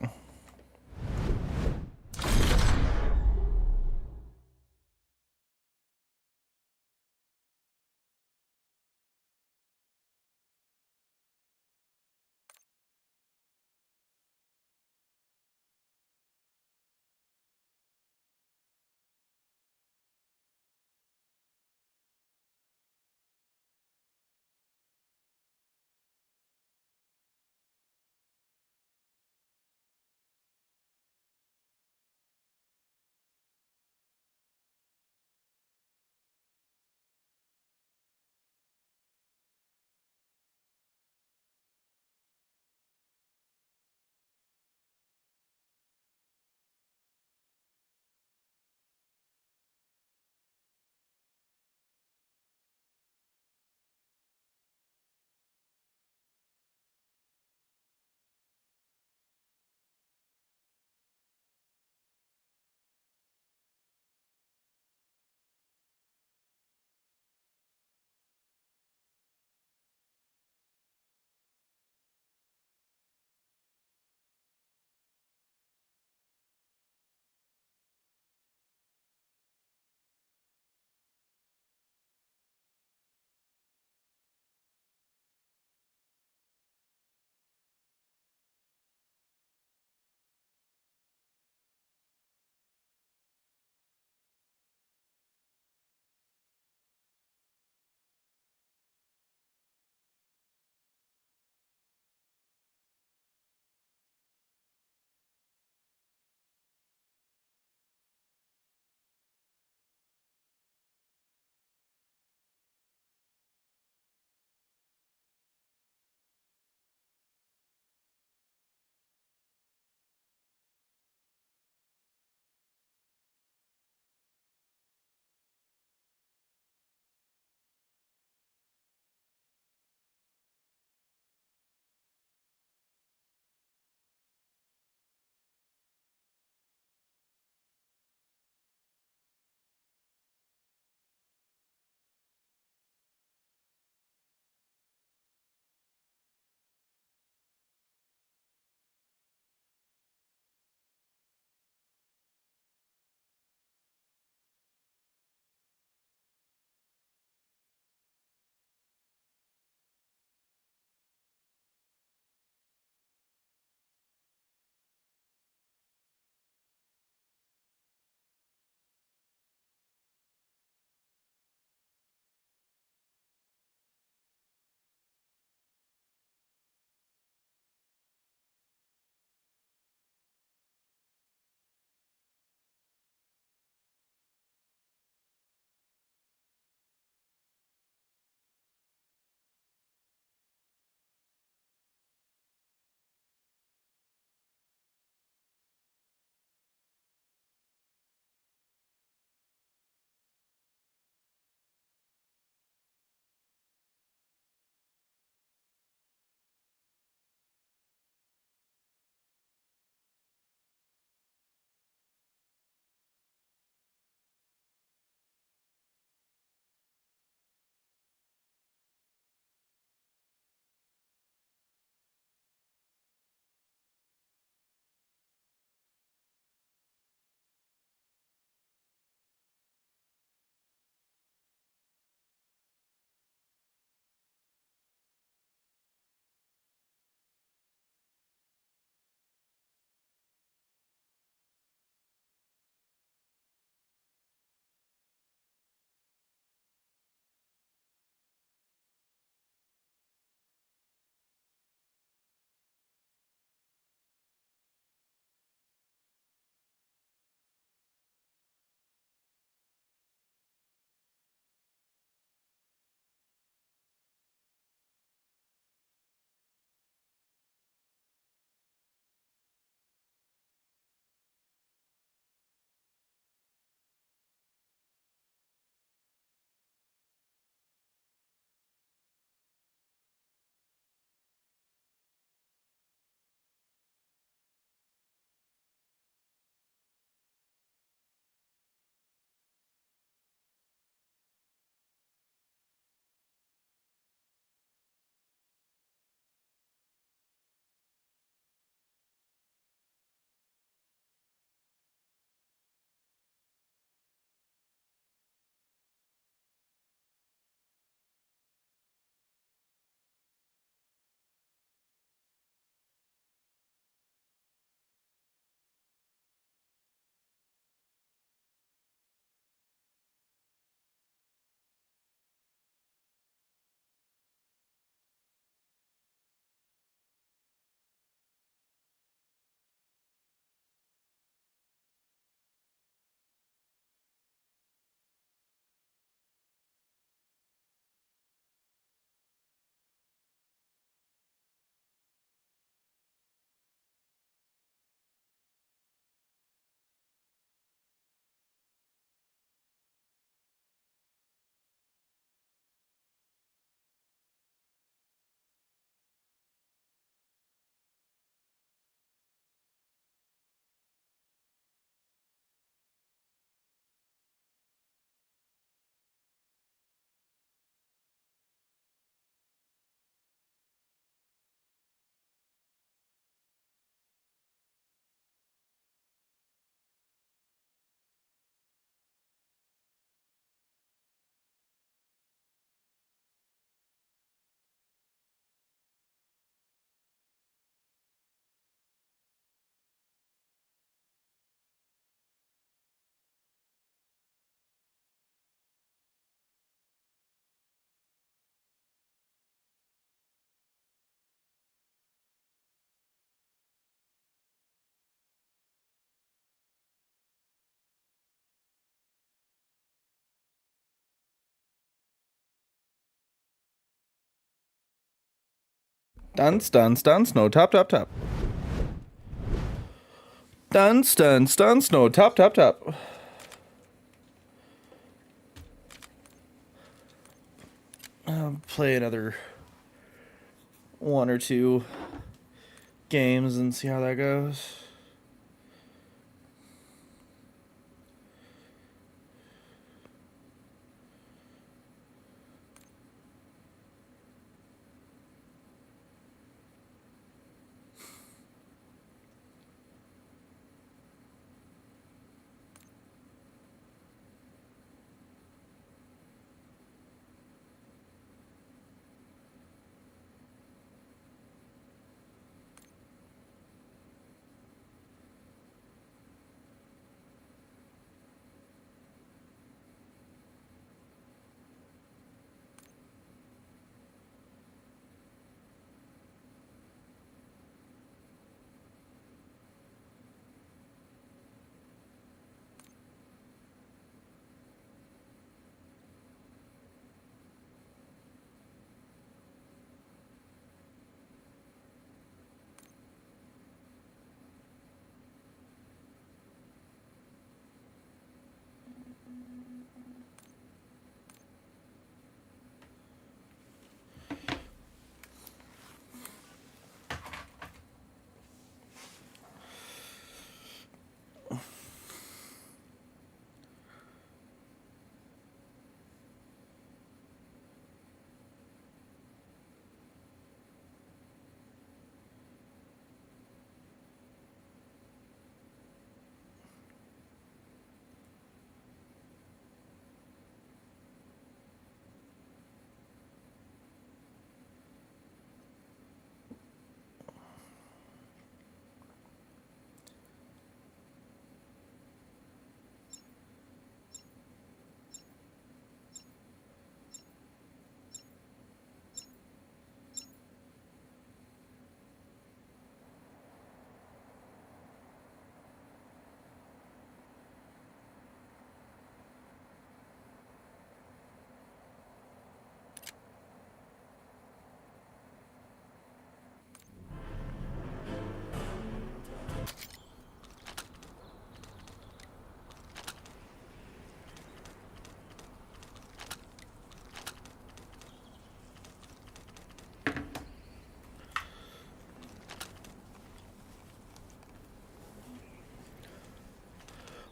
Snow, top. Snow, top. Play another 1 or 2 games and see how that goes.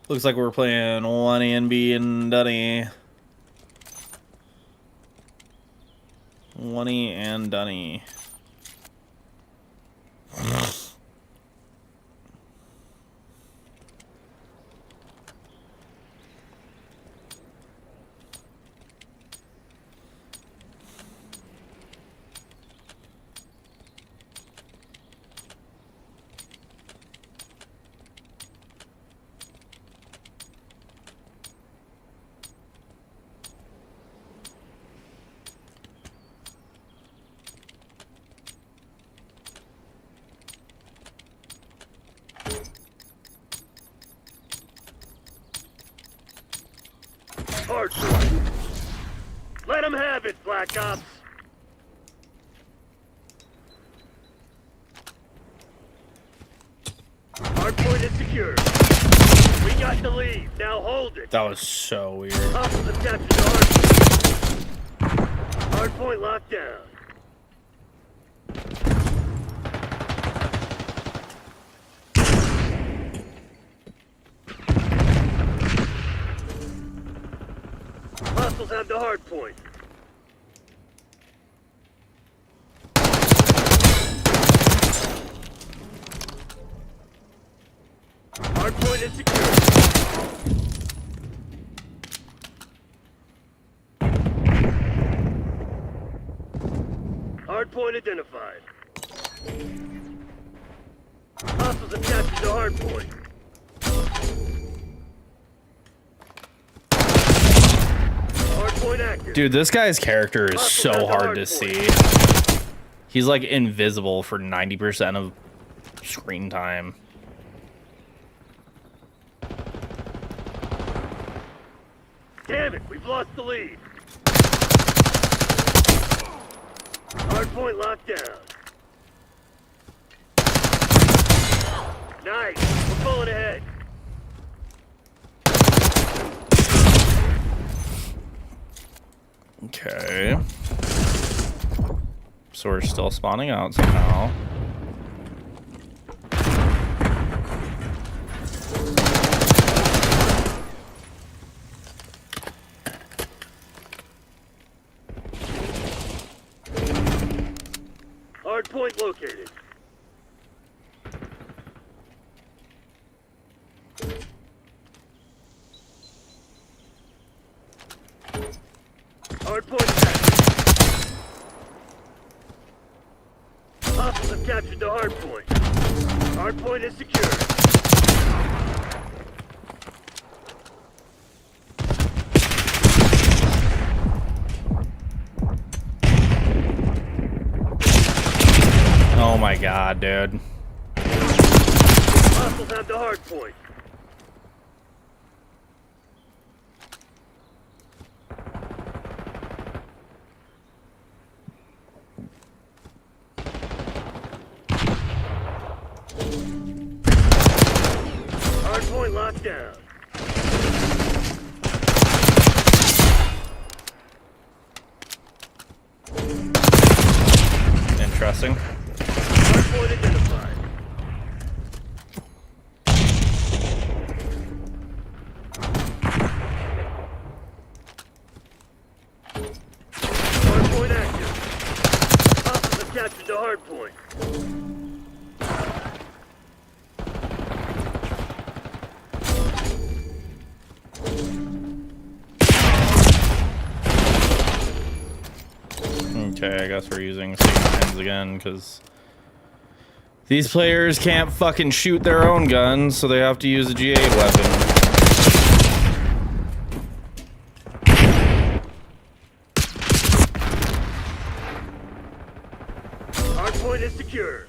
Looks like we're playing 1 A and B and Dunny. 1E and Dunny. Hard point. Let him have it, Black Ops. Hard point is secure. We got the lead. Now hold it. That was so weird. Hostiles have captured the hard point. Hard point locked down. Hostiles have the hard point. Hard point is secure. Hard point identified. Hostiles have captured the hard point. Hard point active. Dude, this guy's character is so hard to see. He's like invisible for 90% of screen time. Damn it, we've lost the lead. Hard point locked down. Nice. We're pulling ahead. Okay. So we're still spawning out somehow. Hard point located. Hard point captured. Hostiles have captured the hard point. Hard point is secure. Oh my god, dude. Hostiles have the hard point. Hard point locked down. Interesting. Hard point identified. Hard point active. Hostiles have captured the hard point. Okay, I guess we're using C9s again because these players can't fucking shoot their own guns, so they have to use a G8 weapon. Hard point is secure.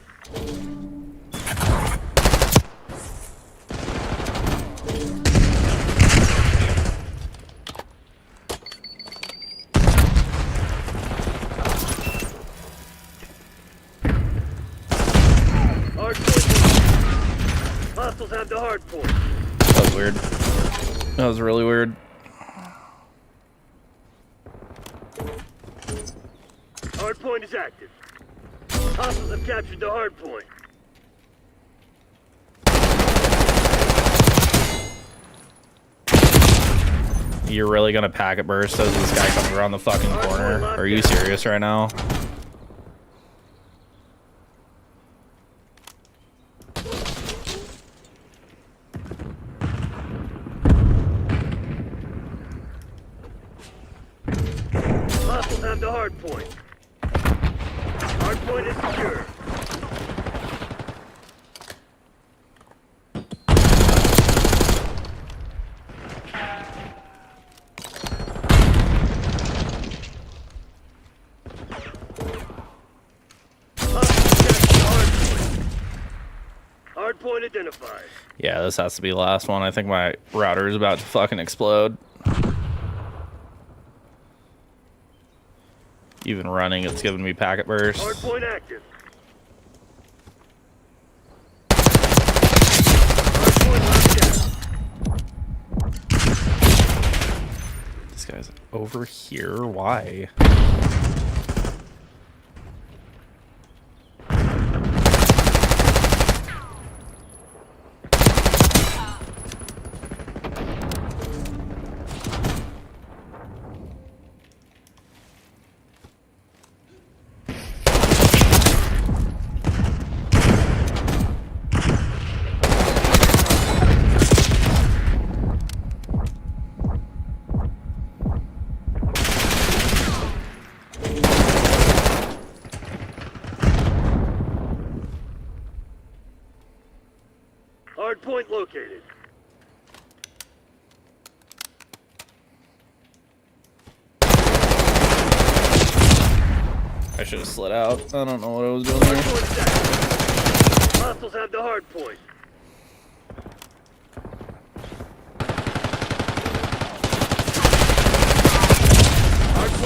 Hard point. Hostiles have the hard point. That was weird. That was really weird. Hard point is active. Hostiles have captured the hard point. You're really gonna packet burst as this guy comes around the fucking corner? Are you serious right now? Hostiles have the hard point. Hard point is secure. Hard point identified. Yeah, this has to be the last one. I think my router is about to fucking explode. Even running, it's giving me packet burst. Hard point active. Hard point locked down. This guy's over here. Why? Hard point located. I should have slid out. I don't know what I was doing there. Hostiles have the hard point.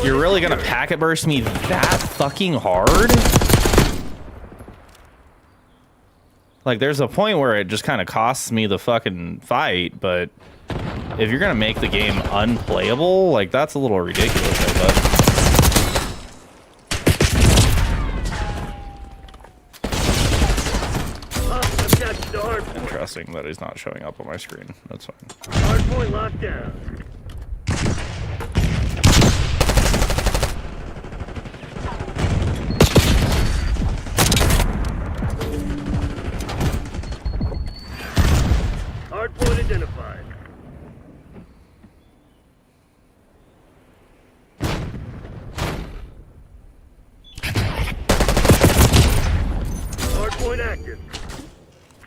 You're really gonna packet burst me that fucking hard? Like, there's a point where it just kind of costs me the fucking fight, but if you're gonna make the game unplayable, like, that's a little ridiculous, I bet. Interesting that he's not showing up on my screen. That's fine. Hardpoint locked down. Hardpoint identified. Hardpoint active.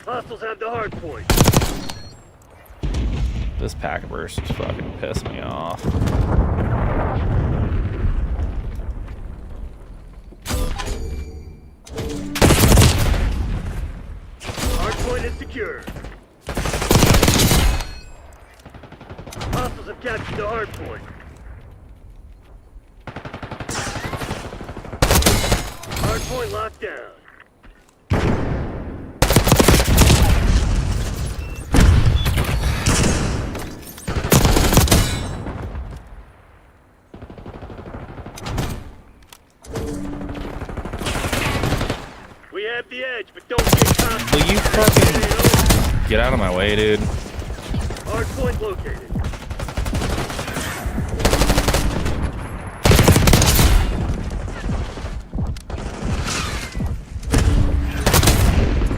Hostiles have the hard point. This pack burst is fucking pissing me off. Hardpoint is secure. Hostiles have captured the hard point. Hardpoint locked down. We have the edge, but don't get caught. Will you fucking get out of my way, dude? Hardpoint located.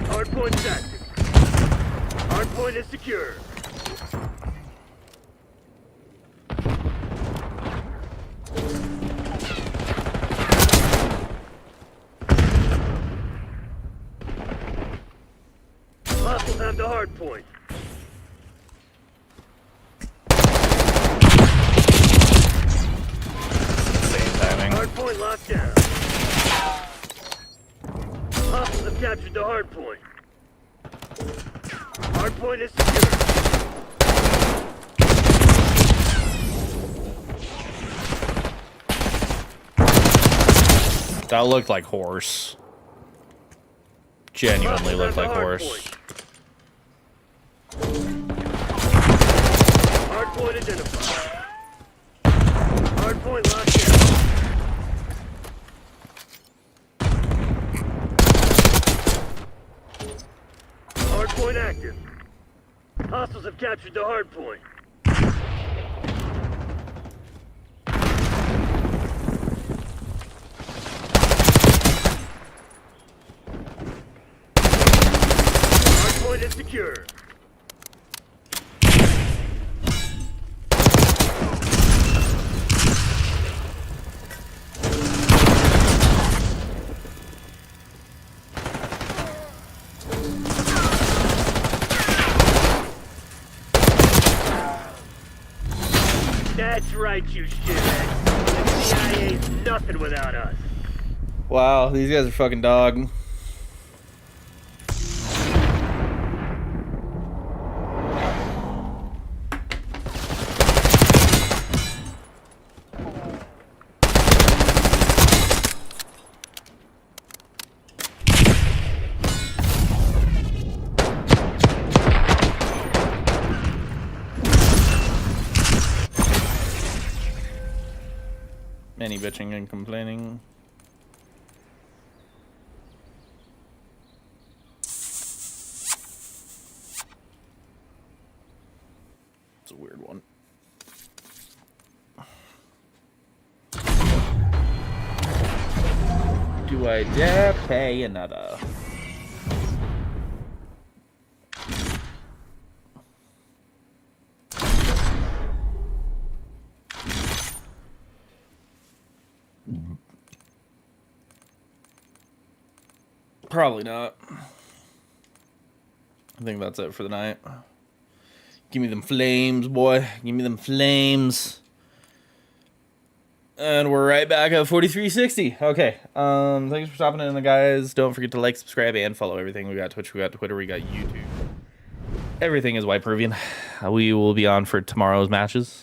Hardpoint's active. Hardpoint is secure. Hostiles have the hard point. Same timing. Hard point locked down. Hostiles have captured the hard point. Hard point is secure. That looked like horse. Genuinely looked like horse. Hardpoint identified. Hardpoint locked down. Hardpoint active. Hostiles have captured the hardpoint. Hardpoint is secure. That's right, you shithead. The CIA's nothing without us. Wow, these guys are fucking dog. Many bitching and complaining. It's a weird one. Do I dare pay another? Probably not. I think that's it for the night. Give me them flames, boy. Give me them flames. And we're right back at 4360. Okay. Thanks for stopping in, guys. Don't forget to like, subscribe, and follow everything. We got Twitch, we got Twitter, we got YouTube. Everything is White Peruvian. We will be on for tomorrow's matches.